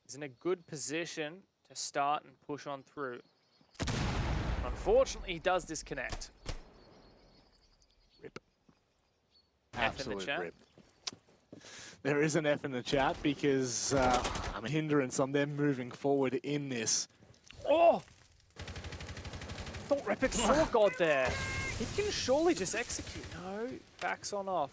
He's in a good position to start and push on through. Unfortunately, he does disconnect. Rip. F in the chat. Rip. There is an F in the chat because I'm a hindrance on them moving forward in this. Oh! Thought Repic saw God there. He can surely just execute. No, backs on off.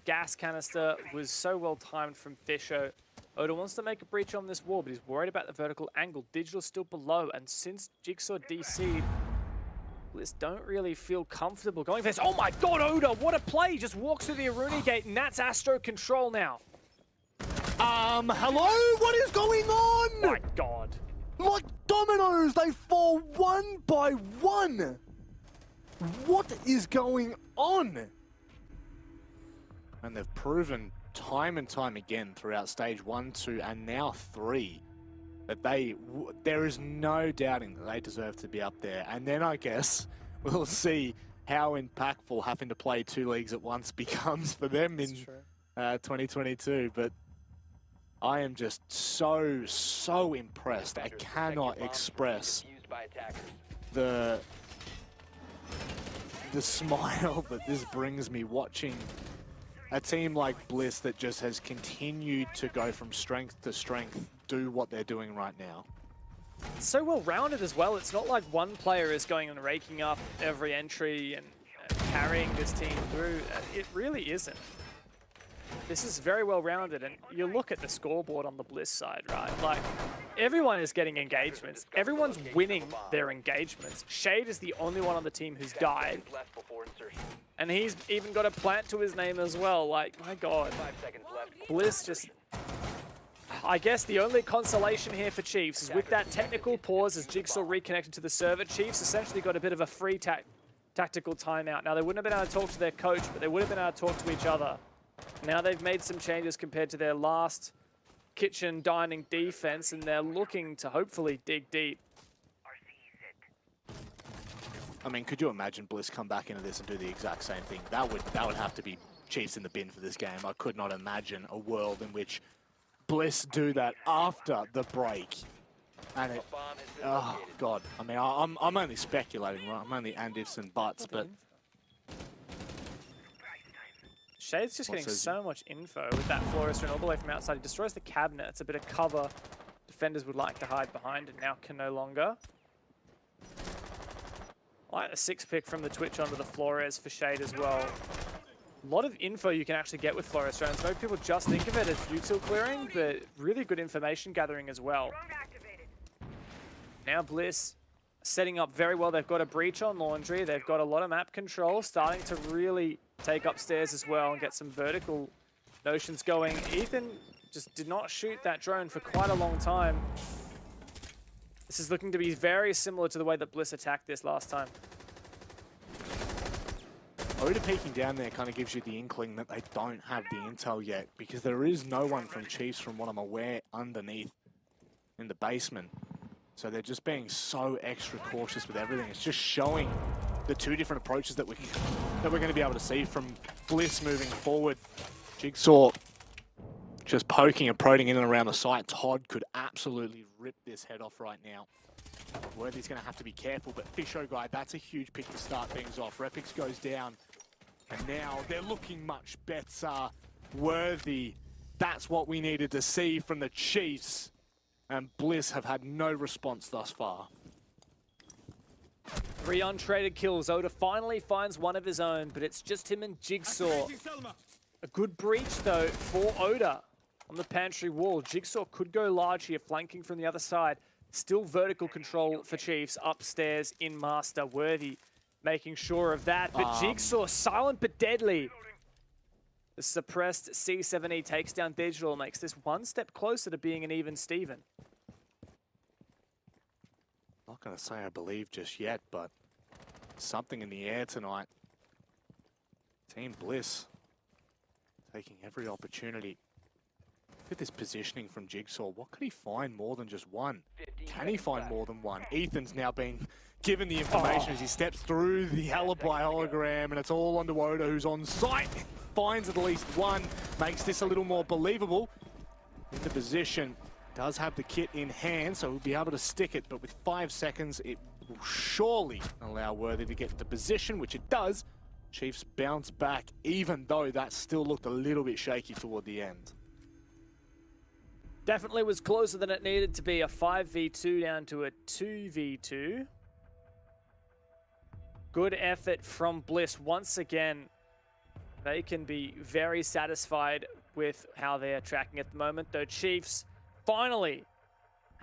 Gas canister was so well timed from Fisho. Oda wants to make a breach on this wall, but he's worried about the vertical angle. Digital still below, and since Jigsaw DC'd, Bliss don't really feel comfortable going for this. Oh my god, Oda, what a play! He just walks through the Aruni gate, and that's Astro control now. Hello? What is going on? My god. Like dominoes, they fall one by one. What is going on? And they've proven time and time again throughout stage 1, 2, and now 3 that there is no doubting that they deserve to be up there. And then I guess we'll see how impactful having to play 2 leagues at once becomes for them in 2022. But I am just so impressed. I cannot express the smile that this brings me watching a team like Bliss that just has continued to go from strength to strength, do what they're doing right now. It's so well rounded as well. It's not like one player is going and raking up every entry and carrying this team through. It really isn't. This is very well rounded, and you look at the scoreboard on the Bliss side, right? Like, everyone is getting engagements. Everyone's winning their engagements. Shade is the only one on the team who's died. And he's even got a plant to his name as well. Like, my god. Bliss just... I guess the only consolation here for Chiefs is with that technical pause as Jigsaw reconnected to the server, Chiefs essentially got a bit of a free tactical timeout. Now, they wouldn't have been able to talk to their coach, but they would have been able to talk to each other. Now they've made some changes compared to their last kitchen dining defense, and they're looking to hopefully dig deep. I mean, could you imagine Bliss come back into this and do the exact same thing? That would have to be Chiefs in the bin for this game. I could not imagine a world in which Bliss do that after the break. And it, oh god. I mean, I'm only speculating, right? I'm only and ifs and buts, but Shade's just getting so much info with that Floristron all the way from outside. He destroys the cabinet. It's a bit of cover defenders would like to hide behind, and now can no longer. I like the 6-pick from the Twitch onto the Flores for Shade as well. A lot of info you can actually get with Floristron. Most people just think of it as util clearing, but really good information gathering as well. Now Bliss setting up very well. They've got a breach on Laundry. They've got a lot of map control, starting to really take upstairs as well and get some vertical notions going. Ethan just did not shoot that drone for quite a long time. This is looking to be very similar to the way that Bliss attacked this last time. Oda peeking down there kind of gives you the inkling that they don't have the intel yet, because there is no one from Chiefs, from what I'm aware, underneath in the basement. So they're just being so extra cautious with everything. It's just showing the 2 different approaches that we're going to be able to see from Bliss moving forward. Jigsaw just poking and prodding in and around the site. Todd could absolutely rip this head off right now. Worthy's going to have to be careful, but Fisho guy, that's a huge pick to start things off. Repix goes down, and now they're looking much better. Worthy, that's what we needed to see from the Chiefs. And Bliss have had no response thus far. 3 untraded kills. Oda finally finds one of his own, but it's just him and Jigsaw. A good breach, though, for Oda on the pantry wall. Jigsaw could go large here, flanking from the other side. Still vertical control for Chiefs upstairs in Master. Worthy making sure of that, but Jigsaw silent but deadly. The suppressed C7E takes down Digital, makes this one step closer to being an even Steven. Not going to say I believe just yet, but something in the air tonight. Team Bliss taking every opportunity. Look at this positioning from Jigsaw. What could he find more than just one? Can he find more than one? Ethan's now been given the information as he steps through the alibi hologram, and it's all onto Oda, who's on site. Finds at least one, makes this a little more believable. In the position does have the kit in hand, so he'll be able to stick it, but with 5 seconds, it will surely allow Worthy to get into position, which it does. Chiefs bounce back, even though that still looked a little bit shaky toward the end. Definitely was closer than it needed to be. A 5v2 down to a 2v2. Good effort from Bliss. Once again, they can be very satisfied with how they are tracking at the moment. Though Chiefs finally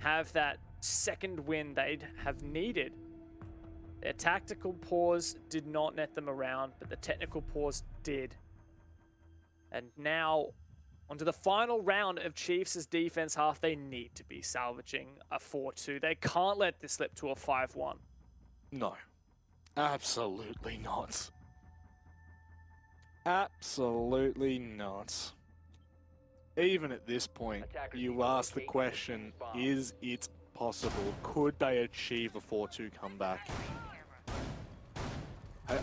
have that second win they'd have needed. Their tactical pause did not net them around, but the technical pause did. And now, onto the final round of Chiefs' defense half, they need to be salvaging a 4-2. They can't let this slip to a 5-1. No. Absolutely not. Absolutely not. Even at this point, you ask the question, is it possible? Could they achieve a 4-2 comeback?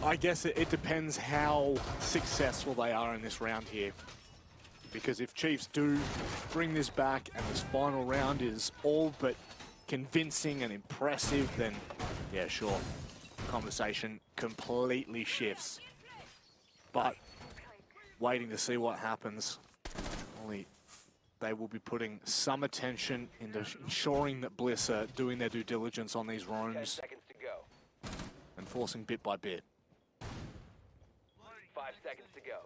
I guess it depends how successful they are in this round here. Because if Chiefs do bring this back and this final round is all but convincing and impressive, then yeah, sure. Conversation completely shifts. But waiting to see what happens. Only they will be putting some attention into ensuring that Bliss are doing their due diligence on these roams. 10 seconds to go. And forcing bit by bit. 5 seconds to go.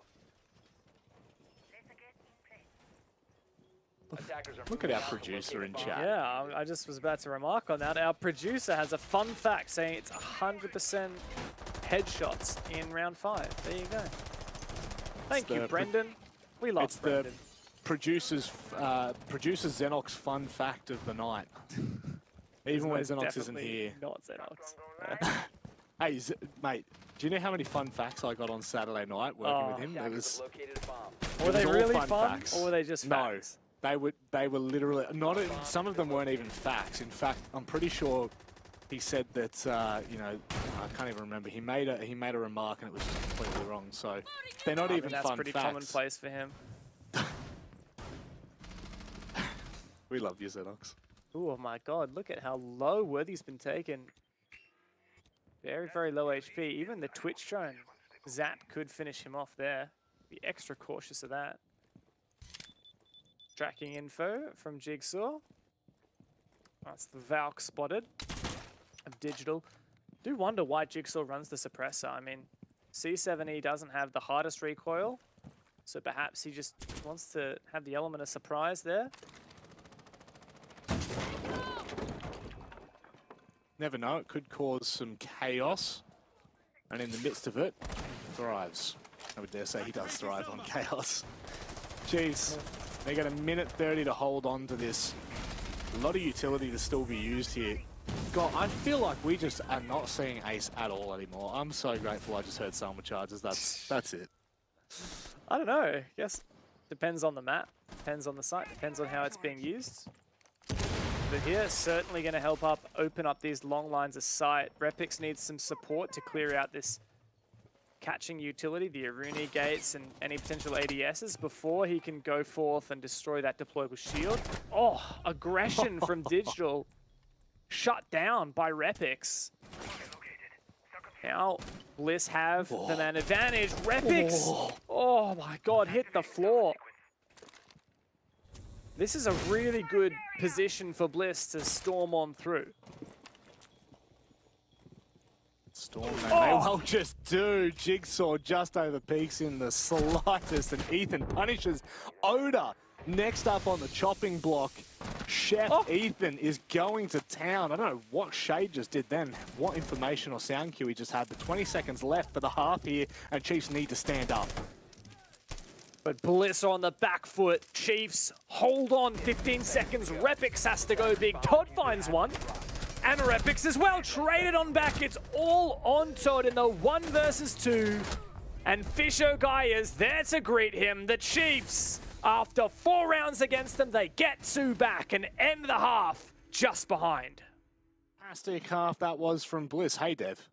Look at our producer in chat. Yeah, I just was about to remark on that. Our producer has a fun fact saying it's 100% headshots in round 5. There you go. Thank you, Brendan. We love It's Brendan. the producer Xenox fun fact of the night. Even when Xenox isn't here. Not Xenox. Hey, mate, do you know how many fun facts I got on Saturday night working with him? Were they all really fun fun, facts. or were they just facts? They were literally not. Some of them weren't even facts. In fact, I'm pretty sure he said that you know, I can't even remember. He made a remark and it was just completely wrong. So they're not even that's fun pretty facts. commonplace for him. We love you, Xenox. Oh my God! Look at how low Worthy's been taken. Very, very low HP. Even the Twitch drone zap could finish him off there. Be extra cautious of that. Tracking info from Jigsaw. That's the Valk spotted of Digital. Do wonder why Jigsaw runs the suppressor. I mean, C7E doesn't have the hardest recoil, so perhaps he just wants to have the element of surprise there. Never know, it could cause some chaos. And in the midst of it, thrives. I would dare say he does thrive on chaos. Jeez, they got 1:30 to hold on to this. A lot of utility to still be used here. God, I feel like we just are not seeing Ace at all anymore. I'm so grateful I just heard Selma charges. That's it. I don't know. I guess depends on the map, depends on the site, depends on how it's being used. But here, certainly going to help open up these long lines of sight. Repix needs some support to clear out this catching utility, the Aruni gates and any potential ADSs before he can go forth and destroy that deployable shield. Oh, aggression from Digital. Shut down by Repix. Now, Bliss have the man advantage. Repix, oh my God, hit the floor. This is a really good position for Bliss to storm on through. Storm they may well just do. Jigsaw just over peaks in the slightest, and Ethan punishes Oda. Next up on the chopping block, Chef Ethan is going to town. I don't know what Shade just did then, what information or sound cue he just had, but 20 seconds left for the half here, and Chiefs need to stand up. But Bliss on the back foot. Chiefs hold on 15 seconds. Repix has to go big. Todd finds one. And Repix as well. Traded on back. It's all on Todd in the 1 versus 2. And Fisho Guy is there to greet him. The Chiefs, after 4 rounds against them, they get 2 back and end the half just behind. Fantastic half that was from Bliss. Hey, Dev.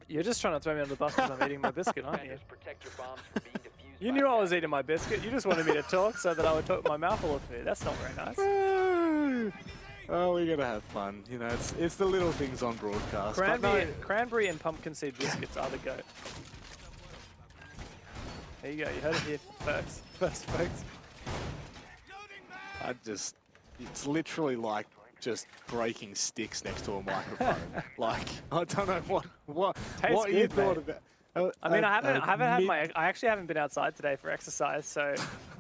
You're just trying to throw me on the bus because I'm eating my biscuit, aren't you? Protect your bombs from being defused You knew I was eating my biscuit. You just wanted me to talk so that I would talk with my mouth full of food. That's not very nice. Oh, we're gonna have fun. You know, it's the little things on broadcast. But no, Cranberry and pumpkin seed biscuits are the goat. There you go. You heard it here first, folks. it's literally like just breaking sticks next to a microphone. Like, I don't know what Tastes you good, thought mate. about. I mean, I actually haven't been outside today for exercise, so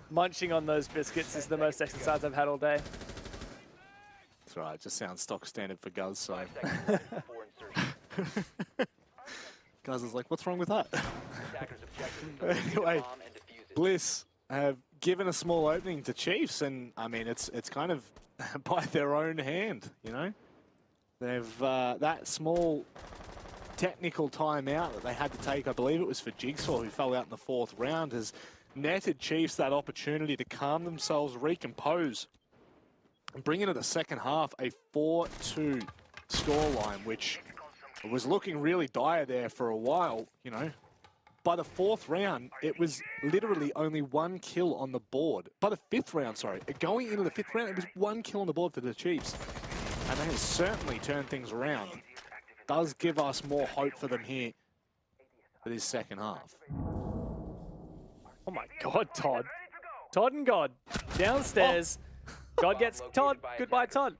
munching on those biscuits is the most exercise I've had all day. That's right. It just sounds stock standard for Guz. So 5 seconds before insertion. Guz is like, what's wrong with that? Attackers objective is to locate a Anyway, bomb and defuse it. Bliss have given a small opening to Chiefs, and I mean, it's kind of by their own hand, you know. They've that small technical timeout that they had to take, I believe it was for Jigsaw, who fell out in the 4th round, has netted Chiefs that opportunity to calm themselves, recompose, and bring into the second half a 4-2 scoreline, which was looking really dire there for a while, you know. By the 4th round, it was literally only 1 kill on the board. By the 5th round, sorry, going into the 5th round, it was 1 kill on the board for the Chiefs. And they have certainly turned things around. Does give us more hope for them here for this second half. Oh my God, Todd. Todd and God. Downstairs. God gets Todd. Goodbye, Todd.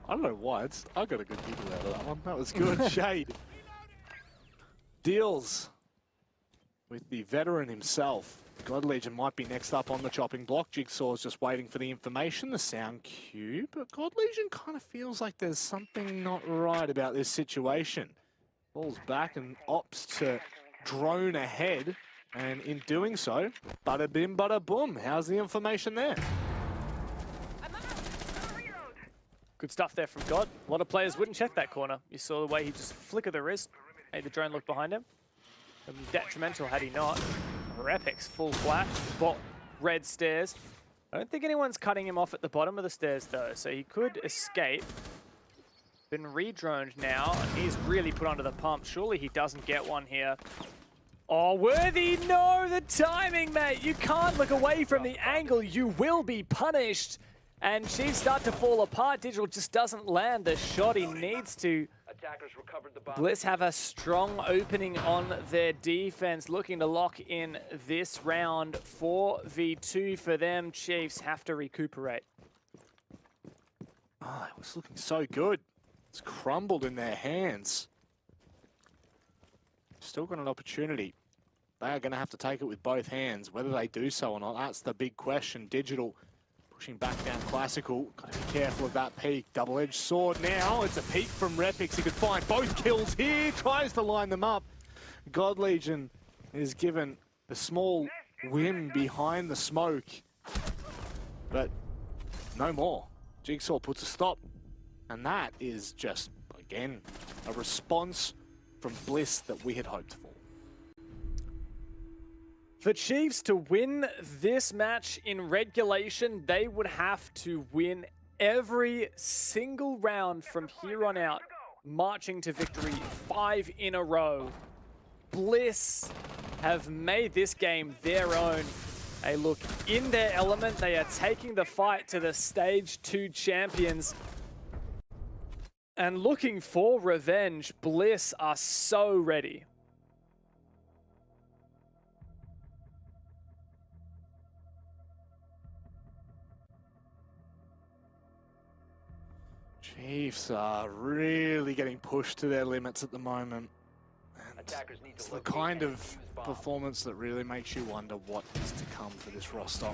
I don't know why. I got a good giggle out of that one. That was good. Shade. Deals with the veteran himself. God Legion might be next up on the chopping block. Jigsaw's just waiting for the information, the sound cue. But God Legion kind of feels like there's something not right about this situation. Falls back and opts to drone ahead. And in doing so, bada bim, bada boom. How's the information there? Good stuff there from God. A lot of players wouldn't check that corner. You saw the way he just flickered the wrist, made the drone look behind him. It would be detrimental had he not. Repix full flash, red stairs. I don't think anyone's cutting him off at the bottom of the stairs though, so he could escape. Been redroned now, and he's really put under the pump. Surely he doesn't get one here. Oh, Worthy, no, the timing, mate. You can't look away from the angle. You will be punished. And Chiefs start to fall apart. Digital just doesn't land the shot he needs to. Attackers recovered the bomb. Bliss have a strong opening on their defense, looking to lock in this round. 4v2 for them. Chiefs have to recuperate. Oh, it was looking so good. It's crumbled in their hands. Still got an opportunity. They are going to have to take it with both hands. Whether they do so or not, that's the big question. Digital pushing back down Classical. Got to be careful of that peek. Double-edged sword now. It's a peek from Repix. He could find both kills here. Tries to line them up. God Legion is given a small whim behind the smoke. But no more. Jigsaw puts a stop. And that is just, again, a response from Bliss that we had hoped for. For Chiefs to win this match in regulation, they would have to win every single round from here on out, marching to victory 5 in a row. Bliss have made this game their own. They look in their element. They are taking the fight to the Stage 2 champions. And looking for revenge, Bliss are so ready. Chiefs are really getting pushed to their limits at the moment. And it's the kind of performance that really makes you wonder what is to come for this roster.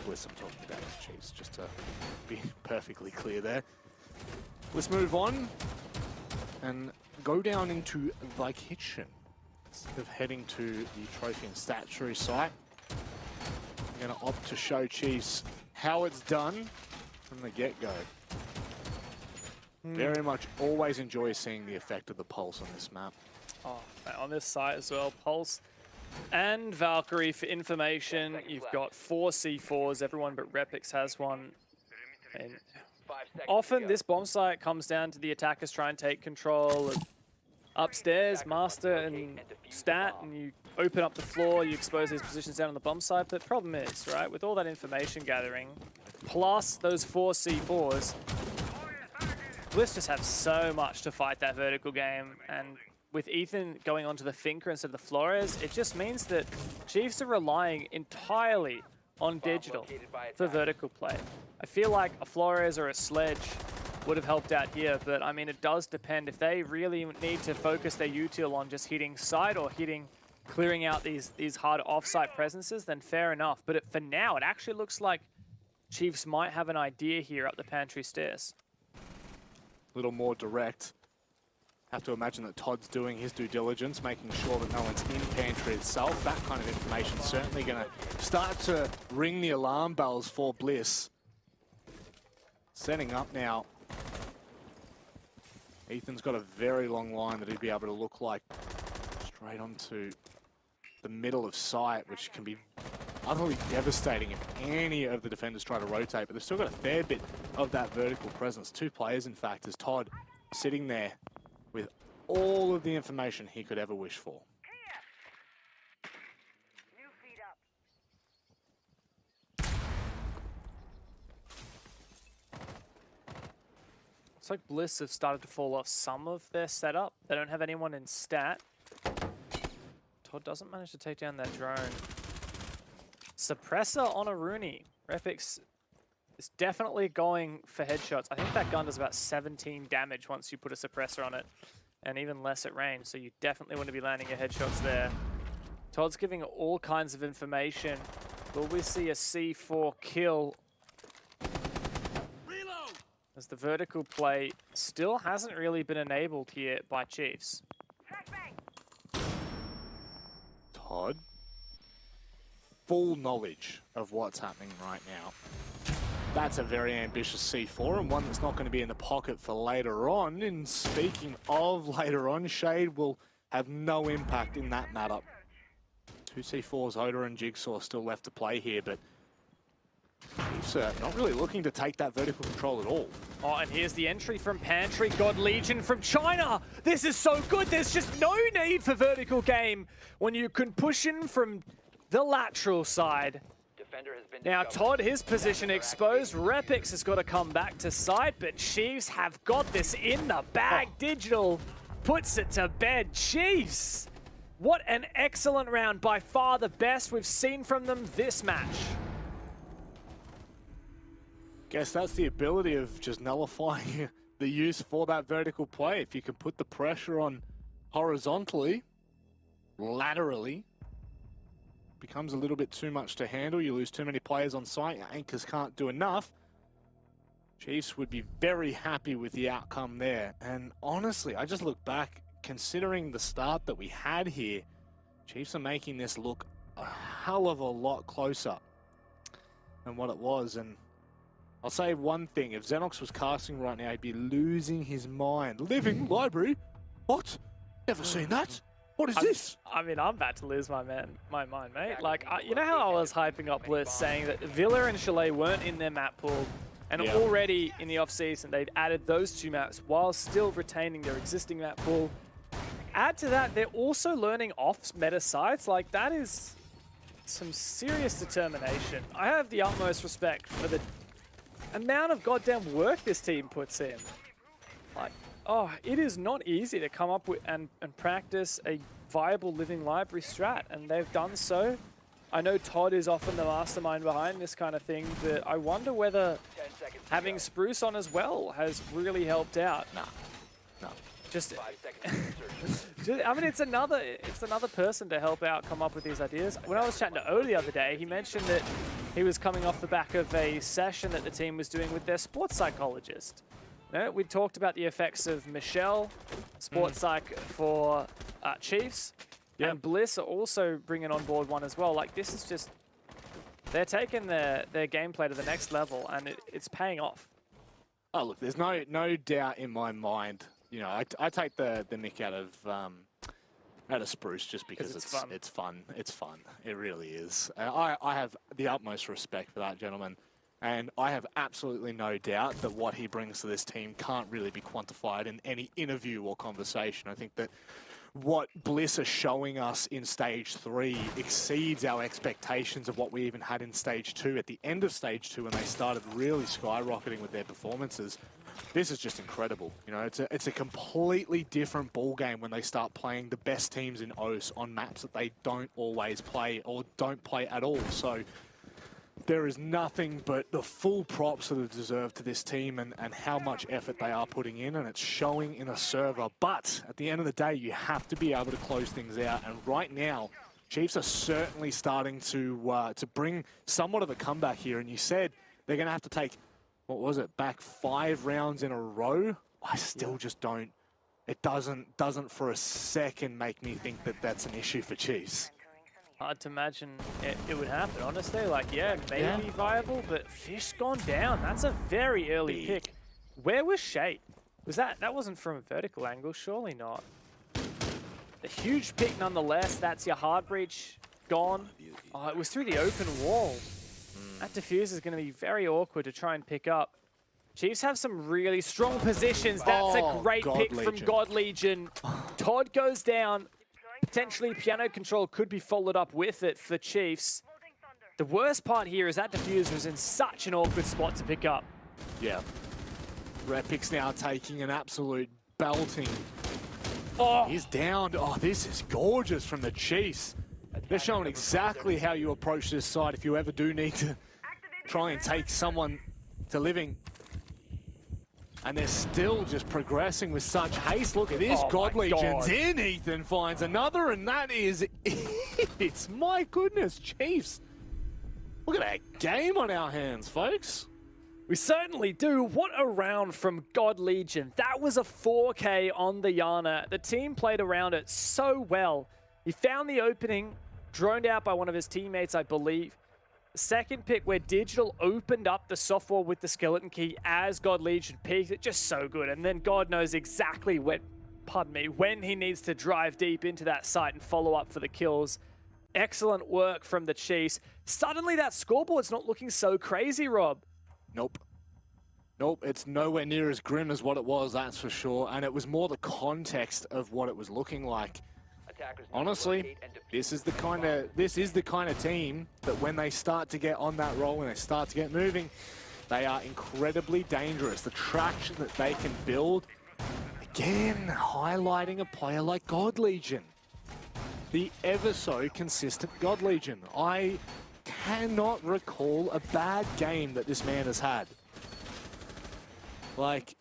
Bliss, I'm talking about the Chiefs, just to be perfectly clear there. Let's move on and go down into the kitchen instead of heading to the trophy and statuary site. I'm going to opt to show Chiefs how it's done from the get-go. Very much always enjoy seeing the effect of the pulse on this map. Oh, on this site as well, Pulse and Valkyrie for information. You've got 4 C4s, everyone but Repix has one. And often this bomb site comes down to the attackers try and take control of upstairs, master and stat, and you open up the floor, you expose these positions down on the bomb site. But problem is, right, with all that information gathering, plus those 4 C4s, Bliss just have so much to fight that vertical game. And with Ethan going onto the Finker instead of the Flores, it just means that Chiefs are relying entirely on digital for vertical play. I feel like a Flores or a Sledge would have helped out here, but I mean, it does depend. If they really need to focus their util on just hitting side or clearing out these hard off-site presences, then fair enough. But for now, it actually looks like Chiefs might have an idea here up the pantry stairs. A little more direct. Have to imagine that Todd's doing his due diligence, making sure that no one's in pantry itself. That kind of information certainly going to start to ring the alarm bells for Bliss. Setting up now. Ethan's got a very long line that he'd be able to look like straight onto the middle of sight, which can be utterly devastating if any of the defenders try to rotate, but they've still got a fair bit of that vertical presence. 2 players, in fact, as Todd sitting there with all of the information he could ever wish for. It's like Bliss have started to fall off some of their setup. They don't have anyone in stat. Todd doesn't manage to take down that drone. Suppressor on a Rooney. Repix is definitely going for headshots. I think that gun does about 17 damage once you put a suppressor on it, and even less at range, so you definitely want to be landing your headshots there. Todd's giving all kinds of information. Will we see a C4 kill? Reload! As the vertical play still hasn't really been enabled here by Chiefs. Todd, full knowledge of what's happening right now. That's a very ambitious C4 and one that's not going to be in the pocket for later on. And speaking of later on, Shade will have no impact in that matter. 2 C4s, Oda and Jigsaw still left to play here, but Chiefs are not really looking to take that vertical control at all. Oh, and here's the entry from Pantry, God Legion from China. This is so good. There's just no need for vertical game when you can push in from the lateral side. Now, Todd, his position exposed. Repix has got to come back to side, but Chiefs have got this in the bag. Digital puts it to bed. Chiefs, what an excellent round. By far the best we've seen from them this match. Guess that's the ability of just nullifying the use for that vertical play. If you can put the pressure on horizontally, laterally, becomes a little bit too much to handle. You lose too many players on site. Your anchors can't do enough. Chiefs would be very happy with the outcome there. And honestly, I just look back, considering the start that we had here, Chiefs are making this look a hell of a lot closer than what it was. And I'll say one thing, if Xenox was casting right now, he'd be losing his mind. Living library? What? Never seen that? What is this? I mean, I'm about to lose my mind, mate. Like, you know how I was hyping up Bliss, saying that Villa and Chalet weren't in their map pool, and already in the off-season, they've added those 2 maps while still retaining their existing map pool. Add to that, they're also learning off-meta sites. Like, that is some serious determination. I have the utmost respect for the amount of goddamn work this team puts in. Like, oh, it is not easy to come up with and practice a viable living library strat, and they've done so. I know Todd is often the mastermind behind this kind of thing, but I wonder whether having Spruce on as well has really helped out. No. Just, I mean, it's another person to help out come up with these ideas. When I was chatting to O the other day, he mentioned that he was coming off the back of a session that the team was doing with their sports psychologist. We talked about the effects of Michelle, sports psych for Chiefs, and Bliss are also bringing on board one as well. Like, this is just, they're taking their gameplay to the next level, and it's paying off. Oh, look, there's no doubt in my mind. You know, I take the nick out of Spruce just because it's fun. It's fun. It really is. I have the utmost respect for that gentleman. And I have absolutely no doubt that what he brings to this team can't really be quantified in any interview or conversation. I think that what Bliss are showing us in Stage 3 exceeds our expectations of what we even had in Stage 2. At the end of Stage 2, when they started really skyrocketing with their performances, this is just incredible. You know, it's a completely different ball game when they start playing the best teams in OCE on maps that they don't always play or don't play at all. So there is nothing but the full props that are deserved to this team and how much effort they are putting in, and it's showing in a server. But at the end of the day, you have to be able to close things out. And right now, Chiefs are certainly starting to bring somewhat of a comeback here. And you said they're going to have to take, what was it, back 5 rounds in a row? I still just don't. It doesn't for a second make me think that that's an issue for Chiefs. Hard to imagine it would happen, honestly. Like, yeah, maybe viable, but Fish gone down. That's a very early pick. Where was Shade? Was that wasn't from a vertical angle? Surely not. A huge pick nonetheless. That's your hard breach gone. Oh, it was through the open wall. That defuse is going to be very awkward to try and pick up. Chiefs have some really strong positions. That's a great pick from God Legion. Todd goes down. Potentially piano control could be followed up with it for Chiefs. The worst part here is that defuse was in such an awkward spot to pick up. Yeah. Repic's now taking an absolute belting. Oh, He's down. Oh, this is gorgeous from the Chiefs. They're showing exactly how you approach this side if you ever do need to try and take someone to living. And they're still just progressing with such haste. Look at this. God Legion's in. Ethan finds another, and that is it. My goodness, Chiefs. Look at that game on our hands, folks. we certainly do. What a round from God Legion. That was a 4K on the Yana. The team played around it so well. He found the opening, droned out by one of his teammates, I believe. The second pick where Digital opened up the software with the skeleton key as God Legion peaked. It just so good. And then God knows exactly when he needs to drive deep into that site and follow up for the kills. Excellent work from the Chiefs. Suddenly that scoreboard's not looking so crazy, Rob. Nope. Nope, it's nowhere near as grim as what it was, that's for sure. And it was more the context of what it was looking like. Honestly, this is the kind of team that when they start to get on that roll, when they start to get moving, they are incredibly dangerous. The traction that they can build, again, highlighting a player like God Legion. The ever so consistent God Legion. I cannot recall a bad game that this man has had. Like,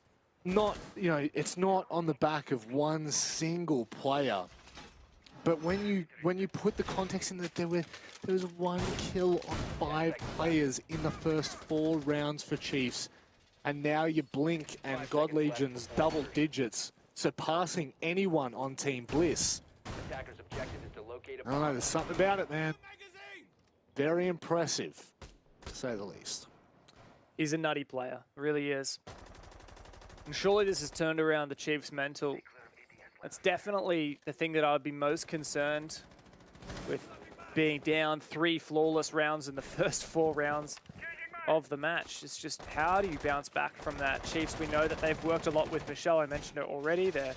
not, you know, it's not on the back of one single player. But when you put the context in that there was 1 kill on 5 players in the first 4 rounds for Chiefs, and now you blink and God Legion's double digits, surpassing anyone on Team Bliss. Attacker's objective is to locate a I don't know, there's something about it, man. Very impressive, to say the least. He's a nutty player, really is. And surely this has turned around the Chiefs' mental. That's definitely the thing that I would be most concerned with, being down 3 flawless rounds in the first 4 rounds of the match. It's just, how do you bounce back from that? Chiefs, we know that they've worked a lot with Michelle. I mentioned it already. Their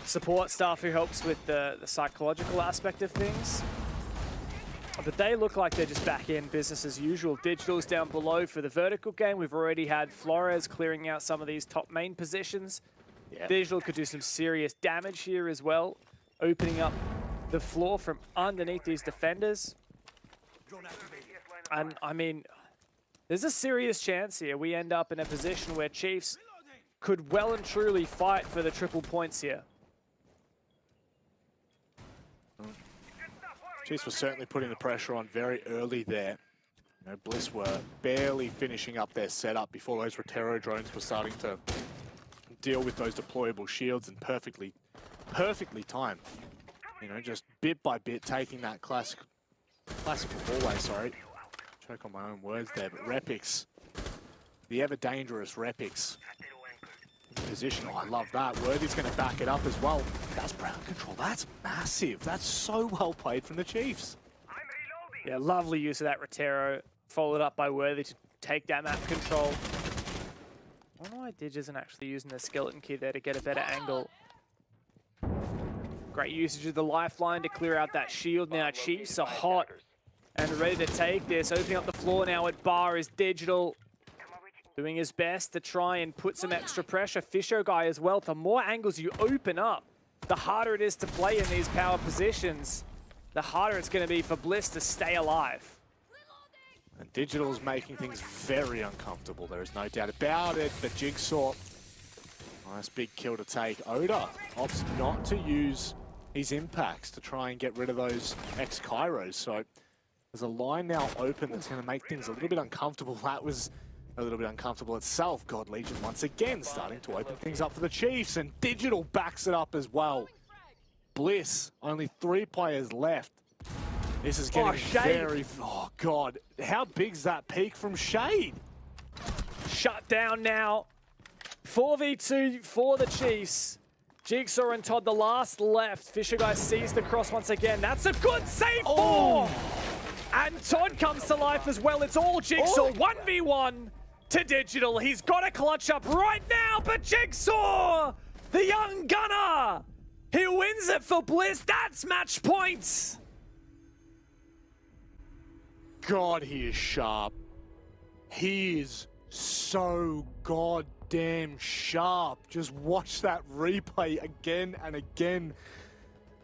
support staff who helps with the psychological aspect of things. But they look like they're just back in business as usual. Digital's down below for the vertical game. We've already had Flores clearing out some of these top main positions. Yeah. Digital could do some serious damage here as well, opening up the floor from underneath these defenders. And I mean, there's a serious chance here we end up in a position where Chiefs could well and truly fight for the triple points here. Chiefs were certainly putting the pressure on very early there. You know, Bliss were barely finishing up their setup before those Rotero drones were starting to deal with those deployable shields, and perfectly timed. You know, just bit by bit taking that classical hallway, sorry. Choke on my own words there, but Repix, the ever dangerous Repix. Position, oh, I love that. Worthy's going to back it up as well. That's ground control, that's massive. That's so well played from the Chiefs. Yeah, lovely use of that Rotero. Followed up by Worthy to take that map control. I don't know why Didge isn't actually using the skeleton key there to get a better angle. Great usage of the lifeline to clear out that shield now. Chiefs are hot and ready to take this. Opening up the floor now at Bar is Digital. Doing his best to try and put some extra pressure. Fisher guy as well. The more angles you open up, the harder it is to play in these power positions. The harder it's going to be for Bliss to stay alive. And Digital's making things very uncomfortable. There is no doubt about it. But Jigsaw, nice big kill to take. Oda opts not to use his impacts to try and get rid of those ex-Kairos. So there's a line now open that's going to make things a little bit uncomfortable. That was a little bit uncomfortable itself. God Legion once again starting to open things up for the Chiefs, and Digital backs it up as well. Bliss, only 3 players left. This is getting very... Oh, God. How big's that peak from Shade? Shut down now. 4v2 for the Chiefs. Jigsaw and Todd, the last left. Fisher guy sees the cross once again. That's a good save for! And Todd comes to life as well. It's all Jigsaw. 1v1 to Digital. He's got to clutch up right now, but Jigsaw, the young gunner, he wins it for Bliss. That's match points. God, he is sharp. He is so goddamn sharp. Just watch that replay again and again.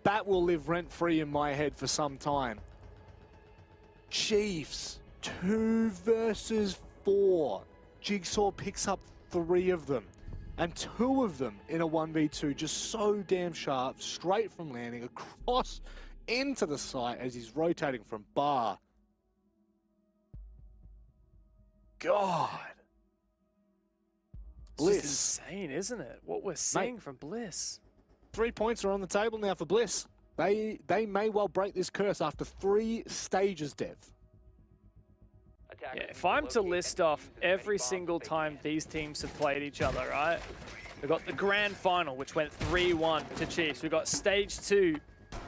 That will live rent-free in my head for some time. Chiefs, 2 versus 4. Jigsaw picks up 3 of them. And 2 of them in a 1v2. Just so damn sharp. Straight from landing across into the site as he's rotating from Bar. God. Bliss. It's just insane, isn't it? What we're seeing from Bliss. 3 points are on the table now for Bliss. They may well break this curse after 3 stages, Dev. Yeah, if I'm to list off every single time these teams have played each other, right? We've got the grand final, which went 3-1 to Chiefs. We've got stage 2,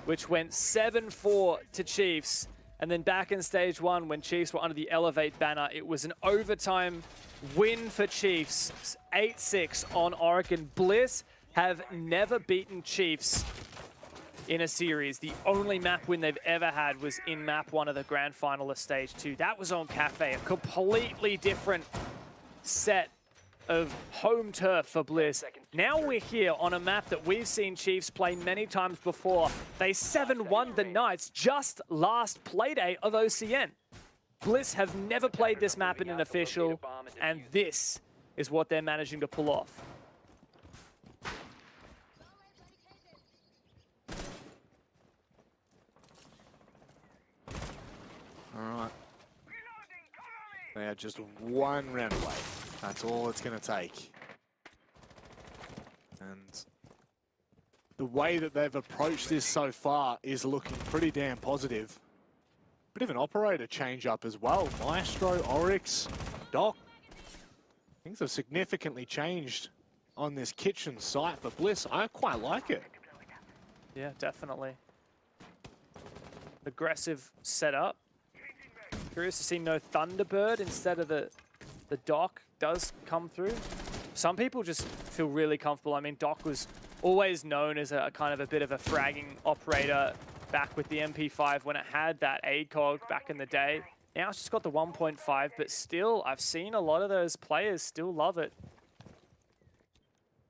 which went 7-4 to Chiefs. And then back in stage 1, when Chiefs were under the Elevate banner, it was an overtime win for Chiefs. 8-6 on Oregon. Bliss have never beaten Chiefs in a series. The only map win they've ever had was in map 1 of the grand final of stage 2. That was on Cafe, a completely different set of home turf for Bliss. Now we're here on a map that we've seen Chiefs play many times before. They 7-1 the Knights just last playdate of OCN. Bliss have never played this map in an official, and this is what they're managing to pull off. All right. They are just 1 round away. That's all it's going to take. And the way that they've approached this so far is looking pretty damn positive. Bit of an operator change up as well. Maestro, Oryx, Doc. Things have significantly changed on this kitchen site for Bliss. I quite like it. Yeah, definitely. Aggressive setup. Curious to see no Thunderbird instead of the Doc does come through. Some people just feel really comfortable. I mean, Doc was always known as a kind of a bit of a fragging operator back with the MP5 when it had that ACOG back in the day. Now it's just got the 1.5, but still, I've seen a lot of those players still love it.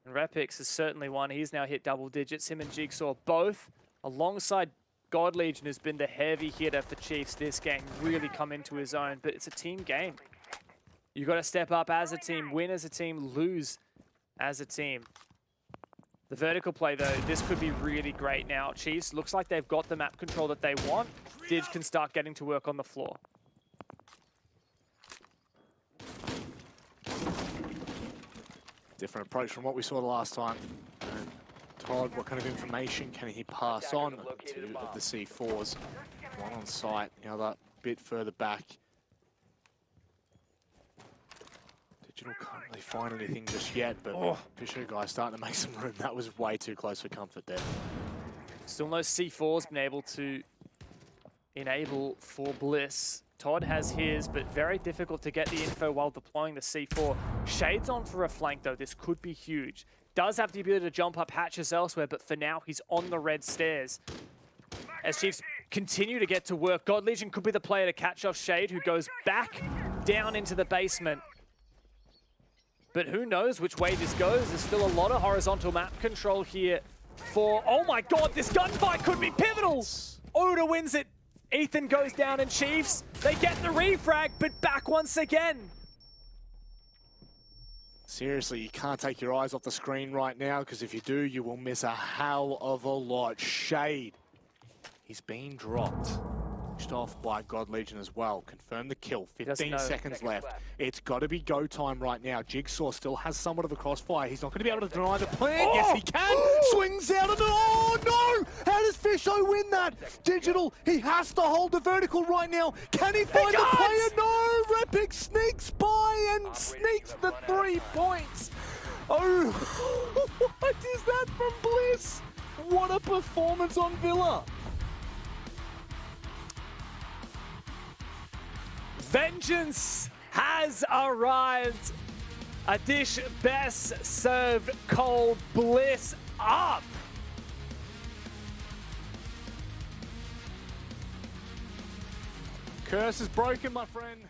And Repix is certainly one. He's now hit double digits. Him and Jigsaw both, alongside God Legion, who's been the heavy hitter for Chiefs this game, really come into his own. But it's a team game. You've got to step up as a team, win as a team, lose as a team. The vertical play, though, this could be really great now. Chiefs, looks like they've got the map control that they want. Didge can start getting to work on the floor. Different approach from what we saw the last time. And Todd, what kind of information can he pass on to the C4s? One on site, the other bit further back. Digital can't really find anything just yet, but Fisher guy starting to make some room. That was way too close for comfort there. Still no C4's been able to enable for Bliss. Todd has his, but very difficult to get the info while deploying the C4. Shade's on for a flank, though. This could be huge. Does have the ability to jump up hatches elsewhere, but for now, he's on the red stairs. As Chiefs continue to get to work, God Legion could be the player to catch off Shade, who goes back down into the basement. But who knows which way this goes? There's still a lot of horizontal map control here for... Oh my god, this gunfight could be pivotal! Oda wins it. Ethan goes down and Chiefs, they get the refrag, but back once again. Seriously, you can't take your eyes off the screen right now, because if you do, you will miss a hell of a lot. Shade, he's been dropped. Pushed off by God Legion as well. Confirm the kill. 15 seconds left. It's got to be go time right now. Jigsaw still has somewhat of a crossfire. He's not going to be able to deny the plan. Oh! Yes, he can. Swings out of the... Oh, no! How does Fisho win that? Digital, he has to hold the vertical right now. Can he find the player? No! Repic sneaks by and sneaks the 3 points. Oh, what is that from Bliss? What a performance on Villa. Vengeance has arrived. A dish best served cold. Bliss up. Curse is broken, my friend.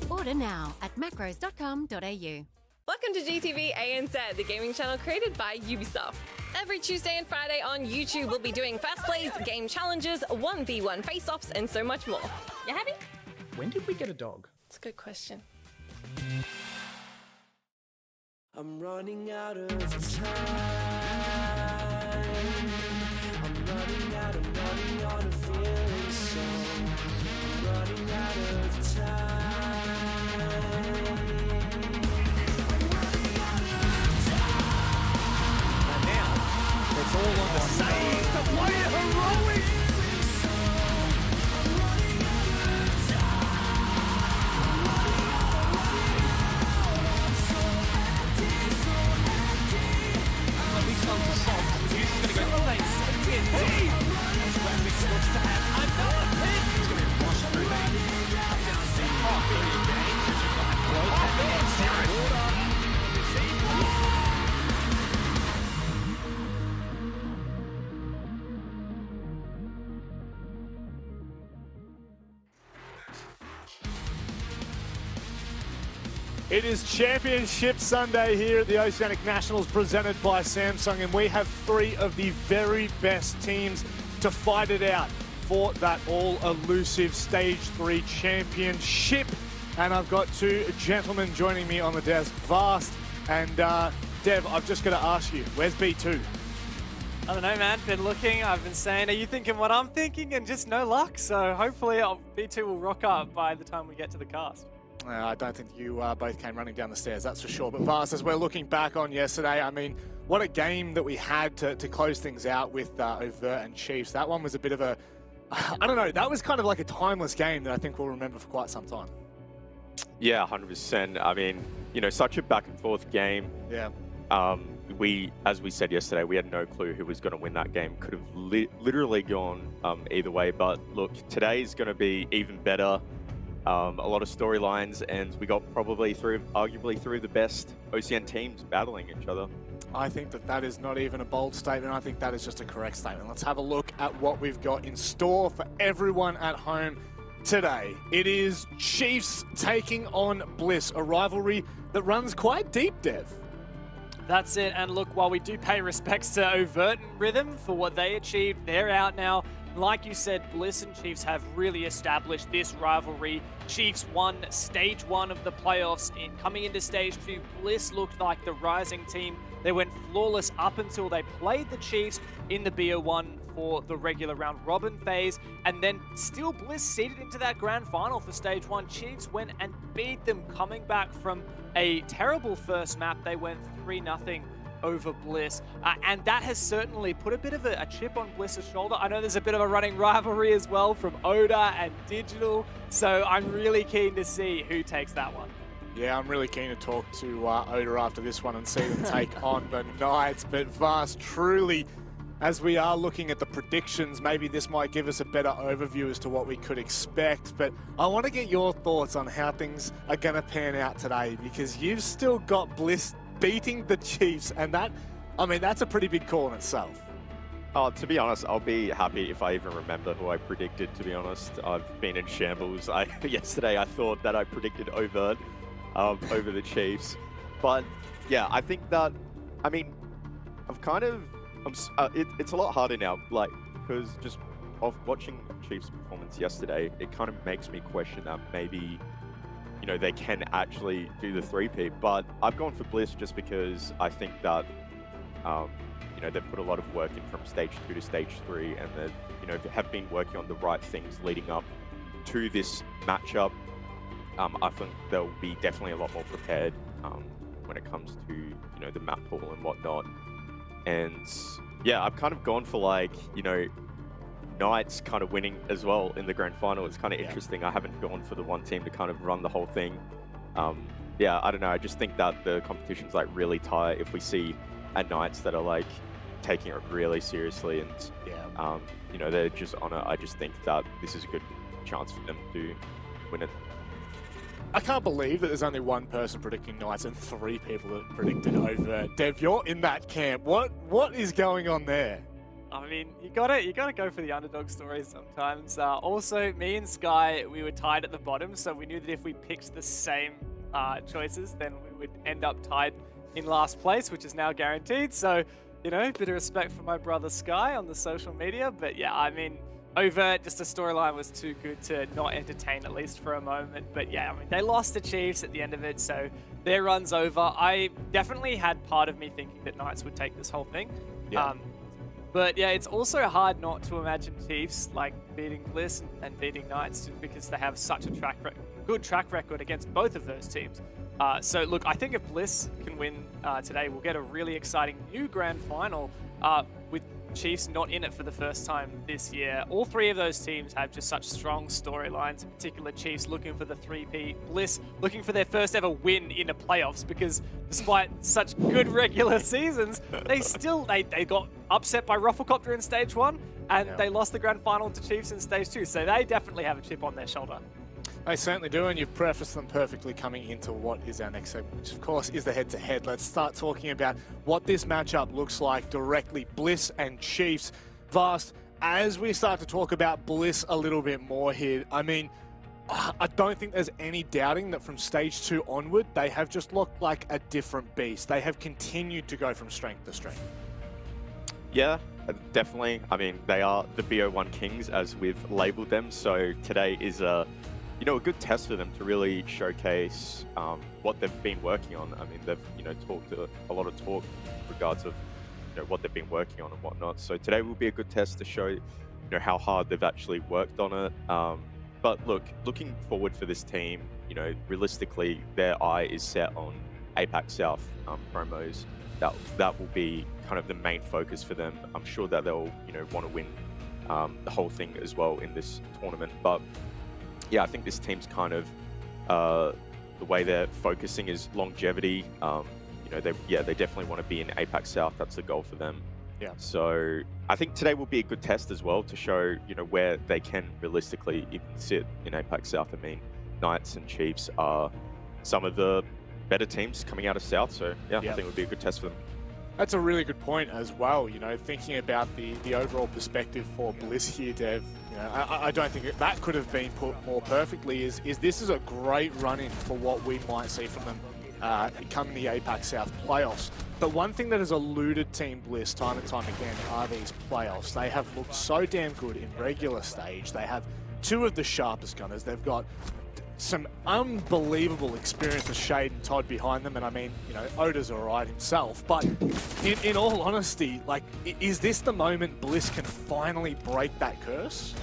Order now at macros.com.au. Welcome to GTV ANZ, the gaming channel created by Ubisoft. Every Tuesday and Friday on YouTube, we'll be doing fast plays, game challenges, 1v1 face-offs, and so much more. You happy? When did we get a dog? It's a good question. I'm running out of time. I'm running out of feeling so. I'm running out of time. And now, it's all on the save. The player heroic. It is Championship Sunday here at the Oceanic Nationals presented by Samsung, and we have 3 of the very best teams to fight it out for that all-elusive Stage 3 championship. And I've got 2 gentlemen joining me on the desk, Vast and Dev. I've just got to ask you, where's B2? I don't know, man. Been looking. I've been saying, are you thinking what I'm thinking? And just no luck. So hopefully B2 will rock up by the time we get to the cast. I don't think you both came running down the stairs, that's for sure. But Vast, as we're looking back on yesterday, I mean, what a game that we had to close things out with Overt and Chiefs. That one was a bit of a, I don't know, that was kind of like a timeless game that I think we'll remember for quite some time. Yeah, 100%. I mean, you know, such a back and forth game. Yeah. As we said yesterday, we had no clue who was going to win that game. Could have literally gone either way. But look, today is going to be even better. A lot of storylines, and we got probably arguably through the best OCN teams battling each other. I think that that is not even a bold statement. I think that is just a correct statement. Let's have a look at what we've got in store for everyone at home today. It is Chiefs taking on Bliss, a rivalry that runs quite deep, Dev. That's it. And look, while we do pay respects to Overt and Rhythm for what they achieved, they're out now. Like you said, Bliss and Chiefs have really established this rivalry. Chiefs won stage 1 of the playoffs. Coming into stage 2, Bliss looked like the rising team. They went flawless up until they played the Chiefs in the BO1 for the regular round robin phase, and then still Bliss seeded into that grand final for stage 1. Chiefs went and beat them, coming back from a terrible first map. They went 3-0 over Bliss, and that has certainly put a bit of a chip on Bliss's shoulder. I know there's a bit of a running rivalry as well from Oda and Digital, so I'm really keen to see who takes that one. Yeah, I'm really keen to talk to Oda after this one and see them take on the Knights. But Vast, truly, as we are looking at the predictions, maybe this might give us a better overview as to what we could expect. But I want to get your thoughts on how things are going to pan out today, because you've still got Bliss beating the Chiefs, and that, I mean, that's a pretty big call in itself. Oh, to be honest, I'll be happy if I even remember who I predicted, to be honest. I've been in shambles. Yesterday I thought that I predicted Overt over the Chiefs. But yeah, I think that, I mean, it's a lot harder now, like, because just off watching Chiefs' performance yesterday, it kind of makes me question that maybe, you know, they can actually do the 3-peat. But I've gone for Bliss just because I think that, you know, they've put a lot of work in from stage 2 to stage 3, and they, you know, have been working on the right things leading up to this matchup. I think they'll be definitely a lot more prepared when it comes to, you know, the map pool and whatnot. And yeah, I've kind of gone for, like, you know, Knights kind of winning as well in the grand final. It's kind of interesting. I haven't gone for the one team to kind of run the whole thing. Yeah, I don't know. I just think that the competition's like really tight. If we see a Knights that are like taking it really seriously and you know, they're just on it, I just think that this is a good chance for them to win it. I can't believe that there's only one person predicting Knights and 3 people that predicted Overt. Dev, you're in that camp. What is going on there? I mean, you gotta go for the underdog stories sometimes. Also, me and Sky, we were tied at the bottom, so we knew that if we picked the same choices, then we would end up tied in last place, which is now guaranteed. So, you know, a bit of respect for my brother Sky on the social media. But yeah, I mean, Overt, just the storyline was too good to not entertain, at least for a moment. But yeah, I mean, they lost the Chiefs at the end of it, so their run's over. I definitely had part of me thinking that Knights would take this whole thing. Yeah. But yeah, it's also hard not to imagine Chiefs like beating Bliss and beating Knights, just because they have such a good track record against both of those teams. So look, I think if Bliss can win today, we'll get a really exciting new grand final with Chiefs not in it for the first time this year. All 3 of those teams have just such strong storylines, in particular Chiefs looking for the 3-peat, Bliss looking for their first ever win in the playoffs, because despite such good regular seasons, they got upset by Rufflecopter in stage 1, and they lost the grand final to Chiefs in stage 2, so they definitely have a chip on their shoulder. They certainly do, and you've prefaced them perfectly coming into what is our next segment, which of course is the head-to-head. Let's start talking about what this matchup looks like directly. Bliss and Chiefs. Vast, as we start to talk about Bliss a little bit more here, I mean, I don't think there's any doubting that from stage 2 onward, they have just looked like a different beast. They have continued to go from strength to strength. Yeah, definitely. I mean, they are the BO1 Kings, as we've labeled them, so today is a good test for them to really showcase what they've been working on. I mean, they've, you know, talked a lot of talk in regards of, you know, what they've been working on and whatnot. So today will be a good test to show, you know, how hard they've actually worked on it. But look, looking forward for this team, you know, realistically, their eye is set on APAC South promos. That will be kind of the main focus for them. I'm sure that they'll, you know, want to win the whole thing as well in this tournament. But yeah, I think this team's kind of the way they're focusing is longevity. You know, they definitely want to be in APAC South. That's the goal for them. Yeah. So I think today will be a good test as well to show, you know, where they can realistically even sit in APAC South. I mean, Knights and Chiefs are some of the better teams coming out of South. So yeah, I think it would be a good test for them. That's a really good point as well. You know, thinking about the overall perspective for Bliss here, Dev. You know, I don't think that could have been put more perfectly. Is this is a great run-in for what we might see from them come the APAC South playoffs. But one thing that has eluded Team Bliss time and time again are these playoffs. They have looked so damn good in regular stage. They have two of the sharpest gunners. They've got some unbelievable experience with Shade and Todd behind them, and I mean, you know, Oda's alright himself, but in all honesty, like, is this the moment Bliss can finally break that curse?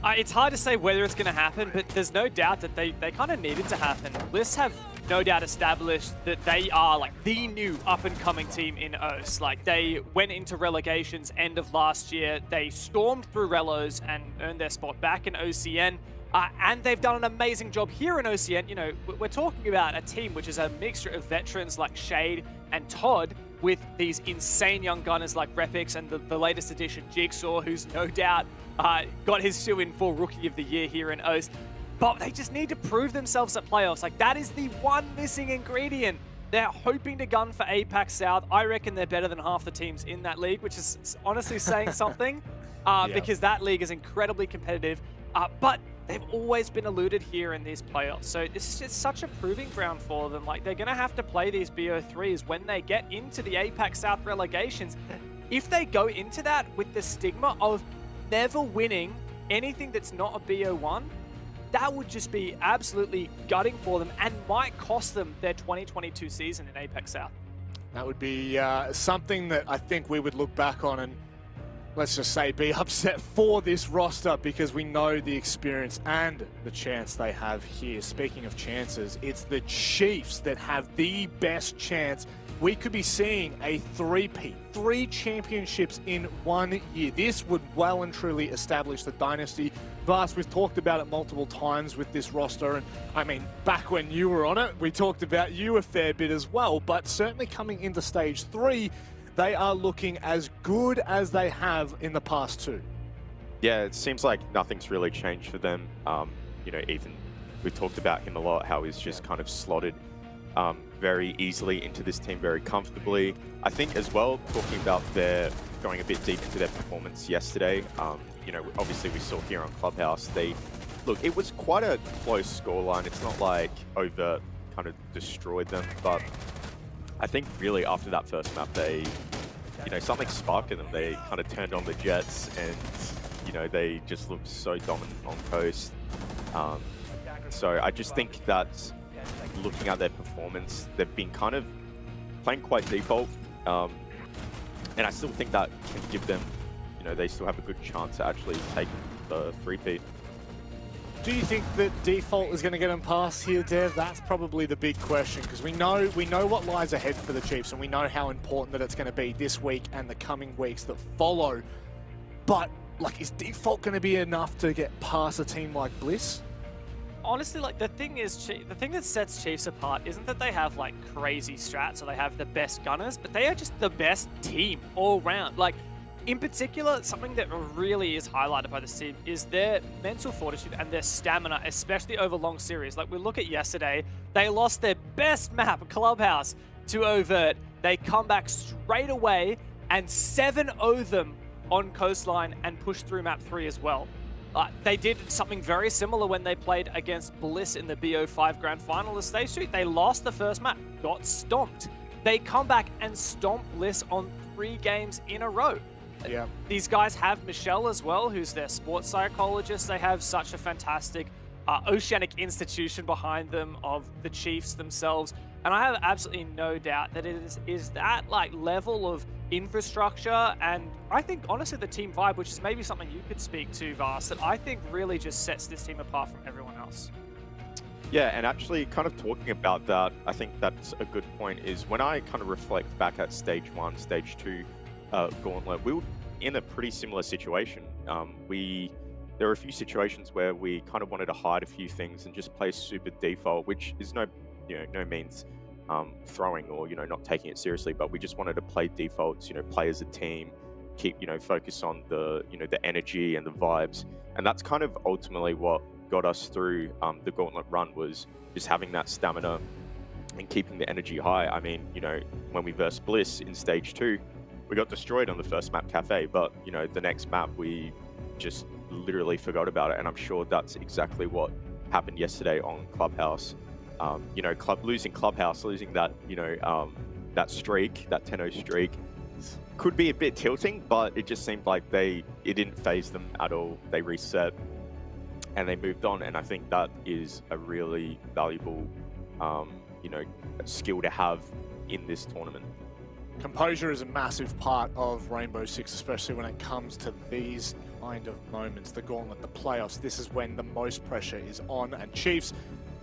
It's hard to say whether it's going to happen, but there's no doubt that they kind of needed to happen. Bliss have no doubt established that they are like the new up-and-coming team in OS. Like, they went into relegations end of last year, they stormed through Relos and earned their spot back in OCN. And they've done an amazing job here in OCN. You know, we're talking about a team which is a mixture of veterans like Shade and Todd with these insane young gunners like Repix and the latest addition, Jigsaw, who's no doubt got his shoe-in for Rookie of the Year here in OS. But they just need to prove themselves at playoffs. Like, that is the one missing ingredient. They're hoping to gun for APAC South. I reckon they're better than half the teams in that league, which is honestly saying something because that league is incredibly competitive. But they've always been eluded here in these playoffs. So this is just such a proving ground for them. Like, they're going to have to play these BO3s when they get into the APAC South relegations. If they go into that with the stigma of never winning anything that's not a BO1, that would just be absolutely gutting for them and might cost them their 2022 season in APAC South. That would be something that I think we would look back on and, let's just say, be upset for this roster, because we know the experience and the chance they have here. Speaking of chances, it's the Chiefs that have the best chance. We could be seeing a three-peat, 3 championships in 1 year. This would well and truly establish the dynasty. Vast, we've talked about it multiple times with this roster, and I mean, back when you were on it, we talked about you a fair bit as well, but certainly coming into Stage 3, they are looking as good as they have in the past 2. Yeah, it seems like nothing's really changed for them. You know, Ethan, we've talked about him a lot, how he's just kind of slotted very easily into this team very comfortably. I think as well, talking about their going a bit deep into their performance yesterday, you know, obviously we saw here on Clubhouse, look, it was quite a close scoreline. It's not like overt kind of destroyed them, but I think really after that first map, you know, something sparked in them. They kind of turned on the jets and, you know, they just looked so dominant on coast. So I just think that looking at their performance, they've been kind of playing quite default. And I still think that can give them, you know, they still have a good chance to actually take the 3-peat. Do you think that default is going to get them past here, Dev? That's probably the big question, because we know what lies ahead for the Chiefs, and we know how important that it's going to be this week and the coming weeks that follow. But, like, is default going to be enough to get past a team like Bliss? Honestly, like, the thing that sets Chiefs apart isn't that they have like crazy strats or they have the best gunners, but they are just the best team all round. Like, in particular, something that really is highlighted by the team is their mental fortitude and their stamina, especially over long series. Like, we look at yesterday, they lost their best map, Clubhouse, to Overt. They come back straight away and 7-0 them on Coastline and push through map 3 as well. They did something very similar when they played against Bliss in the BO5 Grand Final of Stage 2. They lost the first map, got stomped. They come back and stomp Bliss on 3 games in a row. Yeah. These guys have Michelle as well, who's their sports psychologist. They have such a fantastic Oceanic institution behind them of the Chiefs themselves. And I have absolutely no doubt that it is that like level of infrastructure, and I think honestly the team vibe, which is maybe something you could speak to, Vast, that I think really just sets this team apart from everyone else. Yeah, and actually kind of talking about that, I think that's a good point, is when I kind of reflect back at Stage 1, Stage 2 Gauntlet, we were in a pretty similar situation. There were a few situations where we kind of wanted to hide a few things and just play super default, which is no means throwing or, you know, not taking it seriously, but we just wanted to play defaults, you know, play as a team, keep, you know, focus on the, you know, the energy and the vibes. And that's kind of ultimately what got us through the Gauntlet run, was just having that stamina and keeping the energy high. I mean, you know, when we versed Bliss in Stage 2, we got destroyed on the first map, Cafe, but, you know, the next map, we just literally forgot about it, and I'm sure that's exactly what happened yesterday on Clubhouse. You know, losing Clubhouse, losing that, you know, that streak, that 10-0 streak, could be a bit tilting, but it just seemed like it didn't phase them at all. They reset and they moved on, and I think that is a really valuable, you know, skill to have in this tournament. Composure is a massive part of Rainbow Six, especially when it comes to these kind of moments. The gauntlet, the playoffs, this is when the most pressure is on, and Chiefs,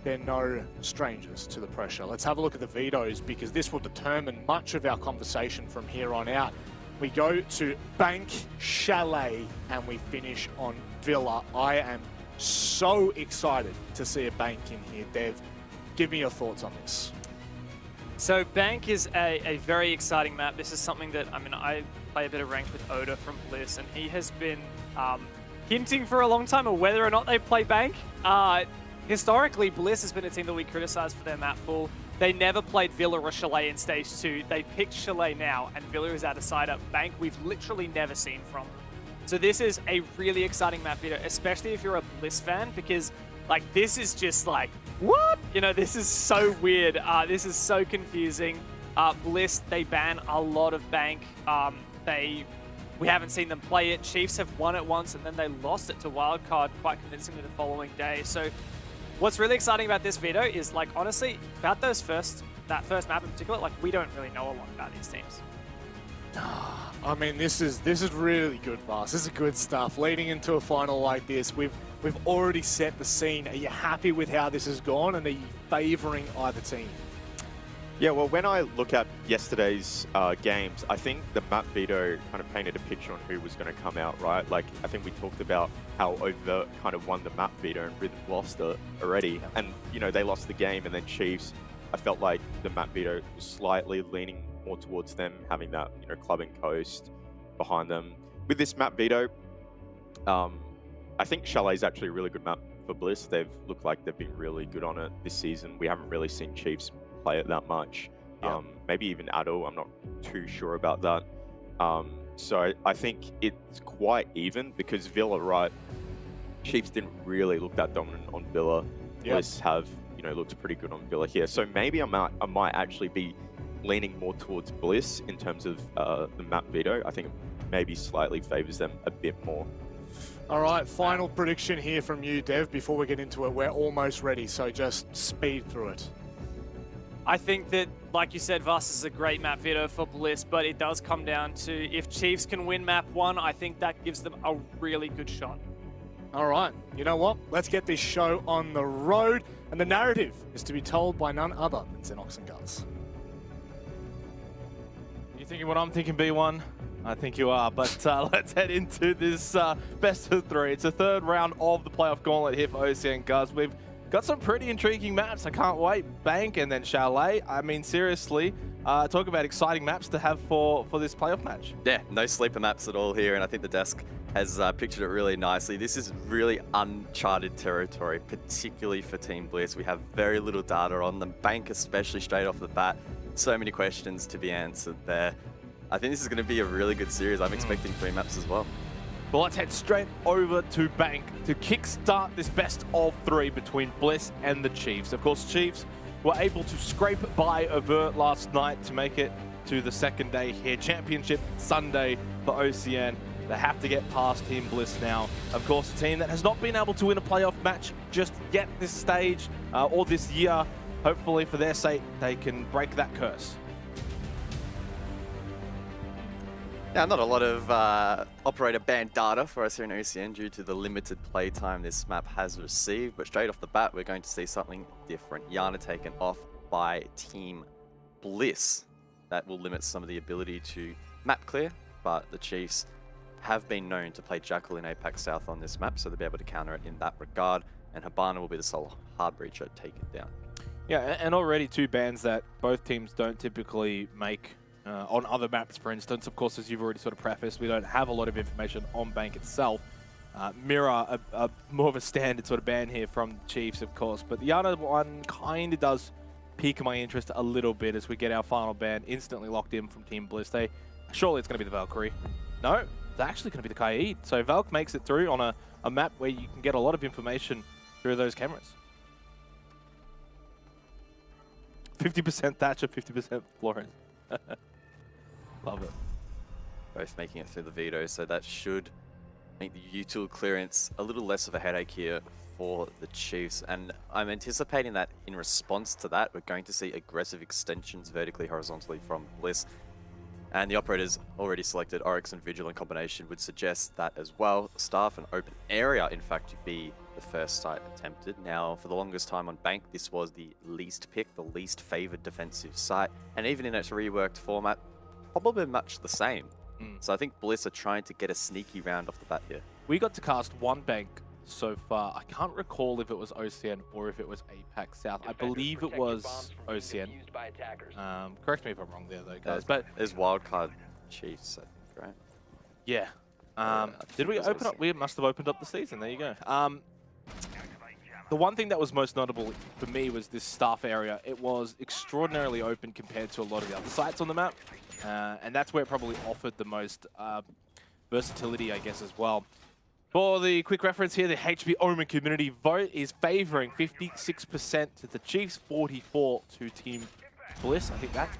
they're no strangers to the pressure. Let's have a look at the vetoes, because this will determine much of our conversation from here on out. We go to Bank, Chalet, and we finish on Villa. I am so excited to see a Bank in here. Dev, give me your thoughts on this. So Bank is a very exciting map. This is something that, I mean, I play a bit of ranked with Oda from Bliss, and he has been hinting for a long time of whether or not they play Bank. Historically, Bliss has been a team that we criticize for their map pool. They never played Villa or Chalet in Stage 2. They picked Chalet now, and Villa is out of sight up. Bank, we've literally never seen from. So this is a really exciting map video, especially if you're a Bliss fan, because like this is just like, what? You know, this is so weird. This is so confusing. Bliss, they ban a lot of Bank. We haven't seen them play it. Chiefs have won it once, and then they lost it to Wildcard quite convincingly the following day. So what's really exciting about this video is, like, honestly, about that first map in particular, like, we don't really know a lot about these teams. I mean, this is really good, Vast. This is good stuff. Leading into a final like this, we've already set the scene. Are you happy with how this has gone, and are you favouring either team? Yeah, well, when I look at yesterday's games, I think the map veto kind of painted a picture on who was going to come out, right? Like, I think we talked about how Overt kind of won the map veto and Rhythm lost it already. And, you know, they lost the game, and then Chiefs, I felt like the map veto was slightly leaning more towards them, having that, you know, club and coast behind them. With this map veto, I think Chalet is actually a really good map for Bliss. They've looked like they've been really good on it this season. We haven't really seen Chiefs play it that much. Yeah. Maybe even Addo, I'm not too sure about that. So I think it's quite even, because Villa, right, Chiefs didn't really look that dominant on Villa. Yep. Bliss have, you know, looked pretty good on Villa here. So maybe I might actually be leaning more towards Bliss in terms of the map veto. I think it maybe slightly favors them a bit more. All right, final prediction here from you, Dev. Before we get into it, we're almost ready, so just speed through it. I think that, like you said, Vast is a great map veto for Bliss, but it does come down to if Chiefs can win map 1, I think that gives them a really good shot. All right, you know what? Let's get this show on the road, and the narrative is to be told by none other than Xenox and Guz. You thinking what I'm thinking, B1? I think you are, but let's head into this best of 3. It's a third round of the playoff gauntlet here for OCN Guz. We've got some pretty intriguing maps. I can't wait. Bank and then Chalet. I mean, seriously, talk about exciting maps to have for this playoff match. Yeah, no sleeper maps at all here, and I think the desk has pictured it really nicely. This is really uncharted territory, particularly for Team Bliss. We have very little data on them. Bank especially straight off the bat. So many questions to be answered there. I think this is going to be a really good series. I'm expecting 3 maps as well. Well, let's head straight over to Bank to kickstart this best of 3 between Bliss and the Chiefs. Of course, Chiefs were able to scrape by Overt last night to make it to the second day here. Championship Sunday for OCN. They have to get past Team Bliss now. Of course, a team that has not been able to win a playoff match just yet this stage or this year. Hopefully, for their sake, they can break that curse. Now, not a lot of operator band data for us here in OCN due to the limited play time this map has received, but straight off the bat, we're going to see something different. Yana taken off by Team Bliss. That will limit some of the ability to map clear, but the Chiefs have been known to play Jackal in APAC South on this map, so they'll be able to counter it in that regard, and Habana will be the sole hard breacher taken down. Yeah, and already 2 bans that both teams don't typically make on other maps, for instance. Of course, as you've already sort of prefaced, we don't have a lot of information on Bank itself. Mirror, more of a standard sort of ban here from Chiefs, of course, but the other one kind of does pique my interest a little bit as we get our final ban instantly locked in from Team Bliss. Surely it's going to be the Valkyrie. No, it's actually going to be the Kaid. So Valk makes it through on a map where you can get a lot of information through those cameras. 50% Thatcher, 50% Florence. Love it. Both making it through the veto, so that should make the util clearance a little less of a headache here for the Chiefs. And I'm anticipating that in response to that, we're going to see aggressive extensions vertically, horizontally from Bliss. And the operators already selected Oryx and Vigil in combination would suggest that as well. Staff and open area, in fact, to be the first site attempted. Now, for the longest time on Bank, this was the least picked, the least favored defensive site. And even in its reworked format, probably much the same. So I think Bliss are trying to get a sneaky round off the bat here. We got to cast one Bank so far. I can't recall if it was OCN or if it was APAC South. I believe it was OCN. Correct me if I'm wrong there, though, guys. But there's wildcard Chiefs, I think, right? Yeah. Did we open up? We must have opened up the season. There you go. The one thing that was most notable for me was this staff area. It was extraordinarily open compared to a lot of the other sites on the map. And that's where it probably offered the most versatility, I guess, as well. For the quick reference here, the HB Omen community vote is favoring 56% to the Chiefs, 44% to Team Bliss. I think that's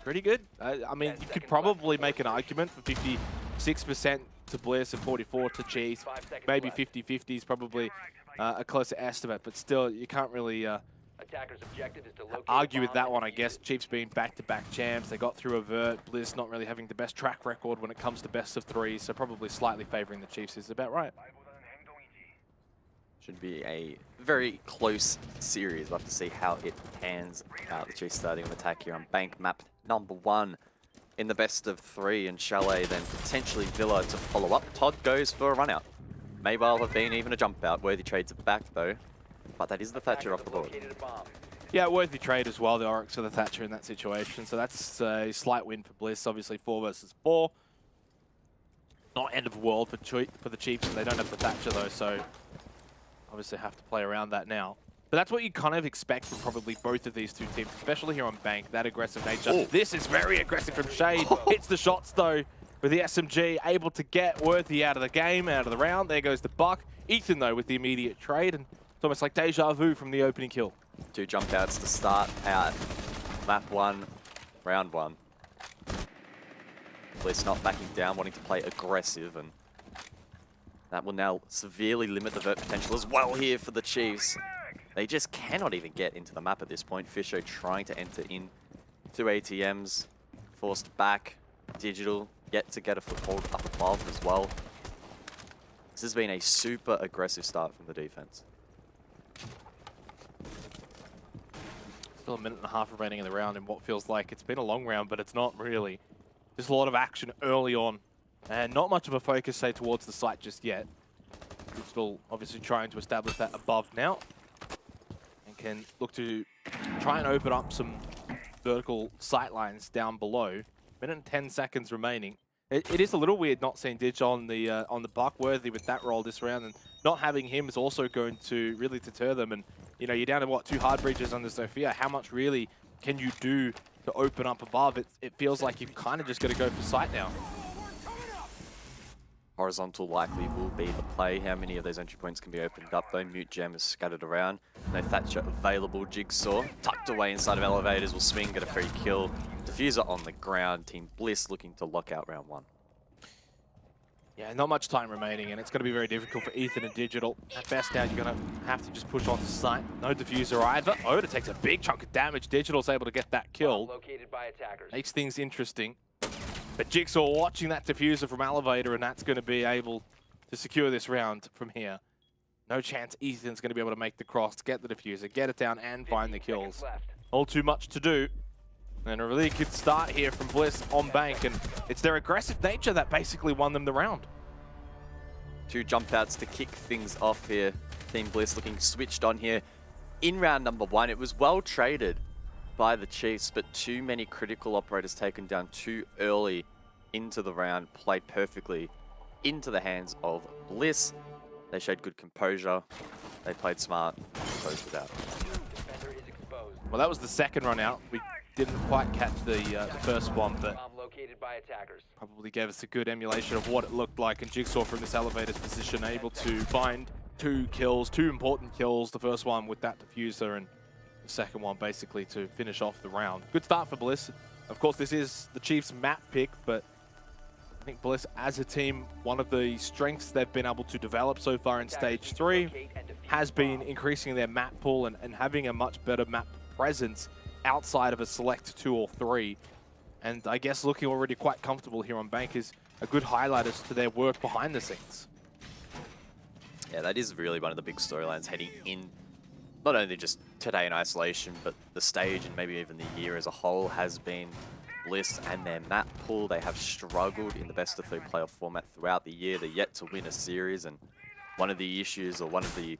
pretty good. I mean, you could probably make an argument for 56% to Bliss and 44% to Chiefs. Maybe 50-50 is probably a closer estimate, but still, you can't really argue with that one, I guess. Chiefs being back-to-back champs, they got through Avert. Bliss not really having the best track record when it comes to best of three, so probably slightly favoring the Chiefs is about right. Should be a very close series. We'll have to see how it pans out. The Chiefs starting an attack here on Bank map number 1 in the best of 3, and Chalet then potentially Villa to follow up. Todd goes for a run out. May well have been even a jump out. Worthy trades it back though. But that is the Thatcher off the board. Yeah, worthy trade as well, the Oryx or the Thatcher in that situation. So that's a slight win for Bliss. Obviously 4 versus 4. Not end of the world for the Chiefs, and they don't have the Thatcher though, so obviously have to play around that now. But that's what you kind of expect from probably both of these two teams, especially here on Bank, that aggressive nature. Ooh. This is very aggressive from Shade. Hits the shots though with the SMG, able to get Worthy out of the game, out of the round. There goes the Buck. Ethan though with the immediate trade, and it's almost like deja vu from the opening kill. 2 jump outs to start out map 1, round 1. Bliss not backing down, wanting to play aggressive, and that will now severely limit the vert potential as well here for the Chiefs. They just cannot even get into the map at this point. Fisho trying to enter in through ATMs, forced back. Digital yet to get a foothold up above as well. This has been a super aggressive start from the defense. Still a minute and a half remaining in the round in what feels like it's been a long round, but it's not really. There's a lot of action early on, and not much of a focus, say, towards the site just yet. Still obviously trying to establish that above now, and can look to try and open up some vertical sight lines down below. Minute and 10 seconds remaining. It is a little weird not seeing Dig on the Buck. Worthy with that role this round, and not having him is also going to really deter them. And you know, you're down to what, 2 hard breaches under Sophia. How much really can you do to open up above? It feels like you've kind of just got to go for sight now. Horizontal likely will be the play. How many of those entry points can be opened up though? Mute Gem is scattered around. No Thatcher available. Jigsaw tucked away inside of elevators will swing, get a free kill. Diffuser on the ground. Team Bliss looking to lock out round 1. Yeah, not much time remaining, and it's going to be very difficult for Ethan and Digital. At best now, you're going to have to just push on to sight. No diffuser either. Oda takes a big chunk of damage. Digital's able to get that kill. Located by attackers. Makes things interesting. But Jigsaw watching that diffuser from elevator, and that's going to be able to secure this round from here. No chance Ethan's going to be able to make the cross, get the diffuser, get it down, and find the kills. All too much to do. And a really good start here from Bliss on Bank, and it's their aggressive nature that basically won them the round. 2 jump outs to kick things off here. Team Bliss looking switched on here. In round number 1, it was well traded by the Chiefs, but too many critical operators taken down too early into the round, played perfectly into the hands of Bliss. They showed good composure. They played smart, closed it out. Defender is exposed. Well, that was the second run out. We didn't quite catch the first one, but Bomb located by attackers. probably gave us a good emulation of what it looked like. And Jigsaw from this elevator's position able to find 2 kills, 2 important kills. The first one with that diffuser and the second one basically to finish off the round. Good start for Bliss. Of course, this is the Chiefs map pick, but I think Bliss as a team, one of the strengths they've been able to develop so far in Stage 3 has been increasing their map pool and having a much better map presence outside of a select 2 or 3. And I guess looking already quite comfortable here on Bank is a good highlight as to their work behind the scenes. Yeah, that is really one of the big storylines heading in, not only just today in isolation, but the stage and maybe even the year as a whole has been Bliss and their map pool. They have struggled in the best of 3 playoff format throughout the year. They're yet to win a series, and one of the issues or one of the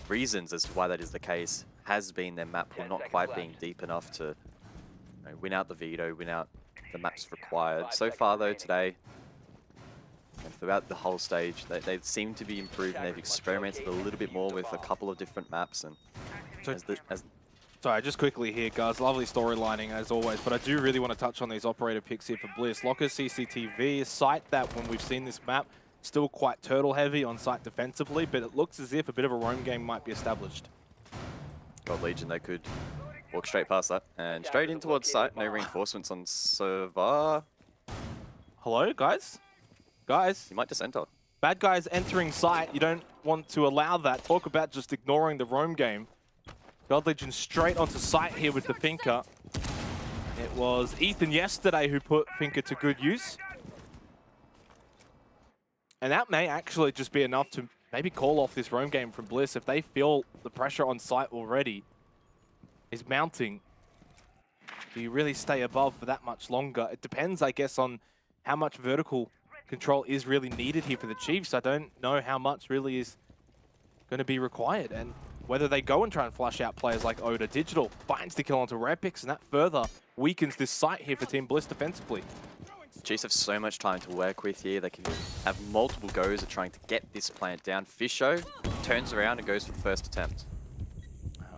reasons as to why that is the case has been their map pool not quite being deep enough to win out the veto, win out the maps required. So far though today, and throughout the whole stage, they seem to be improving. They've experimented a little bit more with a couple of different maps. And Sorry, just quickly here, guys. Lovely storylining as always, but I do really want to touch on these operator picks here for Bliss. Locker CCTV, a site that when we've seen this map, still quite turtle heavy on site defensively, but it looks as if a bit of a roam game might be established. God Legion, they could walk straight past that and straight in towards site. No reinforcements on server. Hello, guys? Guys? You might just enter. Bad guys entering site. You don't want to allow that. Talk about just ignoring the roam game. God Legion straight onto site here with the Finker. It was Ethan yesterday who put Finker to good use. And that may actually just be enough to maybe call off this roam game from Bliss if they feel the pressure on site already is mounting. Do you really stay above for that much longer? It depends, I guess, on how much vertical control is really needed here for the Chiefs. I don't know how much really is going to be required, and whether they go and try and flush out players like Oda. Digital finds the kill onto Rare Picks, and that further weakens this site here for Team Bliss defensively. Chiefs have so much time to work with here. They can have multiple goes at trying to get this plant down. Fisho turns around and goes for the first attempt.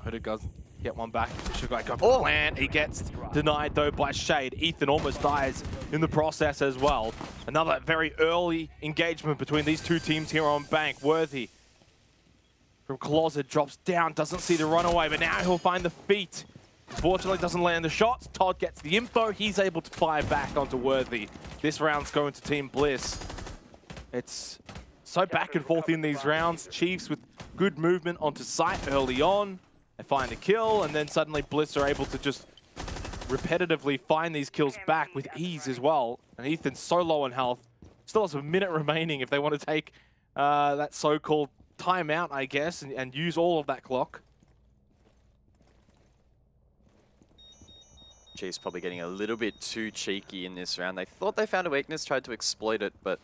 Oda does get one back. Fisho go for the plant. He gets denied though by Shade. Ethan almost dies in the process as well. Another very early engagement between these two teams here on Bank. Worthy from Closet drops down, doesn't see the runaway, but now he'll find the feet. Unfortunately, doesn't land the shots. Todd gets the info. He's able to fire back onto Worthy. This round's going to Team Bliss. It's so back and forth in these rounds. Chiefs with good movement onto site early on. They find a kill, and then suddenly Bliss are able to just repetitively find these kills back with ease as well. And Ethan's so low on health. Still has a minute remaining if they want to take that so-called timeout, I guess, and use all of that clock. Chiefs probably getting a little bit too cheeky in this round. They thought they found a weakness, tried to exploit it, but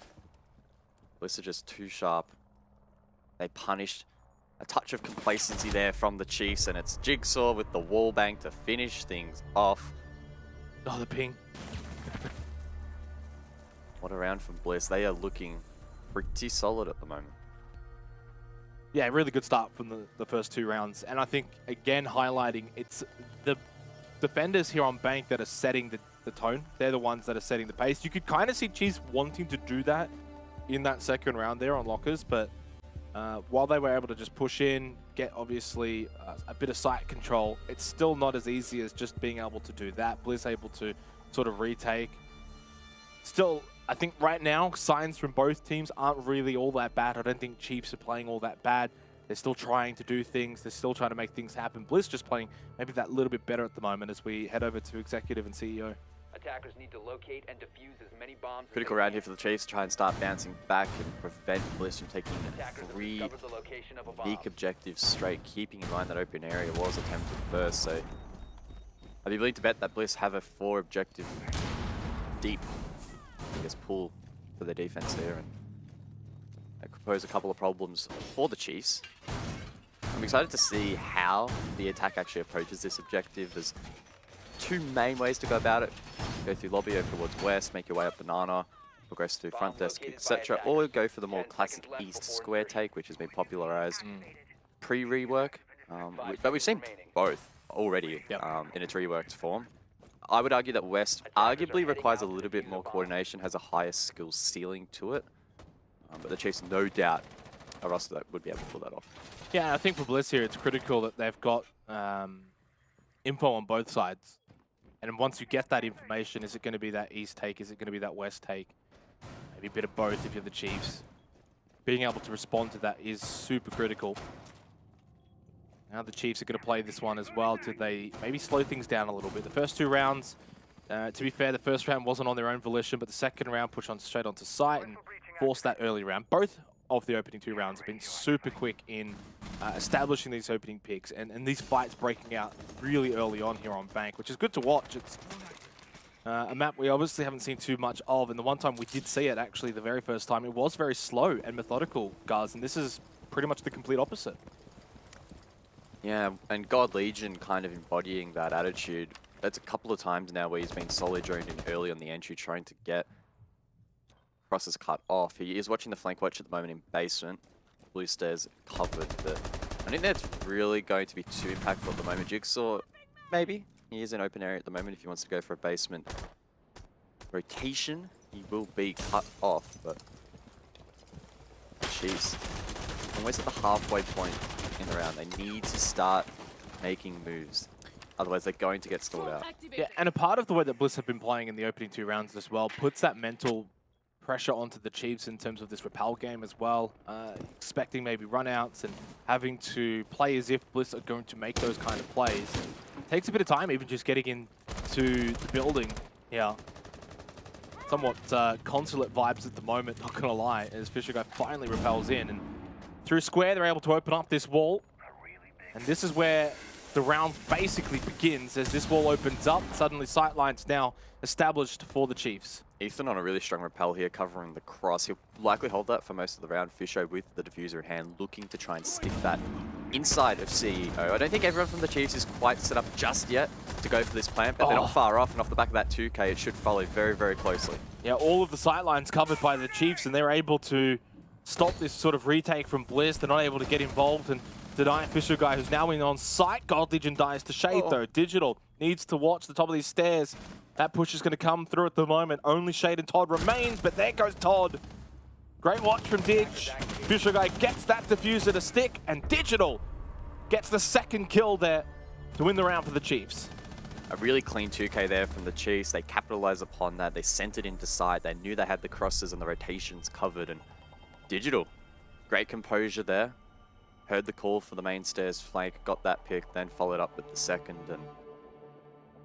Bliss are just too sharp. They punished a touch of complacency there from the Chiefs, and it's Jigsaw with the wall bang to finish things off. Oh, the ping. What a round from Bliss. They are looking pretty solid at the moment. Yeah, really good start from the first 2 rounds. And I think, again, highlighting it's the defenders here on Bank that are setting the tone. They're the ones that are setting the pace. You could kind of see Chiefs wanting to do that in that second round there on Lockers, but while they were able to just push in, get obviously a bit of site control, it's still not as easy as just being able to do that. Bliss able to sort of retake. Still, I think right now, signs from both teams aren't really all that bad. I don't think Chiefs are playing all that bad. They're still trying to do things. They're still trying to make things happen. Bliss just playing maybe that little bit better at the moment as we head over to Executive and CEO. Attackers need to locate and defuse as many bombs. Critical round here for the Chiefs to try and start bouncing back and prevent Bliss from taking 3 big objectives straight, keeping in mind that open area was attempted first. So I'd be willing to bet that Bliss have a 4 objective deep, I guess, pull for their defense there, and that could pose a couple of problems for the Chiefs. I'm excited to see how the attack actually approaches this objective. There's 2 main ways to go about it. Go through lobby, over towards west, make your way up banana, progress through front desk, etc. Or go for the more classic east square take, which has been popularized pre-rework. But we've seen both already in its reworked form. I would argue that West arguably requires a little bit more coordination, has a higher skill ceiling to it. But the Chiefs, no doubt, a roster that would be able to pull that off. Yeah, I think for Bliss here, it's critical that they've got info on both sides. And once you get that information, is it going to be that East take? Is it going to be that West take? Maybe a bit of both if you're the Chiefs. Being able to respond to that is super critical. Now the Chiefs are going to play this one as well. Did they maybe slow things down a little bit? The first 2 rounds, to be fair, the first round wasn't on their own volition, but the second round pushed on straight onto site and forced that early round. Both of the opening 2 rounds have been super quick in establishing these opening picks and these fights breaking out really early on here on Bank, which is good to watch. It's a map we obviously haven't seen too much of, and the one time we did see it, actually, the very first time, it was very slow and methodical, guys, and this is pretty much the complete opposite. Yeah, and God Legion kind of embodying that attitude. That's a couple of times now where he's been solo droned in early on the entry, trying to get crosses cut off. He is watching the flank watch at the moment in basement. Blue stairs covered, but I think that's really going to be too impactful at the moment. Jigsaw, maybe. He is in open area at the moment if he wants to go for a basement rotation. He will be cut off, but Chiefs, almost at the halfway point in the round. They need to start making moves. Otherwise, they're going to get stalled out. Yeah, and a part of the way that Bliss have been playing in the opening 2 rounds as well puts that mental pressure onto the Chiefs in terms of this repel game as well. Expecting maybe runouts and having to play as if Bliss are going to make those kind of plays. Takes a bit of time even just getting into the building here. Somewhat consulate vibes at the moment, not going to lie, as Fisher Guy finally repels in. And through square, they're able to open up this wall. And this is where the round basically begins. As this wall opens up, suddenly sightlines now established for the Chiefs. Ethan on a really strong repel here, covering the cross. He'll likely hold that for most of the round. Fisher with the diffuser in hand, looking to try and stick that inside of CEO. I don't think everyone from the Chiefs is quite set up just yet to go for this plant, but they're not far off, and off the back of that 2K, it should follow very, very closely. Yeah, all of the sightlines covered by the Chiefs, and they're able to stop this sort of retake from Bliss. They're not able to get involved and deny Fisher Guy, who's now in on site. God Legion dies to Shade, though. Digital needs to watch the top of these stairs. That push is going to come through at the moment. Only Shade and Todd remains, but there goes Todd. Great watch from Dig. Fisher Guy gets that diffuser to stick, and Digital gets the second kill there to win the round for the Chiefs. A really clean 2K there from the Chiefs. They capitalized upon that. They sent it into sight. They knew they had the crosses and the rotations covered, and Digital, great composure there. Heard the call for the main stairs flank, got that pick, then followed up with the second, and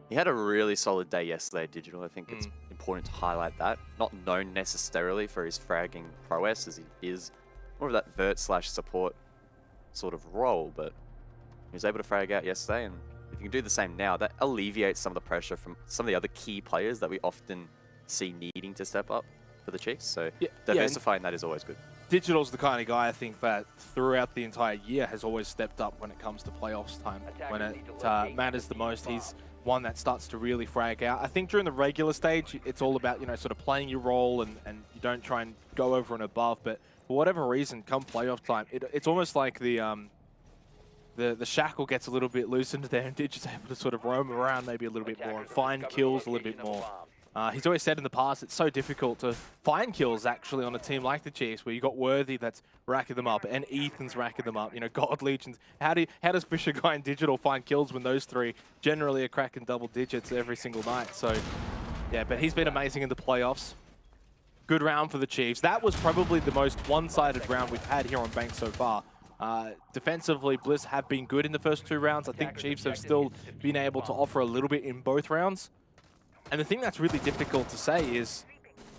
he had a really solid day yesterday, Digital. I think it's important to highlight that. Not known necessarily for his fragging prowess, as he is more of that vert/support sort of role, but he was able to frag out yesterday, and if you can do the same now, that alleviates some of the pressure from some of the other key players that we often see needing to step up for the Chiefs. So diversifying that is always good. Digital's the kind of guy, I think, that throughout the entire year has always stepped up when it comes to playoffs time. When it matters the most, he's one that starts to really frag out. I think during the regular stage, it's all about, sort of playing your role and you don't try and go over and above. But for whatever reason, come playoff time, it's almost like the shackle gets a little bit loosened there, and Dig is able to sort of roam around maybe a little bit more and find kills a little bit more. He's always said in the past it's so difficult to find kills actually on a team like the Chiefs, where you got Worthy that's racking them up and Ethan's racking them up. God Legions. How does Fisher Guy and Digital find kills when those three generally are cracking double digits every single night? So yeah, but he's been amazing in the playoffs. Good round for the Chiefs. That was probably the most one-sided round we've had here on Bank so far. Defensively, Bliss have been good in the first 2 rounds. I think Chiefs have still been able to offer a little bit in both rounds. And the thing that's really difficult to say is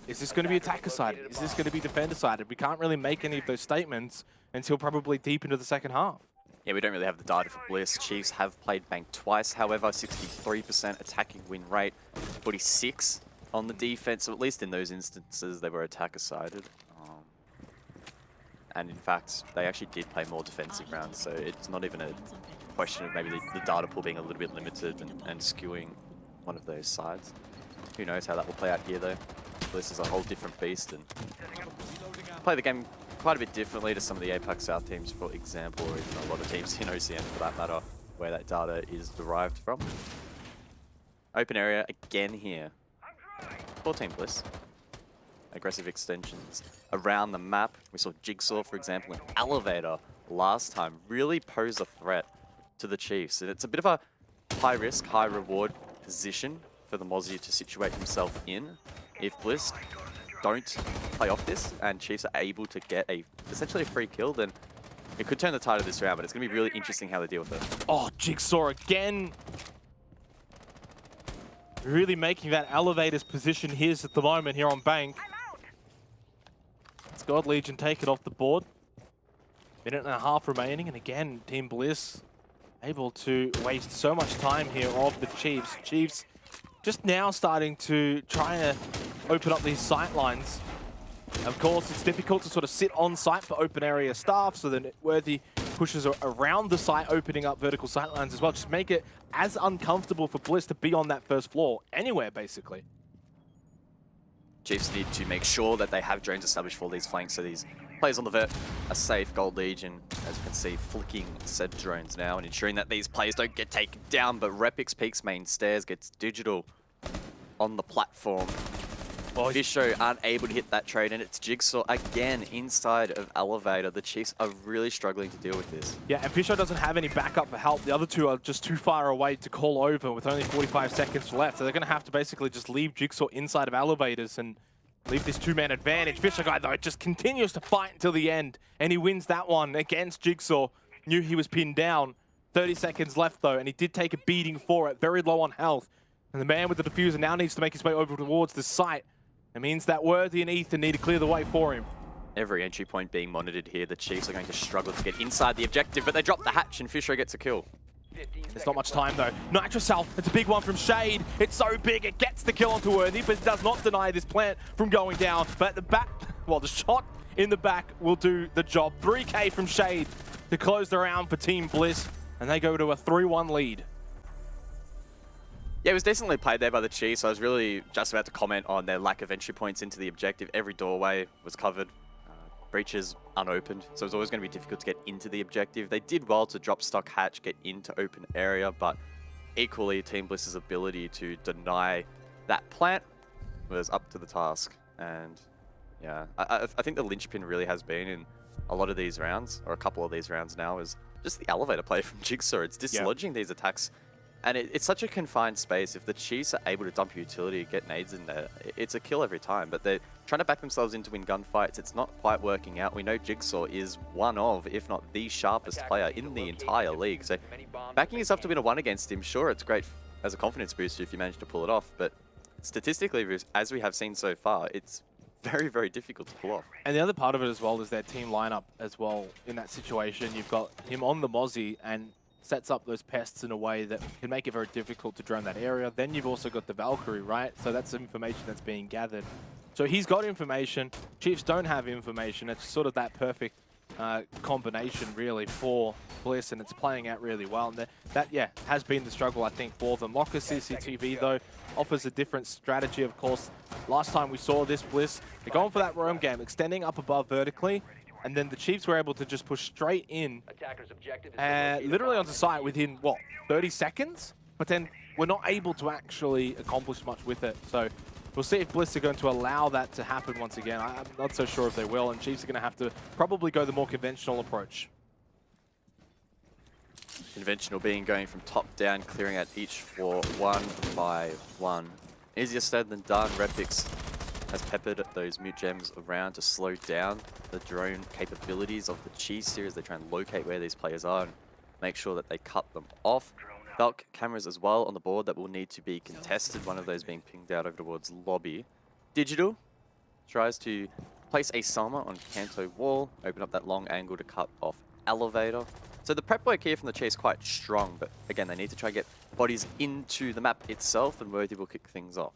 this going to be attacker-sided? Is this going to be defender-sided? We can't really make any of those statements until probably deep into the second half. Yeah, we don't really have the data for Bliss. Chiefs have played Bank twice, however, 63% attacking win rate, 46 on the defense. So at least in those instances, they were attacker-sided. And in fact, they actually did play more defensive rounds, so it's not even a question of maybe the data pool being a little bit limited and skewing one of those sides. Who knows how that will play out here, though. Bliss is a whole different beast and play the game quite a bit differently to some of the APAC South teams, for example, or even a lot of teams in OCN for that matter. where that data is derived from. Open area again here. 14 Bliss. Aggressive extensions around the map. We saw Jigsaw, for example, and Elevator last time really pose a threat to the Chiefs. And it's a bit of a high risk, high reward position for the Mozzie to situate himself in. If Bliss don't play off this and Chiefs are able to get essentially a free kill, then it could turn the tide of this round, but it's going to be really interesting how they deal with it. Oh, Jigsaw again. Really making that Elevator's position his at the moment here on Bank. It's God Legion take it off the board. Minute and a half remaining, and again, Team Bliss able to waste so much time here of the Chiefs. Chiefs just now starting to try to open up these sight lines. Of course, it's difficult to sort of sit on site for open area staff, so then Worthy pushes around the site, opening up vertical sight lines as well. Just make it as uncomfortable for Bliss to be on that first floor, anywhere basically. Chiefs need to make sure that they have drones established for these flanks, so these players on the vert are safe. Gold Legion, as you can see, flicking said drones now and ensuring that these players don't get taken down, but Repix peaks main stairs, gets Digital on the platform. Fisho aren't able to hit that trade, and it's Jigsaw again inside of Elevator. The Chiefs are really struggling to deal with this. Yeah, and Fisho doesn't have any backup for help. The other two are just too far away to call over with only 45 seconds left. So they're going to have to basically just leave Jigsaw inside of Elevators and leave this two-man advantage. Fisho guy, though, just continues to fight until the end, and he wins that one against Jigsaw. Knew he was pinned down. 30 seconds left, though, and he did take a beating for it, very low on health. And the man with the diffuser now needs to make his way over towards the site. It means that Worthy and Ethan need to clear the way for him. Every entry point being monitored here. The Chiefs are going to struggle to get inside the objective, but they drop the hatch and Fisho gets a kill. There's not much time though. Nitrocell, it's a big one from Shade. It's so big, it gets the kill onto Worthy, but it does not deny this plant from going down. But the back, well, the shot in the back will do the job. 3K from Shade to close the round for Team Bliss, and they go to a 3-1 lead. Yeah, it was decently played there by the Chiefs. I was really just about to comment on their lack of entry points into the objective. Every doorway was covered, breaches unopened, so it was always going to be difficult to get into the objective. They did well to drop stock hatch, get into open area, but equally Team Bliss's ability to deny that plant was up to the task. And yeah, I think the linchpin really has been in a lot of these rounds, or a couple of these rounds now, is just the Elevator play from Jigsaw. It's dislodging these attacks. And it's such a confined space. If the Chiefs are able to dump utility, get nades in there, it's a kill every time. But they're trying to back themselves in to win gunfights. It's not quite working out. We know Jigsaw is one of, if not the sharpest player in the entire league. So backing yourself to win a 1 against him, sure, it's great as a confidence booster if you manage to pull it off. But statistically, as we have seen so far, it's very, very difficult to pull off. And the other part of it as well is their team lineup as well. In that situation, you've got him on the Mozzie and sets up those pests in a way that can make it very difficult to drone that area. Then you've also got the Valkyrie, right? So that's information that's being gathered. So he's got information. Chiefs don't have information. It's sort of that perfect combination, really, for Bliss, and it's playing out really well. And that, yeah, has been the struggle, I think, for them. Locker CCTV, though, offers a different strategy, of course. Last time we saw this, Bliss, they're going for that roam game, extending up above vertically. And then the Chiefs were able to just push straight in, literally onto site within, what, 30 seconds? But then we're not able to actually accomplish much with it. So we'll see if Bliss are going to allow that to happen once again. I'm not so sure if they will, and Chiefs are going to have to probably go the more conventional approach. Conventional being going from top down, clearing out each floor 1 by 1. Easier said than done. Repix has peppered those mute gems around to slow down the drone capabilities of the Chiefs here as they try and locate where these players are and make sure that they cut them off. Valk cameras as well on the board that will need to be contested, one of those being pinged out over towards lobby. Digital tries to place a Selma on Kanto wall, open up that long angle to cut off Elevator. So the prep work here from the Chiefs quite strong, but again, they need to try and get bodies into the map itself, and Worthy will kick things off.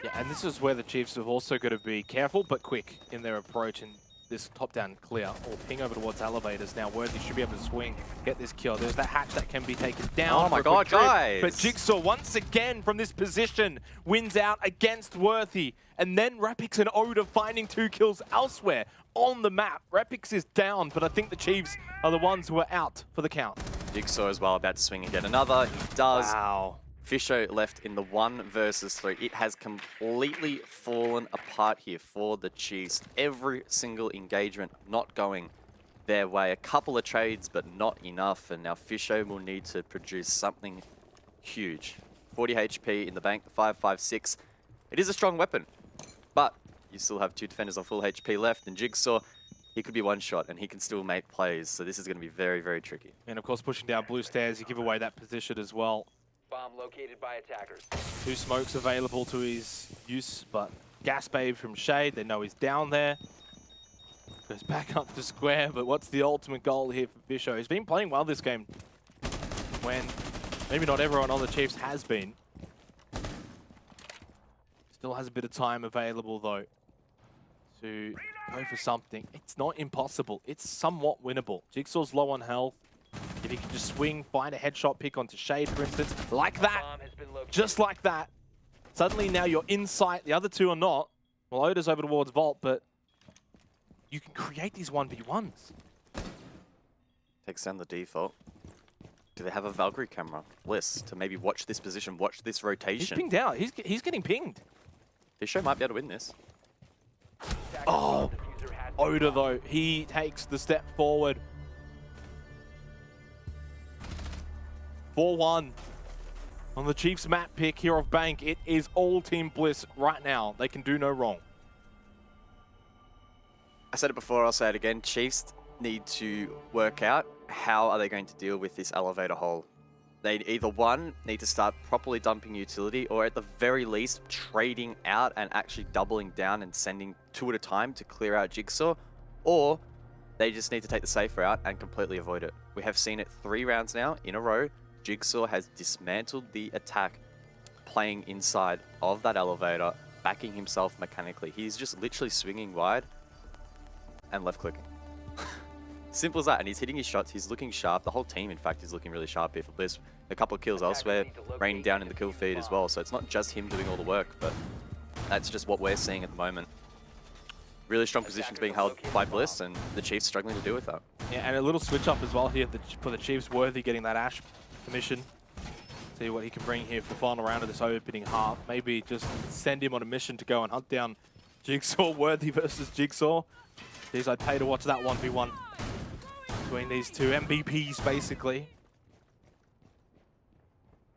Yeah, and this is where the Chiefs have also got to be careful but quick in their approach, and this top-down clear or ping over towards Elevators. Now Worthy should be able to swing, get this kill. There's that hatch that can be taken down. Oh my god, guys! But Jigsaw, once again, from this position, wins out against Worthy. And then Repix and Oda finding 2 kills elsewhere on the map. Repix is down, but I think the Chiefs are the ones who are out for the count. Jigsaw as well, about to swing and get another. He does. Wow. Fisho left in the 1 versus 3. It has completely fallen apart here for the Chiefs. Every single engagement not going their way. A couple of trades, but not enough. And now Fisho will need to produce something huge. 40 HP in the bank, 5.56. It is a strong weapon, but you still have 2 defenders on full HP left. And Jigsaw, he could be one shot and he can still make plays. So this is going to be very, very tricky. And of course, pushing down blue stairs, you give away that position as well. Bomb located by attackers. 2 smokes available to his use, but gas babe from Shade, they know he's down there. Goes back up to square, but what's the ultimate goal here for Fisho? He's been playing well this game, when maybe not everyone on the Chiefs has been. Still has a bit of time available though to go for something. It's not impossible, it's somewhat winnable. Jigsaw's low on health. If he can just swing, find a headshot pick onto Shade, for instance, like that, just like that. Suddenly now you're in sight, the other 2 are not. Well, Oda's over towards Vault, but you can create these 1v1s. Takes down the default. Do they have a Valkyrie camera? Bliss, to maybe watch this position, watch this rotation. He's pinged out, he's getting pinged. Fisho might be able to win this. Oh, Oda though, he takes the step forward. 4-1 on the Chiefs map pick here of Bank. It is all Team Bliss right now. They can do no wrong. I said it before, I'll say it again. Chiefs need to work out how are they going to deal with this elevator hole. They either, 1, need to start properly dumping utility, or at the very least trading out and actually doubling down and sending 2 at a time to clear out Jigsaw, or they just need to take the safe route and completely avoid it. We have seen it 3 rounds now in a row. Jigsaw has dismantled the attack, playing inside of that elevator, backing himself mechanically. He's just literally swinging wide and left clicking. Simple as that, and he's hitting his shots, he's looking sharp. The whole team, in fact, is looking really sharp here for Bliss. A couple of kills elsewhere, raining down in the kill feed as well, so it's not just him doing all the work, but that's just what we're seeing at the moment. Really strong positions being held by Bliss, and the Chiefs struggling to deal with that. Yeah, and a little switch up as well here for the Chiefs. Worthy getting that Ash commission. See what he can bring here for the final round of this opening half. Maybe just send him on a mission to go and hunt down Jigsaw. Worthy versus Jigsaw. Jeez, I'd pay to watch that 1v1 between these 2 MVPs, basically.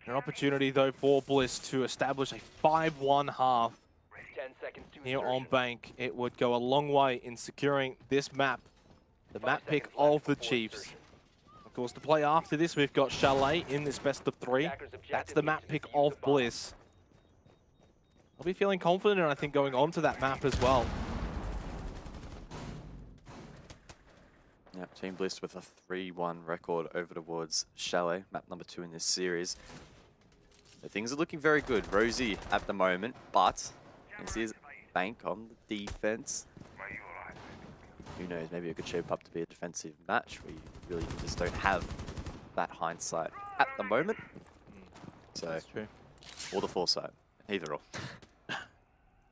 An opportunity, though, for Bliss to establish a 5-1 half here on Bank. It would go a long way in securing this map, the map pick of the Chiefs. Of course, to play after this, we've got Chalet in this best of 3. That's the map pick of Bliss. I'll be feeling confident, I think, going on to that map as well. Yeah, Team Bliss with a 3-1 record over towards Chalet, map number 2 in this series. The things are looking very good. Rosie at the moment, but this is Bank on the defense. Who knows, maybe it could shape up to be a defensive match where you really just don't have that hindsight at the moment. So, that's true. Or the foresight, either or. I'll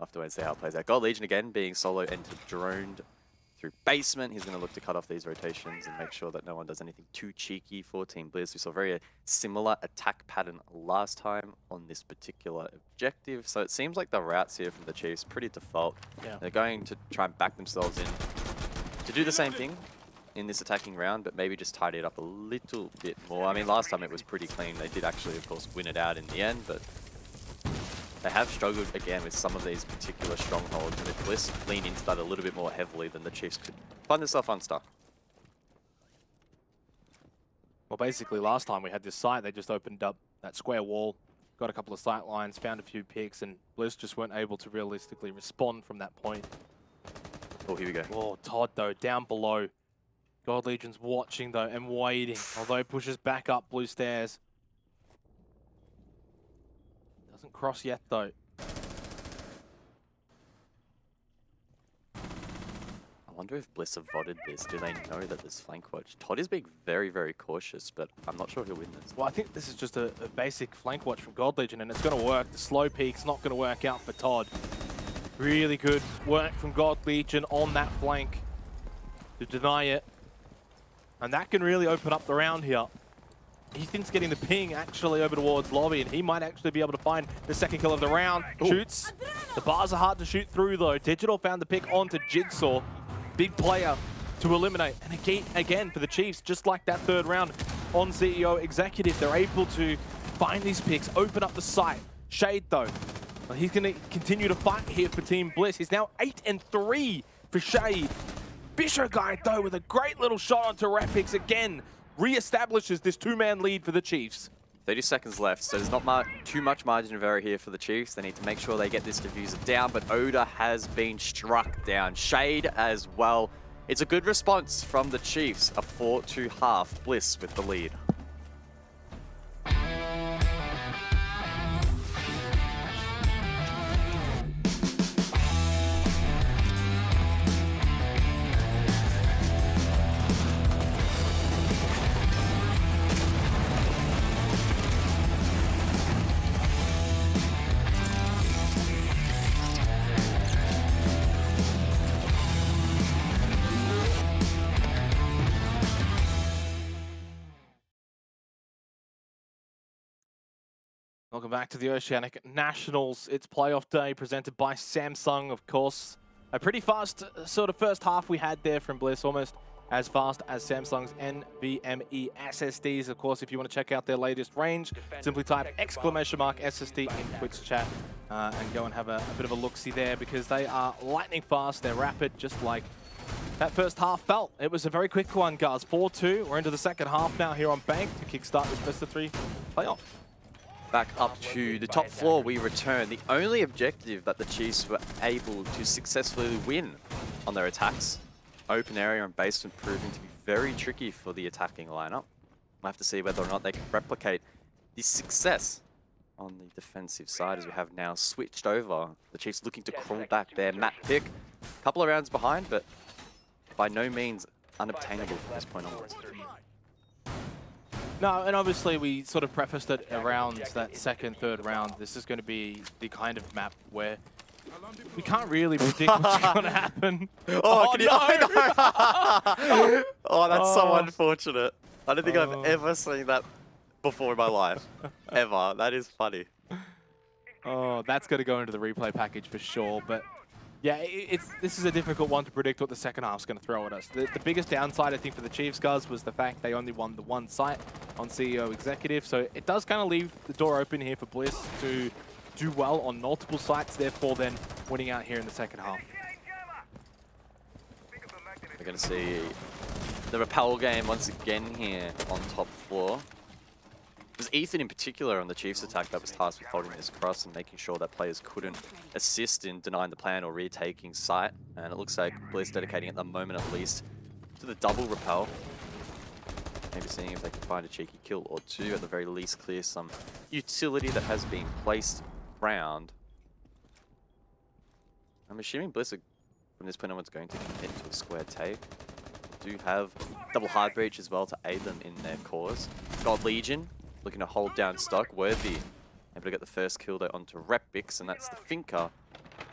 have to wait and see how it plays out. Gold Legion again being solo entered droned through basement. He's going to look to cut off these rotations and make sure that no one does anything too cheeky for Team Blizz. We saw a very similar attack pattern last time on this particular objective. So it seems like the routes here from the Chiefs pretty default. Yeah. They're going to try and back themselves in to do the same thing in this attacking round, but maybe just tidy it up a little bit more. I mean, last time it was pretty clean. They did actually, of course, win it out in the end, but they have struggled again with some of these particular strongholds, and if Bliss lean into that a little bit more heavily, then the Chiefs could find themselves unstuck. Well, basically, last time we had this site, they just opened up that square wall, got a couple of sight lines, found a few picks, and Bliss just weren't able to realistically respond from that point. Oh, here we go. Oh, Todd, though, down below. God Legion's watching, though, and waiting, although pushes back up blue stairs. Doesn't cross yet, though. I wonder if Bliss have vodded this. Do they know that there's flank watch? Todd is being very, very cautious, but I'm not sure he'll win this. Well, I think this is just a basic flank watch from God Legion, and it's going to work. The slow peak's not going to work out for Todd. Really good work from God Legion on that flank to deny it. And that can really open up the round here. he thinks getting the ping actually over towards lobby, and he might actually be able to find the second kill of the round. Shoots. The bars are hard to shoot through though. Digital found the pick onto Jigsaw. Big player to eliminate. And again for the Chiefs, just like that third round on CEO Executive, they're able to find these picks, open up the site. Shade though, well, he's going to continue to fight here for Team Bliss. He's now 8-3 for Shade. Fisher Guy though with a great little shot onto Rapix again. Re-establishes this two-man lead for the Chiefs. 30 seconds left, so there's not too much margin of error here for the Chiefs. They need to make sure they get this diffuser down, but Oda has been struck down. Shade as well. It's a good response from the Chiefs. A 4-2 Bliss with the lead. Welcome back to the Oceanic Nationals. It's playoff day presented by Samsung, of course. A pretty fast sort of first half we had there from Bliss, almost as fast as Samsung's NVMe SSDs. Of course, if you want to check out their latest range, simply type !SSD in Twitch chat and go and have a bit of a look-see there, because they are lightning fast, they're rapid, just like that first half felt. It was a very quick one, guys. 4-2. We're into the second half now here on Bank to kickstart this best-of-3 playoff. Back up to the top floor we return. The only objective that the Chiefs were able to successfully win on their attacks. Open area and basement proving to be very tricky for the attacking lineup. We'll have to see whether or not they can replicate this success on the defensive side, as we have now switched over. The Chiefs looking to crawl back their map pick. A couple of rounds behind, but by no means unobtainable from this point onwards. No, and obviously we sort of prefaced it around that second, third round. This is going to be the kind of map where we can't really predict what's going to happen. Oh no! Oh, that's so unfortunate. I don't think I've ever seen that before in my life. Ever. That is funny. Oh, that's going to go into the replay package for sure. But yeah, this is a difficult one to predict what the second half's going to throw at us. The biggest downside, I think, for the Chiefs, guys, was the fact they only won the one site on CEO Executive. So it does kind of leave the door open here for Bliss to do well on multiple sites, therefore then winning out here in the second half. We're going to see the rappel game once again here on top floor. It was Ethan in particular on the Chiefs attack that was tasked with holding this cross and making sure that players couldn't assist in denying the plan or retaking site. And it looks like Bliss dedicating at the moment at least to the double rappel. Maybe seeing if they can find a cheeky kill or two, at the very least clear some utility that has been placed around. I'm assuming Bliss are, from this point onwards, going to commit to a square take. Do have double hard breach as well to aid them in their cause. God Legion looking to hold down stock. Worthy able to get the first kill there onto Repix, and that's the Finker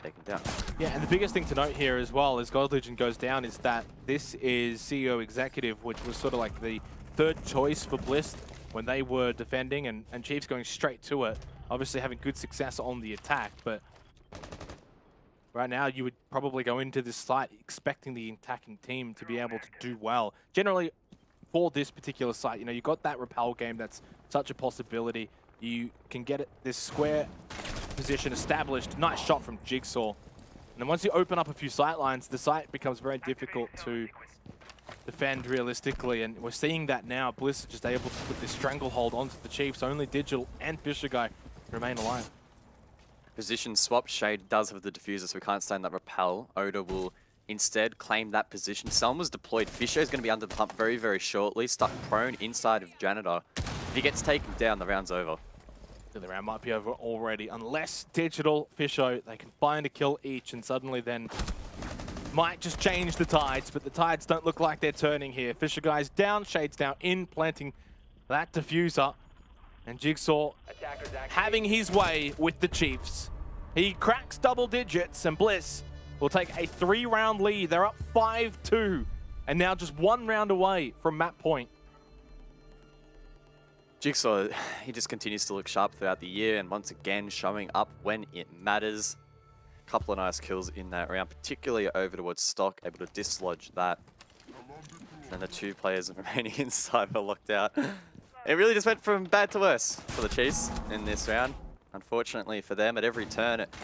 taken down. Yeah, and the biggest thing to note here as well as God Legion goes down is that this is CEO Executive, which was sort of like the third choice for Bliss when they were defending, and Chiefs going straight to it. Obviously having good success on the attack, but right now you would probably go into this site expecting the attacking team to be able to do well. Generally, for this particular site, you know, you've got that rappel game that's such a possibility. You can get this square position established. Nice shot from Jigsaw. And then once you open up a few sight lines, the site becomes very difficult to defend realistically. And we're seeing that now. Bliss is just able to put this stranglehold onto the Chiefs. Only Digital and Fisher Guy remain alive. Position swap. Shade does have the diffuser, so we can't stand that rappel. Oda will instead claim that position. Selma's deployed. Fisher is going to be under the pump very, very shortly. Stuck prone inside of Janitor. If he gets taken down, the round's over. The round might be over already, unless Digital, Fisher, they can find a kill each, and suddenly then might just change the tides, but the tides don't look like they're turning here. Fisher Guy's down, Shade's now in, planting that diffuser, and Jigsaw having his way with the Chiefs. He cracks double digits, and Bliss will take a 3-round lead. They're up 5-2, and now just 1 round away from map point. Jigsaw, he just continues to look sharp throughout the year, and once again showing up when it matters. Couple of nice kills in that round, particularly over towards Stock, able to dislodge that. And the 2 players remaining inside were locked out. It really just went from bad to worse for the Chiefs in this round. Unfortunately for them, at every turn, it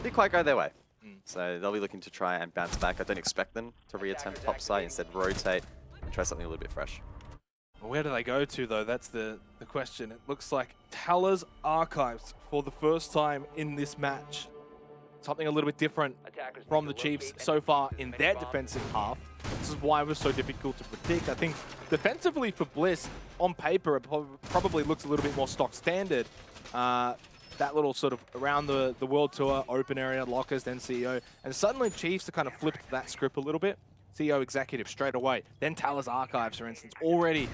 didn't quite go their way. So they'll be looking to try and bounce back. I don't expect them to reattempt topside, instead rotate and try something a little bit fresh. Where do they go to, though? That's the question. It looks like Taller's Archives for the first time in this match. Something a little bit different from the Chiefs so far in their defensive half. This is why it was so difficult to predict. I think defensively for Bliss, on paper, it probably looks a little bit more stock standard. That little sort of around the World Tour, open area, lockers, then CEO. And suddenly Chiefs have kind of flipped that script a little bit. CEO executive straight away. Then Taller's Archives, for instance, already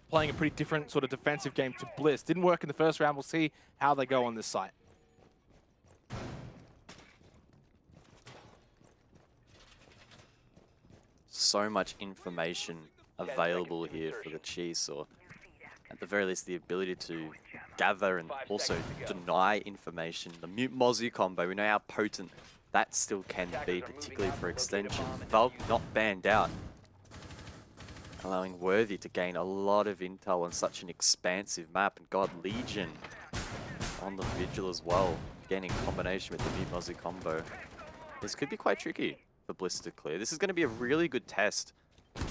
playing a pretty different sort of defensive game to Bliss. Didn't work in the first round. We'll see how they go on this site. So much information available here for the Chiefs, or at the very least the ability to gather and also deny information. The Mute Mozu combo, we know how potent that still can be, particularly for extension. Valk not banned out, allowing Worthy to gain a lot of intel on such an expansive map. And God, Legion on the Vigil as well, gaining combination with the Mute Mozu combo. This could be quite tricky for Bliss to clear. This is going to be a really good test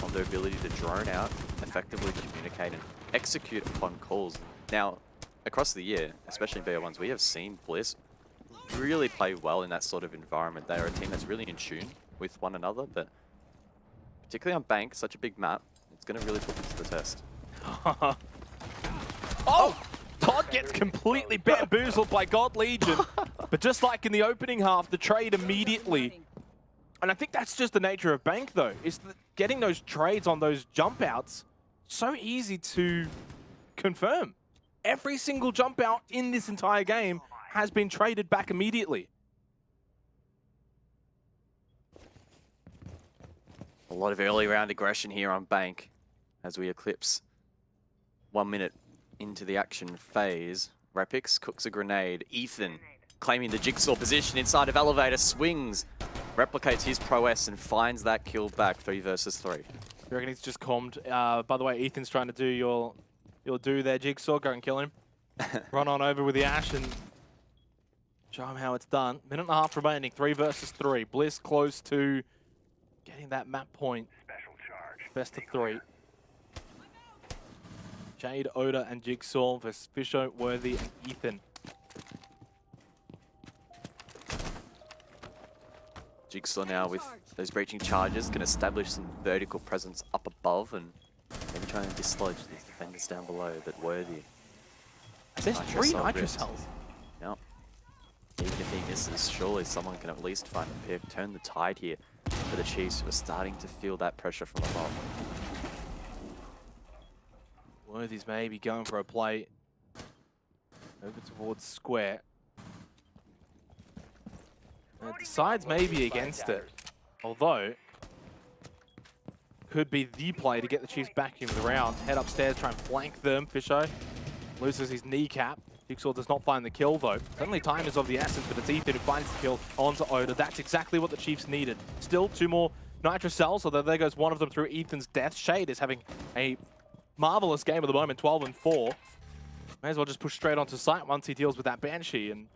on their ability to drone out, effectively communicate and execute upon calls. Now, across the year, especially in BO1s, we have seen Bliss really play well in that sort of environment. They are a team that's really in tune with one another, but particularly on Bank, such a big map, it's going to really put them to the test. Oh! Todd gets completely bamboozled by God Legion, but just like in the opening half, the trade immediately. And I think that's just the nature of Bank, though, is that getting those trades on those jump outs, so easy to confirm. Every single jump out in this entire game has been traded back immediately. A lot of early round aggression here on Bank as we eclipse 1 minute into the action phase. Rapix cooks a grenade. Ethan claiming the Jigsaw position inside of Elevator, swings, replicates his prowess and finds that kill back. 3 versus 3. You reckon he's just calmed? By the way, Ethan's trying to do your do there, Jigsaw. Go and kill him. Run on over with the Ash and show him how it's done. Minute and a half remaining. 3 versus 3. Bliss close to getting that map point. Best of 3. Jade, Oda, and Jigsaw versus Fisho, Worthy, and Ethan. Jigsaw now with those breaching charges can establish some vertical presence up above and maybe try and dislodge these defenders down below, but Worthy. There's 3 Nitro Cells. Yep. Even if he misses, surely someone can at least find a pick, turn the tide here for the Chiefs, who are starting to feel that pressure from above. Worthy's maybe going for a play over towards Square. Decides maybe against it, although could be the play to get the Chiefs back in the round. Head upstairs, try and flank them. Fisho loses his kneecap. Jigsaw does not find the kill though. Suddenly time is of the essence, but it's Ethan who finds the kill onto Oda. That's exactly what the Chiefs needed. Still 2 more Nitro Cells, although there goes one of them through Ethan's death. Shade is having a marvelous game at the moment, 12 and 4. May as well just push straight onto site once he deals with that Banshee. And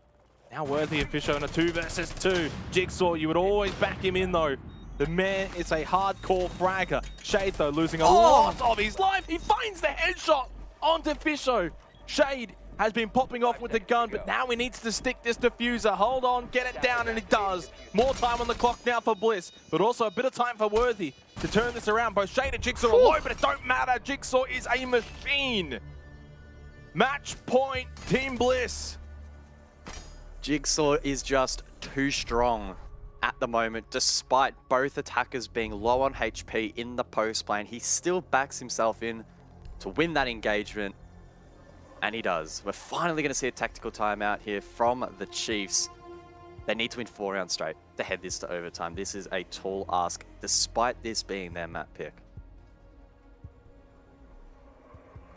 now Worthy and Fisho in a 2 versus 2. Jigsaw, you would always back him in though. The man is a hardcore fragger. Shade though losing a lot of his life. He finds the headshot onto Fisho. Shade has been popping off with the gun, but now he needs to stick this diffuser. Hold on, get it down, and he does. More time on the clock now for Bliss, but also a bit of time for Worthy to turn this around. Both Shade and Jigsaw are low, but it don't matter. Jigsaw is a machine. Match point, Team Bliss. Jigsaw is just too strong at the moment, despite both attackers being low on HP in the post lane. He still backs himself in to win that engagement, and he does. We're finally going to see a tactical timeout here from the Chiefs. They need to win 4 rounds straight to head this to overtime. This is a tall ask, despite this being their map pick.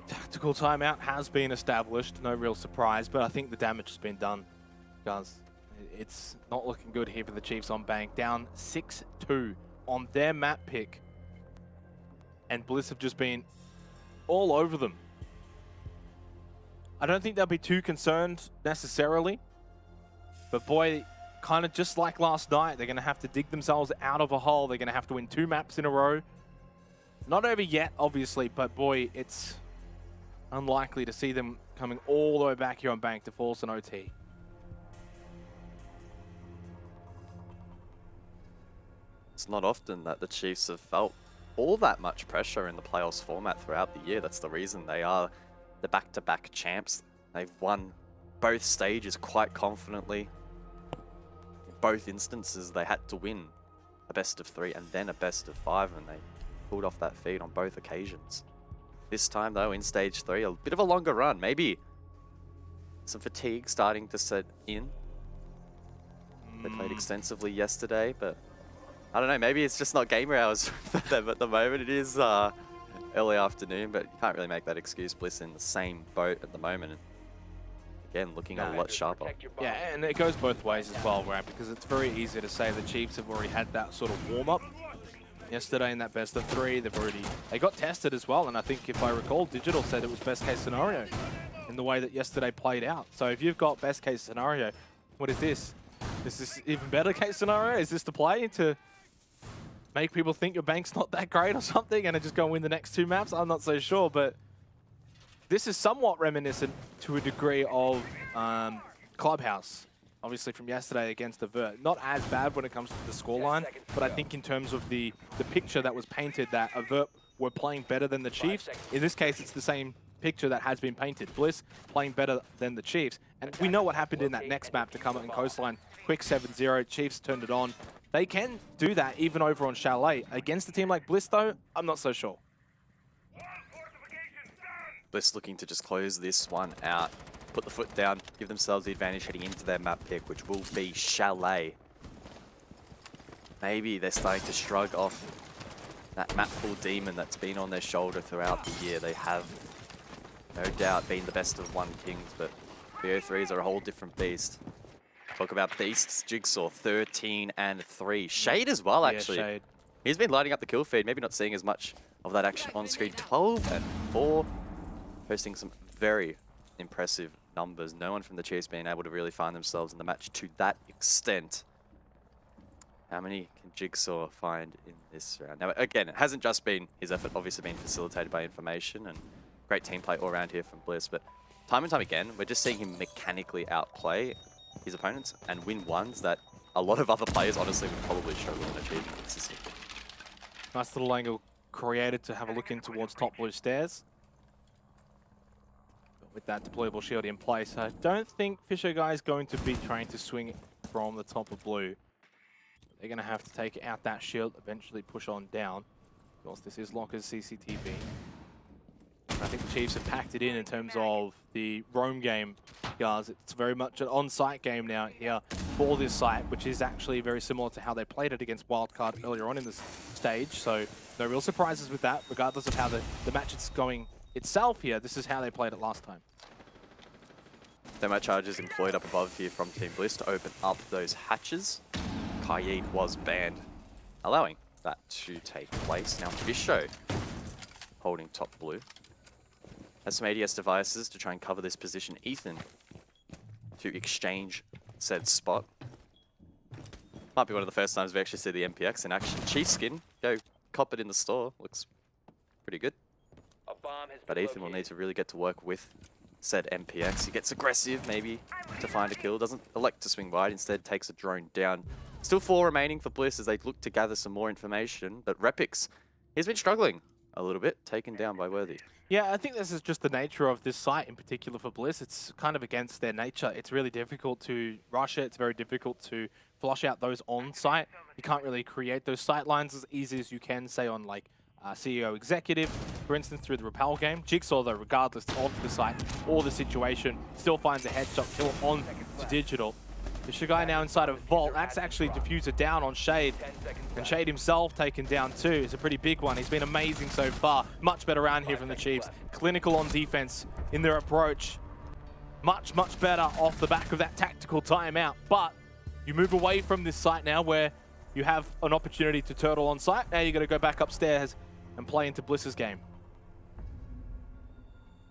Tactical timeout has been established, no real surprise, but I think the damage has been done, guys. It's not looking good here for the Chiefs on bank. Down 6-2 on their map pick. And Bliss have just been all over them. I don't think they'll be too concerned necessarily. But boy, kind of just like last night, they're going to have to dig themselves out of a hole. They're going to have to win 2 maps in a row. Not over yet, obviously, but boy, it's unlikely to see them coming all the way back here on bank to force an OT. It's not often that the Chiefs have felt all that much pressure in the playoffs format throughout the year. That's the reason they are the back-to-back champs. They've won both stages quite confidently. In both instances, they had to win a best of 3 and then a best of 5, and they pulled off that feat on both occasions. This time, though, in stage 3, a bit of a longer run. Maybe some fatigue starting to set in. They played extensively yesterday, but I don't know, maybe it's just not gamer hours for them at the moment. It is early afternoon, but you can't really make that excuse. Bliss in the same boat at the moment. Again, looking a lot sharper. Yeah, and it goes both ways as well, right? Because it's very easy to say the Chiefs have already had that sort of warm-up. Yesterday in that best of 3, they got tested as well, and I think if I recall, Digital said it was best case scenario in the way that yesterday played out. So if you've got best case scenario, what is this? Is this even better case scenario? Is this the play to make people think your bank's not that great or something and then just go and win the next 2 maps? I'm not so sure, but this is somewhat reminiscent to a degree of Clubhouse, obviously from yesterday against Avert. Not as bad when it comes to the scoreline, but I think in terms of the picture that was painted that Avert were playing better than the Chiefs, in this case it's the same picture that has been painted. Bliss playing better than the Chiefs. And we know what happened in that next map to come up in Coastline. Quick 7-0, Chiefs turned it on. They can do that even over on Chalet. Against a team like Bliss, though, I'm not so sure. Bliss looking to just close this one out, put the foot down, give themselves the advantage heading into their map pick, which will be Chalet. Maybe they're starting to shrug off that map pool demon that's been on their shoulder throughout the year. They have no doubt been the best of 1 Kings, but BO3s are a whole different beast. Talk about beasts, Jigsaw, 13-3. Shade as well, actually. Yeah, Shade. He's been lighting up the kill feed, maybe not seeing as much of that action on screen. 12-4, posting some very impressive numbers. No one from the Chiefs being able to really find themselves in the match to that extent. How many can Jigsaw find in this round? Now, again, it hasn't just been his effort, obviously been facilitated by information and great team play all around here from Bliss, but time and time again, we're just seeing him mechanically outplay his opponents and win ones that a lot of other players honestly would probably struggle in achieving consistently. Nice little angle created to have a look in towards top blue stairs. But with that deployable shield in place, I don't think Fisher Guy is going to be trying to swing from the top of blue. They're going to have to take out that shield, eventually push on down. Of course, this is Locker's CCTV. I think the Chiefs have packed it in terms of the roam game, guys. It's very much an on-site game now here for this site, which is actually very similar to how they played it against Wildcard earlier on in this stage. So no real surprises with that, regardless of how the match is going itself here. This is how they played it last time. Thermite charges employed up above here from Team Bliss to open up those hatches. Kaid was banned, allowing that to take place. Now Fisho holding top blue. Has some ADS devices to try and cover this position. Ethan to exchange said spot. Might be one of the first times we actually see the MPX in action. Chief skin, go cop it in the store. Looks pretty good. But Ethan will need to really get to work with said MPX. He gets aggressive, maybe, to find a kill. Doesn't elect to swing wide, instead takes a drone down. Still 4 remaining for Bliss as they look to gather some more information. But Repix, he's been struggling a little bit, taken down by Worthy. Yeah, I think this is just the nature of this site in particular for Bliss. It's kind of against their nature. It's really difficult to rush it. It's very difficult to flush out those on site. You can't really create those sight lines as easy as you can, say, on like CEO Executive, for instance, through the Repel game. Jigsaw, though, regardless of the site or the situation, still finds a headshot kill on to Digital. The Shigai now inside of Vault. That's actually diffuser down on Shade. And Shade himself taken down too. It's a pretty big one. He's been amazing so far. Much better round here from the Chiefs. Clinical on defense in their approach. Much, much better off the back of that tactical timeout. But you move away from this site now where you have an opportunity to turtle on site. Now you're going to go back upstairs and play into Bliss's game.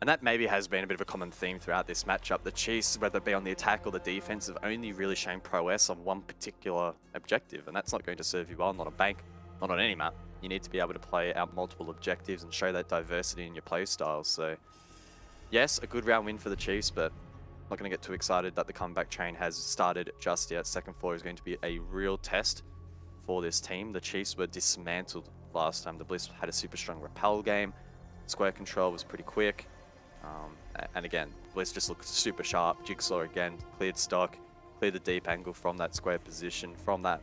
And that maybe has been a bit of a common theme throughout this matchup. The Chiefs, whether it be on the attack or the defense, have only really shown prowess on one particular objective, and that's not going to serve you well, not on bank, not on any map. You need to be able to play out multiple objectives and show that diversity in your play styles. So, yes, a good round win for the Chiefs, but not going to get too excited that the comeback train has started just yet. Second floor is going to be a real test for this team. The Chiefs were dismantled last time. The Bliss had a super strong rappel game. Square control was pretty quick. And again, Bliss just looked super sharp. Jigsaw again, cleared stock, cleared the deep angle from that square position. From that,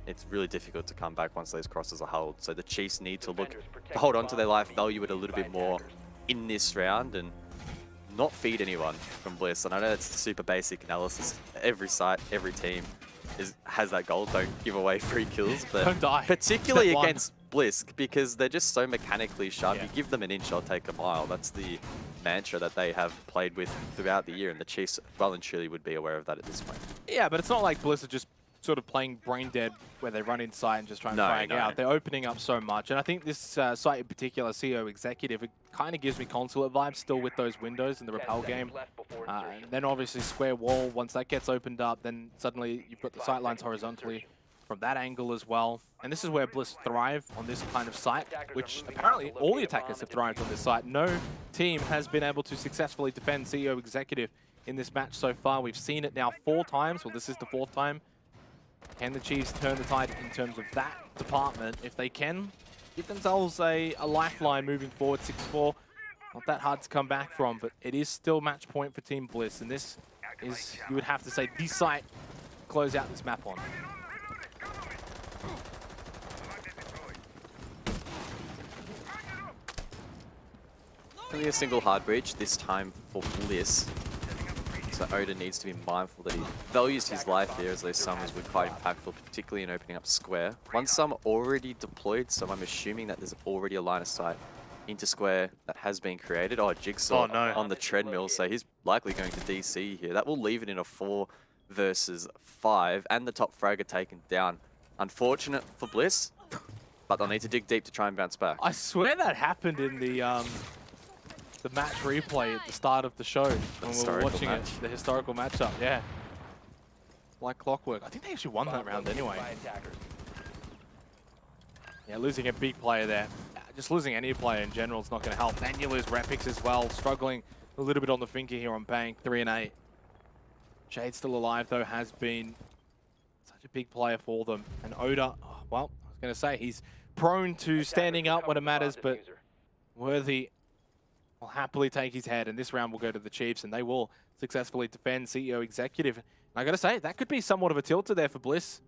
it's really difficult to come back once those crosses are held. So the Chiefs need to look to hold on to their life, value it a little bit more in this round, and not feed anyone from Bliss. And I know that's super basic analysis. Every site, every team has that goal. Don't give away free kills, but Don't die. particularly against Bliss, because they're just so mechanically sharp. You give them an inch, I'll take a mile. That's the mantra that they have played with throughout the year, and the Chiefs well and truly would be aware of that at this point. Yeah, but it's not like Bliss are just sort of playing brain dead where they run inside and just try and frag out. They're opening up so much. And I think this site in particular, CEO Executive, it kind of gives me consulate vibes still with those windows in the rappel game. And then obviously square wall, once that gets opened up, then suddenly you've got the sight lines horizontally from that angle as well. And this is where Bliss thrive on this kind of site, which apparently all the attackers have thrived on this site. No team has been able to successfully defend CEO Executive in this match so far. We've seen it now 4 times. Well, this is the 4th time. Can the Chiefs turn the tide in terms of that department? If they can, give themselves a lifeline moving forward. 6-4, not that hard to come back from, but it is still match point for Team Bliss. And this is, you would have to say, the site to close out this map on. Only a single hard breach, this time for Bliss. So Oda needs to be mindful that he values his life here, as those summers were quite impactful, particularly in opening up square. One sum already deployed, so I'm assuming that there's already a line of sight into square that has been created. Oh, Jigsaw on the treadmill, so he's likely going to DC here. That will leave it in a 4 versus 5, and the top fragger taken down. Unfortunate for Bliss, but they'll need to dig deep to try and bounce back. I swear that happened in the match replay at the start of the show when we were watching it, the historical matchup, yeah. Like clockwork. I think they actually won that round anyway. Yeah, losing a big player there. Just losing any player in general is not going to help. Then you lose Repix as well, struggling a little bit on the finger here on Bank, 3 and 8. Shade's still alive though, has been such a big player for them. And Oda, oh, well, I was going to say, he's prone to standing up when it matters, but Worthy will happily take his head, and this round will go to the Chiefs, and they will successfully defend CEO Executive. And I got to say, that could be somewhat of a tilter there for Bliss.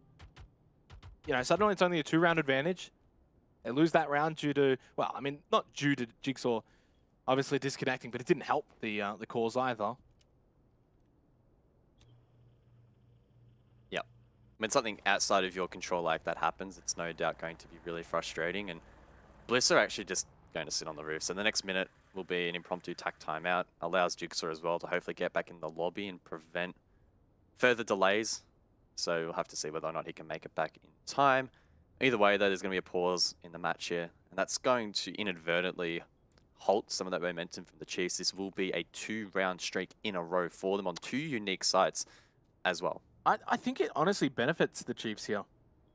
You know, suddenly it's only a 2-round advantage. They lose that round due to, well, I mean, not due to Jigsaw obviously disconnecting, but it didn't help the cause either. Yep. When something outside of your control like that happens, it's no doubt going to be really frustrating, and Bliss are actually just going to sit on the roof. So the next minute will be an impromptu tack timeout. Allows Jigsaw as well to hopefully get back in the lobby and prevent further delays. So we'll have to see whether or not he can make it back in time. Either way, though, there's going to be a pause in the match here, and that's going to inadvertently halt some of that momentum from the Chiefs. This will be a 2-round streak in a row for them on 2 unique sites as well. I think it honestly benefits the Chiefs here.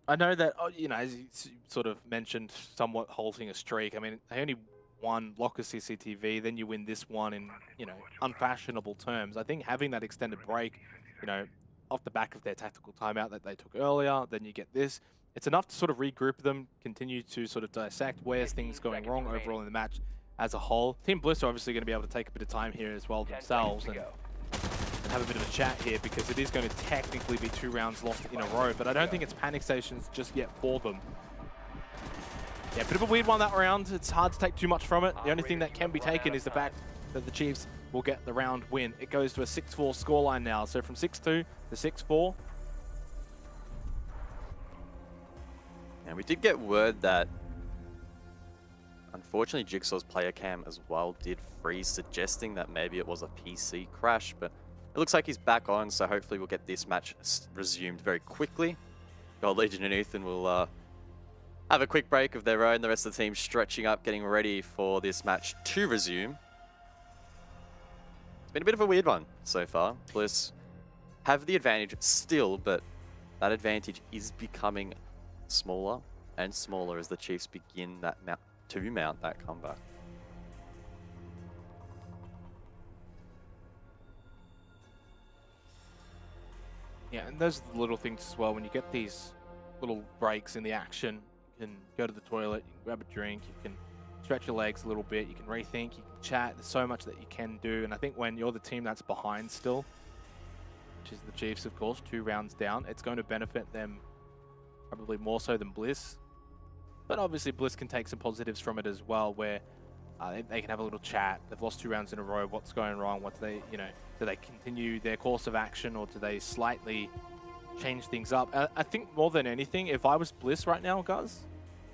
I know that, you know, as you sort of mentioned, somewhat halting a streak. I mean, they only won Locker CCTV, then you win this one in, you know, unfashionable terms. I think having that extended break, you know, off the back of their tactical timeout that they took earlier, then you get this. It's enough to sort of regroup them, continue to sort of dissect where's things going wrong overall in the match as a whole. Team Bliss are obviously going to be able to take a bit of time here as well themselves and have a bit of a chat here, because it is going to technically be 2 rounds lost in a row, but I don't think it's panic stations just yet for them. Yeah, bit of a weird one that round. It's hard to take too much from it. The only thing that can be taken is the fact that the Chiefs will get the round win. It goes to a 6-4 scoreline now. So from 6-2 to 6-4, And we did get word that, unfortunately, Jigsaw's player cam as well did freeze, suggesting that maybe it was a PC crash, but it looks like he's back on, so hopefully we'll get this match resumed very quickly. Gold Legion and Ethan will have a quick break of their own. The rest of the team stretching up, getting ready for this match to resume. It's been a bit of a weird one so far. Bliss have the advantage still, but that advantage is becoming smaller and smaller as the Chiefs begin to mount that comeback. Yeah, and those are the little things as well. When you get these little breaks in the action, you can go to the toilet, you can grab a drink, you can stretch your legs a little bit, you can rethink, you can chat. There's so much that you can do. And I think when you're the team that's behind still, which is the Chiefs, of course, 2 rounds down, it's going to benefit them probably more so than Bliss. But obviously Bliss can take some positives from it as well, where they can have a little chat. They've lost 2 rounds in a row. What's going wrong? What do they, do they continue their course of action, or do they slightly change things up? I think more than anything, if I was Bliss right now, guys,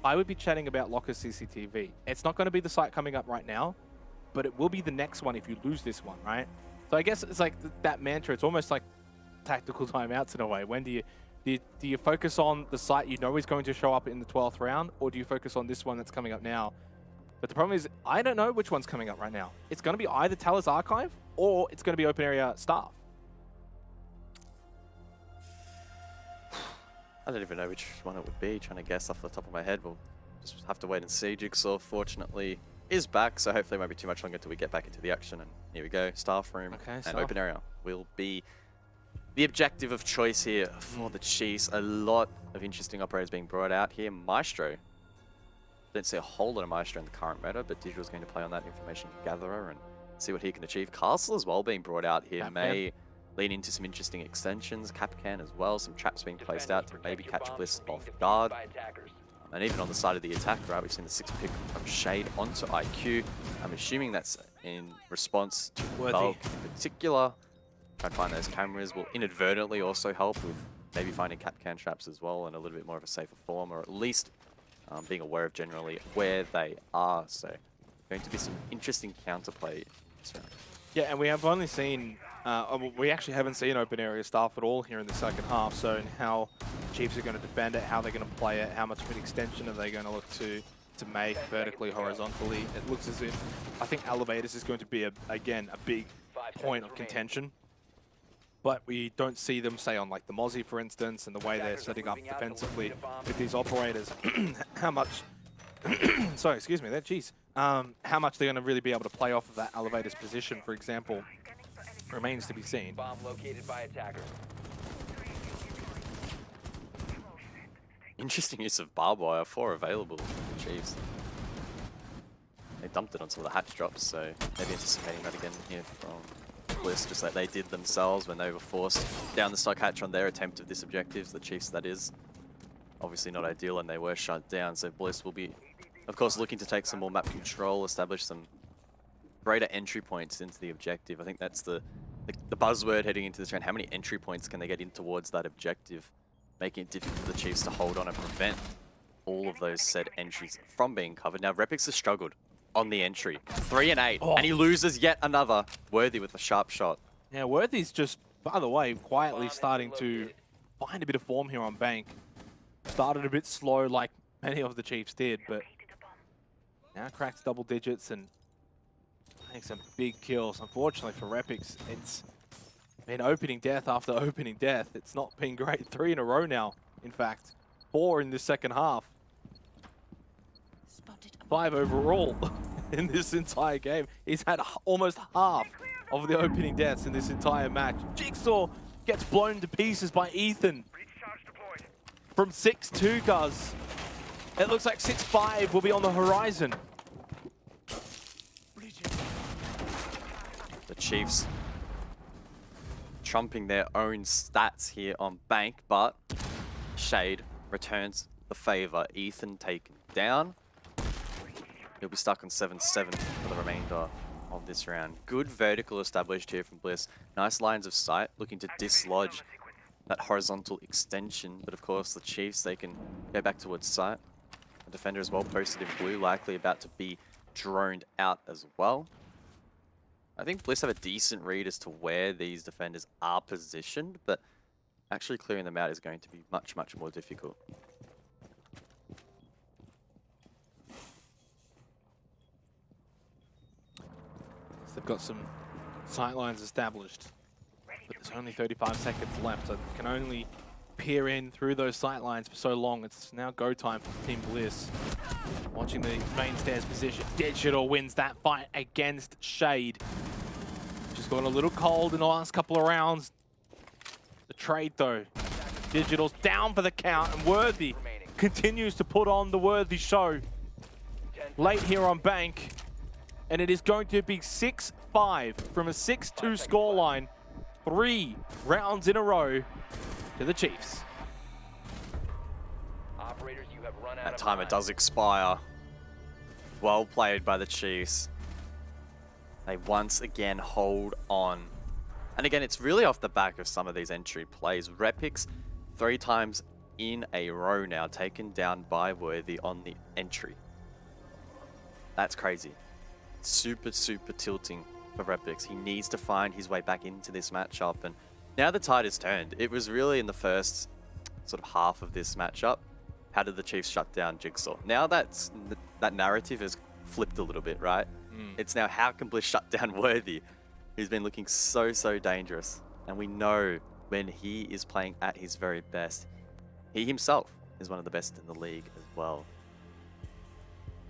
I would be chatting about Locker CCTV. It's not going to be the site coming up right now, but it will be the next one if you lose this one, right? So I guess it's like that mantra. It's almost like tactical timeouts in a way. When do you focus on the site you know is going to show up in the 12th round, or do you focus on this one that's coming up now? But the problem is, I don't know which one's coming up right now. It's going to be either Talus Archive, or it's going to be Open Area Staff. I don't even know which one it would be. Trying to guess off the top of my head. We'll just have to wait and see. Jigsaw, fortunately, is back, so hopefully it won't be too much longer until we get back into the action. And here we go. Staff room and Open Area will be the objective of choice here for the Chiefs. A lot of interesting operators being brought out here. Maestro. Don't see a whole lot of Maestro in the current meta, but Digital's going to play on that information gatherer and see what he can achieve. Castle as well being brought out here may lean into some interesting extensions. Capcan as well, some traps being placed out to maybe catch Bliss off guard. And even on the side of the attack, right, we've seen the 6 pick from Shade onto IQ. I'm assuming that's in response to Bulk in particular. Try and find those cameras will inadvertently also help with maybe finding Capcan traps as well in a little bit more of a safer form, or at least being aware of generally where they are. So going to be some interesting counterplay this round. Yeah, and we have only seen, we actually haven't seen Open Area Staff at all here in the second half. So how Chiefs are going to defend it, how they're going to play it, how much of an extension are they going to look to make vertically, horizontally. It looks as if, I think Elevators is going to be, again, a big point of contention. But we don't see them, say, on like the Mozzie, for instance, and the way they're setting up defensively with these operators. How much, sorry, excuse me, jeez. How much they're going to really be able to play off of that Elevator's position, for example, remains to be seen. Bomb located by attackers. Interesting use of barbed wire, 4 available for the Chiefs. They dumped it on some of the hatch drops, so maybe anticipating that again here from Bliss, just like they did themselves when they were forced down the stock hatch on their attempt of this objective. The Chiefs, that is. Obviously not ideal, and they were shut down, so Bliss will be, of course, looking to take some more map control, establish some greater entry points into the objective. I think that's the buzzword heading into this round. How many entry points can they get in towards that objective, making it difficult for the Chiefs to hold on and prevent all of those said entries from being covered. Now, Repix has struggled on the entry. 3 and 8, and he loses yet another. Worthy with a sharp shot. Yeah, Worthy's just, by the way, quietly starting to find a bit of form here on Bank. Started a bit slow like many of the Chiefs did, but now cracks double digits and makes some big kills. Unfortunately for Repix, it's been opening death after opening death. It's not been great. 3 in a row now, in fact. 4 in the second half. 5 overall in this entire game. He's had almost half of the opening deaths in this entire match. Jigsaw gets blown to pieces by Ethan. From 6-2, guys. It looks like 6-5 will be on the horizon. The Chiefs trumping their own stats here on Bank, but Shade returns the favor. Ethan taken down. He'll be stuck on 7-7 for the remainder of this round. Good vertical established here from Bliss. Nice lines of sight, looking to dislodge that horizontal extension. But of course, the Chiefs, they can go back towards site. The defender as well posted in blue, likely about to be droned out as well. I think Bliss have a decent read as to where these defenders are positioned, but actually clearing them out is going to be much, much more difficult. They've got some sightlines established, but there's only 35 seconds left, so they can only peer in through those sightlines for so long. It's now go time for Team Bliss. Watching the main stairs position, Digital wins that fight against Shade. Just gone a little cold in the last couple of rounds. The trade though, Digital's down for the count, and Worthy continues to put on the Worthy show. Late here on Bank, and it is going to be 6-5 from a 6-2 scoreline. 3 rounds in a row to the Chiefs. Operators, you have run out That of timer does expire. Well played by the Chiefs. They once again hold on. And again, it's really off the back of some of these entry plays. Repix 3 times in a row now, taken down by Worthy on the entry. That's crazy. Super, super tilting for Repix. He needs to find his way back into this matchup, and now the tide is turned. It was really in the first sort of half of this matchup. How did the Chiefs shut down Jigsaw? Now that narrative has flipped a little bit, right? It's now how can Bliss shut down Worthy, who's been looking so, so dangerous. And we know when he is playing at his very best, he himself is one of the best in the league as well.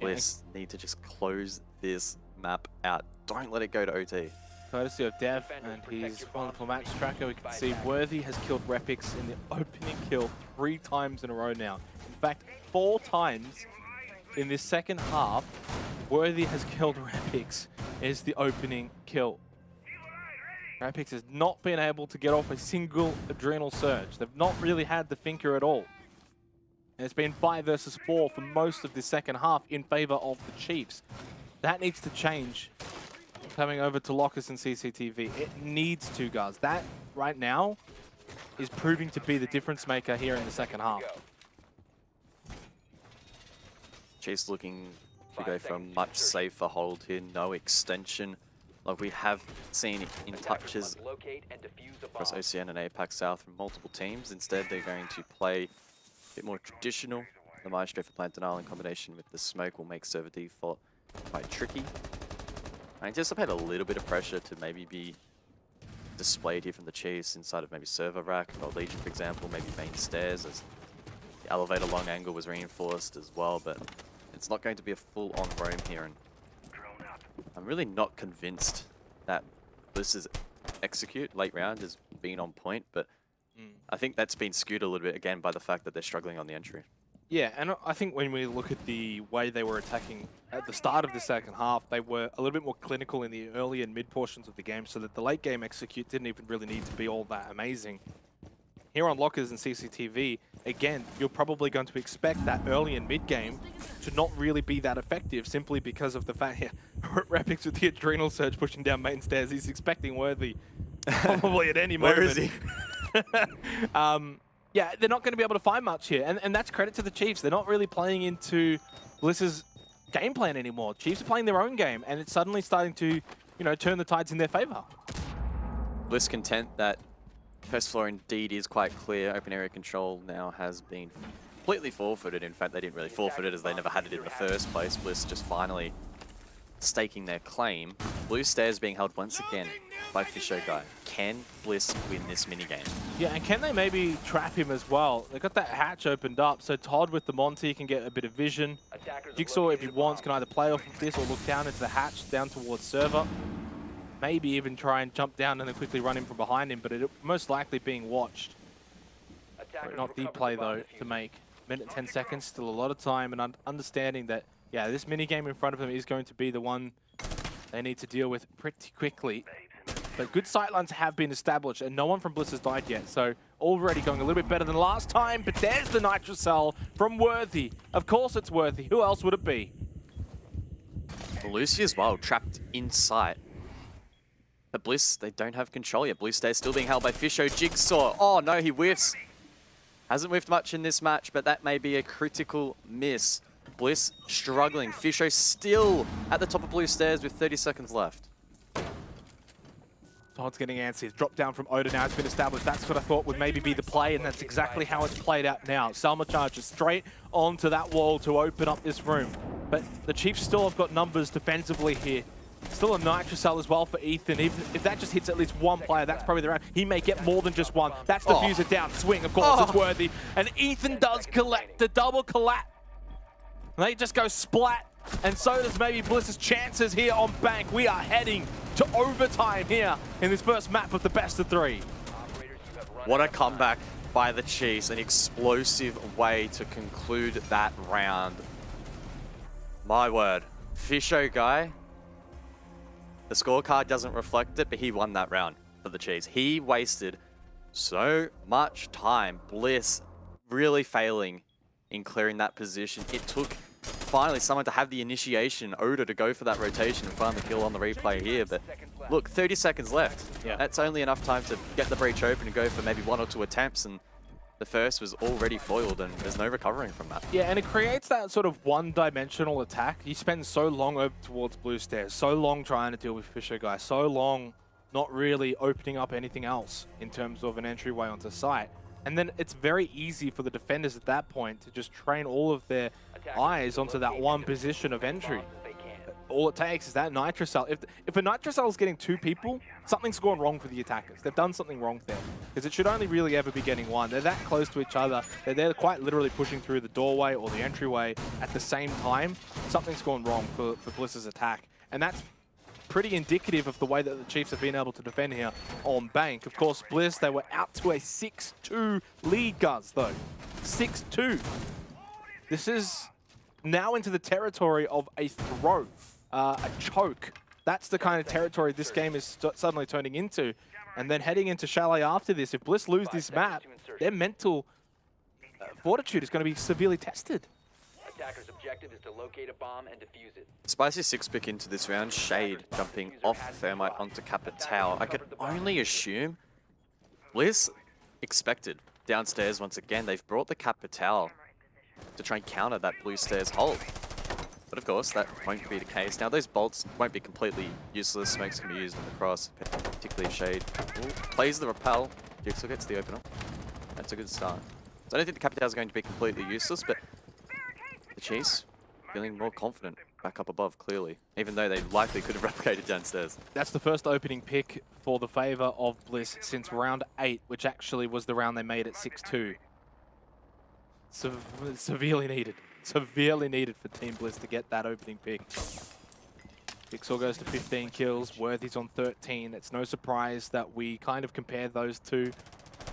Bliss need to just close this map out. Don't let it go to OT. Courtesy of Dev and his wonderful match tracker, we can see Worthy has killed Repix in the opening kill 3 times in a row now. In fact, 4 times in this second half, Worthy has killed Repix as the opening kill. Repix has not been able to get off a single adrenal surge. They've not really had the thinker at all. And it's been 5 versus 4 for most of the second half in favor of the Chiefs. That needs to change. Coming over to Locus and CCTV. It needs to, guys. That, right now, is proving to be the difference maker here in the second half. Chiefs looking to go for a much safer hold here. No extension like we have seen in touches across OCN and APAC South from multiple teams. Instead, they're going to play a bit more traditional. The Maestro for plant denial in combination with the smoke will make server default quite tricky. I anticipate a little bit of pressure to maybe be displayed here from the Chiefs inside of maybe server rack or Legion, for example, maybe main stairs, as the elevator long angle was reinforced as well, but it's not going to be a full-on roam here, and I'm really not convinced that Bliss's execute late round has been on point, but I think that's been skewed a little bit again by the fact that they're struggling on the entry. Yeah, and I think when we look at the way they were attacking at the start of the second half, they were a little bit more clinical in the early and mid portions of the game, so that the late game execute didn't even really need to be all that amazing. Here on Lockers and CCTV, again, you're probably going to expect that early and mid game to not really be that effective, simply because of the fact here, Repix with the adrenal surge pushing down main stairs, he's expecting Worthy probably at any moment. Where is he? Yeah, they're not going to be able to find much here, and that's credit to the Chiefs. They're not really playing into Bliss's game plan anymore. Chiefs are playing their own game, and it's suddenly starting to, you know, turn the tides in their favor. Bliss content that first floor indeed is quite clear. Open area control now has been completely forfeited. In fact, they didn't really forfeit it as they never had it in the first place. Bliss just finally staking their claim. Blue stairs being held once again by Fisho Guy. Can Bliss win this minigame? Yeah, and can they maybe trap him as well? They got that hatch opened up, so Todd with the Monty can get a bit of vision. Jigsaw, if he wants, can either play off of this or look down into the hatch, down towards server. Maybe even try and jump down and then quickly run in from behind him, but it most likely being watched. Not the play, though, to make. Minute 10 seconds, still a lot of time, and understanding that, yeah, this minigame in front of them is going to be the one they need to deal with pretty quickly. But good sightlines have been established, and no one from Bliss has died yet, so already going a little bit better than last time, but there's the Nitrocell from Worthy. Of course it's Worthy. Who else would it be? Lucy as well, trapped in sight. But Bliss, they don't have control yet. Blue Stay still being held by Fisho. Jigsaw, oh no, he whiffs. Hasn't whiffed much in this match, but that may be a critical miss. Bliss struggling. Fisho still at the top of Blue Stairs with 30 seconds left. Todd's getting antsy. Drop down from Oda now. It's been established. That's what I thought would maybe be the play, and that's exactly how it's played out now. Selma charges straight onto that wall to open up this room. But the Chiefs still have got numbers defensively here. Still a Nitrocell as well for Ethan. If that just hits at least one player, that's probably the round. He may get more than just one. That's the diffuser down. Swing, of course, it's worthy. And Ethan does collect the double collapse. They just go splat. And so does maybe Bliss's chances here on Bank. We are heading to overtime here in this first map of the best of 3. What a comeback by the Chiefs. An explosive way to conclude that round. My word. Fisho guy. The scorecard doesn't reflect it, but he won that round for the Chiefs. He wasted so much time. Bliss really failing in clearing that position. It took finally someone to have the initiation, Oda, to go for that rotation and find the kill on the replay here. But look, 30 seconds left. Yeah. That's only enough time to get the breach open and go for maybe 1 or 2 attempts. And the first was already foiled, and there's no recovering from that. Yeah, and it creates that sort of one-dimensional attack. You spend so long over towards Blue Stairs, so long trying to deal with Fisher guys, so long not really opening up anything else in terms of an entryway onto site. And then it's very easy for the defenders at that point to just train all of their eyes onto that one position of entry. All it takes is that Nitrocell. If a Nitrocell is getting 2 people, something's gone wrong for the attackers. They've done something wrong there. Because it should only really ever be getting 1. They're that close to each other. They're quite literally pushing through the doorway or the entryway at the same time. Something's gone wrong for Bliss's attack. And that's pretty indicative of the way that the Chiefs have been able to defend here on Bank. Of course, Bliss, they were out to a 6-2 lead, Guz, though. 6-2. This is now into the territory of a throw. A choke. That's the kind of territory this game is suddenly turning into. And then heading into Chalet after this, if Bliss lose this map, their mental fortitude is going to be severely tested. Attacker's objective is to locate a bomb and defuse it. Spicy 6-pick into this round. Shade jumping off Thermite onto Capitao. I could only assume Bliss expected downstairs once again. They've brought the Capitao to try and counter that Blue Stairs hold. But of course, that won't be the case. Now, those bolts won't be completely useless. Smokes can be used on the cross, particularly Shade. Ooh, plays the repel. Jigsaw gets the opener. That's a good start. So I don't think the Capitao is going to be completely useless, but the Chiefs feeling more confident back up above, clearly, even though they likely could have replicated downstairs. That's the first opening pick for the favor of Bliss since round 8, which actually was the round they made at 6-2. Severely needed. Severely needed for Team Bliss to get that opening pick. Jigsaw goes to 15 kills, Worthy's on 13. It's no surprise that we kind of compare those two.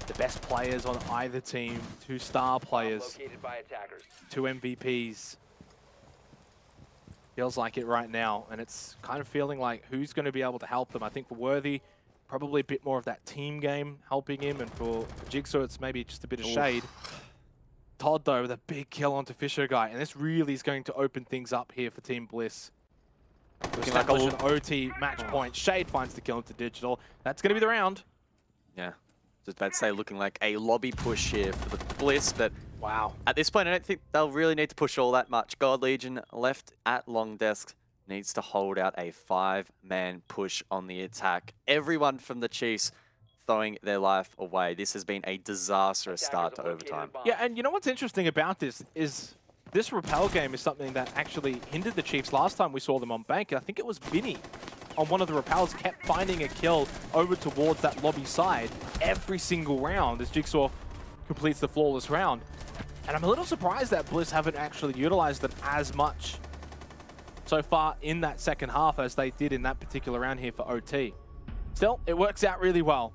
The best players on either team, 2 star players, 2 MVPs. Feels like it right now, and it's kind of feeling like who's going to be able to help them. I think for Worthy, probably a bit more of that team game helping him, and for Jigsaw, it's maybe just a bit of shade. Todd, though, with a big kill onto Fisher guy, and this really is going to open things up here for Team Bliss. Looking like an OT match point. Shade finds the kill into Digital. That's going to be the round. Yeah, just about to say, looking like a lobby push here for the Bliss, but wow. At this point, I don't think they'll really need to push all that much. God Legion left at long desk needs to hold out a 5-man push on the attack. Everyone from the Chiefs throwing their life away. This has been a disastrous start to overtime. Yeah, and you know what's interesting about this is this rappel game is something that actually hindered the Chiefs last time we saw them on Bank. I think it was Vinny on one of the rappels kept finding a kill over towards that lobby side every single round as Jigsaw completes the flawless round. And I'm a little surprised that Bliss haven't actually utilized it as much so far in that second half as they did in that particular round here for OT. Still, it works out really well.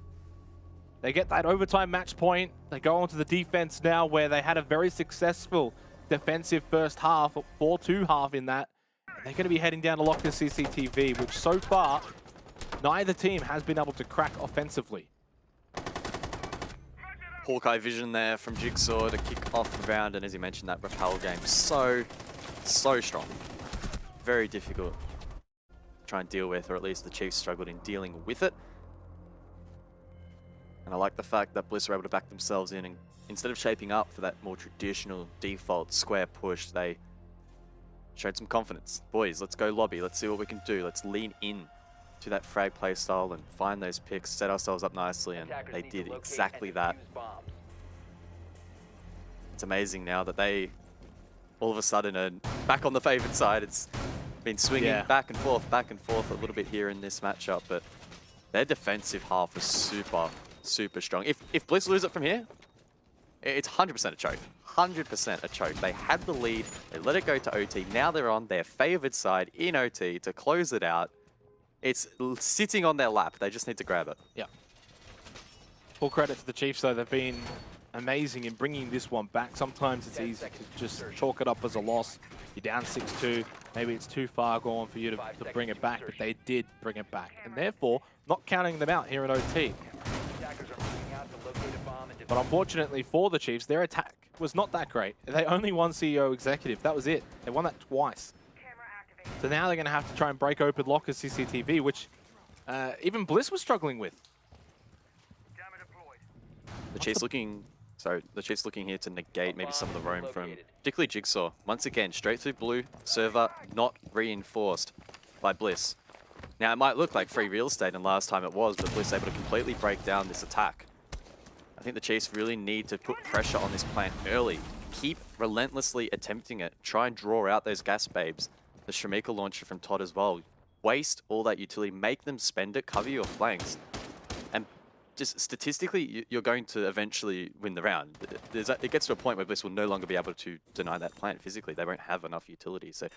They get that overtime match point. They go on to the defense now where they had a very successful defensive first half, 4-2 half in that. And they're going to be heading down to lock the CCTV, which so far, neither team has been able to crack offensively. Hawkeye vision there from Jigsaw to kick off the round, and as you mentioned, that rappel game, so strong. Very difficult try and deal with, or at least the Chiefs struggled in dealing with it. And I like the fact that Bliss were able to back themselves in, and instead of shaping up for that more traditional default square push, they showed some confidence. Boys, let's go lobby. Let's see what we can do. Let's lean in to that frag play style and find those picks, set ourselves up nicely, and they did exactly that. It's amazing now that they all of a sudden are back on the favored side. It's been swinging back and forth a little bit here in this matchup, but their defensive half is super strong. If Bliss lose it from here, it's 100% a choke. 100% a choke. They had the lead, they let it go to OT, now they're on their favored side in OT to close it out. It's sitting on their lap, they just need to grab it. Yeah. Full credit to the Chiefs though, they've been amazing in bringing this one back. Sometimes it's easy to just chalk it up as a loss. You're down 6-2, maybe it's too far gone for you to bring it back, but they did bring it back. And therefore, not counting them out here in OT. But unfortunately for the Chiefs, their attack was not that great. They only won CEO Executive, that was it. They won that twice. So now they're going to have to try and break open Locker's CCTV, which even Bliss was struggling with. The Chiefs looking here to negate maybe some of the roam from particularly Jigsaw. Once again, straight through blue, server not reinforced by Bliss. Now it might look like free real estate, and last time it was, but Bliss able to completely break down this attack. I think the Chiefs really need to put pressure on this plant early. Keep relentlessly attempting it. Try and draw out those gas babes. The Shamika launcher from Todd as well. Waste all that utility. Make them spend it. Cover your flanks. And just statistically, you're going to eventually win the round. It gets to a point where Bliss will no longer be able to deny that plant physically. They won't have enough utility. So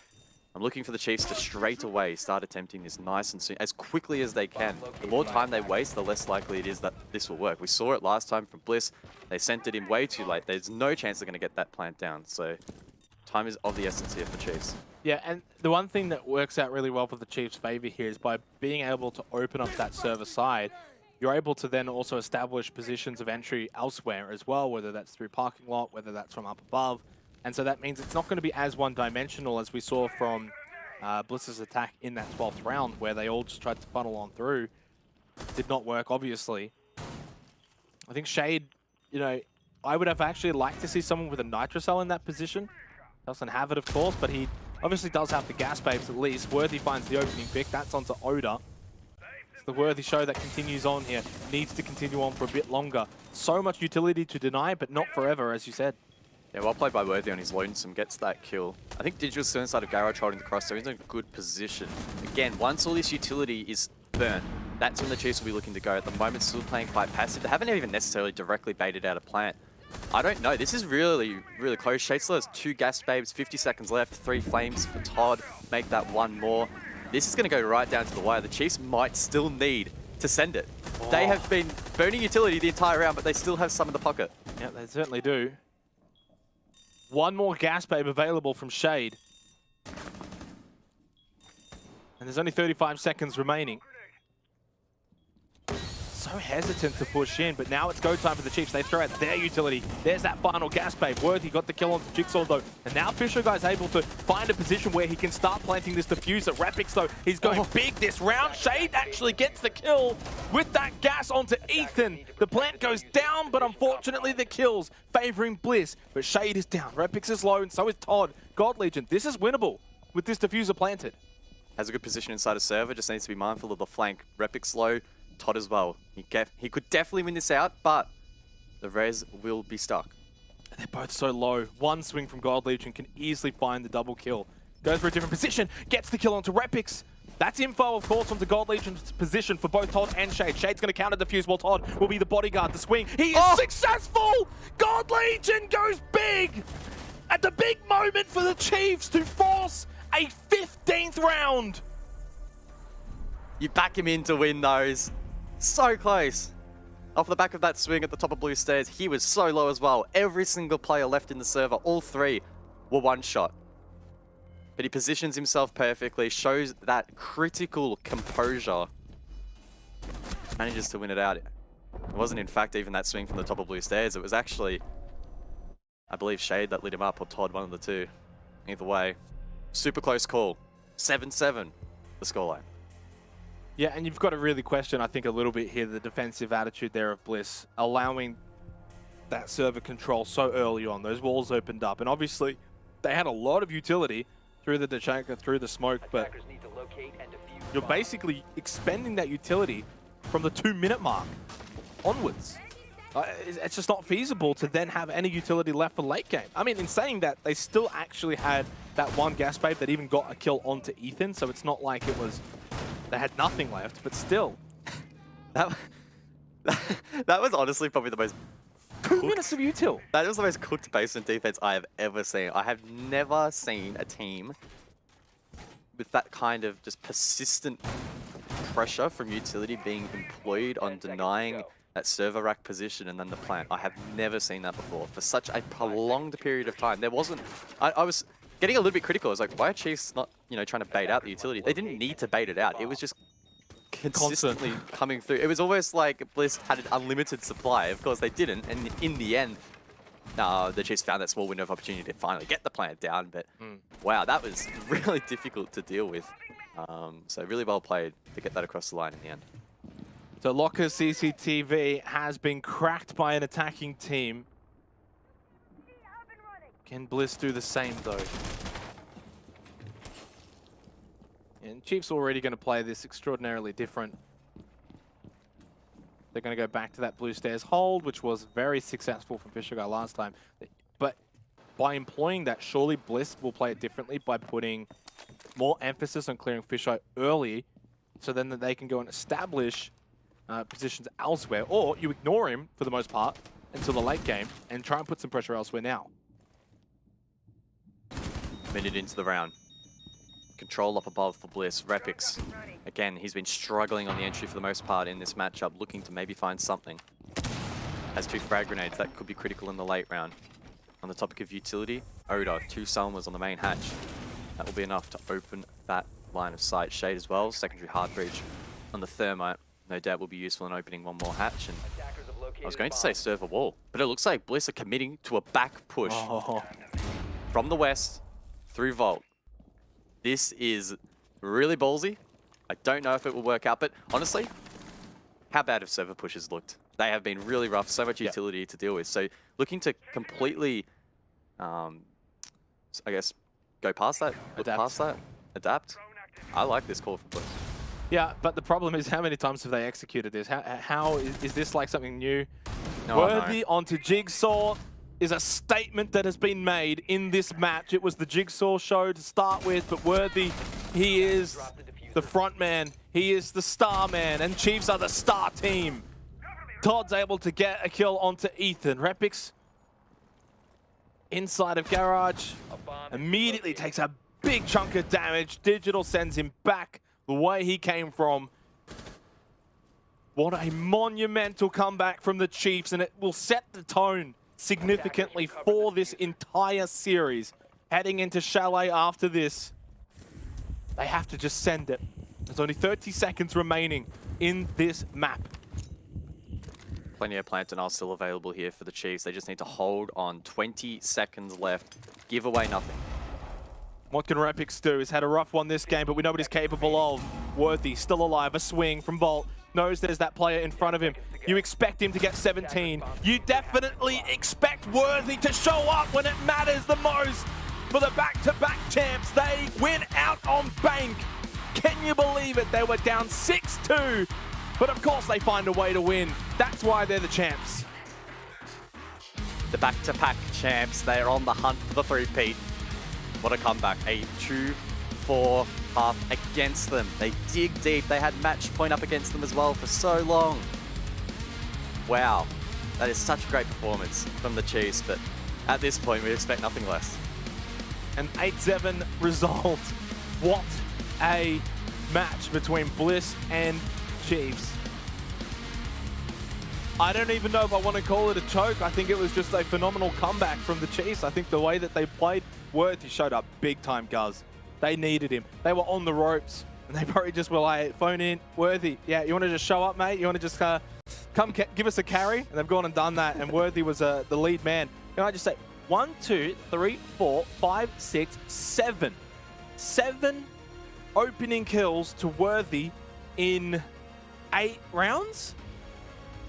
I'm looking for the Chiefs to straight away start attempting this nice and soon, as quickly as they can. The more time they waste, the less likely it is that this will work. We saw it last time from Bliss. They sent it in way too late. There's no chance they're going to get that plant down. So time is of the essence here for Chiefs. Yeah, and the one thing that works out really well for the Chiefs' favor here is by being able to open up that server side, you're able to then also establish positions of entry elsewhere as well, whether that's through parking lot, whether that's from up above. And so that means it's not going to be as one-dimensional as we saw from Bliss's attack in that 12th round, where they all just tried to funnel on through. Did not work, obviously. I think Shade, you know, I would have actually liked to see someone with a Nitrocell in that position. Doesn't have it, of course, but he obviously does have the gas babes at least. Worthy finds the opening pick. That's onto Oda. It's the Worthy show that continues on here. Needs to continue on for a bit longer. So much utility to deny, but not forever, as you said. Yeah, well played by Worthy on his lonesome. Gets that kill. I think Digital's still inside of Garage holding the cross, so he's in a good position. Again, once all this utility is burnt, that's when the Chiefs will be looking to go. At the moment, still playing quite passive. They haven't even necessarily directly baited out a plant. I don't know. This is really close. Shadeslow has 2 gas babes, 50 seconds left, 3 flames for Todd. Make that 1 more. This is going to go right down to the wire. The Chiefs might still need to send it. Oh. They have been burning utility the entire round, but they still have some in the pocket. Yeah, they certainly do. 1 more gas babe available from Shade. And there's only 35 seconds remaining. So hesitant to push in, but now it's go time for the Chiefs. They throw out their utility. There's that final gas babe. Worthy got the kill on Jigsaw though. And now Fisher guy's able to find a position where he can start planting this diffuser. Rapix though, he's going big this round. Shade actually gets the kill with that gas onto Ethan. The plant goes down, but unfortunately the kills favoring Bliss. But Shade is down. Rapix is low, and so is Todd. God Legion, this is winnable with this diffuser planted. Has a good position inside a server, just needs to be mindful of the flank. Rapix low. Todd as well. He could definitely win this out, but the res will be stuck. They're both so low. 1 swing from God Legion can easily find the double kill. Goes for a different position, gets the kill onto Rapix. That's info, of course, onto God Legion's position for both Todd and Shade. Shade's going to counter defuse while Todd will be the bodyguard. The swing, he is successful! God Legion goes big! At the big moment for the Chiefs to force a 15th round! You back him in to win those. So close. Off the back of that swing at the top of blue stairs, he was so low as well. Every single player left in the server, all 3 were 1 shot. But he positions himself perfectly, shows that critical composure. Manages to win it out. It wasn't in fact even that swing from the top of blue stairs. It was actually, I believe, Shade that lit him up, or Todd, one of the 2. Either way, super close call. 7-7, the scoreline. Yeah, and you've got to really question, I think, a little bit here, the defensive attitude there of Bliss, allowing that server control so early on. Those walls opened up, and obviously they had a lot of utility through the Dechanka, through the smoke, but you're basically expending that utility from the 2-minute mark onwards. It's just not feasible to then have any utility left for late game. I mean, in saying that, they still actually had that one gas babe that even got a kill onto Ethan, so it's not like it was they had nothing left, but still. That was honestly probably the most 2 minutes of util. That was the most cooked basement defense I have ever seen. I have never seen a team with that kind of just persistent pressure from utility being employed on denying that server rack position and then the plant. I have never seen that before for such a prolonged period of time. There wasn't... I was getting a little bit critical. I was like, why are Chiefs not, trying to bait out the utility? They didn't need to bait it out. It was just consistently coming through. It was almost like Bliss had an unlimited supply. Of course, they didn't. And in the end, the Chiefs found that small window of opportunity to finally get the plant down. But wow, that was really difficult to deal with. So really well played to get that across the line in the end. So Locker CCTV has been cracked by an attacking team. Can Bliss do the same though? And Chiefs already going to play this extraordinarily different. They're going to go back to that blue stairs hold, which was very successful from Fisher Guy last time. But by employing that, surely Bliss will play it differently by putting more emphasis on clearing Fisher early, so then that they can go and establish positions elsewhere, or you ignore him for the most part until the late game and try and put some pressure elsewhere now. Minute into the round. Control up above for Bliss. Repix, again, he's been struggling on the entry for the most part in this matchup, looking to maybe find something. Has 2 frag grenades, that could be critical in the late round. On the topic of utility, Oda, 2 Selmas on the main hatch. That will be enough to open that line of sight. Shade as well, secondary hard bridge on the thermite. No doubt will be useful in opening one more hatch. And I was going to say server wall, but it looks like Bliss are committing to a back push from the west through Vault. This is really ballsy. I don't know if it will work out, but honestly, how bad have server pushes looked? They have been really rough, so much utility to deal with. So looking to completely, I guess, go past that, adapt. I like this call from Bliss. Yeah, but the problem is, how many times have they executed this? How is this like something new? No, Worthy onto Jigsaw is a statement that has been made in this match. It was the Jigsaw show to start with, but Worthy, he is the front man. He is the star man, and Chiefs are the star team. Todd's able to get a kill onto Ethan. Repix inside of Garage immediately takes a big chunk of damage. Digital sends him back the way he came from. What a monumental comeback from the Chiefs, and it will set the tone significantly for this entire series. Heading into Chalet after this, they have to just send it. There's only 30 seconds remaining in this map. Plenty of plant and are still available here for the Chiefs. They just need to hold on. 20 seconds left. Give away nothing. What can Repix do? He's had a rough one this game, but we know what he's capable of. Worthy, still alive, a swing from Vault. Knows there's that player in front of him. You expect him to get 17. You definitely expect Worthy to show up when it matters the most. For the back-to-back champs, they win out on bank. Can you believe it? They were down 6-2, but of course they find a way to win. That's why they're the champs. The back-to-back champs, they are on the hunt for the three-peat. What a comeback. A 2-4 path against them. They dig deep. They had match point up against them as well for so long. Wow. That is such a great performance from the Chiefs, but at this point we expect nothing less. An 8-7 result. What a match between Bliss and Chiefs. I don't even know if I want to call it a choke. I think it was just a phenomenal comeback from the Chiefs. I think the way that they played, Worthy showed up big time, Guz. They needed him. They were on the ropes, and they probably just were like, phone in, Worthy. Yeah, you want to just show up, mate? You want to just come give us a carry? And they've gone and done that, and Worthy was the lead man. Can I just say, 1, 2, 3, 4, 5, 6, 7. 7 opening kills to Worthy in 8 rounds?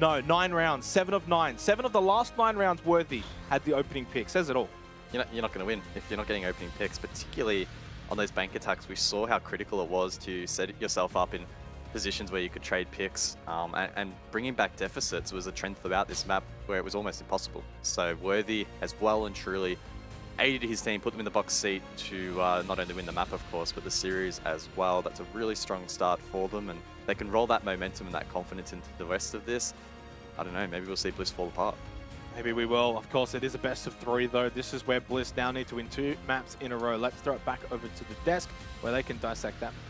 No, 9 rounds. 7 of 9. 7 of the last 9 rounds, Worthy had the opening pick. Says it all. You're not going to win if you're not getting opening picks, particularly on those bank attacks. We saw how critical it was to set yourself up in positions where you could trade picks, and bringing back deficits was a trend throughout this map where it was almost impossible. So Worthy has well and truly aided his team, put them in the box seat to not only win the map, of course, but the series as well. That's a really strong start for them, and they can roll that momentum and that confidence into the rest of this. I don't know, maybe we'll see Bliss fall apart. Maybe we will. Of course, it is a best of 3, though. This is where Bliss now need to win 2 maps in a row. Let's throw it back over to the desk where they can dissect that match.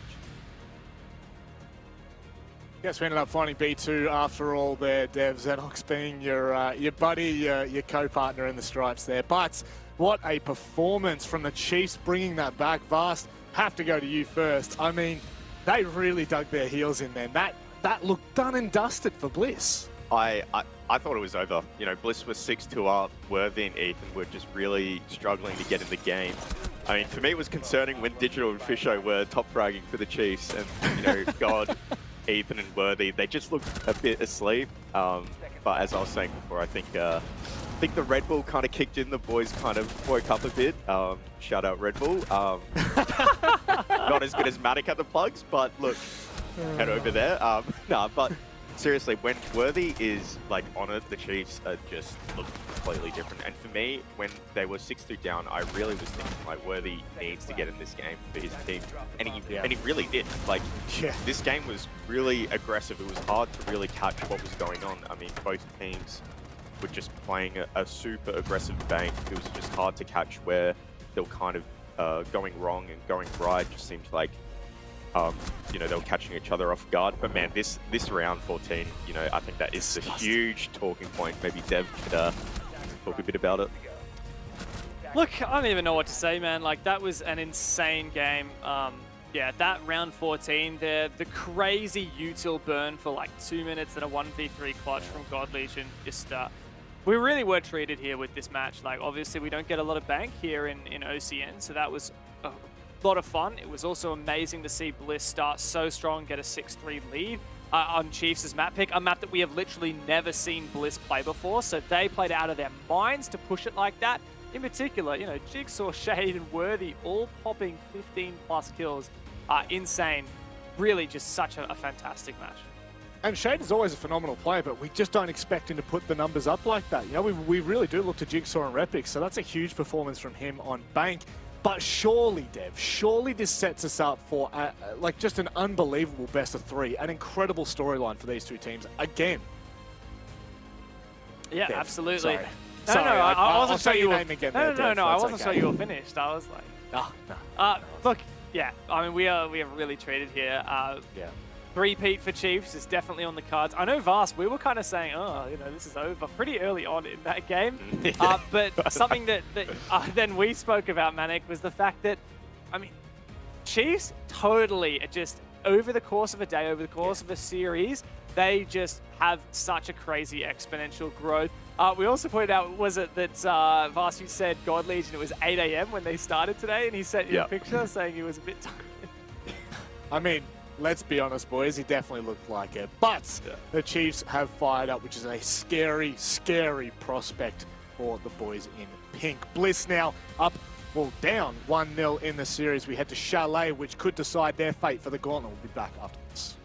Yes, we ended up finding B2 after all there, Dev. Xenox being your buddy, your co-partner in the stripes there. But what a performance from the Chiefs bringing that back. Vast, have to go to you first. I mean, they really dug their heels in there. That looked done and dusted for Bliss. I thought it was over. You know, Bliss was 6-2 up. Worthy and Ethan were just really struggling to get in the game. I mean, for me, it was concerning when Digital and Fisho were top fragging for the Chiefs, and you know, God, Ethan and Worthy, they just looked a bit asleep. But as I was saying before, I think the Red Bull kind of kicked in. The boys kind of woke up a bit. Shout out Red Bull. Not as good as Matic at the plugs, but look, head over there. But seriously, when Worthy is like on it, the Chiefs just look completely different. And for me, when they were 6-2 down, I really was thinking like Worthy needs to get in this game for his team, and he really did. Like, this game was really aggressive. It was hard to really catch what was going on. I mean, both teams were just playing a super aggressive bank. It was just hard to catch where they were kind of going wrong and going right. Just seemed like you know, they were catching each other off guard. But man, this round 14, you know, I think that is a huge talking point. Maybe Dev could talk a bit about it. Look, I don't even know what to say, man. Like, that was an insane game. Yeah, that round 14 there, the crazy util burn for like 2 minutes and a 1v3 clutch from God Legion. Just, we really were treated here with this match. Like, obviously we don't get a lot of bank here in OCN, so that was a lot of fun. It was also amazing to see Bliss start so strong, get a 6-3 lead on Chiefs' map pick, a map that we have literally never seen Bliss play before, so they played out of their minds to push it like that. In particular, you know, Jigsaw, Shade, and Worthy all popping 15+ kills. Insane. Really just such a fantastic match. And Shade is always a phenomenal player, but we just don't expect him to put the numbers up like that. You know, we really do look to Jigsaw and Repix, so that's a huge performance from him on Bank. But surely, Dev, surely this sets us up for like just an unbelievable best of 3, an incredible storyline for these two teams again. Yeah, Dev, absolutely. Sorry. No, I wasn't sure you were. Again No, I wasn't sure you were finished. I was like, no. Look, yeah, I mean we are really treated here. Yeah. 3-peat for Chiefs is definitely on the cards. I know Vast, we were kind of saying, oh, you know, this is over pretty early on in that game. But something that then we spoke about, Manic, was the fact that, I mean, Chiefs totally just, over the course of a day, over the course of a series, they just have such a crazy exponential growth. We also pointed out, was it that Vast, you said God Legion, it was 8 AM when they started today, and he sent you a picture saying he was a bit tired. I mean, let's be honest, boys, he definitely looked like it. But the Chiefs have fired up, which is a scary, scary prospect for the boys in pink. Bliss now up, well, down 1-0 in the series. We head to Chalet, which could decide their fate for the gauntlet. We'll be back after this.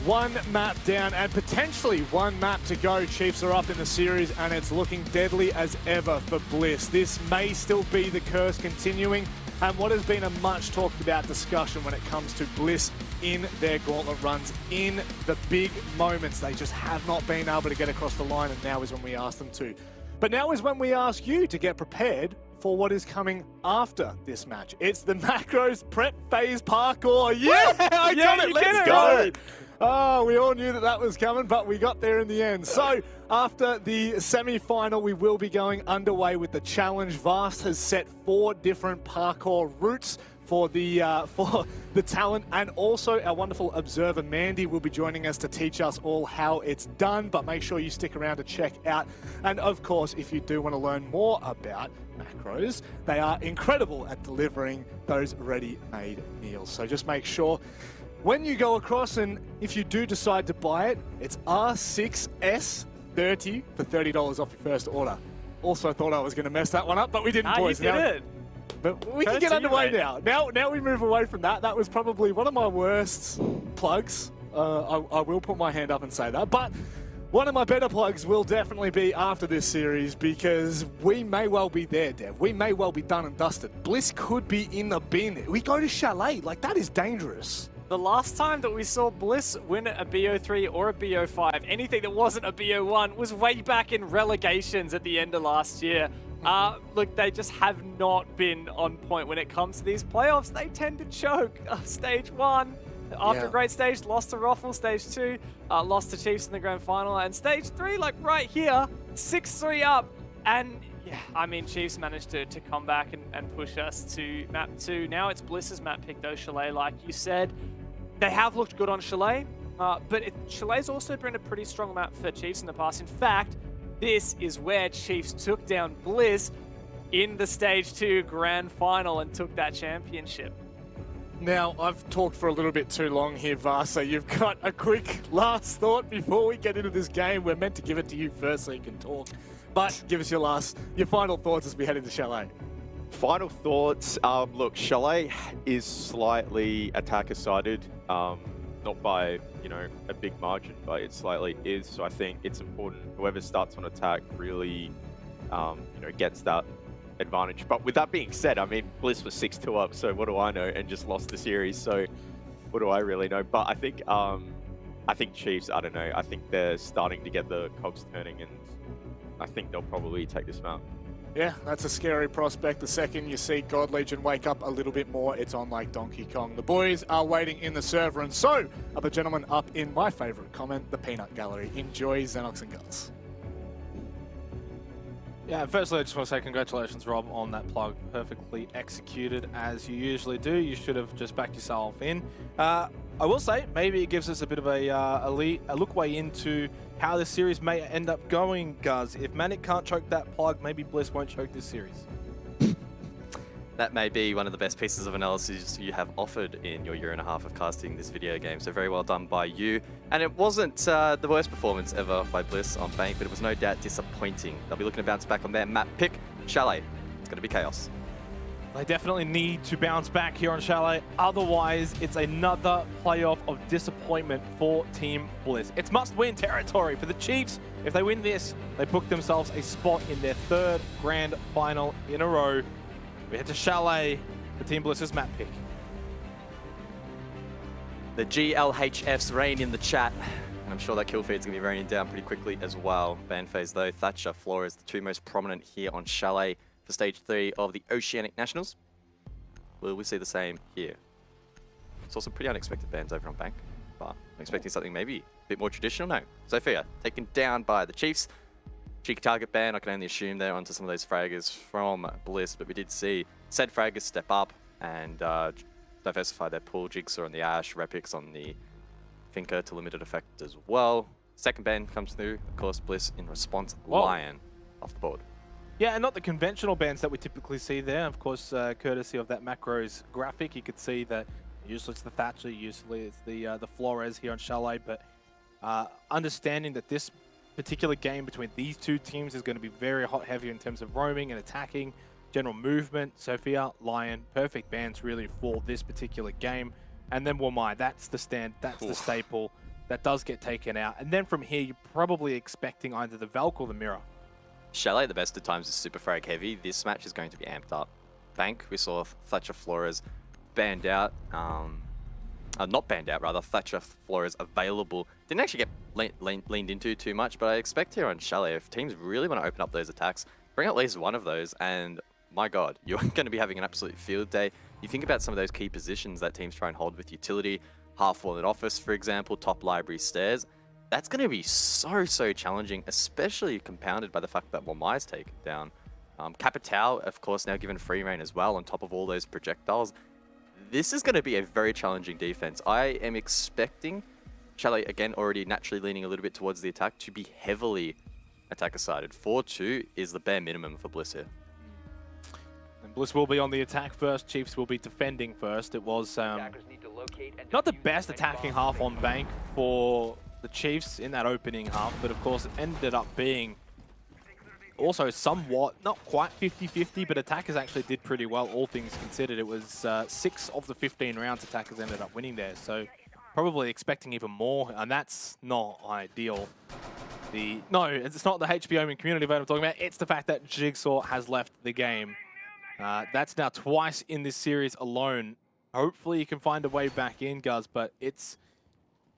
one map down and potentially one map to go. Chiefs are up in the series and it's looking deadly as ever for Bliss. This may still be the curse continuing and what has been a much talked about discussion when it comes to Bliss in their gauntlet runs. In the big moments, they just have not been able to get across the line, and now is when we ask them to. But now is when we ask you to get prepared for what is coming after this match. It's the Macros prep phase parkour. Yeah, I got it. Let's go. Oh, we all knew that that was coming, but we got there in the end. So after the semi-final, we will be going underway with the challenge. Vast has set 4 different parkour routes for the talent, and also our wonderful observer Mandy will be joining us to teach us all how it's done. But make sure you stick around to check out. And of course, if you do want to learn more about Macros, they are incredible at delivering those ready-made meals. So just make sure when you go across, and if you do decide to buy it, it's R6S30 for $30 off your first order. Also thought I was going to mess that one up, but we didn't, boys. You did it. But we can get underway now. Now we move away from that. That was probably one of my worst plugs. I will put my hand up and say that. But one of my better plugs will definitely be after this series, because we may well be there, Dev. We may well be done and dusted. Bliss could be in the bin. We go to Chalet. Like, that is dangerous. The last time that we saw Bliss win a BO3 or a BO5, anything that wasn't a BO1, was way back in relegations at the end of last year. Look, they just have not been on point when it comes to these playoffs. They tend to choke. Stage 1, after a great stage, lost to Roffle. Stage 2, lost to Chiefs in the grand final. And stage 3, like right here, 6-3 up. And yeah, I mean, Chiefs managed to come back and push us to map 2. Now it's Bliss's map pick though, Chalet, like you said. They have looked good on Chalet, but Chalet's also been a pretty strong map for Chiefs in the past. In fact, this is where Chiefs took down Bliss in the Stage 2 Grand Final and took that championship. Now, I've talked for a little bit too long here, Vas, so you've got a quick last thought before we get into this game. We're meant to give it to you first so you can talk. But give us your final thoughts as we head into Chalet. Final thoughts. Look, Chalet is slightly attacker-sided, not by, a big margin, but it slightly is. So I think it's important whoever starts on attack really, gets that advantage. But with that being said, I mean, Bliss was 6-2 up, so what do I know? And just lost the series, so what do I really know? But I think Chiefs, I don't know. I think they're starting to get the cogs turning, and I think they'll probably take this map. Yeah, that's a scary prospect. The second you see God Legion wake up a little bit more, it's on like Donkey Kong. The boys are waiting in the server, and so are the gentlemen up in my favorite comment, the Peanut Gallery. Enjoy Xenox and Gulls. Yeah, firstly, I just want to say congratulations, Rob, on that plug. Perfectly executed, as you usually do. You should have just backed yourself in. I will say, maybe it gives us a bit of a look way into how this series may end up going, Guz. If Manic can't choke that plug, maybe Bliss won't choke this series. That may be one of the best pieces of analysis you have offered in your year and a half of casting this video game, so very well done by you. And it wasn't the worst performance ever by Bliss on Bank, but it was no doubt disappointing. They'll be looking to bounce back on their map pick, Chalet. It's going to be chaos. They definitely need to bounce back here on Chalet, otherwise it's another playoff of disappointment for Team Bliss. It's must-win territory for the Chiefs. If they win this, they book themselves a spot in their 3rd grand final in a row. We head to Chalet for Team Bliss's map pick. The GLHFs reign in the chat, and I'm sure that kill feed's going to be raining down pretty quickly as well. Ban phase though, Thatcher, Flores, the 2 most prominent here on Chalet for Stage 3 of the Oceanic Nationals. Will we see the same here? Saw some pretty unexpected bans over on Bank, but I'm expecting something maybe a bit more traditional. No, Sophia taken down by the Chiefs. Cheeky target ban, I can only assume they're onto some of those fraggers from Bliss, but we did see said fraggers step up and diversify their pool. Jigsaw on the Ash, Repix on the Finker to limited effect as well. Second ban comes through, of course, Bliss in response, Lion off the board. Yeah, and not the conventional bans that we typically see there. Of course, courtesy of that Macros graphic, you could see that usually it's the Thatcher, usually it's the Flores here on Chalet, but understanding that this particular game between these two teams is going to be very hot-heavy in terms of roaming and attacking, general movement. Sophia, Lion, perfect bans really for this particular game. And then Wamai, that's the stand, that's the staple. that does get taken out. And then from here, you're probably expecting either the Valk or the Mirror. Chalet at the best of times is super frag heavy. This match is going to be amped up. Bank, we saw Thatcher Flores banned out. Not banned out, rather. Thatcher Flores available. Didn't actually get leaned into too much, but I expect here on Chalet, if teams really want to open up those attacks, bring at least one of those, and my god, you're going to be having an absolute field day. You think about some of those key positions that teams try and hold with utility, half-wall office, for example, top library stairs. That's going to be so challenging, especially compounded by the fact that Wamai's taken down. Capitao, of course, now given free reign as well on top of all those projectiles. This is going to be a very challenging defense. I am expecting Chalet, again, already naturally leaning a little bit towards the attack, to be heavily attacker-sided. 4-2 is the bare minimum for Bliss here. And Bliss will be on the attack first. Chiefs will be defending first. It was not the best attacking half on Bank for the Chiefs in that opening half, but of course it ended up being also somewhat, not quite 50-50, but attackers actually did pretty well, all things considered. It was 6 of the 15 rounds attackers ended up winning there, so probably expecting even more, and that's not ideal. No, it's not the HBO Omen community vote I'm talking about, it's the fact that Jigsaw has left the game. That's now twice in this series alone. Hopefully you can find a way back in, Guz, but it's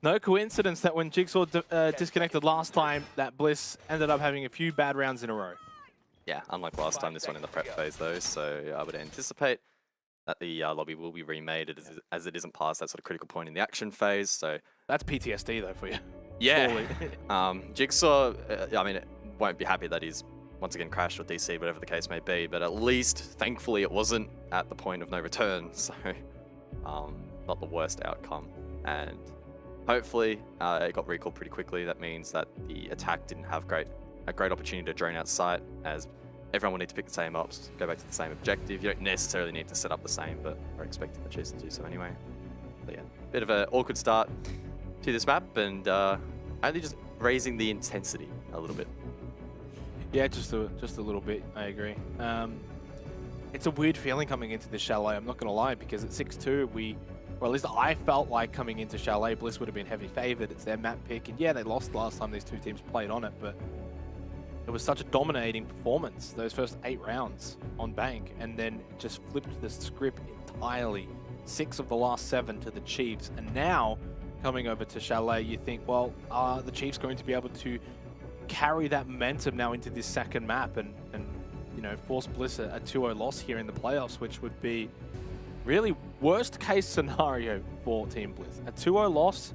no coincidence that when Jigsaw disconnected last time, that Bliss ended up having a few bad rounds in a row. Yeah, unlike last time, this one in the prep phase though, so I would anticipate that the lobby will be remade as it isn't past that sort of critical point in the action phase, so... That's PTSD though for you. Yeah. Jigsaw, I mean, won't be happy that he's once again crashed or DC, whatever the case may be, but at least, thankfully, it wasn't at the point of no return, so not the worst outcome. And hopefully, it got recalled pretty quickly. That means that the attack didn't have a great opportunity to drain out sight, as everyone will need to pick the same ops, go back to the same objective. You don't necessarily need to set up the same, but we're expecting the Chiefs to do so anyway. But yeah, bit of an awkward start to this map, and only just raising the intensity a little bit. Yeah, just a little bit, I agree. It's a weird feeling coming into this Chalet, I'm not going to lie, because at 6-2, or at least I felt like coming into Chalet, Bliss would have been heavy favored. It's their map pick, and yeah, they lost last time these two teams played on it, but it was such a dominating performance, those first 8 rounds on Bank, and then it just flipped the script entirely. 6 of the last 7 to the Chiefs, and now, coming over to Chalet, you think, well, are the Chiefs going to be able to carry that momentum now into this second map and you know, force Bliss a 2-0 loss here in the playoffs, which would be really worst case scenario for Team Bliss. A 2-0 loss,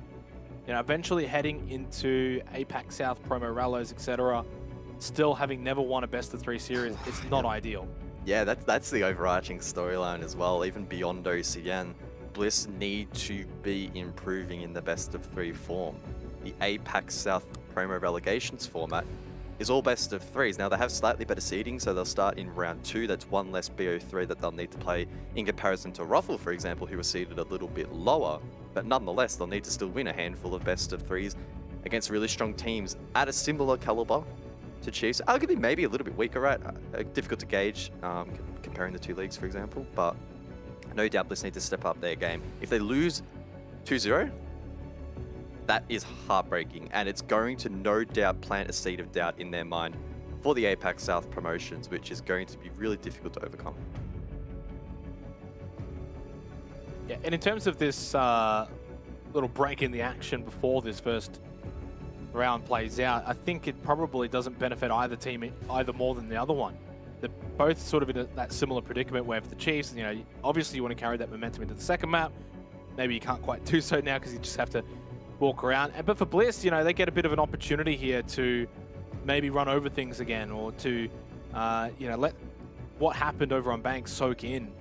you know, eventually heading into APAC South, Promo Rallos, etc. Still having never won a best of 3 series, it's not ideal. Yeah, that's the overarching storyline as well. Even beyond OCN, Bliss need to be improving in the best of 3 form. The APAC South Promo Relegations format is all best of 3s. Now, they have slightly better seeding, so they'll start in round 2. That's 1 less BO3 that they'll need to play in comparison to Ruffle, for example, who were seeded a little bit lower. But nonetheless, they'll need to still win a handful of best of 3s against really strong teams at a similar caliber to Chiefs. Arguably, maybe a little bit weaker at. Difficult to gauge comparing the 2 leagues, for example. But no doubt Bliss need to step up their game. If they lose 2-0, that is heartbreaking, and it's going to no doubt plant a seed of doubt in their mind for the APAC South promotions, which is going to be really difficult to overcome. Yeah, and in terms of this little break in the action before this first round plays out, I think it probably doesn't benefit either team either more than the other one. They're both sort of in that similar predicament where for the Chiefs, you know, obviously you want to carry that momentum into the second map. Maybe you can't quite do so now because you just have to walk around. But for Bliss, you know, they get a bit of an opportunity here to maybe run over things again, or to, you know, let what happened over on Bank soak in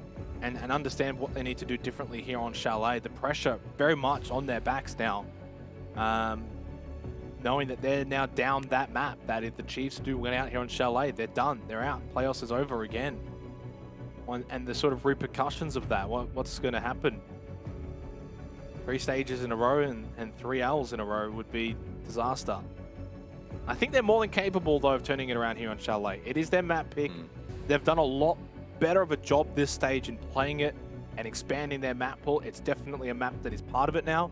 and understand what they need to do differently here on Chalet. The pressure very much on their backs now, knowing that they're now down that map, that if the Chiefs do win out here on Chalet, they're done. They're out. Playoffs is over again. And the sort of repercussions of that, what's going to happen? 3 stages in a row and 3 L's in a row would be disaster. I think they're more than capable, though, of turning it around here on Chalet. It is their map pick. They've done a lot better of a job this stage in playing it and expanding their map pool. It's definitely a map that is part of it now.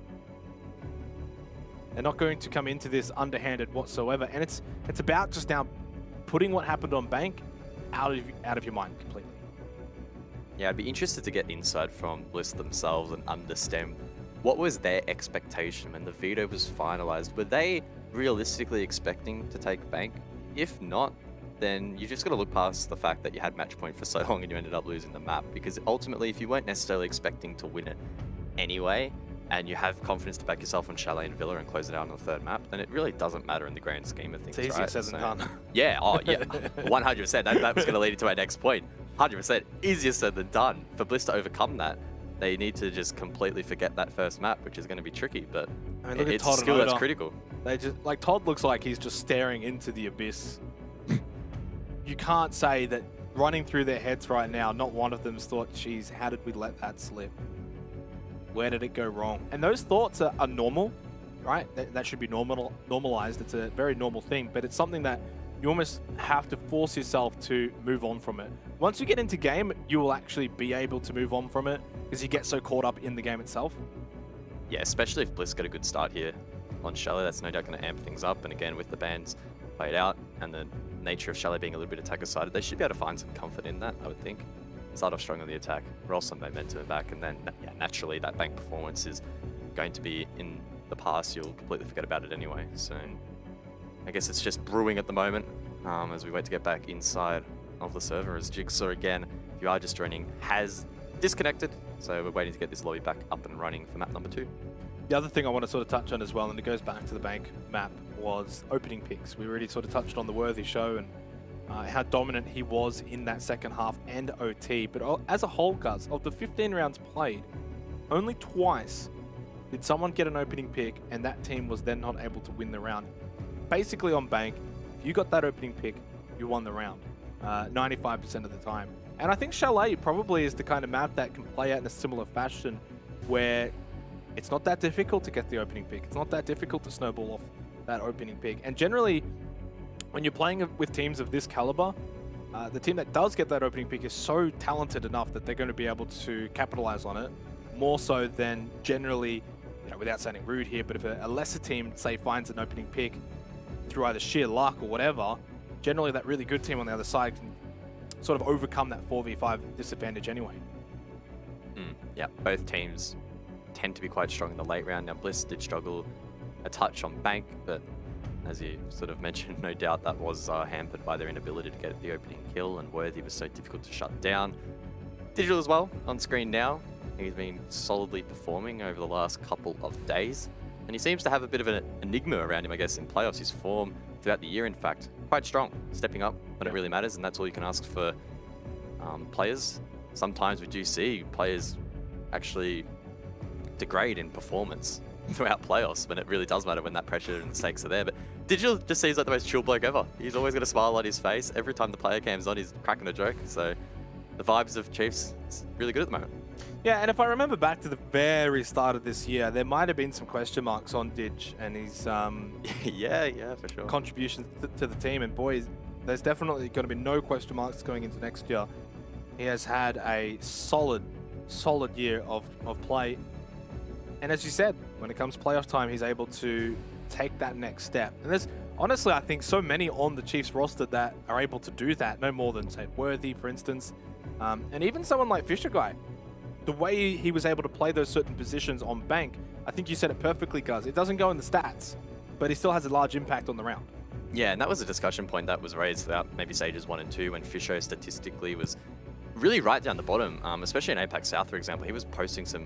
They're not going to come into this underhanded whatsoever. And it's about just now putting what happened on Bank out of your mind completely. Yeah, I'd be interested to get insight from Bliss themselves and understand what was their expectation when the veto was finalized. Were they realistically expecting to take Bank? If not, then you just got to look past the fact that you had match point for so long and you ended up losing the map. Because ultimately, if you weren't necessarily expecting to win it anyway, and you have confidence to back yourself on Chalet and Villa and close it out on the third map, then it really doesn't matter in the grand scheme of things. It's easier right? said than done. Yeah, oh yeah, 100%. That was going to lead into our next point. 100% easier said than done. For Bliss to overcome that, they need to just completely forget that first map, which is going to be tricky, but I mean, look at it's Todd a skill and that's Oda. critical. They just like Todd looks like he's just staring into the abyss. You can't say that running through their heads right now, not one of them's thought, geez, how did we let that slip? Where did it go wrong? And those thoughts are normal, right? That should be normalized. It's a very normal thing, but it's something that you almost have to force yourself to move on from it. Once you get into game, you will actually be able to move on from it because you get so caught up in the game itself. Yeah, especially if Bliss get a good start here on Chalet, that's no doubt going to amp things up. And again, with the bans played out and the nature of Chalet being a little bit attacker-sided, they should be able to find some comfort in that, I would think. Start off strong on the attack, roll some momentum back, and then yeah, naturally that Bank performance is going to be in the past. You'll completely forget about it anyway. So I guess it's just brewing at the moment as we wait to get back inside of the server. As Jigsaw, again, if you are just joining, has disconnected. So we're waiting to get this lobby back up and running for map number 2. The other thing I want to sort of touch on as well, and it goes back to the Bank map, was opening picks. We already sort of touched on the Worthy show and how dominant he was in that second half and OT. But as a whole, Guz, of the 15 rounds played, only twice did someone get an opening pick and that team was then not able to win the round. Basically on Bank, if you got that opening pick, you won the round 95% of the time. And I think Chalet probably is the kind of map that can play out in a similar fashion where it's not that difficult to get the opening pick. It's not that difficult to snowball off that opening pick. And generally, when you're playing with teams of this caliber, the team that does get that opening pick is so talented enough that they're going to be able to capitalize on it more so than generally, you know, without sounding rude here, but if a lesser team, say, finds an opening pick through either sheer luck or whatever, generally that really good team on the other side can sort of overcome that 4v5 disadvantage anyway. Yeah, both teams tend to be quite strong in the late round. Now, Bliss did struggle a touch on Bank, but as you sort of mentioned, no doubt that was hampered by their inability to get the opening kill, and Worthy was so difficult to shut down. Digital as well, on screen now. He's been solidly performing over the last couple of days, and he seems to have a bit of an enigma around him, I guess, in playoffs. His form throughout the year, in fact, quite strong, stepping up when it really matters, and that's all you can ask for players. Sometimes we do see players actually degrade in performance throughout playoffs when it really does matter, when that pressure and the stakes are there. But Digital just seems like the most chill bloke ever. He's always got a smile on his face. Every time the player cam's on, he's cracking a joke. So the vibes of Chiefs, it's really good at the moment. Yeah, and if I remember back to the very start of this year, there might have been some question marks on Dig and his yeah, for sure, contributions to the team. And boys, there's definitely going to be no question marks going into next year. He has had a solid year of play. And as you said, when it comes to playoff time, he's able to take that next step. And there's honestly, I think, so many on the Chiefs roster that are able to do that. No more than, say, Worthy, for instance. And even someone like Fisher Guy. The way he was able to play those certain positions on Bank, I think you said it perfectly, Guz. It doesn't go in the stats, but he still has a large impact on the round. Yeah, and that was a discussion point that was raised about maybe Stages 1 and 2 when Fisher statistically was really right down the bottom, especially in APAC South, for example. He was posting some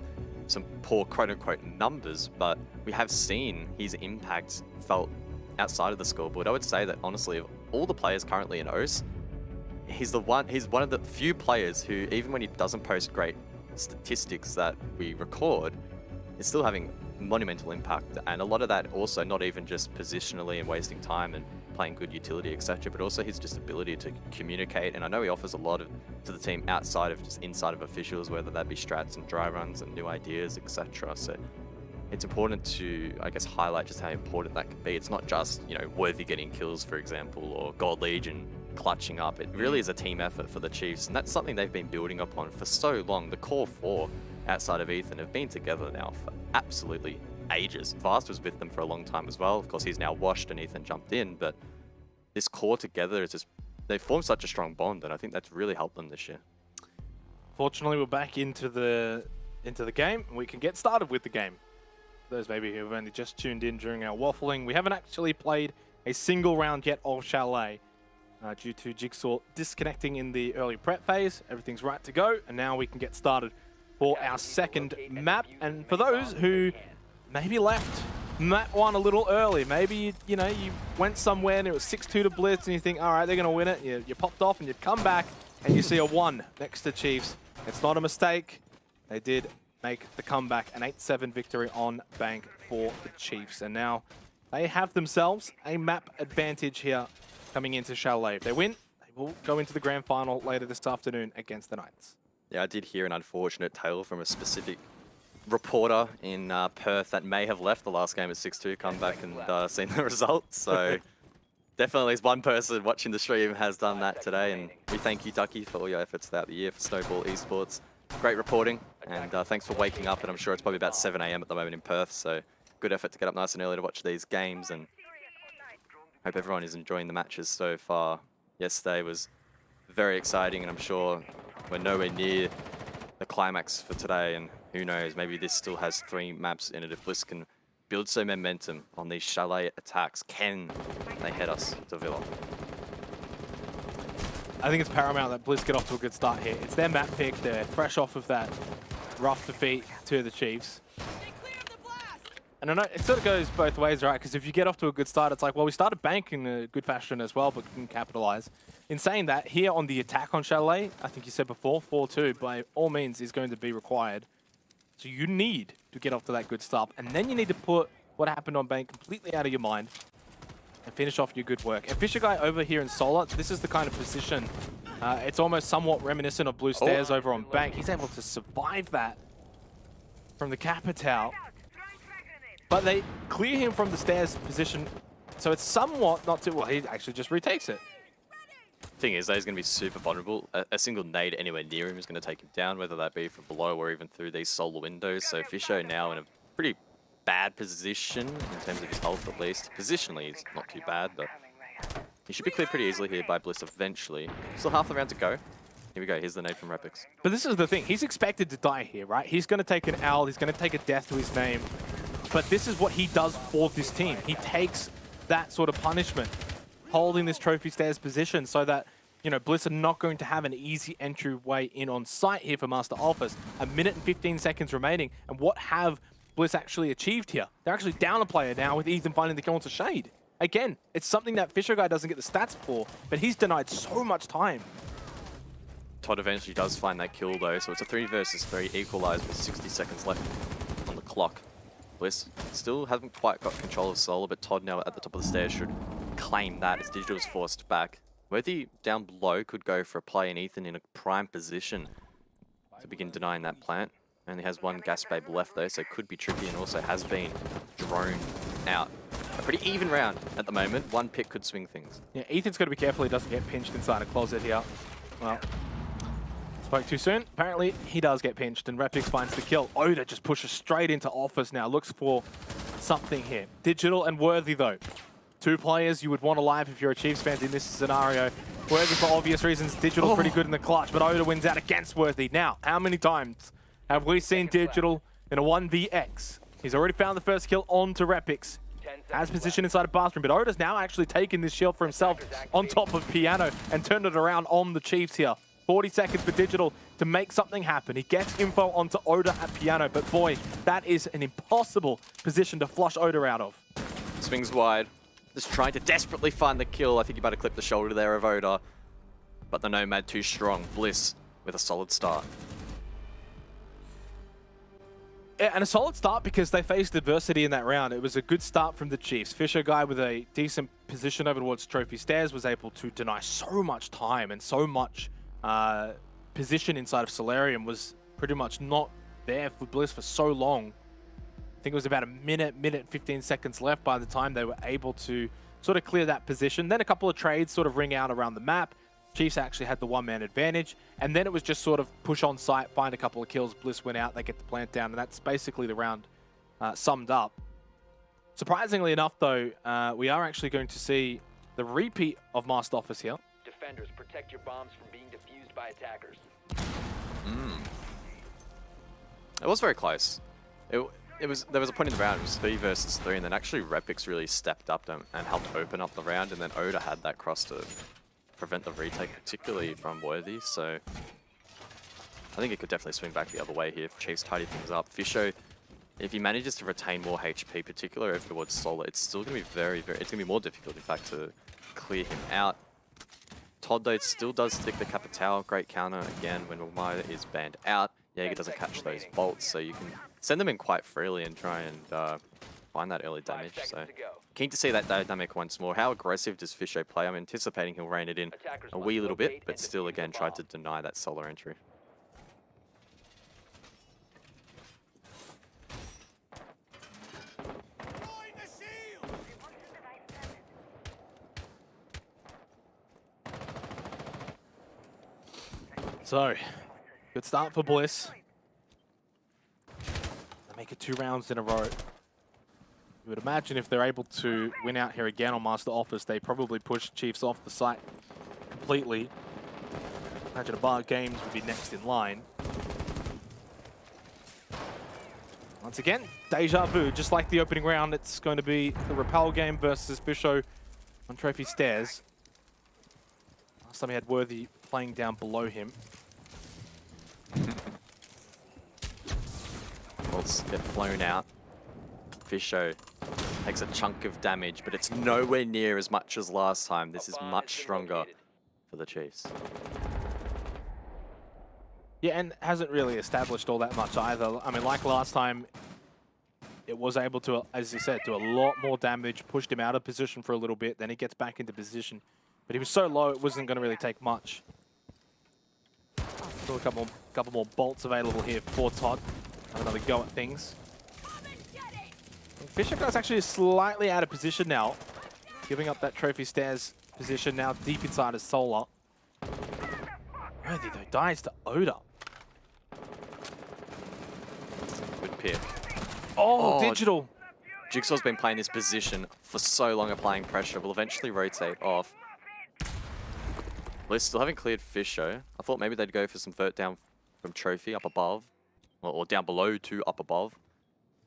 poor quote-unquote numbers, but we have seen his impact felt outside of the scoreboard. I would say that, honestly, of all the players currently in OCE, he's one of the few players who, even when he doesn't post great statistics that we record, is still having monumental impact. And a lot of that also not even just positionally and wasting time and playing good utility, etc., but also his just ability to communicate. And I know he offers a lot to the team outside of just inside of officials, whether that be strats and dry runs and new ideas, etc. So it's important to, I guess, highlight just how important that can be. It's not just, you know, Worthy getting kills, for example, or God Legion clutching up. It really is a team effort for the Chiefs, and that's something they've been building upon for so long. The core four outside of Ethan have been together now for absolutely ages. Vast was with them for a long time as well. Of course, he's now washed and Ethan jumped in, but this core together is just, they formed such a strong bond, and I think that's really helped them this year. Fortunately, we're back into the game, and we can get started with the game. Those maybe who have only just tuned in during our waffling, we haven't actually played a single round yet of Chalet due to Jigsaw disconnecting in the early prep phase. Everything's right to go, and now we can get started for our second map. And for those who maybe left map 1 a little early, maybe you went somewhere and it was 6-2 to Blitz, and you think, all right, they're going to win it. You popped off and you come back and you see a 1 next to Chiefs. It's not a mistake. They did make the comeback, an 8-7 victory on Bank for the Chiefs. And now they have themselves a map advantage here coming into Chalet. If they win, they will go into the grand final later this afternoon against the Knights. Yeah, I did hear an unfortunate tale from a specific reporter in Perth that may have left the last game at 6-2, come back and seen the results. So definitely at least one person watching the stream has done that today. And we thank you, Ducky, for all your efforts throughout the year for Snowball Esports. Great reporting, and thanks for waking up. And I'm sure it's probably about 7 AM at the moment in Perth. So good effort to get up nice and early to watch these games. And hope everyone is enjoying the matches so far. Yesterday was very exciting, and I'm sure we're nowhere near the climax for today. And who knows, maybe this still has 3 maps in it. If Bliss can build some momentum on these Chalet attacks, can they head us to Villa? I think it's paramount that Bliss get off to a good start here. It's their map pick. They're fresh off of that rough defeat to the Chiefs. And I know it sort of goes both ways, right? Because if you get off to a good start, it's like, well, we started Bank in a good fashion as well, but couldn't capitalize. In saying that, here on the attack on Chalet, I think you said before, 4-2 by all means is going to be required. So you need to get off to that good start. And then you need to put what happened on Bank completely out of your mind and finish off your good work. And Fisher Guy over here in Solar, this is the kind of position, it's almost somewhat reminiscent of Blue Stairs over on Bank. He's able to survive that from the Capital. But they clear him from the stairs position, so it's somewhat not too... Well, he actually just retakes it. Thing is, he's going to be super vulnerable. A single nade anywhere near him is going to take him down, whether that be from below or even through these solar windows. So Fisho now in a pretty bad position in terms of his health, at least. Positionally, he's not too bad, but he should be cleared pretty easily here by Bliss eventually. Still half the round to go. Here we go. Here's the nade from Repix. But this is the thing. He's expected to die here, right? He's going to take an L. He's going to take a death to his name. But this is what he does for this team. He takes that sort of punishment, holding this trophy stairs position so that, Bliss are not going to have an easy entryway in on site here for Master Office. 1 minute and 15 seconds remaining. And what have Bliss actually achieved here? They're actually down a player now with Ethan finding the kill onto Shade. Again, it's something that Fisher Guy doesn't get the stats for, but he's denied so much time. Todd eventually does find that kill though, so it's a 3 versus 3 equalized with 60 seconds left on the clock. Bliss still hasn't quite got control of Solar, but Todd now at the top of the stairs should claim that as Digital is forced back. Worthy down below could go for a play, and Ethan in a prime position to begin denying that plant. Only has 1 gas babe left though, so it could be tricky, and also has been droned out. A pretty even round at the moment. 1 pick could swing things. Yeah, Ethan's got to be careful he doesn't get pinched inside a closet here. Well, spoke too soon. Apparently, he does get pinched, and Repix finds the kill. Oda just pushes straight into Office now. Looks for something here. Digital and Worthy, though. 2 players you would want alive if you're a Chiefs fan in this scenario. Worthy for obvious reasons. Digital's pretty good in the clutch, but Oda wins out against Worthy. Now, how many times have we seen Digital in a 1vx? He's already found the first kill onto Repix. Has position inside a bathroom, but Oda's now actually taken this shield for himself on top of Piano and turned it around on the Chiefs here. 40 seconds for Digital to make something happen. He gets info onto Oda at Piano, but boy, that is an impossible position to flush Oda out of. Swings wide. Just trying to desperately find the kill. I think he might have clipped the shoulder there of Oda. But the Nomad too strong. Bliss with a solid start. Yeah, and a solid start because they faced adversity in that round. It was a good start from the Chiefs. Fisher Guy with a decent position over towards Trophy Stairs was able to deny so much time and so much position inside of Solarium was pretty much not there for Bliss for so long. I think it was about a minute and 15 seconds left by the time they were able to sort of clear that position. Then a couple of trades sort of ring out around the map. Chiefs actually had the 1-man advantage, and then it was just sort of push on site, find a couple of kills. Bliss went out, they get the plant down, and that's basically the round summed up. Surprisingly enough, though, we are actually going to see the repeat of Master Office here. Defenders, protect your bombs from being defused by attackers. It was very close. There was a point in the round, it was 3 versus 3, and then actually Repix really stepped up and helped open up the round, and then Oda had that cross to prevent the retake, particularly from Worthy, so I think it could definitely swing back the other way here if Chiefs tidy things up. Fisho, if he manages to retain more HP, particularly over towards Solar, it's still going to be very, it's going to be more difficult, in fact, to clear him out. Todd, though, still does stick the Capitao. Great counter again when Umaya is banned out. Jaeger doesn't catch those bolts, so you can send them in quite freely and try and find that early damage. So keen to see that dynamic once more. How aggressive does Fisho play? I'm anticipating he'll rein it in a wee little bit, but still, again, tried to deny that Solar entry. So, good start for Bliss. They make it 2 rounds in a row. You would imagine if they're able to win out here again on Master Office, they probably push Chiefs off the site completely. Imagine a Bar Games would be next in line. Once again, deja vu, just like the opening round, it's going to be the Repel game versus Bisho on Trophy Stairs. Last time he had Worthy playing down below him. Bolts get flown out. Fisho takes a chunk of damage, but it's nowhere near as much as last time. This is much stronger for the Chiefs. Yeah, and hasn't really established all that much either. I mean, like last time, it was able to, as you said, do a lot more damage, pushed him out of position for a little bit, then he gets back into position. But he was so low, it wasn't going to really take much. Still a couple more bolts available here for Todd. Have another go at things. Fisher guy's actually slightly out of position now, giving up that Trophy Stairs position now deep inside his Solar. Worthy, though, dies to Oda. Good pick. Oh, Digital. Jigsaw's been playing this position for so long, applying pressure. Will eventually rotate off. Bliss still haven't cleared Fisho. I thought maybe they'd go for some third down from Trophy up above, or down below to up above.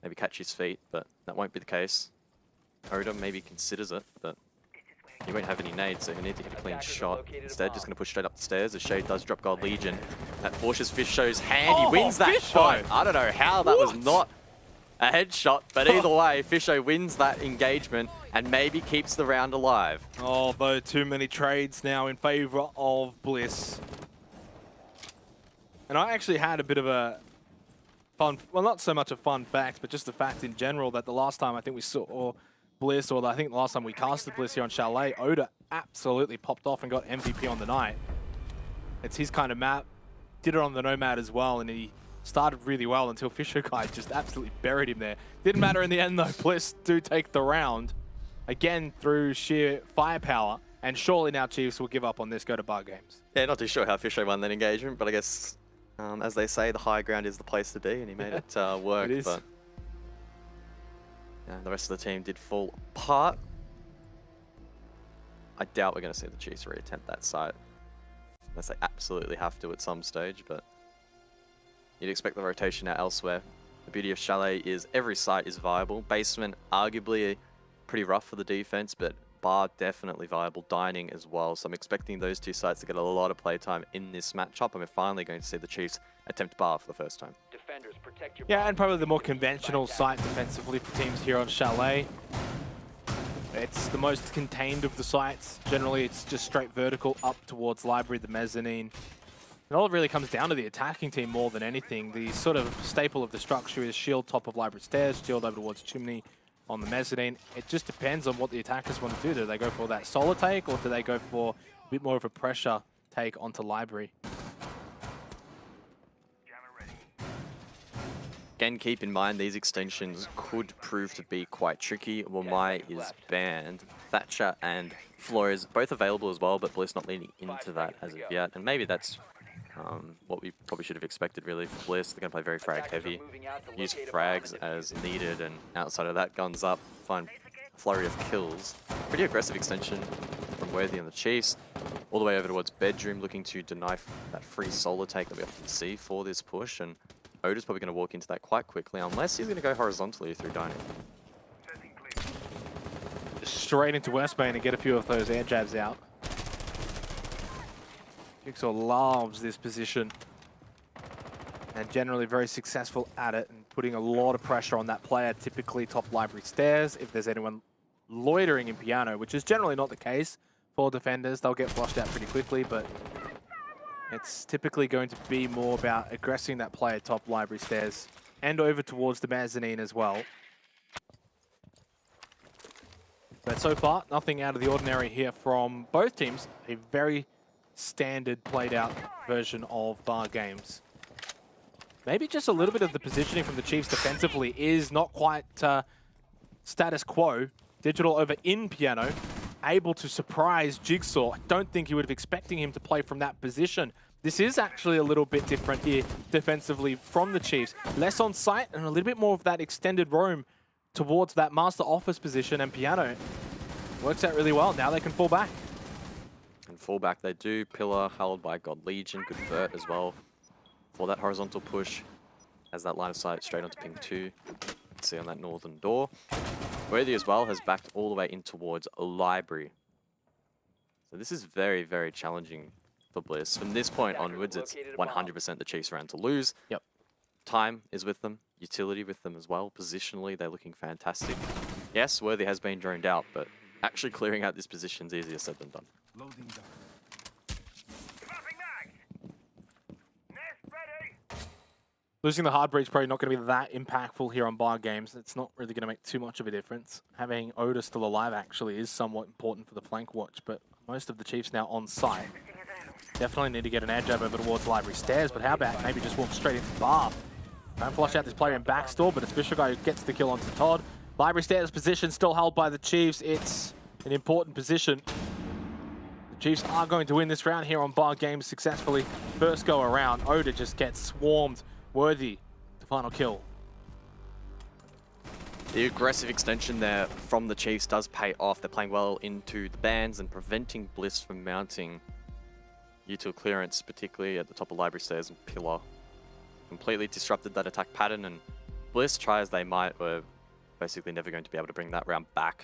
Maybe catch his feet, but that won't be the case. Oda maybe considers it, but he won't have any nades, so he'll need to get a clean shot. Instead, just going to push straight up the stairs as Shade does drop Gold Legion. That forces Fisho's hand. He wins that fight. I don't know how that was not a headshot, but either way, Fisho wins that engagement and maybe keeps the round alive. Oh, though, too many trades now in favor of Bliss. And I actually had a bit of a fun, well, not so much a fun fact, but just the fact in general that the last time I think we saw Bliss, or I think the last time we casted Bliss here on Chalet, Oda absolutely popped off and got MVP on the night. It's his kind of map. Did it on the Nomad as well, and he started really well until Fisher Guy just absolutely buried him there. Didn't matter in the end, though. Bliss do take the round, again through sheer firepower, and surely now Chiefs will give up on this, go to Bar Games. Yeah, not too sure how Fisho won that engagement, but I guess, as they say, the high ground is the place to be, and he made it work. It is. But yeah, the rest of the team did fall apart. I doubt we're going to see the Chiefs reattempt that site, unless they absolutely have to at some stage, but you'd expect the rotation out elsewhere. The beauty of Chalet is every site is viable. Basement, arguably pretty rough for the defense, but Bar definitely viable. Dining as well. So I'm expecting those two sites to get a lot of playtime in this matchup, and we're finally going to see the Chiefs attempt Bar for the first time. Defenders, protect your Yeah, and probably the more conventional site defensively for teams here on Chalet. It's the most contained of the sites. Generally, it's just straight vertical up towards Library, the mezzanine. It all really comes down to the attacking team more than anything. The sort of staple of the structure is shield top of Library stairs, shield over towards chimney on the mezzanine. It just depends on what the attackers want to do. Do they go for that solo take, or do they go for a bit more of a pressure take onto Library? Again, keep in mind these extensions could prove to be quite tricky. Wamai is banned. Thatcher and Flores both available as well, but Bliss not leaning into that as of yet. And maybe that's What we probably should have expected really for Bliss. They're going to play very frag heavy, use frags as needed, and outside of that, guns up, find a flurry of kills. Pretty aggressive extension from Worthy and the Chiefs, all the way over towards Bedroom, looking to deny that free solo take that we often see for this push, and Oda's probably going to walk into that quite quickly, unless he's going to go horizontally through Dining. Straight into Westbane and get a few of those air jabs out. Jigsaw loves this position and generally very successful at it and putting a lot of pressure on that player, typically top library stairs. If there's anyone loitering in piano, which is generally not the case for defenders, they'll get flushed out pretty quickly, but it's typically going to be more about aggressing that player top library stairs and over towards the mezzanine as well. But so far, nothing out of the ordinary here from both teams. A very standard played out version of bar games. Maybe just a little bit of the positioning from the Chiefs defensively is not quite status quo. Digital over in piano, able to surprise Jigsaw. I don't think you would have expecting him to play from that position. This is actually a little bit different here defensively from the Chiefs. Less on site and a little bit more of that extended roam towards that master office position, and piano works out really well. Now they can fall back. And fall back they do. Pillar held by God Legion, good vert as well for that horizontal push as that line of sight straight onto ping 2. See on that northern door. Worthy as well has backed all the way in towards a library. So this is very, very challenging for Bliss. From this point onwards, it's 100% the Chiefs round to lose. Yep. Time is with them, utility with them as well. Positionally, they're looking fantastic. Yes, Worthy has been droned out, but actually clearing out this position is easier said than done. Losing the hard breach probably not going to be that impactful here on bar games. It's not really going to make too much of a difference. Having Oda still alive actually is somewhat important for the flank watch, but most of the Chiefs now on site. Definitely need to get an air jab over towards library stairs, but how about maybe just walk straight into bar? Don't flush out this player in backstore, but it's Fisher Guy who gets the kill onto Todd. Library stairs position still held by the Chiefs. It's an important position. The Chiefs are going to win this round here on bar games successfully. First go around, Oda just gets swarmed. Worthy, the final kill. The aggressive extension there from the Chiefs does pay off. They're playing well into the bans and preventing Bliss from mounting util clearance, particularly at the top of library stairs and pillar. Completely disrupted that attack pattern, and Bliss, try as they might, were basically never going to be able to bring that round back.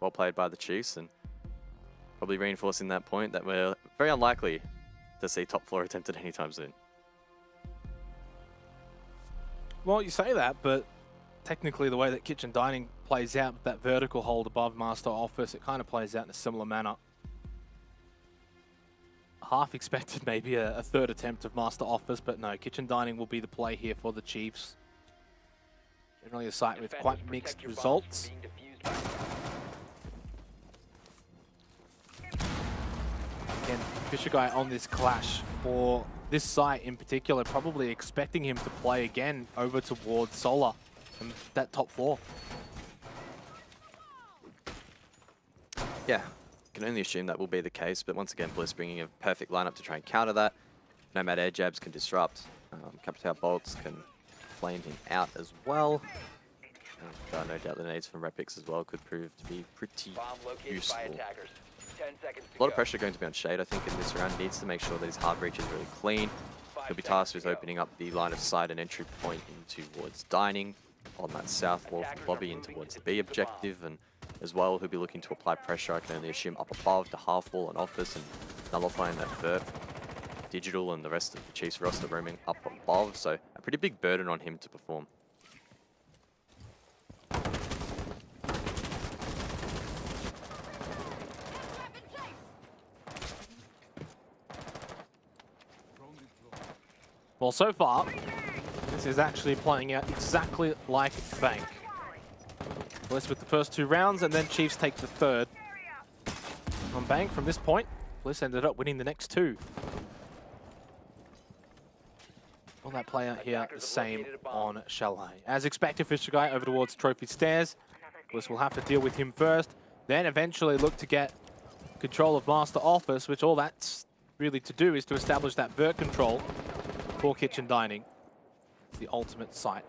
Well played by the Chiefs, and probably reinforcing that point that we're very unlikely to see top floor attempted anytime soon. Well, you say that, but technically the way that kitchen dining plays out with that vertical hold above master office, it kind of plays out in a similar manner. Half expected maybe a third attempt of master office, but no, kitchen dining will be the play here for the Chiefs. Generally a site with quite mixed results. Again, Fisher Guy on this clash for this site in particular, probably expecting him to play again over towards Solar and that top floor. Yeah, can only assume that will be the case, but once again, Bliss bringing a perfect lineup to try and counter that. Nomad air jabs can disrupt. Capital bolts can flame him out as well. No doubt the nades from Repix as well could prove to be pretty useful. A lot of pressure going to be on Shade, I think, in this round. Needs to make sure that his hard breach is really clean. He'll be tasked with opening up the line of sight and entry point in towards dining on that south wall from lobby in towards the B objective, and as well he'll be looking to apply pressure, I can only assume, up above to half wall and office and nullifying that vert. Digital and the rest of the Chiefs roster roaming up above, so a pretty big burden on him to perform. Well, so far, this is actually playing out exactly like Bank. Bliss with the first 2 rounds, and then Chiefs take the third. On Bank, from this point, Bliss ended up winning the next 2. Will that play out here the same on Chalet? As expected, Fisher Guy over towards Trophy Stairs. Bliss will have to deal with him first, then eventually look to get control of Master Office, which all that's really to do is to establish that vert control for Kitchen Dining, the ultimate site.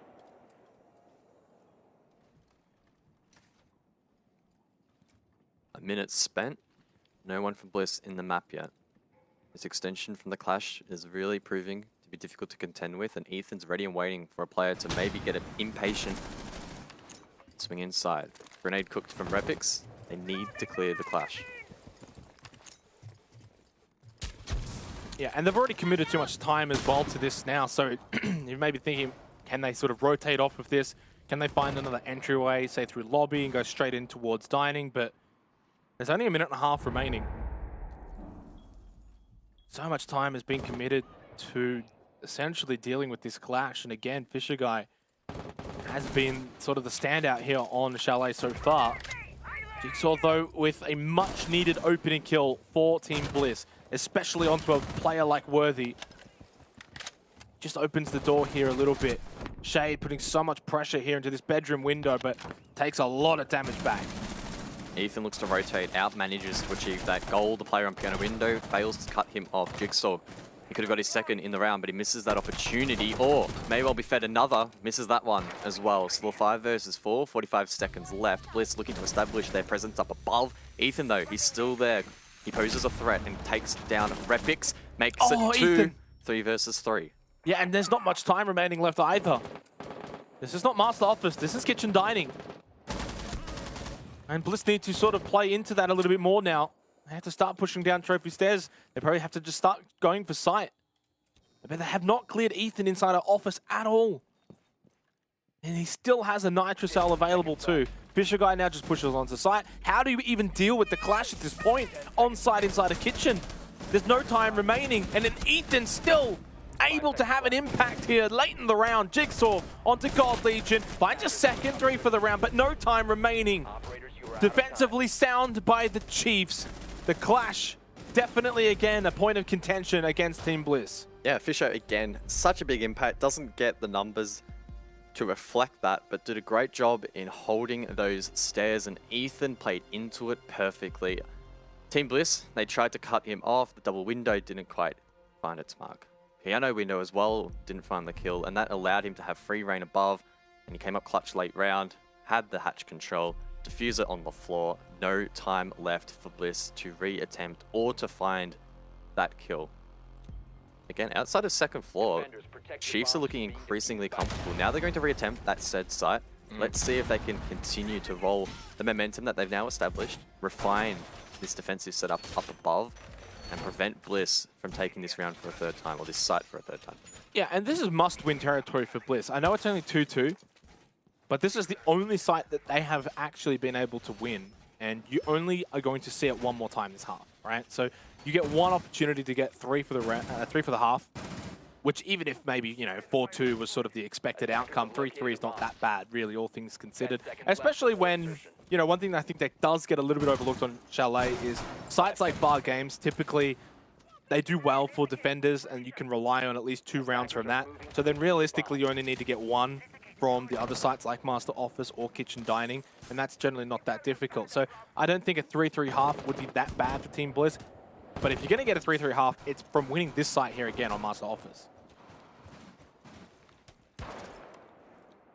A minute spent. No one from Bliss in the map yet. This extension from the clash is really proving to be difficult to contend with, and Ethan's ready and waiting for a player to maybe get an impatient swing inside. Grenade cooked from Repix. They need to clear the clash. Yeah, and they've already committed too much time as well to this now, so you may be thinking, can they sort of rotate off of this? Can they find another entryway, say through lobby, and go straight in towards dining? But there's only a minute and a half remaining. So much time has been committed to essentially dealing with this clash, and again, Fisher Guy has been sort of the standout here on Chalet so far. Jigsaw, though, with a much-needed opening kill for Team Bliss, especially onto a player like Worthy. Just opens the door here a little bit. Shade putting so much pressure here into this bedroom window, but takes a lot of damage back. Ethan looks to rotate out, manages to achieve that goal. The player on piano window fails to cut him off. Jigsaw, he could have got his second in the round, but he misses that opportunity, or may well be fed another, misses that one as well. Still 5 versus 4, 45 seconds left. Bliss looking to establish their presence up above. Ethan, though, he's still there. He poses a threat and takes down Repix, makes it 2, Ethan. 3 versus 3. Yeah, and there's not much time remaining left either. This is not Master Office, this is Kitchen Dining. And Bliss need to sort of play into that a little bit more now. They have to start pushing down Trophy Stairs. They probably have to just start going for sight. But they have not cleared Ethan inside our office at all. And he still has a Nitro Cell available too. Fisher Guy now just pushes onto site. How do you even deal with the clash at this point? On site inside a kitchen. There's no time remaining. And then Ethan still able to have an impact here late in the round. Jigsaw onto God Legion. Finds a second 3 for the round, but no time remaining. Defensively sound by the Chiefs. The clash, definitely again a point of contention against Team Bliss. Yeah, Fisher again, such a big impact. Doesn't get the numbers to reflect that, but did a great job in holding those stairs, and Ethan played into it perfectly. Team Bliss, they tried to cut him off. The double window didn't quite find its mark. Piano window as well didn't find the kill, and that allowed him to have free reign above, and he came up clutch late round, had the hatch control. Diffuser on the floor, no time left for Bliss to re-attempt or to find that kill. Again, outside of second floor, Chiefs are looking increasingly comfortable. Now they're going to re-attempt that said site. Let's see if they can continue to roll the momentum that they've now established, refine this defensive setup up above, and prevent Bliss from taking this round for a third time, or this site for a third time. Yeah, and this is must-win territory for Bliss. I know it's only 2-2. But this is the only site that they have actually been able to win, and you only are going to see it one more time this half, right? So you get one opportunity to get 3 for the half, which even if maybe, you know, 4-2 was sort of the expected outcome, 3-3 is not that bad, really, all things considered. Especially when, you know, one thing that I think that does get a little bit overlooked on Chalet is sites like Bar Games, typically they do well for defenders, and you can rely on at least 2 rounds from that. So then realistically, you only need to get 1 from the other sites like Master Office or Kitchen Dining, and that's generally not that difficult. So I don't think a 3-3 half would be that bad for Team Bliss, but if you're going to get a 3-3 half, it's from winning this site here again on Master Office.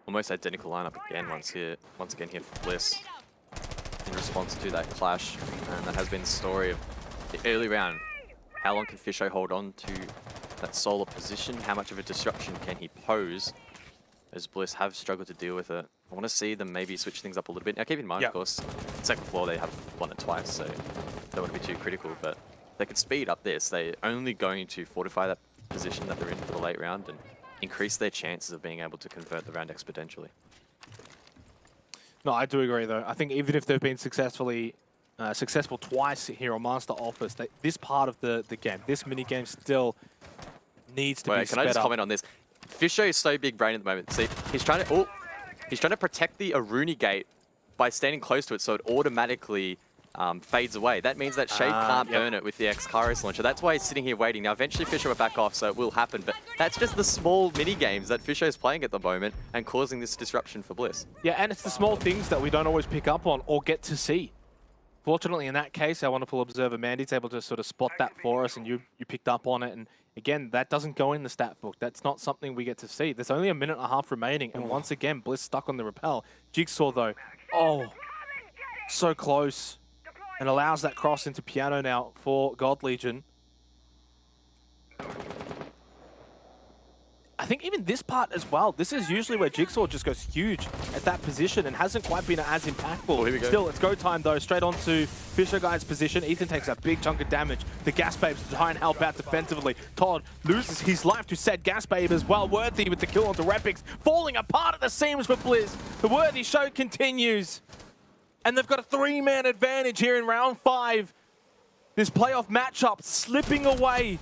Almost identical lineup again once again here for Bliss in response to that clash, and that has been the story of the early round. How long can Fisho hold on to that solo position? How much of a disruption can he pose? As Bliss have struggled to deal with it. I want to see them maybe switch things up a little bit. Now keep in mind, of course, second floor they have won it twice, so don't want to be too critical, but if they could speed up this, they're only going to fortify that position that they're in for the late round and increase their chances of being able to convert the round exponentially. No, I do agree though. I think even if they've been successful twice here on Master Office, this part of the game, this mini game still needs to be sped up. Can I just comment on this? Fisho is so big brain at the moment. See, he's trying to protect the Aruni gate by standing close to it, so it automatically fades away. That means that Shade can't burn it with the X-Kairos launcher. That's why he's sitting here waiting. Now, eventually Fisho will back off, so it will happen, but that's just the small mini-games that Fisho is playing at the moment and causing this disruption for Bliss. Yeah, and it's the small things that we don't always pick up on or get to see. Fortunately, in that case, our wonderful observer Mandy's able to sort of spot that for us, and you picked up on it. And again, that doesn't go in the stat book. That's not something we get to see. There's only a minute and a half remaining, and once again, Bliss stuck on the rappel. Jigsaw, though, so close, and allows that cross into piano now for God Legion. I think even this part as well, this is usually where Jigsaw just goes huge at that position and hasn't quite been as impactful. Here we go. Still, it's go time though, straight onto Fisher Guy's position. Ethan takes a big chunk of damage. The Gas Babes try and help out defensively. Todd loses his life to said Gas Babe as well. Worthy with the kill onto Repix, falling apart at the seams for Blizz. The Worthy show continues. And they've got a 3-man advantage here in round 5. This playoff matchup slipping away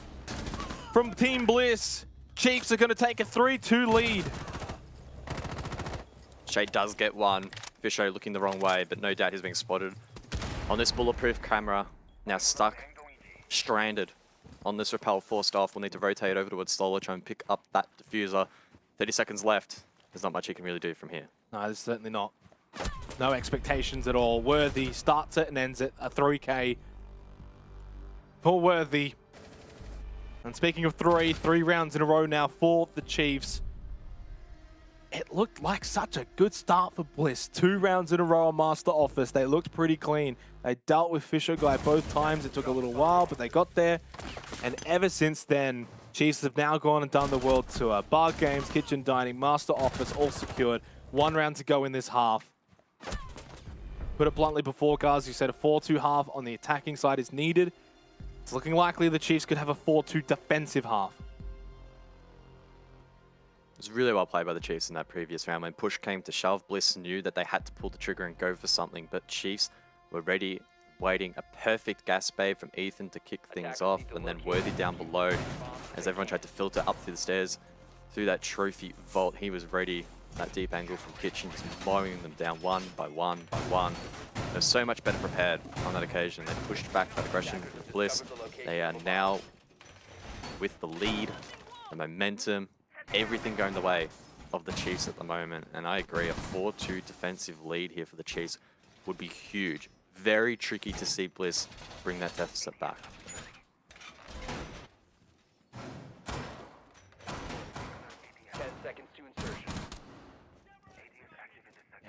from Team Bliss. Chiefs are going to take a 3-2 lead. Shay does get one. Fisher looking the wrong way, but no doubt he's being spotted on this bulletproof camera. Now stuck, stranded on this rappel, forced off. We'll need to rotate over towards Stoller, try and pick up that diffuser. 30 seconds left. There's not much he can really do from here. No, there's certainly not. No expectations at all. Worthy starts it and ends it. A 3K for Worthy. And speaking of three rounds in a row now for the Chiefs. It looked like such a good start for Bliss. 2 rounds in a row on Master Office. They looked pretty clean. They dealt with Fisher Guy both times. It took a little while, but they got there. And ever since then, Chiefs have now gone and done the World Tour. Bar Games, Kitchen Dining, Master Office, all secured. 1 round to go in this half. Put it bluntly before, guys, you said a 4-2 half on the attacking side is needed. It's looking likely the Chiefs could have a 4-2 defensive half. It was really well played by the Chiefs in that previous round. When push came to shove, Bliss knew that they had to pull the trigger and go for something, but Chiefs were ready, waiting. A perfect Gas Babe from Ethan to kick things off, and then Worthy down below as everyone tried to filter up through the stairs through that trophy vault. He was ready. That deep angle from Kitchen, just mowing them down one by one by one. They're so much better prepared on that occasion. They pushed back that aggression with Bliss. They are now with the lead, the momentum, everything going the way of the Chiefs at the moment. And I agree, a 4-2 defensive lead here for the Chiefs would be huge. Very tricky to see Bliss bring that deficit back.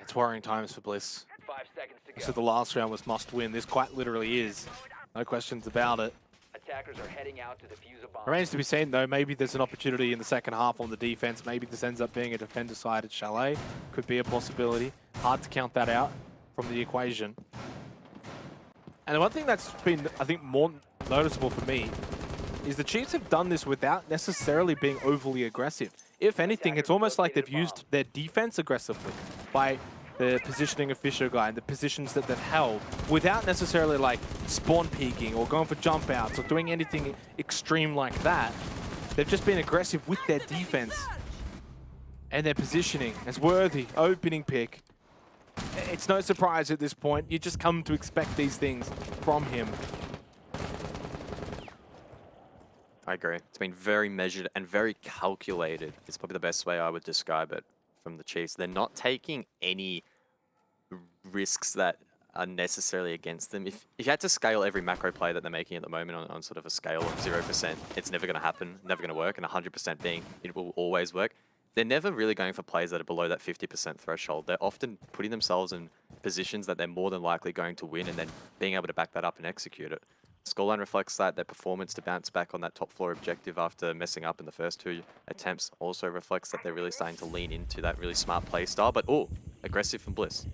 It's worrying times for Bliss. 5 seconds to go. So the last round was must win. This quite literally is. No questions about it. Attackers are heading out to defuse a bomb. Remains to be seen though, maybe there's an opportunity in the second half on the defense. Maybe this ends up being a defender-sided Chalet. Could be a possibility. Hard to count that out from the equation. And the one thing that's been, I think, more noticeable for me is the Chiefs have done this without necessarily being overly aggressive. If anything, it's almost like they've used their defense aggressively by the positioning of Fisher Guy and the positions that they've held without necessarily like spawn peeking or going for jump outs or doing anything extreme like that. They've just been aggressive with their defense and their positioning. As Worthy, opening pick. It's no surprise at this point. You just come to expect these things from him. I agree. It's been very measured and very calculated. It's probably the best way I would describe it from the Chiefs. They're not taking any risks that are necessarily against them. If you had to scale every macro play that they're making at the moment on sort of a scale of 0%, it's never going to happen, never going to work, and 100% being it will always work. They're never really going for plays that are below that 50% threshold. They're often putting themselves in positions that they're more than likely going to win and then being able to back that up and execute it. Scoreline reflects that. Their performance to bounce back on that top floor objective after messing up in the first 2 attempts also reflects that they're really starting to lean into that really smart play style, but aggressive from Bliss.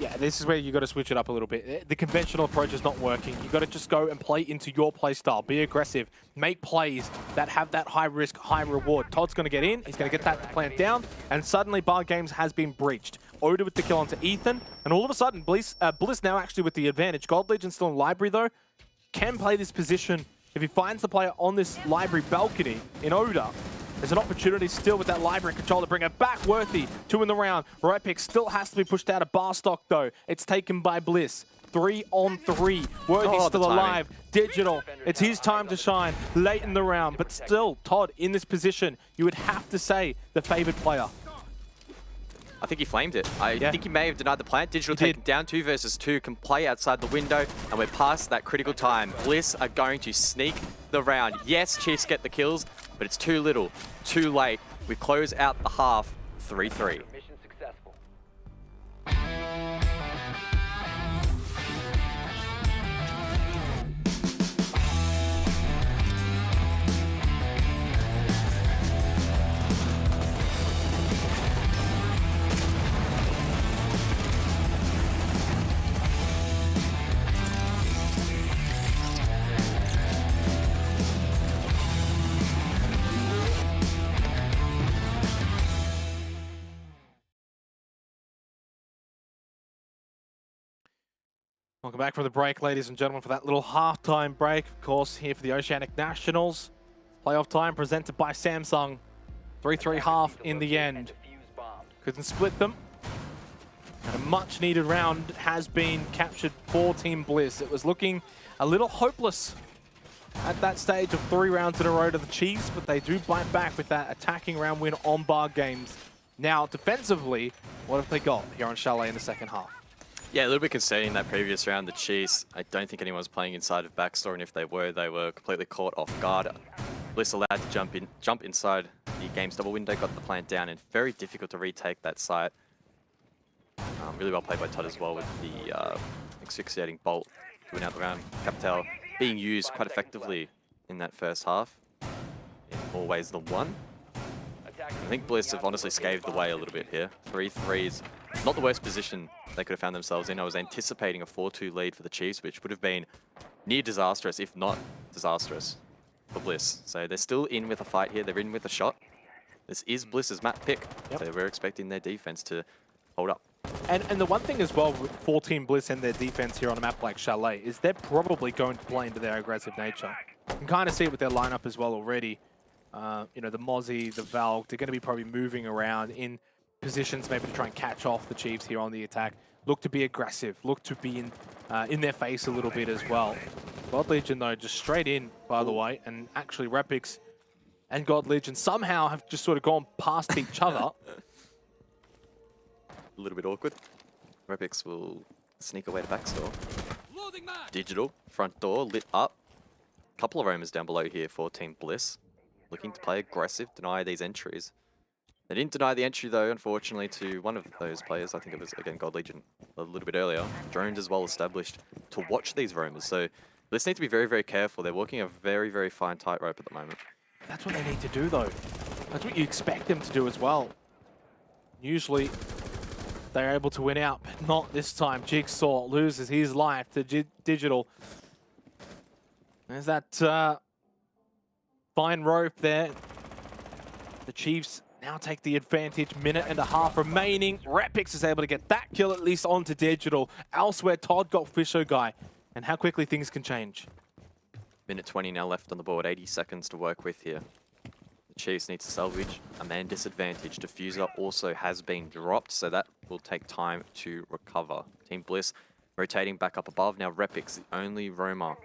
Yeah, this is where you got to switch it up a little bit. The conventional approach is not working. You got to just go and play into your play style. Be aggressive. Make plays that have that high risk, high reward. Todd's going to get in. He's going to get that plant down. And suddenly Bar Games has been breached. Oda with the kill onto Ethan. And all of a sudden, Bliss now actually with the advantage. God Legion still in library though. Can play this position. If he finds the player on this library balcony in Oda, there's an opportunity still with that library control to bring it back. Worthy, 2 in the round. Right pick still has to be pushed out of bar stock though. It's taken by Bliss. 3 on 3. Worthy's still alive. Digital. It's his time to shine late in the round. But still, Todd in this position, you would have to say the favored player. I think he flamed it. I think he may have denied the plant. Digital taken down 2 versus 2, can play outside the window, and we're past that critical time. Bliss are going to sneak the round. Yes, Chiefs get the kills, but it's too little, too late. We close out the half 3-3. Mission successful. Welcome back from the break, ladies and gentlemen, for that little halftime break. Of course, here for the Oceanic Nationals. Playoff time presented by Samsung. 3-3 half in the end. Couldn't split them. And a much-needed round has been captured for Team Bliss. It was looking a little hopeless at that stage of 3 rounds in a row to the Chiefs, but they do bite back with that attacking round win on Bar Games. Now, defensively, what have they got here on Chalet in the second half? Yeah, a little bit concerning that previous round. The Chiefs, I don't think anyone was playing inside of backstore, and if they were completely caught off guard. Bliss allowed to jump inside the game's double window, got the plant down, and very difficult to retake that site. Really well played by Todd as well with the asphyxiating bolt to win out the round. Capital being used quite effectively in that first half, in more ways than one. I think Bliss have honestly scathed the way a little bit here. 3-3 is not the worst position they could have found themselves in. I was anticipating a 4-2 lead for the Chiefs, which would have been near disastrous, if not disastrous, for Bliss. So they're still in with a fight here. They're in with a shot. This is Bliss's map pick. So we're expecting their defense to hold up. And the one thing as well for Team Bliss and their defense here on a map like Chalet is they're probably going to play into their aggressive nature. You can kind of see it with their lineup as well already. You know, the Mozzie, the Valk, they're going to be probably moving around in positions maybe to try and catch off the Chiefs here on the attack. Look to be aggressive, look to be in their face a little bit as well. God Legion, though, just straight in, by the way, and actually Repix and God Legion somehow have just sort of gone past each other. A little bit awkward. Repix will sneak away to backstore. Digital, front door, lit up. Couple of roamers down below here for Team Bliss. Looking to play aggressive, deny these entries. They didn't deny the entry, though, unfortunately, to one of those players. I think it was, again, God Legion a little bit earlier. Drones as well established to watch these roamers. So Bliss need to be very, very careful. They're walking a very, very fine tightrope at the moment. That's what they need to do, though. That's what you expect them to do as well. Usually, they're able to win out, but not this time. Jigsaw loses his life to Digital. There's that fine rope there. The Chiefs now take the advantage. Minute and a half remaining. Repix is able to get that kill at least onto Digital. Elsewhere, Todd got Fisher Guy. And how quickly things can change. Minute 20 now left on the board. 80 seconds to work with here. The Chiefs need to salvage a man disadvantage. Diffuser also has been dropped, so that will take time to recover. Team Bliss rotating back up above. Now Repix, the only roamer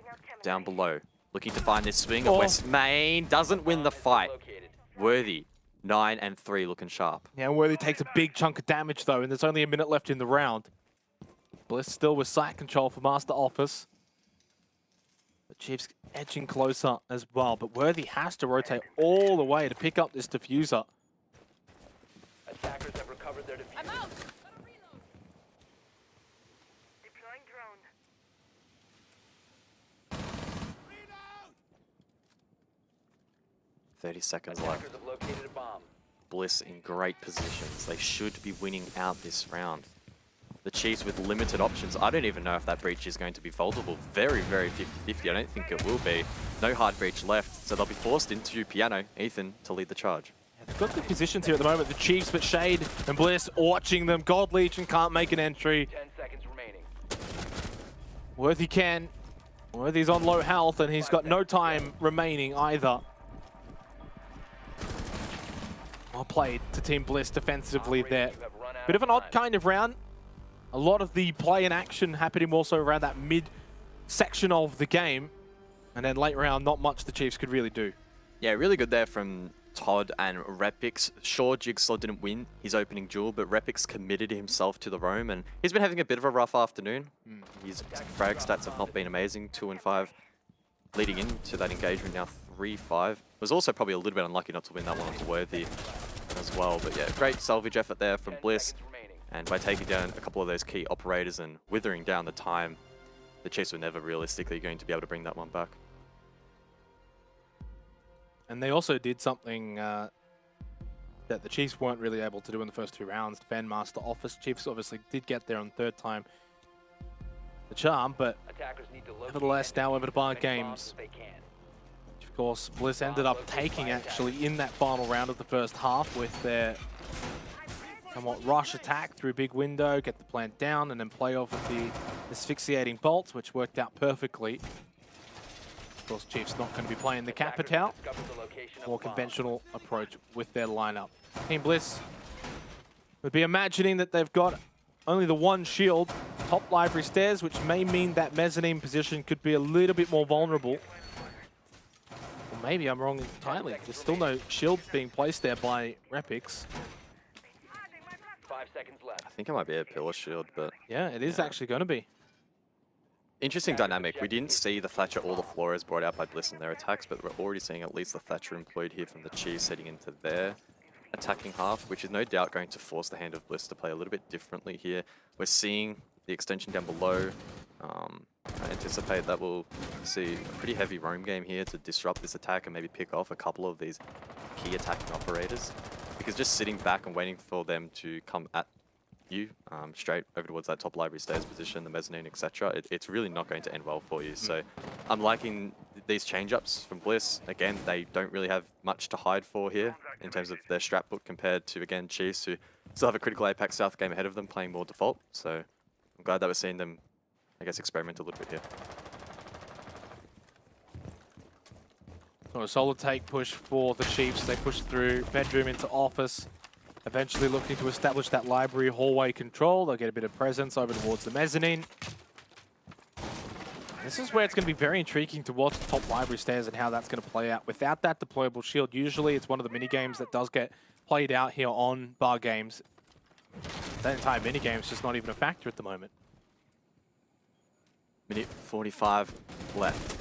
down below. Looking to find this swing of West Main. Doesn't win the fight. Worthy. 9 and 3 looking sharp. Yeah, Worthy takes a big chunk of damage, though, and there's only a minute left in the round. Bliss still with site control for Master Office. The Chiefs edging closer as well, but Worthy has to rotate all the way to pick up this diffuser. Attackers have recovered their diffuser. I'm out! 30 seconds left. Attackers have located a bomb. Bliss in great positions. They should be winning out this round. The Chiefs with limited options. I don't even know if that breach is going to be vulnerable. Very, very 50-50. I don't think it will be. No hard breach left, so they'll be forced into Piano, Ethan, to lead the charge. Yeah, they've got good positions here at the moment. The Chiefs, but Shade and Bliss watching them. God Legion can't make an entry. 10 seconds remaining. Worthy can. Worthy's on low health, and he's got no time remaining either. Well played to Team Bliss defensively there. Bit of an odd kind of round. A lot of the play and action happening also around that mid-section of the game. And then late round, not much the Chiefs could really do. Yeah, really good there from Todd and Repix. Sure, Jigsaw didn't win his opening duel, but Repix committed himself to the roam, and he's been having a bit of a rough afternoon. His frag stats have not been amazing, 2 and 5 leading into that engagement, now 3-5. Was also probably a little bit unlucky not to win that one onto Worthy as well, but yeah, great salvage effort there from Bliss, and by taking down a couple of those key operators and withering down the time, the Chiefs were never realistically going to be able to bring that one back. And they also did something that the Chiefs weren't really able to do in the first 2 rounds. Defend Master Office. Chiefs obviously did get there on 3rd time the charm, but nevertheless now over to Bar Games. Of course, Bliss ended up taking actually in that final round of the first half with their somewhat rush attack through big window, get the plant down, and then play off with the asphyxiating bolts, which worked out perfectly. Of course, Chiefs not going to be playing the Capital, more conventional approach with their lineup. Team Bliss would be imagining that they've got only the 1 shield, top library stairs, which may mean that mezzanine position could be a little bit more vulnerable. Or maybe I'm wrong entirely. There's still no shield being placed there by Repix. 5 seconds left. I think it might be a pillar shield, but Yeah, it is actually going to be. interesting dynamic. We didn't see the Thatcher or the Flores brought out by Bliss in their attacks, but we're already seeing at least the Thatcher employed here from the Chiefs heading into their attacking half, which is no doubt going to force the hand of Bliss to play a little bit differently here. We're seeing the extension down below. I anticipate that we'll see a pretty heavy roam game here to disrupt this attack and maybe pick off a couple of these key attacking operators. Because just sitting back and waiting for them to come at you straight over towards that top library stairs position, the mezzanine, etc., it's really not going to end well for you. So I'm liking these change-ups from Bliss. Again, they don't really have much to hide for here in terms of their strat book compared to, again, Chiefs, who still have a critical Apex South game ahead of them playing more default. So I'm glad that we're seeing them, I guess, experiment a little bit here. So a solid take push for the Chiefs. They push through bedroom into office, eventually looking to establish that library hallway control. They'll get a bit of presence over towards the mezzanine. This is where it's going to be very intriguing to watch the top library stairs and how that's going to play out. Without that deployable shield, usually it's one of the mini games that does get played out here on Bar Games. That entire mini game is just not even a factor at the moment. Minute 45 left.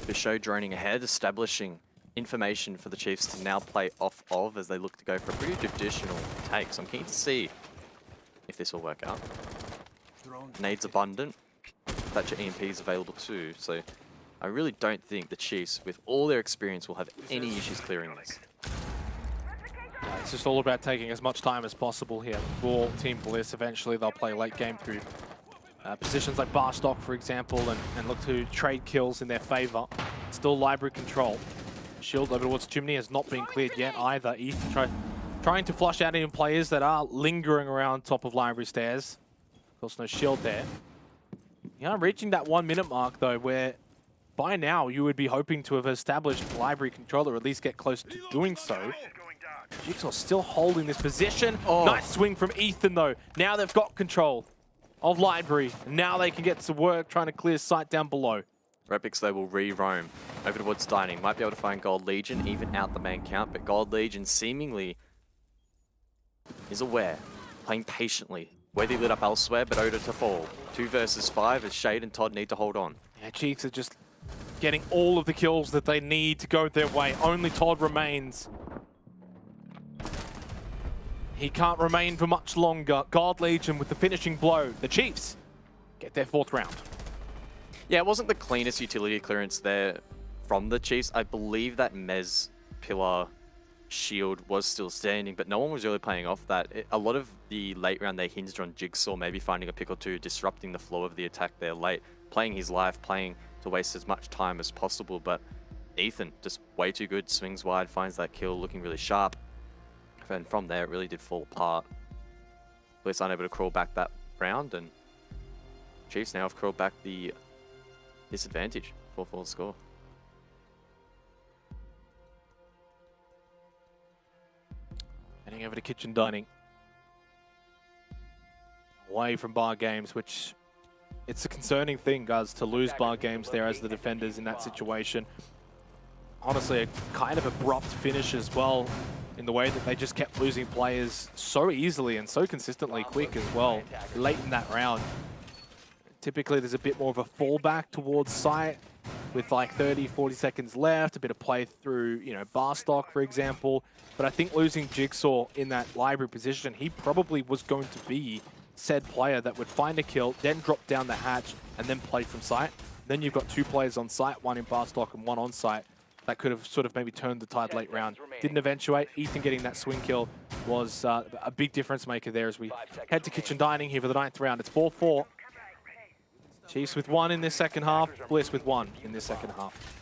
Bisho droning ahead, establishing information for the Chiefs to now play off of as they look to go for a pretty traditional take. So I'm keen to see if this will work out. Nades abundant. Thatcher EMP is available too. So I really don't think the Chiefs, with all their experience, will have any issues clearing this. It's just all about taking as much time as possible here for Team Bliss. Eventually they'll play late game through positions like bar stock, for example, and look to trade kills in their favor. Still library control. Shield over towards Chimney has not been cleared yet either. Ethan trying to flush out any players that are lingering around top of library stairs. Of course, no shield there. Yeah, reaching that 1 minute mark though, where by now you would be hoping to have established library control, or at least get close to doing so. Jigsaw still holding this position. Oh. Nice swing from Ethan though. Now they've got control of library. Now they can get to work trying to clear sight down below. Repix, they will re-roam over towards Dining. Might be able to find Gold Legion, even out the main count, but Gold Legion seemingly is aware, playing patiently. Worthy lit up elsewhere, but Oda to fall. 2 versus 5 as Shade and Todd need to hold on. Yeah, Chiefs are just getting all of the kills that they need to go their way. Only Todd remains. He can't remain for much longer. God Legion with the finishing blow. The Chiefs get their 4th round. Yeah, it wasn't the cleanest utility clearance there from the Chiefs. I believe that Mez pillar shield was still standing, but no one was really playing off that. A lot of the late round, they hinged on Jigsaw, maybe finding a pick or two, disrupting the flow of the attack there late, playing his life, playing to waste as much time as possible. But Ethan, just way too good, swings wide, finds that kill, looking really sharp. And from there, it really did fall apart. Bliss unable to crawl back that round, and Chiefs now have crawled back the disadvantage. 4-4 score. Heading over to Kitchen Dining. Away from Bar Games, which it's a concerning thing, guys, to lose Bar Games there as the defenders in that situation. honestly a kind of abrupt finish as well, in the way that they just kept losing players so easily and so consistently quick as well late in that round. Typically there's a bit more of a fallback towards site with like 30, 40 seconds left, a bit of play through, you know, bar stock, for example. But I think losing Jigsaw in that library position, he probably was going to be said player that would find a kill, then drop down the hatch, and then play from site. Then you've got 2 players on site, 1 in bar stock and 1 on site. That could have sort of maybe turned the tide late round. Didn't eventuate. Ethan getting that swing kill was a big difference maker there as we head to kitchen dining here for the 9th round. It's 4-4. Chiefs with 1 in this second half. Bliss with 1 in this second half.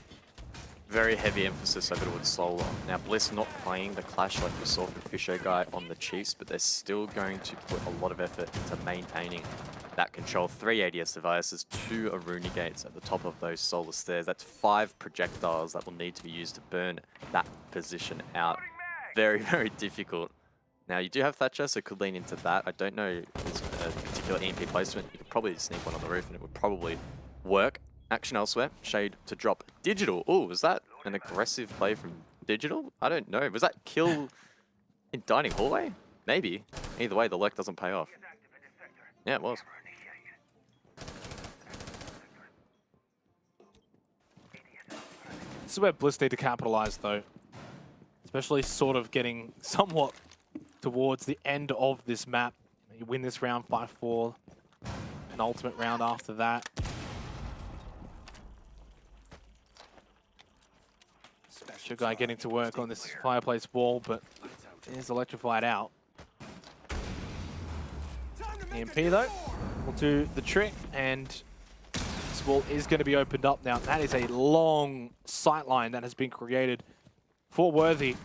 Very heavy emphasis over towards solo. Now Bliss not playing the clash like we saw from Fisher Guy on the Chiefs, but they're still going to put a lot of effort into maintaining that control. 3 ADS devices, 2 Aruni gates at the top of those solar stairs. That's 5 projectiles that will need to be used to burn that position out. Very, very difficult. Now you do have Thatcher, so could lean into that. I don't know his particular EMP placement. You could probably sneak one on the roof and it would probably work. Action elsewhere. Shade to drop Digital. Oh, was that an aggressive play from Digital? I don't know. Was that kill in dining hallway? Maybe. Either way, the lurk doesn't pay off. Yeah, it was. This is where Bliss need to capitalize, though. Especially sort of getting somewhat towards the end of this map. You win this round 5-4. An ultimate round after that. Special guy getting to work on this fireplace wall, but it is electrified out. EMP, though, will do the trick, and this wall is going to be opened up now. That is a long sight line that has been created for Worthy.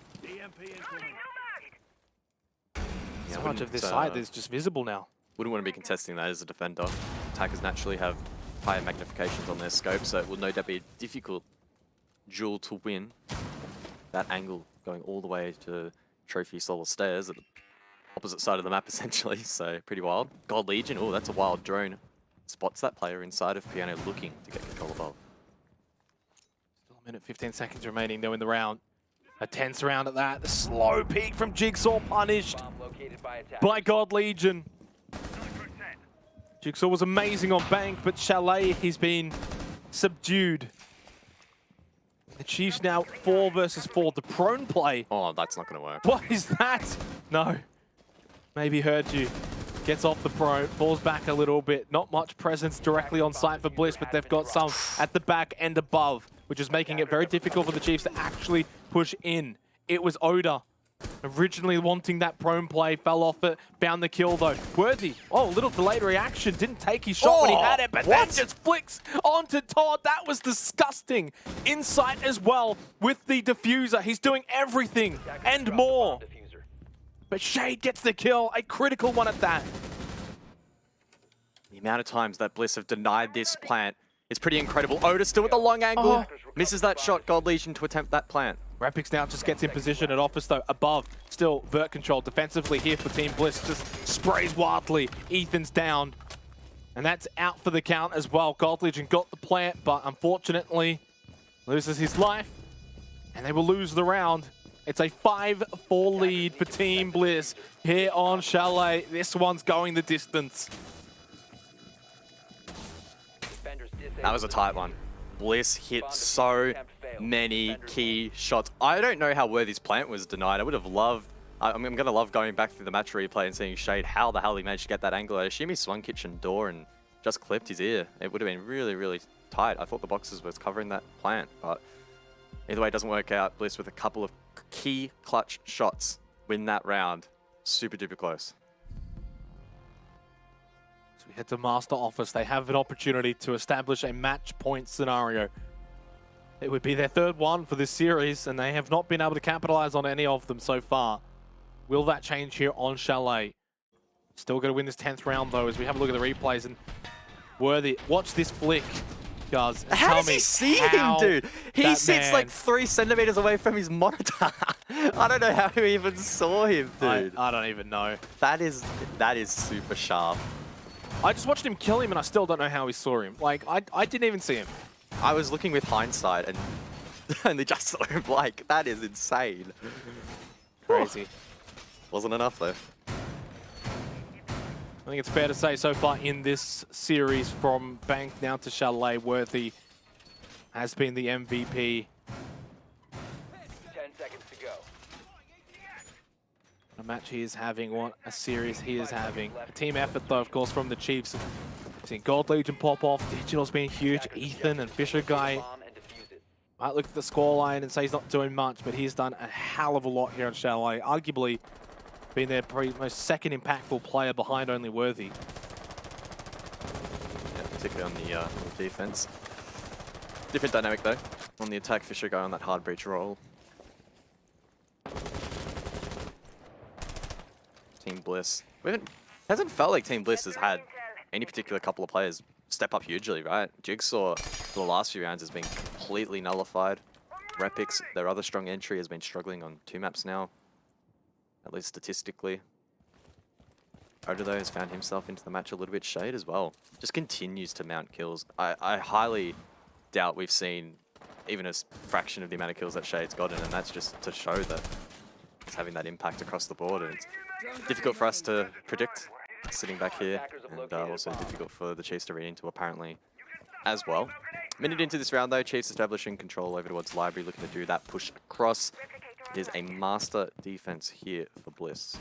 So much of this side is just visible now. Wouldn't want to be contesting that as a defender. Attackers naturally have higher magnifications on their scope, so it will no doubt be a difficult duel to win. That angle going all the way to Trophy Solar Stairs at the opposite side of the map, essentially, so pretty wild. God Legion, oh, that's a wild drone. Spots that player inside of Piano looking to get control above. Still a minute 15 seconds remaining though in the round. A tense round at that. The slow peek from Jigsaw punished by God Legion. Jigsaw was amazing on Bank, but Chalet, he's been subdued. The Chiefs now 4 versus 4. The prone play. Oh, that's not going to work. What is that? No. Maybe heard you. Gets off the prone, falls back a little bit. Not much presence directly on site for Bliss, but they've got some at the back and above, which is making it very difficult for the Chiefs to actually push in. It was Oda originally wanting that prone play, fell off it, found the kill though. Worthy, oh, a little delayed reaction, didn't take his shot when he had it, but then just flicks onto Todd. That was disgusting. Insight as well with the diffuser. He's doing everything and more. But Shade gets the kill, a critical one at that. The amount of times that Bliss have denied this plant is pretty incredible. Oda still with the long angle. Misses that shot. God Legion to attempt that plant. Rapix now just gets in position at office though. Above, still vert control defensively here for Team Bliss. Just sprays wildly. Ethan's down. And that's out for the count as well. God Legion got the plant, but unfortunately loses his life. And they will lose the round. It's a 5-4 lead for Team Bliss here on Chalet. This one's going the distance. That was a tight one. Bliss hit so many key shots. I don't know how Worthy's plant was denied. I would have loved... I'm going to love going back through the match replay and seeing Shade how the hell he managed to get that angle. I assume he swung kitchen door and just clipped his ear. It would have been really, really tight. I thought the boxes was covering that plant, but either way, it doesn't work out. Bliss with a couple of key clutch shots win that round. Super duper close. So we head to Master Office. They have an opportunity to establish a match point scenario. It would be their 3rd one for this series, and they have not been able to capitalize on any of them so far. Will that change here on Chalet? Still going to win this 10th round, though, as we have a look at the replays. And Worthy, watch this flick, guys. How does he see him, dude? He sits like 3 centimeters away from his monitor. I don't know how he even saw him, dude. I don't even know. That is super sharp. I just watched him kill him, and I still don't know how he saw him. Like, I didn't even see him. I was looking with hindsight, and Only just saw him, like, that is insane. Crazy. Wasn't enough though. I think it's fair to say so far in this series, from Bank now to Chalet, Worthy has been the MVP. 10 seconds to go. A match he is having, what a series he is having. A team effort though, of course, from the Chiefs. Seeing Gold Legion pop off, Digital's been huge, Ethan and Fisher Guy. Bomb and defuse it. Might look at the scoreline and say he's not doing much, but he's done a hell of a lot here on Chalet. Arguably been their most second impactful player behind only Worthy. Yeah, particularly on the defense. Different dynamic though. On the attack, Fisher Guy on that hard breach roll. Team Bliss. Hasn't felt like Team Bliss has had any particular couple of players step up hugely, right? Jigsaw for the last few rounds has been completely nullified. Repix, their other strong entry, has been struggling on 2 maps now, at least statistically. Odo though has found himself into the match a little bit. Shade as well. Just continues to mount kills. I highly doubt we've seen even a fraction of the amount of kills that Shade's gotten, and that's just to show that it's having that impact across the board, and it's difficult for us to predict sitting back here, and also difficult for the Chiefs to read into apparently as well. Minute into this round though, Chiefs establishing control over towards Library, looking to do that push across. It is a master defense here for Bliss.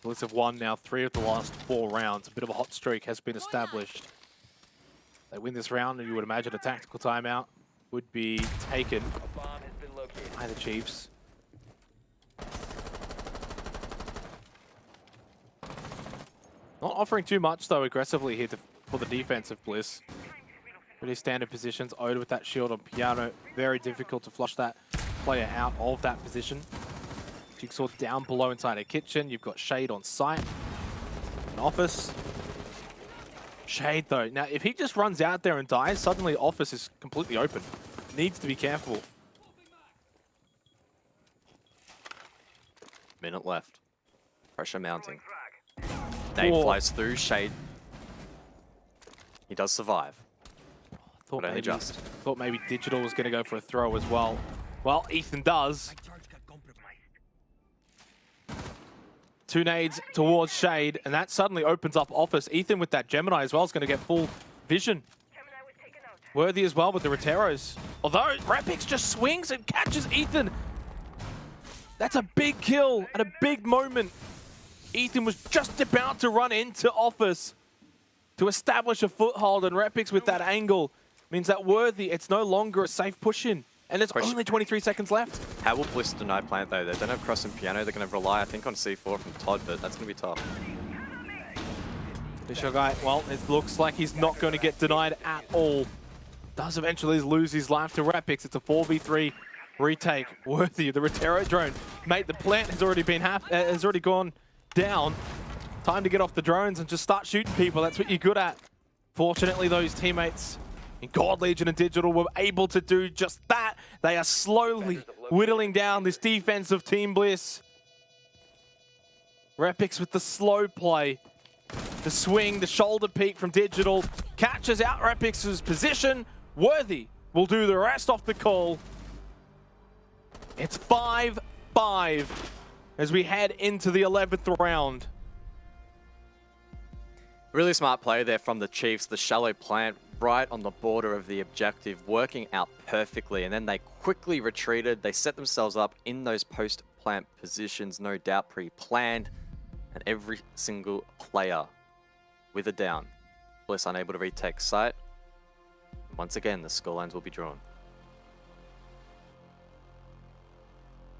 Bliss have won now 3 of the last 4 rounds. A bit of a hot streak has been established. They win this round, and you would imagine a tactical timeout would be taken Bomb has been located. by the Chiefs. Not offering too much though aggressively here for the defense of Bliss. Pretty standard positions. Oda with that shield on Piano. Very difficult to flush that player out of that position. Jigsaw down below inside a kitchen. You've got Shade on site. An Office. Shade though. Now if he just runs out there and dies, suddenly Office is completely open. Needs to be careful. Minute left. Pressure mounting. Nade flies through. Shade. He does survive. Thought But only just. Thought maybe Digital was going to go for a throw as well. Well, Ethan does. 2 nades towards Shade, and that suddenly opens up Office. Ethan with that Gemini as well is going to get full vision. Worthy as well with the Roteros. Although Rapix just swings and catches Ethan. That's a big kill at a big moment. Ethan was just about to run into Office to establish a foothold, and Rapix with that angle means that Worthy, it's no longer a safe push-in. And there's only 23 seconds left. How will Bliss deny plant though? They don't have Cross and Piano. They're going to rely, I think, on C4 from Todd, but that's going to be tough. Fisher Guy, well, it looks like he's not going to get denied at all. Does eventually lose his life to Rapix. It's a 4v3 retake. Worthy, the Rotero drone. Mate, the plant has already gone down. Time to get off the drones and just start shooting people. That's what you're good at. Fortunately, those teammates in God Legion and Digital were able to do just that. They are slowly whittling down this defense of Team Bliss. Repix with the slow play. The swing, the shoulder peek from Digital. Catches out Repix's position. Worthy will do the rest off the call. It's 5-5 as we head into the 11th round. Really smart play there from the Chiefs. The shallow plant right on the border of the objective, working out perfectly. And then they quickly retreated. They set themselves up in those post-plant positions, no doubt pre-planned. And every single player with a down. Bliss unable to retake site. Once again, the scorelines will be drawn.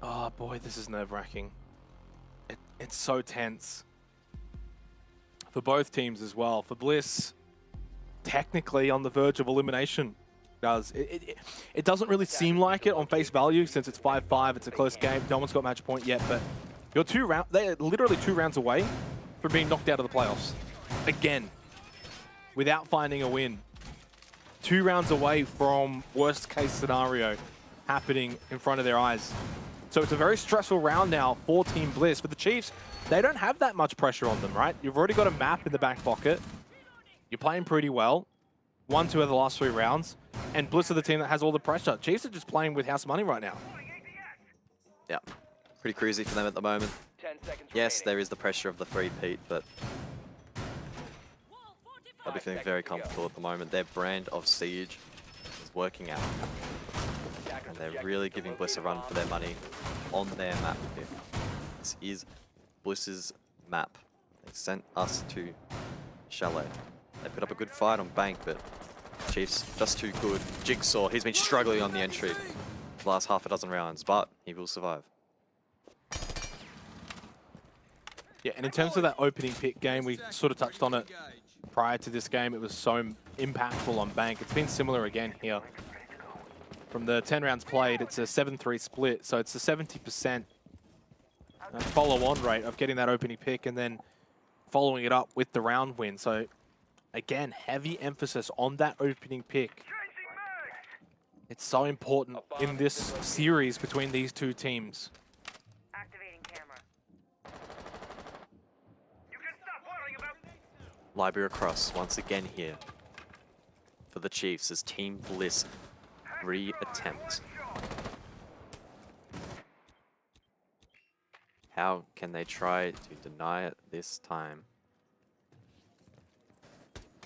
Oh boy, this is nerve-wracking. It's so tense. For both teams as well. For Bliss, technically on the verge of elimination. It doesn't really seem like it on face value since it's 5-5. It's a close game. No one's got match point yet, but they're literally 2 rounds away from being knocked out of the playoffs. Again, without finding a win. 2 rounds away from worst case scenario happening in front of their eyes. So it's a very stressful round now for Team Bliss. For the Chiefs, they don't have that much pressure on them, right? You've already got a map in the back pocket. You're playing pretty well. won 2 of the last 3 rounds, and Bliss are the team that has all the pressure. Chiefs are just playing with house money right now. Yeah, pretty cruisy for them at the moment. 10 seconds Yes, remaining. there is the pressure of the 3-peat, but they'll be feeling very comfortable at the moment. Their brand of Siege is working out. And they're really giving Bliss a run for their money on their map here. This is Bliss's map. They sent us to Chalet. They put up a good fight on Bank, but Chiefs just too good. Jigsaw, he's been struggling on the entry the last half a dozen rounds, but he will survive. Yeah, and in terms of that opening pick game, we sort of touched on it prior to this game. It was so impactful on Bank. It's been similar again here. From the 10 rounds played, it's a 7-3 split, so it's a 70% follow-on rate of getting that opening pick and then following it up with the round win. So, again, heavy emphasis on that opening pick. It's so important in this series between these two teams. Library across once again here for the Chiefs as Team Bliss re-attempt. How can they try to deny it this time?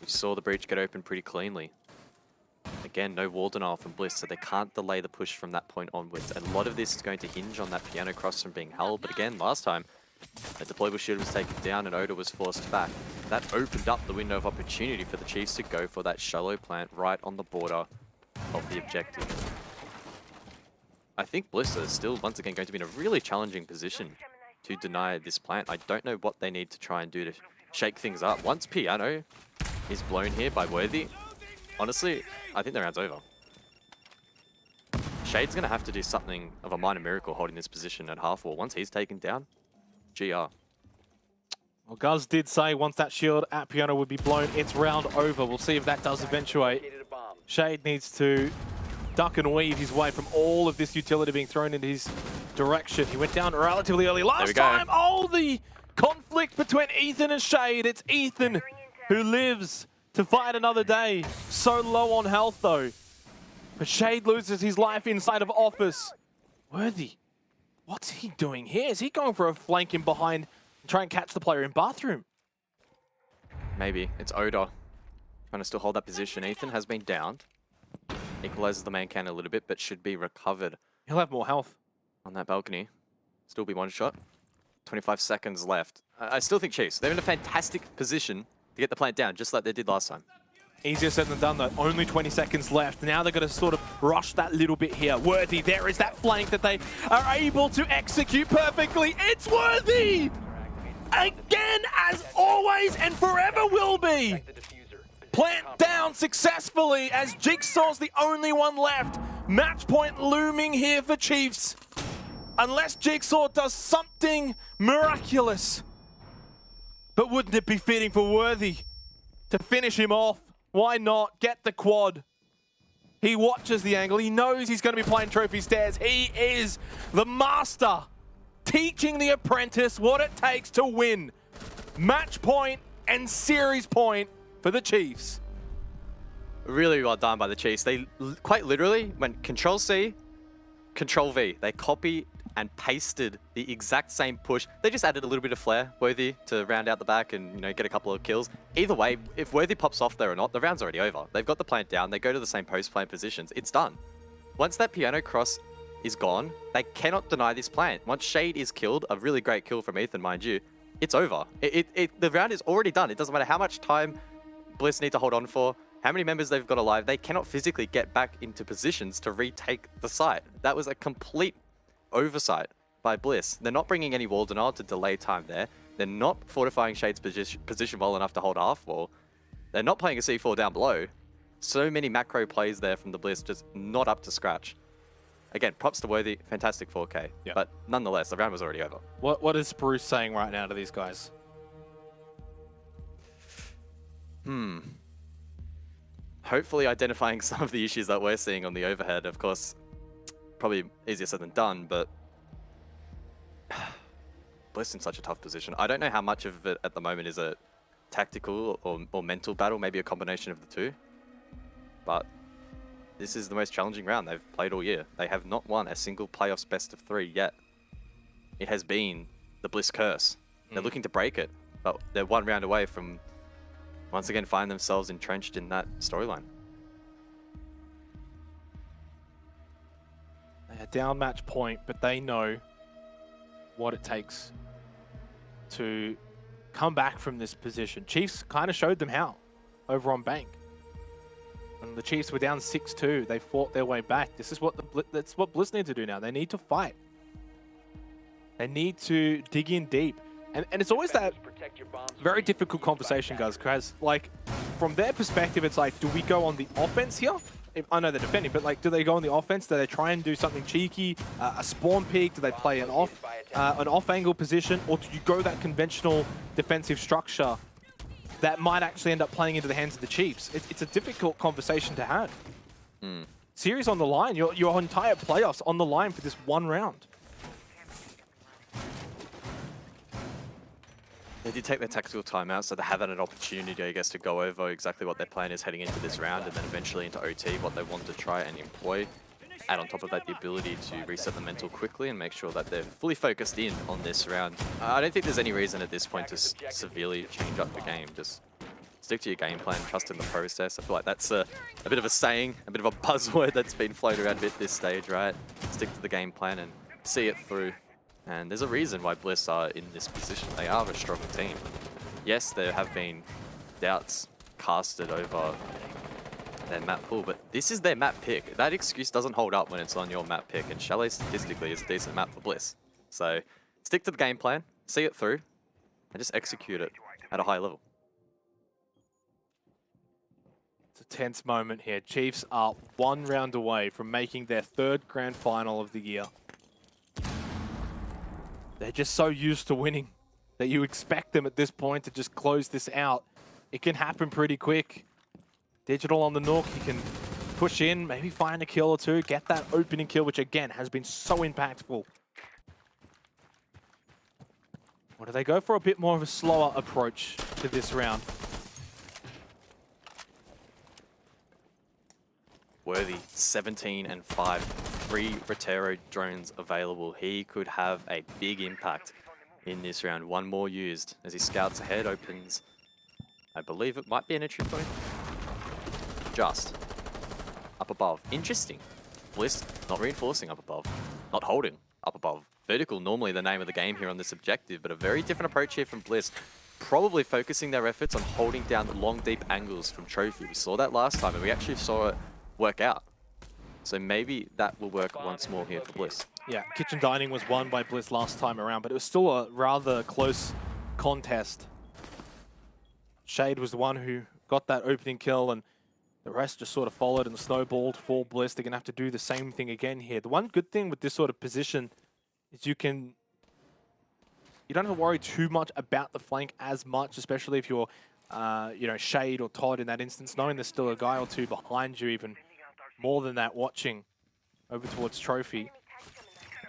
We saw the breach get open pretty cleanly. Again, no wall denial from Bliss, so they can't delay the push from that point onwards. And a lot of this is going to hinge on that piano cross from being held. But again, last time, a deployable shield was taken down and Oda was forced back. That opened up the window of opportunity for the Chiefs to go for that shallow plant right on the border of the objective. I think Bliss is still once again going to be in a really challenging position to deny this plant. I don't know what they need to try and do to shake things up. Once piano is blown here by Worthy, honestly, I think the round's over. Shade's going to have to do something of a minor miracle holding this position at half wall. Once he's taken down, GR. Well, Guz did say once that shield at piano would be blown, it's round over. We'll see if that does eventuate. Shade needs to duck and weave his way from all of this utility being thrown into his direction. He went down relatively early last time. Oh, the conflict between Ethan and Shade. It's Ethan who lives to fight another day. So low on health, though. But Shade loses his life inside of office. Worthy, what's he doing here? Is he going for a flank in behind and try and catch the player in bathroom? Maybe. It's Oda trying to still hold that position. Ethan has been downed. Equalizes the main can a little bit, but should be recovered. He'll have more health. On that balcony. Still be one shot. 25 seconds left. I still think Chiefs, they're in a fantastic position to get the plant down, just like they did last time. Easier said than done, though. Only 20 seconds left. Now they're going to sort of rush that little bit here. Worthy, there is that flank that they are able to execute perfectly. It's Worthy! Again, as always, and forever will be. Plant down successfully as Jigsaw's the only one left. Match point looming here for Chiefs. Unless Jigsaw does something miraculous. But wouldn't it be fitting for Worthy to finish him off? Why not get the quad? He watches the angle. He knows he's going to be playing trophy stairs. He is the master, teaching the apprentice what it takes to win. Match point and series point for the Chiefs. Really well done by the Chiefs. They quite literally went Control-C, Control-V. They copied and pasted the exact same push. They just added a little bit of flair, Worthy, to round out the back and, you know, get a couple of kills. Either way, if Worthy pops off there or not, the round's already over. They've got the plant down. They go to the same post-plant positions. It's done. Once that piano cross is gone, they cannot deny this plant. Once Shade is killed, a really great kill from Ethan, mind you, it's over. The round is already done. It doesn't matter how much time Bliss need to hold on for, how many members they've got alive. They cannot physically get back into positions to retake the site. That was a complete oversight by Bliss. They're not bringing any wall denial to delay time there. They're not fortifying Shade's position well enough to hold half wall. They're not playing a C4 down below. So many macro plays there from the Bliss, just not up to scratch. Again, props to Worthy, fantastic 4K. Yep. But nonetheless, the round was already over. What is Bruce saying right now to these guys? Hopefully identifying some of the issues that we're seeing on the overhead. Of course, probably easier said than done, but Bliss in such a tough position. I don't know how much of it at the moment is a tactical or mental battle, maybe a combination of the two. but this is the most challenging round they've played all year. They have not won a single playoffs best of 3 yet. It has been the Bliss curse. They're looking to break it, but they're one round away from once again find themselves entrenched in that storyline. They're down match point, but they know what it takes to come back from this position. Chiefs kind of showed them how over on Bank. When the Chiefs were down 6-2, they fought their way back. This is what that's what Bliss need to do now. They need to fight. They need to dig in deep. And it's always that very difficult conversation, guys, because, like, from their perspective, it's like, do we go on the offense here? I know they're defending, but, like, do they go on the offense? Do they try and do something cheeky, a spawn peek? Do they play an off-angle position? Or do you go that conventional defensive structure that might actually end up playing into the hands of the Chiefs? It's a difficult conversation to have. Series on the line, your entire playoffs on the line for this one round. They did take their tactical timeout, so they have had an opportunity, I guess, to go over exactly what their plan is heading into this round, and then eventually into OT, what they want to try and employ. Add on top of that the ability to reset the mental quickly and make sure that they're fully focused in on this round. I don't think there's any reason at this point to severely change up the game. Just stick to your game plan, trust in the process. I feel like that's a bit of a saying, a bit of a buzzword that's been floated around a bit this stage, right? Stick to the game plan and see it through. And there's a reason why Bliss are in this position. They are a strong team. Yes, there have been doubts casted over their map pool, but this is their map pick. That excuse doesn't hold up when it's on your map pick, and Chalet statistically is a decent map for Bliss. So stick to the game plan, see it through, and just execute it at a high level. It's a tense moment here. Chiefs are one round away from making their third grand final of the year. They're just so used to winning that you expect them at this point to just close this out. It can happen pretty quick. Digital on the Nook, he can push in, maybe find a kill or two, get that opening kill, which again has been so impactful. Or do they go for a bit more of a slower approach to this round? Worthy, 17 and 5, 3 Rotero drones available. He could have a big impact in this round. One more used as he scouts ahead, opens, I believe it might be an entry point. Just up above. Interesting. Bliss not reinforcing up above, not holding up above. Vertical, normally the name of the game here on this objective, but a very different approach here from Bliss. Probably focusing their efforts on holding down the long, deep angles from Trophy. We saw that last time, and we actually saw it work out. So maybe that will work once more here for Bliss. Yeah, Kitchen Dining was won by Bliss last time around, but it was still a rather close contest. Shade was the one who got that opening kill, and the rest just sort of followed and snowballed for Bliss. They're going to have to do the same thing again here. The one good thing with this sort of position is you don't have to worry too much about the flank as much, especially if you're Shade or Todd in that instance, knowing there's still a guy or two behind you, even more than that, watching over towards Trophy.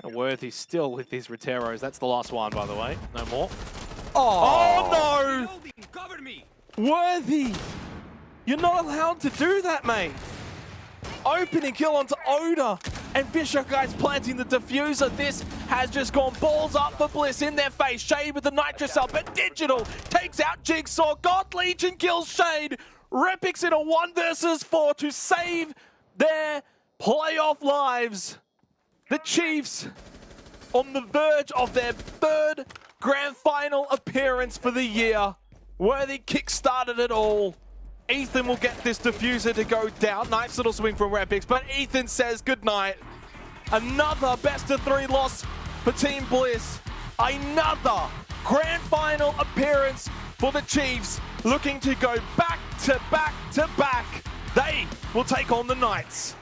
Worthy still with his Roteros. That's the last one, by the way. No more. Oh no! Cover me. Worthy! You're not allowed to do that, mate. Opening kill onto Oda, and Fisher guys planting the diffuser. This has just gone balls up for Bliss in their face. Shade with the Nitro Cell, but Digital takes out Jigsaw. God Legion kills Shade. Repix in a 1 versus 4 to save their playoff lives. The Chiefs on the verge of their third grand final appearance for the year. Worthy kick-started it all. Ethan will get this diffuser to go down. Nice little swing from Repix, but Ethan says goodnight. Another best-of-3 loss for Team Bliss. Another grand final appearance for the Chiefs, looking to go back to back to back. They will take on the Knights.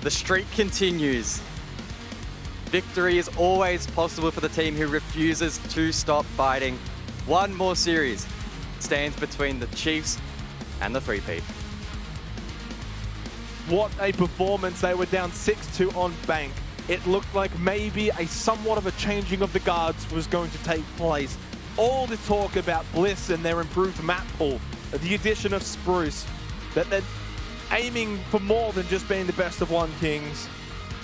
The streak continues. Victory is always possible for the team who refuses to stop fighting. One more series stands between the Chiefs and the 3-peat. What a performance. They were down 6-2 on Bank. It looked like maybe a somewhat of a changing of the guards was going to take place. All the talk about Bliss and their improved map pool the addition of Spruce, that they're aiming for more than just being the best of one Kings.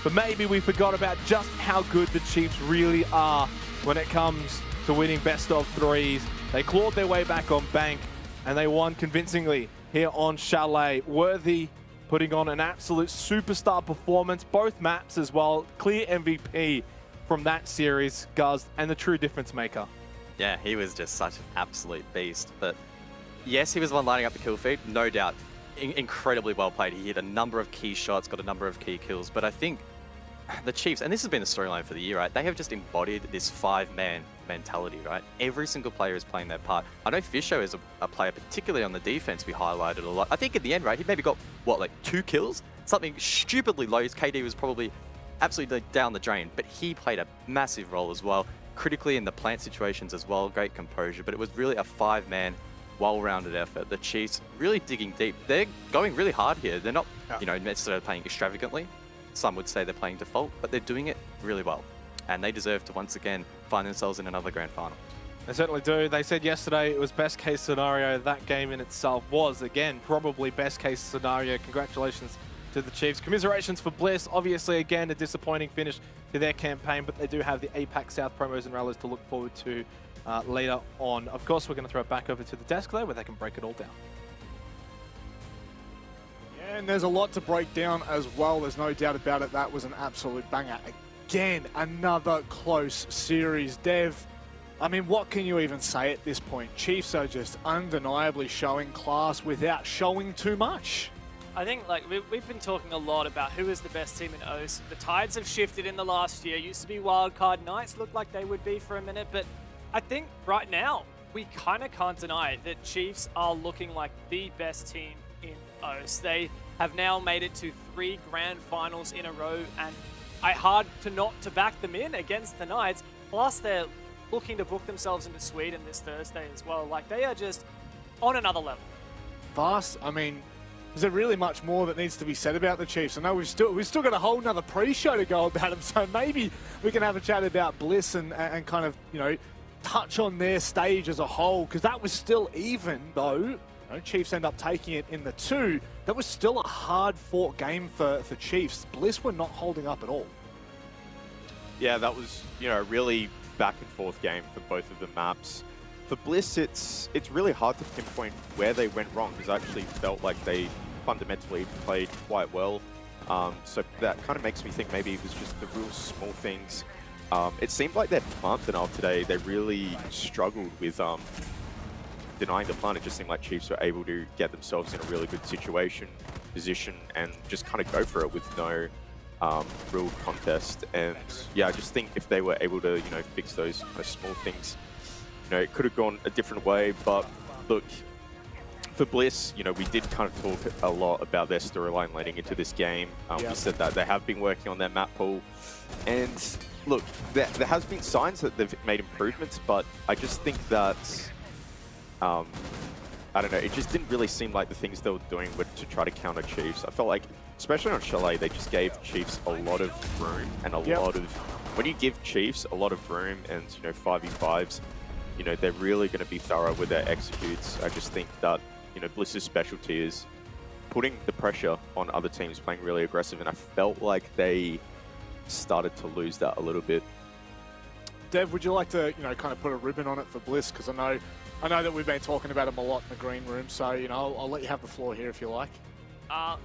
But maybe we forgot about just how good the Chiefs really are when it comes to winning best of threes. They clawed their way back on Bank, and they won convincingly here on Chalet. Worthy putting on an absolute superstar performance, both maps as well. Clear MVP from that series, Guz, and the true difference maker. Yeah, he was just such an absolute beast. But yes, he was the one lining up the kill feed, no doubt. Incredibly well played. He hit a number of key shots, got a number of key kills. But I think the Chiefs, and this has been the storyline for the year, right? They have just embodied this five-man mentality, right? Every single player is playing their part. I know Fisho is a player, particularly on the defense, we highlighted a lot. I think at the end, right, he maybe got, what, like 2 kills? Something stupidly low. His KD was probably absolutely down the drain, but he played a massive role as well. Critically in the plant situations as well, great composure, but it was really a five-man, well-rounded effort. The Chiefs really digging deep. They're going really hard here. They're not, you know, necessarily playing extravagantly. Some would say they're playing default, but they're doing it really well. And they deserve to once again find themselves in another grand final. They certainly do. They said yesterday it was best case scenario. That game in itself was, again, probably best case scenario. Congratulations to the Chiefs. Commiserations for Bliss. Obviously, again, a disappointing finish to their campaign, but they do have the APAC South promos and rallies to look forward to later on. Of course, we're going to throw it back over to the desk, though, where they can break it all down. And there's a lot to break down as well. There's no doubt about it. That was an absolute banger. Again, another close series. Dev, I mean, what can you even say at this point? Chiefs are just undeniably showing class without showing too much. I think like we've been talking a lot about who is the best team in OS. The tides have shifted in the last year. Used to be Wildcard Knights, looked like they would be for a minute, but I think right now we kind of can't deny that Chiefs are looking like the best team in OS. They have now made it to 3 grand finals in a row, and hard to not to back them in against the Knights. Plus, they're looking to book themselves into Sweden this Thursday as well. Like, they are just on another level. Fast. I mean, is there really much more that needs to be said about the Chiefs? I know we've still got a whole nother pre-show to go about them, so maybe we can have a chat about Bliss and kind of, you know, touch on their stage as a whole, because that was still even, though. You know, Chiefs end up taking it in the 2. That was still a hard-fought game for Chiefs. Bliss were not holding up at all. Yeah, that was, you know, really back and forth game for both of the maps. For Bliss, it's really hard to pinpoint where they went wrong, because I actually felt like they fundamentally played quite well. So that kind of makes me think maybe it was just the real small things. It seemed like their plant denial today, they really struggled with denying the plant. It just seemed like Chiefs were able to get themselves in a really good position, and just kind of go for it with no real contest. And yeah, I just think if they were able to, you know, fix those kind of small things, you know, it could have gone a different way. But look, for Bliss, you know, we did kind of talk a lot about their storyline leading into this game. We said that they have been working on their map pool, and look, there has been signs that they've made improvements, but I just think that I don't know, it just didn't really seem like the things they were doing were to try to counter Chiefs. I felt like, especially on Chalet, they just gave Chiefs a lot of room and a lot of... When you give Chiefs a lot of room and, you know, 5v5s, you know, they're really going to be thorough with their executes. I just think that, you know, Bliss's specialty is putting the pressure on other teams, playing really aggressive, and I felt like they started to lose that a little bit. Dev, would you like to, you know, kind of put a ribbon on it for Bliss? Because I know that we've been talking about him a lot in the green room, so, you know, I'll let you have the floor here if you like.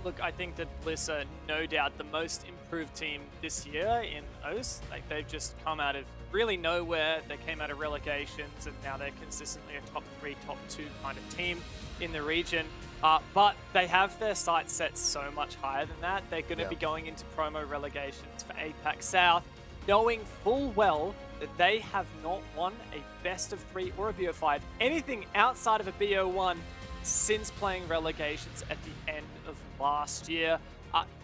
Look, I think that Bliss are no doubt the most improved team this year in OS. Like, they've just come out of really nowhere. They came out of relegations, and now they're consistently a top 3, top 2 kind of team in the region. But they have their sights set so much higher than that. They're going to be going into promo relegations for APAC South, knowing full well that they have not won a best of 3 or a BO5, anything outside of a BO1 since playing relegations at the end of last year.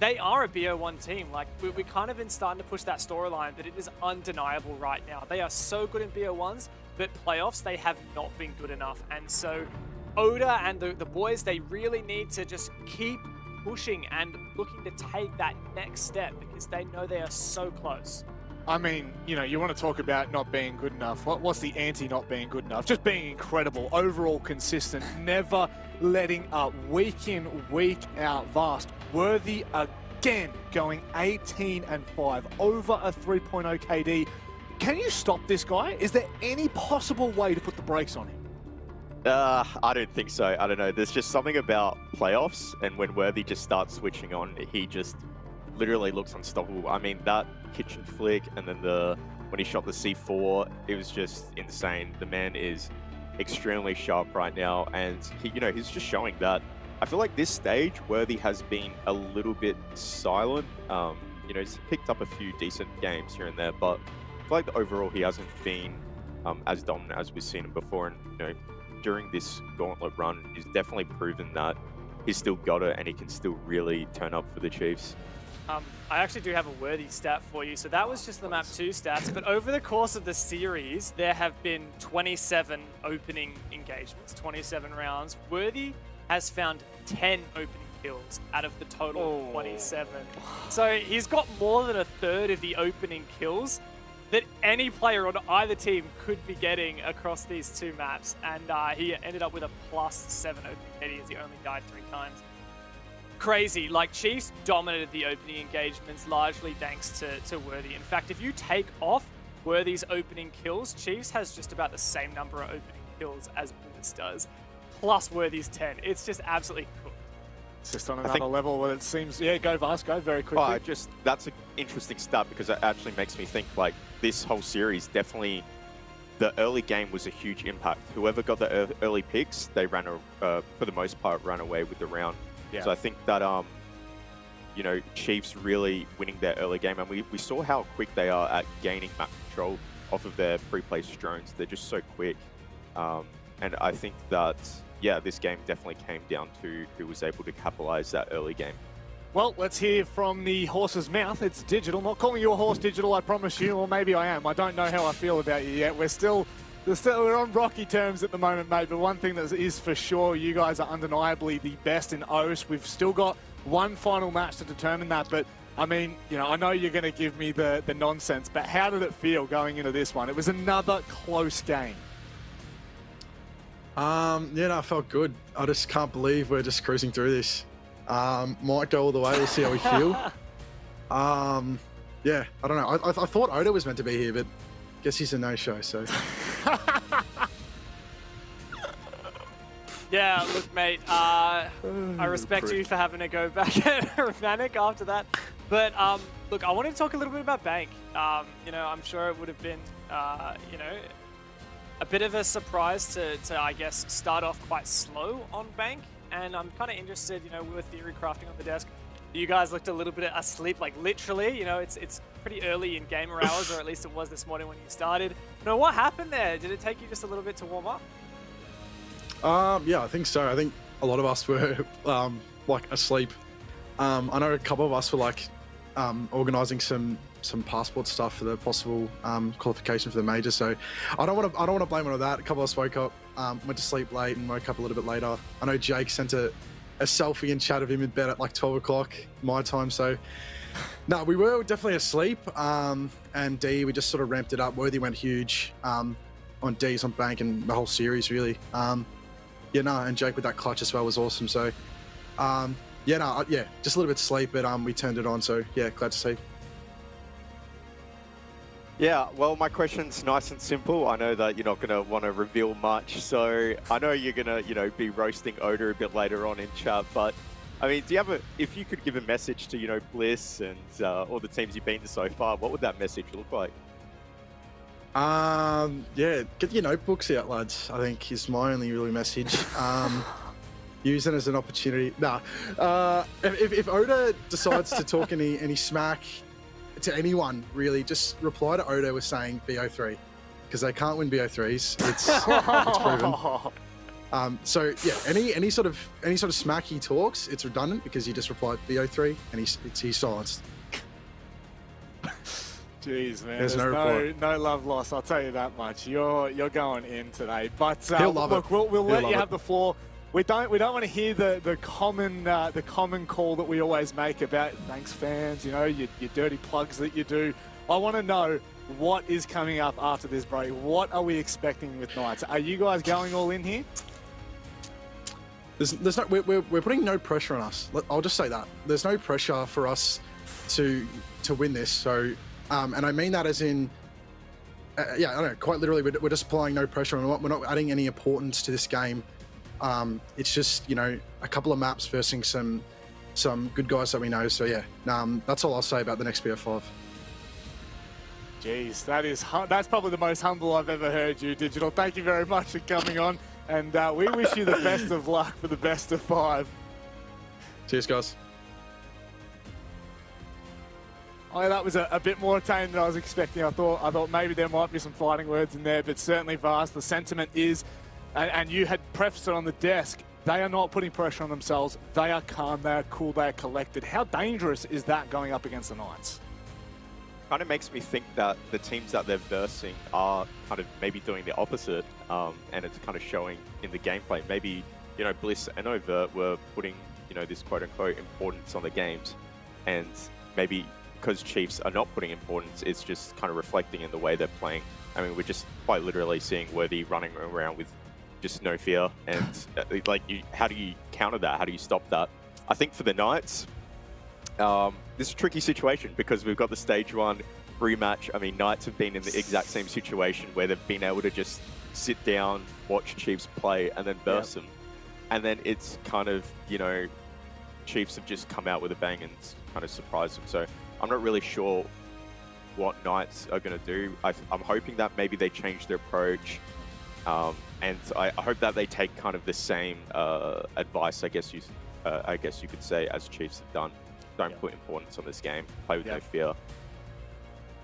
They are a BO1 team. Like, we kind of been starting to push that storyline, but it is undeniable right now. They are so good in BO1s, but playoffs, they have not been good enough. And so Oda and the boys, they really need to just keep pushing and looking to take that next step, because they know they are so close. I mean, you know, you want to talk about not being good enough. What's the anti not being good enough? Just being incredible, overall consistent, never letting up week in, week out. Vast, Worthy again going 18-5 over a 3.0 KD. Can you stop this guy? Is there any possible way to put the brakes on him? I don't think so. I don't know. There's just something about playoffs, and when Worthy just starts switching on, he just literally looks unstoppable. I mean, that kitchen flick, and then when he shot the C4, it was just insane. The man is extremely sharp right now, and he's just showing that. I feel like this stage, Worthy has been a little bit silent. He's picked up a few decent games here and there, but I feel like overall he hasn't been as dominant as we've seen him before. And during this gauntlet run, he's definitely proven that he's still got it and he can still really turn up for the Chiefs. I actually do have a Worthy stat for you. So that was just the map 2 stats, but over the course of the series, there have been 27 opening engagements, 27 rounds. Worthy has found 10 opening kills out of the total of 27. So he's got more than a third of the opening kills that any player on either team could be getting across these 2 maps. And he ended up with a +7 opening KD as he only died 3 times. Crazy. Like, Chiefs dominated the opening engagements largely thanks to Worthy. In fact, if you take off Worthy's opening kills, Chiefs has just about the same number of opening kills as Bliss does, plus Worthy's 10. It's just absolutely cool. It's just on another level where it seems... Yeah, go Vast, go very quickly. That's an interesting stat because it actually makes me think, like, this whole series definitely... The early game was a huge impact. Whoever got the early picks, they ran, for the most part, ran away with the round. Yeah. So I think that, Chiefs really winning their early game, and we saw how quick they are at gaining map control off of their pre-placed drones. They're just so quick. And I think that, this game definitely came down to who was able to capitalize that early game. Well, let's hear from the horse's mouth. It's Digital. Not calling you a horse, Digital, I promise you, or maybe I am. I don't know how I feel about you yet. We're on rocky terms at the moment, mate, but one thing that is for sure, you guys are undeniably the best in OS. We've still got one final match to determine that, but I mean, I know you're going to give me the nonsense, but how did it feel going into this one? It was another close game. I felt good. I just can't believe we're just cruising through this. Might go all the way, we'll see how we feel. I don't know. I thought Oda was meant to be here, but guess he's a no-show, so... Yeah, look, mate, I respect you for having to go back at Romantic after that. But, look, I wanted to talk a little bit about Bank. I'm sure it would have been, a bit of a surprise to, I guess, start off quite slow on Bank. And I'm kind of interested, we were theory crafting on the desk. You guys looked a little bit asleep, like literally, it's pretty early in gamer hours, or at least it was this morning when you started. What happened there? Did it take you just a little bit to warm up? Yeah, I think so. I think a lot of us were asleep. I know a couple of us were organising some passport stuff for the possible qualification for the major. So I don't want to blame it on that. A couple of us woke up, went to sleep late, and woke up a little bit later. I know Jake sent a selfie and chat of him in bed at 12 o'clock my time. So no, we were definitely asleep. And D, we just sort of ramped it up. Worthy went huge on D's on Bank and the whole series really. And Jake with that clutch as well was awesome. So just a little bit sleep, but we turned it on. So yeah, glad to see. Yeah, well, my question's nice and simple. I know that you're not going to want to reveal much, so I know you're going to, be roasting Oda a bit later on in chat, but, I mean, if you could give a message to, Bliss and all the teams you've been to so far, what would that message look like? Get your notebooks out, lads, I think is my only really message. Use it as an opportunity. If Oda decides to talk any smack to anyone, really, just reply to Oda with saying BO3, because they can't win BO3s. It's proven. So yeah, any sort of smack he talks, it's redundant because he just replied BO3 and he's silenced. Jeez, man, there's no love lost. I'll tell you that much. You're going in today, but he'll love look, it. We'll let you have the floor. We don't want to hear the common call that we always make about thanks fans, your dirty plugs that you do. I want to know what is coming up after this break. What are we expecting with Knights? Are you guys going all in here? there's no we're putting no pressure on us. I'll just say that there's no pressure for us to win this. So, and I mean that as in, yeah, I don't know, quite literally, we're just applying no pressure. We're not adding any importance to this game. It's just, you know, a couple of maps versus some good guys that we know. So yeah, that's all I'll say about the next BF5. Jeez, that's probably the most humble I've ever heard you, Digital. Thank you very much for coming on, and we wish you the best of luck for the best of 5. Cheers, guys. Oh, yeah, that was a bit more tame than I was expecting. I thought maybe there might be some fighting words in there, but certainly, Vast, the sentiment is, and you had prefaced it on the desk, they are not putting pressure on themselves. They are calm, they are cool, they are collected. How dangerous is that going up against the Knights? Kind of makes me think that the teams that they're versing are kind of maybe doing the opposite, and it's kind of showing in the gameplay. Maybe, you know, Bliss and Overt were putting, you know, this quote-unquote importance on the games, and maybe because Chiefs are not putting importance, it's just kind of reflecting in the way they're playing. I mean, we're just quite literally seeing Worthy running around with just no fear, and like, how do you counter that? How do you stop that? I think for the Knights, this is a tricky situation because we've got the stage 1 rematch. I mean, Knights have been in the exact same situation where they've been able to just sit down, watch Chiefs play, and then burst them. And then it's kind of, you know, Chiefs have just come out with a bang and kind of surprised them. So I'm not really sure what Knights are going to do. I'm hoping that maybe they change their approach. And I hope that they take kind of the same advice, I guess you could say, as Chiefs have done. Don't put importance on this game. Play with no fear.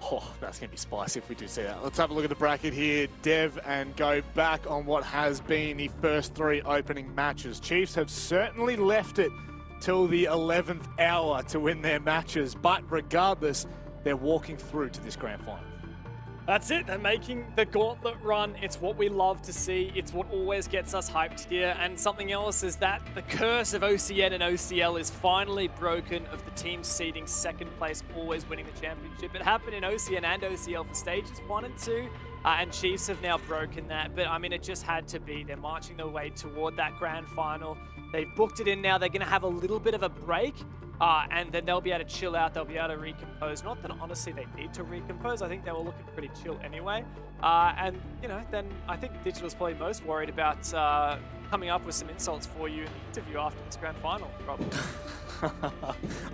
Oh, that's going to be spicy if we do see that. Let's have a look at the bracket here, Dev, and go back on what has been the first 3 opening matches. Chiefs have certainly left it till the 11th hour to win their matches, but regardless, they're walking through to this grand final. That's it. They're making the gauntlet run. It's what we love to see. It's what always gets us hyped here. And something else is that the curse of OCN and OCL is finally broken, of the team seeding second place, always winning the championship. It happened in OCN and OCL for stages 1 and 2. And Chiefs have now broken that. But I mean, it just had to be. They're marching their way toward that grand final. They've booked it in now. They're going to have a little bit of a break. And then they'll be able to chill out, they'll be able to recompose. Not that honestly they need to recompose, I think they were looking pretty chill anyway. And, you know, then I think Digital's probably most worried about coming up with some insults for you in the interview after this grand final, probably.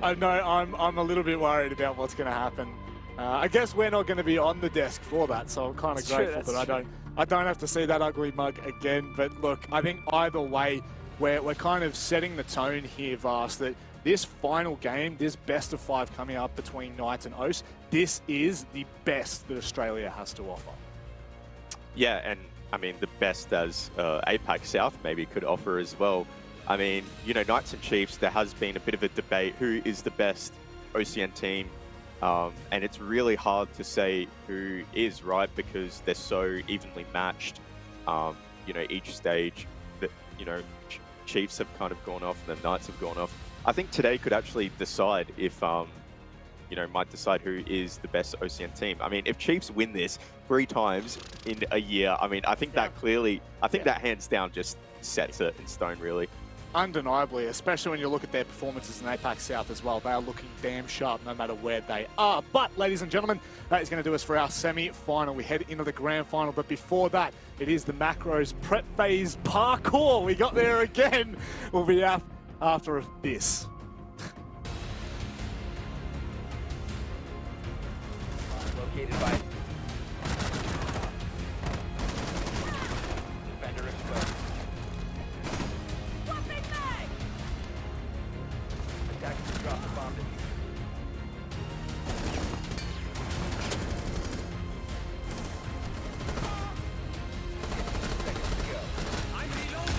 I know, I'm a little bit worried about what's going to happen. I guess we're not going to be on the desk for that, so I'm kind of grateful that I don't have to see that ugly mug again. But look, I think either way, we're kind of setting the tone here, Vast, that this final game, this best of 5 coming up between Knights and OCE, this is the best that Australia has to offer. Yeah, and I mean, the best as APAC South maybe could offer as well. I mean, you know, Knights and Chiefs, there has been a bit of a debate who is the best OCN team. And it's really hard to say who is, right? Because they're so evenly matched. You know, each stage that, you know, Chiefs have kind of gone off and the Knights have gone off. I think today could actually decide if, you know, might decide who is the best OCN team. I mean, if Chiefs win this 3 times in a year, I mean, I think that clearly, I think that hands down just sets it in stone, really. Undeniably, especially when you look at their performances in APAC South as well. They are looking damn sharp no matter where they are. But, ladies and gentlemen, that is going to do us for our semi-final. We head into the grand final, but before that, it is the Macros prep phase parkour. We got there again. We'll be out after this. Located by defender exposed. Attackers drop the bomb. Seconds to go. I'm reloading.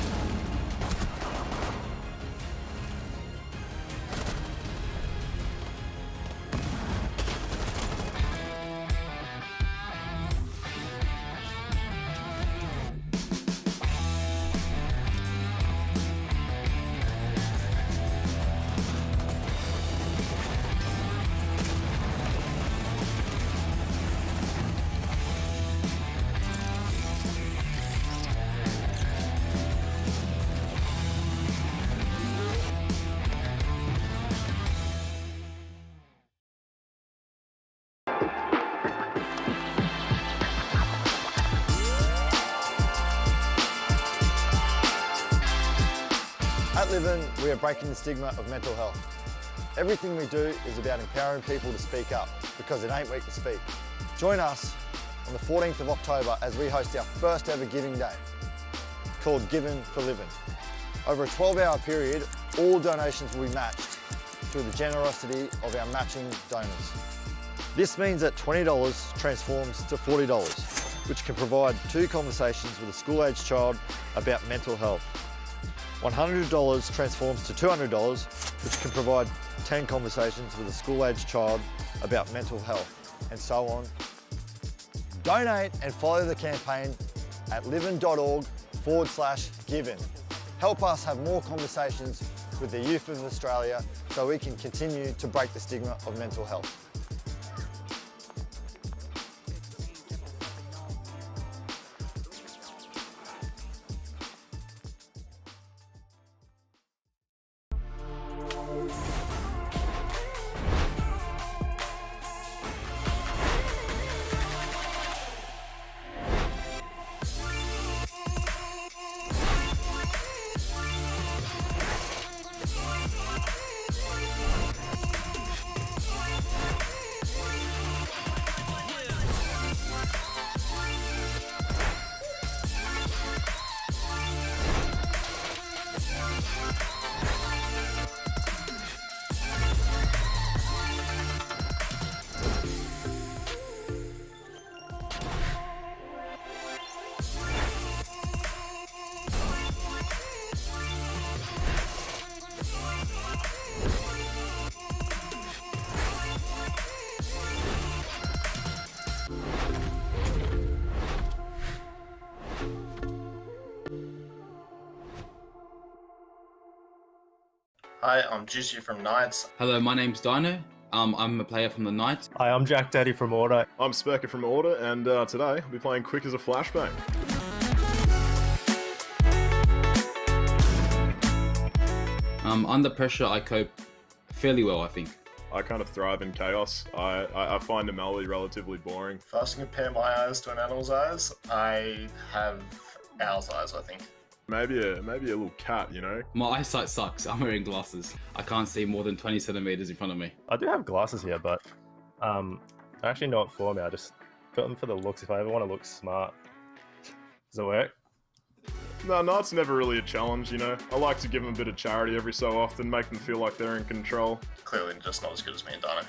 At Livin, we are breaking the stigma of mental health. Everything we do is about empowering people to speak up, because it ain't weak to speak. Join us on the 14th of October as we host our first ever Giving Day, called Giving for Living. Over a 12-hour period, all donations will be matched through the generosity of our matching donors. This means that $20 transforms to $40, which can provide 2 conversations with a school-aged child about mental health. $100 transforms to $200, which can provide 10 conversations with a school-aged child about mental health, and so on. Donate and follow the campaign at livin.org/giving. Help us have more conversations with the youth of Australia so we can continue to break the stigma of mental health. Hi, I'm Juicy from Knights. Hello, my name's Dino. I'm a player from the Knights. Hi, I'm Jack Daddy from Order. I'm Spurker from Order, and today I'll be playing Quick as a Flashbang. Under pressure, I cope fairly well, I think. I kind of thrive in chaos. I find a melody relatively boring. If I was to compare my eyes to an animal's eyes, I have owl's eyes, I think. Maybe a little cat, you know? My eyesight sucks. I'm wearing glasses. I can't see more than 20 centimeters in front of me. I do have glasses here, but I actually know it for me. I just got them for the looks if I ever want to look smart. Does it work? No, it's never really a challenge, you know? I like to give them a bit of charity every so often, make them feel like they're in control. Clearly just not as good as me and Dino.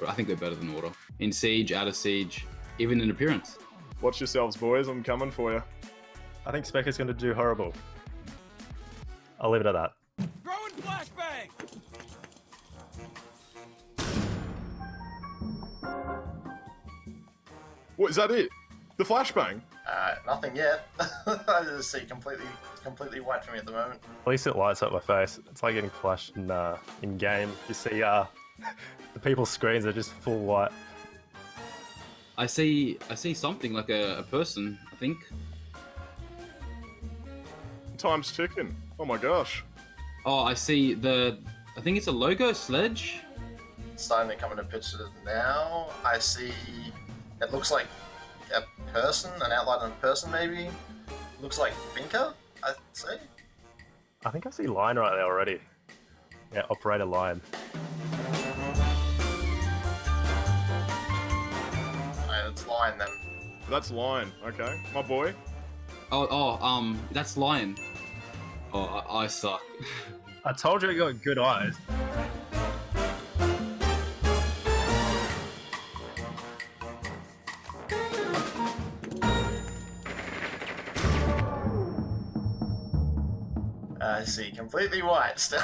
I think we're better than Order. In Siege, out of Siege, even in appearance. Watch yourselves, boys. I'm coming for you. I think Specker's going to do horrible. I'll leave it at that. Throwing flashbang! What, is that it? The flashbang? Nothing yet. I just see completely white for me at the moment. At least it lights up my face. It's like getting flashed in game. You see the people's screens are just full white. I see something like a person, I think. Time's ticking. Oh my gosh. Oh, I see I think it's a logo sledge. It's starting to come into picture now. I see, it looks like a person, an outline of a person maybe. Looks like Finker, I see. I think I see Lion right there already. Yeah, Operator Lion. It's Lion then. That's Lion, okay. My boy. That's Lion. Oh, I suck. I told you I got good eyes. I see completely white still.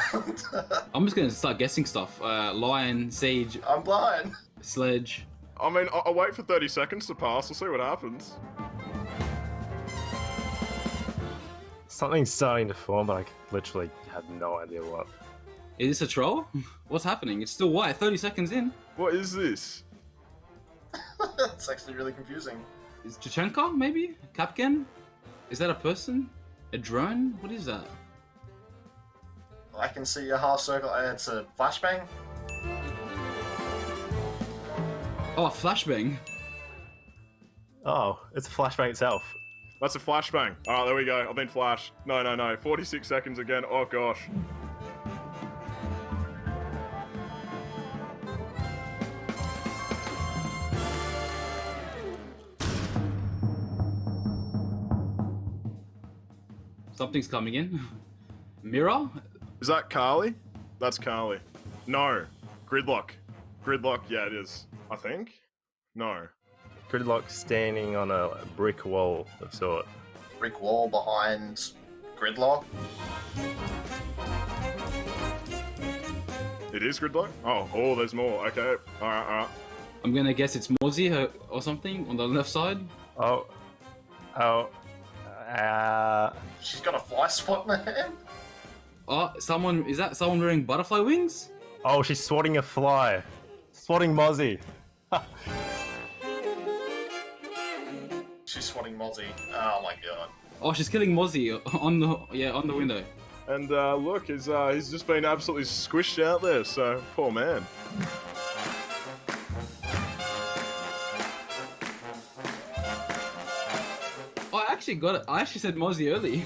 I'm just gonna start guessing stuff. Lion, Siege. I'm blind. Sledge. I mean, I'll wait for 30 seconds to pass. We'll see what happens. Something's starting to form, but I literally have no idea what. Is this a troll? What's happening? It's still white, 30 seconds in. What is this? It's actually really confusing. Is Chachenko, maybe? Kapkan? Is that a person? A drone? What is that? I can see a half circle, and it's a flashbang. Oh, flashbang. Oh, it's a flashbang itself. That's a flashbang. Alright, there we go. I've been flashed. No. 46 seconds again. Oh gosh. Something's coming in. Mirror? Is that Carly? That's Carly. No. Gridlock. Gridlock, yeah, it is. I think? No. Gridlock standing on a brick wall of sort. Brick wall behind Gridlock. It is Gridlock? Oh, there's more. Okay. Alright. I'm gonna guess it's Mozzie or something on the left side. She's got a fly spot in her hand. Oh, is that someone wearing butterfly wings? Oh, she's swatting a fly. Swatting Mozzie. She's swatting Mozzie. Oh my god. Oh, she's killing Mozzie on the window. And look, he's just been absolutely squished out there, so poor man. Oh, I actually got it. I actually said Mozzie early.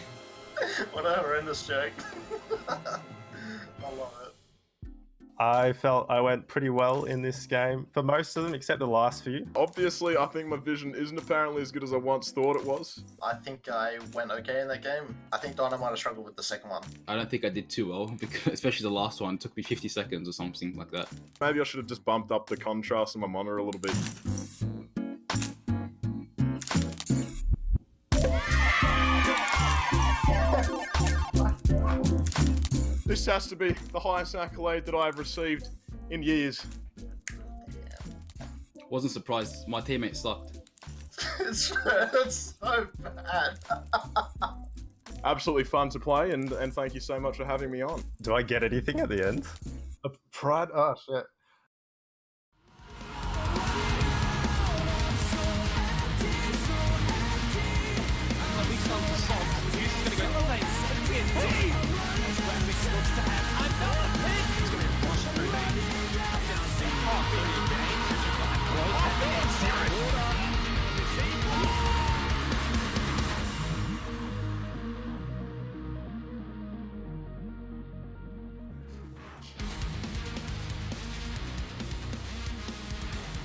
What a horrendous joke. I love it. I felt I went pretty well in this game for most of them, except the last few. Obviously, I think my vision isn't apparently as good as I once thought it was. I think I went okay in that game. I think Dino might have struggled with the second one. I don't think I did too well, because especially the last one took me 50 seconds or something like that. Maybe I should have just bumped up the contrast on my monitor a little bit. This has to be the highest accolade that I've received in years. Wasn't surprised. My teammate sucked. It's so bad. Absolutely fun to play, and thank you so much for having me on. Do I get anything at the end? A pride? Oh, shit.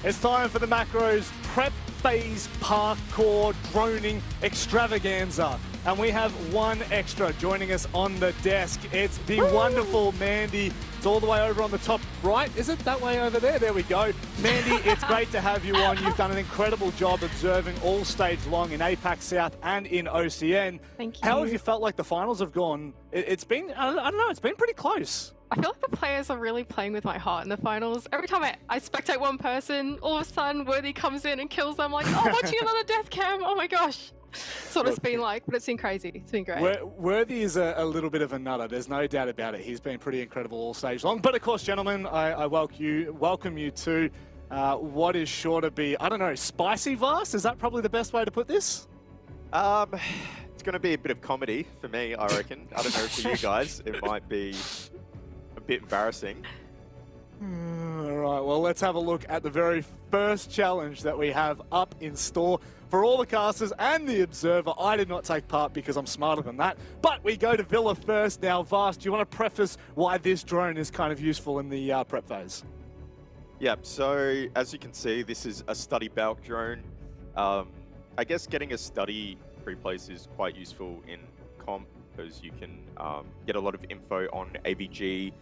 It's time for the Macros Prep Phase Parkour Droning Extravaganza. And we have one extra joining us on the desk. It's the wonderful Mandy. It's all the way over on the top right. Is it that way over there? There we go. Mandy, it's great to have you on. You've done an incredible job observing all stage long in APAC South and in OCN. Thank you. How have you felt like the finals have gone? It's been, I don't know, it's been pretty close. I feel like the players are really playing with my heart in the finals. Every time I spectate one person, all of a sudden Worthy comes in and kills them. Like, oh, watching another death cam. Oh my gosh. That's what it's been like, but it's been crazy. It's been great. Worthy is a little bit of a nutter. There's no doubt about it. He's been pretty incredible all stage long. But of course, gentlemen, I welcome you to what is sure to be, I don't know, spicy Vast? Is that probably the best way to put this? It's going to be a bit of comedy for me, I reckon. I don't know for you guys. It might be a bit embarrassing. All right, well, let's have a look at the very first challenge that we have up in store. For all the casters and the observer, I did not take part because I'm smarter than that. But we go to Villa first. Now, Vast, do you want to preface why this drone is kind of useful in the prep phase? Yep, so as you can see, this is a study bulk drone. I guess getting a study pre-place is quite useful in comp because you can get a lot of info on AVG,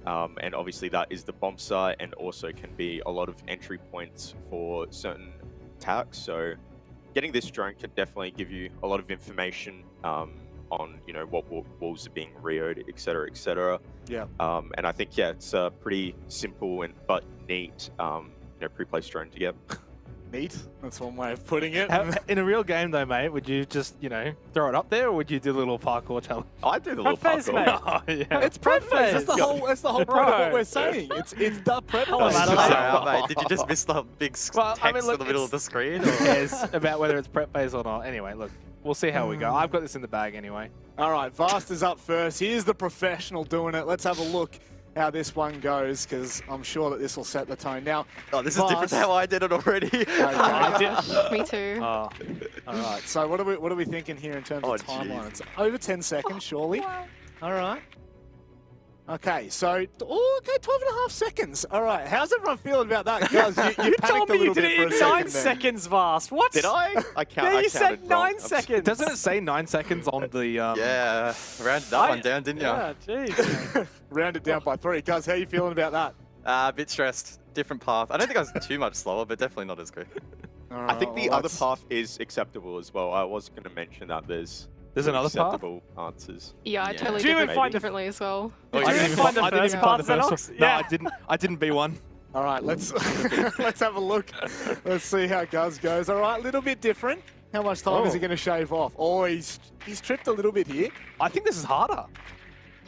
and obviously that is the bomb site and also can be a lot of entry points for certain attacks. So getting this drone can definitely give you a lot of information on, you know, what walls are being reoed, etc., etc. Yeah. And I think, yeah, it's a pretty simple but neat, you know, pre-placed drone to get. Neat. That's one way of putting it. In a real game, though, mate, would you just, you know, throw it up there, or would you do a little parkour challenge? I do the little parkour. Mate. Oh, yeah. It's prep phase. That's the whole. That's the whole point of what we're saying. It's the prep phase. Mate, did you just miss the big text in the middle of the screen? Who cares about whether it's prep phase or not? Anyway, look, we'll see how we go. I've got this in the bag anyway. All right, Vast is up first. Here's the professional doing it. Let's have a look how this one goes, because I'm sure that this will set the tone. Now, this is different to how I did it already. Me too. All right, so what are we thinking here in terms of timeline? It's over 10 seconds, surely. Wow. All right. Okay, so, 12.5 seconds. All right, how's everyone feeling about that? Guys, you You panicked told a me you little did bit it for in a 9 second there. seconds, Vast. What? Did I? I Yeah, you said counted wrong. 9 seconds. Doesn't it say 9 seconds on the... Yeah, rounded that one down, didn't you? Yeah, jeez. Rounded down by 3. Guys, how you feeling about that? A bit stressed. Different path. I don't think I was too much slower, but definitely not as quick. I think the other path is acceptable as well. I was going to mention that there's another path? acceptable answers. Yeah, I totally Do you did find it differently as well. Did you even find the first part, Xenox? No, Yeah. I didn't be one. All right, let's let's have a look. Let's see how Guz goes. All right, a little bit different. How much time is he going to shave off? Oh, he's tripped a little bit here. I think this is harder.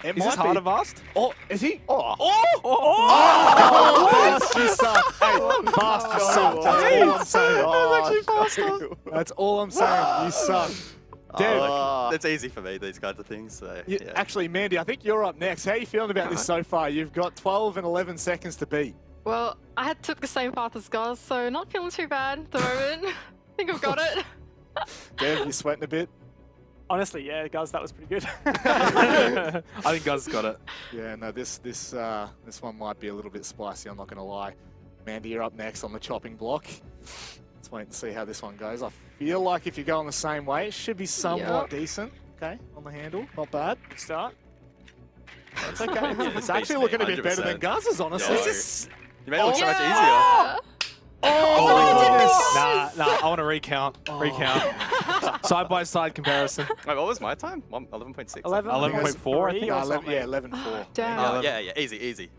It Is this might be. harder, Vast? Oh, is he? Oh! Oh, you suck. Hey, Vast, you suck. That's all I'm saying. You suck. Dev, That's easy for me, these kinds of things. So, you, yeah. actually, Mandy, I think you're up next. How are you feeling about this so far? You've got 12 and 11 seconds to beat. Well, I took the same path as Guz, so not feeling too bad at the moment. I think I've got it. Dev, you sweating a bit? Honestly, yeah, guys, that was pretty good. I think Guz got it. Yeah, no, this one might be a little bit spicy, I'm not going to lie. Mandy, you're up next on the chopping block. Let's wait and see how this one goes. I feel like if you're going the same way, it should be somewhat decent. Okay, on the handle, not bad. Good start. It's okay. It's actually looking a bit better than Guz's, honestly. You made it look so much easier. Oh, Nah, I want to recount. Recount. Side by side comparison. Wait, what was my time? 11.6. 11.4, I think. Yeah, 11.4. Damn. Yeah, easy.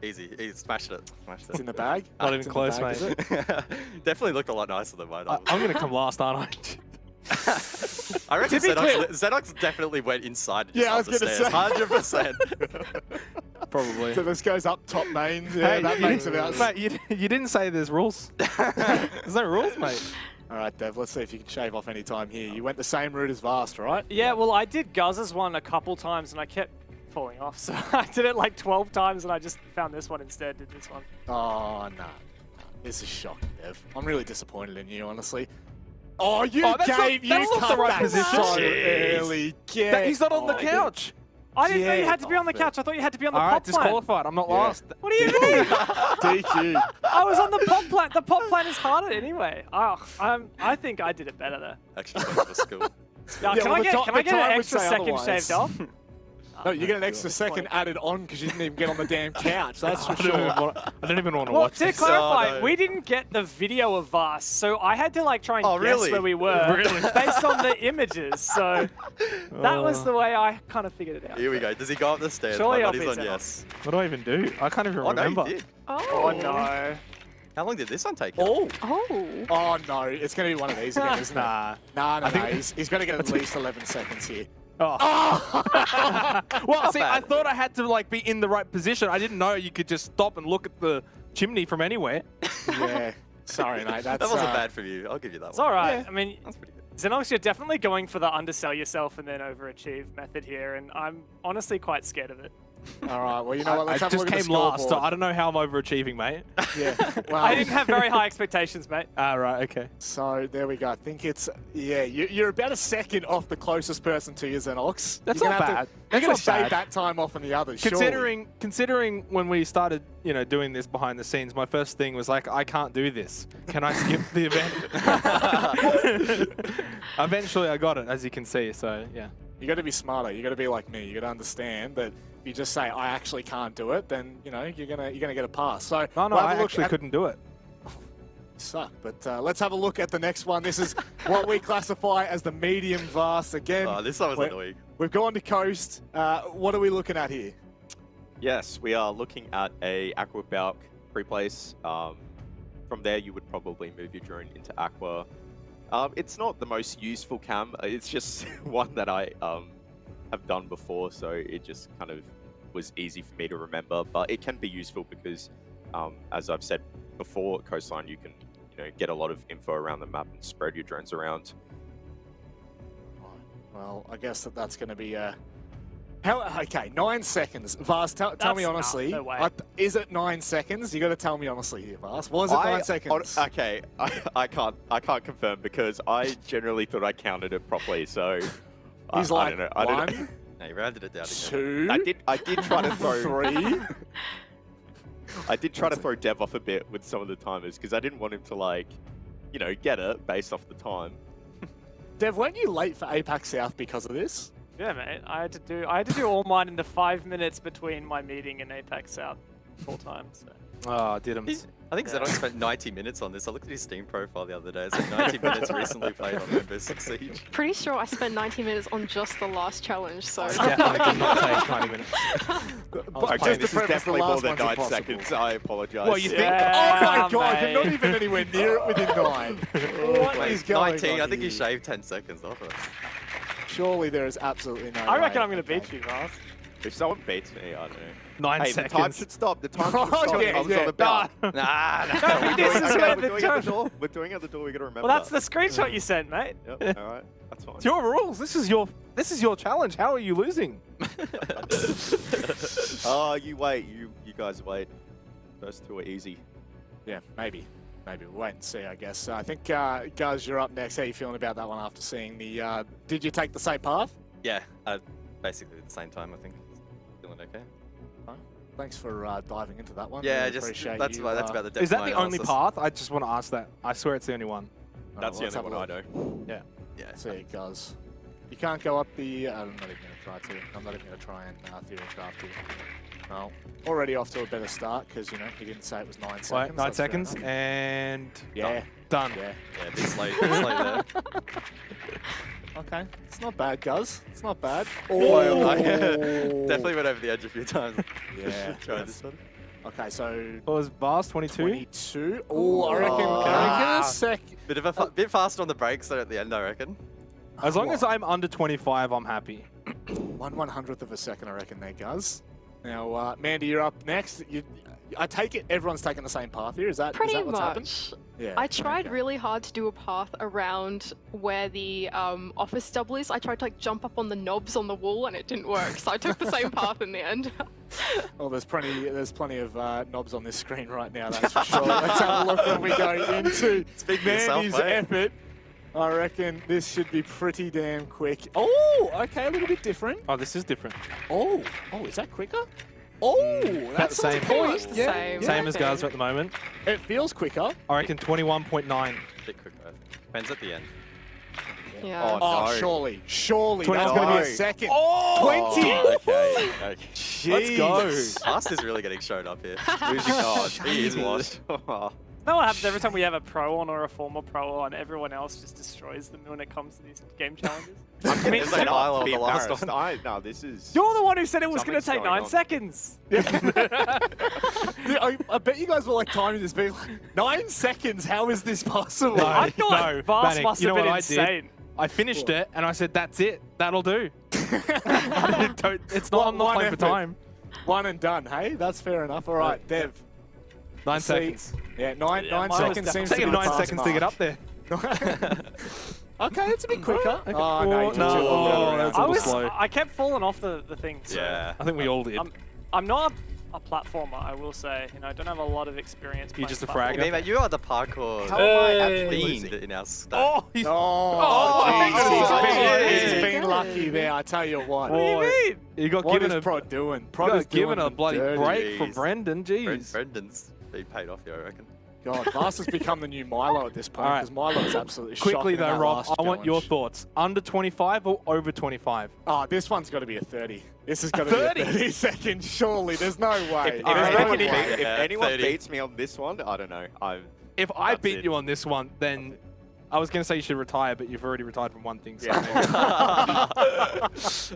Smashed it. It's in the bag. Not It's even in close, the bag, is mate. it? Definitely looked a lot nicer than mine. I'm going to come last, aren't I? I reckon Typically- Xenox definitely went inside. Yeah, I was going to say. 100%. Probably. So this goes up top mains. Yeah, that makes about. Mate, you didn't say there's rules. There's no rules, mate. All right, Dev, let's see if you can shave off any time here. You went the same route as Vast, right? Yeah, well, I did Guz's one a couple times and I kept falling off. So I did it like 12 times and I just found this one instead, did this one. Oh, no. This is shocking, Dev. I'm really disappointed in you, honestly. Oh, you that's gave not- that's you not the cut right that position. so Jeez. early. He's not on the couch. I didn't know you had to be on the off it. couch. I thought you had to be on the All pop right, plant. disqualified. I'm not last. What do you mean? DQ. I was on the pop plant. The pop plant is harder anyway. I think I did it better there. Actually, went to school. Now, Yeah, can well, I the get time an would extra say second otherwise. shaved off? No, you get an extra second added on because you didn't even get on the damn couch. That's for I sure. don't even want to Well, watch to this. clarify, no. we didn't get the video of us, so I had to like try and Oh, guess really? where we were Really? based on the images. So that was the way I kind of figured it out. Here we go. Does he go up the stairs? Surely My I'll body's beat on Xenox. yes. What do I even do? I can't even Oh, no, remember. you did. Oh no. How long did this one take? Oh. Oh. Oh, no. It's going to be one of these again, isn't it? Nah. No. He's got to get at least 11 seconds here. Oh. Well, see, I bad. thought I had to like be in the right position. I didn't know you could just stop and look at the chimney from anywhere. Yeah. Sorry, mate. That's, That wasn't bad for you. I'll give you that It's one. all right. Yeah. I mean, That's pretty good. Xenox, you're definitely going for the undersell yourself and then overachieve method here, and I'm honestly quite scared of it. All right. Well, you know what? Let's I have a just look at came the last, so scoreboard. I don't know how I'm overachieving, mate. Yeah. Well, I didn't have very high expectations, mate. Ah, right, okay. So there we go. I think it's you're about a second off the closest person to you, Xenox. That's You're not gonna have bad. to- That's You're not gonna shave bad. that time off on the others. Considering when we started, doing this behind the scenes, my first thing was like, I can't do this. Can I skip the event? Eventually, I got it, as you can see. So yeah. You got to be smarter. You got to be like me. You got to understand that if you just say I actually can't do it, then you're gonna get a pass. So No, we'll have I a look actually at- couldn't do it. Suck. But let's have a look at the next one. This is what we classify as the medium vast. Again, Oh, this one was annoying. We've gone to coast. What are we looking at here? Yes, we are looking at a Aqua Balk free place. From there, you would probably move your drone into Aqua. It's not the most useful cam. It's just one that I have done before, so it just kind of was easy for me to remember. But it can be useful because, as I've said before, Coastline, you can get a lot of info around the map and spread your drones around. Well, I guess that's going to be okay, 9 seconds. Vast, tell me honestly. no way. Is it 9 seconds? You got to tell me honestly here, Vast. Was it 9 seconds? Okay, I can't confirm because I generally thought I counted it properly. So He's I like don't know. I don't know. 1, No, you rounded it down again. 2. I did try to throw 3. I did try to throw Dev off a bit with some of the timers because I didn't want him to like, you know, get it based off the time. Dev, weren't you late for APAC South because of this? Yeah, mate. I had to do all mine in the 5 minutes between my meeting and APAC South full time. So. Oh, did him. I think Zedong spent 90 minutes on this. I looked at his Steam profile the other day. It said 90 minutes recently played on Rainbow Six Siege. Pretty sure I spent 90 minutes on just the last challenge, so... Definitely did not take 90 minutes. Okay, this is definitely more than 9 seconds. I apologise. Well, you think? Oh my god, you're not even anywhere near it within 9. What is going 19, on I think here? he shaved 10 seconds off it. Surely there is absolutely no I reckon way. I'm going to beat you, Ross. If someone beats me, I don't know. 9 hey, seconds. The time should stop. The time should Oh, stop. yeah, I was yeah. on the bell. No, this is where the we're doing it at the door. We're doing it at the door. We got to remember. Well, that's that. the screenshot you sent, mate. Yep. All right. That's fine. It's your rules. This is your challenge. How are you losing? Oh, you wait. You guys wait. First 2 are easy. Yeah, maybe. Maybe we'll wait and see, I guess. I think, guys, you're up next. How are you feeling about that one after seeing the... did you take the same path? Yeah, basically at the same time, I think. Feeling okay. Thanks for diving into that one. Yeah, Really just appreciate that's you, about the depth Is that of the my only analysis. path? I just want to ask that. I swear it's the only one. That's let's the only have a one I know. Yeah. Yeah. See it goes. You can't go up the... I'm not even going to try to. I'm not even going to try and theory craft it. Well, already off to a better start because, you know, he didn't say it was 9 seconds. Wait, 9 That's fair seconds enough. and Yeah. done. Yeah. Yeah, a bit slow there. Okay. It's not bad, Guz. It's not bad. Oh, I definitely went over the edge a few times. Yeah. Try this one. Okay, so... What was Vast? 22? 22? Oh, I reckon a sec... Bit of a bit faster on the brakes there at the end, I reckon. As long as I'm under 25, I'm happy. 1/100th of a second, I reckon there, Guz. Now, Mandy, you're up next. I take it everyone's taking the same path here. Is that Pretty what's happened? much. Yeah. I tried really hard to do a path around where the office stubble is. I tried to like jump up on the knobs on the wall and it didn't work, so I took the same path in the end. Well, there's plenty of knobs on this screen right now, that's for sure. Let's have a look when we go into Speak for yourself, Mandy's mate. effort. I reckon this should be pretty damn quick. Oh, okay, a little bit different. Oh, this is different. Oh, is that quicker? Oh, that's the same. point. It's the same. Same as Okay. Guz at the moment. It feels quicker. I reckon 21.9. Bit quicker. Depends at the end. Yeah. Oh, no. surely 20 that's going to be a no. second. Oh! 20. Okay. Jeez. Let's go. Fast is really getting shown up here. Losing God. He is washed. You know what happens every time we have a pro on or a former pro on? Everyone else just destroys them when it comes to these game challenges. I mean, It's like Milo on be the last embarrassed. one. No, this is... You're the one who said it was going to Something's take going 9 on. seconds. I bet you guys were like timing this being like 9 seconds. How is this possible? I thought Vast Bannock, must you know have been what insane. I did? I finished it and I said, "That's it. That'll do." It's not. I'm not playing for time. One and done. Hey, that's fair enough. All right, Dev. 9 See- seconds. Yeah, nine mine was seconds seems to be Taking the 9 fast seconds to get mark. up there. Okay, it's a bit quicker. Okay. Oh, no, you took No, too long the other that's round. a little slow. I kept falling off the thing. So Yeah. I think we all did. I'm not a platformer, I will say. You know, I don't have a lot of experience. You're playing just a platformers. fragger. I mean, mate, you are the parkour How am I actually fiend losing? in our stack. Oh, he's Oh, jeez. he's been lucky there, I tell you what. What do you mean? You got What given is a Prod doing? you Prod is got given doing a them bloody dirty. break from Jeez. Brendan. Jeez. Brendan's been paid off here, I reckon. God, Vast has become the new Milo at this point All right. because Milo is absolutely Quickly shocking in though, that Rob, last I want your challenge. thoughts. Under 25 or over 25? Oh, this one's got to be a 30. This is going to be a 30 second, surely. There's no way. If Yeah, anyone 30. beats me on this one, I don't know. If I That's beat it. you on this one, then I was going to say you should retire, but you've already retired from one thing. So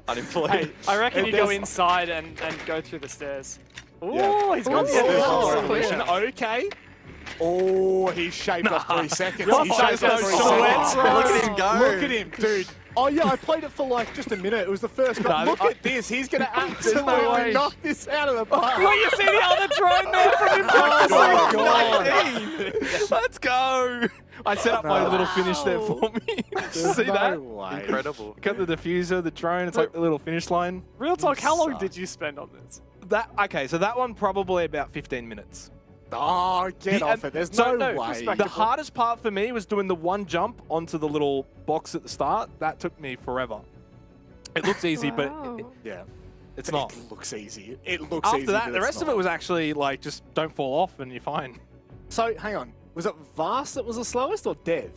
Unemployed. Hey, I reckon you go there's- inside and go through the stairs. Ooh, Yeah. he's got Ooh, the end oh, of the revolution. Okay. Oh, he's shaved off 3 seconds. Rob He's Sykes shaved off goes 3 sweats, seconds. Rob. Look at him go. Look at him, dude. Oh, yeah, I played it for like just a minute. It was the first guy. No, Look at this. He's going to no absolutely way. knock this out of the park. Will you see the other drone there from him Oh, my God. let's go. I set up my little finish there for me. See that? No way. Incredible. Got the diffuser, the drone. It's like the little finish line. Real talk, how long suck. did you spend on this? Okay, so that one probably about 15 minutes. Oh, get off it. There's no way. respect- The hardest part for me was doing the one jump onto the little box at the start. That took me forever. It looks easy, Wow. but Yeah. it's not. It looks easy. It looks After easy. that, but the it's rest of not. it was actually like just don't fall off and you're fine. So, hang on. Was it Vast that was the slowest or Dev?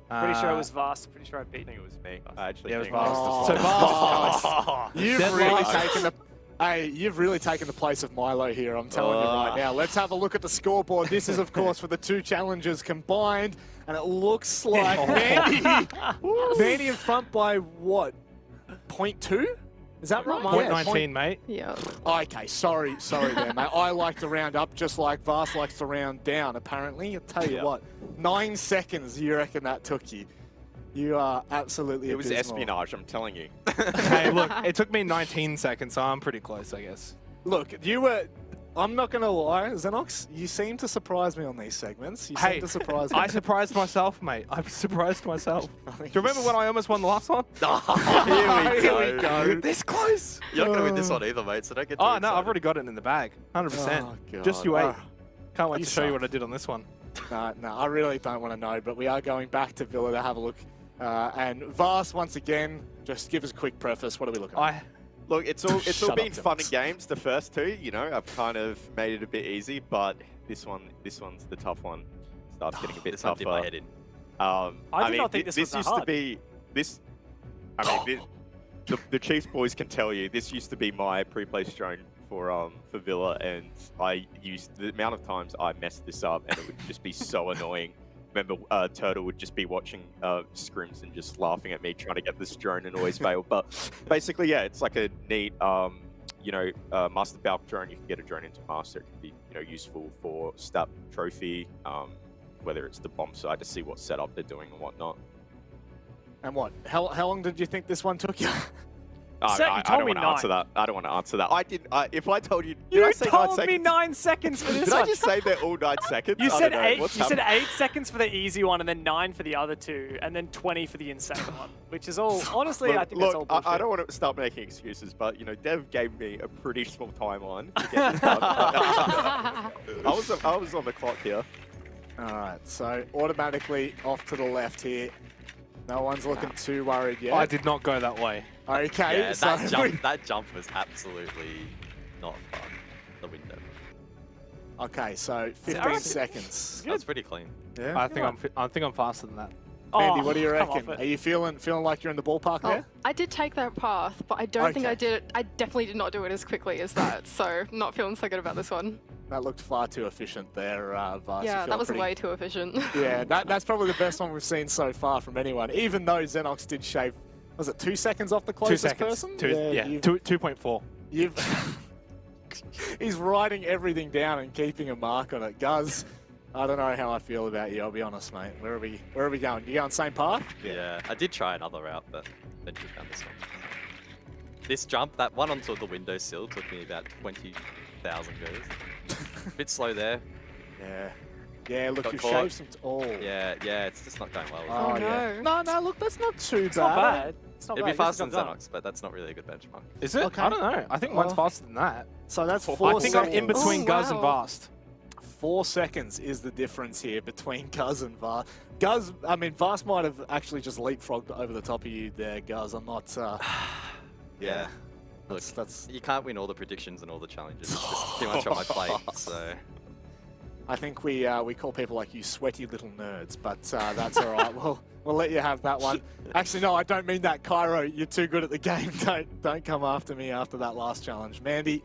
Pretty sure it was Vast. Pretty sure I beat I think him. it was me. I actually Yeah, it was think it was Vast. the So slowest. You've Dead really last. taken the... Hey, you've really taken the place of Milo here, I'm telling you right now. Let's have a look at the scoreboard. This is, of course, for the two challengers combined, and it looks like Mandy in front by, what, 0.2? Is that right? Point Yeah, 19, mate. Yeah. Okay, sorry there, mate. I like to round up just like Vast likes to round down, apparently. I'll tell you Yeah. what, 9 seconds you reckon that took you. You are absolutely It was abysmal. espionage, I'm telling you. Hey, look, it took me 19 seconds, so I'm pretty close, I guess. Look, you were... I'm not going to lie, Xenox, you seem to surprise me on these segments. You Hey, seem to surprise me. I surprised myself, mate. I surprised myself. Do think you remember when I almost won the last one? Here we go. This close. You're not going to win this one either, mate, so don't get too Oh, no, excited. I've already got it in the bag. 100%. Oh, God. Just you wait. Oh, Can't wait you to show you suck. what I did on this one. No, I really don't want to know, but we are going back to Villa to have a look. And Vast, once again, just give us a quick preface. What are we looking at? Look, it's all Shut up, been fun Jones. and games. The first two, you know, I've kind of made it a bit easy, but this one's the tough one. Starts getting a bit This one tougher. did my head in. I did not think this was that used hard. to be this. I mean, the Chiefs boys can tell you this used to be my pre-placed drone for Villa, and I used the amount of times I messed this up, and it would just be so annoying. Remember, Turtle would just be watching scrims and just laughing at me trying to get this drone and always fail. But basically, yeah, it's like a neat, master bulk drone. You can get a drone into master. It can be, useful for stat trophy, whether it's the bomb side to see what setup they're doing and whatnot. And what? How long did you think this one took you? I Seth, you don't told me want to answer 9. that. I don't want to answer that. I did. If I told you, did You I say 9 told me seconds? 9 seconds for this Did one. I just say they're all 9 seconds? You I said don't know. 8. What's You said happening? 8 seconds for the easy one, and then 9 for the other two, and then 20 for the insane one, which is all. Honestly, I think that's all bullshit. I don't want to start making excuses, but Dev gave me a pretty small timeline to get this done. I was on the clock here. All right, so automatically off to the left here. No one's looking too worried yet. I did not go that way. Okay, Yeah, so that jump was absolutely not fun. The window. Okay, so 15 reckon- seconds. That's pretty clean. Yeah. I think I'm faster than that. Mandy, what do you come off reckon? it. Are you feeling like you're in the ballpark Oh, there? I did take that path, but I don't think Okay. I did it. I definitely did not do it as quickly as that, so not feeling so good about this one. That looked far too efficient there, Vaz. Yeah, You that felt was pretty- way too efficient. Yeah, that's probably the best one we've seen so far from anyone. Even though Xenox did shave, was it 2 seconds off the 2 closest seconds. person? Yeah, 2.4. You've he's writing everything down and keeping a mark on it. Guz, I don't know how I feel about you, I'll be honest, mate. Where are we going? You going same path? Yeah, I did try another route, but then you found this one. This jump, that one onto the windowsill, took me about 20,000 goes. A bit slow there. Yeah. Yeah, look, Got you caught. shaved some... Oh. Yeah, it's just not going well. Oh, is it? yeah. No, look, that's not too It's not bad. It's not It'd be bad. This is faster than not done. Xenox, but that's not really a good benchmark. Is it? Okay. I don't know. I think mine's Oh. faster than that. So that's 4 I think I'm seconds. in between Oh, Guz and wow. Vast. 4 seconds is the difference here between Guz and Vast. Guz, I mean, Vast might have actually just leapfrogged over the top of you there, Guz. I'm not... Yeah. Look, That's... you can't win all the predictions and all the challenges. It's just too much on my plate, so... I think we call people like you sweaty little nerds, but that's all right. We'll let you have that one. Actually, no, I don't mean that, Cairo. You're too good at the game. Don't come after me after that last challenge, Mandy.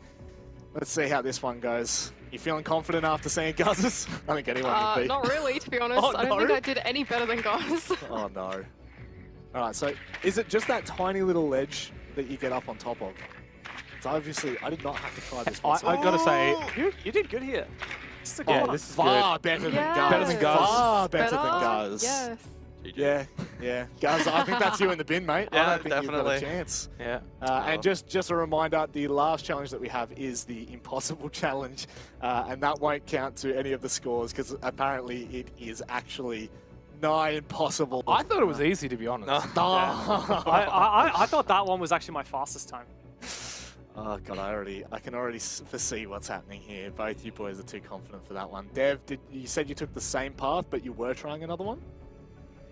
Let's see how this one goes. You feeling confident after seeing Guz's? I think anyone would be. Not really, to be honest. Oh, I don't think no? I did any better than Guz. Oh no. All right, so is it just that tiny little ledge that you get up on top of? So obviously, I did not have to try this. I gotta say, You did good here. This is a good yeah, one. this is far good. better than Yes. Guz. Better than Guz. Far better than Guz. Yes. Yeah. Guz, I think that's you in the bin, mate. I Yeah, don't think you've got a definitely. chance. Yeah. And just a reminder, the last challenge that we have is the impossible challenge, and that won't count to any of the scores because apparently it is actually nigh impossible. I thought it was easy, to be honest. I thought that one was actually my fastest time. Oh god, I can already foresee what's happening here. Both you boys are too confident for that one. Dev, you said you took the same path, but you were trying another one?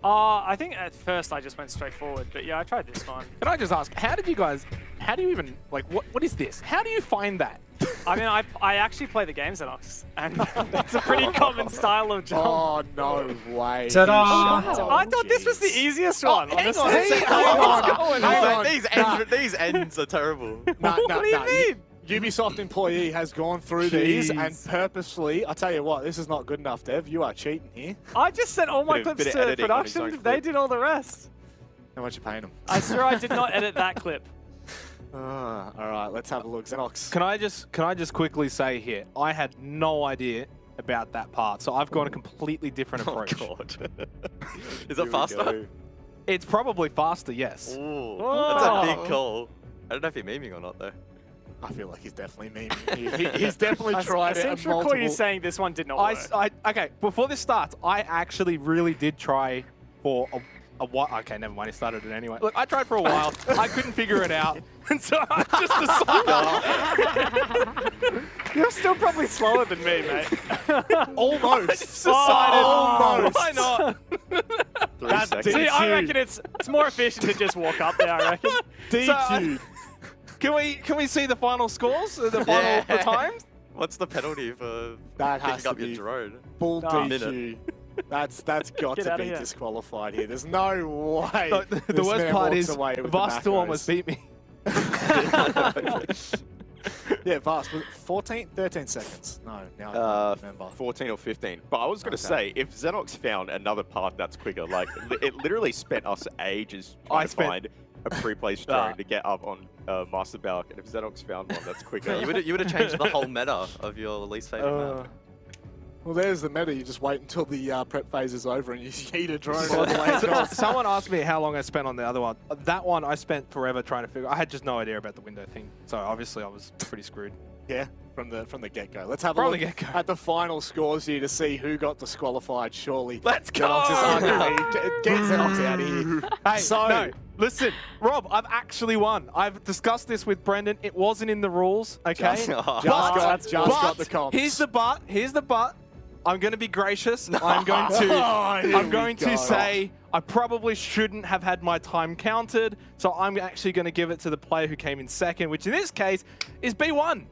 I think at first I just went straight forward, but yeah, I tried this one. Can I just ask, how do you even, like, what is this? How do you find that? I mean, I actually play the game Xenox, and it's a pretty common style of jump. Oh, no way. Ta-da! I thought this was the easiest one, honestly. These ends are terrible. What do you mean? Ubisoft employee has gone through these and purposely, I tell you what, this is not good enough, Dev. You are cheating here. I just sent all my clips to production. They did all the rest. How much you paying them? I swear I did not edit that clip. All right, let's have a look. Xenox. Can I just quickly say here, I had no idea about that part, so I've gone a completely different approach. Oh God. Is it faster? It's probably faster, yes. Ooh, that's a big call. I don't know if you're memeing or not though. I feel like he's definitely memeing. He's definitely tried it. I seem to recall you saying this one did not work. Okay, before this starts, I actually really did try for a while. Okay, never mind. He started it anyway. Look, I tried for a while. I couldn't figure it out, and so I just decided. You're still probably slower than me, mate. Almost. Almost. Why not? 3 seconds. See, I reckon it's more efficient to just walk up there. I reckon. DQ. Can we see the final scores? The final times? What's the penalty for That has picking to up be your drone? full DQ. Minute. That's got Get to outta be here. disqualified here. There's no way. The this worst man part walks is away with the Vast almost macros. beat me. Yeah, Vast. Was it 14, 13 seconds? No, now I don't remember. 14 or 15. But I was going to say, if Xenox found another part that's quicker, like, it literally spent us ages trying to find a pre-placed drone to get up on Master Balk, and if Xenox found one that's quicker... you would have changed the whole meta of your least favorite map. Well, there's the meta. You just wait until the prep phase is over and you eat a drone all the way across. Someone asked me how long I spent on the other one. That one I spent forever trying to figure. I had just no idea about the window thing, so obviously I was pretty screwed. Yeah, from the get-go. Let's have a From look the get-go. at the final scores here to see who got disqualified. Surely, Let's go! Get Xenox out of here. Hey, So- no, listen, Rob, I've actually won. I've discussed this with Brendan. It wasn't in the rules, okay? Just got the comps. Here's the but. Here's the but. I'm going to be gracious. I'm going to say I probably shouldn't have had my time counted. So I'm actually going to give it to the player who came in second, which in this case is B1.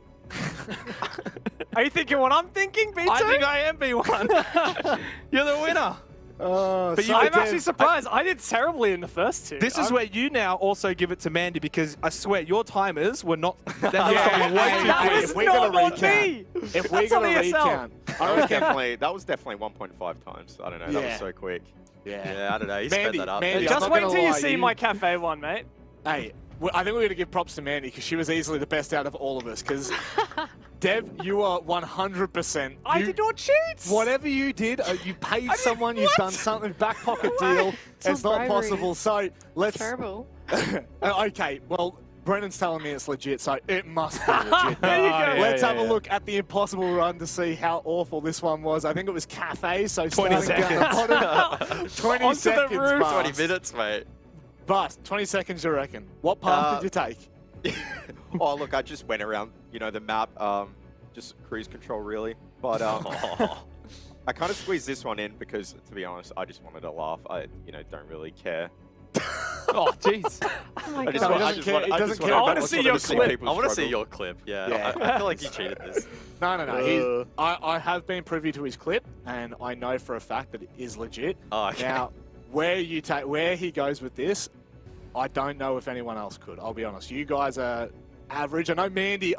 Are you thinking what I'm thinking, B2? I think I am B1. You're the winner. But I'm actually surprised. I did terribly in the first two. This is where you now also give it to Mandy, because I swear your timers were not. That was not on me. If we're going to recount, that was definitely 1.5 times. I don't know. That was so quick. Yeah, I don't know. He sped that up. Mandy, Just I'm wait not till gonna you lie, see my cafe one, mate. Hey, I think we're going to give props to Mandy because she was easily the best out of all of us. Because Dev, you are 100%. I did not cheat. Whatever you did, you paid someone. You've done something back pocket deal. It's not possible. So let's. Terrible. Okay, well. Brendan's telling me it's legit, so it must be legit. There you go. Let's have a look at the impossible run to see how awful this one was. I think it was Cafe, so 20 seconds. 20 Onto seconds, the roof. Bas. 20 minutes, mate. Bas, 20 seconds, you reckon? What path did you take? Oh, look, I just went around, the map, just cruise control, really. But I kind of squeezed this one in because, to be honest, I just wanted to laugh. I, don't really care. Oh, jeez. Oh my I just god. want to see your clip. I want to see your clip. Yeah. I feel like you cheated this. No. I have been privy to his clip, and I know for a fact that it is legit. Oh, okay. Now, where he goes with this, I don't know if anyone else could. I'll be honest. You guys are average. I know Mandy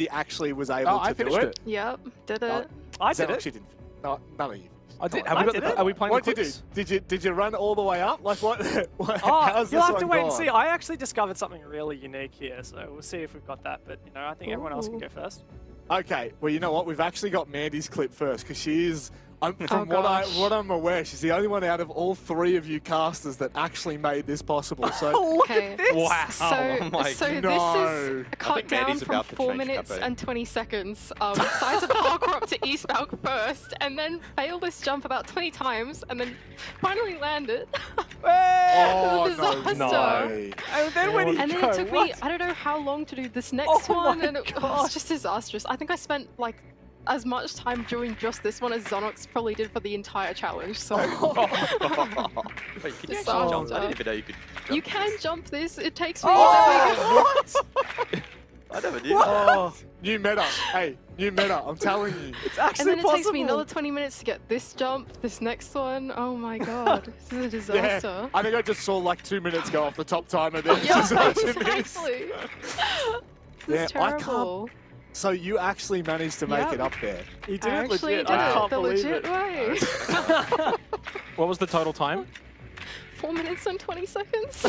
actually was able to do it. Yep, did it. I did Xenox, it. you didn't. No, none of you. I did. Are we playing what the did you clips? do? Did you run all the way up? Like what? Oh, how's you'll this have to one wait and gone? see. I actually discovered something really unique here, so we'll see if we've got that. But I think everyone else can go first. Okay, well, you know what? We've actually got Mandy's clip first because she is, from gosh. what I'm aware, she's the only one out of all three of you casters that actually made this possible. So Look at this! Wow. So, no. this is a countdown Mandy's from about to 4 change minutes cafe. and 20 seconds. So I had to parkour up to East Balk first, and then fail this jump about 20 times, and then finally land it. Oh, Disaster. no. And then when And then it took me, I don't know how long to do this next one, and it was just disastrous. I think I spent like as much time during just this one as Zonox probably did for the entire challenge. So Wait, you can just So jump. I didn't tough. even know you could jump. you can jump this. It takes me. What? I never did. Oh, new meta. Hey, new meta. I'm telling you. It's And actually then it possible. takes me another 20 minutes to get this jump, this next one. Oh my god, this is a disaster. Yeah, I think I just saw like 2 minutes go off the top timer there. Yeah, Just watching this. exactly. Yeah, This is I can't. terrible. So you actually managed to make Yep. it up there. You did I it actually legit. did I it can't the believe legit it. way. What was the total time? 4 minutes and 20 seconds.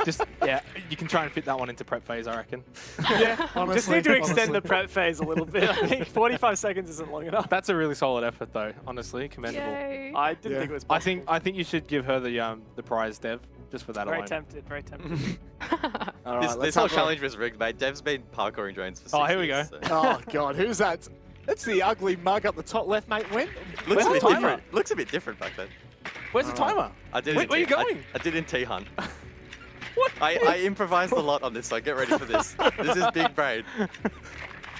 Just, yeah, you can try and fit that one into prep phase, I reckon. Yeah, honestly. Just need to extend honestly. the prep phase a little bit. I think 45 seconds isn't long enough. That's a really solid effort, though. Honestly, commendable. Yay. I didn't Yeah. think it was possible. I think you should give her the prize, Dev, just for that Very alone. tempted, very tempted. All right, This let's whole have a- challenge was rigged, mate. Dev's been parkouring drones for 6 Oh, here we years, go. so- Oh god, who's that? That's the ugly mug up the top left, mate. When? Looks a Where's bit the timer? different. Looks a bit different back then. Where's the timer? I did. Where- in where you T- I- going? I did in T-Hunt. What? I improvised a lot on this, so get ready for this. This is big brain.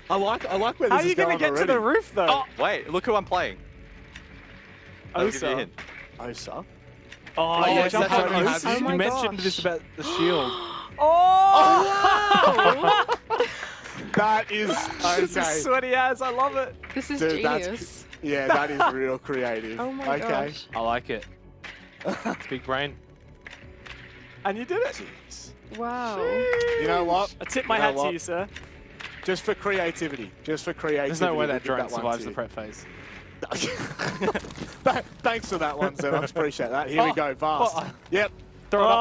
I like where this How are is you going going to get already. to the roof, though? Oh, wait, look who I'm playing. I'll give you a Osa. hint. Osa? Oh, yes, jump that's on right. Osa. Oh You my mentioned gosh. this about the shield. Oh! That is This is okay. sweaty ass. I love it. This is Dude, that's- genius. Yeah, that is real creative. Oh my okay. gosh. I like it. It's big brain. And you did it. Jeez. Wow. You know what? I tip my You know hat to what? you, sir. Just for creativity. Just for creativity. There's no way we'll that give drone one survives to the you. prep phase. Thanks for that one, Zen. I appreciate that. Here we Oh, go, Vast. oh. Yep. Throw it up.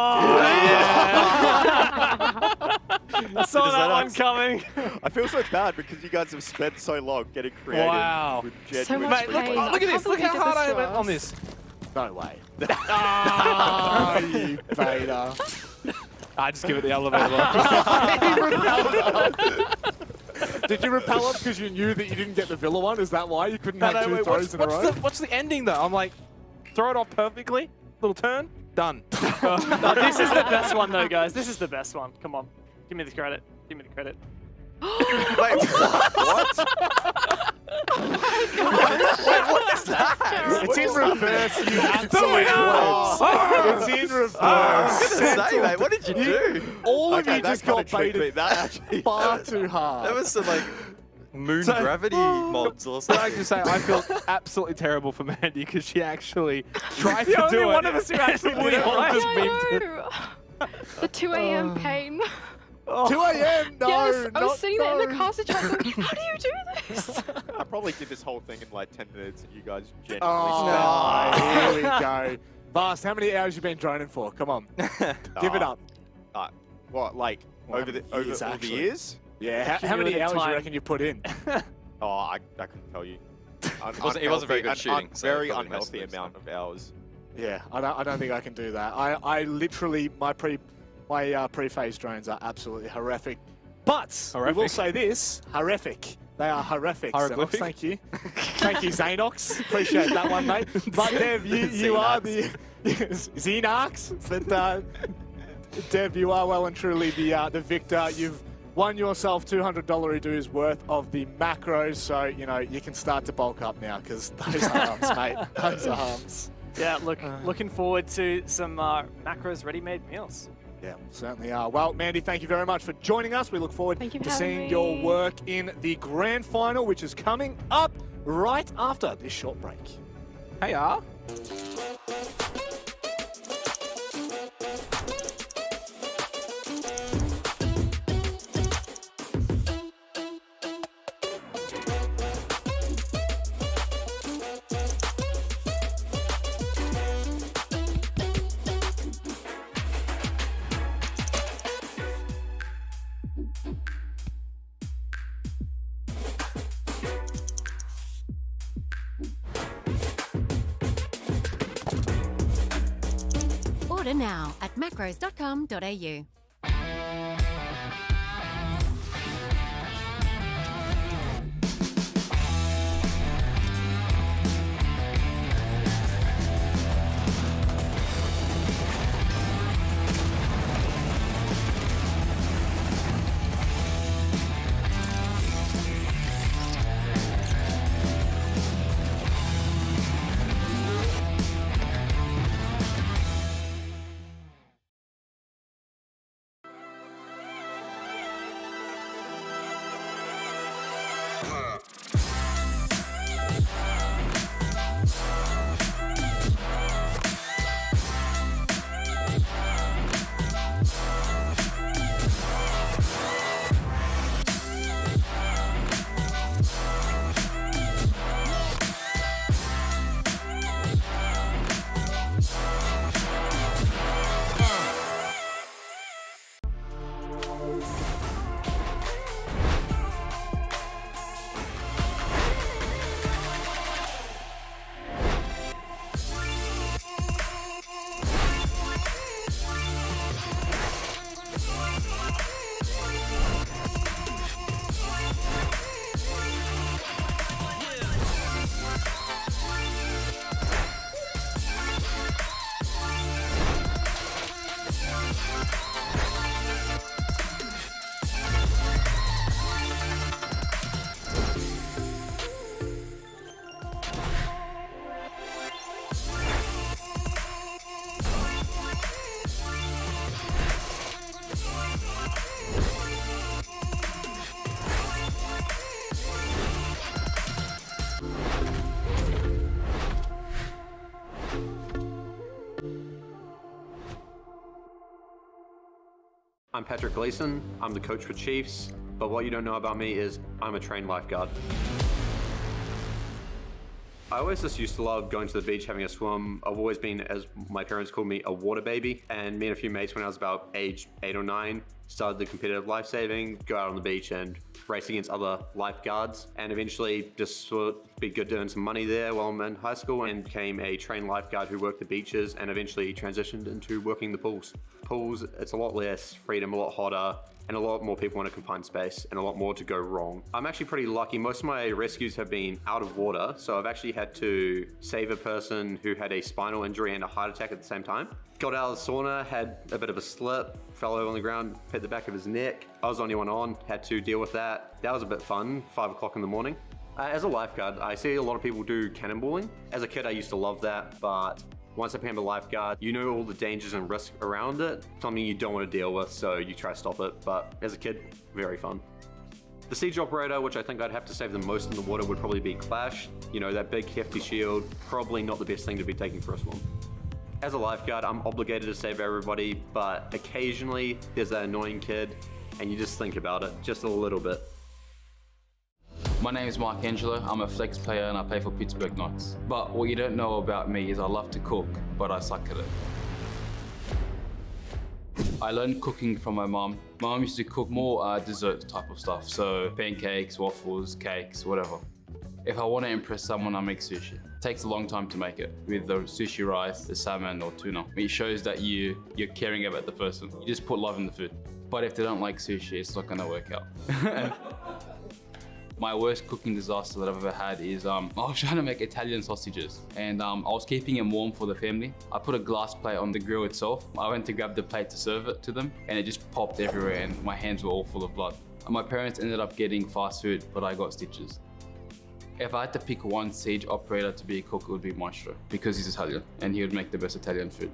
I saw that one coming. I feel so bad because you guys have spent so long getting creative. Wow. With So genuine much Mate, look, pain. oh, look at I this. can't Look believe how you did hard I this went to on us. this. No way. Oh, you beta. I just give it the elevator. Did you repel up because you knew that you didn't get the Villa one? Is that why you couldn't have two throws in a row? What's the ending though? I'm like, throw it off perfectly, little turn, done. No, this is the best one, though, guys. This is the best one. Come on. Give me the credit. Give me the credit. Wait, what? Wait, what is that? It's in reverse, you absolute Oh. words. It's in reverse. I was gonna say, mate, what did you do? All of Okay, you that just kinda got tricked me. baited That actually. far too hard. That was some like moon So- gravity mods or Can I something. just say, I feel absolutely terrible for Mandy because she actually tried The to only do it. one of us who actually did We it all right. just Yeah, beamed it. I know. The 2 a.m. pain. 2 a.m. No, yes, I was not sitting there in the no. car going, how do you do this? I probably did this whole thing in like 10 minutes and you guys genuinely Oh, spent. here we go. Vast, how many hours you been droning for? Come on. Give it up. What, like Well, over how the many over years, all the actually? years? Yeah, how many Cumulative hours time. you reckon you put in? Oh, I couldn't tell you. He wasn't very good at shooting, so Very probably most of unhealthy it, so. amount of hours. Yeah, I don't think I can do that. I literally, my pre-phase drones are absolutely horrific. But I will Horrific? say this, horrific. They are horrific. Xenox, Hieroglyphic? thank you. Thank you, Xenox. Appreciate that one, mate. But Dev, you are the Xenox. But Dev, you are well and truly the victor. You've won yourself $200 dues worth of the macros, so you know you can start to bulk up now because those arms, mate. Those arms. Yeah, looking forward to some macros ready-made meals. Yeah, certainly are. Well, Mandy, thank you very much for joining us. We look forward Thank you to for having seeing your me. work in the grand final, which is coming up right after this short break. Hey, ah. Order now at macros.com.au. I'm Patrick Gleason. I'm the coach for Chiefs, but what you don't know about me is I'm a trained lifeguard. I always just used to love going to the beach, having a swim. I've always been, as my parents called me, a water baby. And me and a few mates, when I was about age 8 or 9, started the competitive lifesaving, go out on the beach and race against other lifeguards. And eventually just thought it'd be good to earn some money there while I'm in high school, and became a trained lifeguard who worked the beaches, and eventually transitioned into working the pools. Pools, it's a lot less freedom, a lot hotter, and a lot more people in a confined space, and a lot more to go wrong. I'm actually pretty lucky. Most of my rescues have been out of water, so I've actually had to save a person who had a spinal injury and a heart attack at the same time. Got out of the sauna, had a bit of a slip, fell over on the ground, hit the back of his neck. I was the only one on, had to deal with that. That was a bit fun, 5 o'clock in the morning. As a lifeguard, I see a lot of people do cannonballing. As a kid, I used to love that, but once I became a lifeguard, you know all the dangers and risks around it, something you don't want to deal with, so you try to stop it. But as a kid, very fun. The siege operator, which I think I'd have to save the most in the water, would probably be Clash. You know, that big hefty shield, probably not the best thing to be taking for a swim. As a lifeguard, I'm obligated to save everybody, but occasionally there's that annoying kid, and you just think about it just a little bit. My name is Mark Angelo. I'm a flex player and I play for Pittsburgh Knights. But what you don't know about me is I love to cook, but I suck at it. I learned cooking from my mom. My mom used to cook more dessert type of stuff, so pancakes, waffles, cakes, whatever. If I want to impress someone, I make sushi. It takes a long time to make it, with the sushi rice, the salmon or tuna. It shows that you're caring about the person. You just put love in the food. But if they don't like sushi, it's not gonna work out. My worst cooking disaster that I've ever had is I was trying to make Italian sausages, and I was keeping them warm for the family. I put a glass plate on the grill itself. I went to grab the plate to serve it to them, and it just popped everywhere and my hands were all full of blood. And my parents ended up getting fast food, but I got stitches. If I had to pick one siege operator to be a cook, it would be Maestro, because he's Italian and he would make the best Italian food.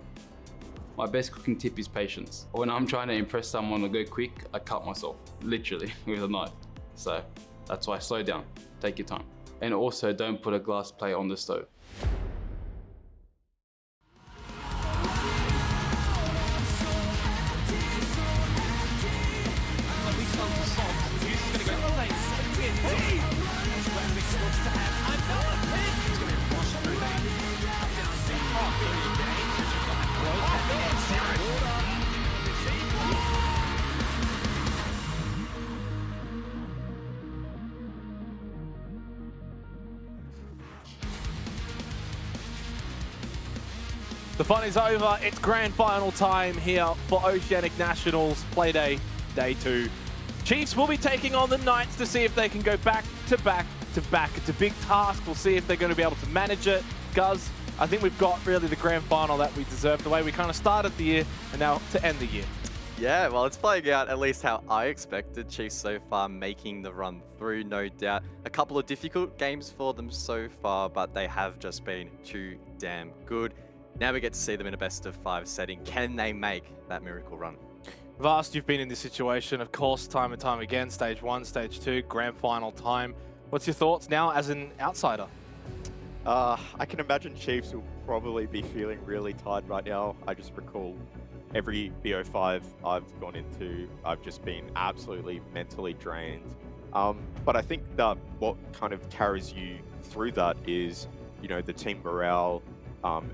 My best cooking tip is patience. When I'm trying to impress someone or go quick, I cut myself, literally, with a knife. So that's why slow down, take your time. And also don't put a glass plate on the stove. The fun is over. It's grand final time here for Oceanic Nationals Playday Day 2. Chiefs will be taking on the Knights to see if they can go back to back to back. It's a big task. We'll see if they're going to be able to manage it. Guz, I think we've got really the grand final that we deserve, the way we kind of started the year and now to end the year. Yeah, well, it's playing out at least how I expected. Chiefs so far making the run through, no doubt. A couple of difficult games for them so far, but they have just been too damn good. Now we get to see them in a best-of-5 setting. Can they make that miracle run? Vast, you've been in this situation, of course, time and time again. Stage 1, Stage 2, grand final time. What's your thoughts now as an outsider? I can imagine Chiefs will probably be feeling really tired right now. I just recall every BO5 I've gone into, I've just been absolutely mentally drained. But I think that what kind of carries you through that is, you know, the team morale,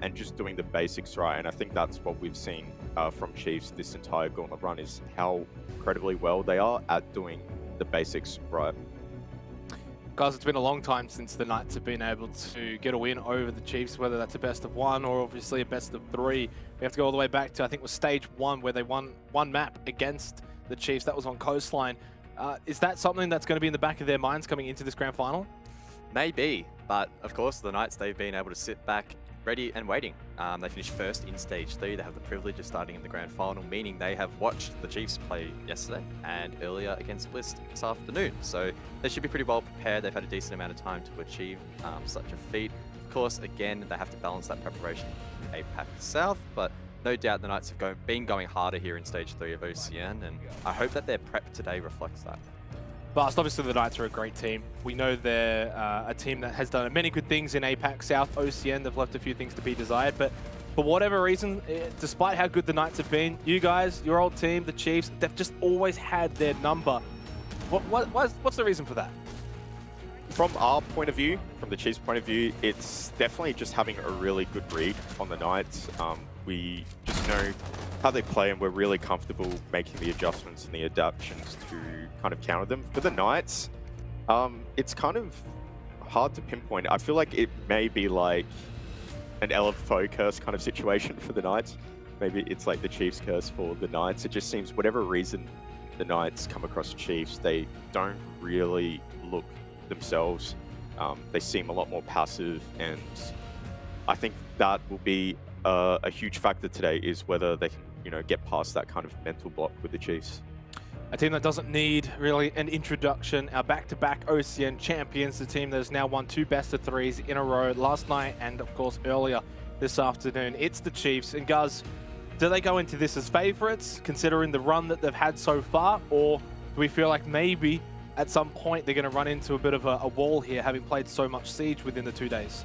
and just doing the basics right. And I think that's what we've seen from Chiefs this entire gauntlet run, is how incredibly well they are at doing the basics right. Guys, it's been a long time since the Knights have been able to get a win over the Chiefs, whether that's a best of 1 or obviously a best of 3. We have to go all the way back to, I think it was Stage 1, where they won one map against the Chiefs. That was on Coastline. Is that something that's going to be in the back of their minds coming into this grand final? Maybe, but of course the Knights, they've been able to sit back ready and waiting. They finished first in Stage 3. They have the privilege of starting in the grand final, meaning they have watched the Chiefs play yesterday and earlier against Bliss this afternoon. So they should be pretty well prepared. They've had a decent amount of time to achieve such a feat. Of course, again, they have to balance that preparation with APAC South, but no doubt the Knights have been going harder here in Stage 3 of OCN, and I hope that their prep today reflects that. But obviously the Knights are a great team. We know they're a team that has done many good things in APAC South. OCN, they've left a few things to be desired, but for whatever reason, despite how good the Knights have been, you guys, your old team, the Chiefs, they've just always had their number. What's the reason for that? From our point of view, from the Chiefs' point of view, it's definitely just having a really good read on the Knights. We just know how they play, and we're really comfortable making the adjustments and the adaptations to kind of counter them. For the Knights, it's kind of hard to pinpoint. I feel like it may be like an LFO curse kind of situation for the Knights. Maybe it's like the Chiefs curse for the Knights. It just seems whatever reason the Knights come across the Chiefs, they don't really look themselves. They seem a lot more passive, and I think that will be a huge factor today, is whether they can, get past that kind of mental block with the Chiefs. A team that doesn't need really an introduction. Our back-to-back OCN champions, the team that has now won 2 best-of-3s in a row last night and, of course, earlier this afternoon. It's the Chiefs. And, Guz, do they go into this as favourites, considering the run that they've had so far? Or do we feel like maybe at some point they're going to run into a bit of a wall here, having played so much Siege within the 2 days?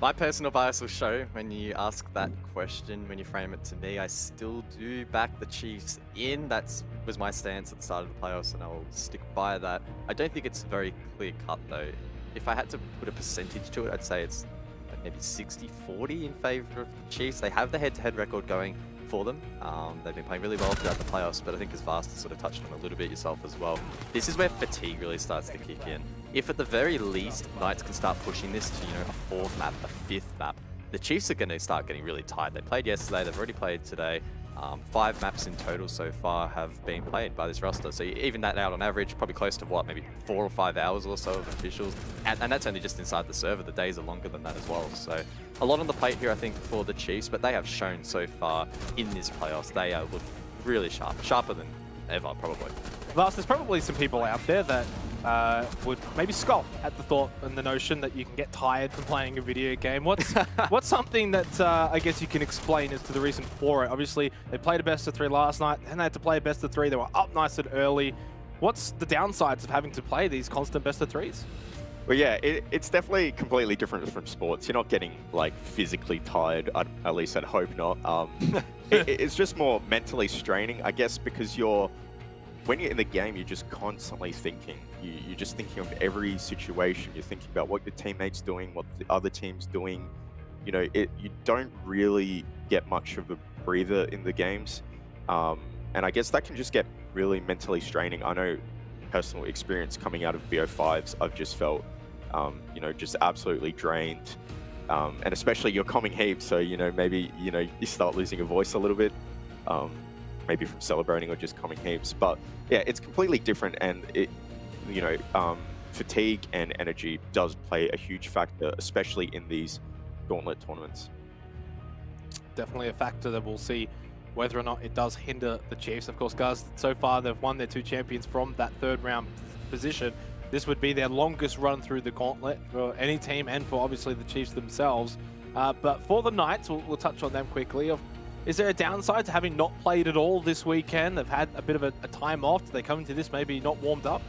My personal bias will show when you ask that question, when you frame it to me. I still do back the Chiefs in. That was my stance at the start of the playoffs, and I'll stick by that. I don't think it's very clear cut, though. If I had to put a percentage to it, I'd say it's maybe 60-40 in favour of the Chiefs. They have the head-to-head record going for them. They've been playing really well throughout the playoffs, but I think as Vast sort of touched on a little bit yourself as well, this is where fatigue really starts to kick in. If at the very least Knights can start pushing this to, a 4th map, a 5th map, the Chiefs are going to start getting really tired. They played yesterday, they've already played today. 5 maps in total so far have been played by this roster. So even that out on average, probably close to what, maybe 4 or 5 hours or so of officials. And that's only just inside the server. The days are longer than that as well. So a lot on the plate here, I think, for the Chiefs, but they have shown so far in this playoffs, they look really sharp. Sharper than ever, probably. Vast, there's probably some people out there that would maybe scoff at the thought and the notion that you can get tired from playing a video game. What's something that I guess you can explain as to the reason for it? Obviously, they played a best-of-3 last night, and they had to play a best-of-3. They were up nice and early. What's the downsides of having to play these constant best-of-3s? Well, yeah, it's definitely completely different from sports. You're not getting, physically tired, at least I'd hope not. It's just more mentally straining, I guess, because when you're in the game, you're just constantly thinking. You're just thinking of every situation. You're thinking about what your teammate's doing, what the other team's doing. You don't really get much of a breather in the games. And I guess that can just get really mentally straining. I know personal experience coming out of BO5s, I've just felt, just absolutely drained. And especially you're combing heaps, so, maybe, you start losing your voice a little bit. Maybe from celebrating or just combing heaps. But yeah, it's completely different, and fatigue and energy does play a huge factor, especially in these gauntlet tournaments. Definitely a factor that we'll see whether or not it does hinder the Chiefs. Of course, guys, so far they've won their 2 champions from that 3rd round position. This would be their longest run through the gauntlet for any team, and for obviously the Chiefs themselves. But for the Knights, we'll touch on them quickly. Is there a downside to having not played at all this weekend? They've had a bit of a time off. Do they come into this maybe not warmed up?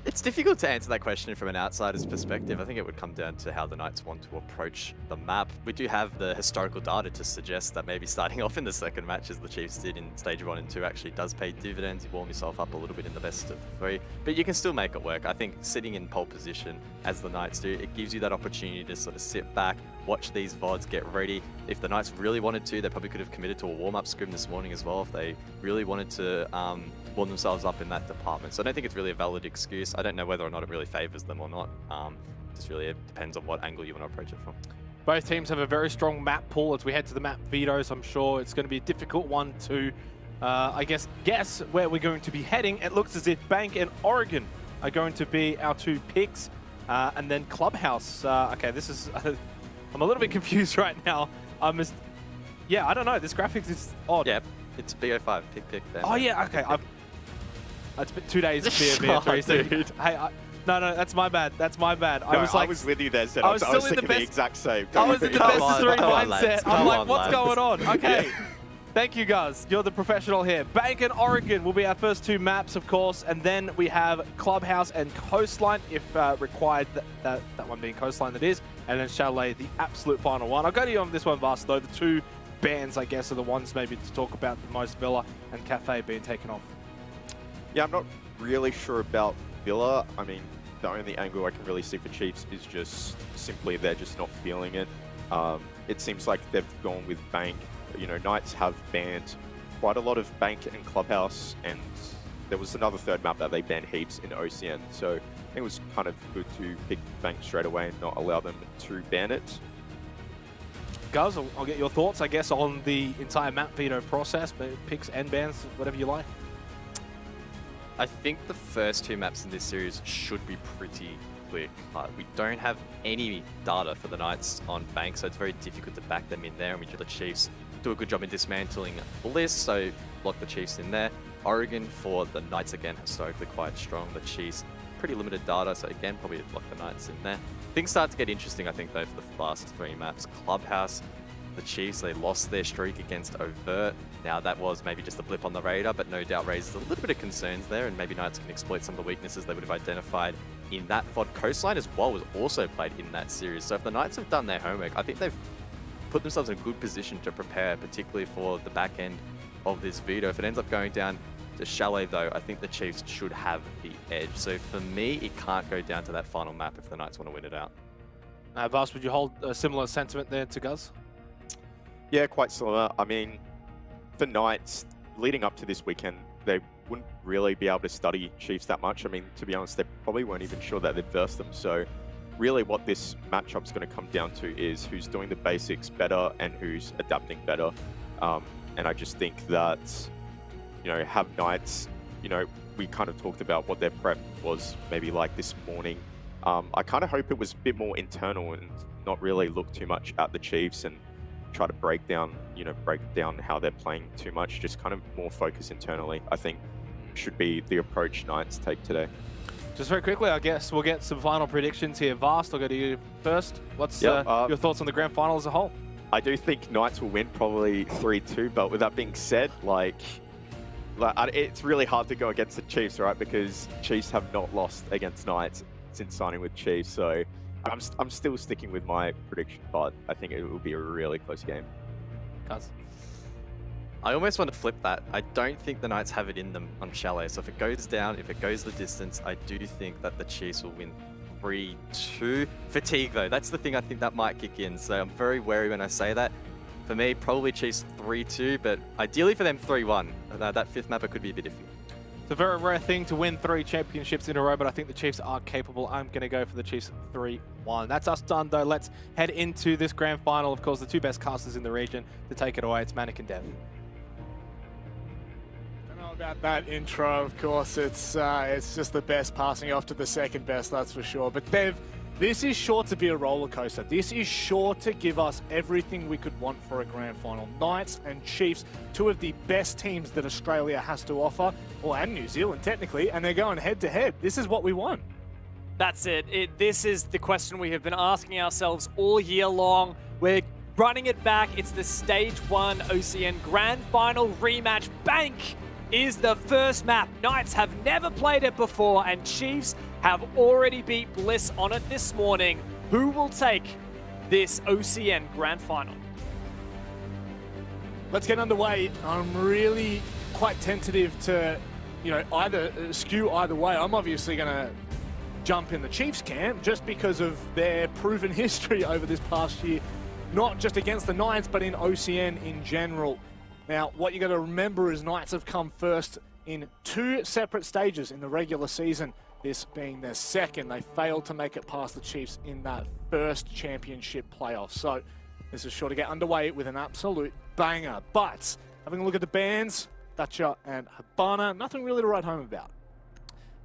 It's difficult to answer that question from an outsider's perspective. I think it would come down to how the Knights want to approach the map. We do have the historical data to suggest that maybe starting off in the 2nd match, as the Chiefs did in Stage 1 and 2, actually does pay dividends. You warm yourself up a little bit in the best-of-3, but you can still make it work. I think sitting in pole position, as the Knights do, it gives you that opportunity to sort of sit back, watch these VODs, get ready. If the Knights really wanted to, they probably could have committed to a warm-up scrim this morning as well, if they really wanted to warm themselves up in that department. So I don't think it's really a valid excuse. I don't know whether or not it really favors them or not. Just really it depends on what angle you want to approach it from. Both teams have a very strong map pool. As we head to the map vetoes, I'm sure it's going to be a difficult one to, guess where we're going to be heading. It looks as if Bank and Oregon are going to be our 2 picks. And then Clubhouse. Okay, this is... I'm a little bit confused right now. Yeah, I don't know. This graphics is odd. Yeah, it's BO5. Pick. Oh, yeah, okay. It's been 2 days of BO3. So, hey, no, that's my bad. That's my bad. No, I was with you there, Zed. I was thinking the exact same. I was in the best-of-3 mindset. I'm like, what's going on? Okay. Thank you, guys. You're the professional here. Bank and Oregon will be our first 2 maps, of course, and then we have Clubhouse and Coastline, if required, that one being Coastline that is, and then Chalet, the absolute final one. I'll go to you on this one, Vast, though. The 2 bans, I guess, are the ones maybe to talk about the most, Villa and Cafe being taken off. Yeah, I'm not really sure about Villa. I mean, the only angle I can really see for Chiefs is just simply they're just not feeling it. It seems like they've gone with Bank. You know, Knights have banned quite a lot of Bank and Clubhouse, and there was another 3rd map that they banned heaps in OCN. So I think it was kind of good to pick Bank straight away and not allow them to ban it. Guys, I'll get your thoughts, I guess, on the entire map veto process, but picks and bans, whatever you like. I think the first 2 maps in this series should be pretty quick. We don't have any data for the Knights on Bank, so it's very difficult to back them in there, and we do the Chiefs do a good job in dismantling Bliss, so lock the Chiefs in there. Oregon for the Knights, again, historically quite strong. The Chiefs, pretty limited data, so again, probably lock the Knights in there. Things start to get interesting, I think, though, for the last 3 maps. Clubhouse, the Chiefs, they lost their streak against Overt. Now, that was maybe just a blip on the radar, but no doubt raises a little bit of concerns there, and maybe Knights can exploit some of the weaknesses they would have identified in that VOD. Coastline as well was also played in that series, so if the Knights have done their homework, I think they've put themselves in a good position to prepare, particularly for the back end of this veto. If it ends up going down to Chalet, though, I think the Chiefs should have the edge. So for me, it can't go down to that final map if the Knights want to win it out. Vas, would you hold a similar sentiment there to Guz? Yeah, quite similar. I mean, the Knights, leading up to this weekend, they wouldn't really be able to study Chiefs that much. I mean, to be honest, they probably weren't even sure that they'd verse them. So really what this matchup's going to come down to is who's doing the basics better and who's adapting better. And I just think that, you know, have Knights, you know, we kind of talked about what their prep was maybe like this morning. I kind of hope it was a bit more internal and not really look too much at the Chiefs and try to break down how they're playing too much. Just kind of more focus internally, I think, should be the approach Knights take today. Just very quickly, I guess we'll get some final predictions here. Vast, I'll go to you first. What's your thoughts on the grand final as a whole? I do think Knights will win, probably 3-2, but with that being said, it's really hard to go against the Chiefs, right? Because Chiefs have not lost against Knights since signing with Chiefs, so I'm still sticking with my prediction, but I think it will be a really close game. Cuz? I almost want to flip that. I don't think the Knights have it in them on Chalet. So if it goes down, if it goes the distance, I do think that the Chiefs will win 3-2. Fatigue, though, that's the thing I think that might kick in. So I'm very wary when I say that. For me, probably Chiefs 3-2, but ideally for them 3-1. That 5th map, it could be a bit iffy. It's a very rare thing to win 3 championships in a row, but I think the Chiefs are capable. I'm going to go for the Chiefs 3-1. That's us done, though. Let's head into this grand final. Of course, the 2 best casters in the region to take it away. It's Manic and Dev. About that intro, of course, it's just the best passing off to the second best, that's for sure. But Dev, this is sure to be a roller coaster. This is sure to give us everything we could want for a grand final. Knights and Chiefs, 2 of the best teams that Australia has to offer, well, and New Zealand technically, and they're going head to head. This is what we want. That's it. This is the question we have been asking ourselves all year long. We're running it back. It's the Stage 1 OCN Grand Final rematch. Bank is the first map. Knights have never played it before, and Chiefs have already beat Bliss on it this morning. Who will take this OCN Grand Final? Let's get underway. I'm really quite tentative to, either skew either way. I'm obviously going to jump in the Chiefs camp just because of their proven history over this past year, not just against the Knights, but in OCN in general. Now, what you got to remember is Knights have come first in 2 separate stages in the regular season, this being their second. They failed to make it past the Chiefs in that first championship playoff. So this is sure to get underway with an absolute banger. But having a look at the bans, Thatcher and Habana, nothing really to write home about.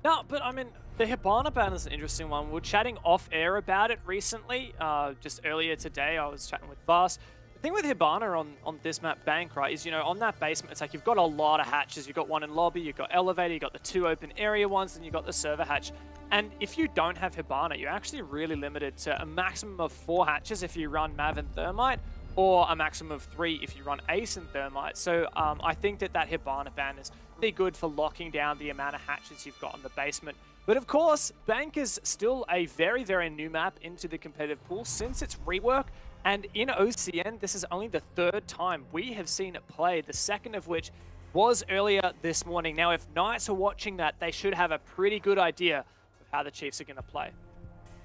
No, but I mean, the Hibana ban is an interesting one. We were chatting off air about it recently. Just earlier today, I was chatting with Vas. The thing with Hibana on this map Bank, right, is, on that basement, it's like you've got a lot of hatches. You've got one in lobby, you've got elevator, you've got the 2 open area ones, and you've got the server hatch. And if you don't have Hibana, you're actually really limited to a maximum of 4 hatches if you run Mav and Thermite, or a maximum of 3 if you run Ace and Thermite. So I think that Hibana ban is pretty good for locking down the amount of hatches you've got in the basement. But of course, Bank is still a very, very new map into the competitive pool since its rework. And in OCN, this is only the 3rd time we have seen it played, the second of which was earlier this morning. Now, if Knights are watching that, they should have a pretty good idea of how the Chiefs are going to play.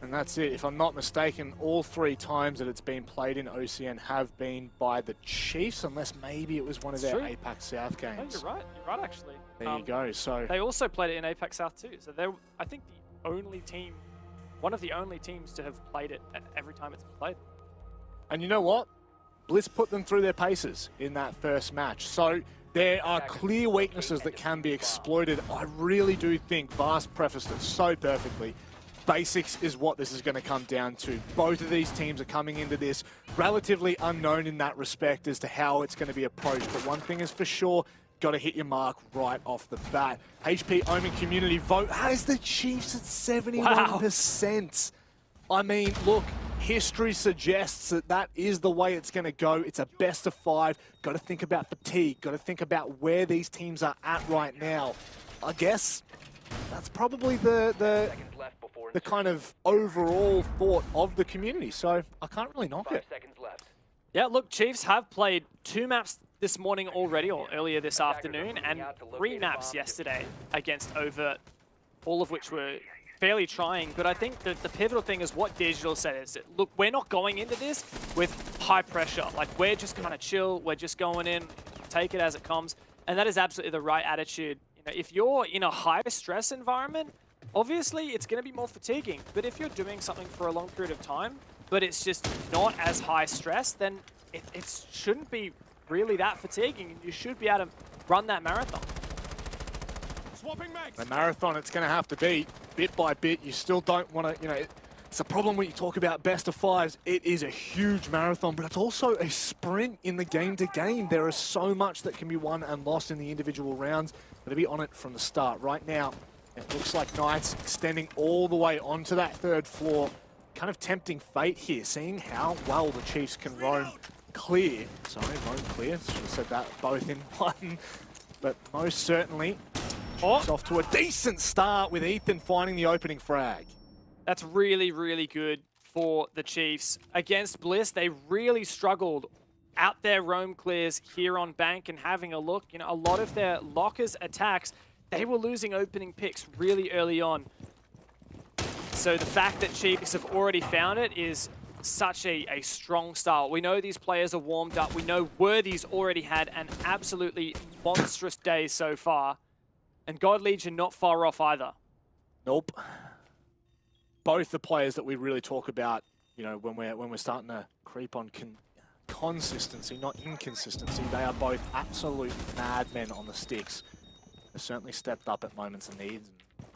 And that's it. If I'm not mistaken, all 3 times that it's been played in OCN have been by the Chiefs, unless maybe it was one of their APAC South games. No, you're right. You're right, actually. There you go. So they also played it in APAC South too. So they're, I think, the only team, one of the only teams to have played it every time it's played. And you know what? Bliss put them through their paces in that first match. So there are clear weaknesses that can be exploited. I really do think Vast prefaced it so perfectly. Basics is what this is going to come down to. Both of these teams are coming into this relatively unknown in that respect as to how it's going to be approached. But one thing is for sure, got to hit your mark right off the bat. HP Omen community vote has the Chiefs at 71%. Wow. I mean, look, history suggests that that is the way it's going to go. It's a best of 5. Got to think about fatigue. Got to think about where these teams are at right now. I guess that's probably the kind of overall thought of the community. So I can't really knock it. Yeah, look, Chiefs have played 2 maps this morning already, or earlier this afternoon, and 3 maps yesterday against Overt, all of which were fairly trying. But I think that the pivotal thing is what Digital said is that, look, we're not going into this with high pressure. Like, we're just kind of chill. We're just going in, take it as it comes. And that is absolutely the right attitude. You know, if you're in a high stress environment, obviously it's going to be more fatiguing. But if you're doing something for a long period of time, but it's just not as high stress, then it shouldn't be really that fatiguing. You should be able to run that marathon. The marathon, it's going to have to be bit by bit. You still don't want to, you know, it's a problem when you talk about best of 5s. It is a huge marathon, but it's also a sprint in the game to game. There is so much that can be won and lost in the individual rounds. Got to be on it from the start. Right now, it looks like Knights extending all the way onto that 3rd floor. Kind of tempting fate here, seeing how well the Chiefs can roam clear. Sorry, roam clear. Should have said that both in one. But most certainly, Chiefs off to a decent start with Ethan finding the opening frag. That's really, really good for the Chiefs. Against Bliss, they really struggled out their roam clears here on Bank, and having a look, you know, a lot of their lockers attacks, they were losing opening picks really early on. So the fact that Chiefs have already found it is such a strong start. We know these players are warmed up. We know Worthy's already had an absolutely monstrous day so far. And God Legion not far off either. Nope. Both the players that we really talk about, you know, when we're starting to creep on consistency, not inconsistency, they are both absolute madmen on the sticks. They've certainly stepped up at moments of need.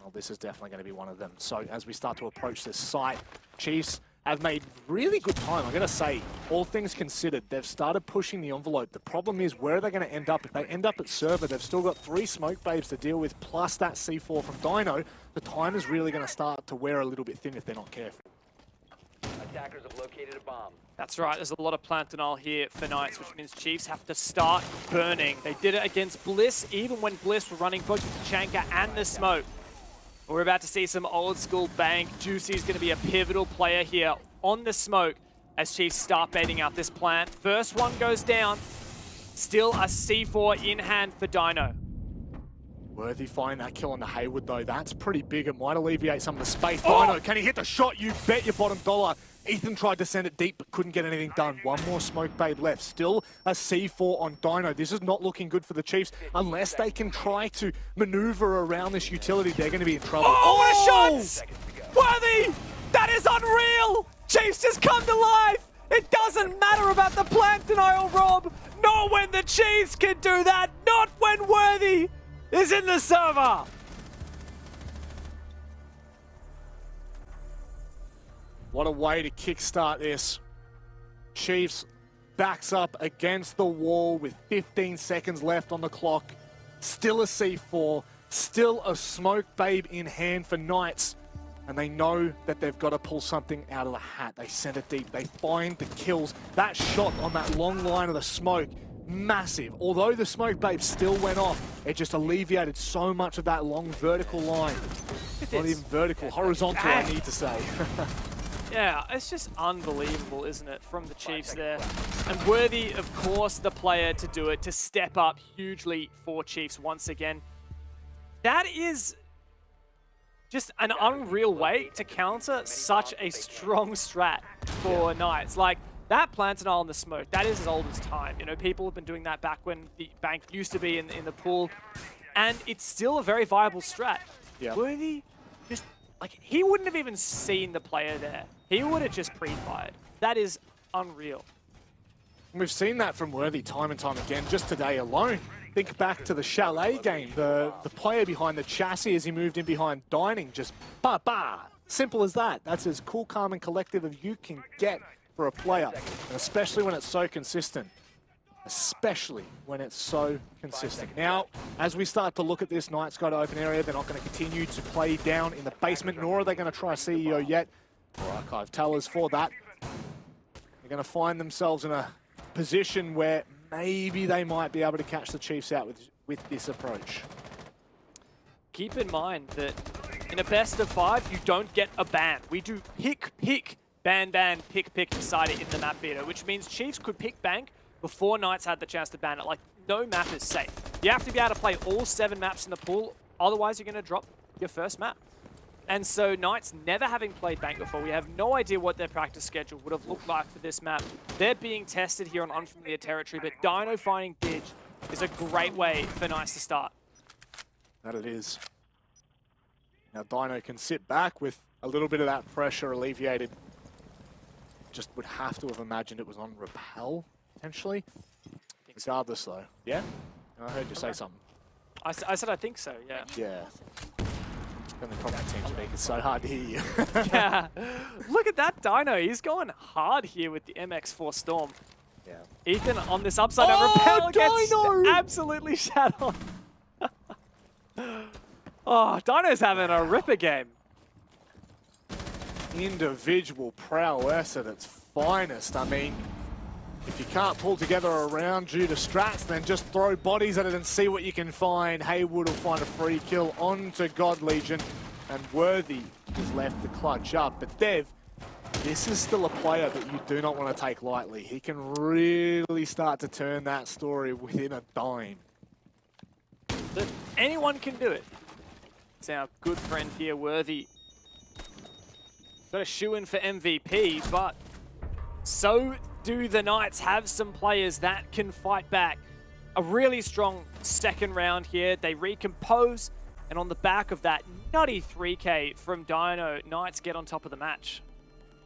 Well, this is definitely going to be one of them. So as we start to approach this site, Chiefs have made really good time. I'm going to say, all things considered, they've started pushing the envelope. The problem is, where are they going to end up? If they end up at server, they've still got 3 smoke babes to deal with, plus that C4 from Dino. The time is really going to start to wear a little bit thin if they're not careful. Attackers have located a bomb. That's right, there's a lot of plant denial here for Knights, which means Chiefs have to start burning. They did it against Bliss, even when Bliss were running both the Chanka and the smoke. We're about to see some old school Bank. Juicy is going to be a pivotal player here on the smoke as Chiefs start baiting out this plant. First one goes down. Still a C4 in hand for Dino. Worthy finding that kill on the Hayward though. That's pretty big. It might alleviate some of the space. Dino, can he hit the shot? You bet your bottom dollar. Ethan tried to send it deep but couldn't get anything done. One more smoke babe left. Still a C4 on Dino. This is not looking good for the Chiefs. Unless they can try to maneuver around this utility, they're going to be in trouble. Oh, what a shot! Worthy! That is unreal! Chiefs just come to life! It doesn't matter about the plant denial, Rob! Not when the Chiefs can do that! Not when Worthy is in the server! What a way to kickstart this. Chiefs backs up against the wall with 15 seconds left on the clock. Still a C4, still a smoke babe in hand for Knights. and they know that they've got to pull something out of the hat. They send it deep. They find the kills. That shot on that long line of the smoke, massive. Although the smoke babe still went off, it just alleviated so much of that long vertical line. Not even vertical, horizontal, I need to say. Yeah, it's just unbelievable, isn't it, from the Chiefs there. And Worthy, of course, the player to do it, to step up hugely for Chiefs once again. That is just an unreal way to counter such a strong strat for Knights. Like, that plant denial in the smoke, that is as old as time. You know, people have been doing that back when the bank used to be in the pool, and it's still a very viable strat. Yeah. Worthy, just, like, he wouldn't have even seen the player there. He would have just pre-fired. That is unreal. We've seen that from Worthy time and time again, just today alone. Think back to the Chalet game, the player behind the chassis as he moved in behind Dining, just ba-ba. Simple as that. That's as cool, calm, and collective as you can get for a player, and especially when it's so consistent. Especially when it's so consistent. Now, as we start to look at this, Knights go to open area. They're not going to continue to play down in the basement, nor are they going to try CEO yet, or archive tellers for that. They're going to find themselves in a position where maybe they might be able to catch the Chiefs out with this approach. Keep in mind that in a best of 5, you don't get a ban. We do pick, ban, pick, decide it in the map veto, which means Chiefs could pick bank before Knights had the chance to ban it. Like, no map is safe. You have to be able to play all 7 maps in the pool, otherwise you're going to drop your first map. And so Knights, never having played bank before, we have no idea what their practice schedule would have looked like for this map. They're being tested here on unfamiliar territory, but Dino finding Didge is a great way for Knights to start. That it is. Now Dino can sit back with a little bit of that pressure alleviated. Just would have to have imagined it was on Repel, potentially. Regardless though. Yeah? I heard you say something. I said I think so, yeah. Yeah. Then the problem teams make it so hard to hear you. Yeah. Look at that Dino. He's going hard here with the MX4 Storm. Yeah. Ethan on this upside down Repel gets absolutely shat on. Oh, Dino's having a ripper game. Individual prowess at its finest. I mean, if you can't pull together a round due to strats, then just throw bodies at it and see what you can find. Haywood will find a free kill onto God Legion, and Worthy is left to clutch up. But Dev, this is still a player that you do not want to take lightly. He can really start to turn that story within a dime. But anyone can do it. It's our good friend here, Worthy. Got a shoe-in for MVP, but so do the Knights have some players that can fight back. A really strong second round here. They recompose, and on the back of that nutty 3K from Dino, Knights get on top of the match.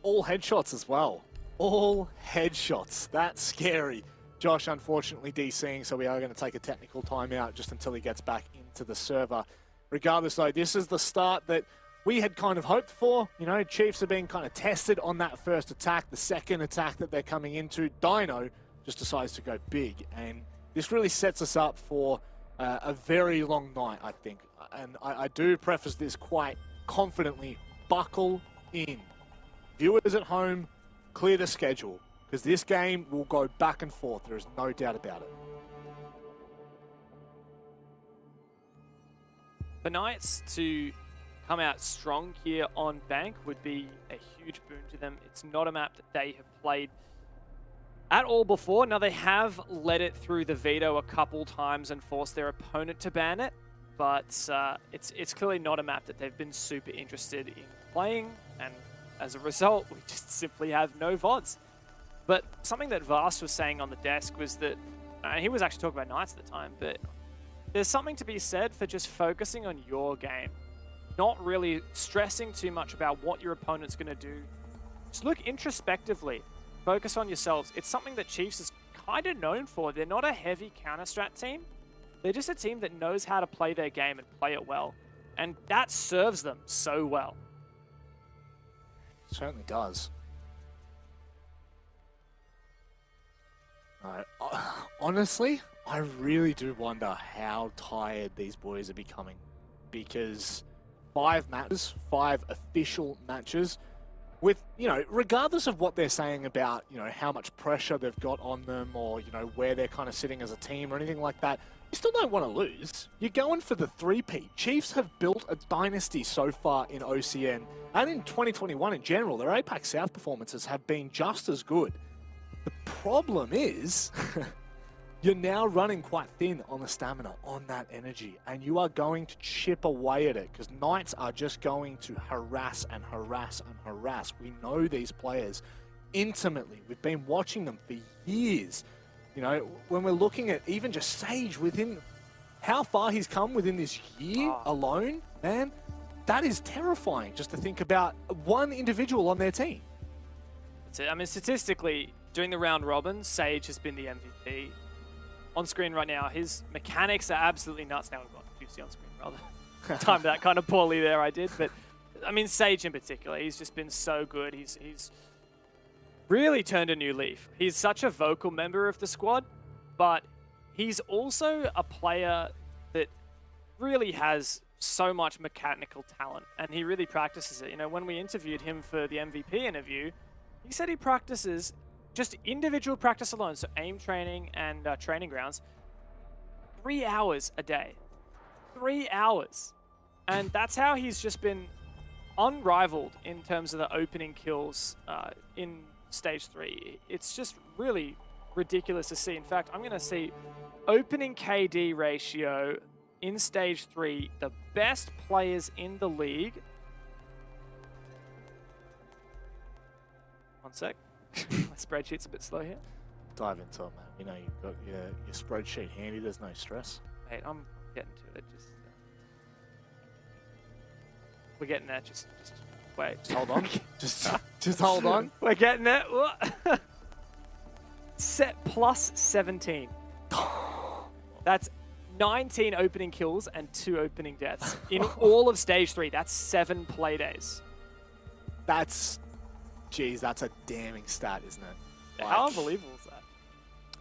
All headshots as well. All headshots. That's scary. Josh, unfortunately, DCing, so we are going to take a technical timeout just until he gets back into the server. Regardless, though, this is the start that we had kind of hoped for. You know, Chiefs are being kind of tested on that first attack. The second attack that they're coming into, Dino just decides to go big. And this really sets us up for a very long night, I think. And I do preface this quite confidently. Buckle in. Viewers at home, clear the schedule, because this game will go back and forth. There is no doubt about it. For Knights to come out strong here on Bank would be a huge boon to them. It's not a map that they have played at all before. Now, they have led it through the veto a couple times and forced their opponent to ban it, but it's clearly not a map that they've been super interested in playing, and as a result, we just simply have no VODs. But something that Vast was saying on the desk was that, he was actually talking about Knights at the time, but there's something to be said for just focusing on your game. Not really stressing too much about what your opponent's going to do. Just look introspectively. Focus on yourselves. It's something that Chiefs is kind of known for. They're not a heavy counter-strat team. They're just a team that knows how to play their game and play it well. And that serves them so well. Certainly does. Honestly, I really do wonder how tired these boys are becoming, because 5 matches, 5 official matches, with, you know, regardless of what they're saying about, you know, how much pressure they've got on them or, you know, where they're kind of sitting as a team or anything like that, you still don't want to lose. You're going for the 3-peat. Chiefs have built a dynasty so far in OCN, and in 2021 in general, their APAC South performances have been just as good. The problem is, you're now running quite thin on the stamina, on that energy, and you are going to chip away at it because Knights are just going to harass and harass and harass. We know these players intimately. We've been watching them for years. You know, when we're looking at even just Sage within how far he's come within this year alone, man, that is terrifying just to think about one individual on their team. That's it. I mean, statistically, during the round robin, Sage has been the MVP. On screen right now, his mechanics are absolutely nuts. Now we've got Juicy on screen, rather. Timed that kind of poorly there, I did. But, I mean, Sage in particular, he's just been so good. He's really turned a new leaf. He's such a vocal member of the squad, but he's also a player that really has so much mechanical talent, and he really practices it. You know, when we interviewed him for the MVP interview, he said he practices just individual practice alone, so aim training and training grounds, 3 hours a day. 3 hours. And that's how he's just been unrivaled in terms of the opening kills in Stage 3. It's just really ridiculous to see. In fact, I'm going to see opening KD ratio in Stage 3, the best players in the league. One sec. My spreadsheet's a bit slow here. Dive into it, man. You know, you've got your spreadsheet handy. There's no stress. Mate, I'm getting to it. We're getting there. Just wait. Just hold on. just hold on. We're getting there. Set plus 17. That's 19 opening kills and 2 opening deaths in all of Stage 3. That's 7 play days. Geez, that's a damning stat, isn't it? How unbelievable is that?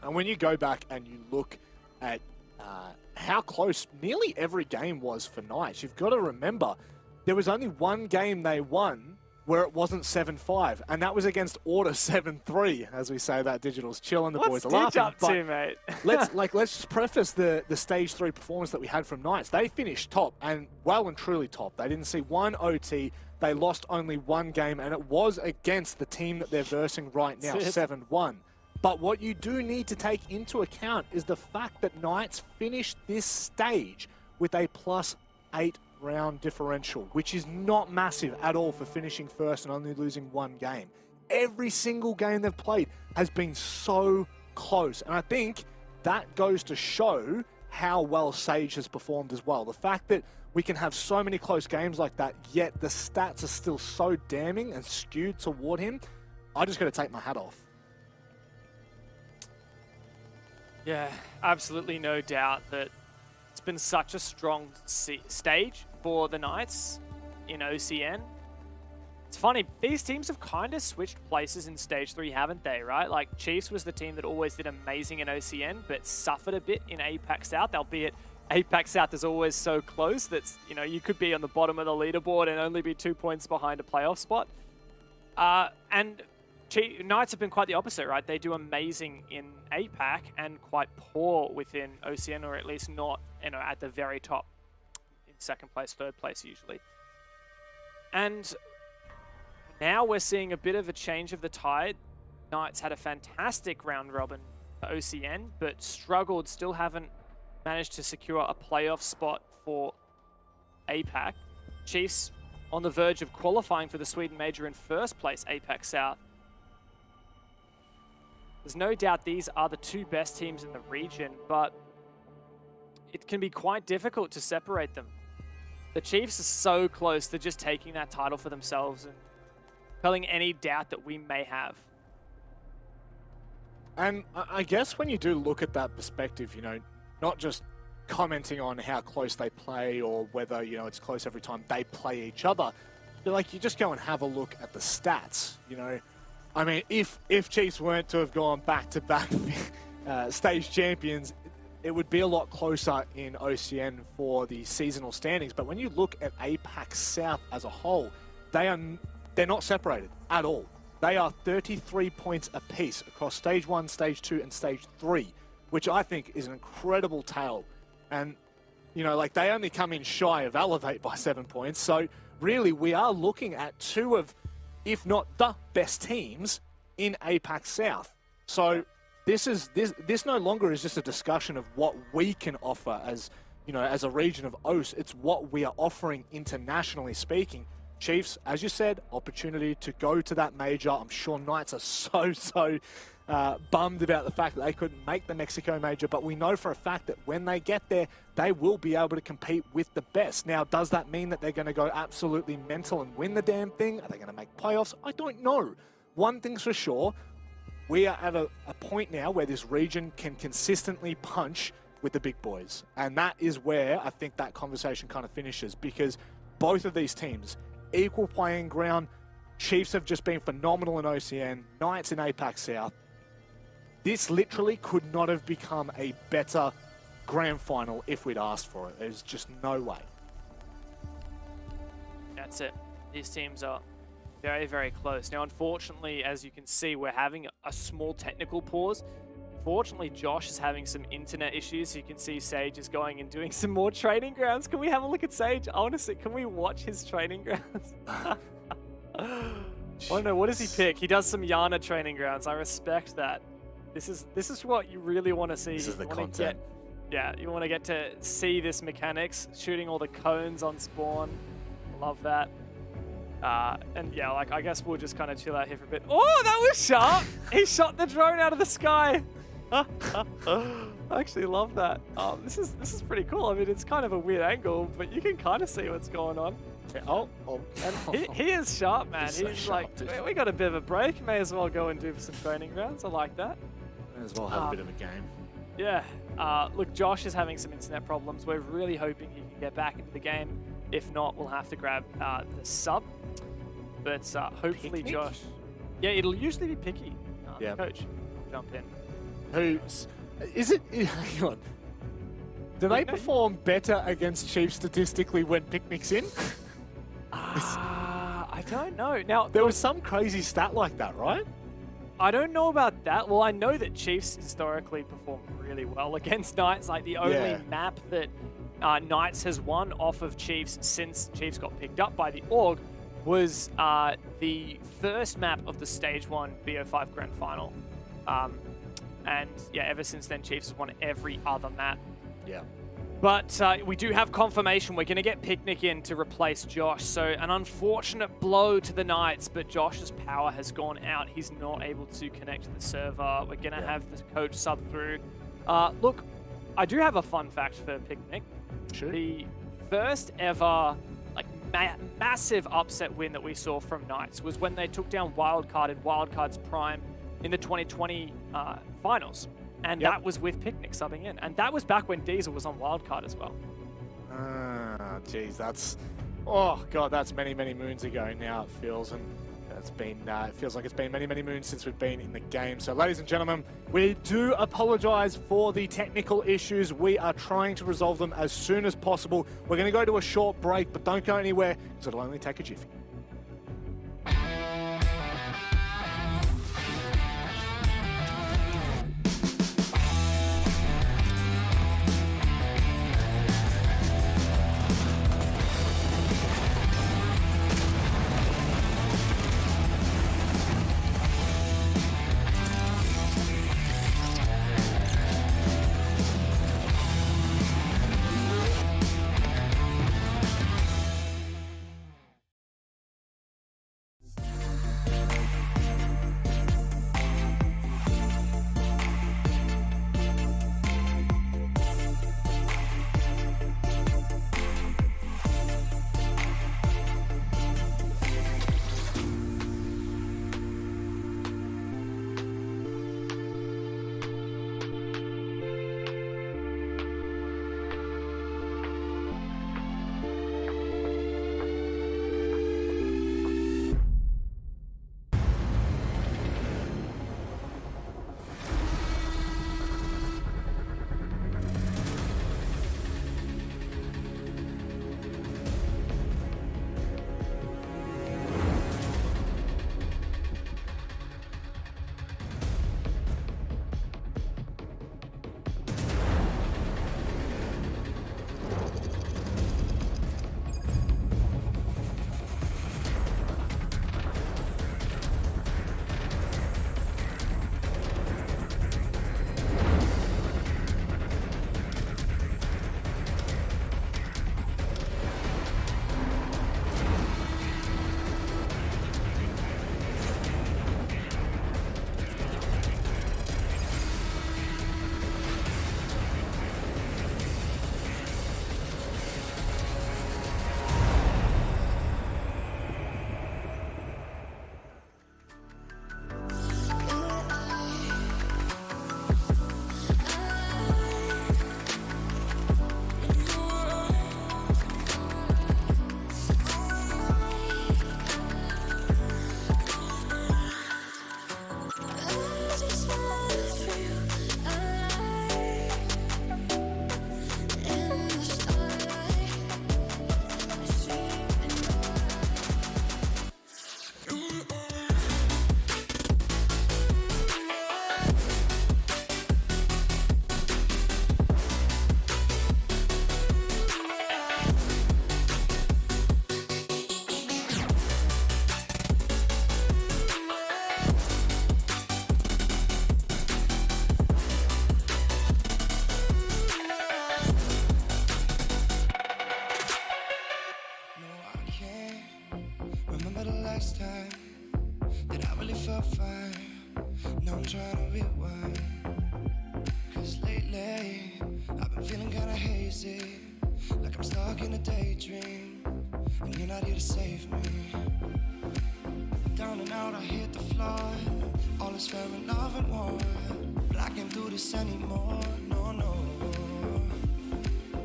And when you go back and you look at how close nearly every game was for Knights, you've got to remember there was only one game they won where it wasn't 7-5, and that was against Order 7-3. As we say, that Digital's chilling, the boys are laughing. What's Dig up to, mate? let's just preface the Stage 3 performance that we had from Knights. They finished top, and well and truly top. They didn't see one OT. They lost only one game, and it was against the team that they're versing right now, 7-1. But what you do need to take into account is the fact that Knights finished this stage with a +8 round differential, which is not massive at all for finishing first and only losing one game. Every single game they've played has been so close, and I think that goes to show how well Sage has performed as well. The fact that we can have so many close games like that, yet the stats are still so damning and skewed toward him, I just got to take my hat off. Yeah, absolutely no doubt that it's been such a strong stage for the Knights in OCN. It's funny, these teams have kind of switched places in Stage 3, haven't they, right? Like, Chiefs was the team that always did amazing in OCN, but suffered a bit in APAC South, albeit APAC South is always so close that, you know, you could be on the bottom of the leaderboard and only be 2 points behind a playoff spot. And Knights have been quite the opposite, right? They do amazing in APAC and quite poor within OCN, or at least not, you know, at the very top in second place, third place usually. And now we're seeing a bit of a change of the tide. Knights had a fantastic round robin for OCN, but struggled, still haven't managed to secure a playoff spot for APAC. Chiefs on the verge of qualifying for the Sweden Major in first place, APAC South. There's no doubt these are the 2 best teams in the region, but it can be quite difficult to separate them. The Chiefs are so close to just taking that title for themselves and quelling any doubt that we may have. And I guess when you do look at that perspective, you know, not just commenting on how close they play or whether, you know, it's close every time they play each other, but like, you just go and have a look at the stats, you know. I mean, if Chiefs weren't to have gone back-to-back stage champions, it would be a lot closer in OCN for the seasonal standings. But when you look at APAC South as a whole, they're not separated at all. They are 33 points apiece across Stage 1, Stage 2, and Stage 3, which I think is an incredible tale. And, you know, like, they only come in shy of Elevate by 7 points. So, really, we are looking at two of, if not the best teams in APAC South. So, this no longer is just a discussion of what we can offer as, you know, as a region of OCE. It's what we are offering internationally speaking. Chiefs, as you said, opportunity to go to that major. I'm sure Knights are so bummed about the fact that they couldn't make the Mexico major, but we know for a fact that when they get there, they will be able to compete with the best. Now, does that mean that they're going to go absolutely mental and win the damn thing? Are they going to make playoffs? I don't know. One thing's for sure, we are at a point now where this region can consistently punch with the big boys. And that is where I think that conversation kind of finishes, because both of these teams, equal playing ground. Chiefs have just been phenomenal in OCN, Knights in APAC South. This literally could not have become a better grand final if we'd asked for it. There's just no way. That's it. These teams are very, very close. Now, unfortunately, as you can see, we're having a small technical pause. Fortunately, Josh is having some internet issues. You can see Sage is going and doing some more training grounds. Can we have a look at Sage? I want to see, can we watch his training grounds? Oh no, what does he pick? He does some Yana training grounds. I respect that. This is what you really want to see. This is the You wanna content. Yeah, you want to get to see this mechanics, shooting all the cones on spawn. Love that. And yeah, like, I guess we'll just kind of chill out here for a bit. Oh, that was sharp! He shot the drone out of the sky. I actually love that. This is pretty cool. I mean, it's kind of a weird angle, but you can kind of see what's going on. Oh, and he is sharp, man. He's so He's sharp, like, dude. we got a bit of a break. May as well go and do some training rounds. I like that. May as well have a bit of a game. Yeah. Look, Josh is having some internet problems. We're really hoping he can get back into the game. If not, we'll have to grab the sub. But hopefully, Picnic? Josh. Yeah, it'll usually be Picky. Yeah. Coach, jump in. Who's... Is it... Hang on. Do they perform better against Chiefs statistically when Picnic's in? I don't know. Now, there was some crazy stat like that, right? I don't know about that. Well, I know that Chiefs historically perform really well against Knights. Like, the only map that Knights has won off of Chiefs since Chiefs got picked up by the org was the first map of the Stage 1 BO5 Grand Final. And yeah, ever since then, Chiefs has won every other map. Yeah. But we do have confirmation. We're going to get Picnic in to replace Josh. So an unfortunate blow to the Knights, but Josh's power has gone out. He's not able to connect to the server. We're going to have the coach sub through. Look, I do have a fun fact for Picnic. Sure. The first ever like massive upset win that we saw from Knights was when they took down Wildcard in Wildcard's prime in the 2020 finals. And that was with Picnic subbing in. And that was back when Diesel was on Wildcard as well. Geez, that's... Oh, God, that's many, many moons ago now, it feels. And it's been, it feels like it's been many, many moons since we've been in the game. So, ladies and gentlemen, we do apologize for the technical issues. We are trying to resolve them as soon as possible. We're going to go to a short break, but don't go anywhere, because it'll only take a jiffy. Now I'm trying to rewind. Cause lately, I've been feeling kinda hazy. Like I'm stuck in a daydream. And you're not here to save me. Down and out, I hit the floor. All is fair in love and war. But I can't do this anymore, no, no.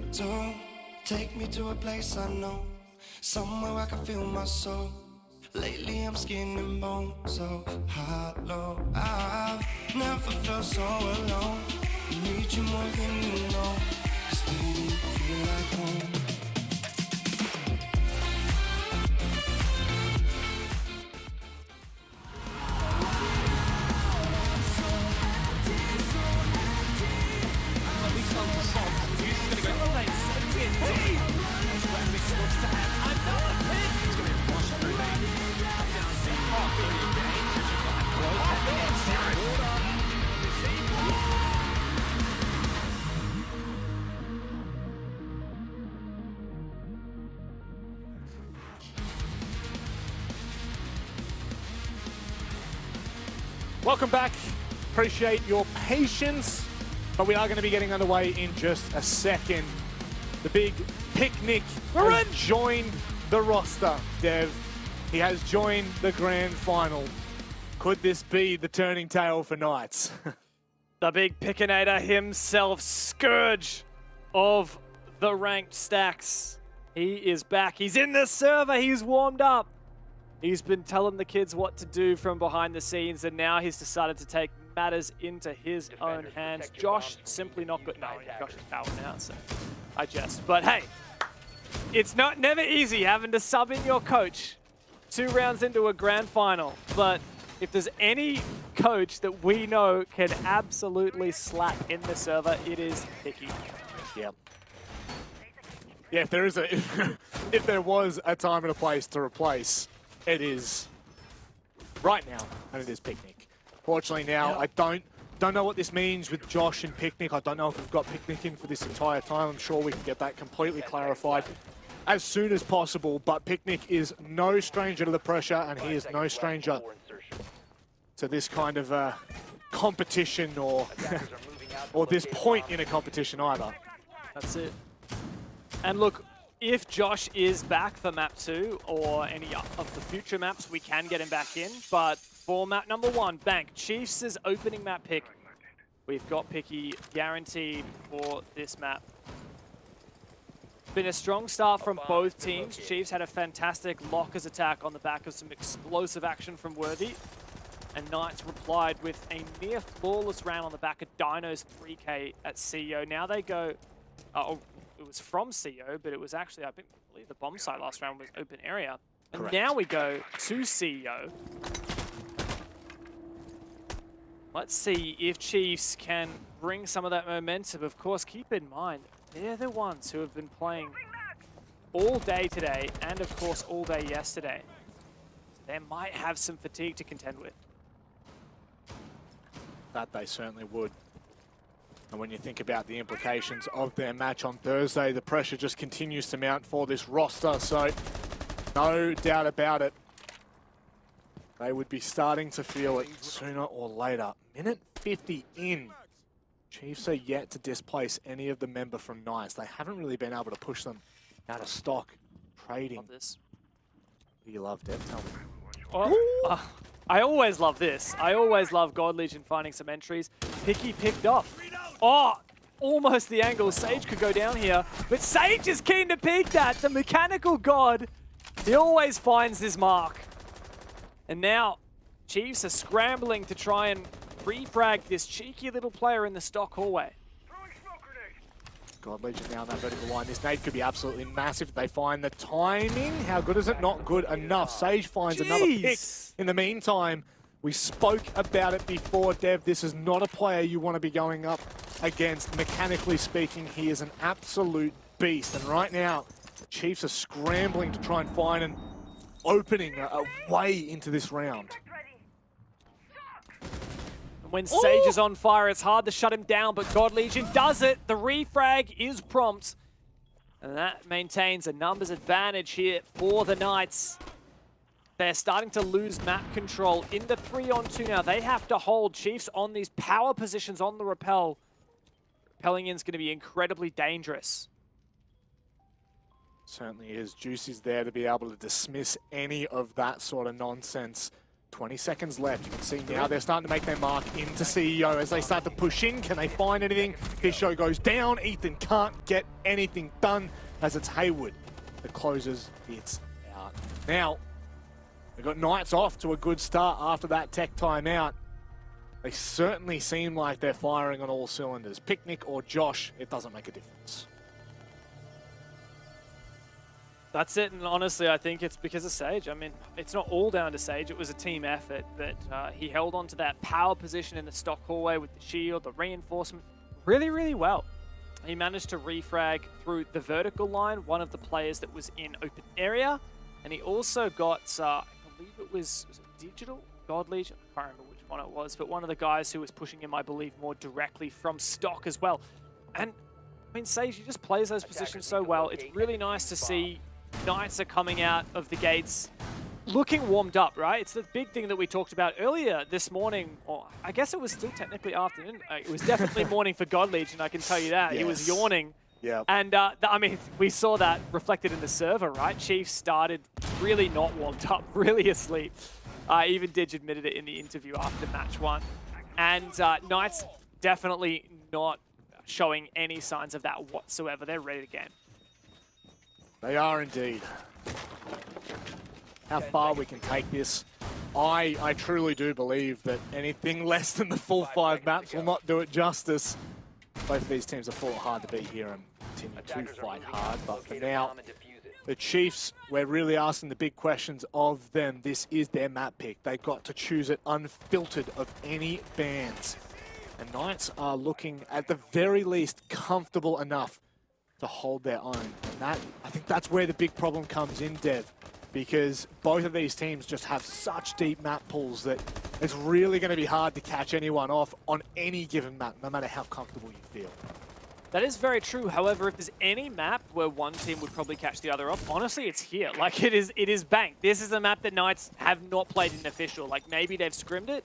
So, take me to a place I know. Somewhere I can feel my soul. Lately I'm skin and bone, so hollow. I've never felt so alone. I need you more than you know. 'Cause baby, you feel like home. Welcome back. Appreciate your patience, but we are going to be getting underway in just a second. The big picnic has joined the roster, Dev. He has joined the grand final. Could this be the turning tale for Knights? The big Pickinator himself, Scourge of the ranked stacks. He is back. He's in the server. He's warmed up. He's been telling the kids what to do from behind the scenes, and now he's decided to take matters into his own hands. Josh simply not good. No, Josh is out now, so I jest. But hey, it's never easy having to sub in your coach 2 rounds into a grand final. But if there's any coach that we know can absolutely slap in the server, it is Picky. Yep. Yeah, if there is if there was a time and a place to replace, it is right now, and it is Picnic. Fortunately now, I don't know what this means with Josh and Picnic. I don't know if we've got Picnic in for this entire time. I'm sure we can get that completely clarified as soon as possible, but Picnic is no stranger to the pressure, and he is no stranger to this kind of competition or or this point in a competition either. That's it. And look, if Josh is back for map 2 or any of the future maps, we can get him back in. But for map number 1, Bank, Chiefs' opening map pick, we've got Picky guaranteed for this map. Been a strong start from both teams. Chiefs had a fantastic lockers attack on the back of some explosive action from Worthy. And Knights replied with a near flawless round on the back of Dino's 3K at CEO. Now they go... it was from CEO, but it was actually, I believe the bomb site last round was open area. And Correct. now we go to CEO. Let's see if Chiefs can bring some of that momentum. Of course, keep in mind, they're the ones who have been playing all day today and, of course, all day yesterday. So they might have some fatigue to contend with. That they certainly would. And when you think about the implications of their match on Thursday, the pressure just continues to mount for this roster, so no doubt about it. They would be starting to feel it sooner or later. Minute 50 in. Chiefs are yet to displace any of the member from Knights. They haven't really been able to push them out of stock. Trading. Love this. What do you love, Dev? Tell me. Oh, I always love this. I always love God Legion finding some entries. Picky picked off. Oh, almost the angle. Sage could go down here, but Sage is keen to peek that. The mechanical god, he always finds his mark. And now Chiefs are scrambling to try and refrag this cheeky little player in the stock hallway. God Legion now on that vertical line. This nade could be absolutely massive if they find the timing. How good is it? Not good enough. Sage finds another pick. In the meantime, we spoke about it before, Dev. This is not a player you want to be going up against. Mechanically speaking, he is an absolute beast. And right now, Chiefs are scrambling to try and find an opening, a way into this round. When Sage is on fire, it's hard to shut him down, but God Legion does it. The refrag is prompt. And that maintains a numbers advantage here for the Knights. They're starting to lose map control in the 3-on-2 now. They have to hold. Chiefs on these power positions on the rappel. Rappelling in is going to be incredibly dangerous. Certainly is. Juicy's there to be able to dismiss any of that sort of nonsense. 20 seconds left. You can see now they're starting to make their mark into CEO as they start to push in. Can they find anything? Pisho goes down. Ethan can't get anything done as it's Haywood that closes it out. Now, they've got Knights off to a good start after that tech timeout. They certainly seem like they're firing on all cylinders. Picnic or Josh, it doesn't make a difference. That's it, and honestly, I think it's because of Sage. I mean, it's not all down to Sage. It was a team effort, but he held on to that power position in the stock hallway with the shield, the reinforcement, really, really well. He managed to refrag through the vertical line, one of the players that was in open area, and he also got, I believe it was Digital? God Legion? I can't remember which one it was, but one of the guys who was pushing him, I believe, more directly from stock as well. And, I mean, Sage, he just plays those positions so well. It's really nice to see Knights are coming out of the gates looking warmed up, right? It's the big thing that we talked about earlier this morning, or I guess it was still technically afternoon. It was definitely morning for God Legion, I can tell you that. Yes. He was yawning. Yeah. And, I mean, we saw that reflected in the server, right? Chiefs started really not warmed up, really asleep. Even Didge admitted it in the interview after match one. And Knights definitely not showing any signs of that whatsoever. They're ready to game. They are indeed. How far we can take this. I truly do believe that anything less than the full 5 maps will not do it justice. Both of these teams have fought hard to be here and continue to fight hard, but for now, the Chiefs, we're really asking the big questions of them. This is their map pick. They've got to choose it unfiltered of any bans. And Knights are looking, at the very least, comfortable enough to hold their own. And that, I think that's where the big problem comes in, Dev, because both of these teams just have such deep map pools that it's really going to be hard to catch anyone off on any given map, no matter how comfortable you feel. That is very true. However, if there's any map where one team would probably catch the other off, honestly, it's here. Like, it is banked. This is a map that Knights have not played in official. Like, maybe they've scrimmed it,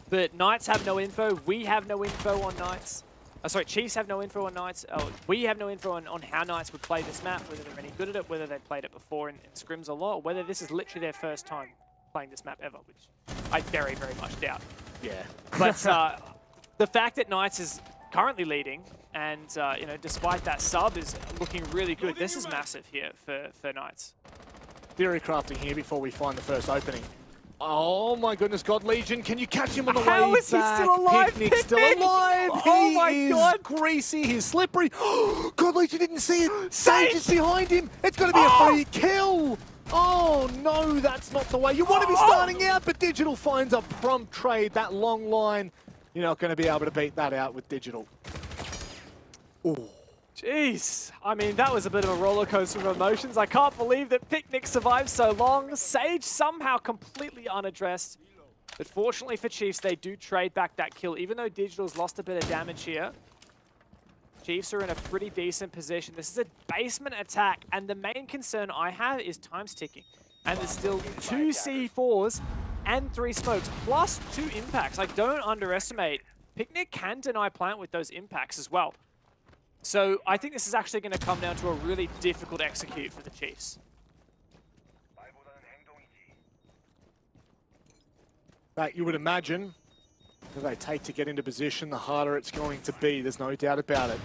but Knights have no info. We have no info on Knights. Sorry, Chiefs have no info on Knights. We have no info on how Knights would play this map, whether they're any good at it, whether they've played it before in scrims a lot, or whether this is literally their first time playing this map ever, which I very, very much doubt. Yeah. But the fact that Knights is currently leading, and you know, despite that sub is looking really good, this is massive here for Knights. Theory crafting here before we find the first opening. Oh my goodness, God Legion, can you catch him on the way back? How is he still alive? Picnic's still alive. Oh my God. Greasy, he's slippery. God Legion didn't see it. Sage is behind him. It's going to be a free kill. Oh no, that's not the way you want to be starting out, but Digital finds a prompt trade. That long line, you're not going to be able to beat that out with Digital. Ooh. Jeez, I mean, that was a bit of a roller coaster of emotions. I can't believe that Picnic survived so long. Sage somehow completely unaddressed. But fortunately for Chiefs, they do trade back that kill. Even though Digital's lost a bit of damage here, Chiefs are in a pretty decent position. This is a basement attack, and the main concern I have is time's ticking. And there's still 2 C4s and 3 smokes, plus 2 impacts. Like, don't underestimate. Picnic can deny plant with those impacts as well. So I think this is actually going to come down to a really difficult execute for the Chiefs. That you would imagine, the they take to get into position, the harder it's going to be. There's no doubt about it.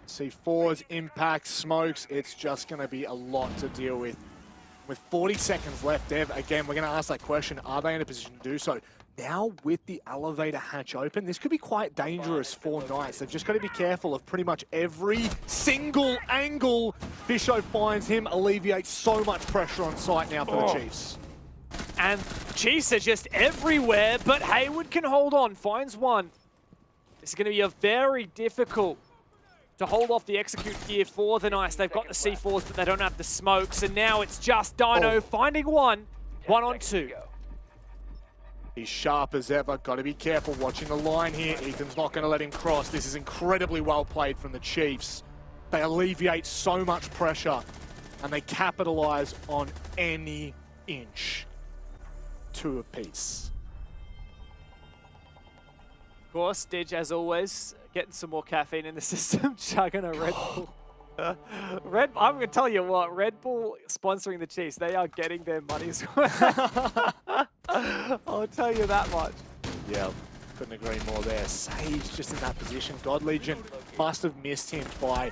C4s, impacts, smokes, it's just going to be a lot to deal with. With 40 seconds left, Dev, again, we're going to ask that question, are they in a position to do so? Now, with the elevator hatch open, this could be quite dangerous for Knights. They've just got to be careful of pretty much every single angle Bisho finds him, alleviates so much pressure on site now for the Chiefs. And Chiefs are just everywhere, but Haywood can hold on, finds one. This is going to be a very difficult to hold off the execute here for the Knights. They've got the C4s, but they don't have the smokes, and now it's just Dino finding one on 2. He's sharp as ever. Got to be careful watching the line here. Ethan's not going to let him cross. This is incredibly well played from the Chiefs. They alleviate so much pressure, and they capitalize on any inch. 2 apiece. Of course, Didge, as always, getting some more caffeine in the system, chugging a Red Bull. I'm going to tell you what, Red Bull sponsoring the Chiefs, they are getting their money's worth. I'll tell you that much. Yeah, couldn't agree more there. Sage just in that position. God Legion must have missed him by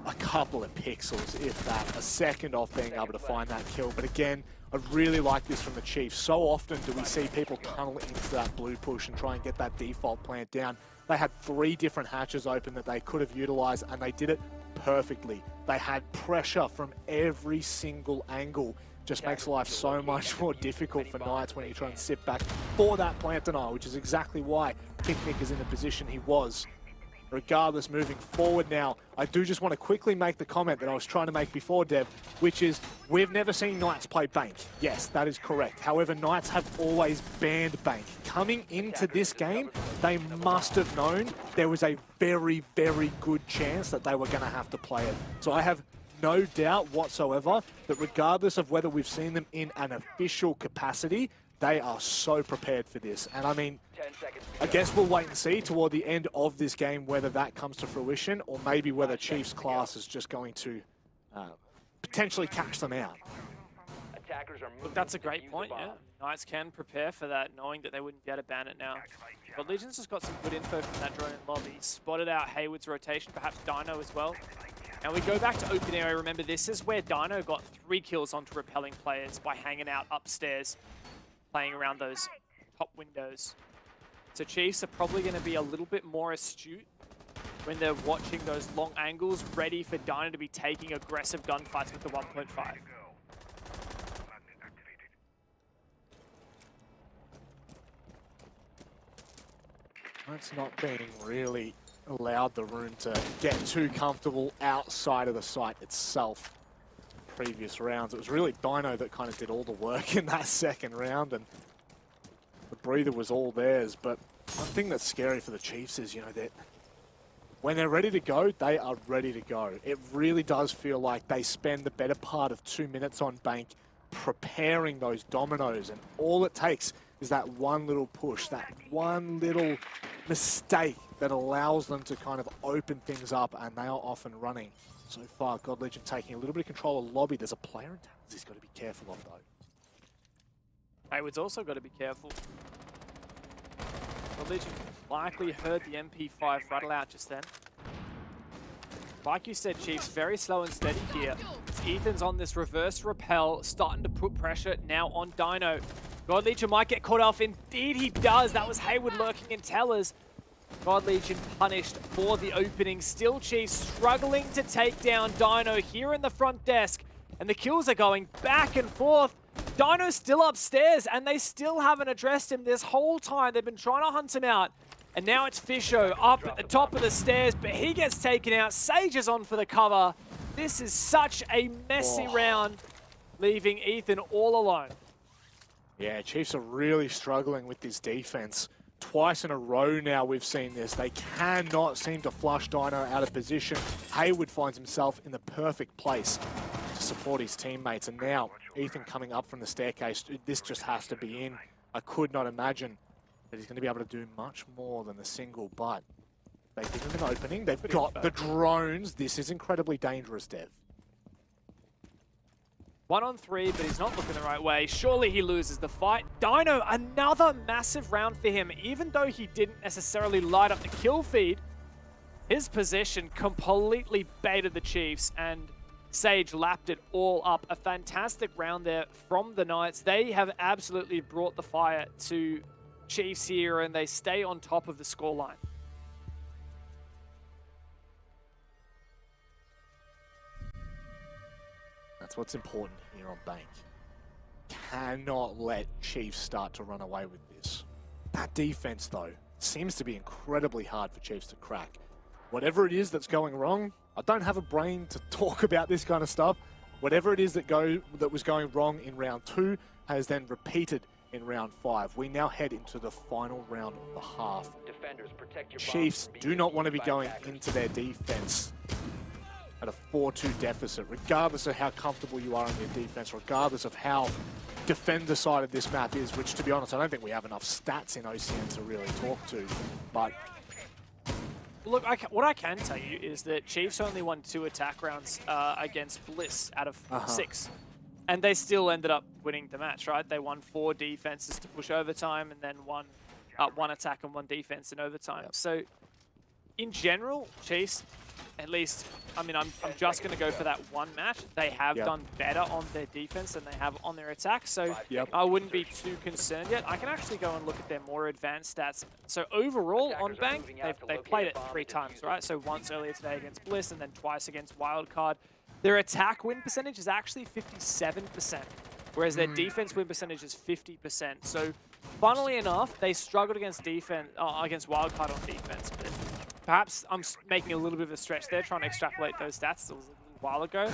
a couple of pixels, if that. A second off being able to find that kill. But again, I really like this from the Chiefs. So often do we see people tunnel into that blue push and try and get that default plant down. They had 3 different hatches open that they could have utilized, and they did it perfectly. They had pressure from every single angle. Just makes life so much more difficult for Knights when you try and sit back for that plant denial, which is exactly why Picnic is in the position he was. Regardless, moving forward now, I do just want to quickly make the comment that I was trying to make before, Dev, which is we've never seen Knights play Bank. Yes, that is correct. However, Knights have always banned Bank. Coming into this game, they must have known there was a very, very good chance that they were going to have to play it. So I have no doubt whatsoever that regardless of whether we've seen them in an official capacity, they are so prepared for this. And I mean, I guess we'll wait and see toward the end of this game whether that comes to fruition or maybe whether Chiefs class is just going to potentially catch them out. Look, that's a great point, yeah. Knights can prepare for that, knowing that they wouldn't be able to ban it now. But Legion's just got some good info from that drone in lobby. Spotted out Hayward's rotation, perhaps Dino as well. And we go back to open area. Remember, this is where Dino got 3 kills onto repelling players by hanging out upstairs, playing around those top windows. So Chiefs are probably going to be a little bit more astute when they're watching those long angles, ready for Dino to be taking aggressive gunfights with the 1.5. That's not being really allowed the room to get too comfortable outside of the site itself. Previous rounds, it was really Dino that kind of did all the work in that second round, and the breather was all theirs. But one thing that's scary for the Chiefs is, you know, that when they're ready to go, they are ready to go. It really does feel like they spend the better part of 2 minutes on Bank preparing those dominoes, and all it takes is that one little push, that one little mistake that allows them to kind of open things up, and they are off and running. So far, God Legion taking a little bit of control of lobby. There's a player in town he's got to be careful of, though. Hayward's also got to be careful. God Legion likely heard the MP5 rattle out just then. Like you said, Chiefs, very slow and steady here. Ethan's on this reverse repel, starting to put pressure now on Dino. God Legion might get caught off. Indeed he does. That was Hayward lurking in tellers. God Legion punished for the opening. Still Chiefs struggling to take down Dino here in the front desk. And the kills are going back and forth. Dino's still upstairs and they still haven't addressed him this whole time. They've been trying to hunt him out. And now it's Fisho up at the top of the stairs, but he gets taken out. Sage is on for the cover. This is such a messy round, leaving Ethan all alone. Yeah, Chiefs are really struggling with this defense. Twice in a row now we've seen this. They cannot seem to flush Dino out of position. Hayward finds himself in the perfect place to support his teammates. And now Ethan coming up from the staircase. This just has to be in. I could not imagine that he's going to be able to do much more than the single, but they give him an opening. They've got the drones. This is incredibly dangerous, Dev. 1 on 3, but he's not looking the right way. Surely he loses the fight. Dino, another massive round for him. Even though he didn't necessarily light up the kill feed, his position completely baited the Chiefs, and Sage lapped it all up. A fantastic round there from the Knights. They have absolutely brought the fire to Chiefs here, and they stay on top of the scoreline. That's what's important here on Bank. Cannot let Chiefs start to run away with this. That defense, though, seems to be incredibly hard for Chiefs to crack. Whatever it is that's going wrong, I don't have a brain to talk about this kind of stuff. Whatever it is that was going wrong in round 2 has then repeated in round 5. We now head into the final round of the half. Defenders, protect your Chiefs do not want to be going into their defense at a 4-2 deficit, regardless of how comfortable you are on your defense, regardless of how defender-sided this map is, which, to be honest, I don't think we have enough stats in OCN to really talk to, but... Look, what I can tell you is that Chiefs only won 2 attack rounds against Bliss out of 6. And they still ended up winning the match, right? They won 4 defenses to push overtime and then one attack and 1 defense in overtime. So, in general, Chiefs, at least, I mean, I'm just going to go for that one match. They have done better on their defense than they have on their attack, so I wouldn't be too concerned yet. I can actually go and look at their more advanced stats. So overall, on Bank, they've played it 3 times, right? So once earlier today against Bliss and then twice against Wildcard. Their attack win percentage is actually 57%, whereas their defense win percentage is 50%. So funnily enough, they struggled against against Wildcard on defense, but perhaps I'm making a little bit of a stretch there, trying to extrapolate those stats. It was a little while ago.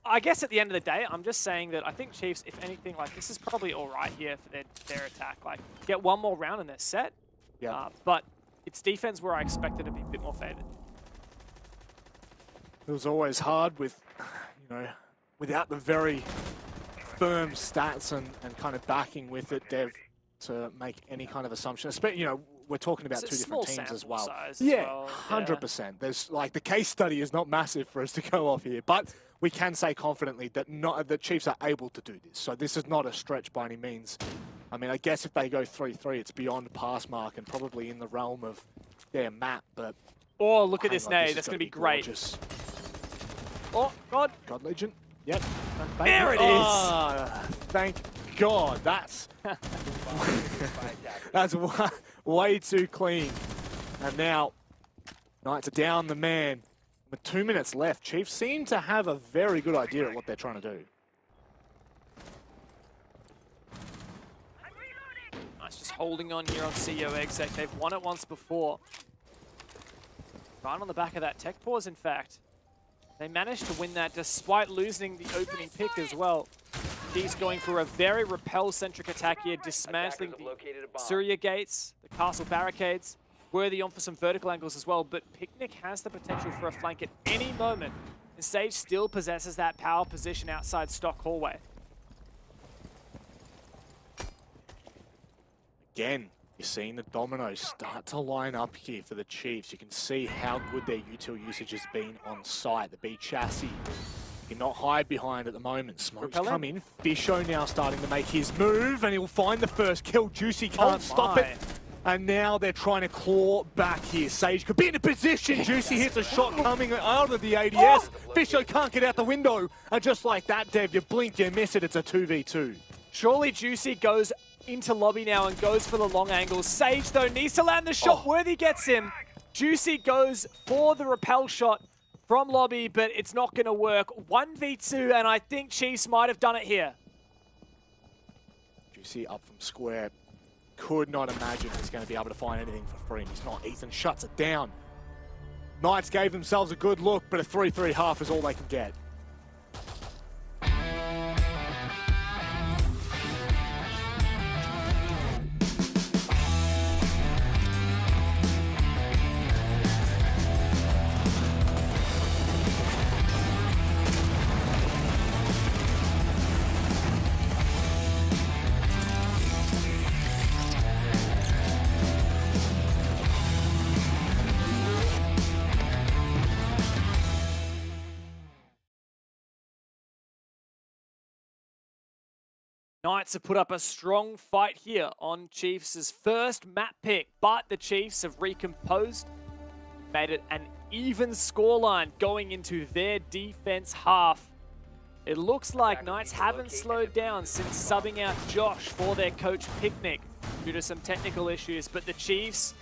I guess at the end of the day, I'm just saying that I think Chiefs, if anything, like this is probably all right here for their attack. Like, get one more round and they're set. But it's defense where I expected to be a bit more favored. It was always hard with, you know, without the very firm stats and kind of backing with it, Dev, to make any kind of assumption. You know, we're talking about 2 different teams as well. 100%. There's like the case study is not massive for us to go off here, but we can say confidently that the Chiefs are able to do this. So this is not a stretch by any means. I mean, I guess if they go 3-3, it's beyond pass mark and probably in the realm of their map. But oh, look at this nade. That's going to be great. Gorgeous. Oh, God. God Legion. Yep. There it is. Oh, thank God. That's way too clean. And now Knights are down the man. With 2 minutes left, Chiefs seem to have a very good idea at what they're trying to do. Nice, just holding on here on CEO Exec. They've won it once before. Right on the back of that tech pause, in fact. They managed to win that despite losing the opening pick as well. He's going for a very repel-centric attack here, dismantling the Surya gates, the castle barricades. Worthy on for some vertical angles as well, but Picnic has the potential for a flank at any moment. And Stage still possesses that power position outside Stock Hallway. Again, you're seeing the dominoes start to line up here for the Chiefs. You can see how good their util usage has been on site. The B chassis, you cannot hide behind at the moment. Smoke's come in. Fisho now starting to make his move, and he'll find the first kill. Juicy can't stop it. And now they're trying to claw back here. Sage could be in a position. Juicy hits a shot coming out of the ADS. Fisho can't get out the window. And just like that, Dev, you blink, you miss it. It's a 2v2. Surely Juicy goes into lobby now and goes for the long angle. Sage, though, needs to land the shot. Worthy gets him. Juicy goes for the repel shot from lobby, but it's not going to work. 1v2, and I think Chiefs might have done it here. Juicy up from square. Could not imagine he's going to be able to find anything for free. He's not. Ethan shuts it down. Knights gave themselves a good look, but a 3-3 half is all they can get. Knights have put up a strong fight here on Chiefs' first map pick, but the Chiefs have recomposed, made it an even scoreline going into their defense half. It looks like Knights haven't slowed down since subbing out Josh for their coach Picnic due to some technical issues, but the Chiefs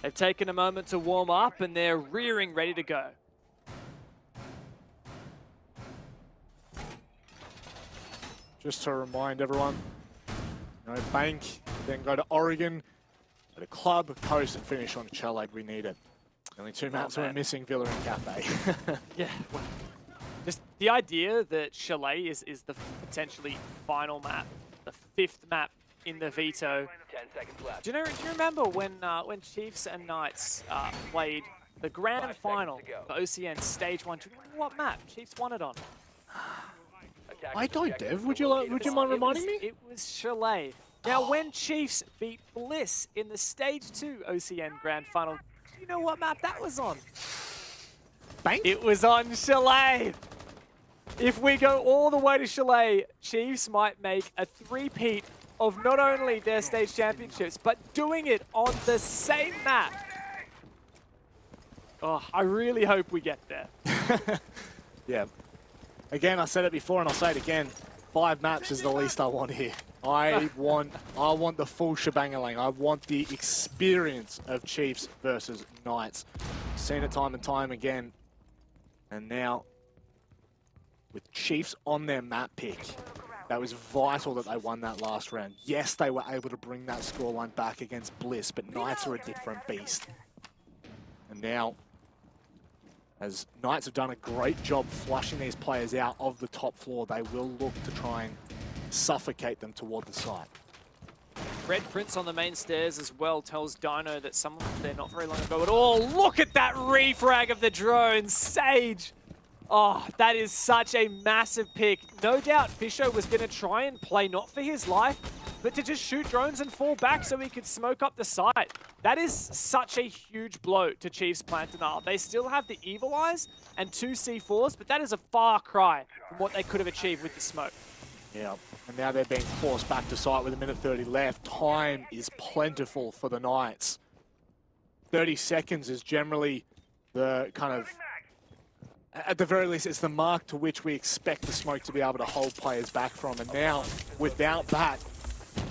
have taken a moment to warm up and they're rearing ready to go. Just to remind everyone, you know, Bank, then go to Oregon, go to Club, Coast, and finish on Chalet. We need it. Only 2 maps we're missing, Villa and Cafe. Yeah. Just the idea that Chalet is the potentially final map, the 5th map in the veto. 10 seconds left. Do you remember when Chiefs and Knights played The grand final for OCN Stage 1. Do you remember what map Chiefs won it on? I don't, Dev. Would you mind reminding me? It was Chalet. Now, when Chiefs beat Bliss in the Stage 2 OCN Grand Final, do you know what map that was on? Bank? It was on Chalet. If we go all the way to Chalet, Chiefs might make a three-peat of not only their stage championships, but doing it on the same map. Oh, I really hope we get there. Yeah. Again, I said it before and I'll say it again. 5 maps is the least I want here. I want the full shebang-a-lang. I want the experience of Chiefs versus Knights. Seen it time and time again. And now, with Chiefs on their map pick, that was vital that they won that last round. Yes, they were able to bring that scoreline back against Bliss, but Knights are a different beast. And now, as Knights have done a great job flushing these players out of the top floor, they will look to try and suffocate them toward the site. Red Prince on the main stairs as well tells Dino that someone was there not very long ago at all. Look at that refrag of the drone. Sage. Oh, that is such a massive pick. No doubt Fisher was going to try and play not for his life, but to just shoot drones and fall back so he could smoke up the site. That is such a huge blow to Chiefs Plantanar. They still have the Evil Eyes and 2 C4s, but that is a far cry from what they could have achieved with the smoke. Yeah, and now they're being forced back to site with 1:30 left. Time is plentiful for the Knights. 30 seconds is generally the kind of, at the very least, it's the mark to which we expect the smoke to be able to hold players back from. And now, without that,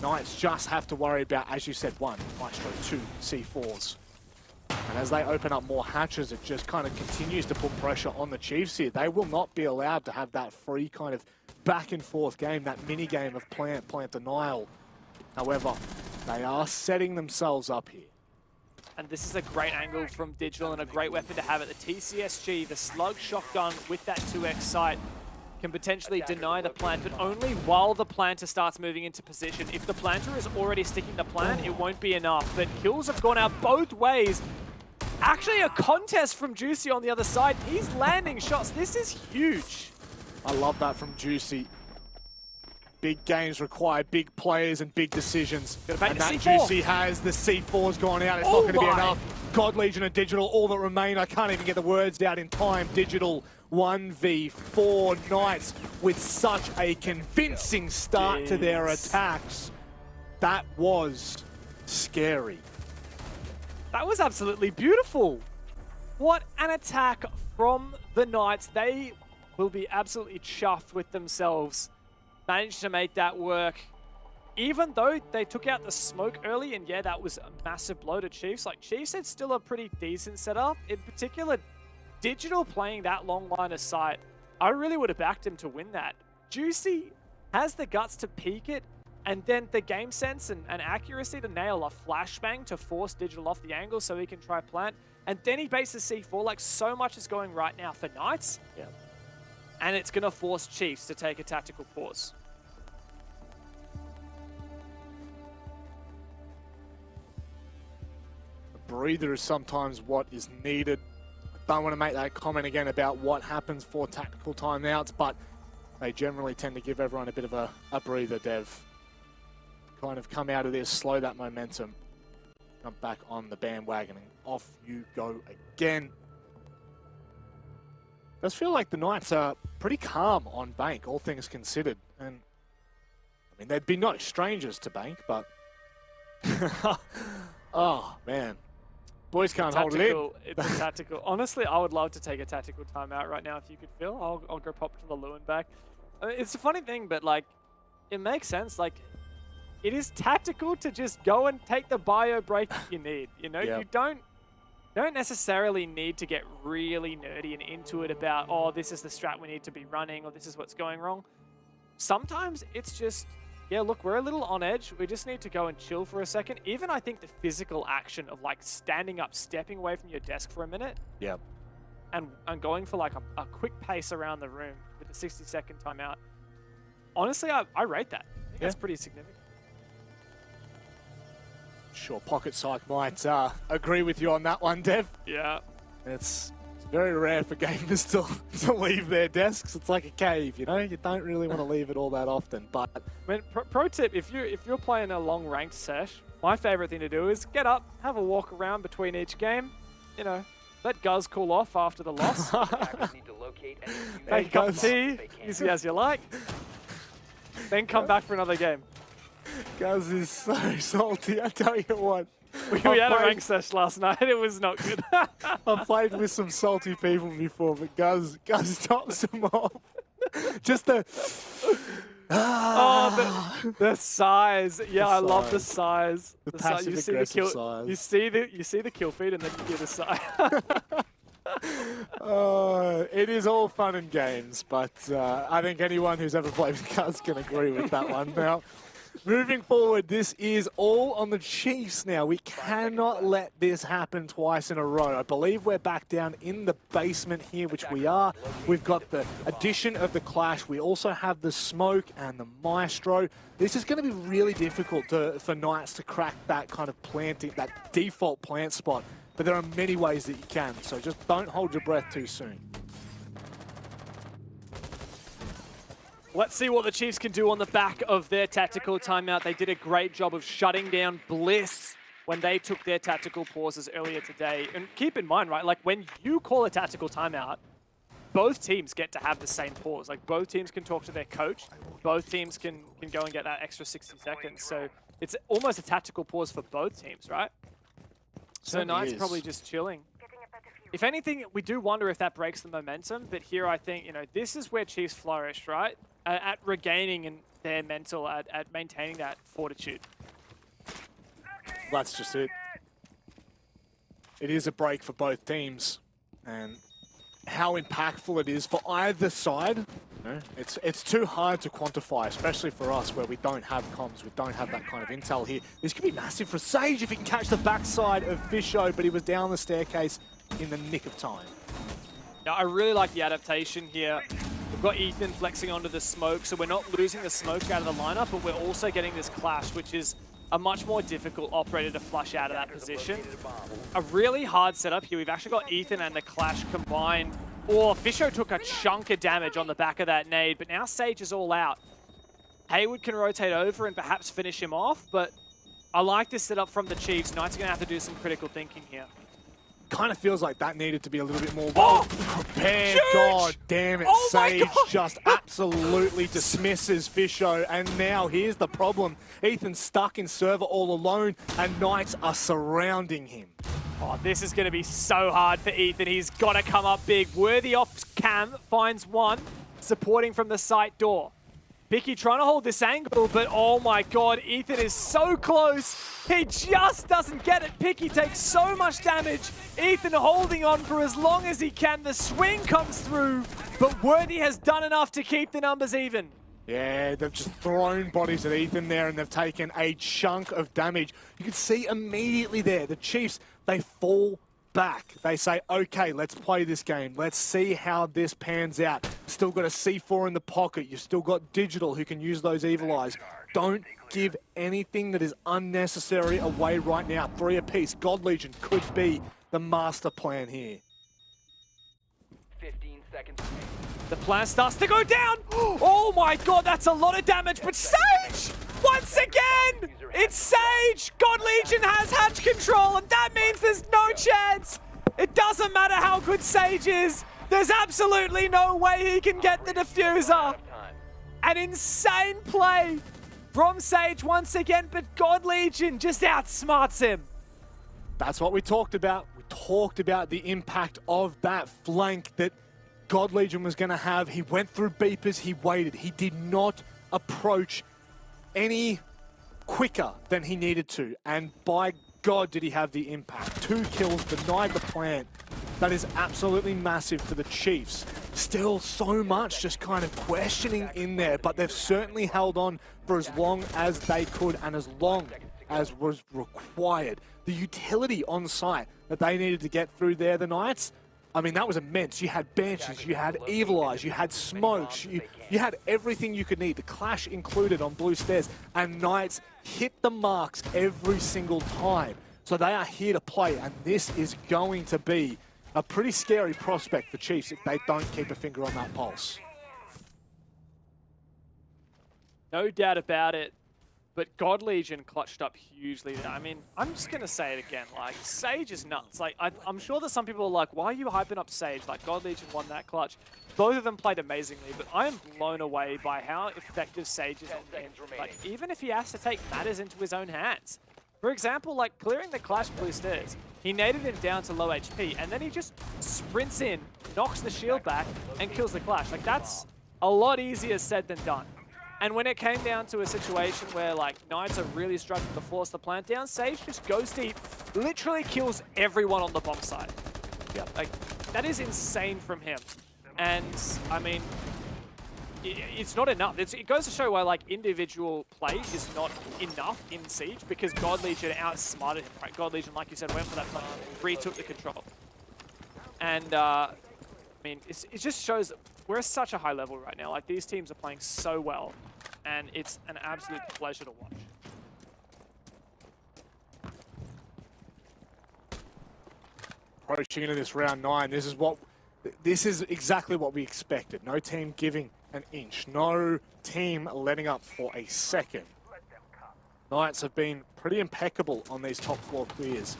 Knights just have to worry about, as you said, 1 Maestro, 2 C4s. And as they open up more hatches, it just kind of continues to put pressure on the Chiefs here. They will not be allowed to have that free kind of back and forth game, that mini game of plant denial. However, they are setting themselves up here. And this is a great angle from Digital and a great weapon to have at the TCSG. The slug shotgun with that 2x sight can potentially deny the plant, but only while the planter starts moving into position. If the planter is already sticking the plant, it won't be enough. But kills have gone out both ways. Actually, a contest from Juicy on the other side. He's landing shots. This is huge. I love that from Juicy. Big games require big players and big decisions. And that C4. Juicy has the C4's gone out. It's not going to be enough. God Legion and Digital, all that remain. I can't even get the words out in time. Digital 1v4 Knights with such a convincing start to their attacks. That was scary. That was absolutely beautiful. What an attack from the Knights. They will be absolutely chuffed with themselves. Managed to make that work. Even though they took out the smoke early, and yeah, that was a massive blow to Chiefs. Like, Chiefs had still a pretty decent setup. In particular, Digital playing that long line of sight, I really would have backed him to win that. Juicy has the guts to peek it, and then the game sense and accuracy to nail a flashbang to force Digital off the angle so he can try plant. And then he bases C4. Like, so much is going right now for Knights. Yeah. And it's going to force Chiefs to take a tactical pause. A breather is sometimes what is needed. I don't want to make that comment again about what happens for tactical timeouts, but they generally tend to give everyone a bit of a breather, Dev. Kind of come out of this, slow that momentum, come back on the bandwagon, and off you go again. Does feel like the Knights are pretty calm on Bank, all things considered. And I mean, they'd be no strangers to Bank, but oh man, boys can't hold it in. It's a tactical. Honestly, I would love to take a tactical timeout right now if you could feel. I'll go pop to the Lewin back. It's a funny thing, but like, it makes sense. Like, it is tactical to just go and take the bio break that you need. You know, you don't necessarily need to get really nerdy and into it about, oh, this is the strat we need to be running, or this is what's going wrong. Sometimes it's just, yeah, look, we're a little on edge. We just need to go and chill for a second. Even I think the physical action of like standing up, stepping away from your desk for a minute, and going for like a quick pace around the room with a 60-second timeout. Honestly, I rate that. I think that's pretty significant. Sure, Pocket Psych might agree with you on that one, Dev. Yeah. It's very rare for gamers to leave their desks. It's like a cave, you know? You don't really want to leave it all that often, but... I mean, pro tip, if you're playing a long ranked sesh, my favorite thing to do is get up, have a walk around between each game, you know, let Guz cool off after the loss. Make a cup of tea, easy as you like, then come back for another game. Guz is so salty, I tell you what. We had a rank sesh last night, it was not good. I've played with some salty people before, but Guz tops them off. Just the... Oh, the size. Yeah, I love the size. The passive aggressive size. You see the kill feed and then you hear the size. It is all fun and games, but I think anyone who's ever played with Guz can agree with that one. Now, moving forward, this is all on the Chiefs now. We cannot let this happen twice in a row. I believe we're back down in the basement here, which we are. We've got the addition of the Clash. We also have the Smoke and the Maestro. This is going to be really difficult for Knights to crack that kind of planting, that default plant spot. But there are many ways that you can, so just don't hold your breath too soon. Let's see what the Chiefs can do on the back of their tactical timeout. They did a great job of shutting down Bliss when they took their tactical pauses earlier today. And keep in mind, right, like when you call a tactical timeout, both teams get to have the same pause. Like both teams can talk to their coach. Both teams can go and get that extra 60 seconds. So it's almost a tactical pause for both teams, right? So Knight's probably just chilling. If anything, we do wonder if that breaks the momentum. But here I think, you know, this is where Chiefs flourish, right? At regaining their mental, at maintaining that fortitude. That's just it. It is a break for both teams. And how impactful it is for either side, you know, it's too hard to quantify, especially for us where we don't have comms, we don't have that kind of intel here. This could be massive for Sage if he can catch the backside of Fisho, but he was down the staircase in the nick of time. Yeah, I really like the adaptation here. We've got Ethan flexing onto the Smoke, so we're not losing the Smoke out of the lineup, but we're also getting this Clash, which is a much more difficult operator to flush out of that position. A really hard setup here. We've actually got Ethan and the Clash combined. Oh, Fisho took a chunk of damage on the back of that nade, but now Sage is all out. Hayward can rotate over and perhaps finish him off, but I like this setup from the Chiefs. Knights are going to have to do some critical thinking here. Kind of feels like that needed to be a little bit more well prepared. God damn it, Sage just absolutely dismisses Fisho, and now here's the problem. Ethan's stuck in server all alone, and Knights are surrounding him. Oh, this is going to be so hard for Ethan. He's got to come up big. Worthy off cam, finds one, supporting from the site door. Bicky trying to hold this angle, but oh my god, Ethan is so close. He just doesn't get it. Picky takes so much damage. Ethan holding on for as long as he can. The swing comes through, but Worthy has done enough to keep the numbers even. Yeah, they've just thrown bodies at Ethan there, and they've taken a chunk of damage. You can see immediately there, the Chiefs, they fall back. They say, okay, let's play this game. Let's see how this pans out. Still got a C4 in the pocket. You've still got Digital who can use those Evil Eyes. Don't give anything that is unnecessary away right now. 3 apiece. God Legion could be the master plan here. 15 seconds. The plan starts to go down. Oh my god, that's a lot of damage, but Sage! Once again! It's Sage! God Legion has hatch control, and that means there's no chance! It doesn't matter how good Sage is, there's absolutely no way he can get the diffuser! An insane play from Sage once again, but God Legion just outsmarts him. That's what we talked about. We talked about the impact of that flank that God Legion was going to have. He went through beepers, he waited. He did not approach any quicker than he needed to, and by God did he have the impact. 2 kills, denied the plant. That is absolutely massive for the Chiefs. Still so much just kind of questioning in there, but they've certainly held on for as long as they could and as long as was required. The utility on site that they needed to get through there, the Knights, I mean, that was immense. You had Banshees, you had Evil Eyes, you had Smokes, you had everything you could need, the Clash included on Blue Stairs, and Knights hit the marks every single time. So they are here to play, and this is going to be a pretty scary prospect for Chiefs if they don't keep a finger on that pulse. No doubt about it. But God Legion clutched up hugely there. I mean, I'm just going to say it again. Like, Sage is nuts. Like, I'm sure that some people are like, why are you hyping up Sage? Like, God Legion won that clutch. Both of them played amazingly, but I am blown away by how effective Sage is on game. Like, even if he has to take matters into his own hands. For example, like, clearing the Clash blue stairs. He naded him down to low HP, and then he just sprints in, knocks the shield back, and kills the Clash. Like, that's a lot easier said than done. And when it came down to a situation where, like, Knights are really struggling to force the plant down, Sage just goes deep, literally kills everyone on the bomb side. Yeah, like, that is insane from him. And, I mean, it's not enough. It goes to show why, like, individual play is not enough in Siege, because God Legion outsmarted him, right? God Legion, like you said, went for that punch, retook the control. And, I mean, it just shows that we're at such a high level right now. Like, these teams are playing so well, and it's an absolute pleasure to watch. Approaching into this round 9, this is exactly what we expected. No team giving an inch. No team letting up for a second. Knights have been pretty impeccable on these top floor clears.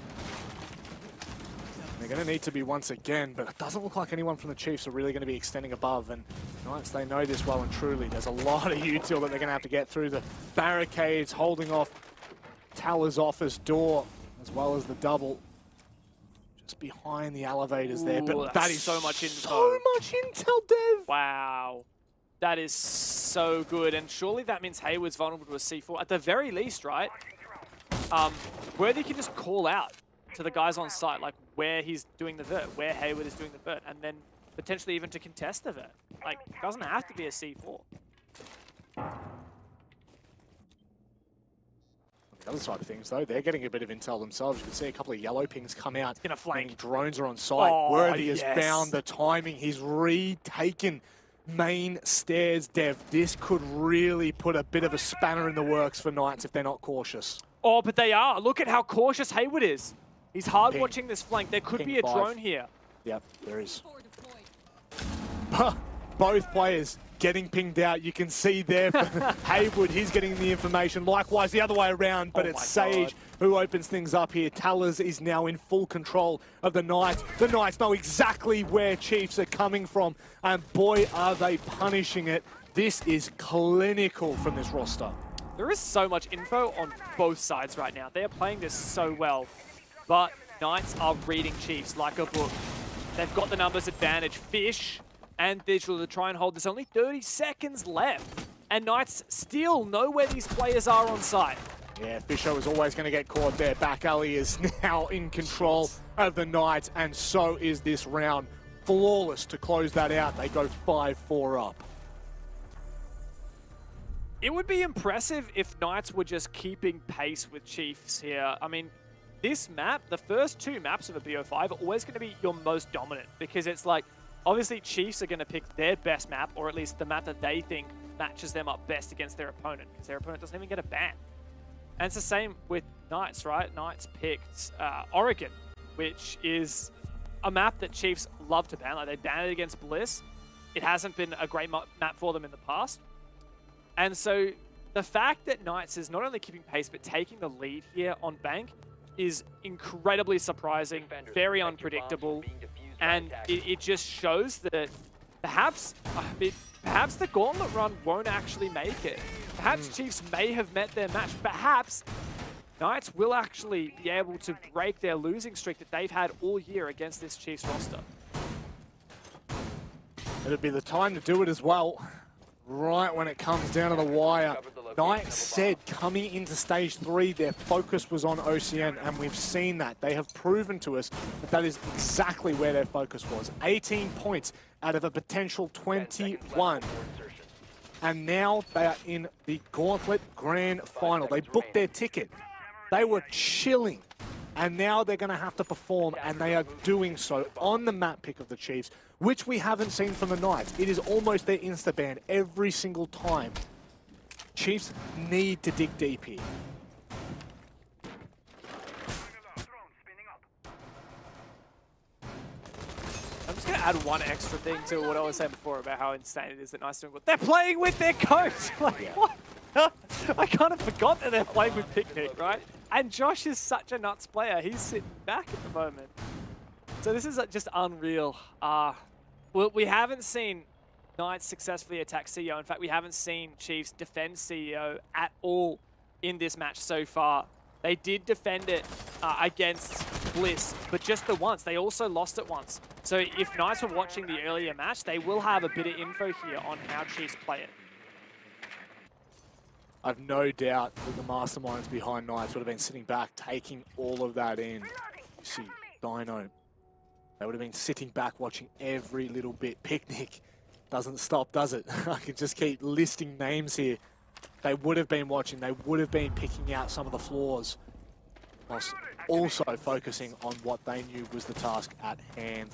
They're going to need to be once again, but it doesn't look like anyone from the Chiefs are really going to be extending above. And Knights, they know this well and truly. There's a lot of util that they're going to have to get through the barricades, holding off Taller's office door, as well as the double. Just behind the elevators there, but that is so much info. So much intel, Dev! Wow. That is so good, and surely that means Hayward's vulnerable to a C4. At the very least, right? Worthy can just call out to the guys on site, like where he's doing the vert, where Hayward is doing the vert, and then potentially even to contest the vert. Like, it doesn't have to be a C4. The other side of things, though, they're getting a bit of intel themselves. You can see a couple of yellow pings come out. Gonna flank. Drones are on site. Oh, Worthy has yes. found the timing. He's retaken main stairs, Dev. This could really put a bit of a spanner in the works for Knights if they're not cautious. Oh, but they are. Look at how cautious Hayward is. He's hard watching this flank. There could Ping be a 5. drone here. Yep, there is. Both players getting pinged out. You can see there Hayward, he's getting the information. Likewise, the other way around, but it's Sage who opens things up here. Tallers is now in full control of the Knights. The Knights know exactly where Chiefs are coming from, and boy, are they punishing it. This is clinical from this roster. There is so much info on both sides right now. They are playing this so well, but Knights are reading Chiefs like a book. They've got the numbers advantage. Fish and Digital to try and hold. There's only 30 seconds left, and Knights still know where these players are on site. Yeah, Fisher was always going to get caught there. Back alley is now in control of the Knights, and so is this round. Flawless to close that out. They go 5-4 up. It would be impressive if Knights were just keeping pace with Chiefs here. I mean, this map, the first 2 maps of a BO5 are always going to be your most dominant, because it's like, obviously, Chiefs are going to pick their best map, or at least the map that they think matches them up best against their opponent, because their opponent doesn't even get a ban. And it's the same with Knights, right? Knights picked Oregon, which is a map that Chiefs love to ban. Like, they banned it against Bliss. It hasn't been a great map for them in the past. And so the fact that Knights is not only keeping pace, but taking the lead here on Bank is incredibly surprising, very unpredictable. And it just shows that perhaps the gauntlet run won't actually make it. Perhaps Chiefs may have met their match. Perhaps Knights will actually be able to break their losing streak that they've had all year against this Chiefs roster. It'll be the time to do it as well. Right when it comes down to the wire. Knights said coming into Stage 3, their focus was on OCN, and we've seen that. They have proven to us that that is exactly where their focus was. 18 points out of a potential 21. And now they are in the Gauntlet Grand Final. They booked their ticket. They were chilling. And now they're going to have to perform, and they are doing so on the map pick of the Chiefs, which we haven't seen from the Knights. It is almost their insta-ban every single time. Chiefs need to dig deep here. to add one extra thing to what I was saying before about how insane it is that Nice doing what they're playing with their coach. Like, what? I kind of forgot that they're playing with Picnic, right? And Josh is such a nuts player. He's sitting back at the moment. So this is just unreal. Well, we haven't seen Knights successfully attack CEO. In fact, we haven't seen Chiefs defend CEO at all in this match so far. They did defend it against Bliss, but just the once. They also lost it once. So if Knights were watching the earlier match, they will have a bit of info here on how Chiefs play it. I've no doubt that the masterminds behind Knights would have been sitting back, taking all of that in. You see, Dino. They would have been sitting back, watching every little bit. Picnic doesn't stop, does it? I could just keep listing names here. They would have been watching. They would have been picking out some of the flaws, whilst also focusing on what they knew was the task at hand.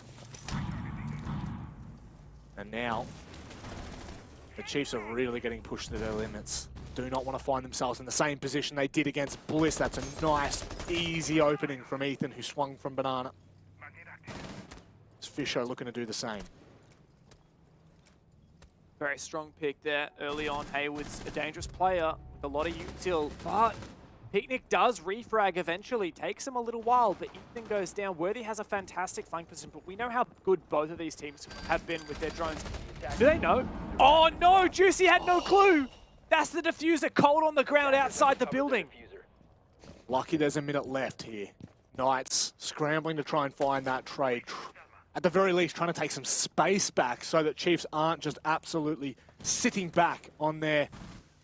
And now, the Chiefs are really getting pushed to their limits. Do not want to find themselves in the same position they did against Bliss. That's a nice, easy opening from Ethan, who swung from Banana. It's Fisher looking to do the same. Very strong pick there early on. Hayward's a dangerous player with a lot of util, but Picnic does refrag eventually. Takes him a little while, but Ethan goes down. Worthy has a fantastic flank position, but we know how good both of these teams have been with their drones. Do they know? Oh no, Juicy had no clue. That's the diffuser, cold on the ground outside the building. Lucky there's a minute left here. Knights scrambling to try and find that trade. At the very least, trying to take some space back so that Chiefs aren't just absolutely sitting back on their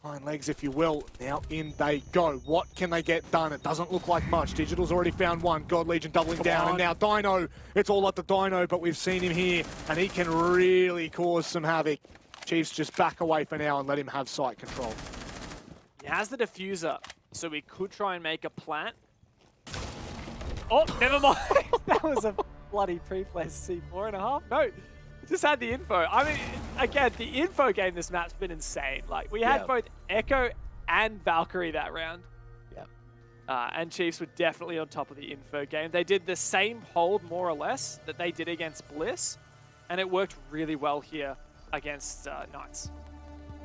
hind legs, if you will. Now in they go. What can they get done? It doesn't look like much. Digital's already found one. God Legion doubling down. And now Dino. It's all up to Dino, but we've seen him here, and he can really cause some havoc. Chiefs just back away for now and let him have site control. He has the diffuser, so we could try and make a plant. Oh, never mind. That was a bloody pre-placed C4.5. No, just had the info. I mean, again, the info game this map's been insane. Like, we had both Echo and Valkyrie that round. Yeah. And Chiefs were definitely on top of the info game. They did the same hold, more or less, that they did against Bliss, and it worked really well here against Knights.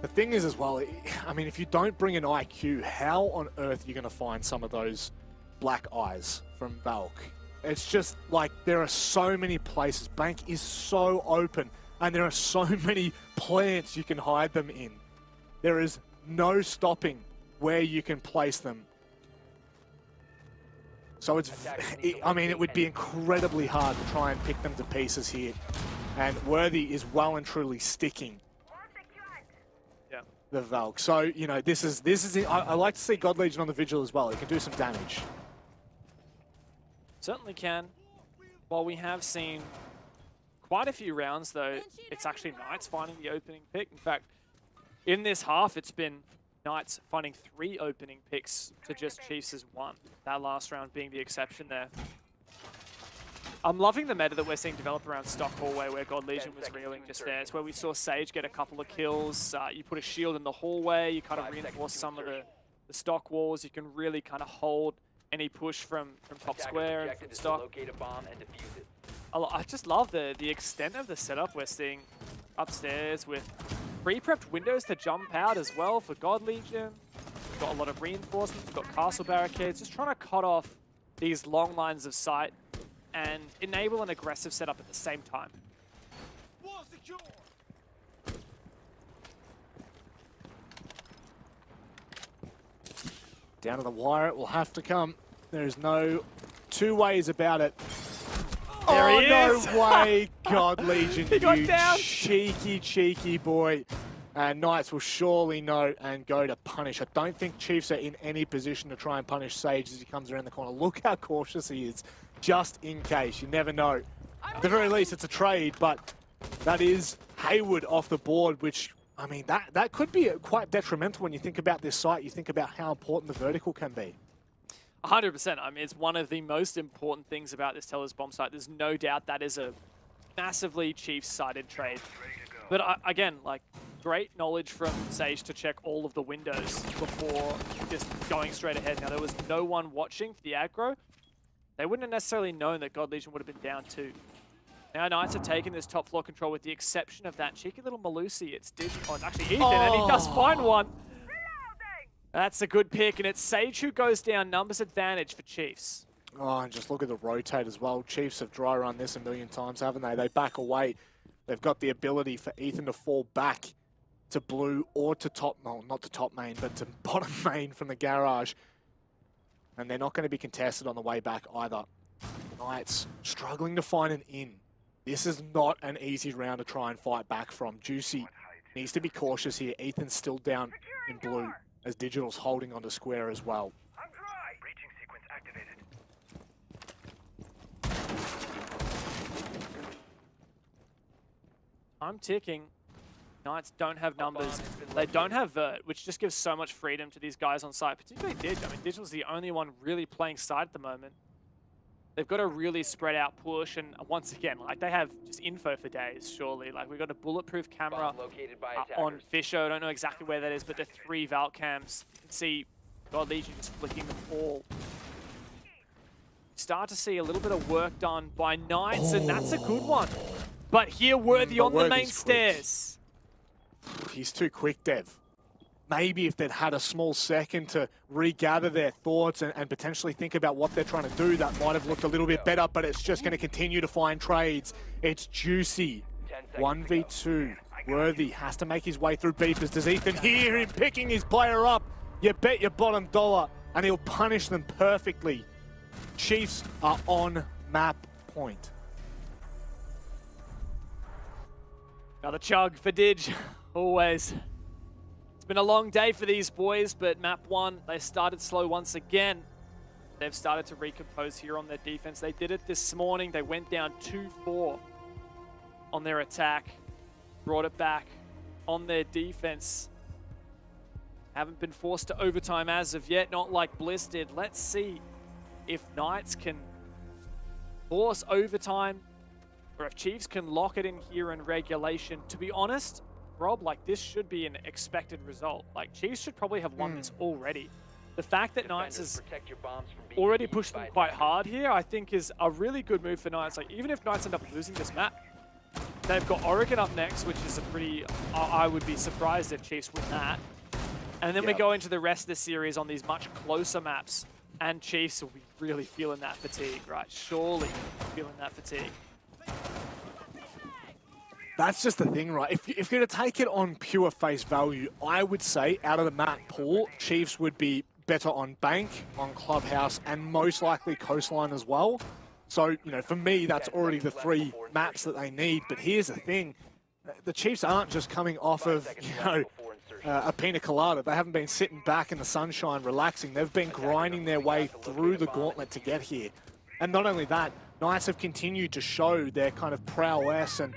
The thing is as well, I mean, if you don't bring an IQ, how on earth are you going to find some of those black eyes from Valk? It's just like there are so many places. Bank is so open, and there are so many plants you can hide them in. There is no stopping where you can place them. So it's, I mean, it would be incredibly hard to try and pick them to pieces here. And Worthy is well and truly sticking the Valk. So, you know, this is I like to see God Legion on the Vigil as well. It can do some damage. Certainly can. While we have seen quite a few rounds, though, it's actually Knights finding the opening pick. In fact, in this half, it's been Knights finding 3 opening picks to just Chiefs' 1. That last round being the exception there. I'm loving the meta that we're seeing develop around Stock Hallway, where God Legion was reeling just there. It's where we saw Sage get a couple of kills. You put a shield in the hallway, you kind of reinforce some of the stock walls. You can really kind of hold any push from top square and from stock. I just love the extent of the setup we're seeing upstairs with pre-prepped windows to jump out as well for God Legion. We've got a lot of reinforcements, we've got castle barricades, just trying to cut off these long lines of sight and enable an aggressive setup at the same time. Down to the wire, it will have to come. There's no two ways about it. There he is. No way, God Legion, He got you down. cheeky boy. And Knights will surely know and go to punish. I don't think Chiefs are in any position to try and punish Sage as he comes around the corner. Look how cautious he is, just in case. You never know. At the very least, it's a trade, but that is Hayward off the board, which, I mean, that could be quite detrimental when you think about this site. You think about how important the vertical can be. 100%. I mean, it's one of the most important things about this Teller's bomb site. There's no doubt that is a massively Chiefs-sided trade. But again, like, great knowledge from Sage to check all of the windows before just going straight ahead. Now, there was no one watching for the aggro. They wouldn't have necessarily known that God Legion would have been down too. Now Knights have taken this top floor control with the exception of that cheeky little Malusi. It's it's actually Ethan, and he does find one. That's a good pick, and it's Sage who goes down. Numbers advantage for Chiefs. Oh, and just look at the rotate as well. Chiefs have dry run this a million times, haven't they? They back away. They've got the ability for Ethan to fall back to blue or to top, well, not to top main, but to bottom main from the garage. And they're not going to be contested on the way back either. Knights struggling to find an in. This is not an easy round to try and fight back from. Juicy needs to be cautious here. Ethan's still down in blue as Digital's holding onto square as well. I'm ticking. Knights don't have numbers. They don't have vert, which just gives so much freedom to these guys on site, particularly Dig. I mean, Digital's the only one really playing side at the moment. They've got a really spread out push, and once again, like, they have just info for days, surely. Like, we've got a bulletproof camera on Fisher. I don't know exactly where that is, but the 3 Valk cams. You can see God Legion just flicking them all. Start to see a little bit of work done by Knights, and that's a good one. But here, Worthy on the main stairs. He's too quick, Dev. Maybe if they'd had a small second to regather their thoughts and potentially think about what they're trying to do, that might have looked a little bit better, but it's just going to continue to find trades. It's Juicy. 1v2. Worthy has to make his way through beepers. Does Ethan hear him picking his player up? You bet your bottom dollar, and he'll punish them perfectly. Chiefs are on map point. Another chug for Dig, always. It's been a long day for these boys, but map 1, they started slow once again. They've started to recompose here on their defense. They did it this morning. They went down 2-4 on their attack, brought it back on their defense. Haven't been forced to overtime as of yet, not like Bliss did. Let's see if Knights can force overtime, or if Chiefs can lock it in here in regulation. To be honest, Rob, like, this should be an expected result. Like, Chiefs should probably have won this already. The fact that Knights has already pushed them quite hard here, I think, is a really good move for Knights. Like, even if Knights end up losing this map, they've got Oregon up next, which is a pretty... I would be surprised if Chiefs win that. And then we go into the rest of the series on these much closer maps, and Chiefs will be really feeling that fatigue, right? Surely feeling that fatigue. That's just the thing, right? If you're going to take it on pure face value, I would say out of the map pool, Chiefs would be better on Bank, on Clubhouse, and most likely Coastline as well. So, you know, for me, that's already the 3 maps that they need. But here's the thing. The Chiefs aren't just coming off of, you know, a pina colada. They haven't been sitting back in the sunshine relaxing. They've been grinding their way through the gauntlet to get here. And not only that, Knights have continued to show their kind of prowess and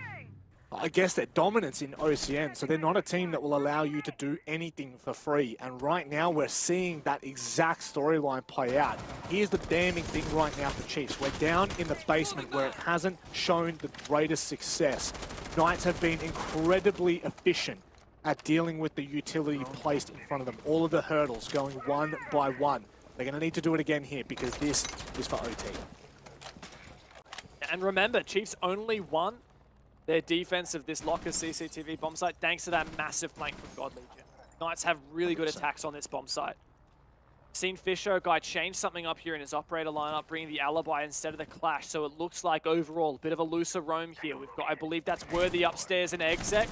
I guess their dominance in OCN. So they're not a team that will allow you to do anything for free. And right now we're seeing that exact storyline play out. Here's the damning thing right now for Chiefs. We're down in the basement where it hasn't shown the greatest success. Knights have been incredibly efficient at dealing with the utility placed in front of them. All of the hurdles going one by one. They're going to need to do it again here because this is for OT. And remember, Chiefs only won their defense of this locker CCTV bomb site thanks to that massive flank from God Legion. Knights have really good attacks on this bomb site. Seen Fisher guy change something up here in his operator lineup, bringing the alibi instead of the clash. So it looks like overall a bit of a looser roam here. We've got, I believe that's Worthy upstairs and Exec.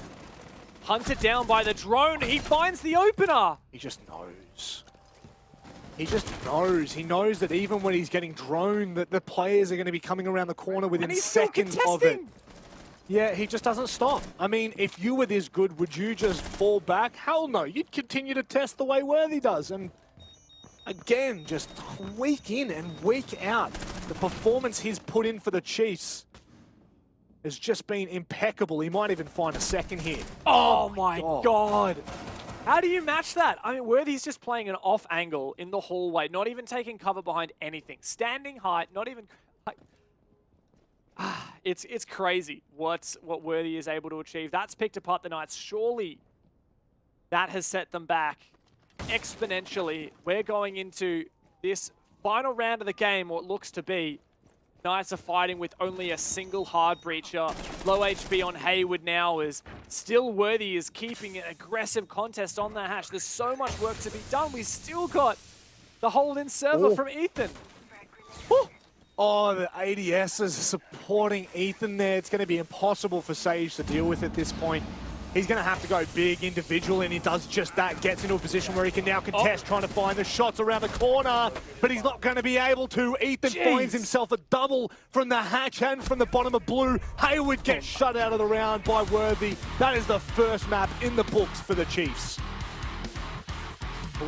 Hunted down by the drone. He finds the opener. He just knows. He just knows. He knows that even when he's getting droned, that the players are going to be coming around the corner within seconds of it. Yeah, he just doesn't stop. I mean, if you were this good, would you just fall back? Hell no. You'd continue to test the way Worthy does. And again, just week in and week out, the performance he's put in for the Chiefs has just been impeccable. He might even find a second here. Oh my God. How do you match that? I mean, Worthy's just playing an off angle in the hallway, not even taking cover behind anything. Standing height, not even... Like, it's crazy what Worthy is able to achieve. That's picked apart the Knights. Surely that has set them back exponentially. We're going into this final round of the game, what looks to be Knights are fighting with only a single hard breacher. Low HP on Hayward now is still Worthy is keeping an aggressive contest on that hatch. There's so much work to be done. We still got the hold-in server from Ethan. Oh, the ADS is supporting Ethan there. It's going to be impossible for Sage to deal with at this point. He's going to have to go big individual, and he does just that. Gets into a position where he can now contest, trying to find the shots around the corner, but he's not going to be able to. Ethan finds himself a double from the hatch and from the bottom of blue. Hayward gets shut out of the round by Worthy. That is the first map in the books for the Chiefs.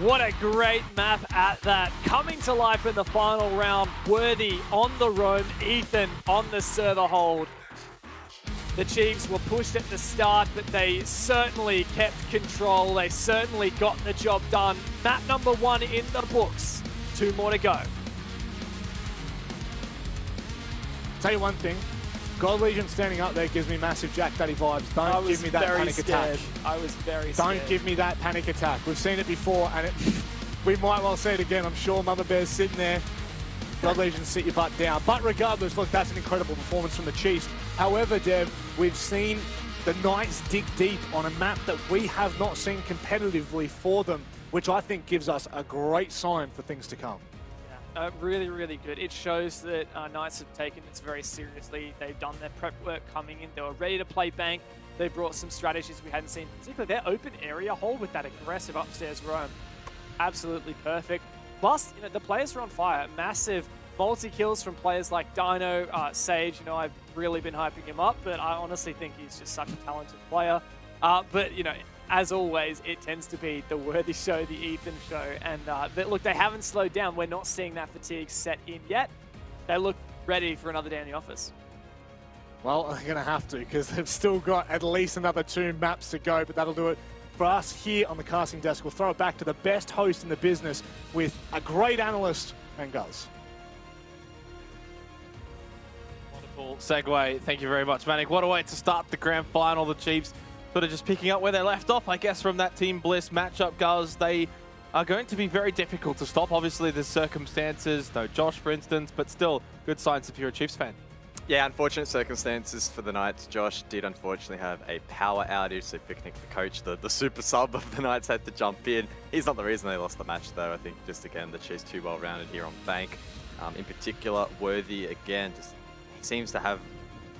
What a great map at that. Coming to life in the final round. Worthy on the roam, Ethan on the server hold. The Chiefs were pushed at the start, but they certainly kept control. They certainly got the job done. Map number 1 in the books. 2 more to go. Tell you one thing, God Legion standing up there gives me massive Jack Daddy vibes. Don't give me that panic attack. I was very scared. Don't give me that panic attack. We've seen it before, and we might well see it again. I'm sure Mother Bear's sitting there. God Legion, sit your butt down. But regardless, look, that's an incredible performance from the Chiefs. However, Dev, we've seen the Knights dig deep on a map that we have not seen competitively for them, which I think gives us a great sign for things to come. Really, really good. It shows that Knights have taken this very seriously. They've done their prep work coming in. They were ready to play bank. They brought some strategies we hadn't seen, particularly their open area hold with that aggressive upstairs roam. Absolutely perfect. Plus, you know, the players are on fire. Massive multi-kills from players like Dino, Sage. You know, I've really been hyping him up, but I honestly think he's just such a talented player. But, you know, as always, it tends to be the Worthy show, the Ethan show. And look, they haven't slowed down. We're not seeing that fatigue set in yet. They look ready for another day in the office. Well, they're going to have to, because they've still got at least another 2 maps to go, but that'll do it for us here on the casting desk. We'll throw it back to the best host in the business with a great analyst and Guz. Wonderful segue. Thank you very much, Manic. What a way to start the grand final. The Chiefs sort of just picking up where they left off, I guess, from that Team Bliss matchup, Guz. They are going to be very difficult to stop. Obviously, there's circumstances, no Josh, for instance, but still good signs if you're a Chiefs fan. Yeah, unfortunate circumstances for the Knights. Josh did unfortunately have a power outage, so Picnic, the coach, the super sub of the Knights, had to jump in. He's not the reason they lost the match, though. I think just, again, the Chiefs too well-rounded here on Bank. In particular, Worthy, again, just he seems to have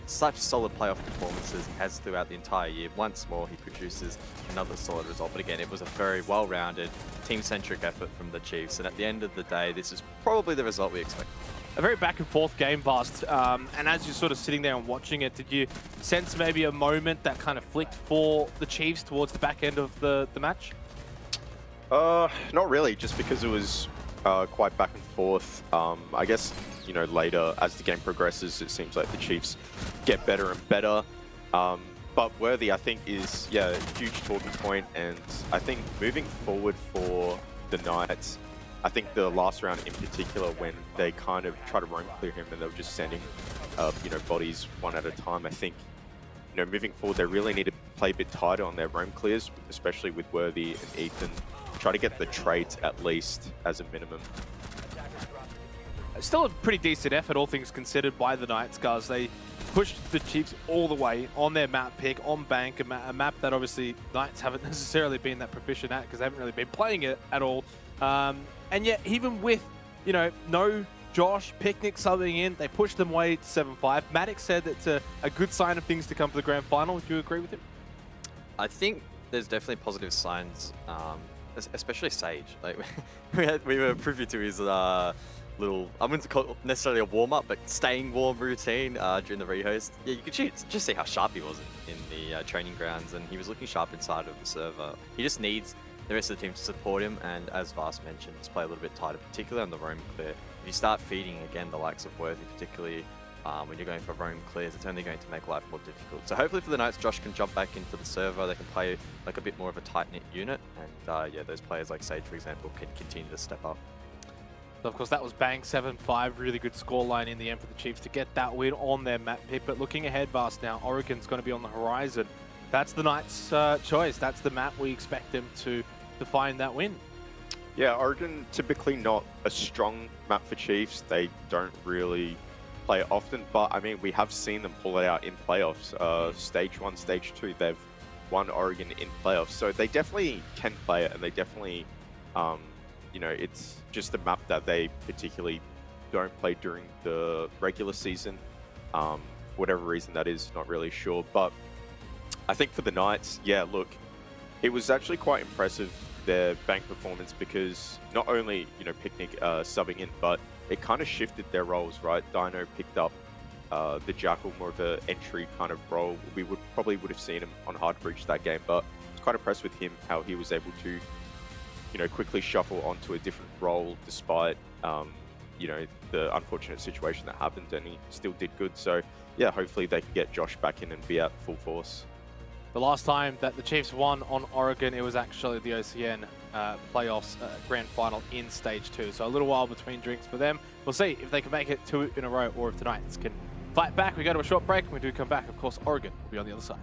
such solid playoff performances he has throughout the entire year. Once more, he produces another solid result. But again, it was a very well-rounded, team-centric effort from the Chiefs. And at the end of the day, this is probably the result we expect. A very back-and-forth game, Vast. And as you're sort of sitting there and watching it, did you sense maybe a moment that kind of flicked for the Chiefs towards the back end of the match? Not really, just because it was quite back and forth. I guess, you know, later as the game progresses, it seems like the Chiefs get better and better. But Worthy, I think, is, yeah, a huge talking point. And I think moving forward for the Knights, I think the last round in particular, when they kind of try to roam clear him and they were just sending, you know, bodies one at a time, I think, you know, moving forward, they really need to play a bit tighter on their roam clears, especially with Worthy and Ethan. Try to get the traits at least as a minimum. Still a pretty decent effort, all things considered, by the Knights, guys. They pushed the Chiefs all the way on their map pick, on Bank, a map that obviously Knights haven't necessarily been that proficient at because they haven't really been playing it at all. And yet, even with, you know, no Josh, Picnic subbing in, they pushed them away to 7-5. Maddox said it's a good sign of things to come for the grand final. Would you agree with him? I think there's definitely positive signs, especially Sage. Like we were privy to his little, I wouldn't call it necessarily a warm-up, but staying warm routine during the rehost. Yeah, you could just see how sharp he was in the training grounds, and he was looking sharp inside of the server. He just needs the rest of the team to support him, and as Vast mentioned, just play a little bit tighter, particularly on the roam clear. If you start feeding, again, the likes of Worthy, particularly when you're going for roam clears, it's only going to make life more difficult. So hopefully for the Knights, Josh can jump back into the server, they can play like a bit more of a tight-knit unit, and yeah, those players like Sage, for example, can continue to step up. So of course, that was Bang 7-5, really good scoreline in the end for the Chiefs to get that win on their map pick. But looking ahead, Vast, now, Oregon's going to be on the horizon. That's the Knights' choice. That's the map we expect them to find that win. Yeah, Oregon typically not a strong map for Chiefs. They don't really play it often, but I mean, we have seen them pull it out in playoffs. Stage 1, Stage 2, they've won Oregon in playoffs, so they definitely can play it, and they definitely, you know, it's just a map that they particularly don't play during the regular season. For whatever reason that is, not really sure. But I think for the Knights, yeah, look, it was actually quite impressive, their bank performance, because not only, you know, Picnic subbing in, but it kind of shifted their roles, right? Dino picked up the Jackal, more of an entry kind of role. We probably would have seen him on Hard Bridge that game, but I was quite impressed with him, how he was able to, you know, quickly shuffle onto a different role despite, you know, the unfortunate situation that happened, and he still did good. So yeah, hopefully they can get Josh back in and be at full force. The last time that the Chiefs won on Oregon, it was actually the OCN playoffs grand final in Stage 2. So a little while between drinks for them. We'll see if they can make it 2 in a row, or if the Knights can fight back. We go to a short break. When we do come back, of course, Oregon will be on the other side.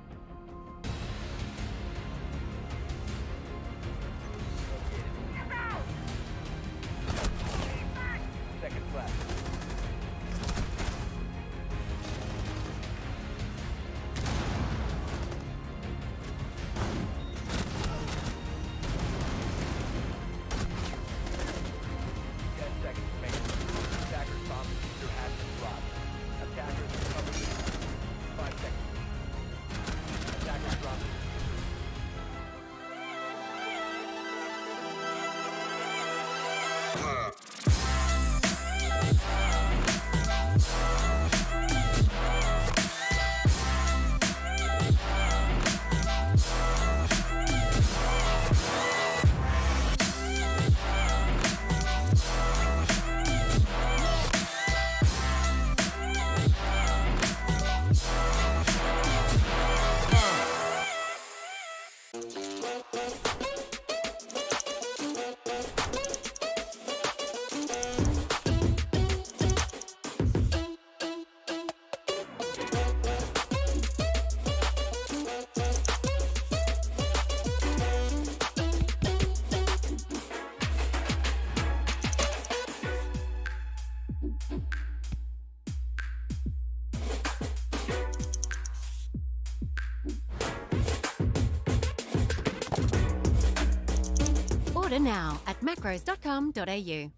Order now at macros.com.au.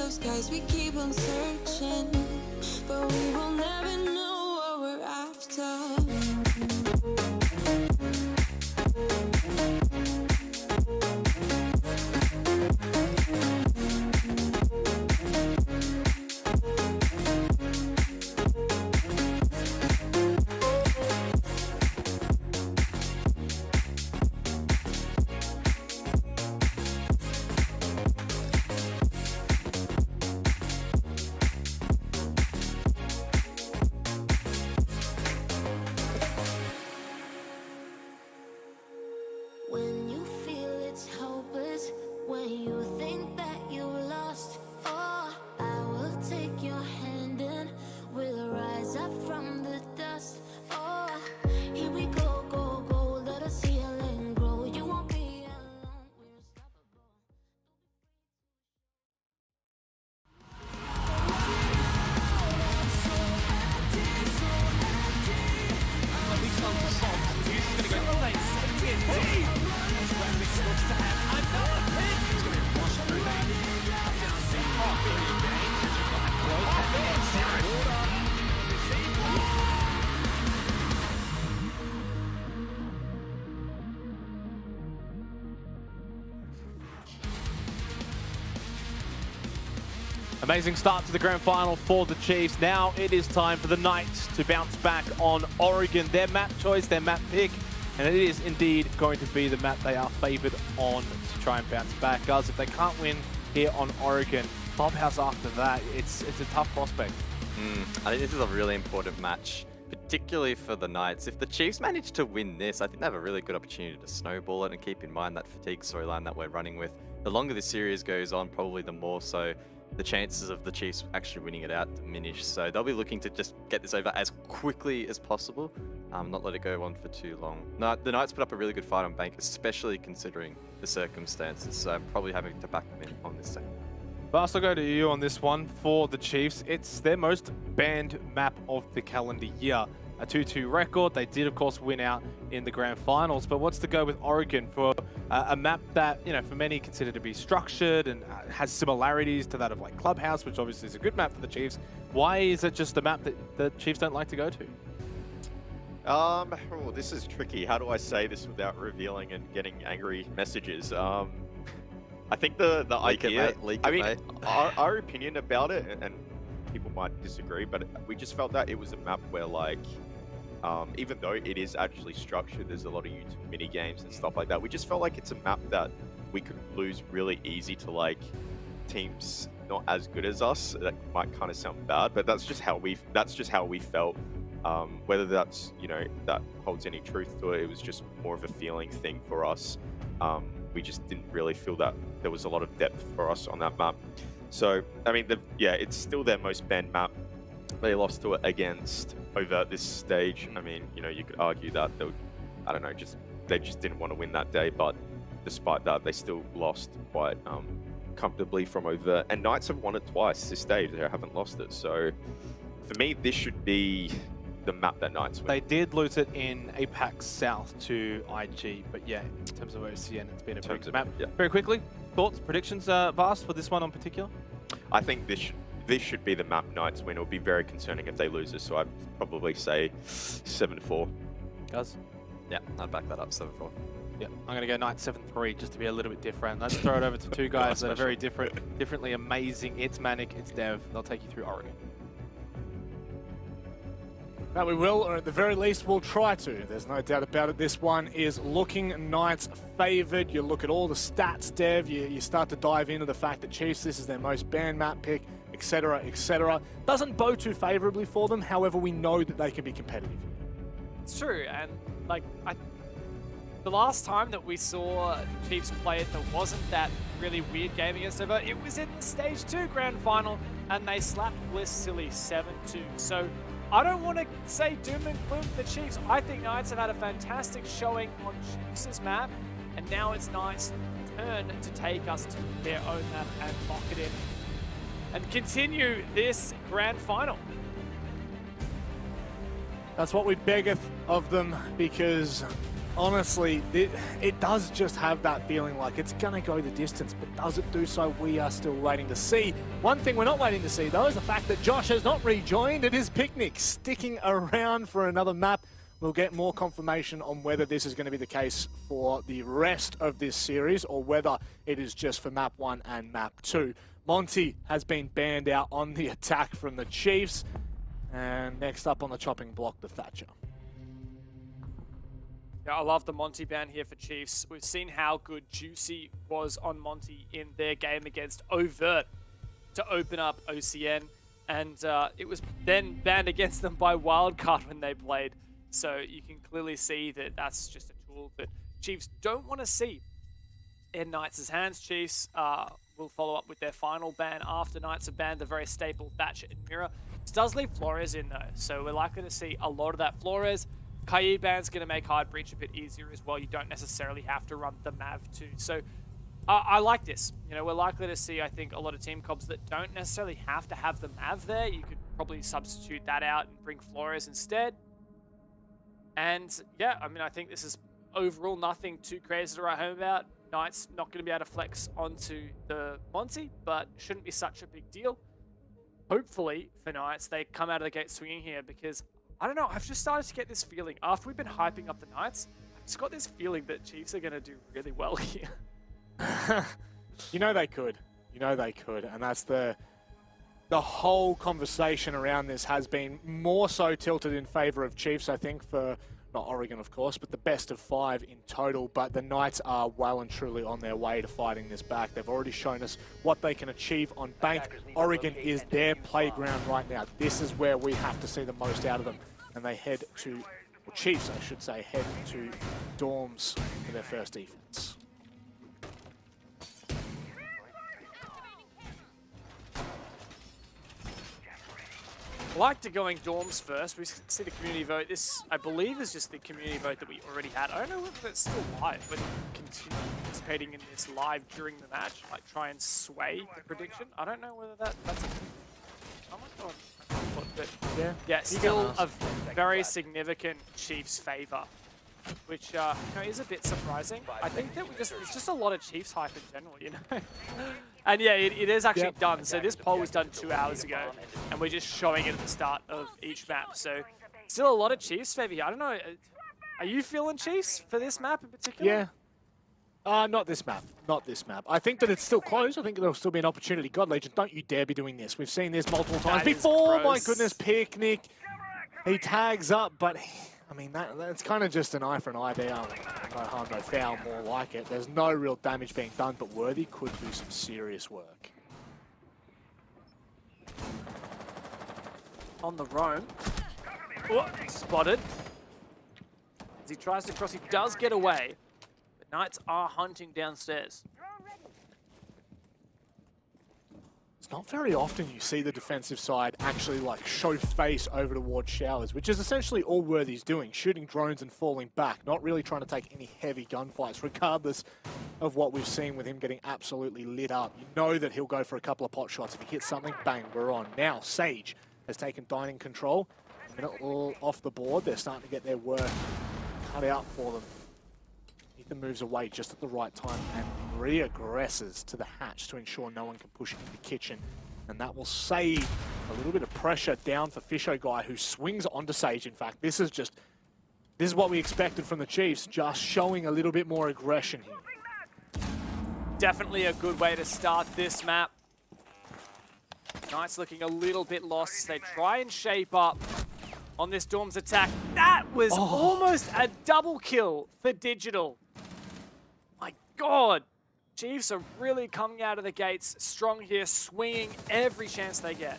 Skies we keep on searching, but we will never know what we're after. Amazing start to the grand final for the Chiefs. Now it is time for the Knights to bounce back on Oregon. Their map choice, their map pick, and it is indeed going to be the map they are favored on to try and bounce back. Guys, if they can't win here on Oregon, Clubhouse after that, it's a tough prospect. I think this is a really important match, particularly for the Knights. If the Chiefs manage to win this, I think they have a really good opportunity to snowball it, and keep in mind that fatigue storyline that we're running with. The longer this series goes on, probably the more so the chances of the Chiefs actually winning it out diminish. So they'll be looking to just get this over as quickly as possible, not let it go on for too long. No, the Knights put up a really good fight on Bank, especially considering the circumstances, so I'm probably having to back them in on this second. Bast, I'll go to you on this one for the Chiefs. It's their most banned map of the calendar year. A 2-2 record. They did, of course, win out in the grand finals. But what's to go with Oregon for a map that, you know, for many considered to be structured and has similarities to that of like Clubhouse, which obviously is a good map for the Chiefs. Why is it just a map that the Chiefs don't like to go to? Oh, this is tricky. How do I say this without revealing and getting angry messages? I think the idea. Our opinion about it, and people might disagree, but we just felt that it was a map where, like, even though it is actually structured, there's a lot of YouTube mini games and stuff like that. We just felt like it's a map that we could lose really easy to like teams not as good as us. That might kind of sound bad, but that's just how we felt. Whether that's, you know, that holds any truth to it, it was just more of a feeling thing for us. We just didn't really feel that there was a lot of depth for us on that map. So, I mean, it's still their most banned map. They lost to it against Overt this stage. I mean, you know, you could argue that they would, I don't know, they just didn't want to win that day. But despite that, they still lost quite comfortably from Overt. And Knights have won it twice this stage. They haven't lost it. So, for me, this should be the map that Knights win. They did lose it in APAC South to IG, but yeah, in terms of OCN, it's been a pretty good map. Yeah. Very quickly, thoughts, predictions, Vast, for this one in particular? I think this should be the map Knights win. It would be very concerning if they lose this, so I'd probably say 7-4. Guys? Yeah, I'd back that up, 7-4. Yeah, I'm going to go Knights 7-3 just to be a little bit different. Let's throw it over to two guys that are very differently amazing. It's Manic, it's Dev. They'll take you through Oregon. That we will, or at the very least, we'll try to. There's no doubt about it. This one is looking Knights favoured. You look at all the stats, Dev. You start to dive into the fact that Chiefs, this is their most banned map pick, etc., etc. Doesn't bode too favourably for them. However, we know that they can be competitive. It's true, and like the last time that we saw Chiefs play it, there wasn't that really weird game against Overt. It was in the Stage 2 grand final, and they slapped Bliss silly 7-2. So I don't want to say doom and gloom for the Chiefs. I think Knights have had a fantastic showing on Chiefs' map, and now it's Knights' turn to take us to their own map and lock it in and continue this grand final. That's what we beggeth of them, because honestly, it does just have that feeling like it's going to go the distance, but does it do so? We are still waiting to see. One thing we're not waiting to see, though, is the fact that Josh has not rejoined. It is Picnic sticking around for another map. We'll get more confirmation on whether this is going to be the case for the rest of this series or whether it is just for map 1 and map 2. Monty has been banned out on the attack from the Chiefs. And next up on the chopping block, the Thatcher. Yeah, I love the Monty ban here for Chiefs. We've seen how good Juicy was on Monty in their game against Overt to open up OCN. And it was then banned against them by Wildcard when they played. So you can clearly see that that's just a tool that Chiefs don't want to see in Knights' hands. Chiefs will follow up with their final ban after Knights have banned the very staple Thatcher and Mirror. This does leave Flores in though, so we're likely to see a lot of that Flores. Kai ban's going to make Hard Breach a bit easier as well. You don't necessarily have to run the Mav too. So I like this. You know, we're likely to see, I think, a lot of team comps that don't necessarily have to have the Mav there. You could probably substitute that out and bring Flores instead. And yeah, I mean, I think this is overall nothing too crazy to write home about. Knights not going to be able to flex onto the Monty, but shouldn't be such a big deal. Hopefully for Knights, they come out of the gate swinging here, because I don't know, I've just started to get this feeling. After we've been hyping up the Knights, I've just got this feeling that Chiefs are going to do really well here. You know they could. You know they could. And that's the the whole conversation around this has been more so tilted in favor of Chiefs, I think, for not Oregon, of course, but the best of 5 in total. But the Knights are well and truly on their way to fighting this back. They've already shown us what they can achieve on Bank. Oregon is their playground right now. This is where we have to see the most out of them. And they head to, or Chiefs, I should say, head to dorms for their first defense. I like to going dorms first. We see the community vote. This, I believe, is just the community vote that we already had. I don't know whether it's still live, but continue participating in this live during the match, like try and sway the prediction. I don't know whether that's a... Oh my god. But yeah, still a very significant Chiefs favor, which you know, is a bit surprising. I think that there's just a lot of Chiefs hype in general, you know. And yeah, it is actually done. So this poll was done 2 hours ago, and we're just showing it at the start of each map. So still a lot of Chiefs favor here. I don't know. Are you feeling Chiefs for this map in particular? Yeah. Not this map. Not this map. I think that it's still close. I think there'll still be an opportunity. God Legion, don't you dare be doing this. We've seen this multiple times before. My goodness, Picnic. He tags up, but I mean, that's kind of just an eye for an eye there. No harm, no foul, more like it. There's no real damage being done, but Worthy could do some serious work. On the roam. Oh, spotted. As he tries to cross, he does get away. But Knights are hunting downstairs. It's not very often you see the defensive side actually like show face over towards Showers, which is essentially all Worthy's doing, shooting drones and falling back, not really trying to take any heavy gunfights, regardless of what we've seen with him getting absolutely lit up. You know that he'll go for a couple of pot shots. If he hits something, bang, we're on. Now, Sage has taken dining control. A minute all off the board. They're starting to get their work cut out for them. Ethan moves away just at the right time and re-aggresses to the hatch to ensure no one can push into the kitchen. And that will save a little bit of pressure down for Fisho Guy, who swings onto Sage. In fact, this is what we expected from the Chiefs, just showing a little bit more aggression here. Definitely a good way to start this map. Knights looking a little bit lost. They try and shape up on this Dorms attack. That was almost a double kill for Digital. My God. Chiefs are really coming out of the gates strong here, swinging every chance they get.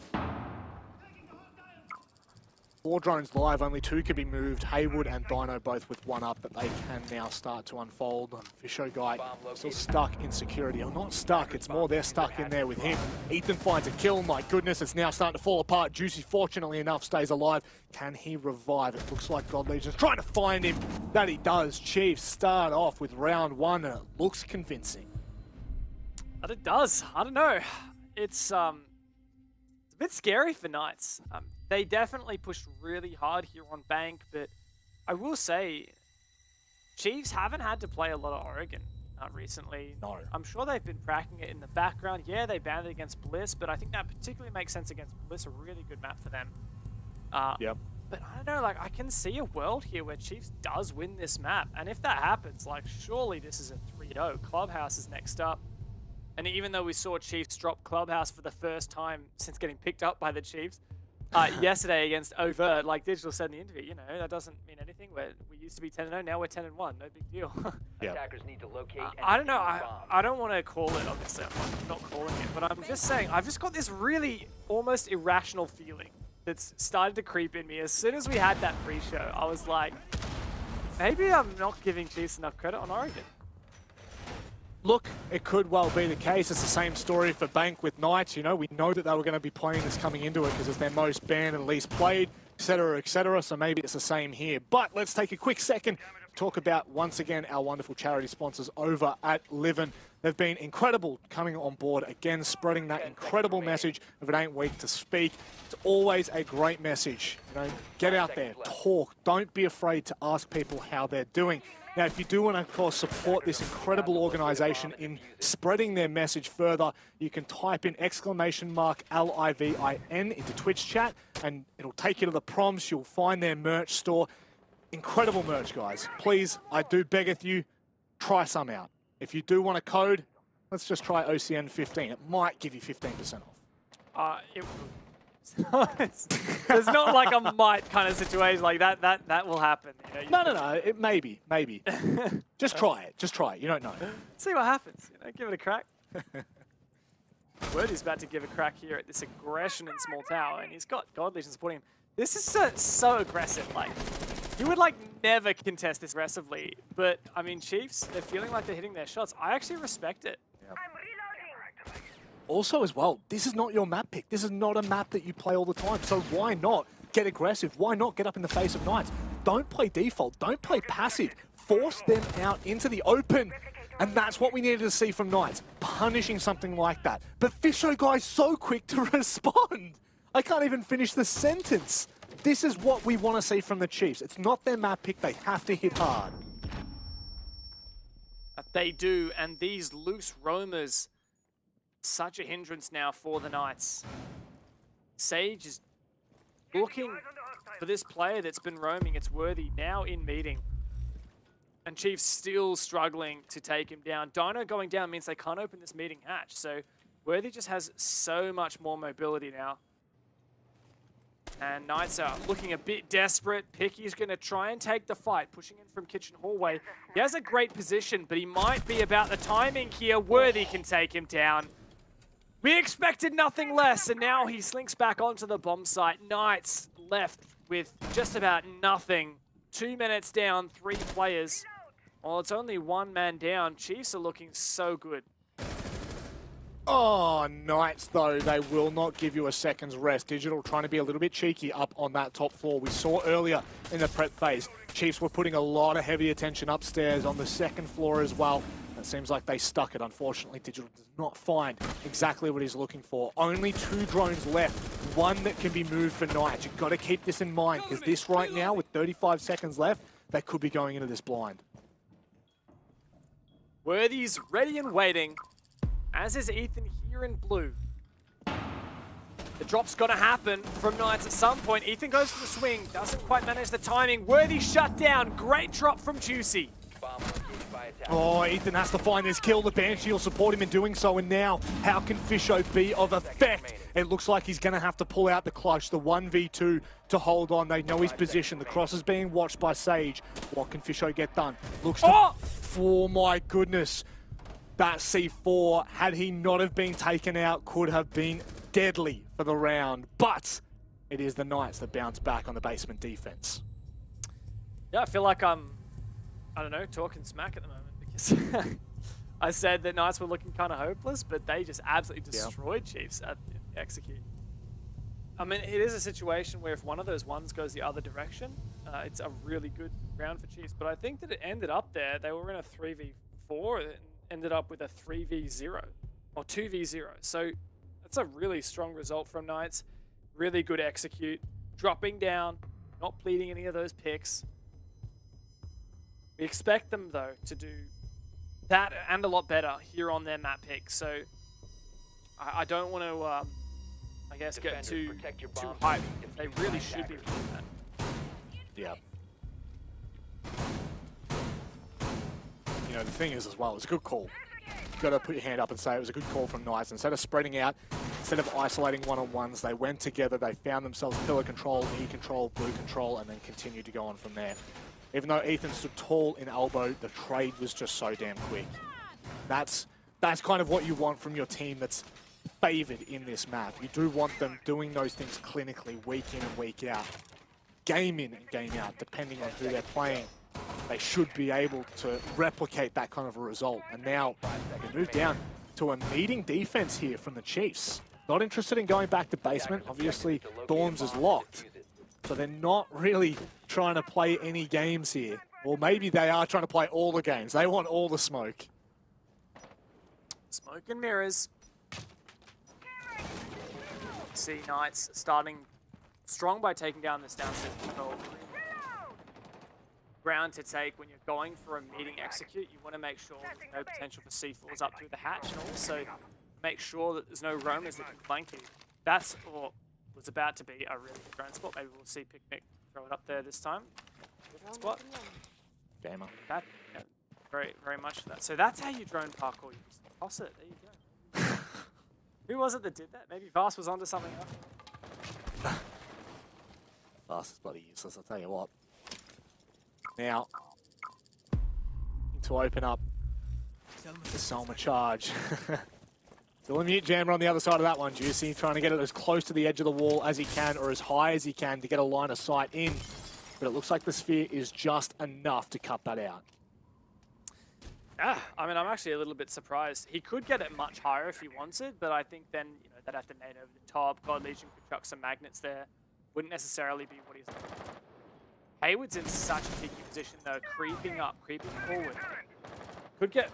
4 drones live, only 2 can be moved. Haywood and Dino both with 1 up, but they can now start to unfold. Fisho Guy still stuck in security. Or not stuck, it's more they're stuck in there with him. Ethan finds a kill. My goodness, it's now starting to fall apart. Juicy, fortunately enough, stays alive. Can he revive? It looks like God Legion's trying to find him. That he does. Chiefs start off with round 1, and it looks convincing. But it does. I don't know. It's a bit scary for Knights. They definitely pushed really hard here on Bank, but I will say Chiefs haven't had to play a lot of Oregon recently. No. I'm sure they've been practicing it in the background. Yeah, they banned it against Bliss, but I think that particularly makes sense against Bliss, a really good map for them. Yep. But I don't know, like, I can see a world here where Chiefs does win this map. And if that happens, like, surely this is a 3-0. Clubhouse is next up. And even though we saw Chiefs drop Clubhouse for the first time since getting picked up by the Chiefs yesterday against Overt, like Digital said in the interview, you know, that doesn't mean anything. We used to be 10-0, now we're 10-1. No big deal. Attackers need to locate and I don't know. defuse the bomb. I don't want to call it, obviously. I'm not calling it. But I'm just saying, I've just got this really almost irrational feeling that's started to creep in me. As soon as we had that pre-show, I was like, maybe I'm not giving Chiefs enough credit on Oregon. Look, it could well be the case. It's the same story for Bank with Knights. You know, we know that they were going to be playing this coming into it because it's their most banned and least played, etc., etc. So maybe it's the same here. But let's take a quick second to talk about, once again, our wonderful charity sponsors over at Livin. They've been incredible coming on board, again, spreading that incredible message of it ain't weak to speak. It's always a great message. You know, get out there, talk. Don't be afraid to ask people how they're doing. Now, if you do want to, of course, support this incredible organisation in spreading their message further, you can type in !LIVIN into Twitch chat, and it'll take you to the prompts. You'll find their merch store. Incredible merch, guys. Please, I do beggeth you, try some out. If you do want a code, let's just try OCN 15. It might give you 15% off. There's not like a might kind of situation like that. That will happen. You know, No. It maybe. Just try it. Just try it. You don't know. See what happens. You know, give it a crack. Worthy's about to give a crack here at this aggression in small tower, and he's got God Legion supporting him. This is so aggressive. Like, you would like never contest this aggressively, but I mean, Chiefs, they're feeling like they're hitting their shots. I actually respect it. Yep. Also, as well, this is not your map pick. This is not a map that you play all the time. So why not get aggressive? Why not get up in the face of Knights? Don't play default. Don't play passive. Force them out into the open. And that's what we needed to see from Knights, punishing something like that. But Fisho Guy's so quick to respond. I can't even finish the sentence. This is what we want to see from the Chiefs. It's not their map pick. They have to hit hard. They do, and these loose roamers, such a hindrance now for the Knights. Sage is looking for this player that's been roaming. It's Worthy now in meeting. And Chiefs still struggling to take him down. Dino going down means they can't open this meeting hatch. So Worthy just has so much more mobility now. And Knights are looking a bit desperate. Picky's going to try and take the fight, pushing in from kitchen hallway. He has a great position, but he might be about the timing here. Worthy can take him down. We expected nothing less, and now he slinks back onto the bomb site. Knights left with just about nothing. 2 minutes down, 3 players. Well, it's only 1 man down. Chiefs are looking so good. Oh, Knights, though, they will not give you a second's rest. Digital trying to be a little bit cheeky up on that top floor. We saw earlier in the prep phase, Chiefs were putting a lot of heavy attention upstairs on the second floor as well. It seems like they stuck it. Unfortunately, Digital does not find exactly what he's looking for. Only 2 drones left, 1 that can be moved for Knights. You've got to keep this in mind, because this right now, with 35 seconds left, they could be going into this blind. Worthy's ready and waiting, as is Ethan here in blue. The drop's got to happen from Knights at some point. Ethan goes for the swing, doesn't quite manage the timing. Worthy shut down. Great drop from Juicy. Oh, Ethan has to find this kill. The Banshee will support him in doing so. And now, how can Fisho be of effect? It looks like he's going to have to pull out the clutch, the 1v2 to hold on. They know his position. The cross is being watched by Sage. What can Fisho get done? Looks to... Oh, my goodness. That C4, had he not have been taken out, could have been deadly for the round. But it is the Knights that bounce back on the basement defense. Yeah, I feel like I'm, I don't know, talking smack at the moment, because I said that Knights were looking kind of hopeless, but they just absolutely destroyed Chiefs at execute. I mean, it is a situation where if one of those ones goes the other direction, it's a really good round for Chiefs. But I think that it ended up there. They were in a 3v4 and ended up with a 3v0 or 2v0. So that's a really strong result from Knights. Really good execute. Dropping down, not bleeding any of those picks. We expect them, though, to do that and a lot better here on their map pick. So I don't want to, I guess, get too hyped. They really should be doing that. Yeah. You know, the thing is as well, it's a good call. You've got to put your hand up and say it was a good call from Knights. Instead of spreading out, instead of isolating one-on-ones, they went together, they found themselves pillar control, E control, blue control, and then continued to go on from there. Even though Ethan stood tall in elbow, the trade was just so damn quick. That's kind of what you want from your team that's favored in this map. You do want them doing those things clinically week in and week out. Game in and game out, depending on who they're playing. They should be able to replicate that kind of a result. And now they move down to a meeting defense here from the Chiefs. Not interested in going back to basement. Obviously, Dorms is locked. So they're not really trying to play any games here. Or maybe they are trying to play all the games. They want all the smoke. Smoke and mirrors. See Knights starting strong by taking down this downstairs control. Ground to take when you're going for a meeting execute. You want to make sure there's no potential for C4s up through the hatch, and also make sure that there's no roamers that can flank you. That's what was about to be a really good ground spot. Maybe we'll see Picnic throw it up there this time. Good spot. Gamer. That, yeah, very, very much for that. So that's how you drone parkour. You just toss it. There you go. Who was it that did that? Maybe Vast was onto something else. Vast is bloody useless, I'll tell you what. Now, to open up the Selma charge. Still a mute jammer on the other side of that one, Juicy, trying to get it as close to the edge of the wall as he can, or as high as he can to get a line of sight in. But it looks like the sphere is just enough to cut that out. I mean, I'm actually a little bit surprised. He could get it much higher if he wanted, but I think then, you know, they'd have to nade over the top. God Legion could chuck some magnets there. Wouldn't necessarily be what he's looking for. Hayward's in such a picky position, though, creeping up, creeping forward. Could get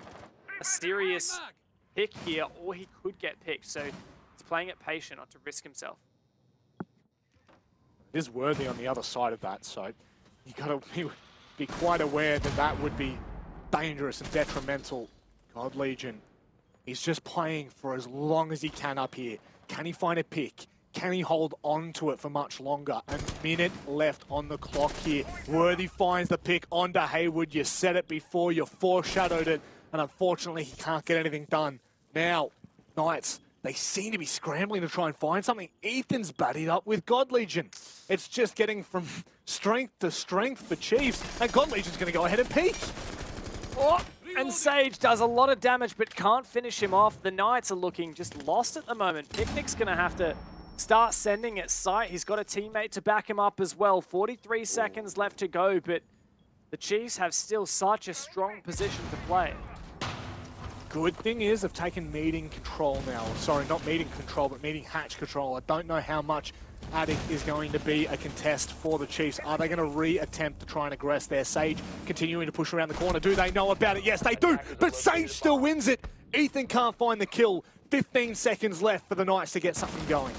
a serious pick here, or he could get picked, so he's playing it patient not to risk himself. It is Worthy on the other side of that, so you got to be quite aware that that would be dangerous and detrimental. God Legion, he's just playing for as long as he can up here. Can he find a pick? Can he hold on to it for much longer? A minute left on the clock here. Worthy finds the pick onto Hayward. You said it before, you foreshadowed it, and unfortunately he can't get anything done. Now, Knights, they seem to be scrambling to try and find something. Ethan's buddied up with God Legion. It's just getting from strength to strength for Chiefs, and God Legion's going to go ahead and peek. Oh, and Sage does a lot of damage but can't finish him off. The Knights are looking just lost at the moment. Picnic's going to have to start sending at sight. He's got a teammate to back him up as well. 43 seconds left to go, but the Chiefs have still such a strong position to play. Good thing is they've taken meeting control now. Sorry, not meeting control, but meeting hatch control. I don't know how much Attic is going to be a contest for the Chiefs. Are they going to re-attempt to try and aggress their Sage, continuing to push around the corner? Do they know about it? Yes, they do, but Sage still wins it. Ethan can't find the kill. 15 seconds left for the Knights to get something going.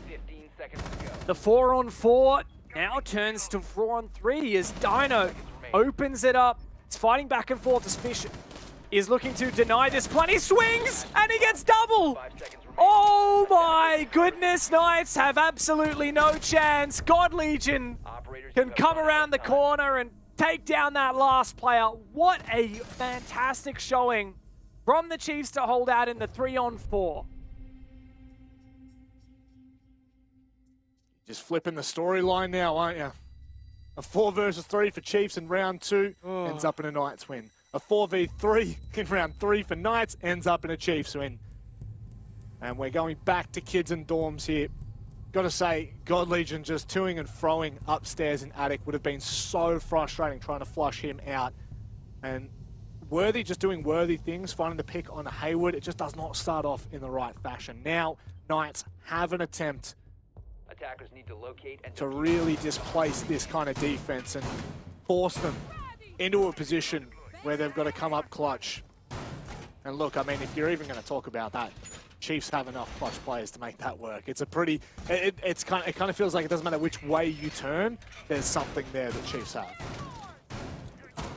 15 seconds to go. The 4-on-4 now turns to 4-on-3 as Dino opens it up. It's fighting back and forth as Fish is looking to deny this plan. He swings and he gets double. Oh my goodness, Knights have absolutely no chance. God Legion can come around the corner and take down that last player. What a fantastic showing from the Chiefs to hold out in the 3-on-4. Just flipping the storyline now, aren't you? A 4 versus 3 for Chiefs in round 2 ends up in a Knights win. A 4v3 in round 3 for Knights ends up in a Chiefs win. And we're going back to kids and dorms here. Gotta say, God Legion just toing and froing upstairs in Attic would have been so frustrating trying to flush him out. And Worthy just doing Worthy things, finding the pick on Hayward. It just does not start off in the right fashion. Now, Knights have an attempt Attackers need to locate and to really displace this kind of defense and force them into a position where they've got to come up clutch. And look, I mean, if you're even going to talk about that, Chiefs have enough clutch players to make that work. It's a pretty, it kind of feels like it doesn't matter which way you turn, there's something there that Chiefs have.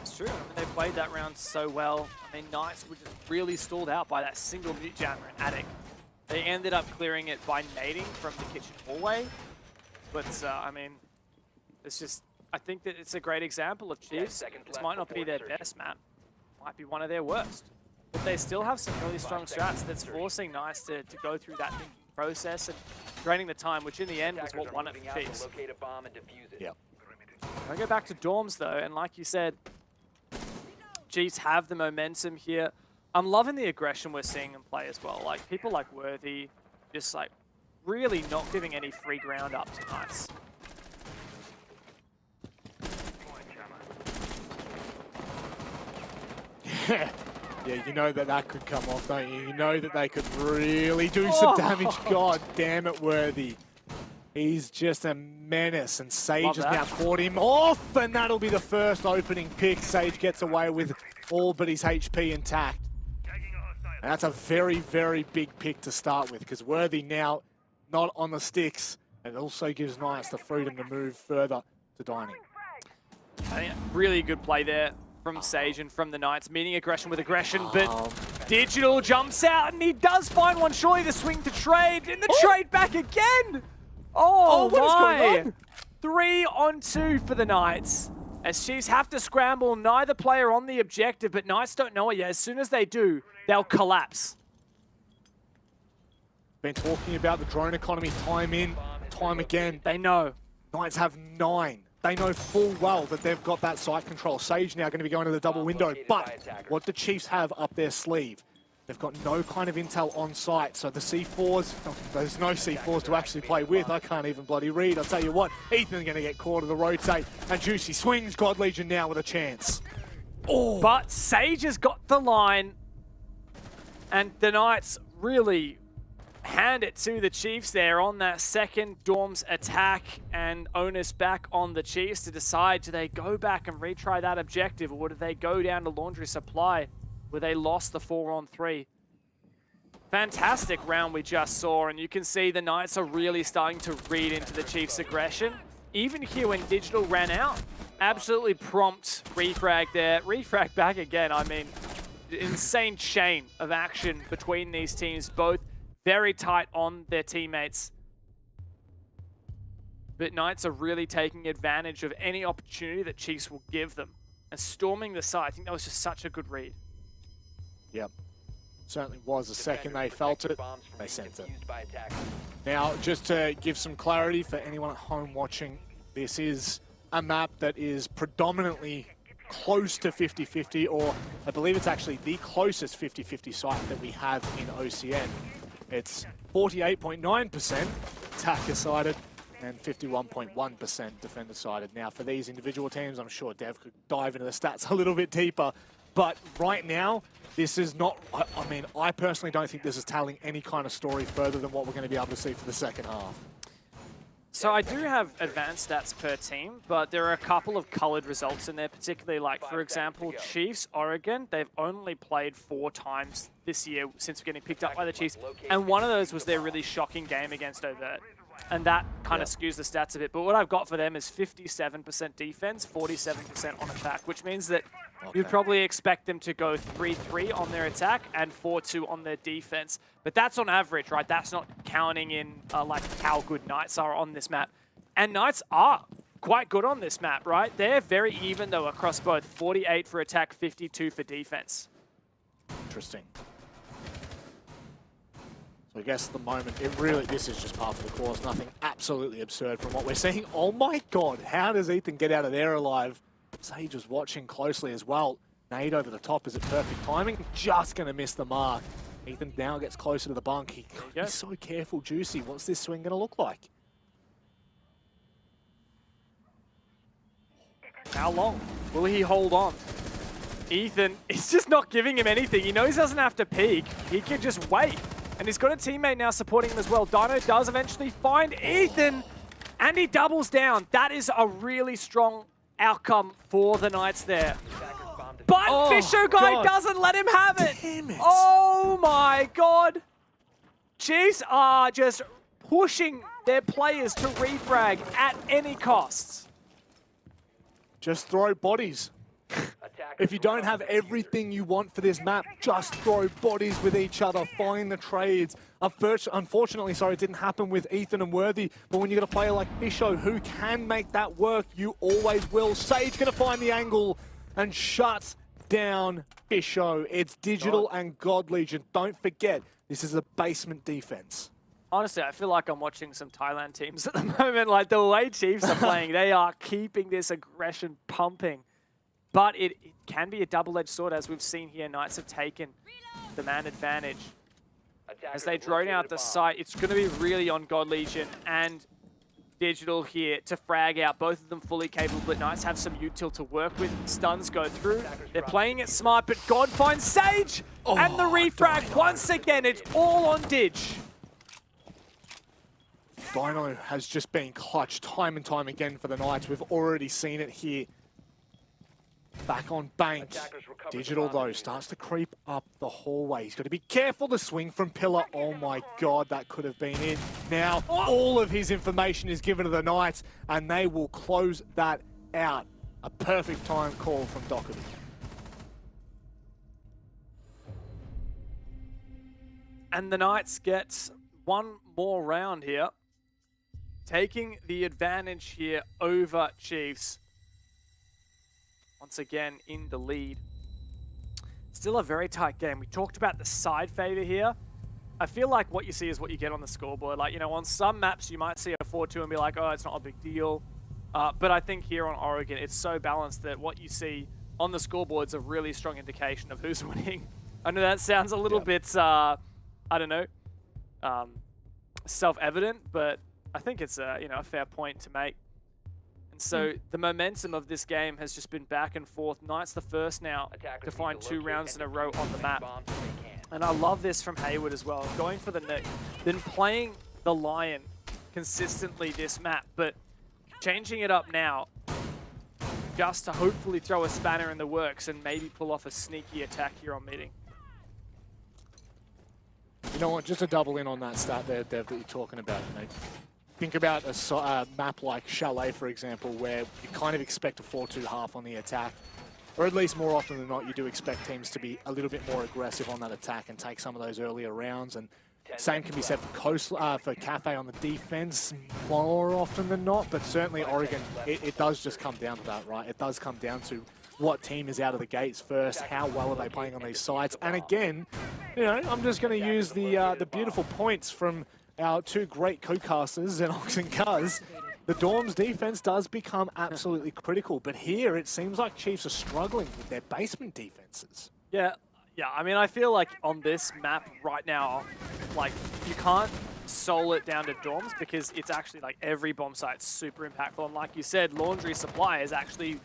It's true. I mean, they played that round so well. I mean, Knights were just really stalled out by that single mute jammer in Attic. They ended up clearing it by nading from the kitchen hallway. But, I mean, it's just, I think that it's a great example of Chiefs. This might not be their best map. Might be one of their worst. But they still have some really strong strats that's forcing Knights to go through that thinking process and draining the time, which in the end was what won it for Chiefs. Yep. I'll go back to dorms though, and like you said, Chiefs have the momentum here. I'm loving the aggression we're seeing them play as well. Like people like Worthy, just like really not giving any free ground up to Knights. Yeah, you know that could come off, don't you? You know that they could really do some damage. God damn it, Worthy. He's just a menace, and Sage has now caught him off, and that'll be the first opening pick. Sage gets away with all but his HP intact. And that's a very, very big pick to start with, because Worthy now not on the sticks, and it also gives Knights the freedom to move further to dining. I think really good play there from Sage and from the Knights, meeting aggression with aggression, but Digital jumps out and he does find one. Surely the swing to trade, and the trade back again. Oh what is going on? 3-on-2 for the Knights. As Chiefs have to scramble, neither player on the objective, but Knights don't know it yet. As soon as they do, they'll collapse. Been talking about the drone economy time in, time again. They know. Knights have 9. They know full well that they've got that site control. Sage now going to be going to the double window, but what the Chiefs have up their sleeve, they've got no kind of intel on site, so the C4s, there's no C4s to actually play with. I can't even bloody read. I'll tell you what, Ethan's going to get caught in the rotate, and Juicy swings God Legion now with a chance. Oh. But Sage has got the line, and the Knights really hand it to the Chiefs there on that second Dorm's attack, and onus back on the Chiefs to decide, do they go back and retry that objective, or do they go down to Laundry Supply where they lost the 4-on-3? Fantastic round we just saw, and you can see the Knights are really starting to read into the Chiefs' aggression. Even here when Digital ran out, absolutely prompt refrag there. Refrag back again. I mean, insane chain of action between these teams, both very tight on their teammates. But Knights are really taking advantage of any opportunity that Chiefs will give them. And storming the site, I think that was just such a good read. Yep. Certainly was. The second they felt it, they sent it. Now, just to give some clarity for anyone at home watching, this is a map that is predominantly close to 50-50, or I believe it's actually the closest 50-50 site that we have in OCN. It's 48.9% attacker-sided and 51.1% defender-sided. Now, for these individual teams, I'm sure Dev could dive into the stats a little bit deeper, but right now, this is not, I mean, I personally don't think this is telling any kind of story further than what we're going to be able to see for the second half. So I do have advanced stats per team, but there are a couple of colored results in there, particularly like, for example, Chiefs, Oregon. They've only played 4 times this year since getting picked up by the Chiefs, and one of those was their really shocking game against Overt. And that kind of skews the stats a bit. But what I've got for them is 57% defense, 47% on attack, which means that you'd probably expect them to go 3-3 on their attack and 4-2 on their defense. But that's on average, right? That's not counting in like how good Knights are on this map. And Knights are quite good on this map, right? They're very even, though, across both 48 for attack, 52 for defense. Interesting. So I guess at the moment, this is just part of the course. Nothing absolutely absurd from what we're seeing. Oh my God, how does Ethan get out of there alive? Sage was watching closely as well. Nade over the top, is it perfect timing? Just gonna miss the mark. Ethan now gets closer to the bunk. He's so careful, Juicy. What's this swing gonna look like? How long will he hold on? Ethan is just not giving him anything. He knows he doesn't have to peek. He can just wait. And he's got a teammate now supporting him as well. Dino does eventually find Ethan, and he doubles down. That is a really strong outcome for the Knights there. But Fisho Guy doesn't let him have it. Damn it. Oh my God. Chiefs are just pushing their players to refrag at any costs. Just throw bodies. If you don't have everything you want for this map, just throw bodies with each other, find the trades. Unfortunately, sorry, it didn't happen with Ethan and Worthy, but when you got a player like Fisho who can make that work, you always will. Sage gonna find the angle and shuts down Fisho. It's Digital and God Legion. Don't forget, this is a basement defense. Honestly, I feel like I'm watching some Thailand teams at the moment. Like the way Chiefs are playing, they are keeping this aggression pumping. But it can be a double-edged sword, as we've seen here. Knights have taken the man advantage. As they drone out the site, it's going to be really on God Legion and Digital here to frag out. Both of them fully capable, but Knights have some util to work with. Stuns go through. They're playing it smart, but God finds Sage! And the refrag, once again, it's all on Dig. Dino has just been clutched time and time again for the Knights. We've already seen it here. Back on bank. Digital, though, starts to creep up the hallway. He's got to be careful to swing from pillar. Oh my God, that could have been in. Now, all of his information is given to the Knights, and they will close that out. A perfect time call from Doherty. And the Knights get one more round here, taking the advantage here over Chiefs. Once again, in the lead. Still a very tight game. We talked about the side favor here. I feel like what you see is what you get on the scoreboard. Like, you know, on some maps you might see a 4-2 and be like, oh, it's not a big deal. But I think here on Oregon, it's so balanced that what you see on the scoreboard is a really strong indication of who's winning. I know that sounds a little bit, I don't know, self-evident, but I think it's a, you know, a fair point to make. And so the momentum of this game has just been back and forth. Knight's the first now to find 2 rounds in a row on the map. And I love this from Hayward as well, going for the Nick, then playing the Lion consistently this map, but changing it up now just to hopefully throw a spanner in the works and maybe pull off a sneaky attack here on meeting. You know what, just to double in on that stat there, Dev, that you're talking about, mate. Think about a map like Chalet, for example, where you kind of expect a 4-2 half on the attack. Or at least more often than not, you do expect teams to be a little bit more aggressive on that attack and take some of those earlier rounds. And same can be said for Cafe on the defense more often than not. But certainly Oregon, it does just come down to that, right? It does come down to what team is out of the gates first, how well are they playing on these sides. And again, you know, I'm just going to use the beautiful points from our 2 great co-casters, Xenox and Cuz. The Dorm's defense does become absolutely critical, but here it seems like Chiefs are struggling with their basement defenses. Yeah, I mean, I feel like on this map right now, like, you can't soul it down to Dorms because it's actually like every bomb site's super impactful. And like you said, Laundry Supply is actually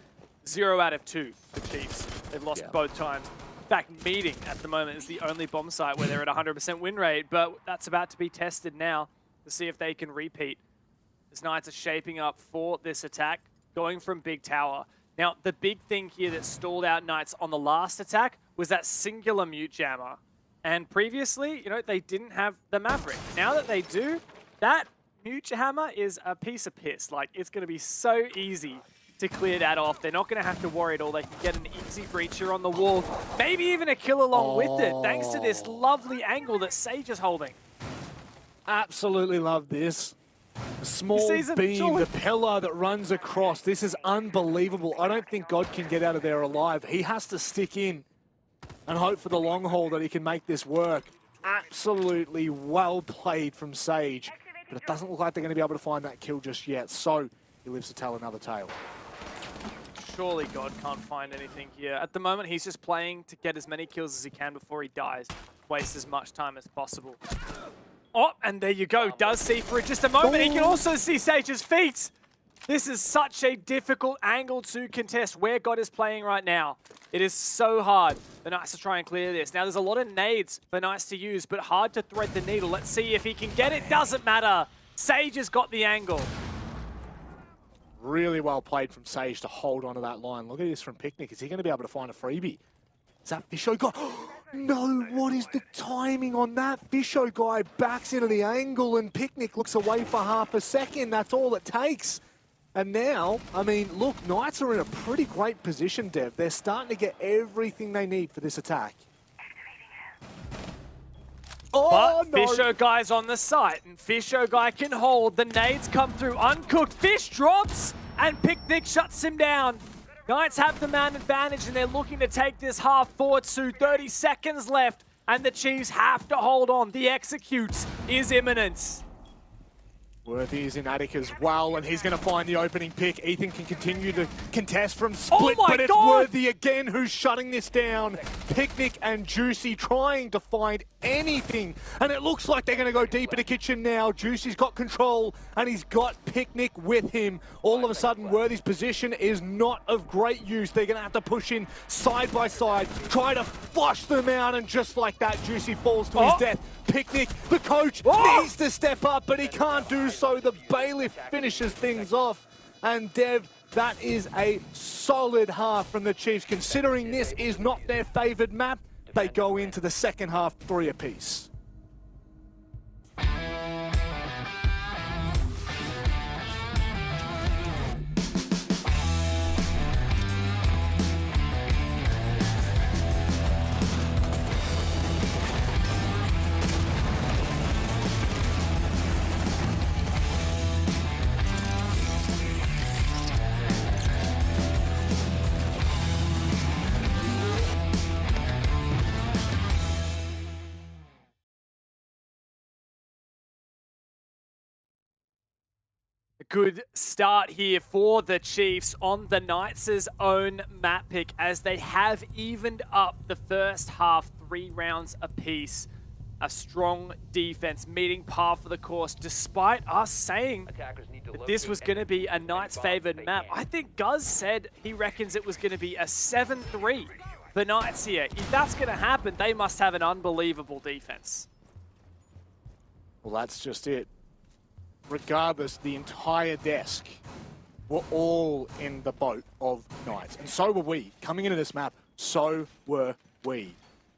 0 out of 2 for Chiefs. They've lost both times. In fact, Meeting at the moment is the only bomb site where they're at 100% win rate, but that's about to be tested now to see if they can repeat. As Knights are shaping up for this attack, going from Big Tower. Now, the big thing here that stalled out Knights on the last attack was that singular mute jammer. And previously, you know, they didn't have the Maverick. Now that they do, that mute hammer is a piece of piss. Like, it's going to be so easy to clear that off. They're not going to have to worry at all. They can get an easy breacher on the wall, maybe even a kill along with it, thanks to this lovely angle that Sage is holding. Absolutely love this. The small beam, the pillar that runs across. This is unbelievable. I don't think God can get out of there alive. He has to stick in and hope for the long haul that he can make this work. Absolutely well played from Sage, but it doesn't look like they're going to be able to find that kill just yet. So he lives to tell another tale. Surely God can't find anything here. At the moment, he's just playing to get as many kills as he can before he dies. Waste as much time as possible. Oh, and there you go. Does see for just a moment. He can also see Sage's feet. This is such a difficult angle to contest where God is playing right now. It is so hard for Knights to try and clear this. Now, there's a lot of nades for Knights to use, but hard to thread the needle. Let's see if he can get it. Doesn't matter. Sage has got the angle. Really well played from Sage to hold onto that line. Look at this from Picnic. Is he going to be able to find a freebie? Is that Fisho guy? No, what is the timing on that? Fisho guy backs into the angle and Picnic looks away for half a second. That's all it takes. And now, I mean, look, Knights are in a pretty great position, Dev. They're starting to get everything they need for this attack. But Fisho guy's on the site, and Fisho guy can hold. The nades come through uncooked. Fish drops, and Picnic shuts him down. Knights have the man advantage, and they're looking to take this half 4-2. 30 seconds left, and the Chiefs have to hold on. The execute is imminent. Worthy is in attic as well, and he's going to find the opening pick. Ethan can continue to contest from split, but it's Worthy again who's shutting this down. Picnic and Juicy trying to find anything, and it looks like they're going to go deep in the kitchen now. Juicy's got control, and he's got Picnic with him. All of a sudden, Worthy's position is not of great use. They're going to have to push in side by side, try to flush them out, and just like that, Juicy falls to his death. Picnic, the coach, needs to step up, but he can't do so. The bailiff finishes things off. And Dev, that is a solid half from the Chiefs. Considering this is not their favoured map, they go into the second half 3 apiece. Good start here for the Chiefs on the Knights' own map pick as they have evened up the first half, 3 rounds apiece. A strong defense meeting par for the course, despite us saying that this was going to be a Knights favored map. I think Guz said he reckons it was going to be a 7-3 for Knights here. If that's going to happen, they must have an unbelievable defense. Well, that's just it. Regardless, the entire desk were all in the boat of Knights. And so were we. Coming into this map, so were we.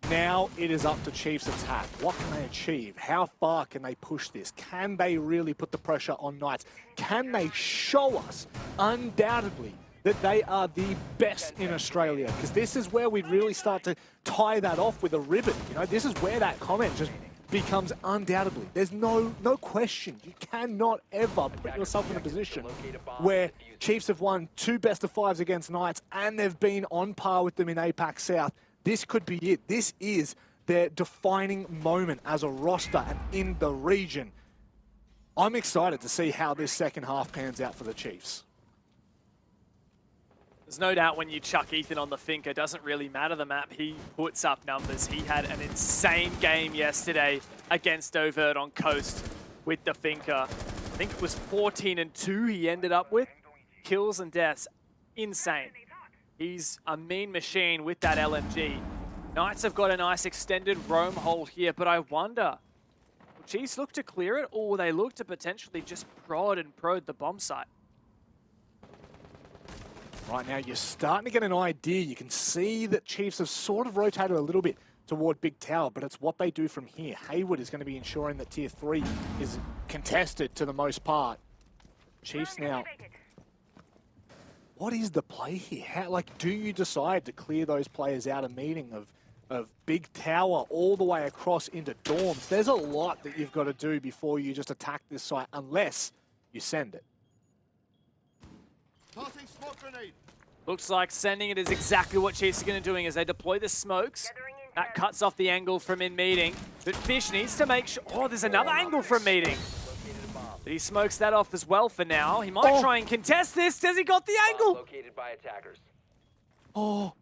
Now it is up to Chiefs' attack. What can they achieve? How far can they push this? Can they really put the pressure on Knights? Can they show us, undoubtedly, that they are the best in Australia? Because this is where we really start to tie that off with a ribbon. You know, this is where that comment just becomes undoubtedly. There's no question. You cannot ever put yourself in a position where Chiefs have won 2 best-of-5s against Knights and they've been on par with them in APAC South. This could be it. This is their defining moment as a roster and in the region. I'm excited to see how this second half pans out for the Chiefs. There's no doubt when you chuck Ethan on the Finker, it doesn't really matter the map. He puts up numbers. He had an insane game yesterday against Overt on Coast with the Finker. I think it was 14-2 he ended up with. Kills and deaths. Insane. He's a mean machine with that LMG. Knights have got a nice extended roam hold here, but I wonder, will Chiefs look to clear it, or will they look to potentially just prod the bomb site? Right now, you're starting to get an idea. You can see that Chiefs have sort of rotated a little bit toward Big Tower, but it's what they do from here. Hayward is going to be ensuring that Tier 3 is contested to the most part. Chiefs now. What is the play here? How, do you decide to clear those players out of meeting of Big Tower all the way across into dorms? There's a lot that you've got to do before you just attack this site, unless you send it. Looks like sending it is exactly what Chiefs are going to do as they deploy the smokes. That cuts off the angle from in meeting. But Fish needs to make sure... Oh, there's another angle from meeting. But he smokes that off as well for now. He might try and contest this. Does he got the angle? Located by attackers. Oh,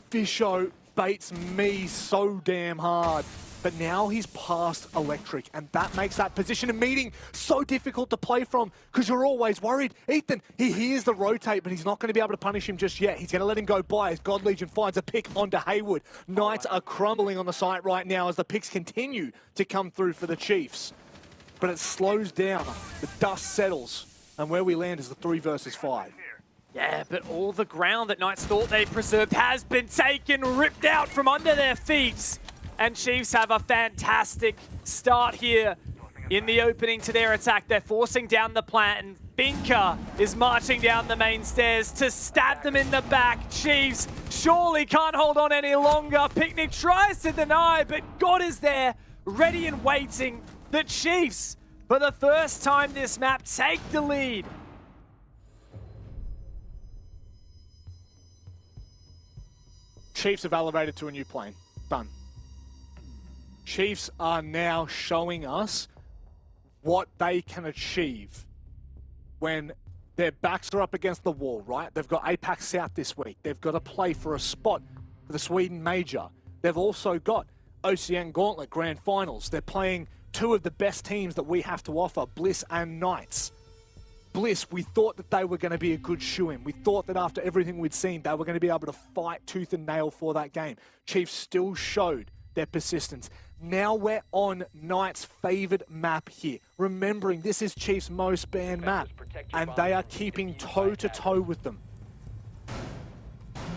Fisho baits me so damn hard. But now he's past Electric, and that makes that position of meeting so difficult to play from because you're always worried. Ethan, he hears the rotate, but he's not going to be able to punish him just yet. He's going to let him go by as God Legion finds a pick onto Hayward. Knights are crumbling on the site right now as the picks continue to come through for the Chiefs. But it slows down, the dust settles, and where we land is the 3 versus 5. Yeah, but all the ground that Knights thought they preserved has been taken, ripped out from under their feet. And Chiefs have a fantastic start here in the opening to their attack. They're forcing down the plant, and Finker is marching down the main stairs to stab them in the back. Chiefs surely can't hold on any longer. Picnic tries to deny, but God is there, ready and waiting. The Chiefs, for the first time this map, take the lead. Chiefs have elevated to a new plane. Done. Chiefs are now showing us what they can achieve when their backs are up against the wall, right? They've got APAC South this week. They've got to play for a spot for the Sweden Major. They've also got OCN Gauntlet Grand Finals. They're playing 2 of the best teams that we have to offer, Bliss and Knights. Bliss, we thought that they were going to be a good shoo-in. We thought that after everything we'd seen, they were going to be able to fight tooth and nail for that game. Chiefs still showed their persistence. Now we're on Knights' favoured map here. Remembering this is Chiefs' most banned map, and they are keeping toe-to-toe with them.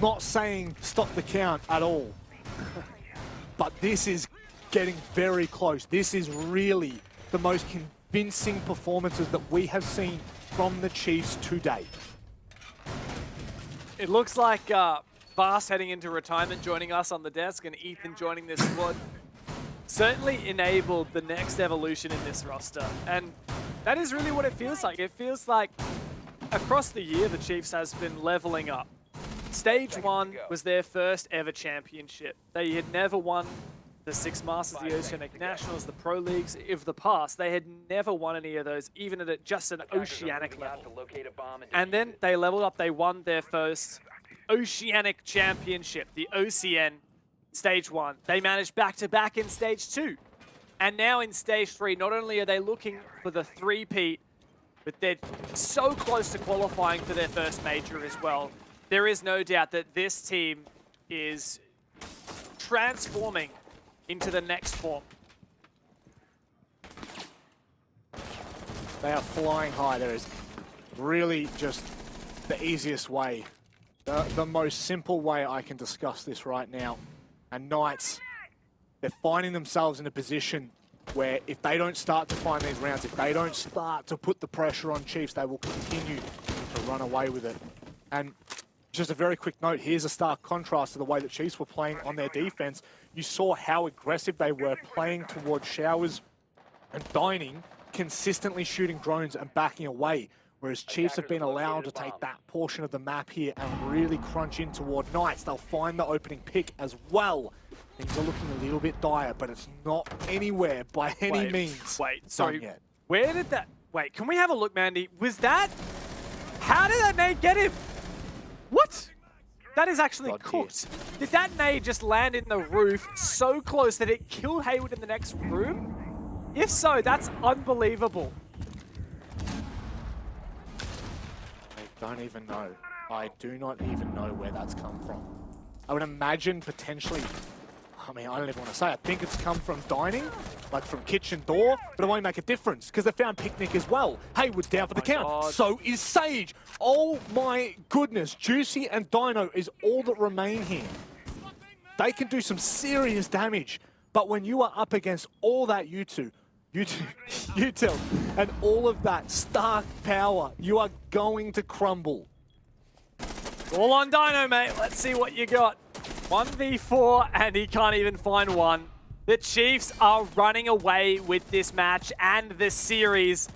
Not saying stop the count at all, but this is getting very close. This is really the most convincing performances that we have seen from the Chiefs to date. It looks like Vast heading into retirement, joining us on the desk, and Ethan joining this squad. Certainly enabled the next evolution in this roster. And that is really what it feels like. It feels like across the year, the Chiefs has been leveling up. Stage 1 was their first ever championship. They had never won the Six Masters, the Oceanic Nationals, the Pro Leagues of the past. They had never won any of those, even at just an Oceanic level. And then they leveled up, they won their first Oceanic Championship, the OCN Stage 1. They managed back-to-back in Stage 2. And now in Stage 3, not only are they looking for the three-peat, but they're so close to qualifying for their first major as well. There is no doubt that this team is transforming into the next form. They are flying high. There is really just the easiest way, the most simple way I can discuss this right now. And Knights, they're finding themselves in a position where if they don't start to find these rounds, if they don't start to put the pressure on Chiefs, they will continue to run away with it. And just a very quick note, here's a stark contrast to the way that Chiefs were playing on their defense. You saw how aggressive they were playing towards showers and dining, consistently shooting drones and backing away. Whereas Chiefs have been allowed to take that portion of the map here and really crunch in toward Knights. They'll find the opening pick as well. Things are looking a little bit dire, but it's not anywhere by any means. Wait, sorry. Yet. Where did that... Wait, can we have a look, Mandy? Was that... How did that nade get him? What? That is actually cooked. Did that nade just land in the roof so close that it killed Haywood in the next room? If so, that's unbelievable. I don't even know. I do not even know where that's come from. I would imagine potentially... I mean, I don't even want to say. I think it's come from dining, like from kitchen door, but it won't make a difference because they found Picnic as well. Haywood's down for the count. God. So is Sage. Oh my goodness. Juicy and Dino is all that remain here. They can do some serious damage, but when you are up against all that util, and all of that stark power, you are going to crumble. It's all on Dino, mate. Let's see what you got. 1v4, and he can't even find one. The Chiefs are running away with this match and this series.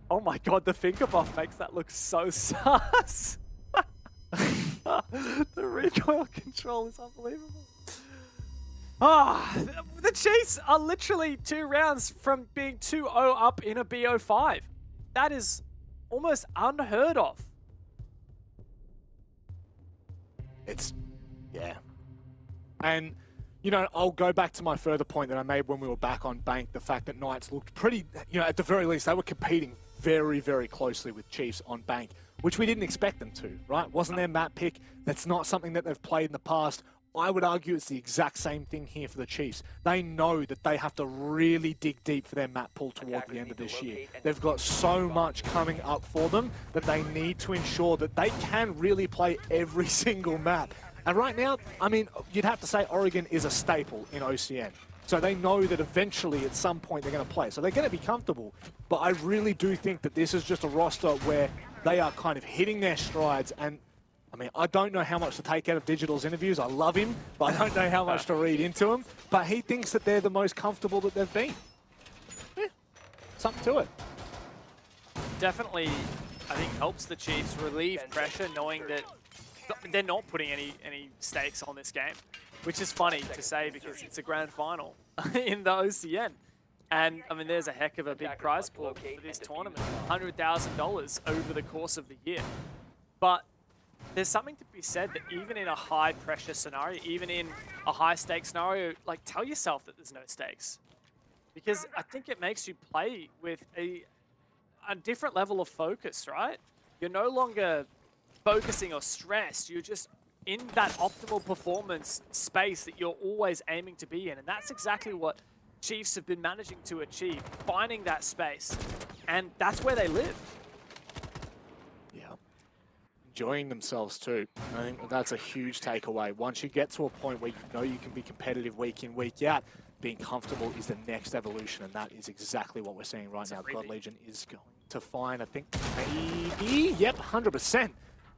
Oh my god, the finger buff makes that look so sus. The recoil control is unbelievable. Ah, the Chiefs are literally 2 rounds from being 2-0 up in a BO5. That is almost unheard of. Yeah. And, you know, I'll go back to my further point that I made when we were back on Bank, the fact that Knights looked pretty, you know, at the very least, they were competing very, very closely with Chiefs on Bank, which we didn't expect them to, right? Wasn't their map pick. That's not something that they've played in the past. I would argue it's the exact same thing here for the Chiefs. They know that they have to really dig deep for their map pool toward the end of this year. They've got so much coming up for them that they need to ensure that they can really play every single map. And right now, I mean, you'd have to say Oregon is a staple in OCN. So they know that eventually, at some point, they're going to play. So they're going to be comfortable. But I really do think that this is just a roster where they are kind of hitting their strides. And, I mean, I don't know how much to take out of Digital's interviews. I love him, but I don't know how much to read into him. But he thinks that they're the most comfortable that they've been. Yeah, something to it. Definitely, I think, helps the Chiefs relieve pressure, knowing that they're not putting any stakes on this game, which is funny to say because it's a grand final in the OCN. And, I mean, there's a heck of a big prize pool for this tournament, $100,000 over the course of the year. But there's something to be said that even in a high-pressure scenario, even in a high-stakes scenario, like, tell yourself that there's no stakes. Because I think it makes you play with a different level of focus, right? You're no longer focusing or stressed. You're just in that optimal performance space that you're always aiming to be in. And that's exactly what Chiefs have been managing to achieve, finding that space. And that's where they live. Yeah. Enjoying themselves too. I think that's a huge takeaway. Once you get to a point where you know you can be competitive week in, week out, being comfortable is the next evolution. And that is exactly what we're seeing right now. God Legion is going to find, I think, maybe, yep, 100%.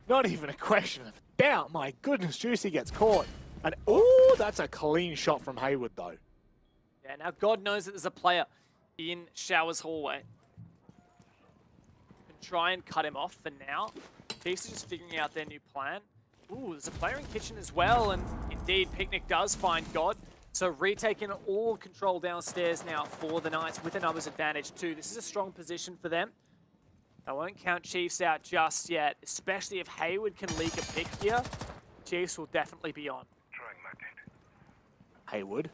Not even a question of doubt. My goodness, Juicy gets caught. And, oh, that's a clean shot from Haywood, though. Yeah, now God knows that there's a player in Showers Hallway. And try and cut him off for now. Chiefs are just figuring out their new plan. Ooh, there's a player in Kitchen as well. And indeed, Picnic does find God. So retaking all control downstairs now for the Knights with a numbers advantage too. This is a strong position for them. I won't count Chiefs out just yet, especially if Hayward can leak a pick here. Chiefs will definitely be on. Hayward,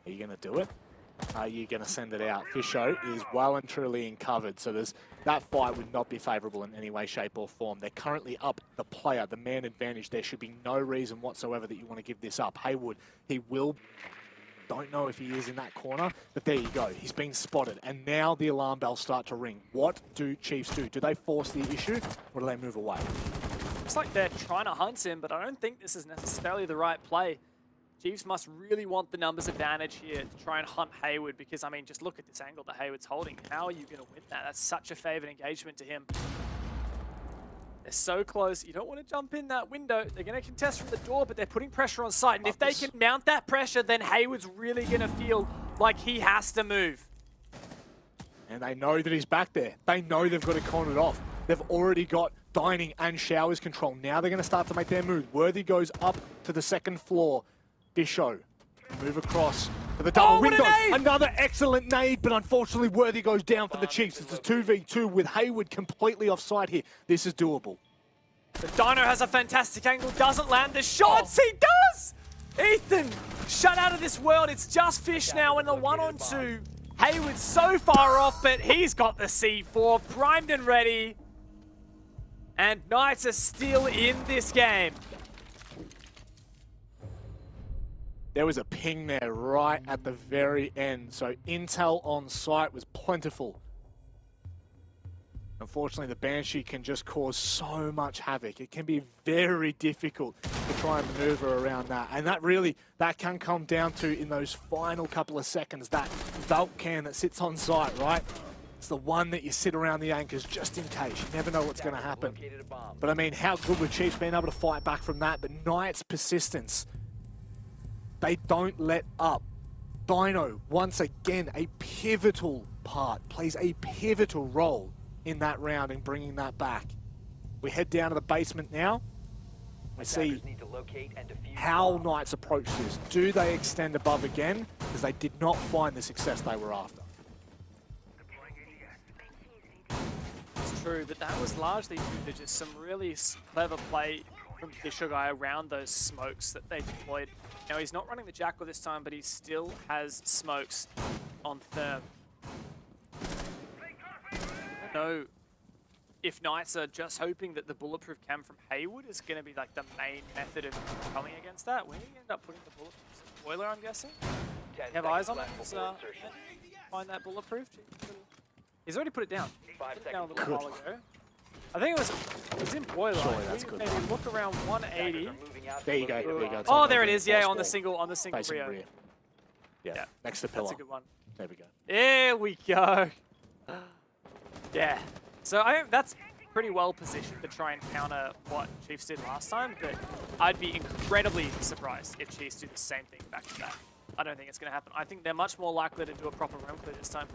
are you going to do it? Are you going to send it out? Fisho is well and truly in covered, so that fight would not be favourable in any way, shape or form. They're currently up the player, the man advantage. There should be no reason whatsoever that you want to give this up. Hayward, he will... Don't know if he is in that corner, but there you go. He's been spotted, and now the alarm bells start to ring. What do Chiefs do? Do they force the issue, or do they move away? Looks like they're trying to hunt him, but I don't think this is necessarily the right play. Chiefs must really want the numbers advantage here to try and hunt Hayward, because, I mean, just look at this angle that Hayward's holding. How are you going to win that? That's such a favoured engagement to him. They're so close. You don't want to jump in that window. They're going to contest from the door, but they're putting pressure on site. And if they can mount that pressure, then Hayward's really going to feel like he has to move. And they know that he's back there. They know they've got to con it off. They've already got dining and showers control. Now they're going to start to make their move. Worthy goes up to the second floor. Bisho, move across to the double window. Another excellent nade, but unfortunately Worthy goes down for the Chiefs. It's a 2v2 with Hayward completely offside here. This is doable. The Dino has a fantastic angle, doesn't land the shots. He does! Ethan, shut out of this world. It's just Fish now in the 1-on-2. Hayward's so far off, but he's got the C4 primed and ready. And Knights are still in this game. There was a ping there right at the very end, so intel on site was plentiful. Unfortunately, the Banshee can just cause so much havoc. It can be very difficult to try and maneuver around that. And that can come down to, in those final couple of seconds, that Valk can that sits on site, right? It's the one that you sit around the anchors just in case. You never know what's going to happen. But I mean, how good were Chiefs being able to fight back from that? But Knights' persistence, they don't let up. Dino, once again, a pivotal part, plays a pivotal role in that round in bringing that back. We head down to the basement now. We see how Knights approach this. Do they extend above again? Because they did not find the success they were after. It's true, but that was largely due to just some really clever play from Fisher Guy around those smokes that they deployed. Now he's not running the Jackal this time, but he still has smokes on Therm. I don't know if Knights are just hoping that the bulletproof cam from Hayward is going to be like the main method of coming against that. Where do you end up putting the bulletproof? Boiler, I'm guessing? You have eyes on it? Find that bulletproof? He's already put it down. Put it down a little while ago. I think it was in Boiler. Surely that's good. Maybe look around 180. There you go. There you go. Oh, there it is. Yeah, on the single Facing Rio. rear. Yeah, next to pillar. That's a good one. There we go. There we go. Yeah. So that's pretty well positioned to try and counter what Chiefs did last time, but I'd be incredibly surprised if Chiefs do the same thing back to back. I don't think it's going to happen. I think they're much more likely to do a proper roam clear this time.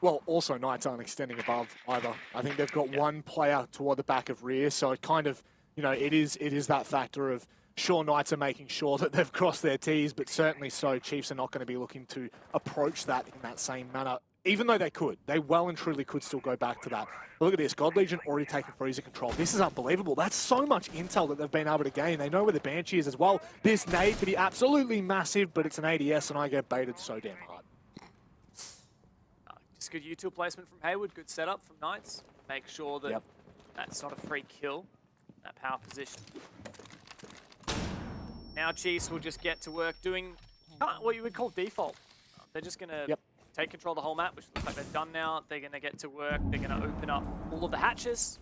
Well, also Knights aren't extending above either. I think they've got one player toward the back of rear, so it kind of, you know, it is that factor of, sure, Knights are making sure that they've crossed their T's, but certainly so, Chiefs are not going to be looking to approach that in that same manner, even though they could. They well and truly could still go back to that. But look at this, God Legion already taking freezer control. This is unbelievable. That's so much intel that they've been able to gain. They know where the Banshee is as well. This nade could be absolutely massive, but it's an ADS, and I get baited so damn hard. Just good util placement from Hayward, good setup from Knights. Make sure that that's not a free kill, that power position. Now Chiefs will just get to work doing what you would call default. They're just going to take control of the whole map, which looks like they've done now. They're going to get to work. They're going to open up all of the hatches.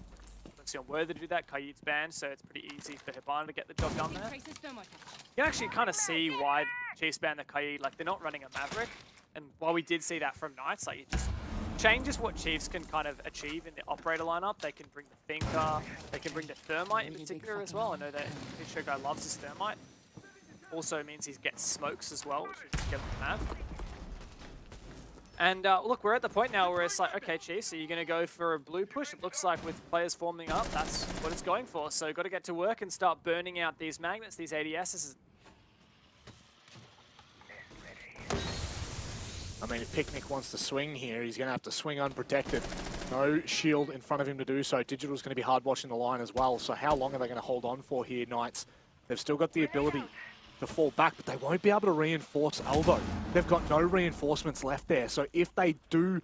Let's see on Worthy to do that. Kayid's banned, so it's pretty easy for Hibana to get the job done there. You can actually kind of see why Chiefs banned the Kayid. Like, they're not running a Maverick. And while we did see that from Knights, like, it just changes what Chiefs can kind of achieve in the operator lineup. They can bring the Thinker, they can bring the Thermite in particular as well. I know that Fisher Guy loves his Thermite. Also means he gets smokes as well, which is a killer Mav. And look, we're at the point now where it's like, okay, Chiefs, are you going to go for a blue push? It looks like with players forming up, that's what it's going for. So got to get to work and start burning out these magnets, these ADSs. I mean, if Picnic wants to swing here, he's going to have to swing unprotected. No shield in front of him to do so. Digital's going to be hard watching the line as well. So how long are they going to hold on for here, Knights? They've still got the ability to fall back, but they won't be able to reinforce Elbow. They've got no reinforcements left there. So if they do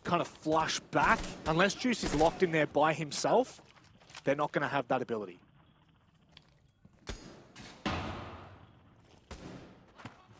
kind of flush back, unless Juice is locked in there by himself, they're not going to have that ability.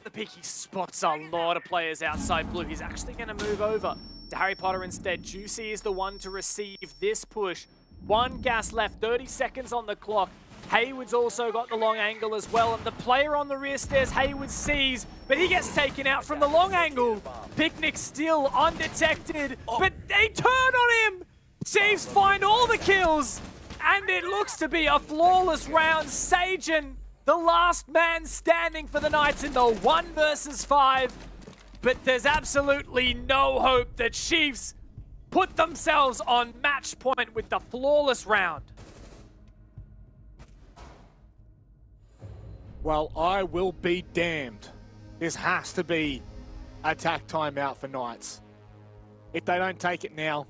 The pick, he spots a lot of players outside blue. He's actually going to move over to Harry Potter instead. Juicy is the one to receive this push. 1 gas left, 30 seconds on the clock. Hayward's also got the long angle as well, and the player on the rear stairs, Hayward sees, but he gets taken out from the long angle. Picnic still undetected, but they turn on him! Chiefs find all the kills, and it looks to be a flawless round. Sagen, the last man standing for the Knights in the 1 versus 5, but there's absolutely no hope. The Chiefs put themselves on match point with the flawless round. Well, I will be damned. This has to be attack timeout for Knights. If they don't take it now,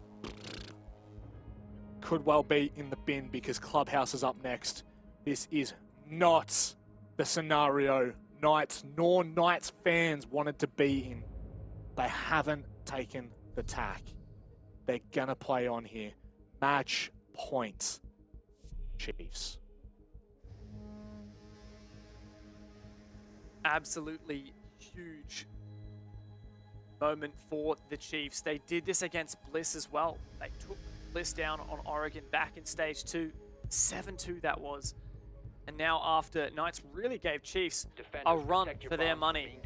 could well be in the bin because Clubhouse is up next. This is not the scenario Knights nor Knights fans wanted to be in. They haven't taken the tack. They're gonna play on here. Match points, Chiefs. Absolutely huge moment for the Chiefs. They did this against Bliss as well. They took Bliss down on Oregon back in Stage 2. 7-2 that was. And now after, Knights really gave Chiefs a run for their money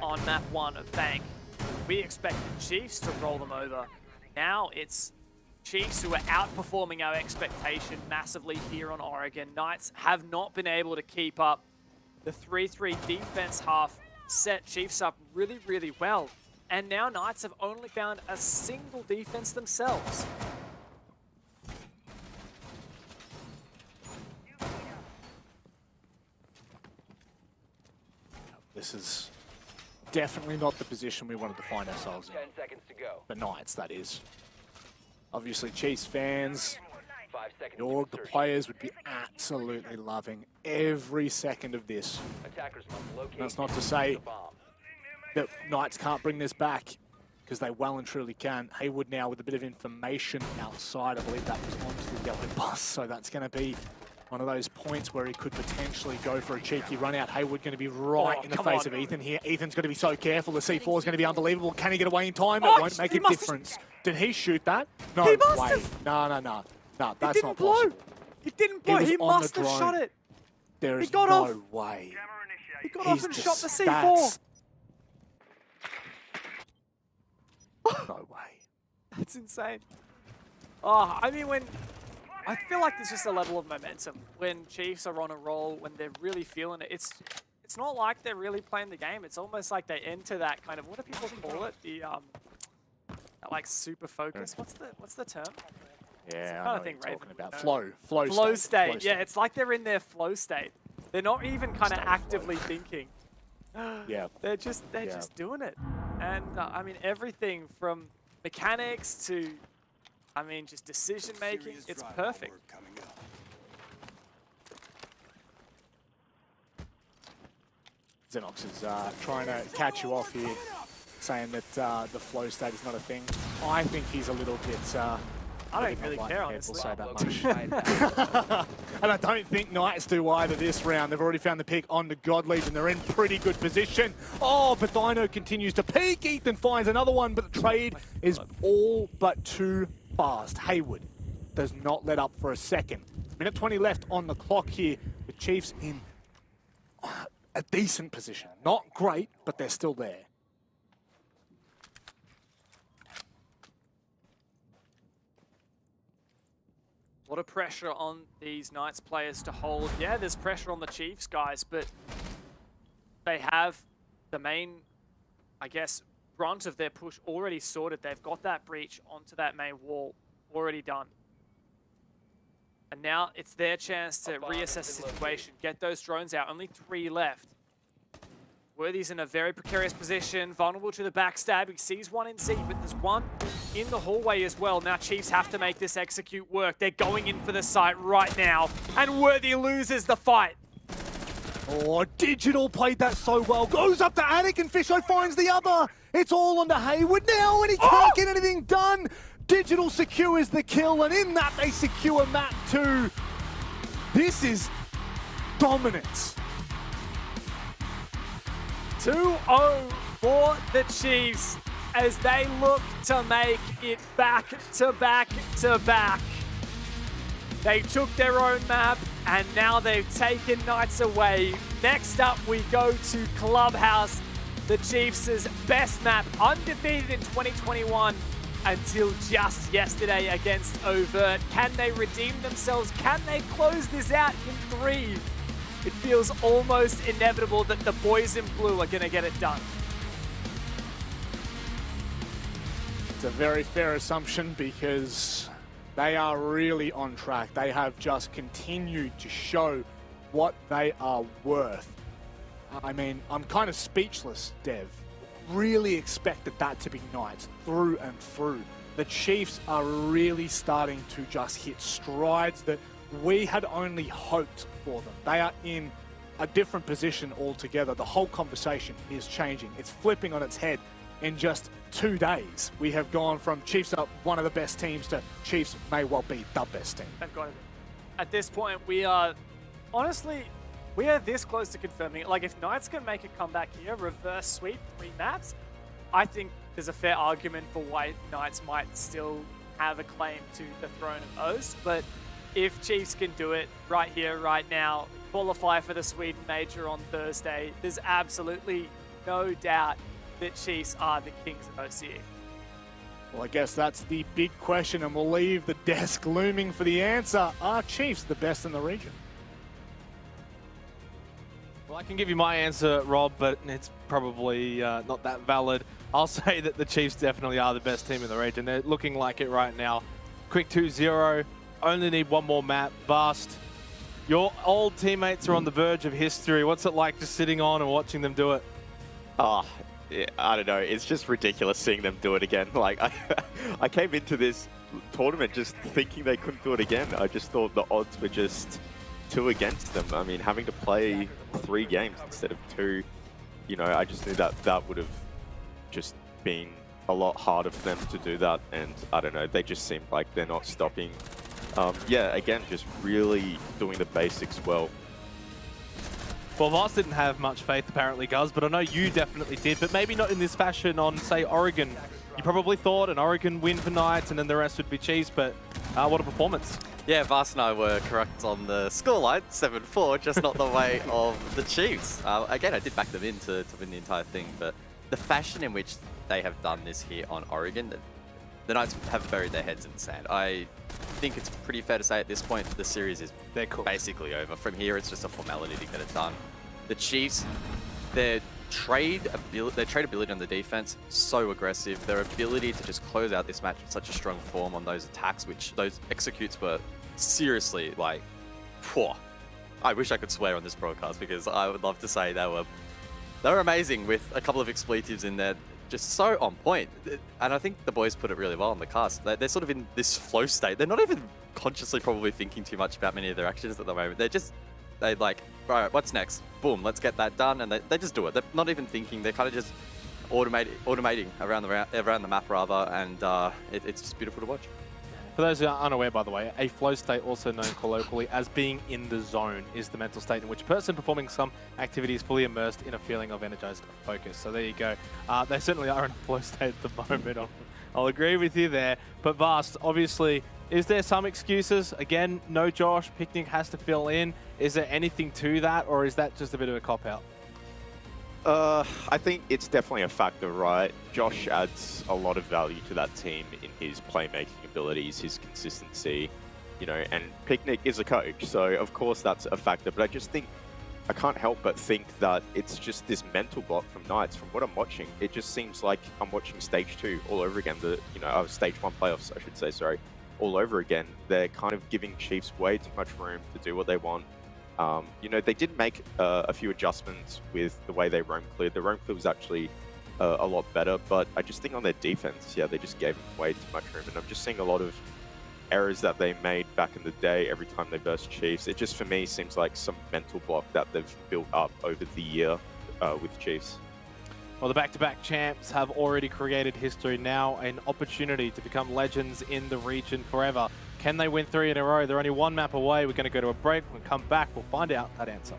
on map 1 of Bank. We expected Chiefs to roll them over. Now it's Chiefs who are outperforming our expectation massively here on Oregon. Knights have not been able to keep up. The 3-3 defense half set Chiefs up really, really well. And now Knights have only found a single defense themselves. This is definitely not the position we wanted to find ourselves in. 10 seconds to go. The Knights, that is. Obviously, Chiefs fans, 5 seconds. all the players would be absolutely loving every second of this. Attackers must locate. That's not to say the bomb. that Knights can't bring this back, because they well and truly can. Haywood now with a bit of information outside. I believe that was onto the yellow bus, so that's going to be one of those points where he could potentially go for a cheeky run out. Haywood going to be right in the face of Ethan here. Ethan's going to be so careful. The C4 is going to be unbelievable. Can he get away in time? It won't make a difference. Did he shoot that? No way. No, that's not possible. It didn't blow. He must have shot it. There is got no off. way. He got off and shot the C4. No way. That's insane. Oh, I mean, I feel like there's just a level of momentum when Chiefs are on a roll, when they're really feeling it. It's not like they're really playing the game. It's almost like they enter that kind of, what do people call it? The that like super focus. What's the term? Yeah, kind I know of thing, what you're talking Raven, about. Flow state. Yeah, it's like they're in their flow state. They're not even kind of actively thinking. Yeah. They're just doing it. And I mean, everything from mechanics to, I mean, just decision making, it's perfect. Xenox is trying to catch you off here, saying that the flow state is not a thing. I think he's a little bit... I don't really care, honestly. We'll say that much. And I don't think Knights do either this round. They've already found the pick on the God Legion. They're in pretty good position. Oh, but Dino continues to peek. Ethan finds another one, but the trade is all but too fast. Haywood does not let up for a second. Minute 20 left on the clock here. The Chiefs in a decent position. Not great, but they're still there. A lot of pressure on these Knights players to hold. Yeah, there's pressure on the Chiefs guys, but they have the main, I guess, brunt of their push already sorted. They've got that breach onto that main wall already done. And now it's their chance to reassess the situation, get those drones out. Only 3 left. Worthy's in a very precarious position, vulnerable to the backstab. He sees one in Z, but there's one in the hallway as well. Now Chiefs have to make this execute work. They're going in for the site right now, and Worthy loses the fight. Oh, Digital played that so well. Goes up to Attic and Fisho finds the other. It's all onto Hayward now, and he can't get anything done. Digital secures the kill, and in that they secure map 2. This is dominance. 2-0 for the Chiefs as they look to make it back to back to back. They took their own map and now they've taken Knights away. Next up we go to Clubhouse, the Chiefs' best map, undefeated in 2021 until just yesterday against Overt. Can they redeem themselves? Can they close this out in 3? It feels almost inevitable that the boys in blue are going to get it done. It's a very fair assumption because they are really on track. They have just continued to show what they are worth. I mean, I'm kind of speechless, Dev. Really expected that to be Knights through and through. The Chiefs are really starting to just hit strides that we had only hoped for them. They are in a different position altogether. The whole conversation is changing. It's flipping on its head. In just 2 days, we have gone from Chiefs are one of the best teams to Chiefs may well be the best team. They've got it. At this point, we are, honestly, we are this close to confirming it. Like, if Knights can make a comeback here, reverse sweep 3 maps, I think there's a fair argument for why Knights might still have a claim to the throne of O's. But if Chiefs can do it right here, right now, qualify for the Sweden Major on Thursday, there's absolutely no doubt that Chiefs are the kings of OCE. Well, I guess that's the big question, and we'll leave the desk looming for the answer. Are Chiefs the best in the region? Well, I can give you my answer, Rob, but it's probably not that valid. I'll say that the Chiefs definitely are the best team in the region. They're looking like it right now. Quick 2-0, only need one more map. Vast, your old teammates are on the verge of history. What's it like just sitting on and watching them do it? Oh, yeah, I don't know. It's just ridiculous seeing them do it again. Like, I came into this tournament just thinking they couldn't do it again. I just thought the odds were just 2 against them. I mean, having to play 3 games instead of 2, you know, I just knew that that would have just been a lot harder for them to do that. And I don't know, they just seem like they're not stopping. Yeah, again, just really doing the basics well. Well, Voss didn't have much faith, apparently, Guz, but I know you definitely did, but maybe not in this fashion on, say, Oregon. You probably thought an Oregon win for Knights and then the rest would be Chiefs, but what a performance. Yeah, Voss and I were correct on the scoreline, 7-4, just not the way of the Chiefs. Again, I did back them in to win the entire thing, but the fashion in which they have done this here on Oregon, the Knights have buried their heads in the sand. I think it's pretty fair to say at this point the series is basically over. From here, it's just a formality to get it done. The Chiefs, their trade ability on the defense, so aggressive. Their ability to just close out this match in such a strong form on those attacks, which those executes were seriously like, phew. I wish I could swear on this broadcast because I would love to say they were amazing with a couple of expletives in there. Just so on point. And I think the boys put it really well on the cast. They're sort of in this flow state. They're not even consciously probably thinking too much about many of their actions at the moment. They like, right, what's next? Boom, let's get that done. And they just do it. They're not even thinking. They're kind of just automating around the map rather. And it's just beautiful to watch. For those who are unaware, by the way, a flow state, also known colloquially as being in the zone, is the mental state in which a person performing some activity is fully immersed in a feeling of energized focus. So there you go. They certainly are in a flow state at the moment. I'll agree with you there. But Vast, obviously, is there some excuses? Again, no Josh, Picnic has to fill in. Is there anything to that, or is that just a bit of a cop-out? I think it's definitely a factor, right? Josh adds a lot of value to that team in his playmaking abilities, his consistency, you know, and Picnic is a coach, so of course that's a factor. But I just think, I can't help but think that it's just this mental block from Knights. From what I'm watching, it just seems like I'm watching Stage 2 all over again. Stage 1 playoffs, I should say, sorry, all over again. They're kind of giving Chiefs way too much room to do what they want. You know, they did make a few adjustments with the way they roam cleared. The roam clear was actually a lot better, but I just think on their defense, yeah, they just gave way too much room. And I'm just seeing a lot of errors that they made back in the day every time they versed Chiefs. It just, for me, seems like some mental block that they've built up over the year with Chiefs. Well, the back-to-back champs have already created history. Now an opportunity to become legends in the region forever. Can they win 3 in a row? They're only 1 map away. We're going to go to a break. When we come back, we'll find out that answer.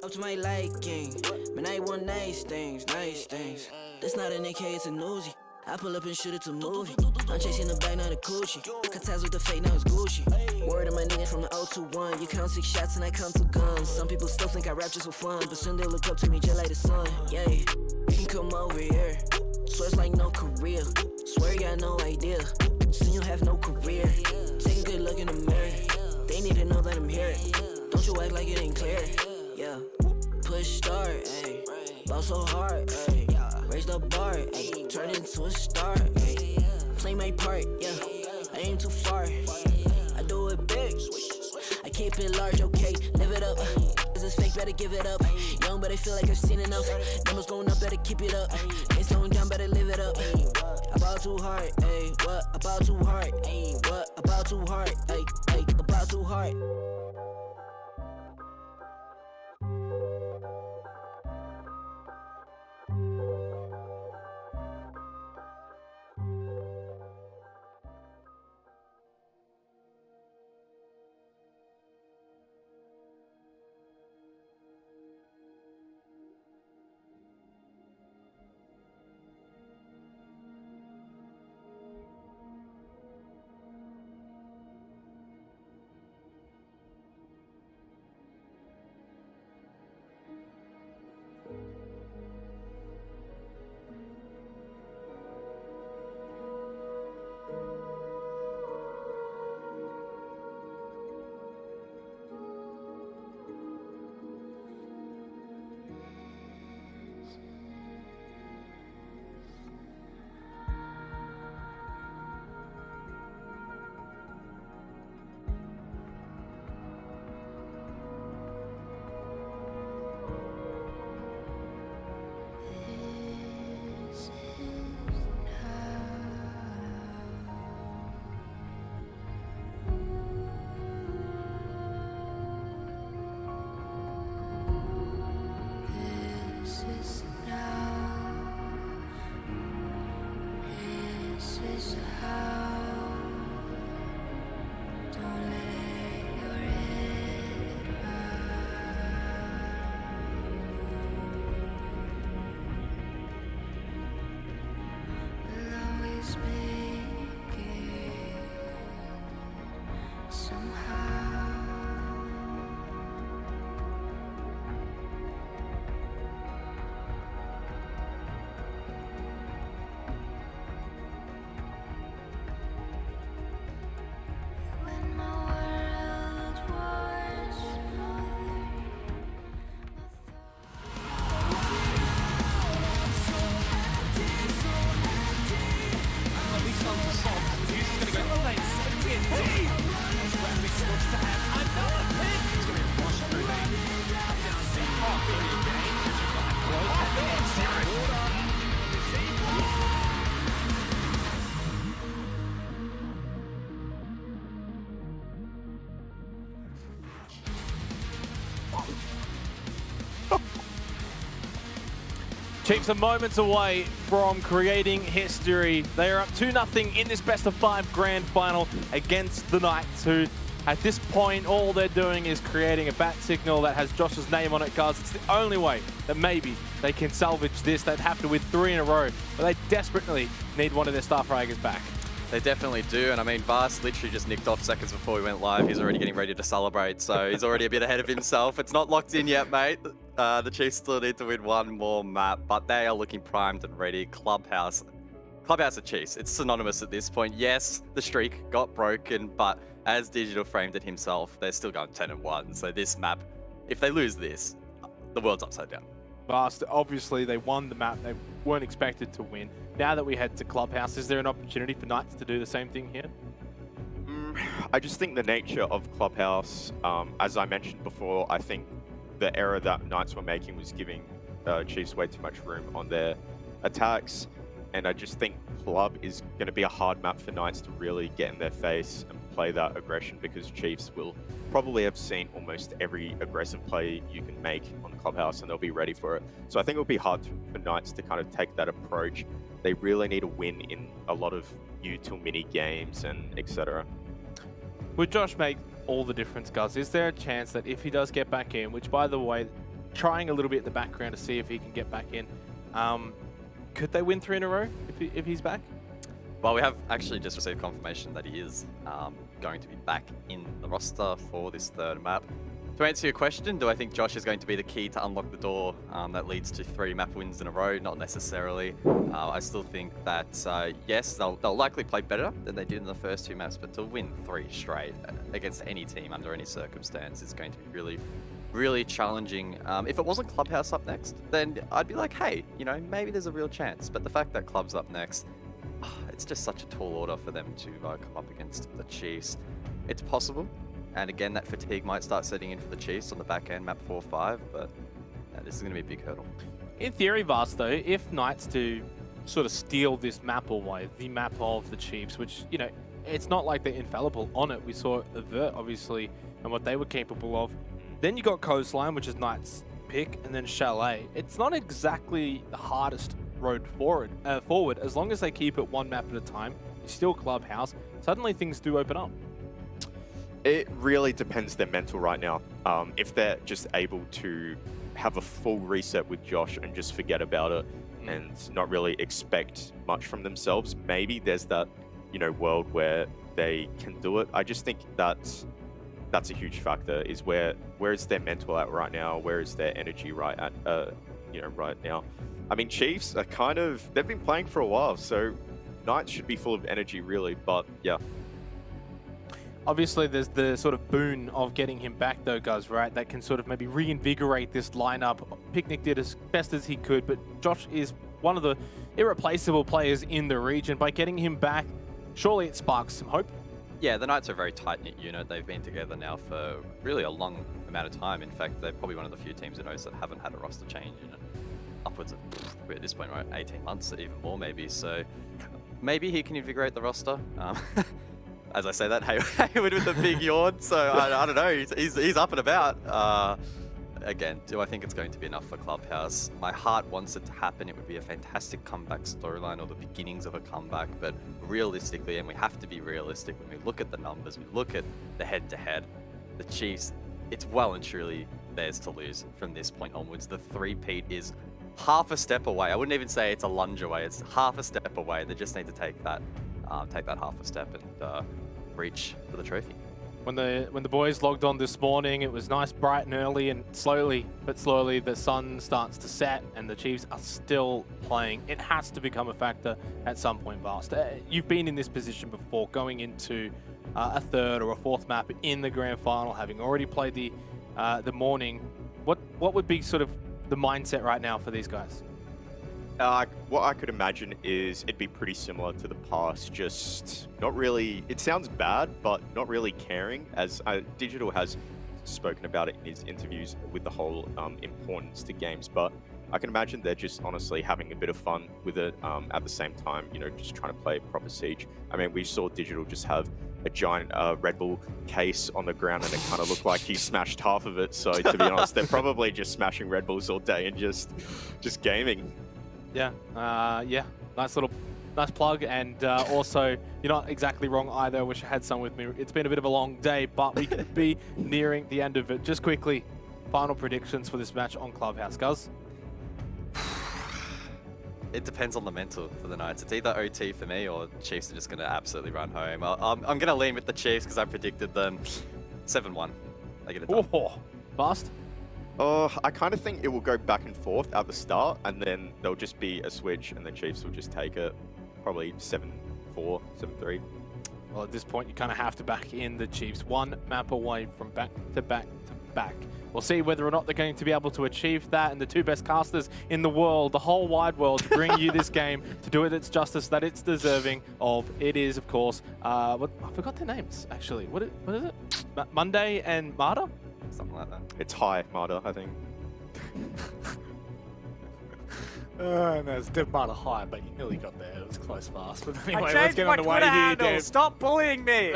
Up to my liking, man, I want nice things, nice things. That's not an AK, it's a Uzi. I pull up and shoot it to movie. I'm chasing the bag, not a coochie. Cut ties with the fake, now it's Gucci. Word of my niggas from the 021. You count 6 shots and I count 2 guns. Some people still think I rap just for fun, but soon they look up to me just like the sun. Yeah, you can come over here. Swear it's like no career. Swear you got no idea. Soon you have no career. Take a good look in the mirror. They need to know that I'm here. Don't you act like it ain't clear. Yeah, push start, ayy. Ball so hard, ayy. Raise the bar, ayy. Turn into a star, ayy. Play my part, yeah. I aim too far. I do it big. I keep it large, okay. Live it up. This is fake, better give it up. Young, but I feel like I've seen enough. Numbers going up, better keep it up. Ain't slowing down, better live it up. I ball too hard, ayy. What? I ball too hard, ayy. What? I ball too hard, ayy. I ball too hard. Chiefs are moments away from creating history. They are up 2-0 in this best-of-5 grand final against the Knights, who at this point all they're doing is creating a bat signal that has Josh's name on it, guys. It's the only way that maybe they can salvage this. They'd have to win 3 in a row, but they desperately need one of their star fraggers back. They definitely do, and I mean, Vast literally just nicked off seconds before we went live. He's already getting ready to celebrate, so he's already a bit ahead of himself. It's not locked in yet, mate. The Chiefs still need to win one more map, but they are looking primed and ready. Clubhouse of Chiefs. It's synonymous at this point. Yes, the streak got broken, but as Digital framed it himself, they're still going 10-1. So this map, if they lose this, the world's upside down. Vast, obviously they won the map. They weren't expected to win. Now that we head to Clubhouse, is there an opportunity for Knights to do the same thing here? I just think the nature of Clubhouse, as I mentioned before, I think the error that Knights were making was giving Chiefs way too much room on their attacks. And I just think Club is going to be a hard map for Knights to really get in their face and play that aggression, because Chiefs will probably have seen almost every aggressive play you can make on Clubhouse and they'll be ready for it. So I think it'll be hard for Knights to kind of take that approach. They really need a win in a lot of util mini games and etc. Would Josh make all the difference, guys? Is there a chance that if he does get back in, which by the way, trying a little bit in the background to see if he can get back in, could they win 3 in a row if he's back? Well, we have actually just received confirmation that he is going to be back in the roster for this 3rd map. To answer your question, do I think Josh is going to be the key to unlock the door that leads to 3 map wins in a row? Not necessarily. I still think that, yes, they'll likely play better than they did in the first 2 maps, but to win 3 straight against any team under any circumstance is going to be really, really challenging. If it wasn't Clubhouse up next, then I'd be like, hey, you know, maybe there's a real chance. But the fact that Club's up next, it's just such a tall order for them to come up against the Chiefs. It's possible. And again, that fatigue might start setting in for the Chiefs on the back end, map 4-5, but this is going to be a big hurdle. In theory, Vast, though, if Knights do sort of steal this map away, the map of the Chiefs, which, you know, it's not like they're infallible on it. We saw Avert, obviously, and what they were capable of. Then you got Coastline, which is Knights' pick, and then Chalet. It's not exactly the hardest road forward, as long as they keep it 1 map at a time. Still Clubhouse. Suddenly things do open up. It really depends their mental right now. If they're just able to have a full reset with Josh and just forget about it and not really expect much from themselves, maybe there's that, you know, world where they can do it. I just think that's a huge factor, is where is their mental at right now? Where is their energy right now? I mean, Chiefs are they've been playing for a while, so Knights should be full of energy really, but yeah. Obviously, there's the sort of boon of getting him back, though, guys, right? That can sort of maybe reinvigorate this lineup. Picnic did as best as he could, but Josh is one of the irreplaceable players in the region. By getting him back, surely it sparks some hope. Yeah, the Knights are a very tight-knit unit. They've been together now for really a long amount of time. In fact, they're probably one of the few teams in OCE that haven't had a roster change in upwards of, at this point, right, 18 months, even more maybe. So maybe he can invigorate the roster. As I say that, Hayward with a big yawn, so I don't know, he's up and about. Again, do I think it's going to be enough for Clubhouse? My heart wants it to happen. It would be a fantastic comeback storyline, or the beginnings of a comeback, but realistically, and we have to be realistic when we look at the numbers, we look at the head-to-head, the Chiefs, it's well and truly theirs to lose from this point onwards. The 3-peat is half a step away. I wouldn't even say it's a lunge away, it's half a step away. They just need to take that half a step and reach for the trophy. When the boys logged on this morning, it was nice, bright and early, and slowly but slowly the sun starts to set and the Chiefs are still playing. It has to become a factor at some point, Vast. You've been in this position before, going into a 3rd or a 4th map in the grand final, having already played the morning. What would be sort of the mindset right now for these guys? What I could imagine is it'd be pretty similar to the past, just not really, it sounds bad, but not really caring, as Digital has spoken about it in his interviews with the whole importance to games, but I can imagine they're just honestly having a bit of fun with it at the same time, you know, just trying to play proper Siege. I mean, we saw Digital just have a giant Red Bull case on the ground and it kind of looked like he smashed half of it, so to be honest, they're probably just smashing Red Bulls all day and just gaming. Yeah, nice plug, and also you're not exactly wrong either. I wish I had some with me. It's been a bit of a long day, but we could be nearing the end of it. Just quickly, final predictions for this match on Clubhouse, Guz. It depends on the mental for the Knights. It's either OT for me or Chiefs are just going to absolutely run home. I'm going to lean with the Chiefs because I predicted them 7-1. They get it done. Fast? Oh, I kind of think it will go back and forth at the start, and then there'll just be a switch, and the Chiefs will just take it. Probably 7-4, 7-3. Well, at this point, you kind of have to back in the Chiefs. One map away from back to back to back. We'll see whether or not they're going to be able to achieve that, and the two best casters in the world, the whole wide world, to bring you this game, to do it its justice that it's deserving of. It is, of course, I forgot their names, actually. What is it? Monday and Marta? Something like that. It's high, Marta, I think. No, it's Dev Marta high, but you nearly got there. It was close fast. But anyway, I let's changed get my on the way Twitter here, handle. Dev. Stop bullying me.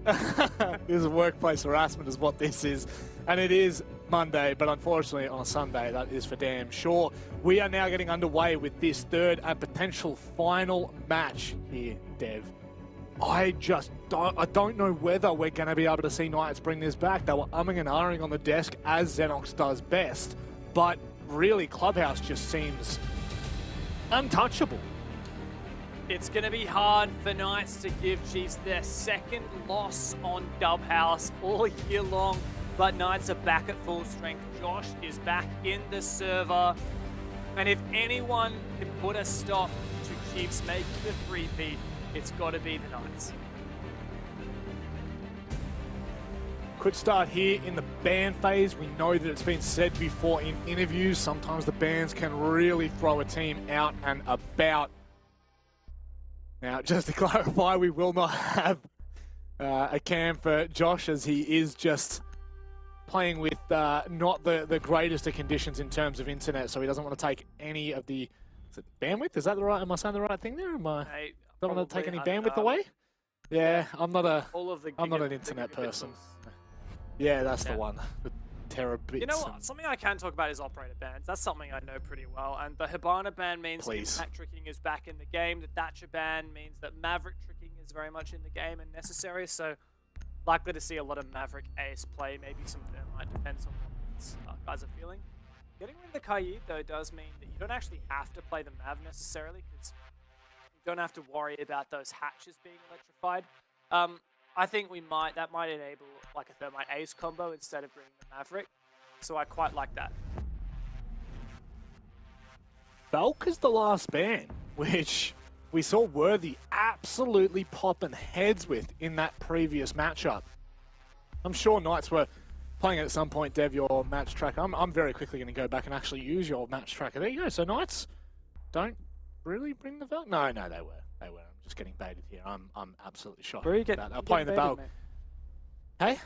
This is workplace harassment is what this is. And it is Monday, but unfortunately on a Sunday, that is for damn sure. We are now getting underway with this third and potential final match here, Dev. I don't know whether we're going to be able to see Knights bring this back. They were umming and ahhing on the desk, as Xenox does best, but really Clubhouse just seems untouchable. It's going to be hard for Knights to give Chiefs their second loss on Dubhouse all year long, but Knights are back at full strength. Josh is back in the server, and if anyone can put a stop to Chiefs making the 3-peat, it's got to be the Knights. Could start here in the ban phase. We know that it's been said before in interviews, sometimes the bans can really throw a team out and about. Now, just to clarify, we will not have a cam for Josh, as he is just playing with not the greatest of conditions in terms of internet, so he doesn't want to take any of the bandwidth. Is that the right? Am I saying the right thing there? Don't want to take any bandwidth away. Yeah, I'm not an internet person. Yeah, that's the one. The terabits. You know what? Something I can talk about is operator bans. That's something I know pretty well. And the Hibana ban means that impact tricking is back in the game. The Thatcher ban means that Maverick tricking is very much in the game and necessary. So likely to see a lot of Maverick ace play, maybe some Thermite, depends on what guys are feeling. Getting rid of the Kaid, though, does mean that you don't actually have to play the Mav necessarily, because you don't have to worry about those hatches being electrified. I think that might enable like a Thermite Ace combo instead of bringing the Maverick. So I quite like that. Valk is the last ban, which we saw Worthy absolutely popping heads with in that previous matchup. I'm sure Knights were playing it at some point, Dev, your match tracker. I'm very quickly going to go back and actually use your match tracker. There you go. So Knights don't really bring the Valk? No, they were. I'm just getting baited here. I'm absolutely shocked. Where are you I'm playing the Valk. Hey?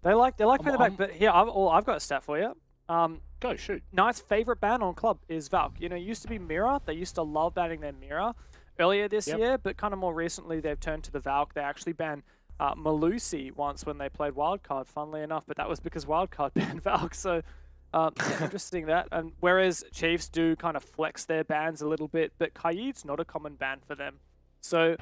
They like playing the back, but here, I've got a stat for you. Go, shoot. Knight's favorite ban on club is Valk. You know, it used to be Mirror. They used to love banning their Mirror earlier this year, but kind of more recently they've turned to the Valk. They actually banned Malusi once when they played Wildcard, funnily enough, but that was because Wildcard banned Valk. So interesting that. And whereas Chiefs do kind of flex their bans a little bit, but Kaid's not a common ban for them. So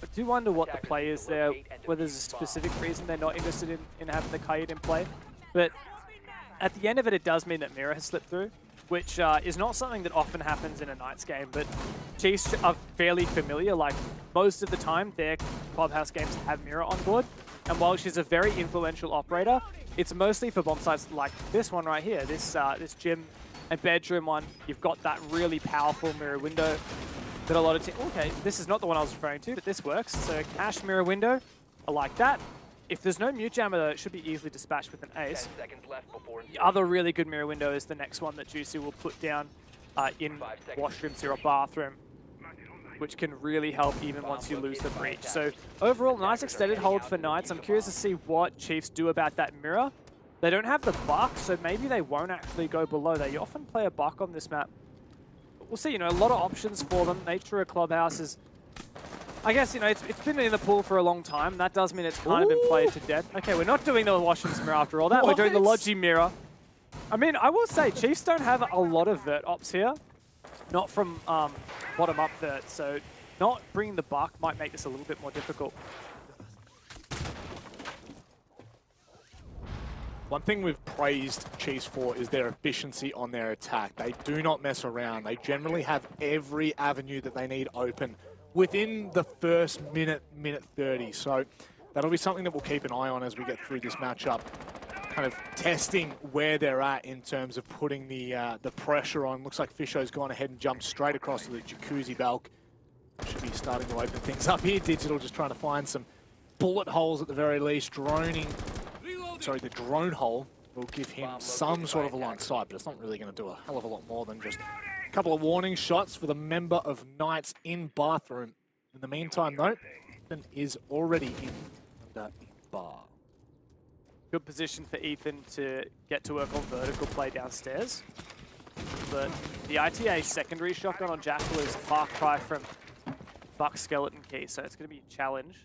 I do wonder what the play is there, whether there's a specific reason they're not interested in having the Kaid in play. But at the end of it, it does mean that Mirror has slipped through, which is not something that often happens in a Knights game, but Chiefs are fairly familiar. Like, most of the time, their Clubhouse games have Mirror on board, and while she's a very influential operator, it's mostly for bomb sites like this one right here, this gym and bedroom one. You've got that really powerful Mirror window that a lot of teams... Okay, this is not the one I was referring to, but this works. So cash Mirror window, I like that. If there's no mute jammer, though, it should be easily dispatched with an ace. The other really good Mirror window is the next one that Juicy will put down in washrooms or a bathroom, which can really help even once you lose the breach. So overall, nice extended hold for Knights. I'm curious to see what Chiefs do about that Mirror. They don't have the buck, so maybe they won't actually go below. They often play a buck on this map. But we'll see, you know, a lot of options for them. Nature of Clubhouse is... I guess, you know, it's been in the pool for a long time. That does mean it's kind of been played to death. Okay, we're not doing the Washington Mirror after all that. We're doing the Logi Mirror. I mean, I will say, Chiefs don't have a lot of vert ops here. not from bottom up vert, so not bringing the buck might make this a little bit more difficult. One thing we've praised Chiefs for is their efficiency on their attack. They do not mess around. They generally have every avenue that they need open within the first minute 30. So that'll be something that we'll keep an eye on as we get through this matchup. Kind of testing where they're at in terms of putting the pressure on. Looks like Fisho's gone ahead and jumped straight across to the jacuzzi balk. Should be starting to open things up here. Digital just trying to find some bullet holes at the very least. The drone hole will give him some sort of a line of sight, but it's not really going to do a hell of a lot more than just a couple of warning shots for the member of Knights in bathroom. In the meantime, though, Ethan is already in under bar. Good position for Ethan to get to work on vertical play downstairs. But the ITA secondary shotgun on Jackal is a far cry from Buck's skeleton key, so it's going to be a challenge.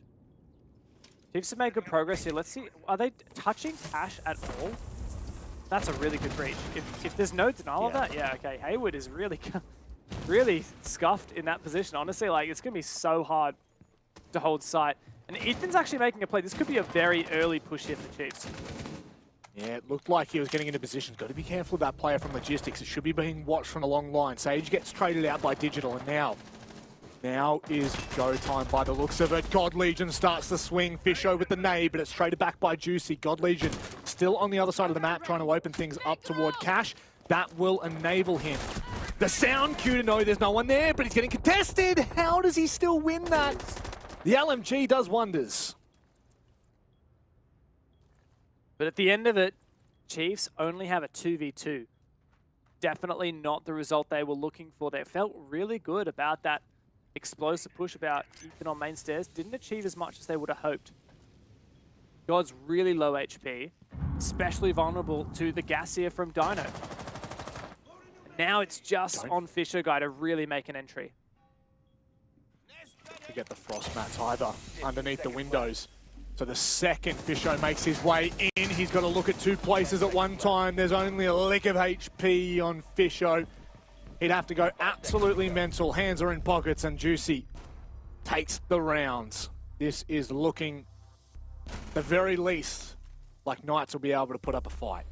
Chiefs have made good progress here. Let's see, are they touching Cash at all? That's a really good breach. If there's no denial of that, yeah, okay. Hayward is really, really scuffed in that position. Honestly, like, it's going to be so hard to hold sight. And Ethan's actually making a play. This could be a very early push here for Chiefs. Yeah, it looked like he was getting into position. Got to be careful of that player from Logistics. It should be being watched from a long line. Sage gets traded out by Digital, and now is go time by the looks of it. God Legion starts the swing. Fisho with the nade, but it's traded back by Juicy. God Legion still on the other side of the map, trying to open things up toward Cash. That will enable him. The sound cue to know there's no one there, but he's getting contested. How does he still win that? The LMG does wonders. But at the end of it, Chiefs only have a 2v2. Definitely not the result they were looking for. They felt really good about that explosive push, about Ethan on main stairs. Didn't achieve as much as they would have hoped. God's really low HP, especially vulnerable to the Gassier from Dino. Now it's just on Fisher Guy to really make an entry. To get the frost mats either underneath the windows. So the second Fisho makes his way in, he's got to look at two places at one time. There's only a lick of HP on Fisho. He'd have to go absolutely mental. Hands are in pockets, and Juicy takes the rounds. This is looking, at the very least, like Knights will be able to put up a fight.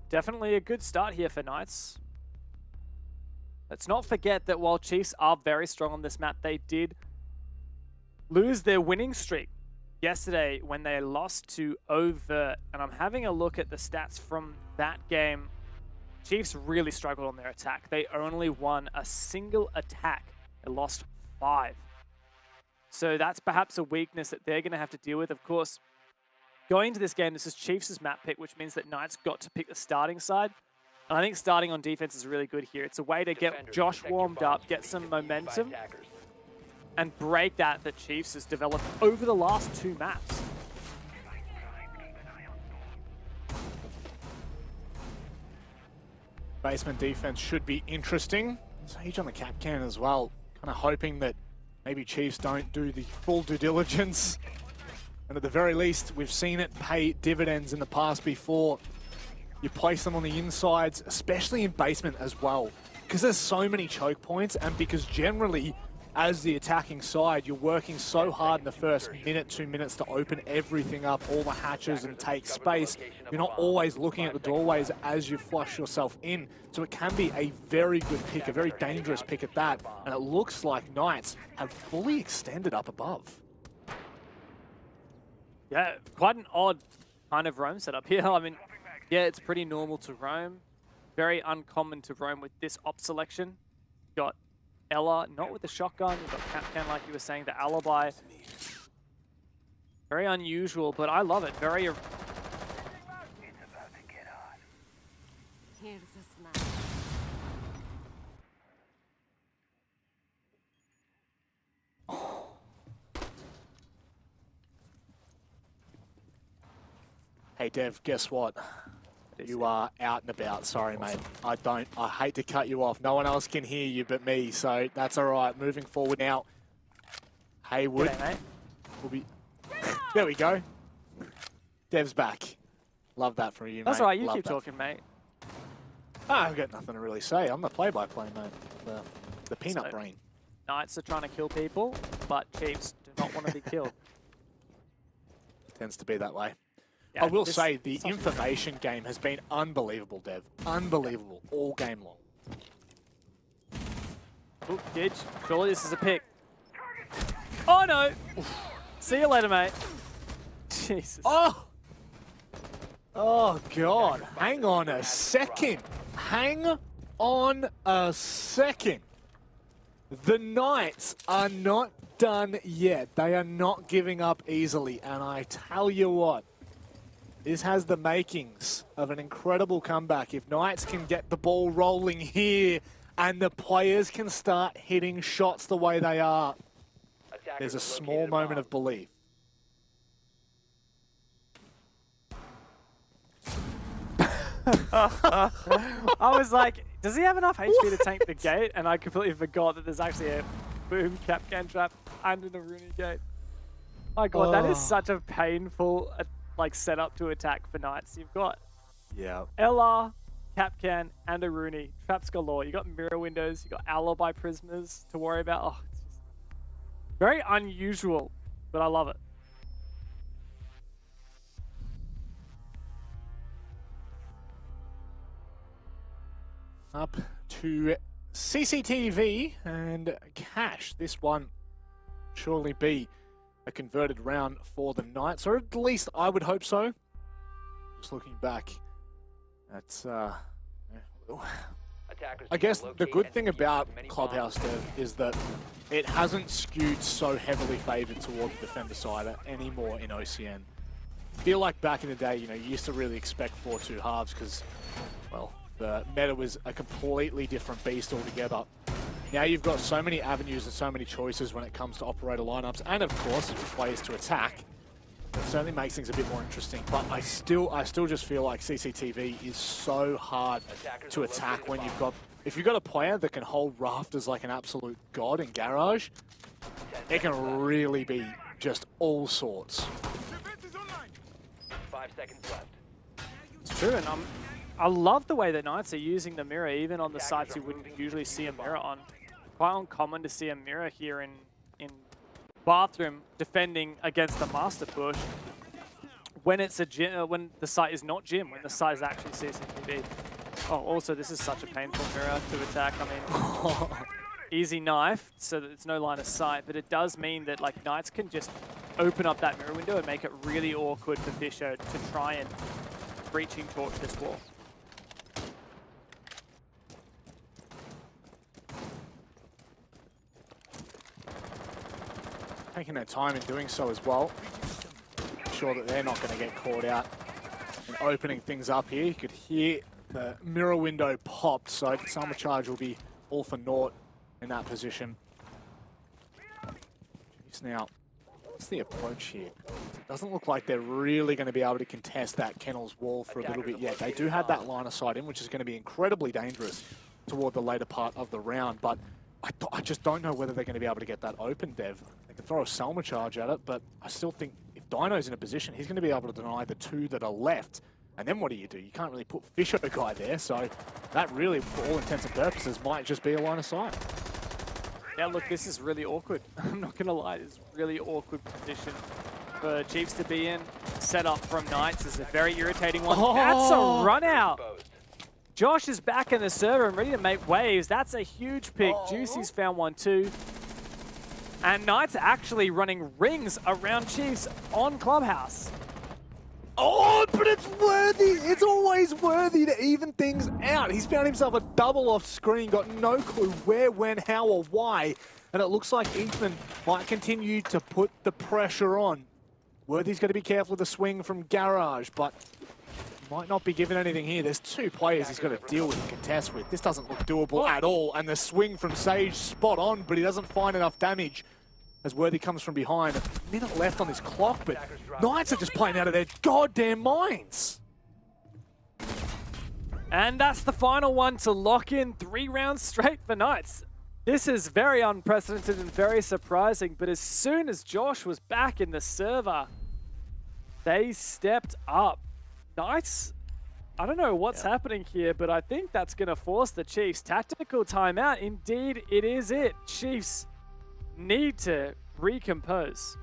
Definitely a good start here for Knights. Let's not forget that while Chiefs are very strong on this map, they did lose their winning streak yesterday when they lost to Overt. And I'm having a look at the stats from that game. Chiefs really struggled on their attack. They only won a single attack. They lost 5. So that's perhaps a weakness that they're going to have to deal with. Of course, going into this game, this is Chiefs' map pick, which means that Knights got to pick the starting side. And I think starting on defense is really good here. It's a way to get Josh warmed up, get some momentum, and break that Chiefs has developed over the last 2 maps. Basement defense should be interesting. Sage on the cap can as well. Kind of hoping that maybe Chiefs don't do the full due diligence. And at the very least, we've seen it pay dividends in the past before. You place them on the insides, especially in basement as well. Because there's so many choke points, and because generally, as the attacking side, you're working so hard in the first minute, 2 minutes to open everything up, all the hatches and take space. You're not always looking at the doorways as you flush yourself in. So it can be a very good pick, a very dangerous pick at that. And it looks like Knights have fully extended up above. Yeah, quite an odd kind of roam setup here. I mean, yeah, it's pretty normal to roam. Very uncommon to roam with this op selection. Got Ella, not with the shotgun. You've got Capcan, like you were saying, the alibi. Very unusual, but I love it. Very... Here's a snack. Hey Dev, guess what? You are out and about. Sorry, mate. I hate to cut you off. No one else can hear you but me, so that's all right. Moving forward now. Haywood. G'day, mate. Will be... There we go. Dev's back. Love that for you, mate. That's all right. You Love keep that. talking, mate. I've got nothing to really say. I'm the play-by-play man. The peanut So, brain. Knights are trying to kill people, but Chiefs do not want to be killed. Tends to be that way. Yeah, I will this- say the information game has been unbelievable, Dev. Unbelievable all game long. Ooh, Gidge. Surely this is a pick. Oh no! See you later, mate. Jesus. Oh! Oh, God. Hang on a second. Hang on a second. The Knights are not done yet. They are not giving up easily. And I tell you what, this has the makings of an incredible comeback. If Knights can get the ball rolling here and the players can start hitting shots the way they are, there's a small moment of belief. I was like, does he have enough HP to tank the gate? And I completely forgot that there's actually a boom cap can trap and an Aruni gate. My God, that is such a painful like setup to attack for Knights. You've got LR, Capcan, and Aruni. Traps galore. You got mirror windows. You got alibi prismas to worry about. Oh, it's just very unusual, but I love it. Up to CCTV and Cash. This one surely be a converted round for the Knights, or at least I would hope so. Just looking back at, I guess the good thing about Clubhouse Dev is that it hasn't skewed so heavily favoured toward the defender side anymore in OCN. I feel like back in the day, you know, you used to really expect 4-2 halves because, well, the meta was a completely different beast altogether. Now you've got so many avenues and so many choices when it comes to operator lineups, and of course, ways to attack. It certainly makes things a bit more interesting, but I still just feel like CCTV is so hard to attack when if you've got a player that can hold rafters like an absolute god in Garage, it can really be just all sorts. 5 seconds left. It's true, and I love the way that Knights are using the mirror, even on the sites you wouldn't usually see a mirror on. Quite uncommon to see a mirror here in Bathroom defending against the master push when it's a gym, when the site is not gym, when the site is actually CCTV. Oh, also this is such a painful mirror to attack. I mean, easy knife, so that it's no line of sight, but it does mean that like Knights can just open up that mirror window and make it really awkward for Fisher to try and breaching torch this wall. Taking their time in doing so as well. Sure that they're not going to get caught out and opening things up here. You could hear the mirror window popped, so Summer Charge will be all for naught in that position. Jeez, now, what's the approach here? It doesn't look like they're really going to be able to contest that Kennel's wall for a little bit yet. They do have that line of sight in, which is going to be incredibly dangerous toward the later part of the round, but I just don't know whether they're going to be able to get that open, Dev. They can throw a Selma charge at it, but I still think if Dino's in a position, he's going to be able to deny the two that are left. And then what do? You can't really put Fisher guy there, so that really, for all intents and purposes, might just be a line of sight. Yeah, look, this is really awkward. I'm not going to lie, it's a really awkward position for Chiefs to be in. Set up from Knights is a very irritating one. Oh! That's a run out. Josh is back in the server and ready to make waves. That's a huge pick. Juicy's found one too. And Knights are actually running rings around Chiefs on Clubhouse. Oh, but it's worthy. It's always worthy to even things out. He's found himself a double off screen, got no clue where, when, how, or why. And it looks like Ethan might continue to put the pressure on. Worthy's got to be careful with the swing from Garage, but might not be given anything here. There's two players he's got to deal with and contest with. This doesn't look doable at all. And the swing from Sage, spot on, but he doesn't find enough damage as Worthy comes from behind. A minute left on this clock, but Knights are just playing out of their goddamn minds. And that's the final one to lock in 3 rounds straight for Knights. This is very unprecedented and very surprising, but as soon as Josh was back in the server, they stepped up. Knights I don't know what's happening here, but I think that's going to force the Chiefs. Tactical timeout. Indeed, it is it. Chiefs need to recompose.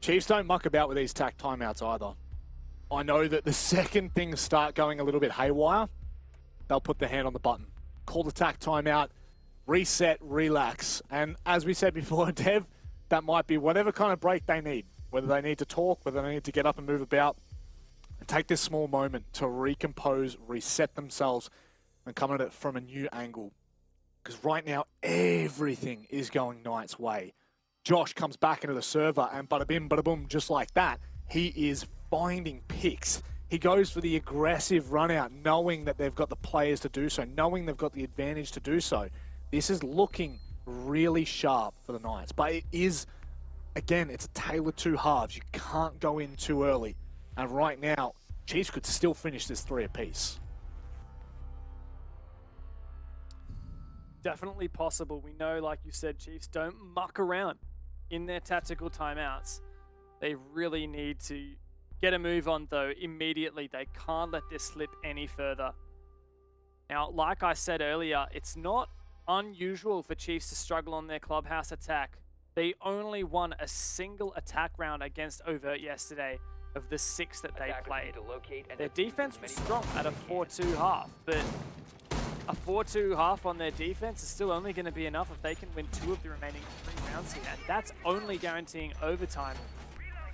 Chiefs don't muck about with these tac timeouts either. I know that the second things start going a little bit haywire, they'll put their hand on the button. Call the tac timeout, reset, relax. And as we said before, Dev, that might be whatever kind of break they need. Whether they need to talk, whether they need to get up and move about. And take this small moment to recompose, reset themselves, and come at it from a new angle. Because right now, everything is going Knight's way. Josh comes back into the server, and bada bim, bada boom, just like that, he is finding picks. He goes for the aggressive run out, knowing that they've got the players to do so, knowing they've got the advantage to do so. This is looking really sharp for the Knights. But it is, again, it's a tale of two halves. You can't go in too early. And right now, Chiefs could still finish this 3 apiece. Definitely possible. We know, like you said, Chiefs don't muck around in their tactical timeouts. They really need to get a move on, though, immediately. They can't let this slip any further. Now, like I said earlier, it's not unusual for Chiefs to struggle on their clubhouse attack. They only won a single attack round against Overt yesterday of the 6 that they played. Their defense was strong at a 4-2 half, but a 4-2 half on their defense is still only going to be enough if they can win 2 of the remaining 3 rounds here, and that's only guaranteeing overtime.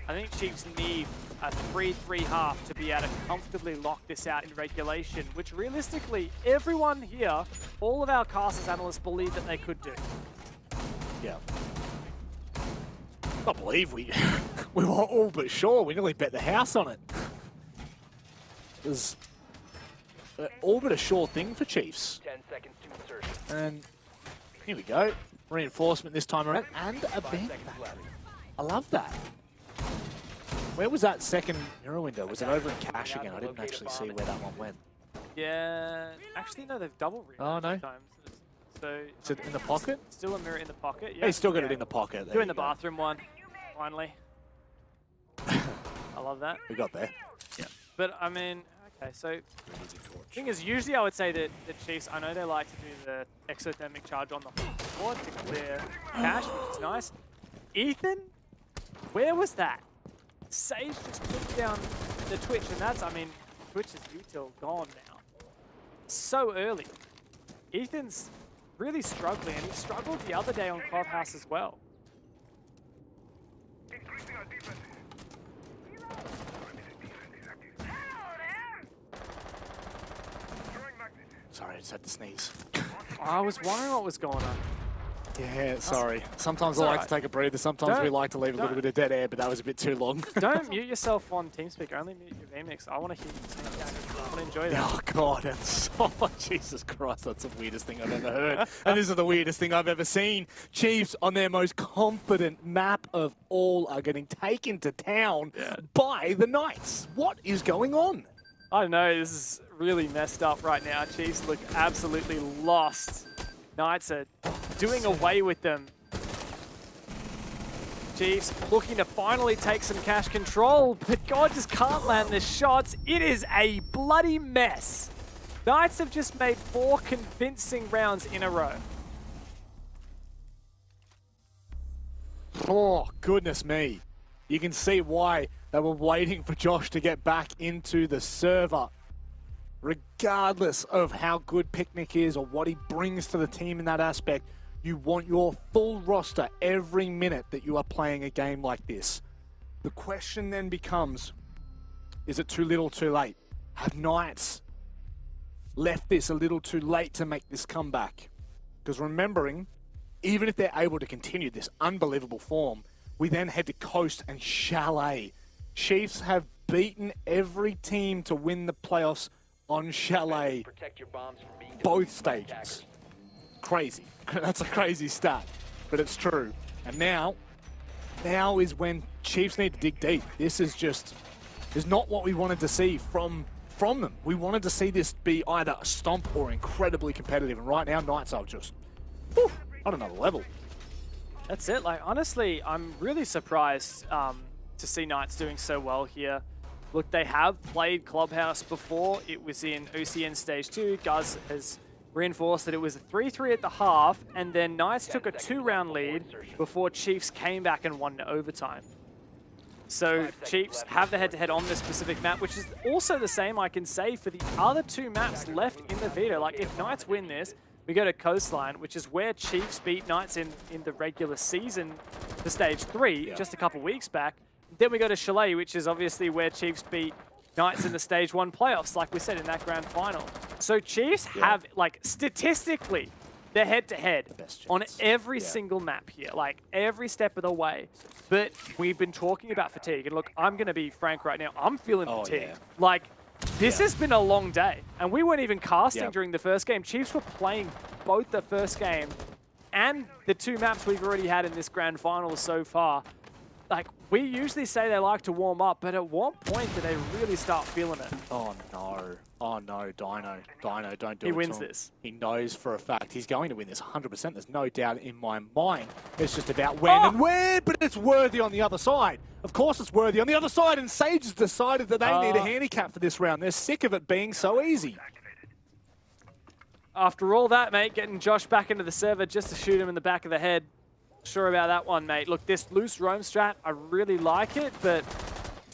I think Chiefs need a 3-3 half to be able to comfortably lock this out in regulation, which realistically, everyone here, all of our casters analysts believe that they could do. Yeah. I believe we were all but sure. We nearly bet the house on it. It was all but a sure thing for Chiefs. 10 seconds to insertion. And here we go. Reinforcement this time around. And a bank battery. I love that. Where was that second mirror window? Was it over in cash again? I didn't actually see where that one went. Yeah, actually no, they've double read Oh, no. times. So Is it in the pocket? Still a mirror in the pocket. Yeah, he's still got it in the pocket. Doing the bathroom one, finally. I love that. We got there. Yeah. But I mean, okay, so thing is, usually I would say that the Chiefs, I know they like to do the exothermic charge on the board to clear cash, which is nice. Ethan, where was that? Sage just took down the Twitch, and that's, I mean, Twitch's util gone now. So early. Ethan's really struggling, and he struggled the other day on Clubhouse as well. Sorry, I just had to sneeze. I was wondering what was going on. Yeah, sorry. Sometimes I It's like alright. to take a breather. Sometimes we like to leave a little bit of dead air, but that was a bit too long. Don't mute yourself on TeamSpeak. Only mute your VMix. I want to hear you sing. I want to enjoy that. Oh, God. That's Jesus Christ. That's the weirdest thing I've ever heard. And this is the weirdest thing I've ever seen. Chiefs, on their most confident map of all, are getting taken to town by the Knights. What is going on? I don't know. This is really messed up right now. Chiefs look absolutely lost. Knights are doing away with them. Chiefs looking to finally take some cash control, but God just can't land the shots. It is a bloody mess. Knights have just made 4 convincing rounds in a row. Oh, goodness me. You can see why they were waiting for Josh to get back into the server. Regardless of how good Picnic is or what he brings to the team in that aspect, you want your full roster every minute that you are playing a game like this. The question then becomes, is it too little too late? Have Knights left this a little too late to make this comeback? Because remembering, even if they're able to continue this unbelievable form, we then head to Coast and Chalet. Chiefs have beaten every team to win the playoffs on Chalet, both stages. Crazy. That's a crazy stat, but it's true. And now is when Chiefs need to dig deep. This is not what we wanted to see from them. We wanted to see this be either a stomp or incredibly competitive. And right now, Knights are just on another level. That's it. Like, honestly, I'm really surprised to see Knights doing so well here. Look, they have played Clubhouse before. It was in OCN Stage 2. Guz has reinforced that it was a 3-3 at the half, and then Knights took a 2-round lead before Chiefs came back and won in overtime. So Chiefs have the head-to-head on this specific map, which is also the same, I can say, for the other 2 maps left in the veto. Like, if Knights win this, we go to Coastline, which is where Chiefs beat Knights in the regular season for Stage 3 just a couple weeks back. Then we go to Chalet, which is obviously where Chiefs beat Knights in the Stage 1 playoffs, like we said, in that grand final. So Chiefs have, like, statistically, they're head-to-head on every single map here, like, every step of the way. But we've been talking about fatigue, and look, I'm going to be frank right now, I'm feeling fatigued. Like, this has been a long day, and we weren't even casting during the first game. Chiefs were playing both the first game and the 2 maps we've already had in this grand final so far. Like, we usually say they like to warm up, but at what point do they really start feeling it? Oh no. Oh no, Dino. Dino, don't do it. He wins to him. this. He knows for a fact he's going to win this 100%. There's no doubt in my mind. It's just about when and where, but it's worthy on the other side. Of course it's worthy on the other side, and Sage has decided that they need a handicap for this round. They're sick of it being so easy. After all that, mate, getting Josh back into the server just to shoot him in the back of the head. Sure about that one, mate. Look, this loose roam strat, I really like it, but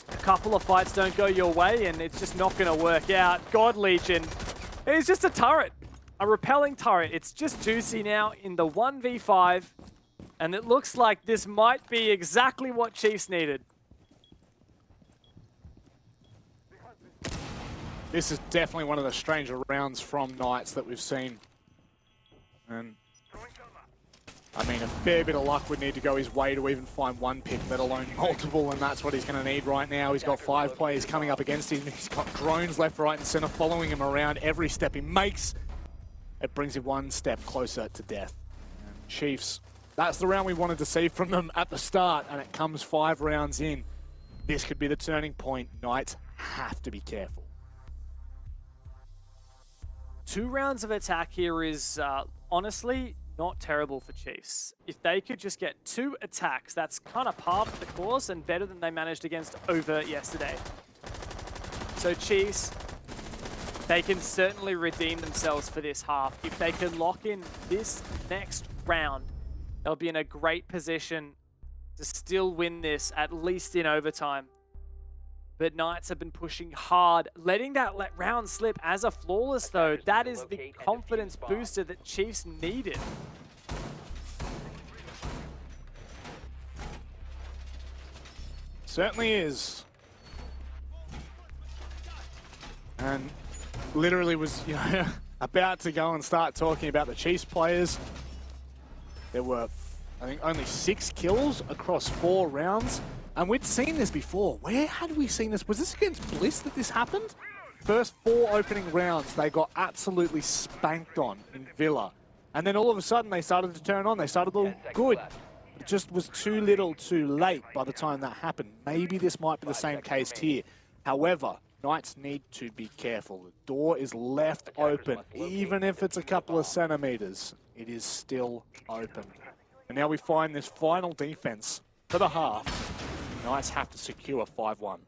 a couple of fights don't go your way, and it's just not going to work out. God Legion, it's just a turret, a repelling turret. It's just juicy now in the 1v5, and it looks like this might be exactly what Chiefs needed. This is definitely one of the stranger rounds from Knights that we've seen. And I mean, a fair bit of luck would need to go his way to even find 1 pick, let alone multiple, and that's what he's going to need right now. He's got 5 players coming up against him. He's got drones left, right, and center following him around every step he makes. It brings him 1 step closer to death. And Chiefs, that's the round we wanted to see from them at the start, and it comes 5 rounds in. This could be the turning point. Knights have to be careful. 2 rounds of attack here is honestly not terrible for Chiefs. If they could just get 2 attacks, that's kind of par for the course and better than they managed against Overt yesterday. So Chiefs, they can certainly redeem themselves for this half. If they can lock in this next round, they'll be in a great position to still win this, at least in overtime. But Knights have been pushing hard. Letting that round slip as a flawless, though, that is the confidence booster that Chiefs needed. Certainly is. And literally was, you know, about to go and start talking about the Chiefs players. There were, I think, only 6 kills across 4 rounds. And we'd seen this before. Where had we seen this? Was this against Bliss that this happened? First 4 opening rounds, they got absolutely spanked on in Villa. And then all of a sudden, they started to turn on. They started to look good. It just was too little too late by the time that happened. Maybe this might be the same case here. However, Knights need to be careful. The door is left open. Even if it's a couple of centimeters, it is still open. And now we find this final defense for the half. Knights have to secure 5-1.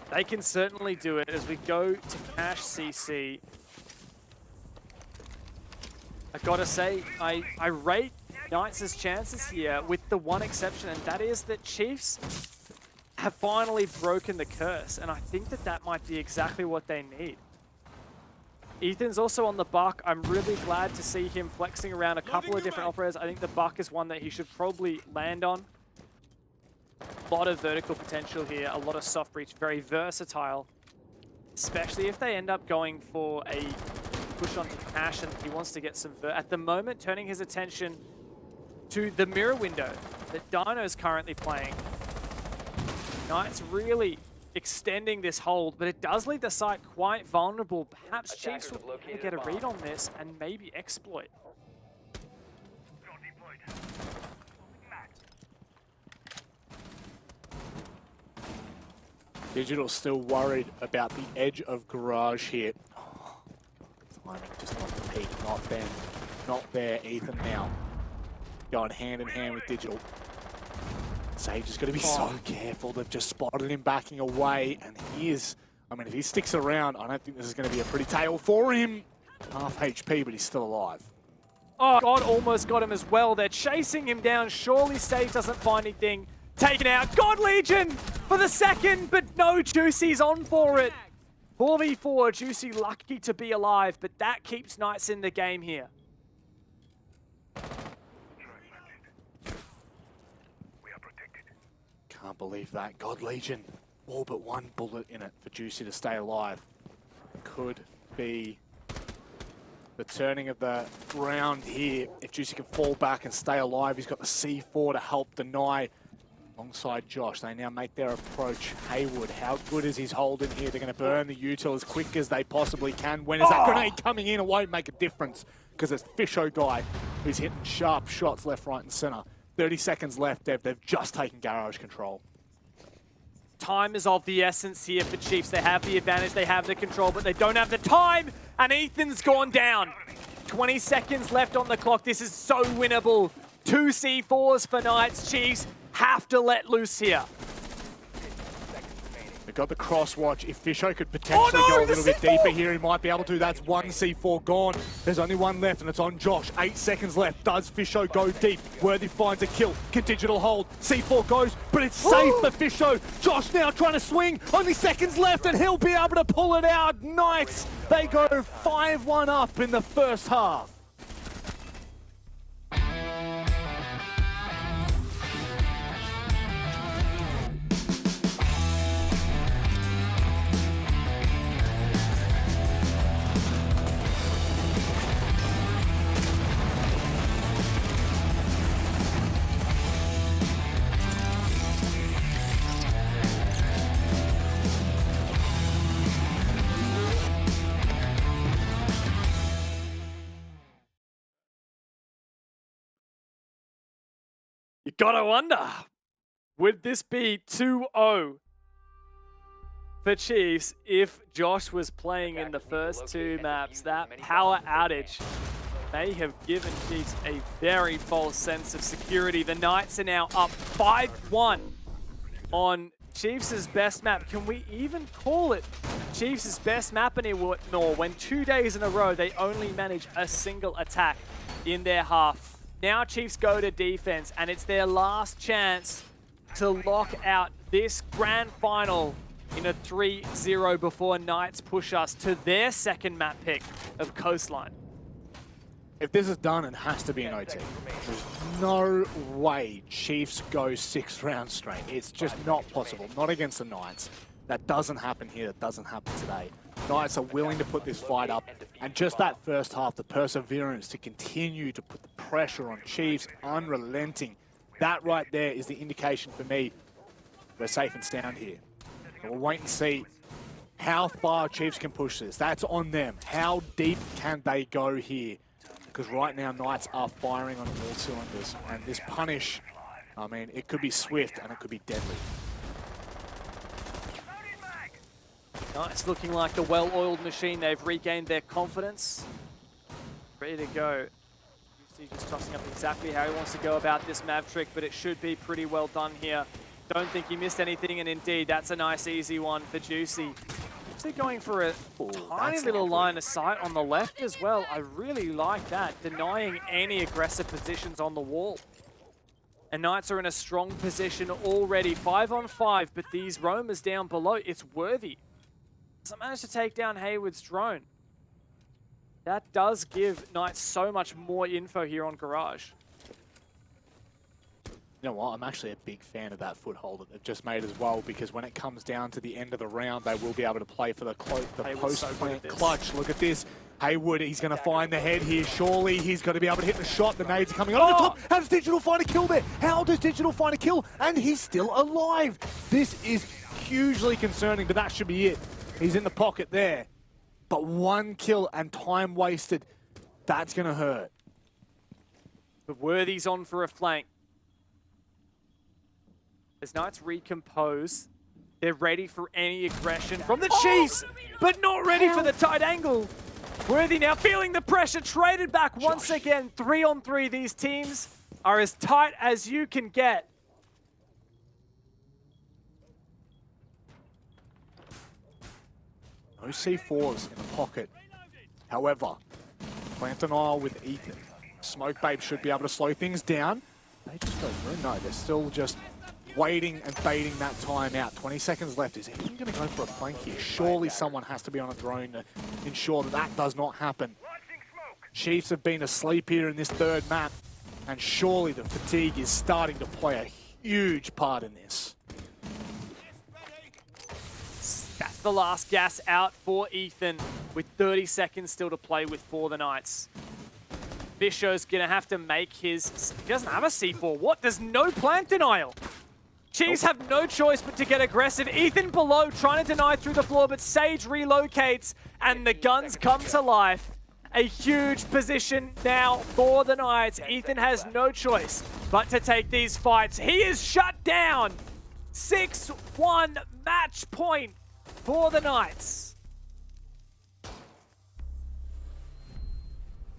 They can certainly do it as we go to Cash CC. I gotta say, I rate Knights' chances here with the one exception, and that is that Chiefs have finally broken the curse, and I think that that might be exactly what they need. Ethan's also on the Buck. I'm really glad to see him flexing around a couple of different operators. I think the Buck is one that he should probably land on. A lot of vertical potential here, a lot of soft breach, very versatile. Especially if they end up going for a push onto Cash and he wants to get some... At the moment, turning his attention to the mirror window that Dino's currently playing. Knights really extending this hold, but it does leave the site quite vulnerable. Perhaps Chiefs will get a read on this and maybe exploit. Digital still worried about the edge of garage here. Oh, timing just not the peak, not then, not there, Ethan now. going hand in hand with Digital. Sage is going to be so careful. They've just spotted him backing away, and he is, I mean, if he sticks around, I don't think this is going to be a pretty tale for him. Half HP, but he's still alive. Oh, God almost got him as well. They're chasing him down. Surely Sage doesn't find anything. Taken out. God Legion for the second, but no, Juicy's on for it. 4v4, Juicy lucky to be alive, but that keeps Knights in the game here. Can't believe that. God Legion, all but one bullet in it for Juicy to stay alive. Could be the turning of the round here. If Juicy can fall back and stay alive, he's got the C4 to help deny. Alongside Josh, they now make their approach. Haywood, how good is his hold in here? They're going to burn the util as quick as they possibly can. When is that grenade coming in? It won't make a difference because it's Fisho guy who's hitting sharp shots left, right, and center. 30 seconds left, Dev. They've just taken garage control. Time is of the essence here for Chiefs. They have the advantage, they have the control, but they don't have the time, and Ethan's gone down. 20 seconds left on the clock. This is so winnable. 2 C4s for Knights. Chiefs have to let loose here. They've got the cross watch. If Fisho could potentially go a little bit deeper here, he might be able to. That's one C4 gone. There's only one left, and it's on Josh. 8 seconds left. Does Fisho go deep? Worthy finds a kill. Can Digital hold? C4 goes, but it's safe for Fisho. Josh now trying to swing. Only seconds left, and he'll be able to pull it out. Nice. They go 5-1 up in the first half. You gotta wonder, would this be 2-0 for Chiefs if Josh was playing in the first 2 maps? That power outage may have given Chiefs a very false sense of security. The Knights are now up 5-1 on Chiefs' best map. Can we even call it Chiefs' best map anymore when 2 days in a row they only manage a single attack in their half? Now Chiefs go to defense, and it's their last chance to lock out this grand final in a 3-0 before Knights push us to their second map pick of Coastline. If this is done, it has to be an OT. There's no way Chiefs go 6 rounds straight. It's just not possible. Not against the Knights. That doesn't happen here. That doesn't happen today. Knights are willing to put this fight up, and just that first half, the perseverance to continue to put the pressure on Chiefs, unrelenting. That right there is the indication for me we're safe and sound here. We'll wait and see how far Chiefs can push this. That's on them. How deep can they go here? Because right now, Knights are firing on all cylinders, and this punish, I mean, it could be swift and it could be deadly. Knights looking like the well-oiled machine. They've regained their confidence. Ready to go. UC just tossing up exactly how he wants to go about this Mav trick, but it should be pretty well done here. Don't think he missed anything, and indeed, that's a nice, easy one for Juicy. Actually going for a tiny little line of sight on the left as well. I really like that, denying any aggressive positions on the wall. And Knights are in a strong position already. 5-on-5, but these roamers down below, it's Worthy. Doesn't manage to take down Haywood's drone. That does give Knights so much more info here on Garage. You know what, I'm actually a big fan of that foothold that they've just made as well, because when it comes down to the end of the round, they will be able to play for the post-plant clutch. Look at this. Haywood, he's going to find the head here. Surely he's going to be able to hit the shot. The nades are coming over the top. How does Digital find a kill there? How does Digital find a kill? And he's still alive. This is hugely concerning, but that should be it. He's in the pocket there. But 1 kill and time wasted. That's going to hurt. But Worthy's on for a flank. As Knights recompose, they're ready for any aggression from the Chiefs, but not ready for the tight angle. Worthy now feeling the pressure, traded back once again. 3-on-3, these teams are as tight as you can get. No C4s in the pocket. However, plant an aisle with Ethan. Smoke Babe should be able to slow things down. They just go through. No, they're still just waiting and baiting that time out. 20 seconds left. Is Ethan going to go for a flank here? Surely someone has to be on a drone to ensure that that does not happen. Chiefs have been asleep here in this third map, and surely the fatigue is starting to play a huge part in this. That's the last gas out for Ethan with 30 seconds still to play with for the Knights. Fisho's gonna have to make his... He doesn't have a C4. What? There's no plant denial. Chiefs have no choice but to get aggressive. Ethan below trying to deny through the floor, but Sage relocates and the guns come to life. A huge position now for the Knights. Ethan has no choice but to take these fights. He is shut down. 6-1 match point for the Knights.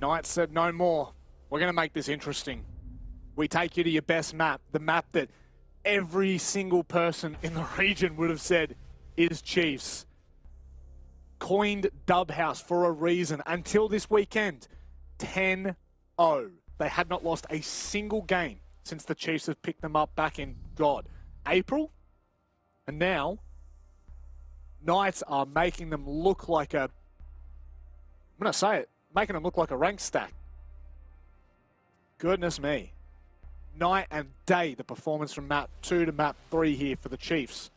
Knights said no more. We're going to make this interesting. We take you to your best map, the map that every single person in the region would have said is Chiefs. Coined Dub House for a reason. Until this weekend, 10-0. They had not lost a single game since the Chiefs have picked them up back in, April? And now, Knights are making them look like a... I'm going to say it. Making them look like a rank stack. Goodness me. Night and day, the performance from map 2 to map 3 here for the Chiefs.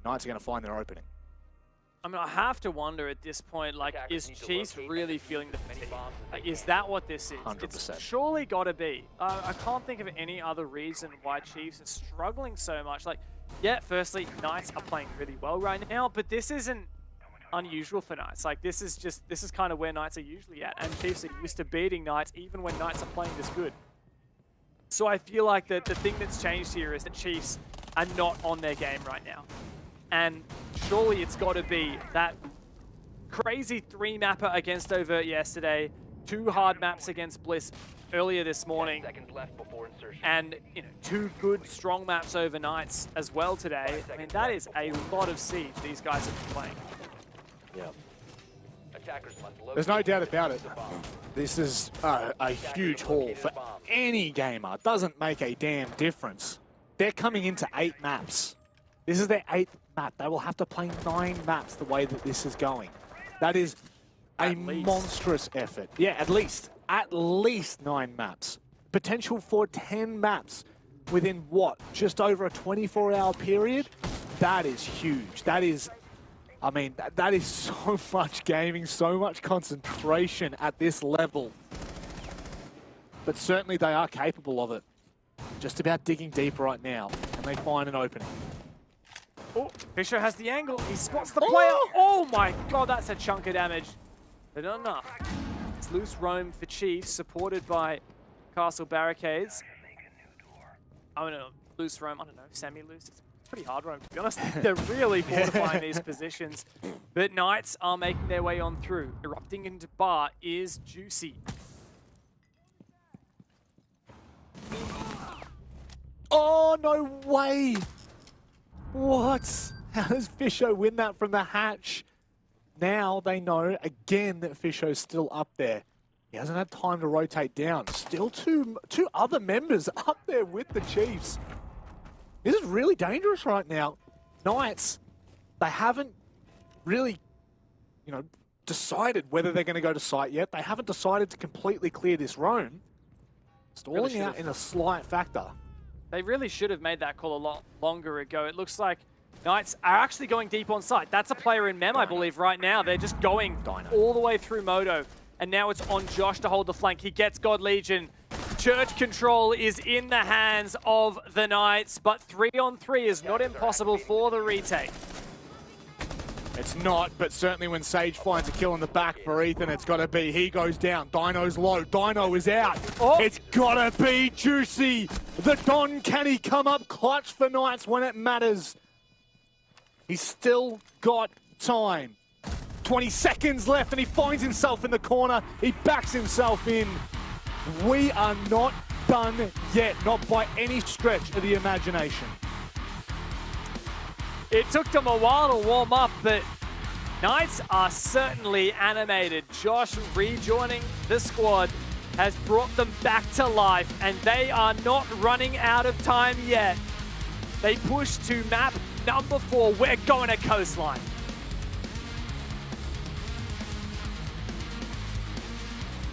The Knights are going to find their opening. I mean, I have to wonder at this point, like, is Chiefs really feeling the fatigue? Like, is that what this is? 100%. It's surely got to be. I can't think of any other reason why Chiefs are struggling so much. Like, yeah, firstly, Knights are playing really well right now, but this isn't unusual for Knights. Like, this is kind of where Knights are usually at, and Chiefs are used to beating Knights even when Knights are playing this good. So I feel like the thing that's changed here is that Chiefs are not on their game right now. And surely it's got to be that crazy 3-mapper against Overt yesterday, 2 hard maps against Bliss earlier this morning, and 2 good, strong maps over Knights as well today. I mean, that is a lot of siege these guys have been playing. Yeah. There's no doubt about it. This is a huge haul for any gamer. It doesn't make a damn difference. They're coming into 8 maps. This is their 8th map. They will have to play 9 maps the way that this is going. That is a monstrous effort. Yeah, at least 9 maps. Potential for 10 maps within what? Just over a 24-hour period? That is huge. That is, I mean, that is so much gaming, so much concentration at this level. But certainly they are capable of it. Just about digging deep right now, and they find an opening. Oh, Fisher has the angle. He spots the player. Oh my god, that's a chunk of damage. But not enough. It's loose roam for Chiefs, supported by Castle Barricades. I don't know, loose roam, I don't know, semi-loose. It's pretty hard roam, to be honest. They're really fortifying these positions. But Knights are making their way on through. Erupting into bar is Juicy. Oh, no way! What? How does Fisho win that from the hatch? Now they know again that Fisho's still up there. He hasn't had time to rotate down. Still two other members up there with the Chiefs. This is really dangerous right now. Knights, they haven't really, decided whether they're going to go to site yet. They haven't decided to completely clear this roam. Stalling out in a slight factor. They really should have made that call a lot longer ago. It looks like Knights are actually going deep on site. That's a player in Mem, I believe, right now. They're just going all the way through Moto. And now it's on Josh to hold the flank. He gets God Legion. Church control is in the hands of the Knights, but 3-on-3 is not impossible for the retake. It's not, but certainly when Sage finds a kill in the back for Ethan, it's got to be. He goes down. Dino's low. Dino is out. Oh. It's got to be Juicy. The Don, can he come up clutch for Knights when it matters? He's still got time. 20 seconds left and he finds himself in the corner. He backs himself in. We are not done yet, not by any stretch of the imagination. It took them a while to warm up, but Knights are certainly animated. Josh rejoining the squad has brought them back to life, and they are not running out of time yet. They push to map number 4. We're going to Coastline.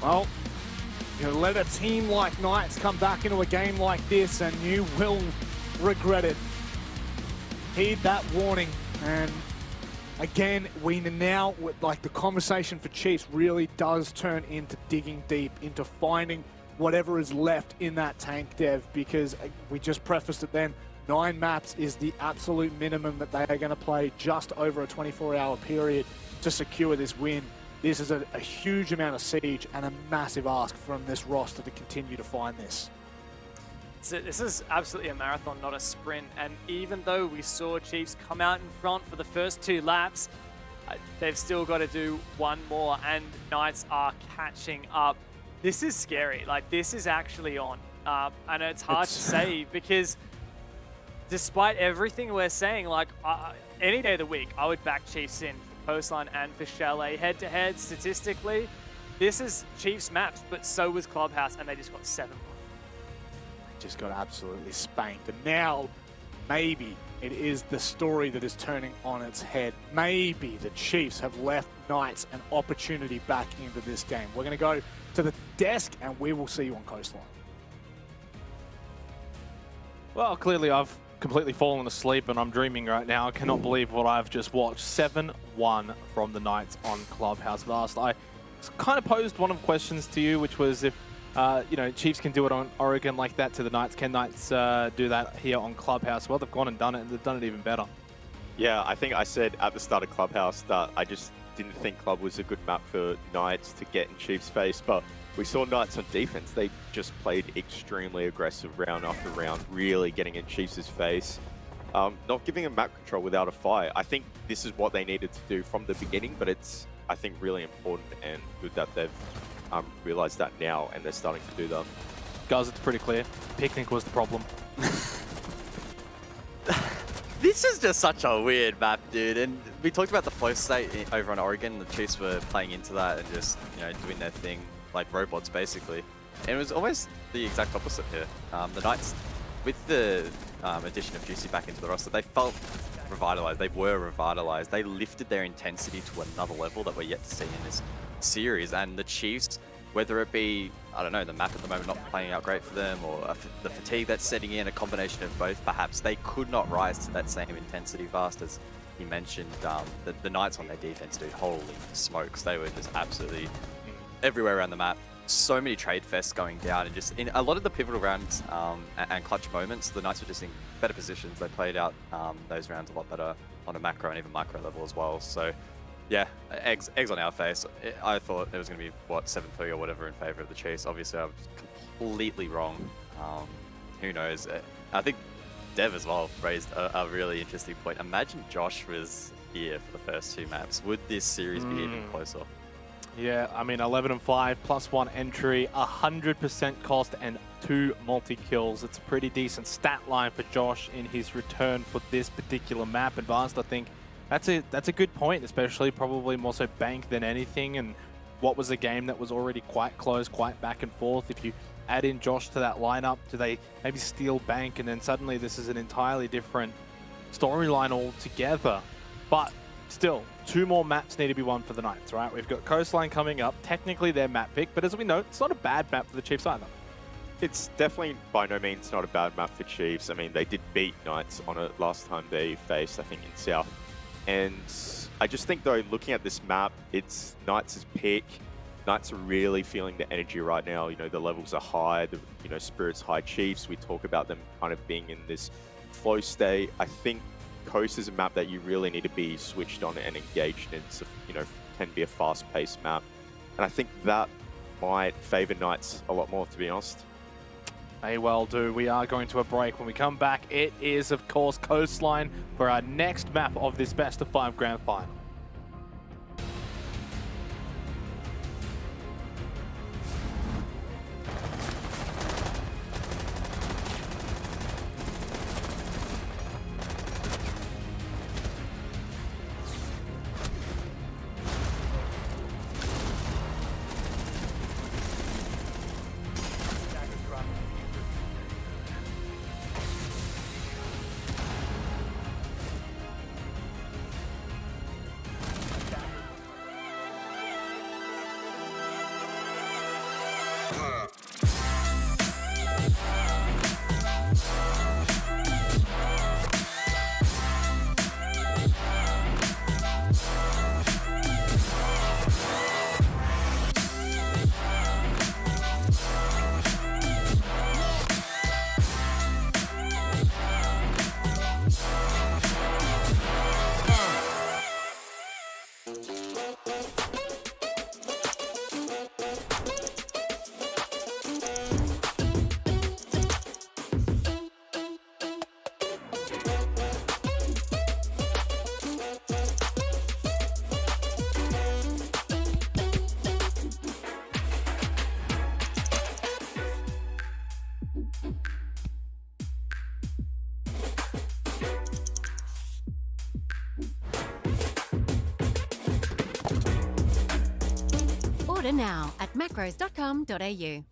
Well, you let a team like Knights come back into a game like this and you will regret it. Heed that warning. And again, we now, like, the conversation for Chiefs really does turn into digging deep, into finding whatever is left in that tank, Dev, because we just prefaced it then, 9 maps is the absolute minimum that they are going to play just over a 24-hour period to secure this win. This is a huge amount of siege and a massive ask from this roster to continue to find this. This is absolutely a marathon, not a sprint. And even though we saw Chiefs come out in front for the first 2 laps, they've still got to do one more, and Knights are catching up. This is scary. Like, this is actually on. And it's hard to say because despite everything we're saying, like, any day of the week, I would back Chiefs in for Coastline and for Chalet head-to-head statistically. This is Chiefs maps, but so was Clubhouse, and they just got 7-1. Just got absolutely spanked. And now, maybe it is the story that is turning on its head. Maybe the Chiefs have left Knights an opportunity back into this game. We're going to go to the desk, and we will see you on Coastline. Well, clearly I've completely fallen asleep and I'm dreaming right now. I cannot believe what I've just watched. 7-1 from the Knights on Clubhouse last. I kind of posed one of the questions to you, which was if you know, Chiefs can do it on Oregon like that to the Knights. Can Knights do that here on Clubhouse? Well, they've gone and done it, and they've done it even better. Yeah, I think I said at the start of Clubhouse that I just didn't think Club was a good map for Knights to get in Chiefs' face, but we saw Knights on defense. They just played extremely aggressive round after round, really getting in Chiefs' face, not giving them map control without a fight. I think this is what they needed to do from the beginning, but it's, I think, really important and good that they've realized that now, and they're starting to do that. Guys, it's pretty clear. Picnic was the problem. This is just such a weird map, dude. And we talked about the flow state over in Oregon. The Chiefs were playing into that and just, you know, doing their thing like robots, basically. And it was almost the exact opposite here. The Knights, with the addition of Juicy back into the roster, they felt revitalized. They were revitalized. They lifted their intensity to another level that we're yet to see in this series. And the Chiefs, whether it be, I don't know, the map at the moment not playing out great for them, or the fatigue that's setting in, a combination of both perhaps, they could not rise to that same intensity fast as you mentioned. The Knights on their defense, dude, holy smokes, they were just absolutely everywhere around the map. So many trade fests going down, and just in a lot of the pivotal rounds and clutch moments, the Knights were just in better positions. They played out those rounds a lot better on a macro and even micro level as well. So yeah, eggs on our face. I thought it was going to be, what, 7-3 or whatever in favor of the Chiefs. Obviously, I was completely wrong. Who knows? I think Dev as well raised a really interesting point. Imagine Josh was here for the first 2 maps. Would this series be even closer? Yeah, I mean, 11-5, +1 entry, 100% cost, and 2 multi-kills. It's a pretty decent stat line for Josh in his return for this particular map. Advanced, I think that's a good point, especially probably more so Bank than anything. And what was a game that was already quite close, quite back and forth. If you add in Josh to that lineup, do they maybe steal Bank? And then suddenly this is an entirely different storyline altogether. But still, 2 more maps need to be won for the Knights, right? We've got Coastline coming up. Technically their map pick, but as we know, it's not a bad map for the Chiefs either. It's definitely by no means not a bad map for Chiefs. I mean, they did beat Knights on it last time they faced, I think, in South. And I just think, though, looking at this map, it's Knights' pick. Knights are really feeling the energy right now. You know, the levels are high, the, you know, spirits high. Chiefs, we talk about them kind of being in this flow state. I think Coast is a map that you really need to be switched on and engaged in. It's, you know, can be a fast-paced map. And I think that might favor Knights a lot more, to be honest. May well do. We are going to a break. When we come back, it is, of course, Coastline for our next map of this best-of-5 grand final. Order now at macros.com.au.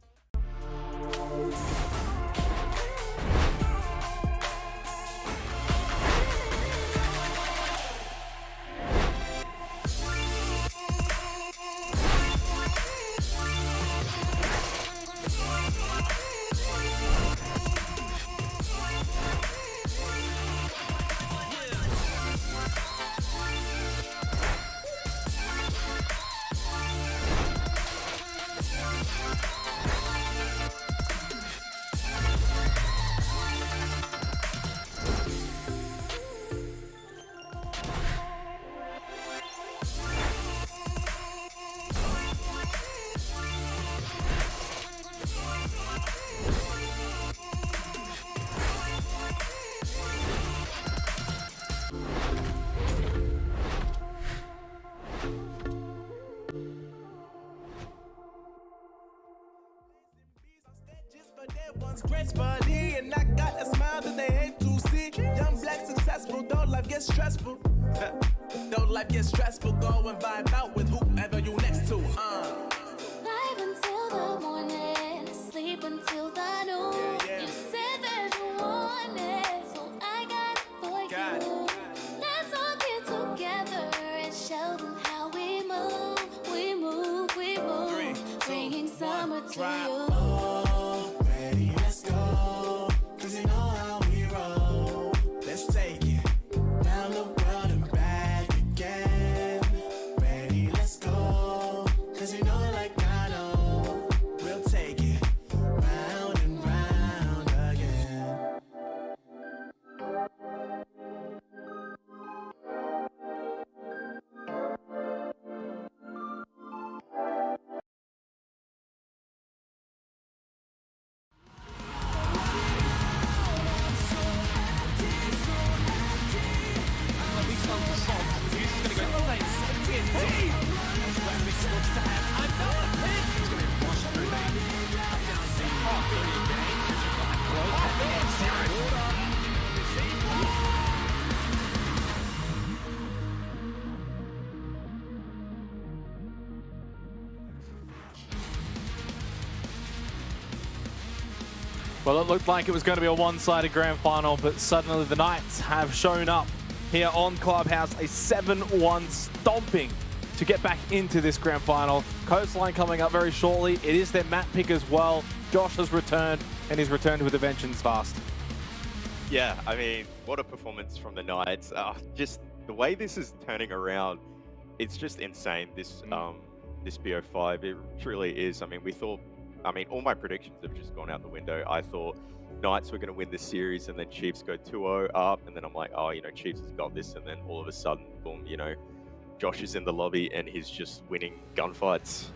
Gracefully, and I got a smile that they hate to see. Young, black, successful, though life gets stressful. Though life gets stressful, go and vibe out with whoever you next to. Live until the morning, sleep until the noon. You said that you want it, so I got it for you. Let's all get together and show them how we move. We move, we move. Bringing summer to you. Well, it looked like it was going to be a one-sided grand final, but suddenly the Knights have shown up here on Clubhouse, a 7-1 stomping to get back into this grand final. Coastline coming up very shortly. It is their map pick as well. Josh has returned, and he's returned with a vengeance fast. Yeah, I mean, what a performance from the Knights. Just the way this is turning around, it's just insane, this this BO5. It truly is. I mean, all my predictions have just gone out the window. I thought Knights were going to win this series, and then Chiefs go 2-0 up, and then I'm like, oh, Chiefs has got this, and then all of a sudden, boom, Josh is in the lobby, and he's just winning gunfights.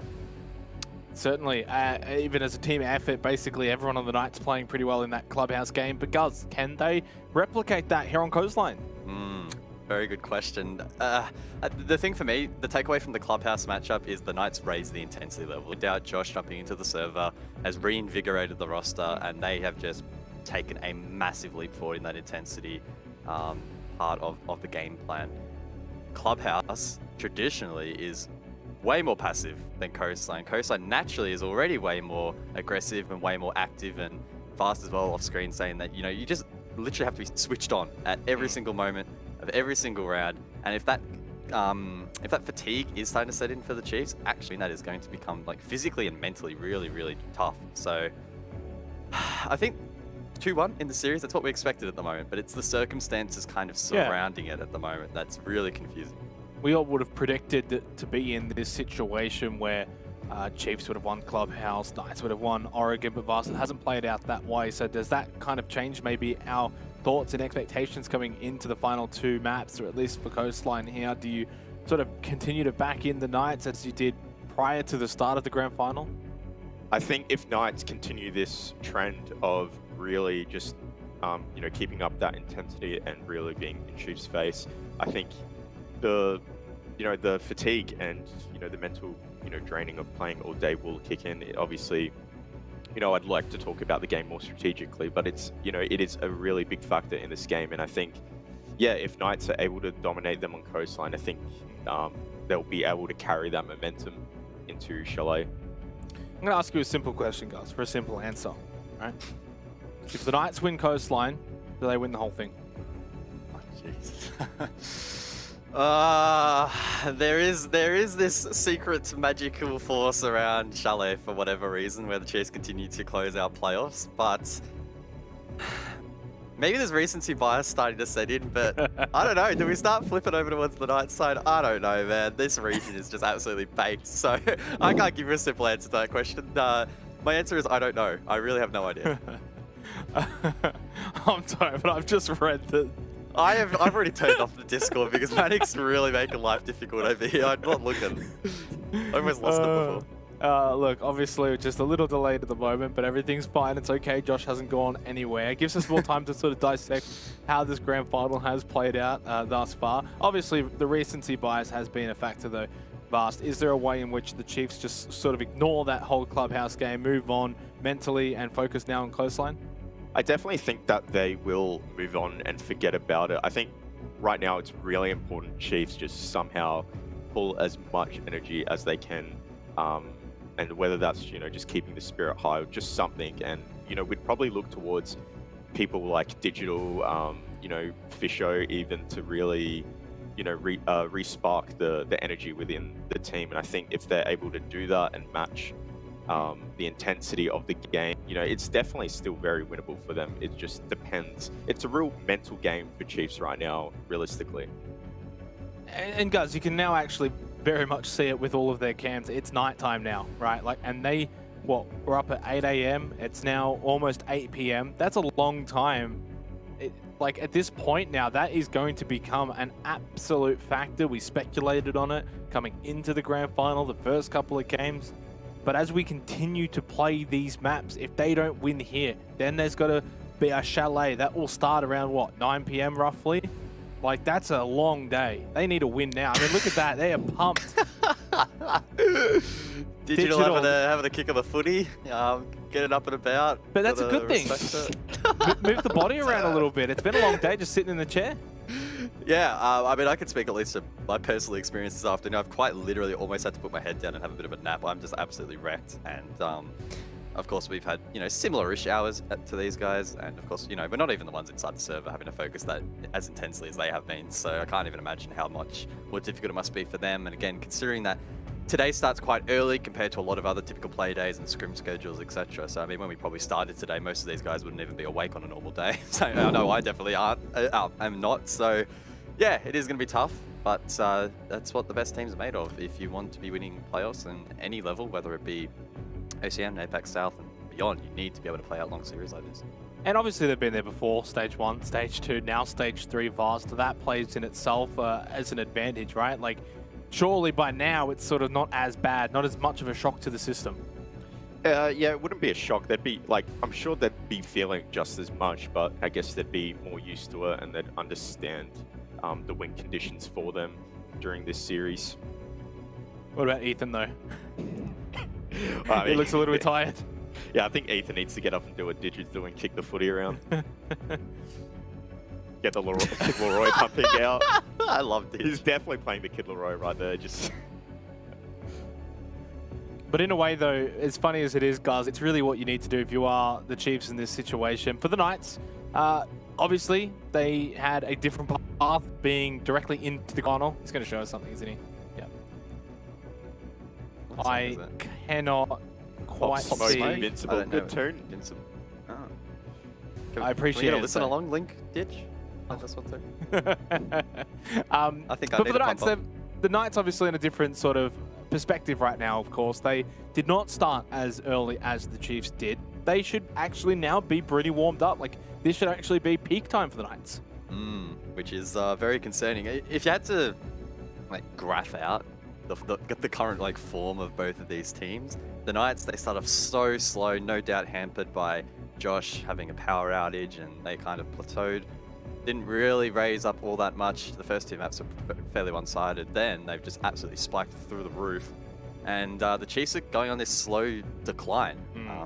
Certainly, even as a team effort, basically everyone on the Knights playing pretty well in that Clubhouse game. But Guz, can they replicate that here on Coastline? Very good question. The thing for me, the takeaway from the Clubhouse matchup is the Knights raised the intensity level. No doubt Josh jumping into the server has reinvigorated the roster, and they have just taken a massive leap forward in that intensity part of the game plan. Clubhouse traditionally is way more passive than Coastline. Coastline naturally is already way more aggressive and way more active and fast as well off screen, saying that you just literally have to be switched on at every single moment of every single round. And if that fatigue is starting to set in for the Chiefs, actually that is going to become physically and mentally really, really tough. So I think 2-1 in the series, that's what we expected at the moment, but it's the circumstances kind of surrounding it at the moment that's really confusing. We all would have predicted to be in this situation where Chiefs would have won Clubhouse, Knights would have won Oregon, but Varsity hasn't played out that way. So does that kind of change maybe our thoughts and expectations coming into the final two maps, or at least for Coastline here? Do you sort of continue to back in the Knights as you did prior to the start of the grand final? I think if Knights continue this trend of really just, you know, keeping up that intensity and really being in Chiefs' face, I think the fatigue and, you know, the mental, you know, draining of playing all day will kick in. Obviously, you know, I'd like to talk about the game more strategically, but it's, you know, it is a really big factor in this game. And I think, yeah, if Knights are able to dominate them on coastline, I think they'll be able to carry that momentum into Chalet. I'm going to ask you a simple question, guys, for a simple answer, right? If the Knights win coastline, do they win the whole thing? There is this secret magical force around Chalet for whatever reason, where the Chiefs continue to close out playoffs, but maybe there's recency bias starting to set in, but I don't know. Do we start flipping over towards the Knights side? I don't know, man. This region is just absolutely baked, so I can't give you a simple answer to that question. My answer is I don't know. I really have no idea. I'm sorry, but I've just read that. I've already turned off the Discord because Manic's really making life difficult over here. I'm not looking. I almost lost it before. Look, obviously just a little delayed at the moment, but everything's fine. It's okay. Josh hasn't gone anywhere. It gives us more time to sort of dissect how this grand final has played out thus far. Obviously, the recency bias has been a factor, though. Vast, is there a way in which the Chiefs just sort of ignore that whole clubhouse game, move on mentally, and focus now on coastline? I definitely think that they will move on and forget about it. I think right now it's really important Chiefs just somehow pull as much energy as they can, and whether that's, you know, just keeping the spirit high or just something. And, you know, we'd probably look towards people like Digital, you know, Fisho even to really, you know, re-spark the energy within the team. And I think if they're able to do that and match the intensity of the game, you know, it's definitely still very winnable for them. It just depends. It's a real mental game for Chiefs right now, realistically. And guys, you can now actually very much see it with all of their cams. It's nighttime now, right? Like, and they, we're up at 8 a.m. It's now almost 8 p.m. That's a long time. Like, at this point now, that is going to become an absolute factor. We speculated on it coming into the grand final, the first couple of games. But as we continue to play these maps, if they don't win here, then there's got to be a Chalet. That will start around, 9 p.m. roughly? Like, that's a long day. They need a win now. I mean, look at that. They are pumped. Digital having a kick of the footy, getting up and about. But that's a good thing. Move the body around a little bit. It's been a long day just sitting in the chair. Yeah, I mean, I can speak at least to my personal experience this afternoon. I've quite literally almost had to put my head down and have a bit of a nap. I'm just absolutely wrecked. And, of course, we've had, you know, similar-ish hours to these guys. And, of course, you know, we're not even the ones inside the server having to focus that as intensely as they have been. So I can't even imagine how much more difficult it must be for them. And, again, considering that today starts quite early compared to a lot of other typical play days and scrim schedules, etc. So, I mean, when we probably started today, most of these guys wouldn't even be awake on a normal day. So, I know I definitely am not. So, yeah, it is going to be tough, but that's what the best teams are made of. If you want to be winning playoffs in any level, whether it be OCN, Apex South, and beyond, you need to be able to play out long series like this. And obviously they've been there before, Stage 1, Stage 2, now Stage 3 Vast. That plays in itself as an advantage, right? Like, surely by now it's sort of not as bad, not as much of a shock to the system. Yeah, it wouldn't be a shock. They'd be, like, I'm sure they'd be feeling just as much, but I guess they'd be more used to it and they'd understand the win conditions for them during this series. What about Ethan, though? I mean, he looks a little bit tired. Yeah, I think Ethan needs to get up and do what Digit's doing, kick the footy around. Get the Kid Leroy pumping out. I love this. He's definitely playing the Kid Leroy right there. Just. But in a way, though, as funny as it is, guys, it's really what you need to do if you are the Chiefs in this situation. For the Knights, obviously, they had a different path being directly into the final. He's going to show us something, isn't he? Yeah. I cannot quite see. Invincible. Good turn. Invincible. I appreciate it. Can we get a listen along link, Ditch? This one too. I think I but need for the to Knights, pump up. the Knights obviously in a different sort of perspective right now, of course. They did not start as early as the Chiefs did. They should actually now be pretty warmed up. Like, this should actually be peak time for the Knights. Which is very concerning. If you had to like graph out the current like form of both of these teams. The Knights, they start off so slow, no doubt hampered by Josh having a power outage, and they kind of plateaued. Didn't really raise up all that much. The first two maps are fairly one-sided. Then they've just absolutely spiked through the roof. And the Chiefs are going on this slow decline.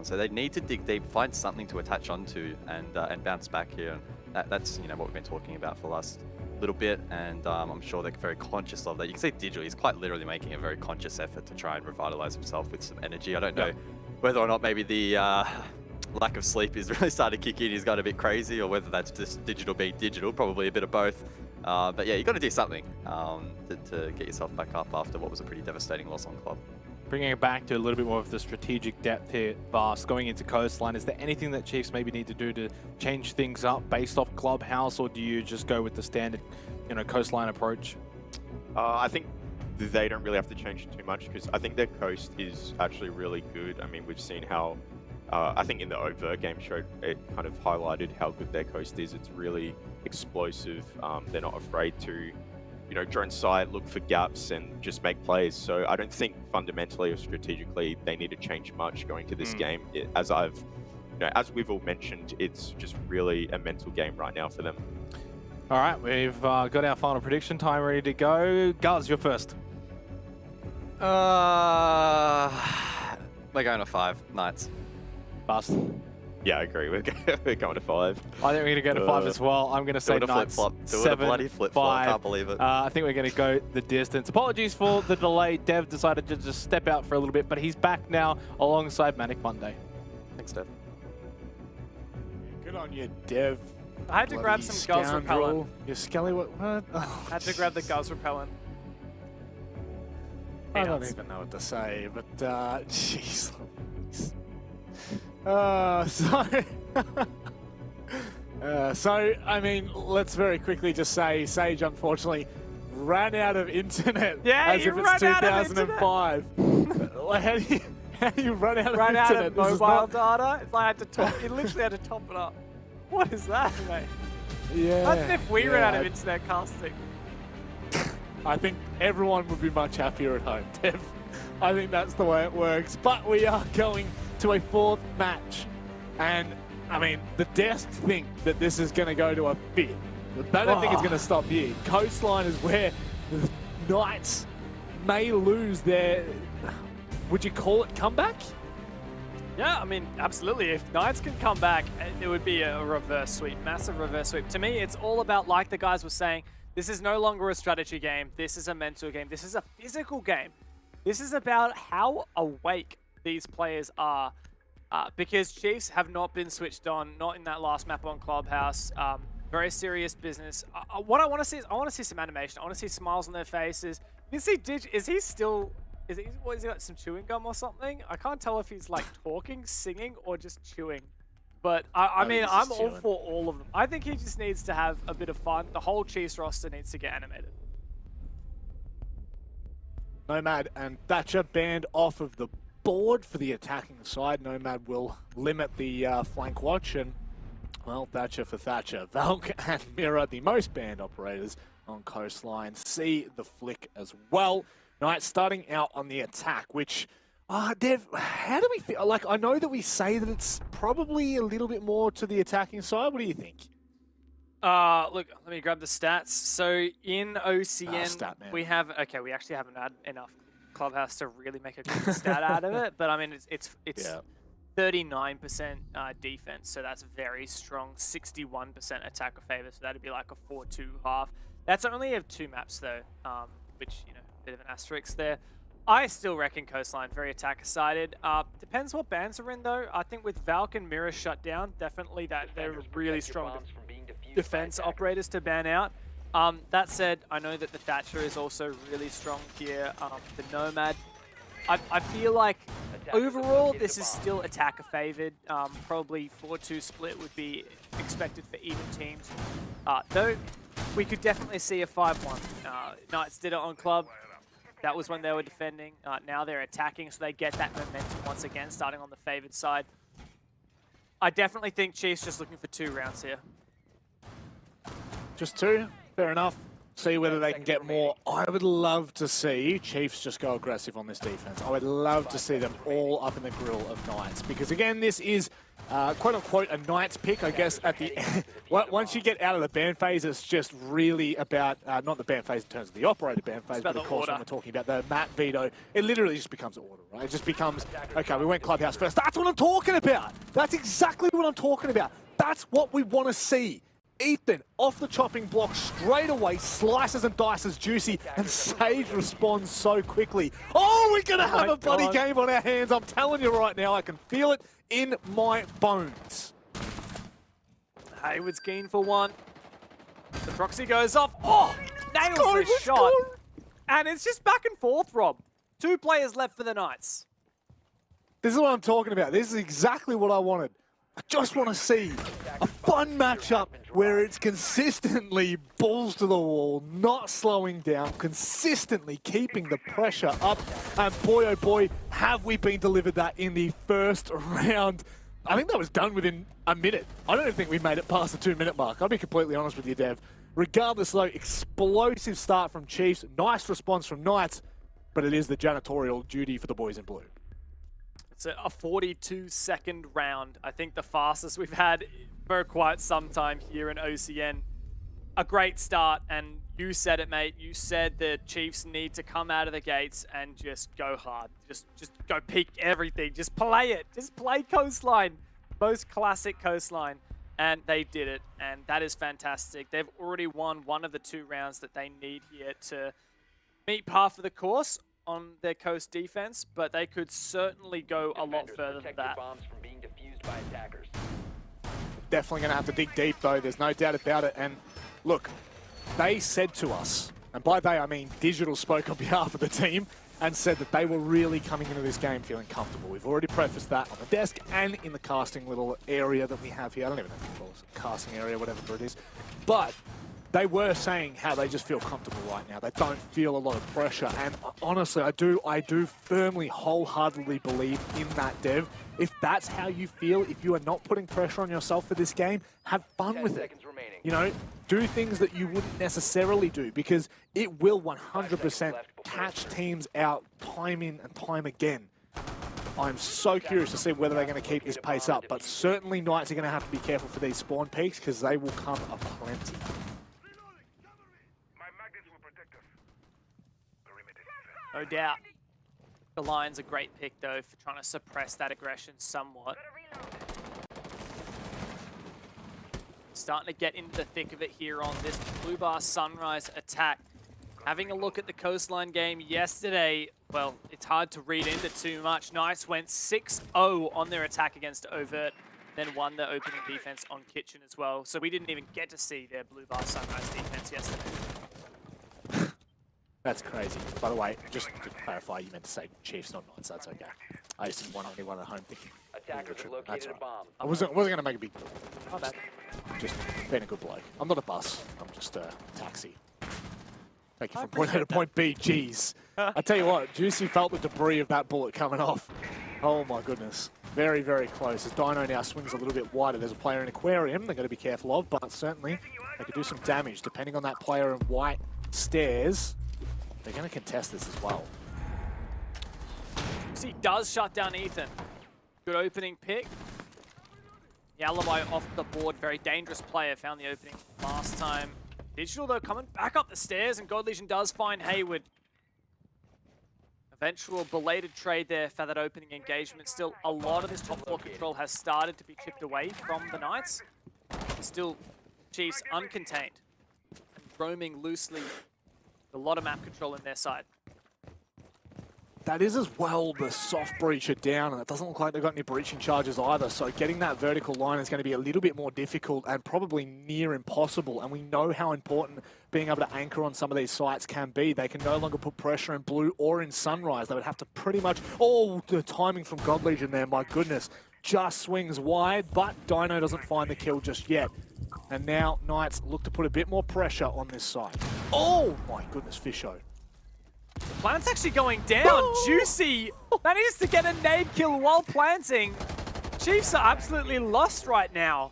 So they need to dig deep, find something to attach onto, and bounce back here. And that's what we've been talking about for the last little bit, and I'm sure they're very conscious of that. You can see Digital, he's quite literally making a very conscious effort to try and revitalize himself with some energy. I don't know whether or not maybe the lack of sleep is really starting to kick in, he's got a bit crazy, or whether that's just Digital being Digital, probably a bit of both. But yeah, you got to do something to get yourself back up after what was a pretty devastating loss on club. Bringing it back to a little bit more of the strategic depth here, Vast, going into Coastline, is there anything that Chiefs maybe need to do to change things up based off Clubhouse, or do you just go with the standard, Coastline approach? I think they don't really have to change too much, because I think their coast is actually really good. I mean, we've seen how, I think in the Overt game showed, it kind of highlighted how good their coast is. It's really explosive. They're not afraid to drone sight, look for gaps, and just make plays. So I don't think fundamentally or strategically they need to change much going to this game. As we've all mentioned, it's just really a mental game right now for them. All right, we've got our final prediction time ready to go. Guz, you're first. We're going to 5 Knights. Bust. Yeah, I agree. We're going to 5. I think we're going to go to 5 as well. I'm going to say Knights. Do it a bloody flip-flop. I can't believe it. I think we're going to go the distance. Apologies for the delay. Dev decided to just step out for a little bit, but he's back now alongside Manic Monday. Thanks, Dev. Good on you, Dev. I had to grab some Guz repellent. Your Skelly, what? I had to grab the Guz repellent. I don't even know what to say, but jeez. So, I mean, let's very quickly just say Sage, unfortunately, ran out of internet as if it's 2005. How do you run out of internet? Out of mobile data? It's like I had to top. You literally had to top it up. What is that, mate? Yeah. Imagine if we ran out of internet casting. I think everyone would be much happier at home, Dev. I think that's the way it works. But we are going to a 4th match. And, I mean, the desk think that this is going to go to a 5th. But I don't think it's going to stop here. Coastline is where the Knights may lose their, would you call it comeback? Yeah, I mean, absolutely. If Knights can come back, it would be a reverse sweep, massive reverse sweep. To me, it's all about, like the guys were saying, this is no longer a strategy game. This is a mental game. This is a physical game. This is about how awake these players are. Because Chiefs have not been switched on, not in that last map on Clubhouse. Very serious business. What I want to see is, I want to see some animation. I want to see smiles on their faces. You see, is he still... Is he got some chewing gum or something? I can't tell if he's like talking, singing, or just chewing. But I mean, I'm all for all of them. I think he just needs to have a bit of fun. The whole Chiefs roster needs to get animated. Nomad and Thatcher banned off of the board for the attacking side. Nomad will limit the flank watch, and well, Thatcher for Thatcher. Valk and Mira, the most banned operators on Coastline, see the flick as well. Knights starting out on the attack, which, Dev, how do we feel? Like, I know that we say that it's probably a little bit more to the attacking side. What do you think? Look, let me grab the stats. So in OCN, we have, okay, we actually haven't had enough Clubhouse to really make a good stat out of it, but I mean, it's 39% defense, so that's very strong. 61% attacker favor, so that'd be like a 4-2 half. That's only of 2 maps though, which, you know, bit of an asterisk there. I still reckon Coastline very attacker-sided. Depends what bans are in though. I think with Valk and Mirror shut down, definitely that they're really strong defense operators to ban out. That said, I know that the Thatcher is also really strong here. The Nomad, I feel like overall this is still attacker-favored. Probably 4-2 split would be expected for even teams. Though we could definitely see a 5-1. Knights did it on club. That was when they were defending. Now they're attacking, so they get that momentum once again, starting on the favored side. I definitely think Chiefs just looking for 2 rounds here. Just 2? Fair enough. see whether they can get more. I would love to see Chiefs just go aggressive on this defense. I would love to see them all up in the grill of Knights, because again, this is quote-unquote a Knights pick, I guess, at the once you get out of the ban phase, it's just really about, not the ban phase in terms of the operator ban phase, but of course when we're talking about the map veto, it literally just becomes order, right? It just becomes, okay, we went Clubhouse first. That's what I'm talking about. That's exactly what I'm talking about. That's what we want to see. Ethan, off the chopping block straight away, slices and dices Juicy, and Sage responds so quickly. Oh, we're going to have a bloody game on our hands. I'm telling you right now, I can feel it in my bones. Hayward's keen for one. The proxy goes off. Oh, nails the shot. And it's just back and forth, Rob. 2 players left for the Knights. This is what I'm talking about. This is exactly what I wanted. I just want to see a fun matchup where it's consistently balls to the wall, not slowing down, consistently keeping the pressure up. And boy, oh boy, have we been delivered that in the first round. I think that was done within a minute. I don't even think we made it past the 2-minute mark. I'll be completely honest with you, Dev. Regardless, though, explosive start from Chiefs, nice response from Knights, but it is the janitorial duty for the boys in blue. It's a 42-second round. I think the fastest we've had for quite some time here in OCN. A great start, and you said it, mate. You said the Chiefs need to come out of the gates and just go hard. Just go peak everything. Just play it. Just play Coastline. Most classic Coastline. And they did it, and that is fantastic. They've already won one of the 2 rounds that they need here to meet par for the course on their coast defense, but they could certainly go a lot further than that. Definitely going to have to dig deep, though. There's no doubt about it. And look, they said to us, and by they I mean Digital spoke on behalf of the team, and said that they were really coming into this game feeling comfortable. We've already prefaced that on the desk and in the casting little area that we have here. I don't even know if you call it a casting area, whatever it is. But they were saying how they just feel comfortable right now. They don't feel a lot of pressure. And honestly, I do firmly, wholeheartedly believe in that, Dev. If that's how you feel, if you are not putting pressure on yourself for this game, have fun with it. You know, do things that you wouldn't necessarily do, because it will 100% catch teams out time in and time again. I'm so curious to see whether they're going to keep this pace up, but certainly Knights are going to have to be careful for these spawn peaks, because they will come aplenty. No doubt. The Lions a great pick, though, for trying to suppress that aggression somewhat. Starting to get into the thick of it here on this Blue Bar Sunrise attack. Having a look at the Coastline game yesterday, well, it's hard to read into too much. Knights went 6-0 on their attack against Overt, then won the opening defense on Kitchen as well. So we didn't even get to see their Blue Bar Sunrise defense yesterday. That's crazy. By the way, just to clarify, you meant to say Chiefs, not Knights. That's okay. I just didn't want anyone at home thinking. That's right. I wasn't going to make a big deal. Not bad. Just being a good bloke. I'm not a bus. I'm just a taxi. Take you from point A to point B. Jeez. I tell you what, Juicy felt the debris of that bullet coming off. Oh my goodness. Very, very close. As Dino now swings a little bit wider, there's a player in Aquarium they're going to be careful of, but certainly they could do some damage depending on that player in white stairs. They're going to contest this as well. He does shut down Ethan. Good opening pick. Yalabai off the board. Very dangerous player. Found the opening last time. Digital, though, coming back up the stairs, and God Legion does find Hayward. Eventual belated trade there for that opening engagement. Still, a lot of this top 4 control has started to be chipped away from the Knights. Still, Chiefs uncontained and roaming loosely. A lot of map control in their side. That is as well the soft breacher down, and it doesn't look like they've got any breaching charges either, so getting that vertical line is going to be a little bit more difficult and probably near impossible, and we know how important being able to anchor on some of these sites can be. They can no longer put pressure in blue or in Sunrise. They would have to pretty much... Oh, the timing from God Legion there, my goodness. Just swings wide, but Dino doesn't find the kill just yet. And now Knights look to put a bit more pressure on this side. Oh my goodness, Fisho. The plant's actually going down. Juicy manages to get a nade kill while planting. Chiefs are absolutely lost right now.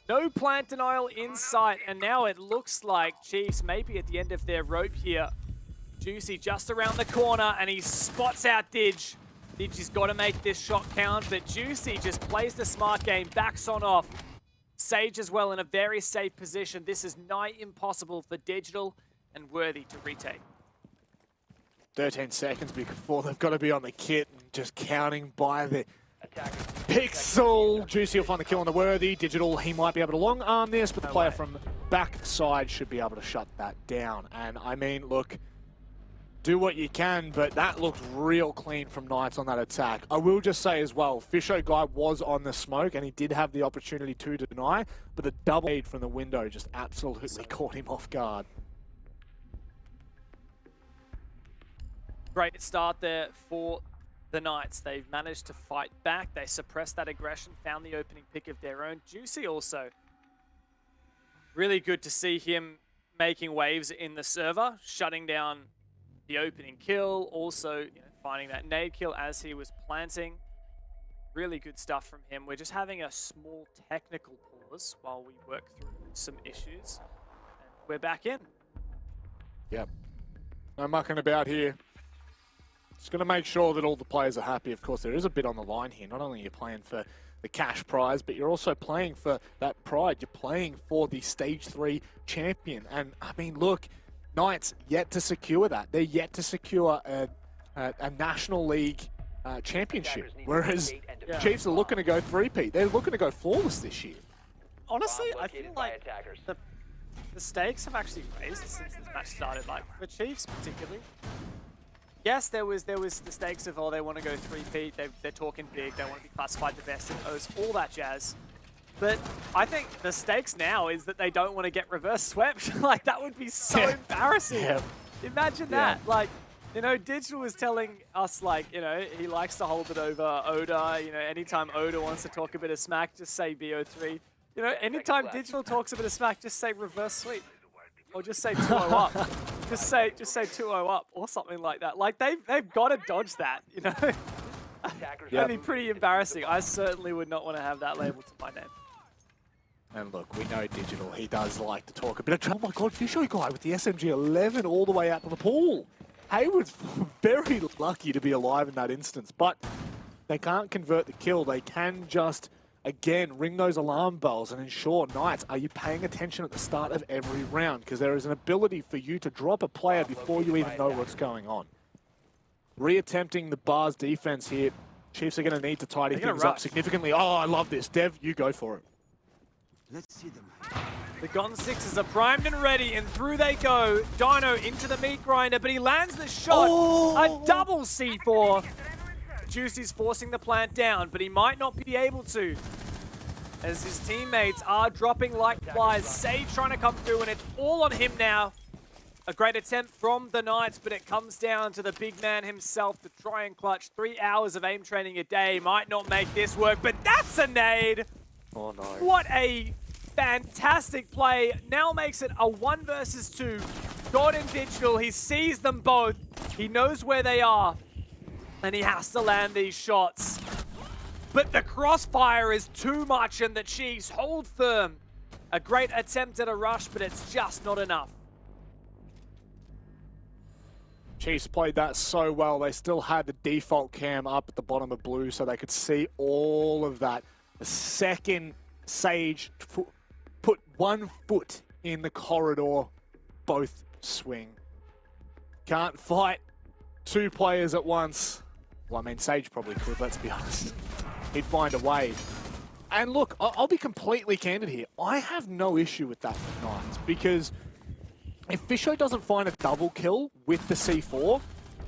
No plant denial in sight, and now it looks like Chiefs may be at the end of their rope here. Juicy just around the corner, and he spots out Didge. Didge's got to make this shot count, but Juicy just plays the smart game, backs on off. Sage as well in a very safe position. This is nigh impossible for Digital and Worthy to retake. 13 seconds before they've got to be on the kit and just counting by the pixel. Juicy will find the kill on the Worthy. Digital, he might be able to long arm this, but the player from backside should be able to shut that down. And I mean, look, do what you can, but that looked real clean from Knights on that attack. I will just say as well, Fisho guy was on the smoke and he did have the opportunity to deny, but the double aid from the window just absolutely caught him off guard. Great start there for the Knights. They've managed to fight back. They suppressed that aggression, found the opening pick of their own. Juicy also. Really good to see him making waves in the server, shutting down the opening kill, also finding that nade kill as he was planting. Really good stuff from him. We're just having a small technical pause while we work through some issues. And we're back in. Yep. No mucking about here. Just going to make sure that all the players are happy. Of course, there is a bit on the line here. Not only are you playing for the cash prize, but you're also playing for that pride. You're playing for the Stage 3 champion. And, I mean, look, Knights yet to secure that. They're yet to secure a National League championship, whereas Chiefs are looking to go three-peat. They're looking to go flawless this year. Honestly, I feel like the stakes have actually raised since this match started. Like, for Chiefs particularly, yes, there was the stakes of, oh, they want to go three-peat, they're talking big, they want to be classified the best in O's, all that jazz. But I think the stakes now is that they don't want to get reverse swept. Like, that would be so embarrassing. Yeah. Imagine that. Like, Digital was telling us, like, he likes to hold it over Oda. Anytime Oda wants to talk a bit of smack, just say BO3. Anytime Digital talks a bit of smack, just say reverse sweep. Or just say 2-0 up. Just say 2-0 up or something like that. Like, they've got to dodge that, That'd be pretty embarrassing. I certainly would not want to have that labeled to my name. And look, we know Digital, he does like to talk a bit of trouble. Oh my God, Fisho guy with the SMG-11 all the way out to the pool. Hayward's very lucky to be alive in that instance, but they can't convert the kill. They can just, again, ring those alarm bells and ensure, Knights, are you paying attention at the start of every round? Because there is an ability for you to drop a player before you even know what's going on. Reattempting the Bars defense here. Chiefs are going to need to tidy things up significantly. Oh, I love this. Dev, you go for it. Let's see them. The Gon 6s are primed and ready, and through they go. Dino into the meat grinder, but he lands the shot. A double C4. Juicy's forcing the plant down, but he might not be able to, as his teammates are dropping like flies. Sage trying to come through, and it's all on him now. A great attempt from the Knights, but it comes down to the big man himself to try and clutch. 3 hours of aim training a day might not make this work, but that's a nade! Oh no. What a fantastic play. Now makes it a 1 versus 2. God and Digital, he sees them both. He knows where they are, and he has to land these shots. But the crossfire is too much, and the Chiefs hold firm. A great attempt at a rush, but it's just not enough. Chiefs played that so well. They still had the default cam up at the bottom of blue so they could see all of that. The second Sage put 1 foot in the corridor, both swing. Can't fight 2 players at once. Well, I mean, Sage probably could, let's be honest. He'd find a way. And look, I'll be completely candid here. I have no issue with that for Knights, because if Fisho doesn't find a double kill with the C4,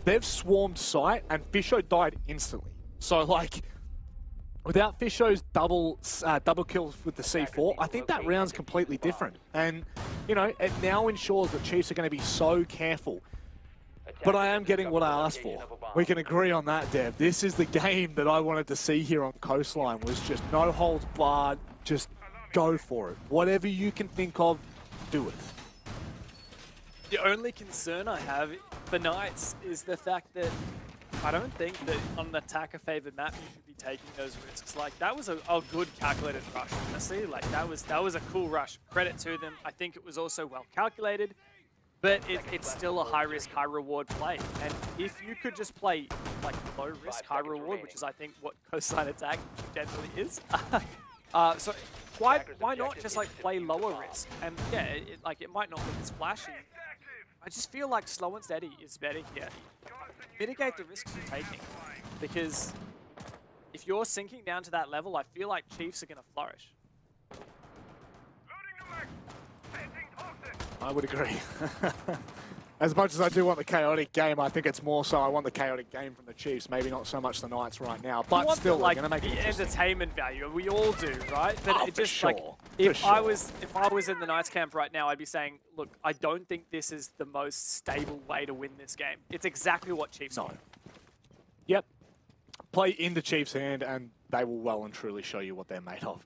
they've swarmed site and Fisho died instantly. So, like, without Fisho's double kills with the C4, I think that round's completely different. And, it now ensures that Chiefs are going to be so careful. But I am getting what I asked for. We can agree on that, Dev. This is the game that I wanted to see here on Coastline, was just no holds barred, just go for it. Whatever you can think of, do it. The only concern I have for Knights is the fact that I don't think that on an attacker-favored map you should be taking those risks. Like, that was a good calculated rush, honestly. Like, that was a cool rush. Credit to them. I think it was also well calculated, but it's still a high-risk, high-reward play. And if you could just play, like, low-risk, high-reward, which is, I think, what Coastline Attack generally is, so why not just, like, play lower risk? And, yeah, it might not look as flashy. I just feel like slow and steady is better here. Mitigate the risks you're taking, because if you're sinking down to that level, I feel like Chiefs are going to flourish. I would agree. As much as I do want the chaotic game, I think it's more so I want the chaotic game from the Chiefs. Maybe not so much the Knights right now, but still, like going to make it entertainment value. We all do, right? But it just sure. like if I was in the Knights camp right now, I'd be saying, look, I don't think this is the most stable way to win this game. It's exactly what Chiefs want. Yep. Play in the Chiefs' hand, and they will well and truly show you what they're made of.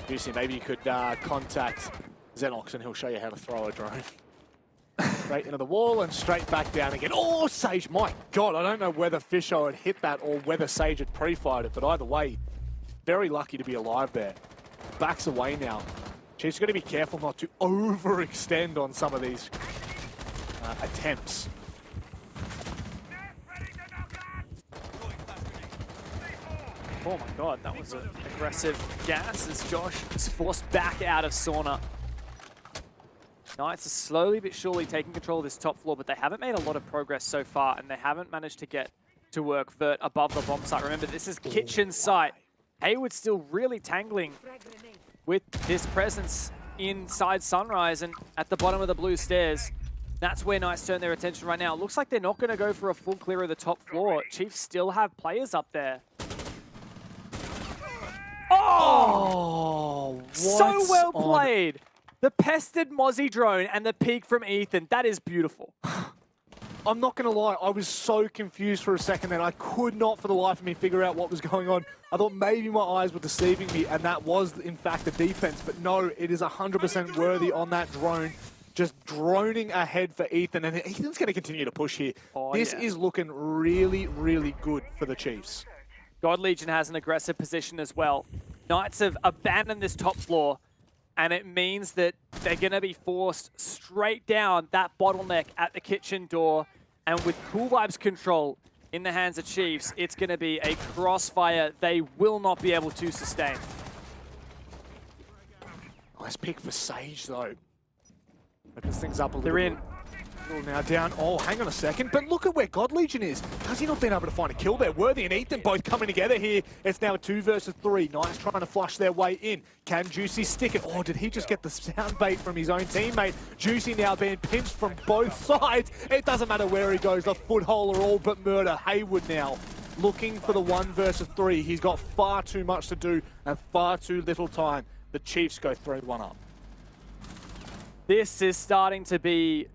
Juicy, maybe you could contact Xenox, and he'll show you how to throw a drone. Straight into the wall and straight back down again. Oh, Sage, my God. I don't know whether Fisho had hit that or whether Sage had pre-fired it, but either way, very lucky to be alive there. Backs away now. Chiefs got to be careful not to overextend on some of these attempts. Oh my God, that was an aggressive gas as Josh is forced back out of sauna. Knights are slowly but surely taking control of this top floor, but they haven't made a lot of progress so far, and they haven't managed to get to work Vert above the bomb site. Remember, this is kitchen site. Hayward's still really tangling with his presence inside Sunrise and at the bottom of the blue stairs. That's where Knights turn their attention right now. It looks like they're not going to go for a full clear of the top floor. Chiefs still have players up there. Oh! So well played! The pested Mozzie drone and the peek from Ethan. That is beautiful. I'm not going to lie. I was so confused for a second then. I could not for the life of me figure out what was going on. I thought maybe my eyes were deceiving me, and that was, in fact, the defense. But no, it is 100% worthy on that drone. Just droning ahead for Ethan, and Ethan's going to continue to push here. This is looking really, really good for the Chiefs. God Legion has an aggressive position as well. Knights have abandoned this top floor, and it means that they're going to be forced straight down that bottleneck at the kitchen door. And with Cool Vibes control in the hands of Chiefs, it's going to be a crossfire they will not be able to sustain. Nice pick for Sage, though. Opens things up a little They're in. Now down. Oh, hang on a second. But look at where God Legion is. Has he not been able to find a kill there? Worthy and Ethan both coming together here. It's now a 2 versus 3. Knights trying to flush their way in. Can Juicy stick it? Oh, did he just get the sound bait from his own teammate? Juicy now being pinched from both sides. It doesn't matter where he goes. The foothole are all but murder. Hayward now looking for the 1 versus 3. He's got far too much to do and far too little time. The Chiefs go 3-1 up. This is starting to be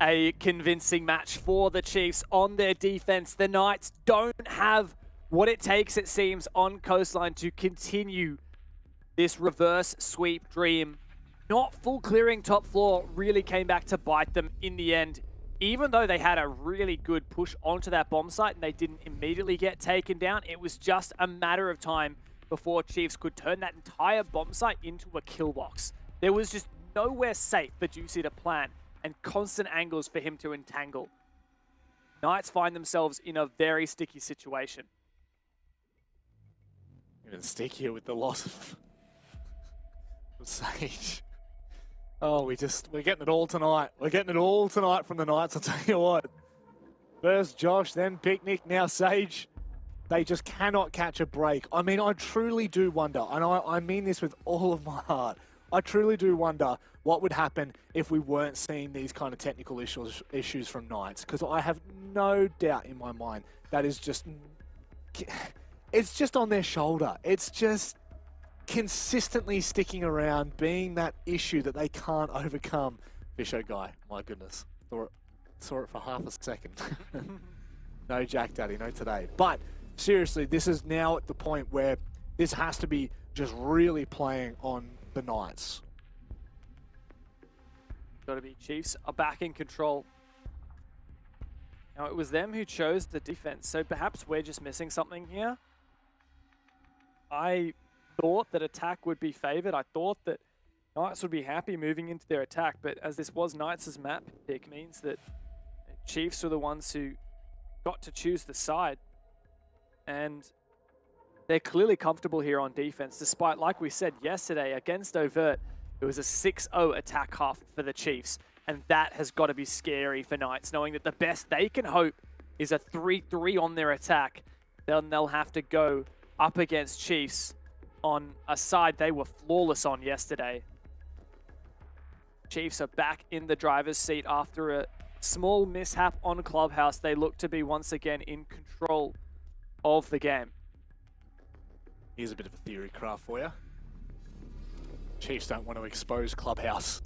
a convincing match for the Chiefs on their defense. The Knights don't have what it takes, it seems, on Coastline to continue this reverse sweep dream. Not full clearing top floor really came back to bite them in the end. Even though they had a really good push onto that bomb site and they didn't immediately get taken down, it was just a matter of time before Chiefs could turn that entire bomb site into a kill box. There was just nowhere safe for Juicy to plant and constant angles for him to entangle. Knights find themselves in a very sticky situation. Even stickier with the loss of Sage. Oh, we're getting it all tonight. We're getting it all tonight from the Knights, I'll tell you what. First Josh, then Picnic, now Sage. They just cannot catch a break. I mean, I truly do wonder, and I mean this with all of my heart, I truly do wonder what would happen if we weren't seeing these kind of technical issues from Knights, because I have no doubt in my mind that is just, it's just on their shoulder. It's just consistently sticking around, being that issue that they can't overcome. Fisho guy, my goodness, saw it for half a second. No Jack Daddy, no today. But seriously, this is now at the point where this has to be just really playing on the Knights. Got to be Chiefs are back in control. Now, it was them who chose the defense, so perhaps we're just missing something here. I thought that attack would be favored. I thought that Knights would be happy moving into their attack, but as this was Knights' map pick, means that Chiefs were the ones who got to choose the side. And they're clearly comfortable here on defense, despite, like we said yesterday, against Overt, it was a 6-0 attack half for the Chiefs. And that has got to be scary for Knights, knowing that the best they can hope is a 3-3 on their attack. Then they'll have to go up against Chiefs on a side they were flawless on yesterday. Chiefs are back in the driver's seat after a small mishap on Clubhouse. They look to be once again in control of the game. Here's a bit of a theory craft for you. Chiefs don't want to expose Clubhouse.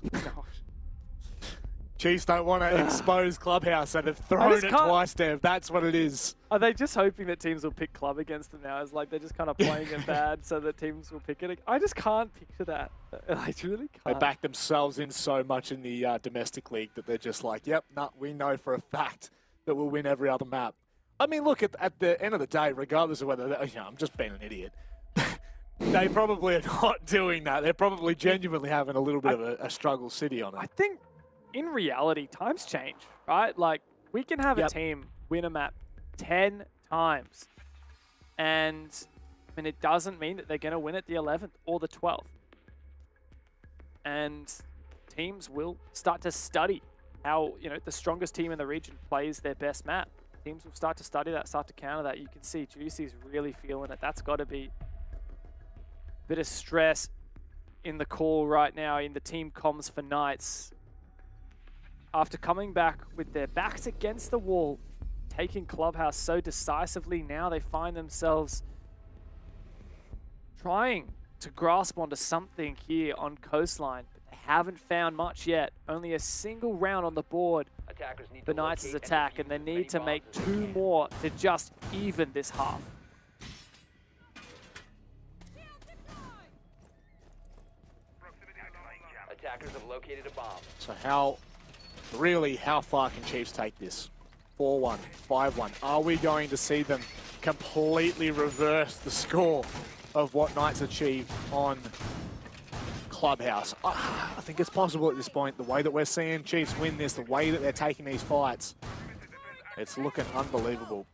Chiefs don't want to expose Clubhouse, so they've thrown it twice, Dev. That's what it is. Are they just hoping that teams will pick Club against them now? It's like they're just kind of playing it bad so that teams will pick it. I just can't picture that. I really can't. They back themselves in so much in the domestic league that they're just like, yep, we know for a fact that we'll win every other map. I mean, look, at the end of the day, regardless of whether, I'm just being an idiot. They probably are not doing that. They're probably genuinely having a little bit of a struggle city on it. I think in reality, times change, right? Like, we can have a team win a map 10 times. And, I mean, it doesn't mean that they're going to win it the 11th or the 12th. And teams will start to study how, the strongest team in the region plays their best map. Teams will start to study that, start to counter that. You can see Juicy's really feeling it. That's got to be a bit of stress in the call right now in the team comms for Knights. After coming back with their backs against the wall, taking Clubhouse so decisively, now they find themselves trying to grasp onto something here on Coastline. But they haven't found much yet. Only a single round on the board for Knights' attack, and they need to make 2 more to just even this half. Attackers have located a bomb. So how far can Chiefs take this? 4-1, 5-1. Are we going to see them completely reverse the score of what Knights achieved on Clubhouse? I think it's possible at this point. The way that we're seeing Chiefs win this, the way that they're taking these fights, it's looking unbelievable.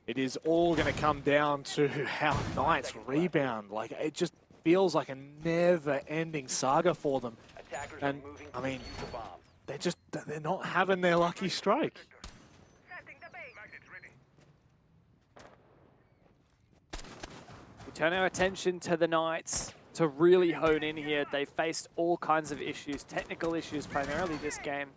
It is all going to come down to how Knights rebound. Like, it just feels like a never-ending saga for them. And, I mean, they're not having their lucky strike. We turn our attention to the Knights to really hone in here. They faced all kinds of issues, technical issues primarily this game.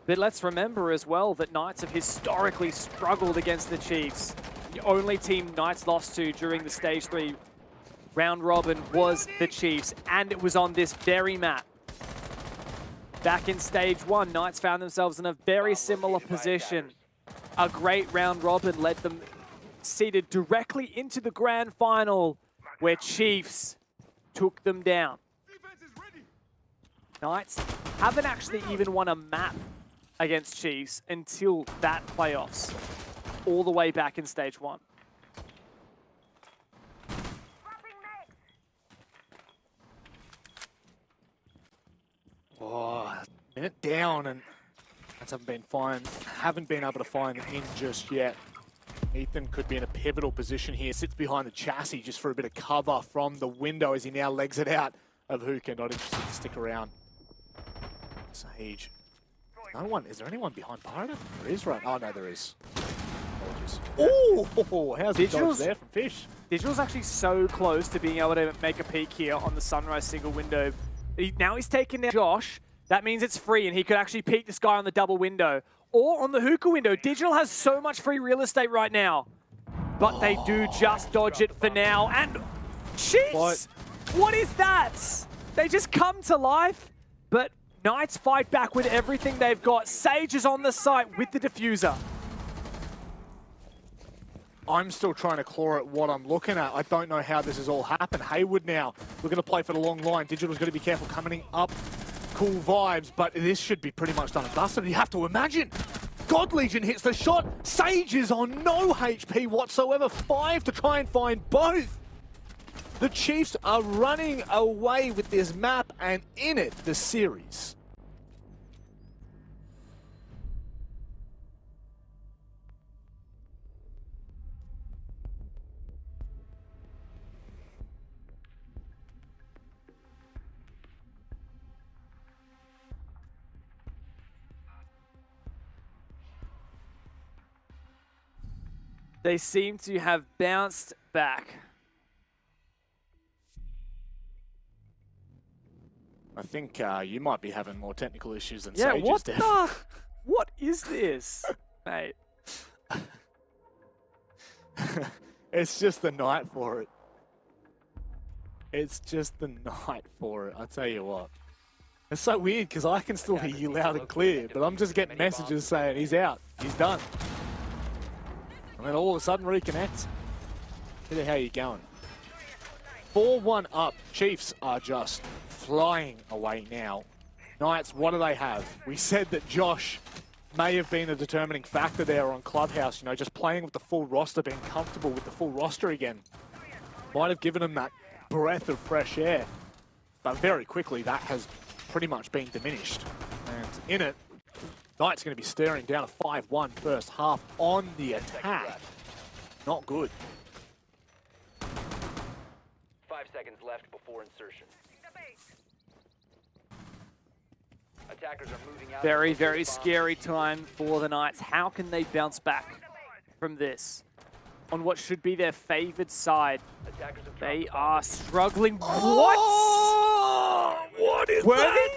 But let's remember as well that Knights have historically struggled against the Chiefs. The only team Knights lost to during the Stage 3 round robin was the Chiefs, and it was on this very map. Back in Stage 1, Knights found themselves in a very similar position. A great round robin led them seated directly into the grand final, where Chiefs took them down. Knights haven't actually even won a map against Chiefs until that playoffs, all the way back in Stage 1. Oh, minute down, and Knights haven't been able to find the in just yet. Ethan could be in a pivotal position here, sits behind the chassis just for a bit of cover from the window as he now legs it out of Hookah, not interested to stick around. Sage. No one, is there anyone behind Pirate? There is, right? Oh no, there is. Apologies. Oh, how's the dodge there from Fish? Digital's actually so close to being able to make a peek here on the Sunrise single window. Now he's taken down Josh. That means it's free, and he could actually peek this guy on the double window. Or on the Hookah window. Digital has so much free real estate right now. But they do just dodge it for now. And Chiefs! What is that? They just come to life. But Knights fight back with everything they've got. Sage is on the site with the diffuser. I'm still trying to claw at what I'm looking at. I don't know how this has all happened. Haywood now looking to play for the long line. Digital's got to be careful coming up cool vibes, but this should be pretty much done and dusted. You have to imagine. God Legion hits the shot. Sage is on no HP whatsoever. 5 to try and find both. The Chiefs are running away with this map and in it, the series. They seem to have bounced back. I think you might be having more technical issues than Yeah, Sage what is, Dev. the? What is this, mate? It's just the night for it. It's just the night for it, I tell you what. It's so weird because I can still hear you loud and clear, but I'm just getting messages saying he's out, he's done. And then all of a sudden reconnects. Look how you're going. 4-1 up. Chiefs are just flying away now. Knights, what do they have? We said that Josh may have been a determining factor there on Clubhouse, you know, just playing with the full roster, being comfortable with the full roster again. Might have given him that breath of fresh air. But very quickly, that has pretty much been diminished. And in it, Knight's going to be staring down a 5-1 first half on the attack. Not good. 5 seconds left before insertion. Attackers are moving out. Very, very scary time for the Knights. How can they bounce back from this on what should be their favored side? They are struggling. Oh! What is that?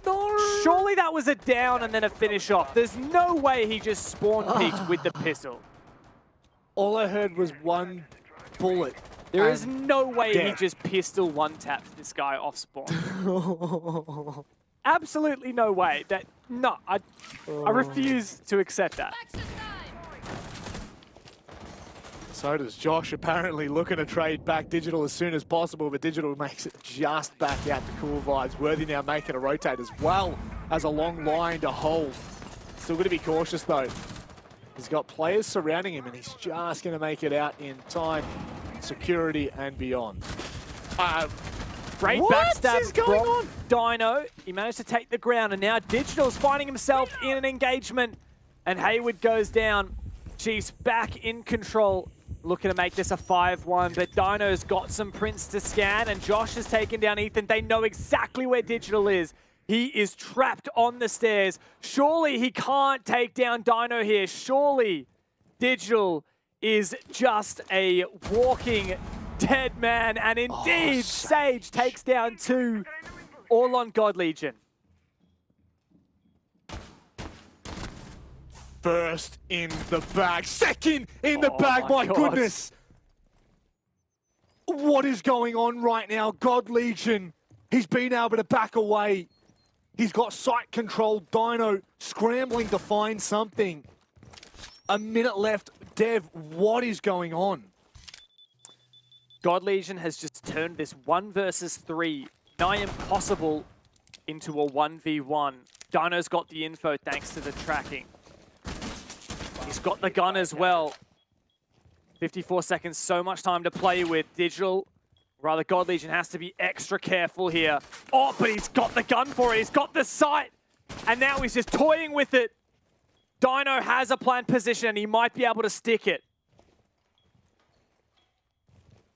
No. Surely that was a down and then a finish off. There's no way he just spawn peeked with the pistol. All I heard was one bullet. There is no way he death. just pistol one-tapped this guy off spawn. Absolutely no way. I refuse to accept that. So does Josh, apparently looking to trade back Digital as soon as possible, but Digital makes it just back out to cool vibes. Worthy now making a rotate as well as a long line to hold. Still going to be cautious though. He's got players surrounding him and he's just going to make it out in time. Security and beyond. Great backstab from Dino. He managed to take the ground and now Digital's finding himself in an engagement and Hayward goes down. Chiefs back in control. Looking to make this a 5-1, but Dino's got some prints to scan and Josh has taken down Ethan. They know exactly where Digital is. He is trapped on the stairs. Surely he can't take down Dino here. Surely Digital is just a walking dead man. And indeed, Sage takes down 2, all on God Legion. First in the bag, second in the bag, my goodness. What is going on right now? God Legion, he's been able to back away. He's got sight control. Dino scrambling to find something. A minute left. Dev, what is going on? God Legion has just turned this 1 versus 3 nigh impossible into a 1v1. Dino's got the info thanks to the tracking. He's got the gun as well. 54 seconds, so much time to play with. Digital, rather God Legion has to be extra careful here. Oh, but he's got the gun for it. He's got the sight. And now he's just toying with it. Dino has a planned position and he might be able to stick it.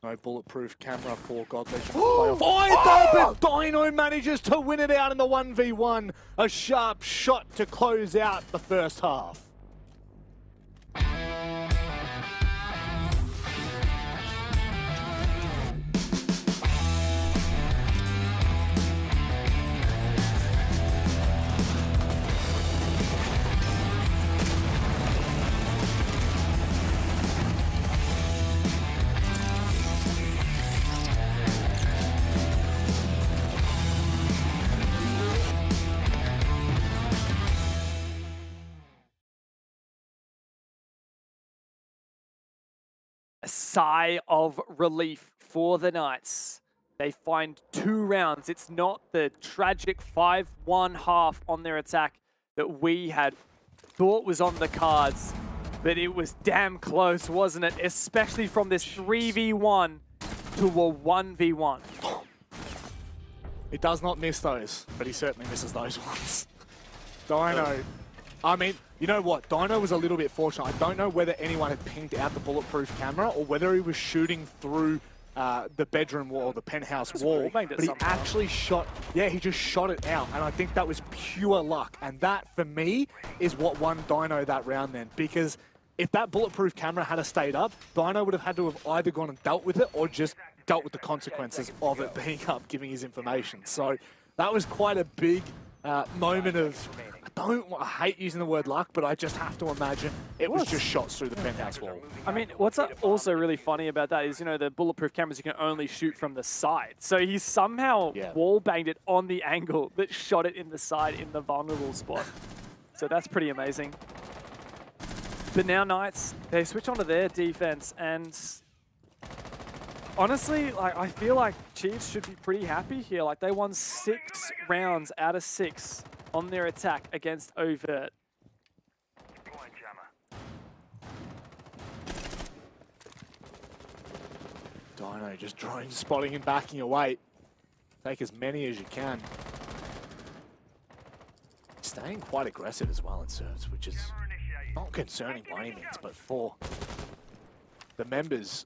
No bulletproof camera for God Legion. But Dino manages to win it out in the 1v1. A sharp shot to close out the first half. A sigh of relief for the Knights. They find 2 rounds. It's not the tragic 5-1 half on their attack that we had thought was on the cards, but it was damn close, wasn't it? Especially from this 3v1 to a 1v1. He does not miss those, but he certainly misses those ones. Dino. I mean, you know what? Dino was a little bit fortunate. I don't know whether anyone had pinged out the bulletproof camera or whether he was shooting through the bedroom wall, the penthouse wall. But he actually shot, yeah, he just shot it out. And I think that was pure luck. And that, for me, is what won Dino that round then. Because if that bulletproof camera had stayed up, Dino would have had to have either gone and dealt with it or just dealt with the consequences of it being up, giving his information. So that was quite a big moment of, I hate using the word luck, but I just have to imagine it was just shots through the penthouse wall. I mean, what's also really funny about that is, you know, the bulletproof cameras, you can only shoot from the side. So he somehow wall banged it on the angle that shot it in the side in the vulnerable spot. So that's pretty amazing. But now Knights, they switch onto their defense, and honestly, like, I feel like Chiefs should be pretty happy here. Like, they won 6 rounds out of 6 on their attack against Overt. Dino just drone spotting and backing away. Take as many as you can. Staying quite aggressive as well in serves, which is not concerning by any means, but for the members,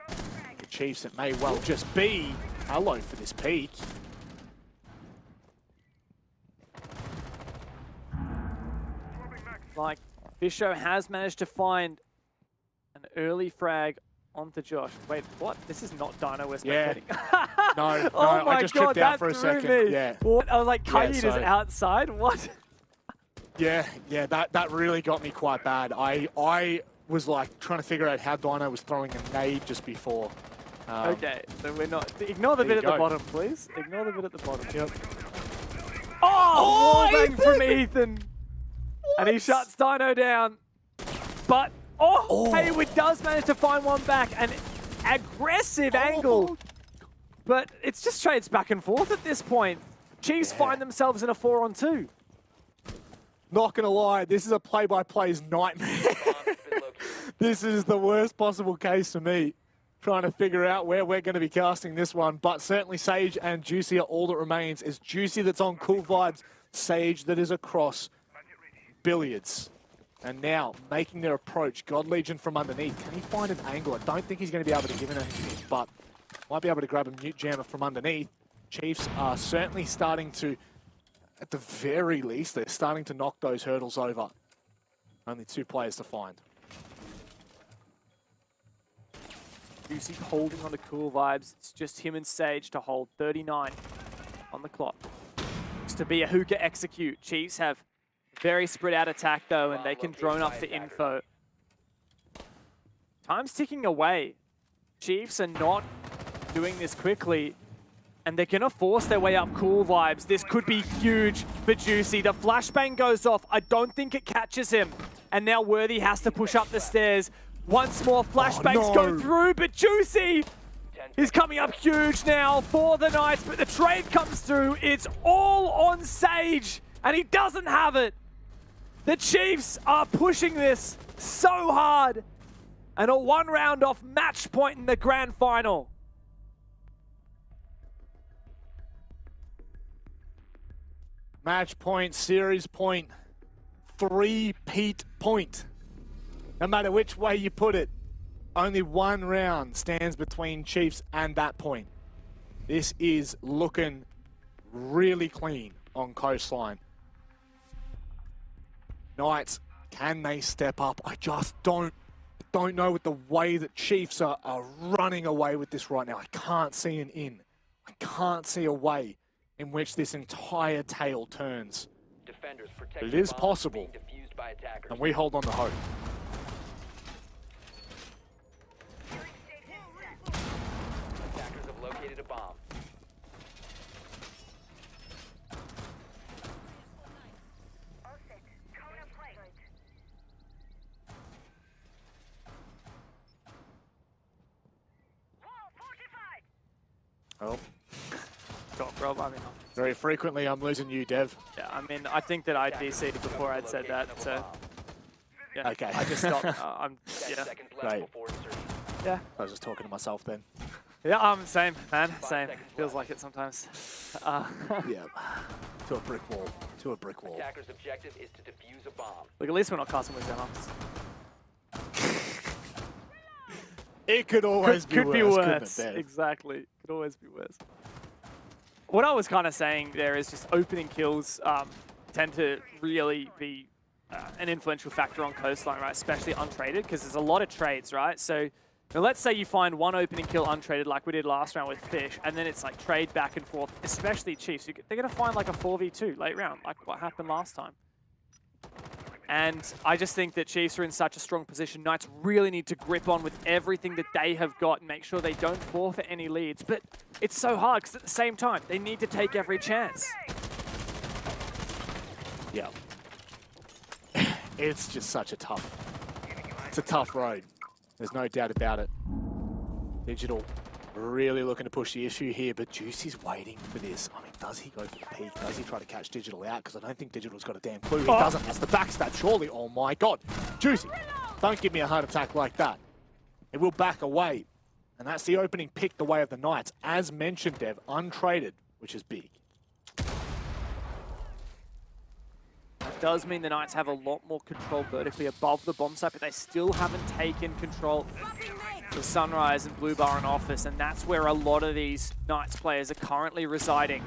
the Chiefs, it may well just be hello for this peak. Like, Fisho has managed to find an early frag onto Josh. Wait, what? This is not Dino we're spectating. No, oh my I just God, tripped out that for a threw second. me. Yeah. What? I was like, Kayid so is outside? What? Yeah, that really got me quite bad. I was like trying to figure out how Dino was throwing a nade just before. Okay, so we're not. Ignore the bit at the bottom, please. Ignore the bit at the bottom. Yep. Oh, wallbang from Ethan. And he shuts Dino down. But, Hayward does manage to find one back. An aggressive angle. But it's just trades back and forth at this point. Chiefs find themselves in a 4-on-2. Not gonna lie, this is a play-by-play's nightmare. This is the worst possible case for me, trying to figure out where we're going to be casting this one. But certainly Sage and Juicy are all that remains. Is Juicy that's on Cool Vibes, Sage that is across Billiards. And now, making their approach, God Legion from underneath. Can he find an angle? I don't think he's going to be able to give it anything, but might be able to grab a mute jammer from underneath. Chiefs are certainly starting to, at the very least, they're starting to knock those hurdles over. Only 2 players to find. Juicy holding on to Cool Vibes. It's just him and Sage to hold 39 on the clock. Looks to be a hookah execute. Chiefs have very spread out attack though, and they can drone up for info. Time's ticking away. Chiefs are not doing this quickly, and they're gonna force their way up Cool Vibes. This could be huge for Juicy. The flashbang goes off. I don't think it catches him. And now Worthy has to push up the stairs. Once more, flashbangs go through, but Juicy is coming up huge now for the Knights, but the trade comes through. It's all on Sage, and he doesn't have it. The Chiefs are pushing this so hard, and a 1 round off match point in the grand final. Match point, series point, 3-peat point. No matter which way you put it, only 1 round stands between Chiefs and that point. This is looking really clean on Coastline. Knights, can they step up? I just don't know with the way that Chiefs are running away with this right now. I can't see an in. I can't see a way in which this entire tale turns. But it is possible, and we hold on to hope. Attackers have located a bomb. Oh. Talk, Rob. I mean, Very frequently, I'm losing you, Dev. yeah, I mean, I think that I'd DC'd before I'd said that, so... Yeah, Okay. I just stopped. I'm, yeah. Great. Yeah. I was just talking to myself then. Yeah, same, man. Same. Feels like it sometimes. Yeah. To a brick wall. To a brick wall. Attacker's objective is to defuse a bomb. Look, at least we're not casting with down arms. It could always could be be worse. worse. Couldn't it, Dev? Exactly. Could always be worse. What I was kind of saying there is just opening kills tend to really be an influential factor on Coastline, right? Especially untraded, because there's a lot of trades, right? So now let's say you find one opening kill untraded like we did last round with Fish, and then it's like trade back and forth, especially Chiefs. They're going to find like a 4v2 late round, like what happened last time. And I just think that Chiefs are in such a strong position. Knights really need to grip on with everything that they have got and make sure they don't forfeit any leads. But it's so hard because at the same time, they need to take every chance. Yeah. It's just such a it's a tough road. There's no doubt about it. Digital really looking to push the issue here, but Juicy's waiting for this. I mean, does he go for the peak? Does he try to catch Digital out? Because I don't think Digital's got a damn clue. He doesn't. That's the backstab, surely. Oh my God. Juicy, don't give me a heart attack like that. It will back away. And that's the opening pick the way of the Knights. As mentioned, Dev, untraded, which is big. That does mean the Knights have a lot more control vertically above the bomb site, but they still haven't taken control of Sunrise and Blue Bar and Office, and that's where a lot of these Knights players are currently residing.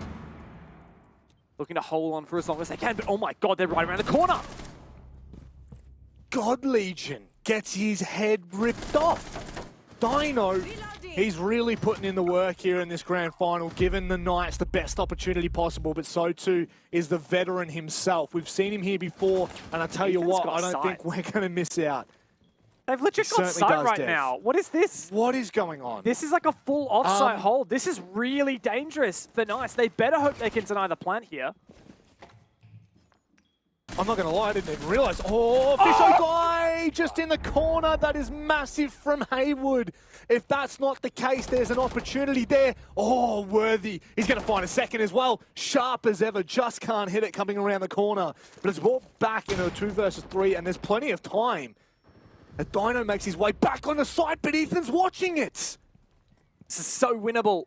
Looking to hold on for as long as they can, but oh my God, they're right around the corner! God Legion gets his head ripped off. Dino, he's really putting in the work here in this grand final, giving the Knights the best opportunity possible, but so too is the veteran himself. We've seen him here before, and I tell you what, I don't think we're going to miss out. They've literally got sight right now. What is this? What is going on? This is like a full offsite hold. This is really dangerous for Knights. They better hope they can deny the plant here. I'm not going to lie, I didn't even realize. Oh, Fisho guy just in the corner. That is massive from Haywood. If that's not the case, there's an opportunity there. Oh, Worthy. He's going to find a second as well. Sharp as ever, just can't hit it coming around the corner. But it's brought back into a 2 versus 3, and there's plenty of time. As Dino makes his way back on the side, but Ethan's watching it. This is so winnable.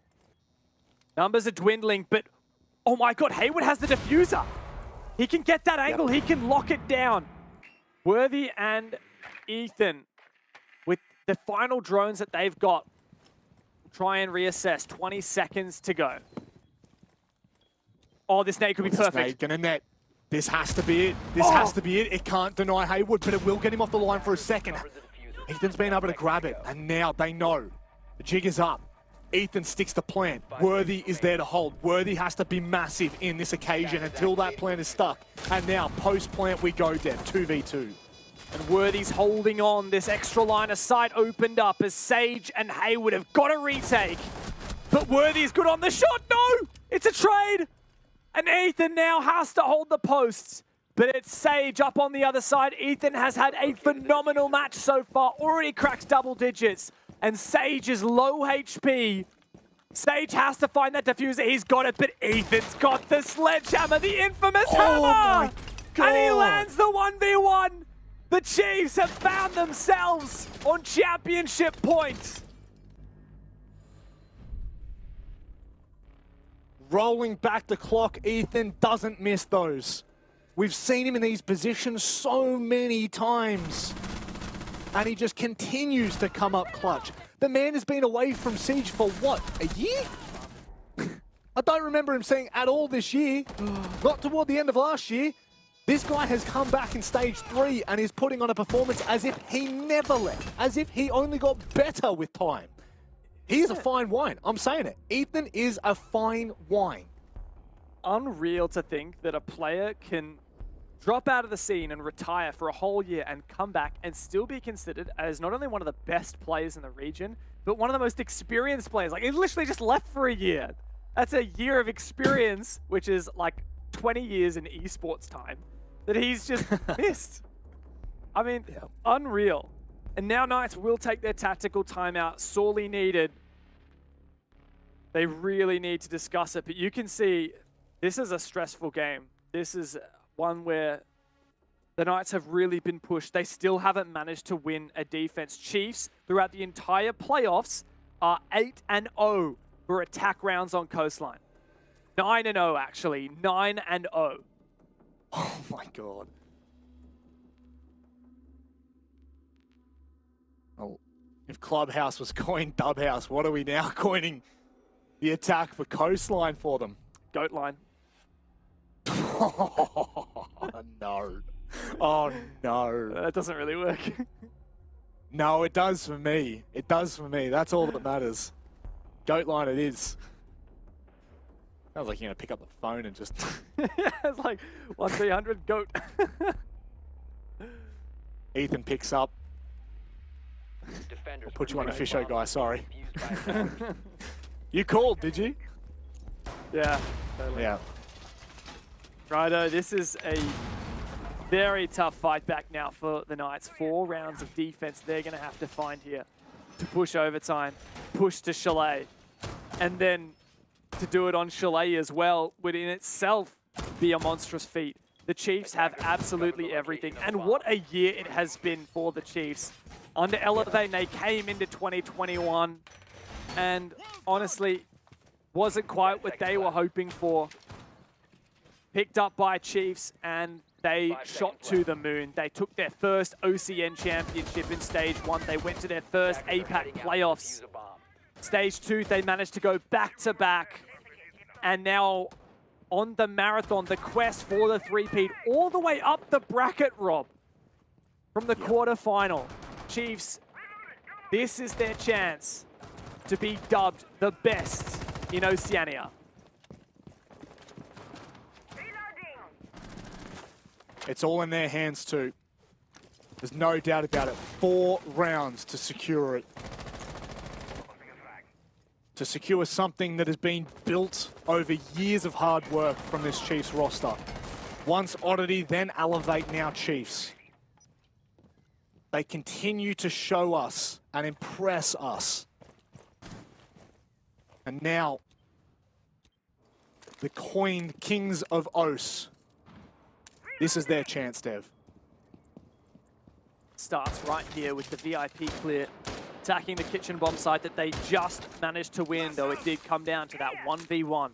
Numbers are dwindling, but oh my God, Haywood has the diffuser. He can get that angle. He can lock it down. Worthy and Ethan, with the final drones that they've got, try and reassess. 20 seconds to go. Oh, this nade could be perfect. Nade gonna net. This has to be it. This has to be it. It can't deny Haywood, but it will get him off the line for a second. Ethan's been able to grab it, and now they know. The jig is up. Ethan sticks the plant. Worthy is there to hold. Worthy has to be massive in this occasion until that plant is stuck. And now, post-plant we go, Dev. 2v2. And Worthy's holding on. This extra line of sight opened up as Sage and Haywood have got a retake. But Worthy's good on the shot. No! It's a trade! And Ethan now has to hold the posts. But it's Sage up on the other side. Ethan has had a phenomenal match so far. Already cracked double digits. And Sage is low HP. Sage has to find that diffuser. He's got it, but Ethan's got the sledgehammer, the infamous hammer! My God. And he lands the 1v1. The Chiefs have found themselves on championship point. Rolling back the clock, Ethan doesn't miss those. We've seen him in these positions so many times. And he just continues to come up clutch. The man has been away from Siege for what, a year? I don't remember him saying at all this year. Not toward the end of last year. This guy has come back in Stage 3 and is putting on a performance as if he never left. As if he only got better with time. He is a fine wine. I'm saying it. Ethan is a fine wine. Unreal to think that a player can drop out of the scene and retire for a whole year and come back and still be considered as not only one of the best players in the region, but one of the most experienced players. Like, he literally just left for a year. That's a year of experience, which is like 20 years in esports time, that he's just missed. I mean, unreal. And now Knights will take their tactical timeout, sorely needed. They really need to discuss it, but you can see this is a stressful game. This is one where the Knights have really been pushed. They still haven't managed to win a defense. Chiefs, throughout the entire playoffs, are 8-0 for attack rounds on Coastline. 9-0, actually. 9-0. Oh my god. Oh, if Clubhouse was coined Dubhouse, what are we now coining the attack for Coastline for them? Goat line. Oh, no. Oh, no. That doesn't really work. No, it does for me. It does for me. That's all that matters. Goat line it is. Sounds like you're going to pick up the phone and just... It's like 1-300 goat. Ethan picks up. I'll put you on a fisho guy, sorry. You called, did you? Yeah, totally. Yeah. Righto, this is a very tough fight back now for the Knights. 4 rounds of defense they're going to have to find here to push overtime, push to Chalet, and then to do it on Chalet as well would in itself be a monstrous feat. The Chiefs have absolutely everything, and what a year it has been for the Chiefs. Under Elevate, they came into 2021, and honestly, wasn't quite what they were hoping for. Picked up by Chiefs, and they shot to the moon. They took their first OCN championship in Stage 1. They went to their first APAC playoffs. Stage 2, they managed to go back-to-back. And now on the marathon, the quest for the three-peat, all the way up the bracket, Rob, from the quarterfinal. Chiefs, this is their chance to be dubbed the best in Oceania. It's all in their hands too. There's no doubt about it. 4 rounds to secure it. To secure something that has been built over years of hard work from this Chiefs roster. Once Oddity, then Elevate, now Chiefs. They continue to show us and impress us. And now, the coined Kings of Os. This is their chance, Dev. Starts right here with the VIP clear, attacking the kitchen bomb site that they just managed to win, though it did come down to that 1v1.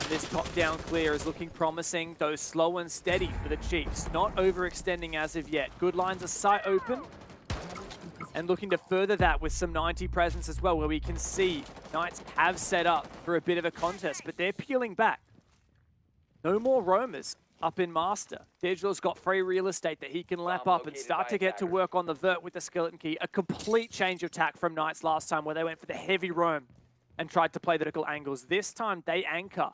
This top-down clear is looking promising, though slow and steady for the Chiefs. Not overextending as of yet. Good lines of sight open, and looking to further that with some 90 presence as well, where we can see Knights have set up for a bit of a contest, but they're peeling back. No more roamers up in Master. Digital's got free real estate that he can lap up and start to get to work on the vert with the skeleton key. A complete change of tack from Knights last time, where they went for the heavy roam and tried to play the vertical angles. This time they anchor,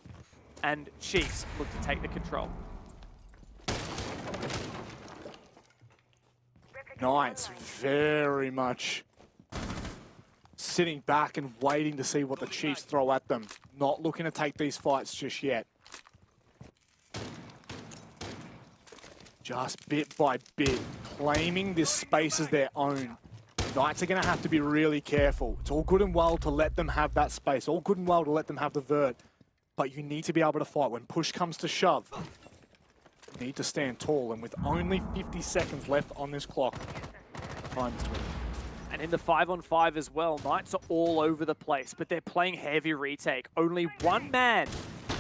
and Chiefs look to take the control. Knights very much sitting back and waiting to see what the Chiefs throw at them. Not looking to take these fights just yet. Just bit by bit, claiming this space as their own. Knights are going to have to be really careful. It's all good and well to let them have that space, all good and well to let them have the vert, but you need to be able to fight. When push comes to shove, you need to stand tall, and with only 50 seconds left on this clock, time to win. And in the 5-on-5 as well, Knights are all over the place, but they're playing heavy retake. Only one man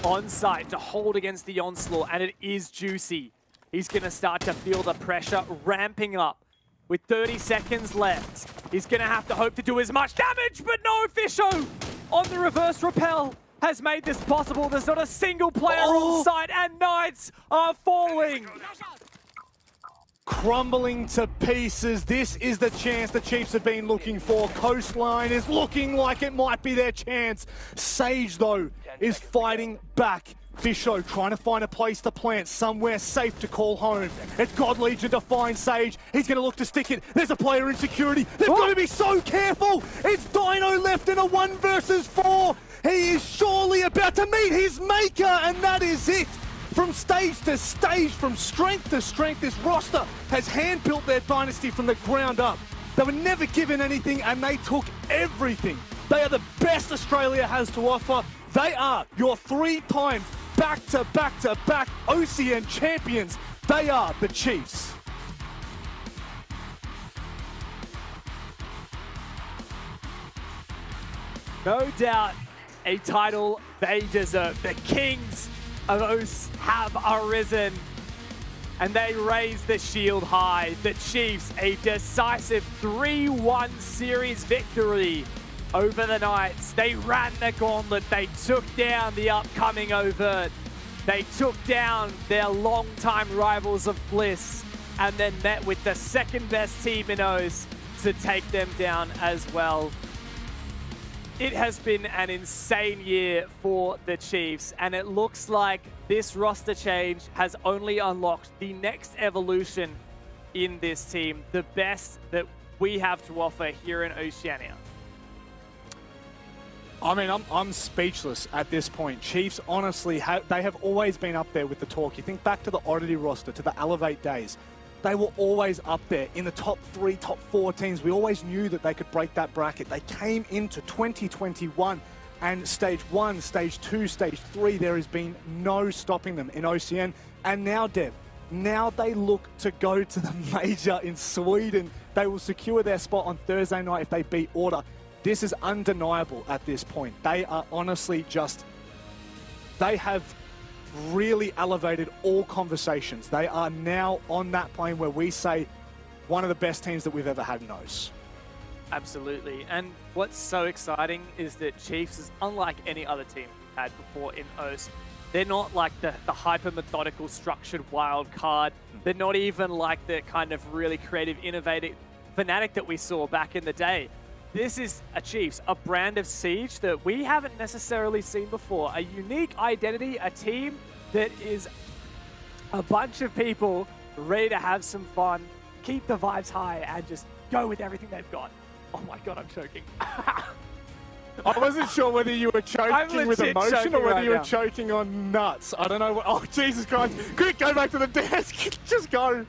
on site to hold against the onslaught, and it is Juicy. He's going to start to feel the pressure ramping up. With 30 seconds left, he's going to have to hope to do as much damage, but no, Fisho on the reverse repel has made this possible. There's not a single player on site, and Knights are falling. Crumbling to pieces. This is the chance the Chiefs have been looking for. Coastline is looking like it might be their chance. Sage, though, is fighting back. Fisho trying to find a place to plant, somewhere safe to call home. It's God Legion to find Sage. He's going to look to stick it. There's a player in security. They've got to be so careful. It's Dino left in a 1 versus 4. He is surely about to meet his maker, and that is it. From stage to stage, from strength to strength, this roster has hand-built their dynasty from the ground up. They were never given anything, and they took everything They are the best Australia has to offer. They are your 3 times back-to-back-to-back OCN champions. They are the Chiefs. No doubt a title they deserve. The Kings of OCE have arisen and they raise the shield high. The Chiefs, a decisive 3-1 series victory over the Knights. They ran the gauntlet. They took down the upcoming Overt. They took down their longtime rivals of Bliss and then met with the second best team in OCE to take them down as well. It has been an insane year for the Chiefs, and it looks like this roster change has only unlocked the next evolution in this team, the best that we have to offer here in Oceania. I mean, I'm speechless at this point. Chiefs, honestly, they have always been up there with the talk. You think back to the Oddity roster, to the Elevate days. They were always up there in the top 3, top 4 teams. We always knew that they could break that bracket. They came into 2021 and Stage 1, Stage 2, Stage 3, there has been no stopping them in OCN. And now, Dev, now they look to go to the major in Sweden. They will secure their spot on Thursday night if they beat Order. This is undeniable at this point. They are honestly just, they have really elevated all conversations. They are now on that plane where we say one of the best teams that we've ever had in OCE. Absolutely. And what's so exciting is that Chiefs is unlike any other team we've had before in OCE. They're not like the hyper-methodical, structured wild card. They're not even like the kind of really creative, innovative Fnatic that we saw back in the day. This is a Chiefs, a brand of Siege that we haven't necessarily seen before. A unique identity, a team that is a bunch of people ready to have some fun, keep the vibes high, and just go with everything they've got. Oh my God, I'm choking. I wasn't sure whether you were choking with emotion or whether you were choking on nuts. I don't know what, oh, Jesus Christ. Quick, go back to the desk. Just go.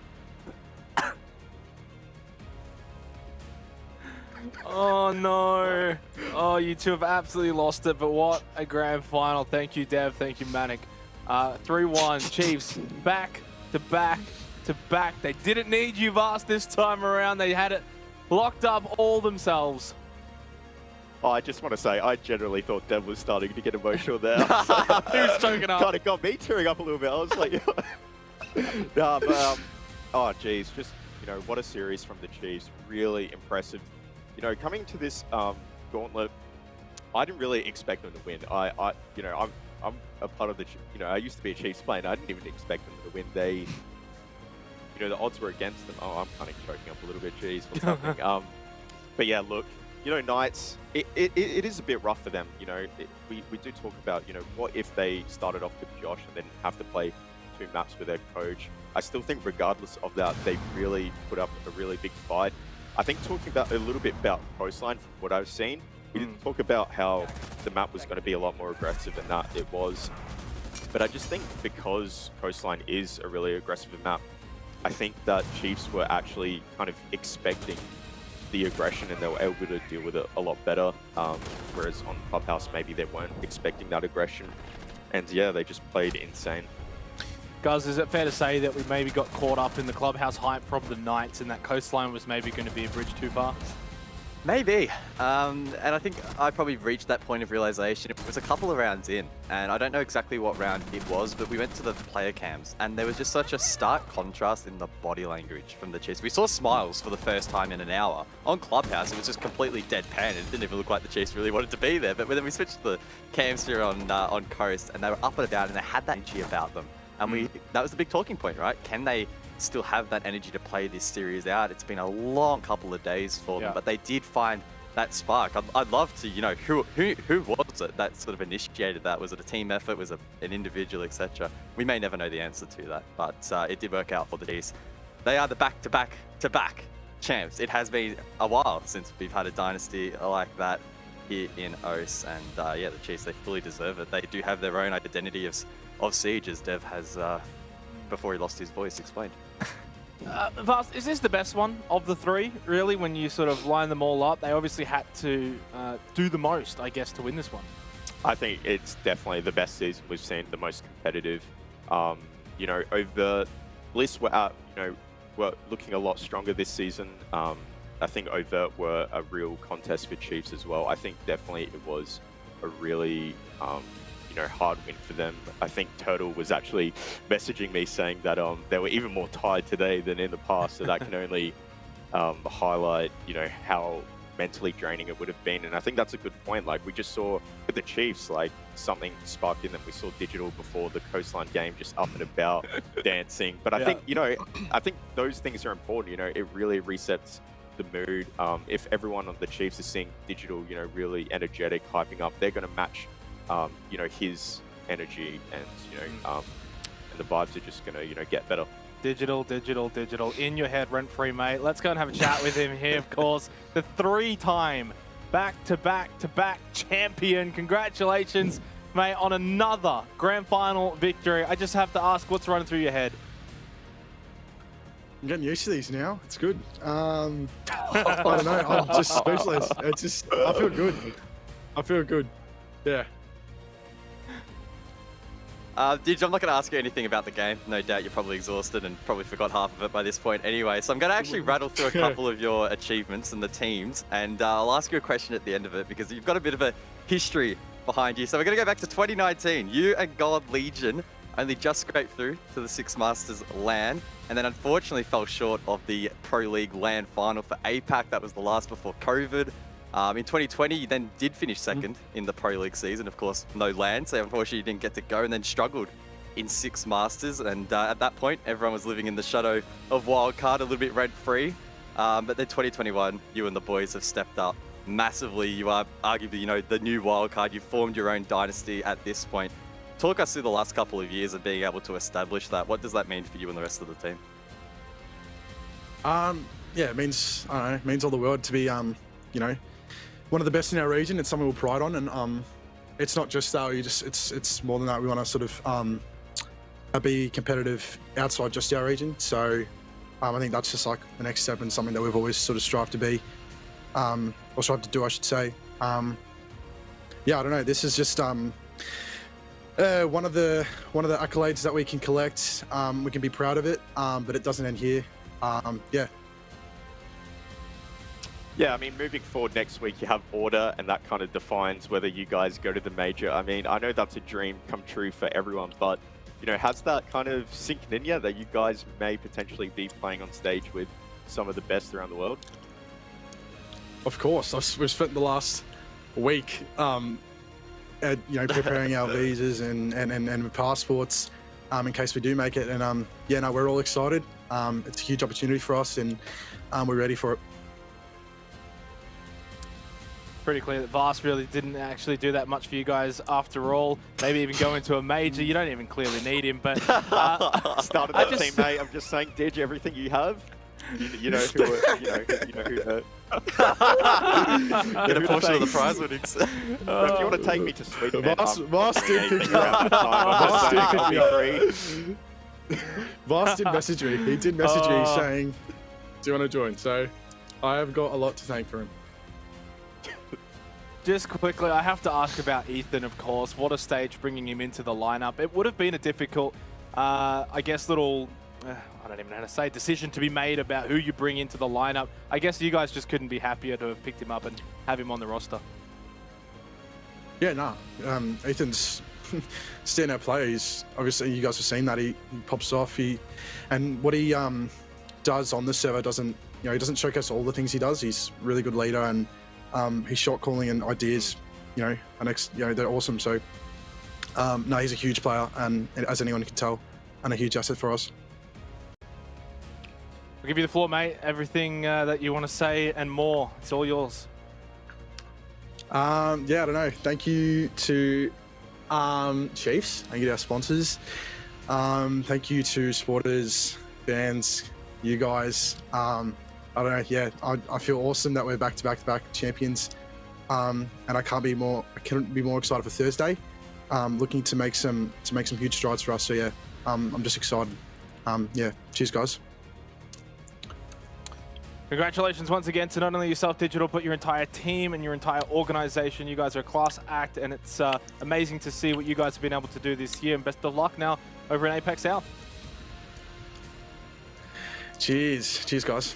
Oh no. Oh, you two have absolutely lost it, but what a grand final. Thank you, Dev. Thank you, Manic. 3-1, Chiefs back to back to back. They didn't need you, Vars, this time around. They had it locked up all themselves. Oh, I just want to say, I generally thought Dev was starting to get emotional there. He was choking up. Kind of got me tearing up a little bit. I was like, nah, but, oh, geez, just, you know, what a series from the Chiefs. Really impressive. You know, coming to this gauntlet, I didn't really expect them to win. You know, I'm a part of the, you know, I used to be a Chiefs player, and I didn't even expect them to win. They, you know, the odds were against them. Oh, I'm kind of choking up a little bit. Jeez, what's happening? But yeah, look, you know, Knights, it is a bit rough for them. You know, we do talk about, you know, what if they started off with Josh and then have to play 2 maps with their coach. I still think regardless of that, they really put up a really big fight. I think talking about a little bit about Coastline from what I've seen, we didn't talk about how the map was going to be a lot more aggressive than that it was. But I just think because Coastline is a really aggressive map, I think that Chiefs were actually kind of expecting the aggression and they were able to deal with it a lot better. Whereas on Clubhouse, maybe they weren't expecting that aggression. And yeah, they just played insane. Guys, is it fair to say that we maybe got caught up in the Clubhouse hype from the Knights and that Coastline was maybe going to be a bridge too far? Maybe. And I think I probably reached that point of realization. It was a couple of rounds in, and I don't know exactly what round it was, but we went to the player cams, and there was just such a stark contrast in the body language from the Chiefs. We saw smiles for the first time in an hour. On Clubhouse, it was just completely deadpan. It didn't even look like the Chiefs really wanted to be there. But then we switched to the cams here on Coast, and they were up and down, and they had that energy about them. And that was the big talking point, right? Can they still have that energy to play this series out? It's been a long couple of days for them, but they did find that spark. I'd love to, you know, who was it that sort of initiated that? Was it a team effort? Was it an individual, etc.? We may never know the answer to that, but it did work out for the Chiefs. They are the back-to-back champs. It has been a while since we've had a dynasty like that here in OCE, and yeah, the Chiefs, they fully deserve it. They do have their own identity of Siege, as Dev has, before he lost his voice, explained. Vast, is this the best one of the three, really, when you sort of line them all up? They obviously had to do the most, I guess, to win this one. I think it's definitely the best season we've seen, the most competitive. You know, over Bliss were looking a lot stronger this season. I think Overt were a real contest for Chiefs as well. I think definitely it was a really hard win for them. I think Turtle was actually messaging me saying that they were even more tired today than in the past, so that can only highlight how mentally draining it would have been. And I think that's a good point. Like, we just saw with the Chiefs, like, something sparked in them. We saw Digital before the Coastline game just up and about dancing. But I think I think those things are important. It really resets the mood. If everyone on the Chiefs is seeing Digital really energetic, hyping up, they're going to match his energy, and and the vibes are just going to get better. Digital, in your head, rent-free, mate. Let's go and have a chat with him here, of course. The three-time back-to-back champion. Congratulations, mate, on another grand final victory. I just have to ask, what's running through your head? I'm getting used to these now. It's good. I don't know. I'm just speechless. I feel good. I feel good. Yeah. Didge, I'm not going to ask you anything about the game. No doubt you're probably exhausted and probably forgot half of it by this point anyway. So I'm going to actually rattle through a couple of your achievements and the teams, and I'll ask you a question at the end of it because you've got a bit of a history behind you. So we're going to go back to 2019. You and God Legion only just scraped through to the Six Masters LAN, and then unfortunately fell short of the Pro League LAN final for APAC. That was the last before COVID. In 2020, you then did finish second in the Pro League season. Of course, no LAN, so unfortunately you didn't get to go, and then struggled in Six Masters. And at that point, everyone was living in the shadow of Wildcard, a little bit rent-free. But then 2021, you and the boys have stepped up massively. You are arguably, the new Wildcard. You've formed your own dynasty at this point. Talk us through the last couple of years of being able to establish that. What does that mean for you and the rest of the team? Yeah, it means, I don't know, it means all the world to be, one of the best in our region. It's something we'll pride on, and it's not just that. It's more than that. We want to sort of be competitive outside just our region. So I think that's just like the next step and something that we've always sort of strived to be, or strive to do, I should say. Yeah, I don't know. This is just one of the accolades that we can collect. We can be proud of it, but it doesn't end here. Yeah. Yeah, I mean, moving forward next week, you have Order, and that kind of defines whether you guys go to the major. I mean, I know that's a dream come true for everyone, but, has that kind of sinking in yet that you guys may potentially be playing on stage with some of the best around the world? Of course. We've spent the last week, preparing our visas and passports in case we do make it. And, we're all excited. It's a huge opportunity for us, and we're ready for it. Pretty clear that Vast really didn't actually do that much for you guys after all. Maybe even go into a major. You don't even clearly need him, but... Started that team, mate. I'm just saying, Didge, everything you have, you know who Get a portion of the prize winnings. If you want to take me to Sweden, Vast did pick me up. Vast did message me. He did message me saying, do you want to join? So I have got a lot to thank for him. Just quickly, I have to ask about Ethan, of course. What a stage bringing him into the lineup. It would have been a difficult, I guess, little, I don't even know how to say, decision to be made about who you bring into the lineup. I guess you guys just couldn't be happier to have picked him up and have him on the roster. Yeah, no. Ethan's standout player. He's obviously, you guys have seen that. He pops off. And what he does on the server doesn't, he doesn't showcase all the things he does. He's a really good leader, and his shot calling and ideas, they're awesome. So, no, he's a huge player, and as anyone can tell, and a huge asset for us. I'll give you the floor, mate. Everything that you want to say and more, it's all yours. Yeah, I don't know. Thank you to Chiefs. Thank you to our sponsors. Thank you to supporters, fans, you guys. I don't know. Yeah, I feel awesome that we're back-to-back champions, and I couldn't be more excited for Thursday. Looking to make some huge strides for us. So yeah, I'm just excited. Yeah, cheers, guys. Congratulations once again to not only yourself, Digital, but your entire team and your entire organization. You guys are a class act, and it's amazing to see what you guys have been able to do this year. And best of luck now over in Apex South. Cheers. Cheers, guys.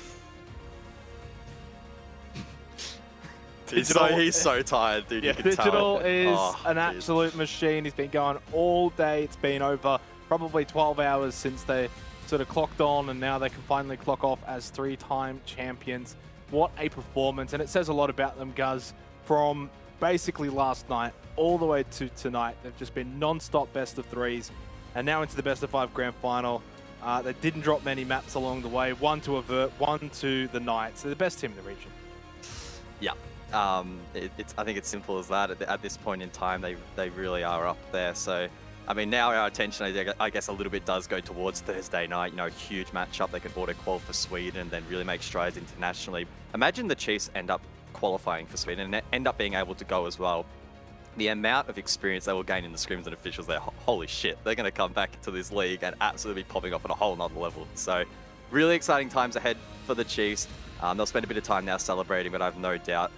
He's so tired, dude. Yeah, You can Digital tell it. is Oh, an jeez. absolute machine. He's been going all day. It's been over probably 12 hours since they sort of clocked on, and now they can finally clock off as 3-time champions. What a performance, and it says a lot about them, Guz. From basically last night all the way to tonight, they've just been non-stop best of threes, and now into the best of 5 grand final. They didn't drop many maps along the way. One to Avert, one to the Knights. They're the best team in the region. Yeah. I think it's simple as that. At this point in time, they really are up there. So, I mean, now our attention, I guess, a little bit does go towards Thursday night. You know, huge matchup. They could auto-qual for Sweden and then really make strides internationally. Imagine the Chiefs end up qualifying for Sweden and end up being able to go as well. The amount of experience they will gain in the scrims and officials there, holy shit. They're going to come back to this league and absolutely be popping off at a whole nother level. So, really exciting times ahead for the Chiefs. They'll spend a bit of time now celebrating, but I have no doubt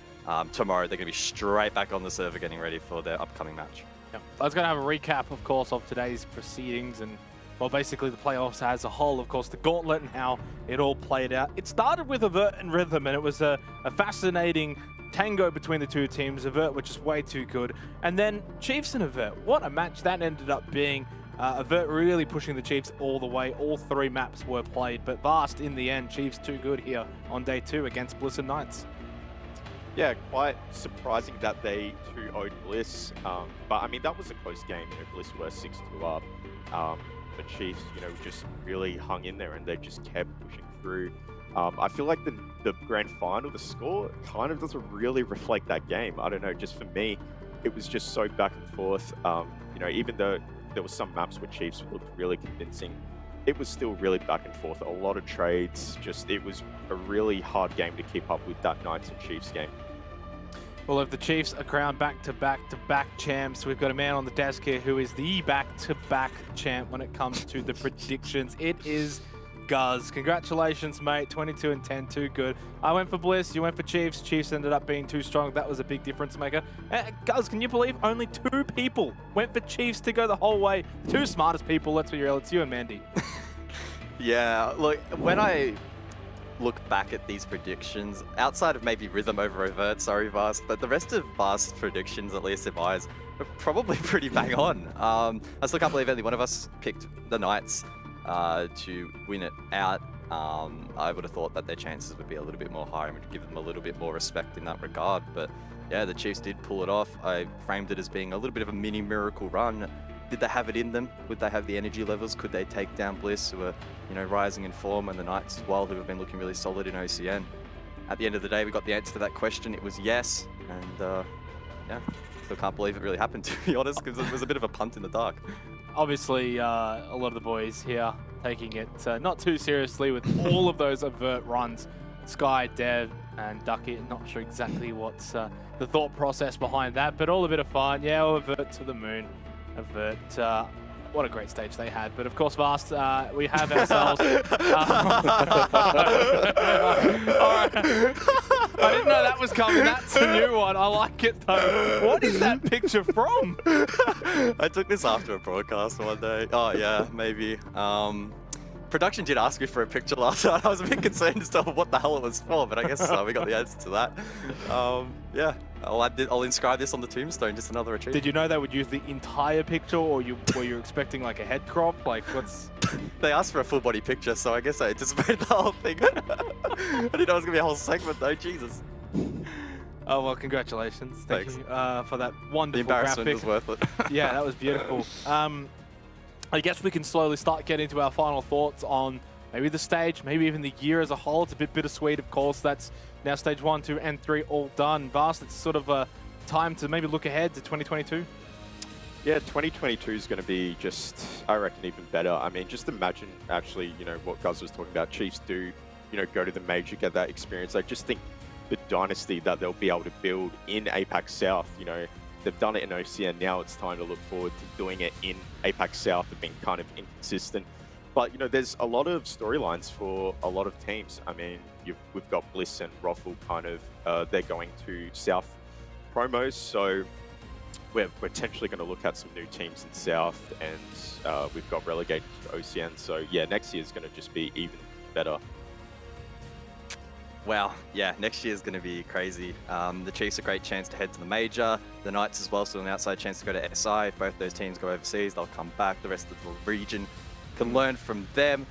tomorrow they're going to be straight back on the server getting ready for their upcoming match. Yeah. I was going to have a recap, of course, of today's proceedings and, well, basically the playoffs as a whole, of course, the gauntlet and how it all played out. It started with Avert and Rhythm, and it was a fascinating tango between the two teams. Avert were just way too good. And then Chiefs and Avert, what a match that ended up being. Avert really pushing the Chiefs all the way. All 3 maps were played, but Vast in the end, Chiefs too good here on day 2 against Bliss and Knights. Yeah, quite surprising that they 2-0'd Bliss. But I mean, that was a close game. You know, Bliss were 6-2 up. The Chiefs, you know, just really hung in there and they just kept pushing through. I feel like the grand final, the score kind of doesn't really reflect that game. I don't know, just for me, it was just so back and forth. You know, even though there were some maps where Chiefs looked really convincing, it was still really back and forth. A lot of trades. Just, it was a really hard game to keep up with, that Knights and Chiefs game. Well, if the Chiefs are crowned back-to-back-to-back champs, we've got a man on the desk here who is the back-to-back champ when it comes to the predictions. It is Guz. Congratulations, mate. 22 and 10, too good. I went for Bliss, you went for Chiefs. Chiefs ended up being too strong. That was a big difference maker. Guz, can you believe only 2 people went for Chiefs to go the whole way? The 2 smartest people, let's be real, it's you and Mandy. Yeah, look, when I look back at these predictions, outside of maybe Rhythm over Overt, sorry Vast, but the rest of Vast's predictions, at least in my eyes, are probably pretty bang on. I still can't believe only one of us picked the Knights to win it out. I would have thought that their chances would be a little bit more higher and would give them a little bit more respect in that regard, but yeah, the Chiefs did pull it off. I framed it as being a little bit of a mini miracle run. Did they have it in them? Would they have the energy levels? Could they take down Bliss, who are, you know, rising in form, and the Knights as well, who have been looking really solid in OCN? At the end of the day, we got the answer to that question. It was yes, and yeah, still can't believe it really happened, to be honest, because it was a bit of a punt in the dark. Obviously, a lot of the boys here taking it not too seriously with all of those Avert runs. Sky, Dev, and Ducky, not sure exactly what's the thought process behind that, but all a bit of fun. Yeah, we'll Avert to the moon. Avert, what a great stage they had. But of course, Vast, we have ourselves. All right. I didn't know that was coming. That's a new one. I like it though. What is that picture from? I took this after a broadcast one day. Oh yeah, maybe. Production did ask me for a picture last night. I was a bit concerned as to what the hell it was for, but I guess we got the answer to that. Yeah, I'll inscribe this on the tombstone, just another achievement. Did you know they would use the entire picture, or were you expecting like a head crop? Like, what's... They asked for a full body picture, so I guess I anticipated the whole thing. I didn't know it was going to be a whole segment though, Jesus. Oh, well, congratulations. Thank you for that wonderful The embarrassment graphic. was worth it. Yeah, that was beautiful. I guess we can slowly start getting to our final thoughts on maybe the stage, maybe even the year as a whole. It's a bit bittersweet, of course. That's now stage 1, 2, and 3 all done. Vast, it's sort of a time to maybe look ahead to 2022. Yeah, 2022 is going to be just, I reckon, even better. I mean, just imagine actually, you know, what Guz was talking about. Chiefs do, you know, go to the major, get that experience. I just think the dynasty that they'll be able to build in APAC South, you know, they've done it in OCN. Now it's time to look forward to doing it in APAC South. They've been kind of inconsistent. But, you know, there's a lot of storylines for a lot of teams. I mean, we've got Bliss and Roffle kind of, they're going to South promos, so we're potentially going to look at some new teams in South, and we've got relegated to OCN. So, yeah, next year is going to just be even better. Wow, yeah, next year is going to be crazy. The Chiefs a great chance to head to the major. The Knights as well, still an outside chance to go to SI. If both those teams go overseas, they'll come back. The rest of the region can learn from them.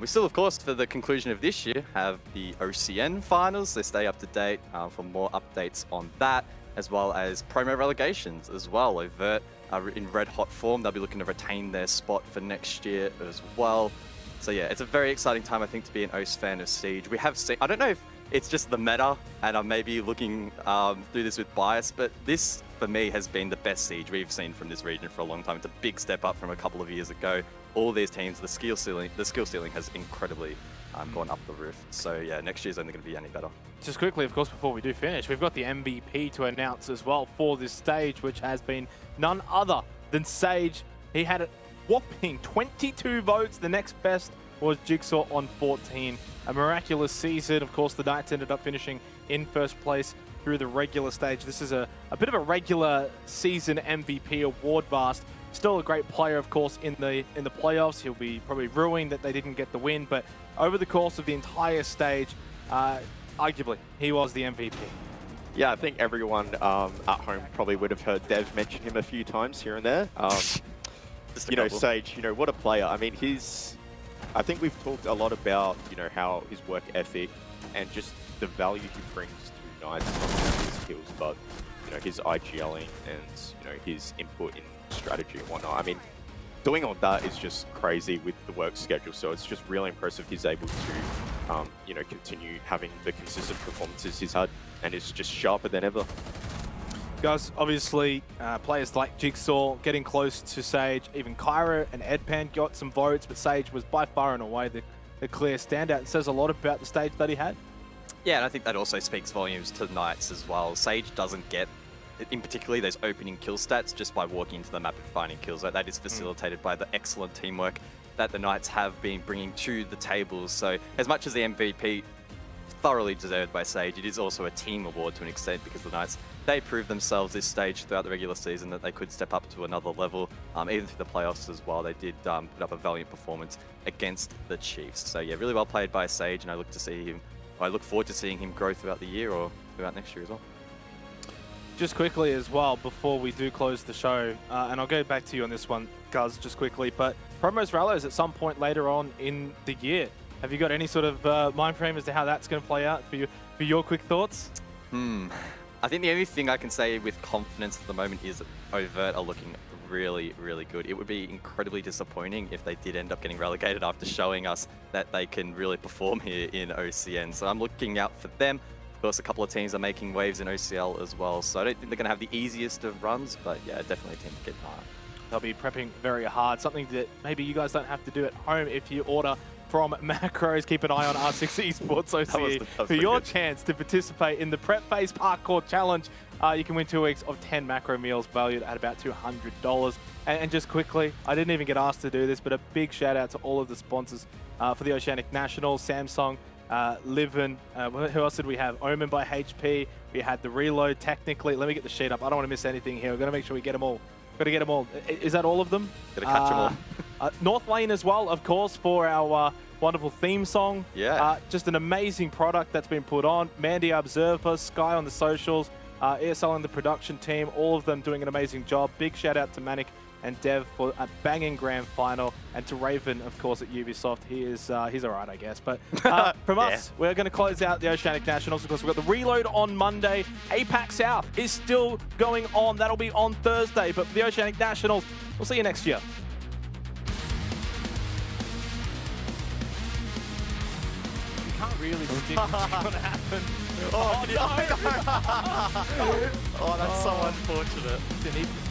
We still, of course, for the conclusion of this year, have the OCN finals. So stay up to date for more updates on that, as well as promo relegations as well. Overt in red hot form. They'll be looking to retain their spot for next year as well. So yeah, it's a very exciting time, I think, to be an OCE fan of Siege. We have seen, I don't know if it's just the meta, and I'm maybe looking through this with bias, but this, for me, has been the best Siege we've seen from this region for a long time. It's a big step up from a couple of years ago. All these teams, the skill ceiling has incredibly gone up the roof. So yeah, next year's only going to be any better. Just quickly, of course, before we do finish, we've got the MVP to announce as well for this stage, which has been none other than Sage. He had a whopping 22 votes. The next best was Jigsaw on 14. A miraculous season. Of course, the Knights ended up finishing in first place through the regular stage. This is a bit of a regular season MVP award, Vast. Still a great player, of course, in the playoffs. He'll be probably ruined that they didn't get the win, but over the course of the entire stage, arguably, he was the MVP. Yeah, I think everyone at home probably would have heard Dev mention him a few times here and there. You know, Sage, you know, what a player. I mean, I think we've talked a lot about, you know, how his work ethic and just the value he brings to Knights, not just his skills, but, you know, his IGLing and, you know, his input in strategy and whatnot. I mean, doing all that is just crazy with the work schedule, so it's just really impressive he's able to, you know, continue having the consistent performances he's had, and is just sharper than ever. Guys, obviously, players like Jigsaw getting close to Sage. Even Kyra and Edpan got some votes, but Sage was by far and away the clear standout. It says a lot about the stage that he had. Yeah, and I think that also speaks volumes to the Knights as well. Sage doesn't get, in particularly, those opening kill stats just by walking into the map and finding kills. That is facilitated by the excellent teamwork that the Knights have been bringing to the table. So as much as the MVP thoroughly deserved by Sage, it is also a team award to an extent, because the Knights, they proved themselves this stage throughout the regular season that they could step up to another level, even through the playoffs as well. They did put up a valiant performance against the Chiefs. So yeah, really well played by Sage, and I look forward to seeing him grow throughout the year or throughout next year as well. Just quickly as well, before we do close the show, and I'll go back to you on this one, Guz, just quickly, but Promos Rallos at some point later on in the year. Have you got any sort of mind frame as to how that's going to play out for your quick thoughts? I think the only thing I can say with confidence at the moment is Overt are looking really, really good. It would be incredibly disappointing if they did end up getting relegated after showing us that they can really perform here in OCN. So I'm looking out for them. Of course, a couple of teams are making waves in OCL as well, so I don't think they're going to have the easiest of runs, but yeah, definitely a team to get behind. They'll be prepping very hard, something that maybe you guys don't have to do at home if you order from Macros. Keep an eye on R6 Esports OCE for your chance to participate in the Prep Phase Parkour Challenge. You can win 2 weeks of 10 macro meals valued at about $200. And just quickly, I didn't even get asked to do this, but a big shout out to all of the sponsors for the Oceanic Nationals, Samsung, Livin, who else did we have? Omen by HP. We had the Reload, technically. Let me get the sheet up. I don't want to miss anything here. We're going to make sure we get them all. Got to get them all. Is that all of them? Got to catch them all. North Lane as well, of course, for our wonderful theme song. Yeah. Just an amazing product that's been put on. Mandy Observer, Sky on the socials, ESL and the production team, all of them doing an amazing job. Big shout out to Manic and Dev for a banging grand final, and to Raven, of course, at Ubisoft. He's all right, I guess. But from us, we're going to close out the Oceanic Nationals because we've got the Reload on Monday. APAC South is still going on. That'll be on Thursday. But for the Oceanic Nationals, we'll see you next year. You can't really predict what's going to happen. Oh, oh, that's so unfortunate.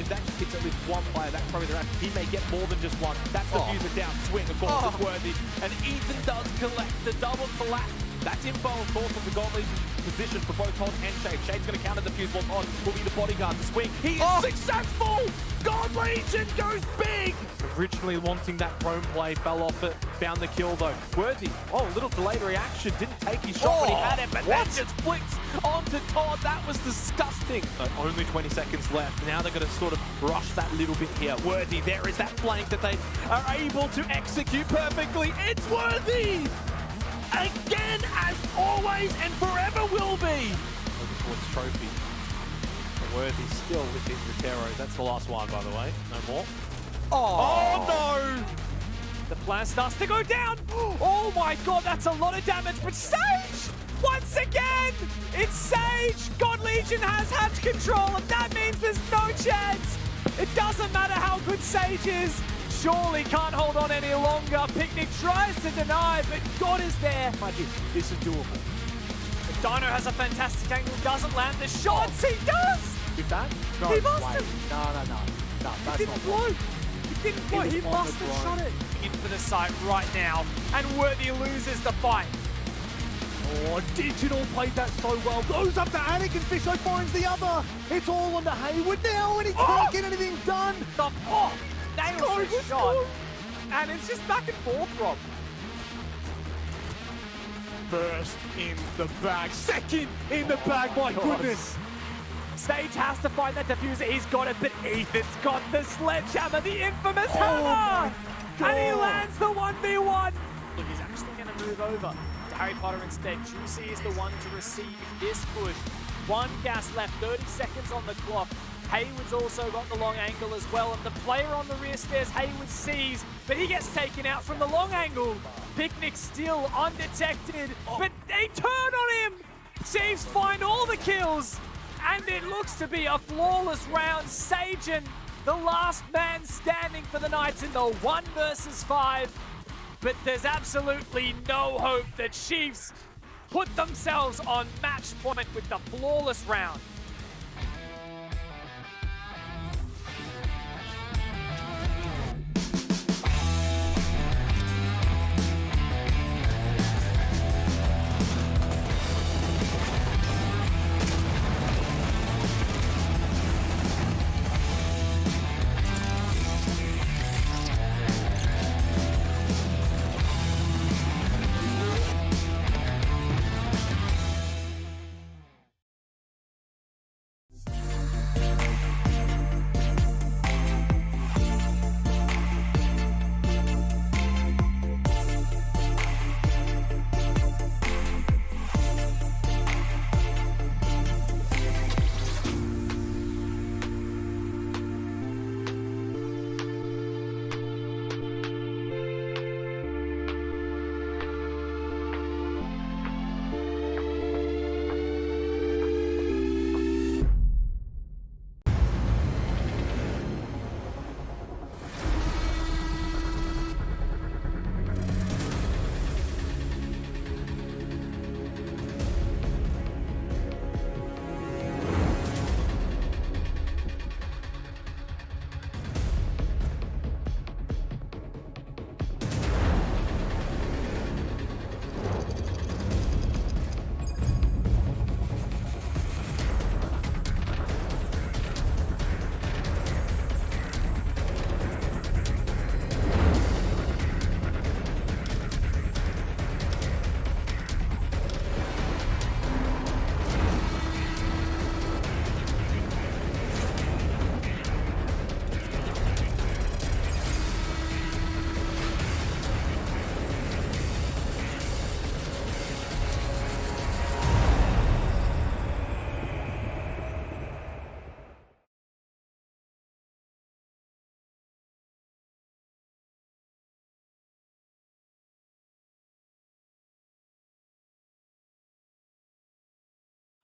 If that just hits at least one player, that's probably the round. He may get more than just one. That's the user down swing, of course, is worthy. And Ethan does collect the double collapse That's info, of course, of the goal lead position for both Todd and Shade. Shade's going to counter defuse while Todd will be the bodyguard to swing. He is successful! God Legion goes big! Originally wanting that prone play, fell off it, found the kill though. Worthy, a little delayed reaction, didn't take his shot when he had it, but then just flicks onto Todd. That was disgusting. But only 20 seconds left. Now they're going to sort of rush that little bit here. Worthy, there is that flank that they are able to execute perfectly. It's Worthy! Again, as always, and forever will be. Over towards Trophy. Worthy still with his Roteros. That's the last one, by the way. No more. Oh no! The plan starts to go down. Oh my god, that's a lot of damage. But Sage, once again, it's Sage. God Legion has had control, and that means there's no chance. It doesn't matter how good Sage is. Surely can't hold on any longer. Picnic tries to deny, but God is there. This is doable. The Dino has a fantastic angle, doesn't land the shots. He does! Did that? No, He must wait. have. No, that's It not didn't blow. It didn't blow. He was on must the have drone. shot it. Into the site right now, and Worthy loses the fight. Oh, Digital played that so well. Goes up to Anakin, Fisho finds the other. It's all on to Hayward now, and he can't get anything done. Nails the shot. And it's just back and forth, Rob. First in the bag, second in the bag, my goodness. Sage has to find that diffuser. He's got it, but Ethan's got the sledgehammer, the infamous hammer. And he lands the 1v1. Look, he's actually going to move over to Harry Potter instead. Juicy is the one to receive this push. One gas left, 30 seconds on the clock. Hayward's also got the long angle as well, and the player on the rear stairs, Hayward sees, but he gets taken out from the long angle. Picnic still undetected, but they turn on him. Chiefs find all the kills, and it looks to be a flawless round. Sagen, the last man standing for the Knights in the 1 versus 5, but there's absolutely no hope. The Chiefs put themselves on match point with the flawless round.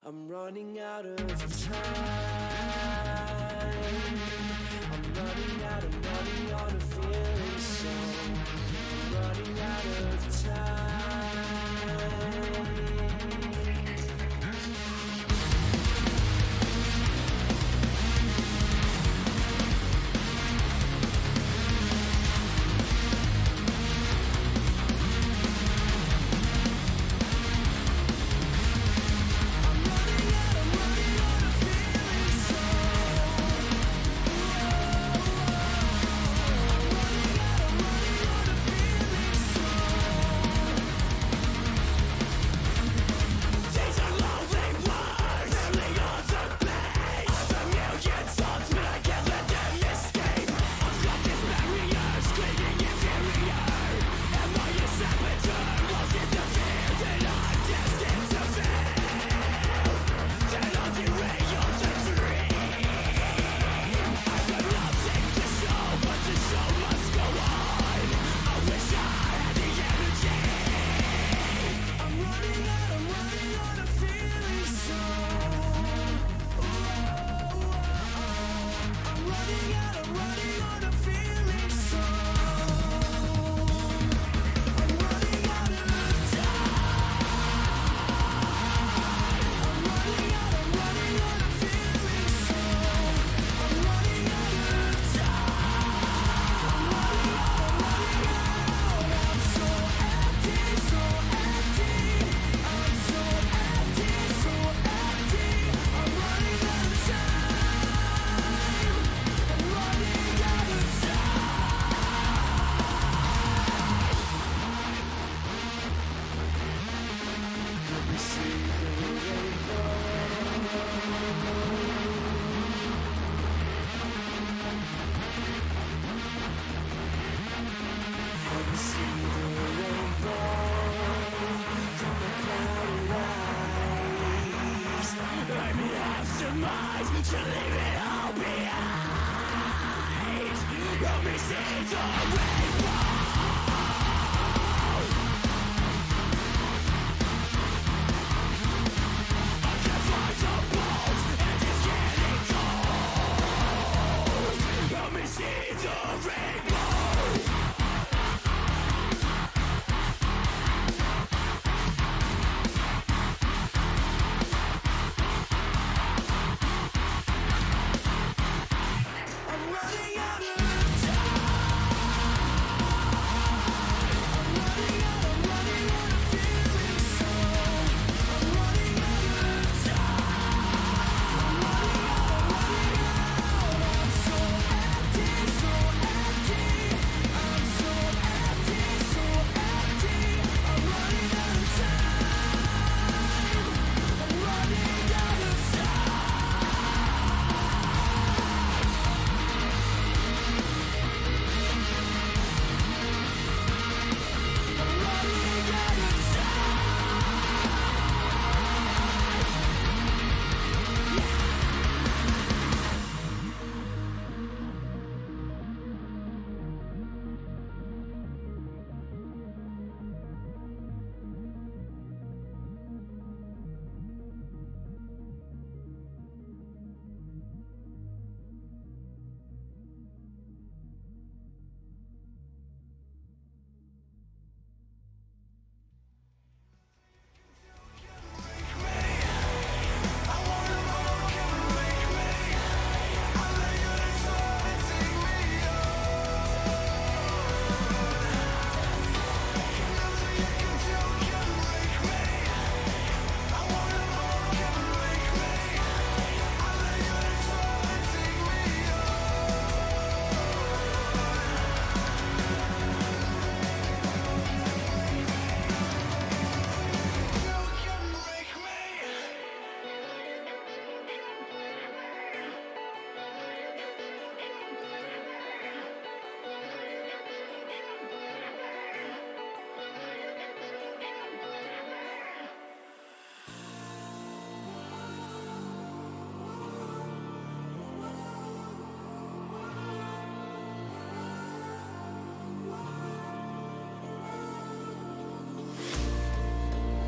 I'm running out of time. I'm running out of money on a feeling song. I'm running out of time.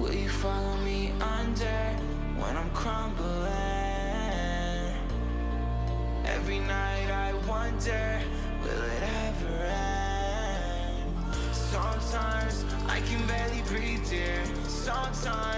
Will you follow me under when I'm crumbling? Every night I wonder, will it ever end? Sometimes I can barely breathe, dear. Sometimes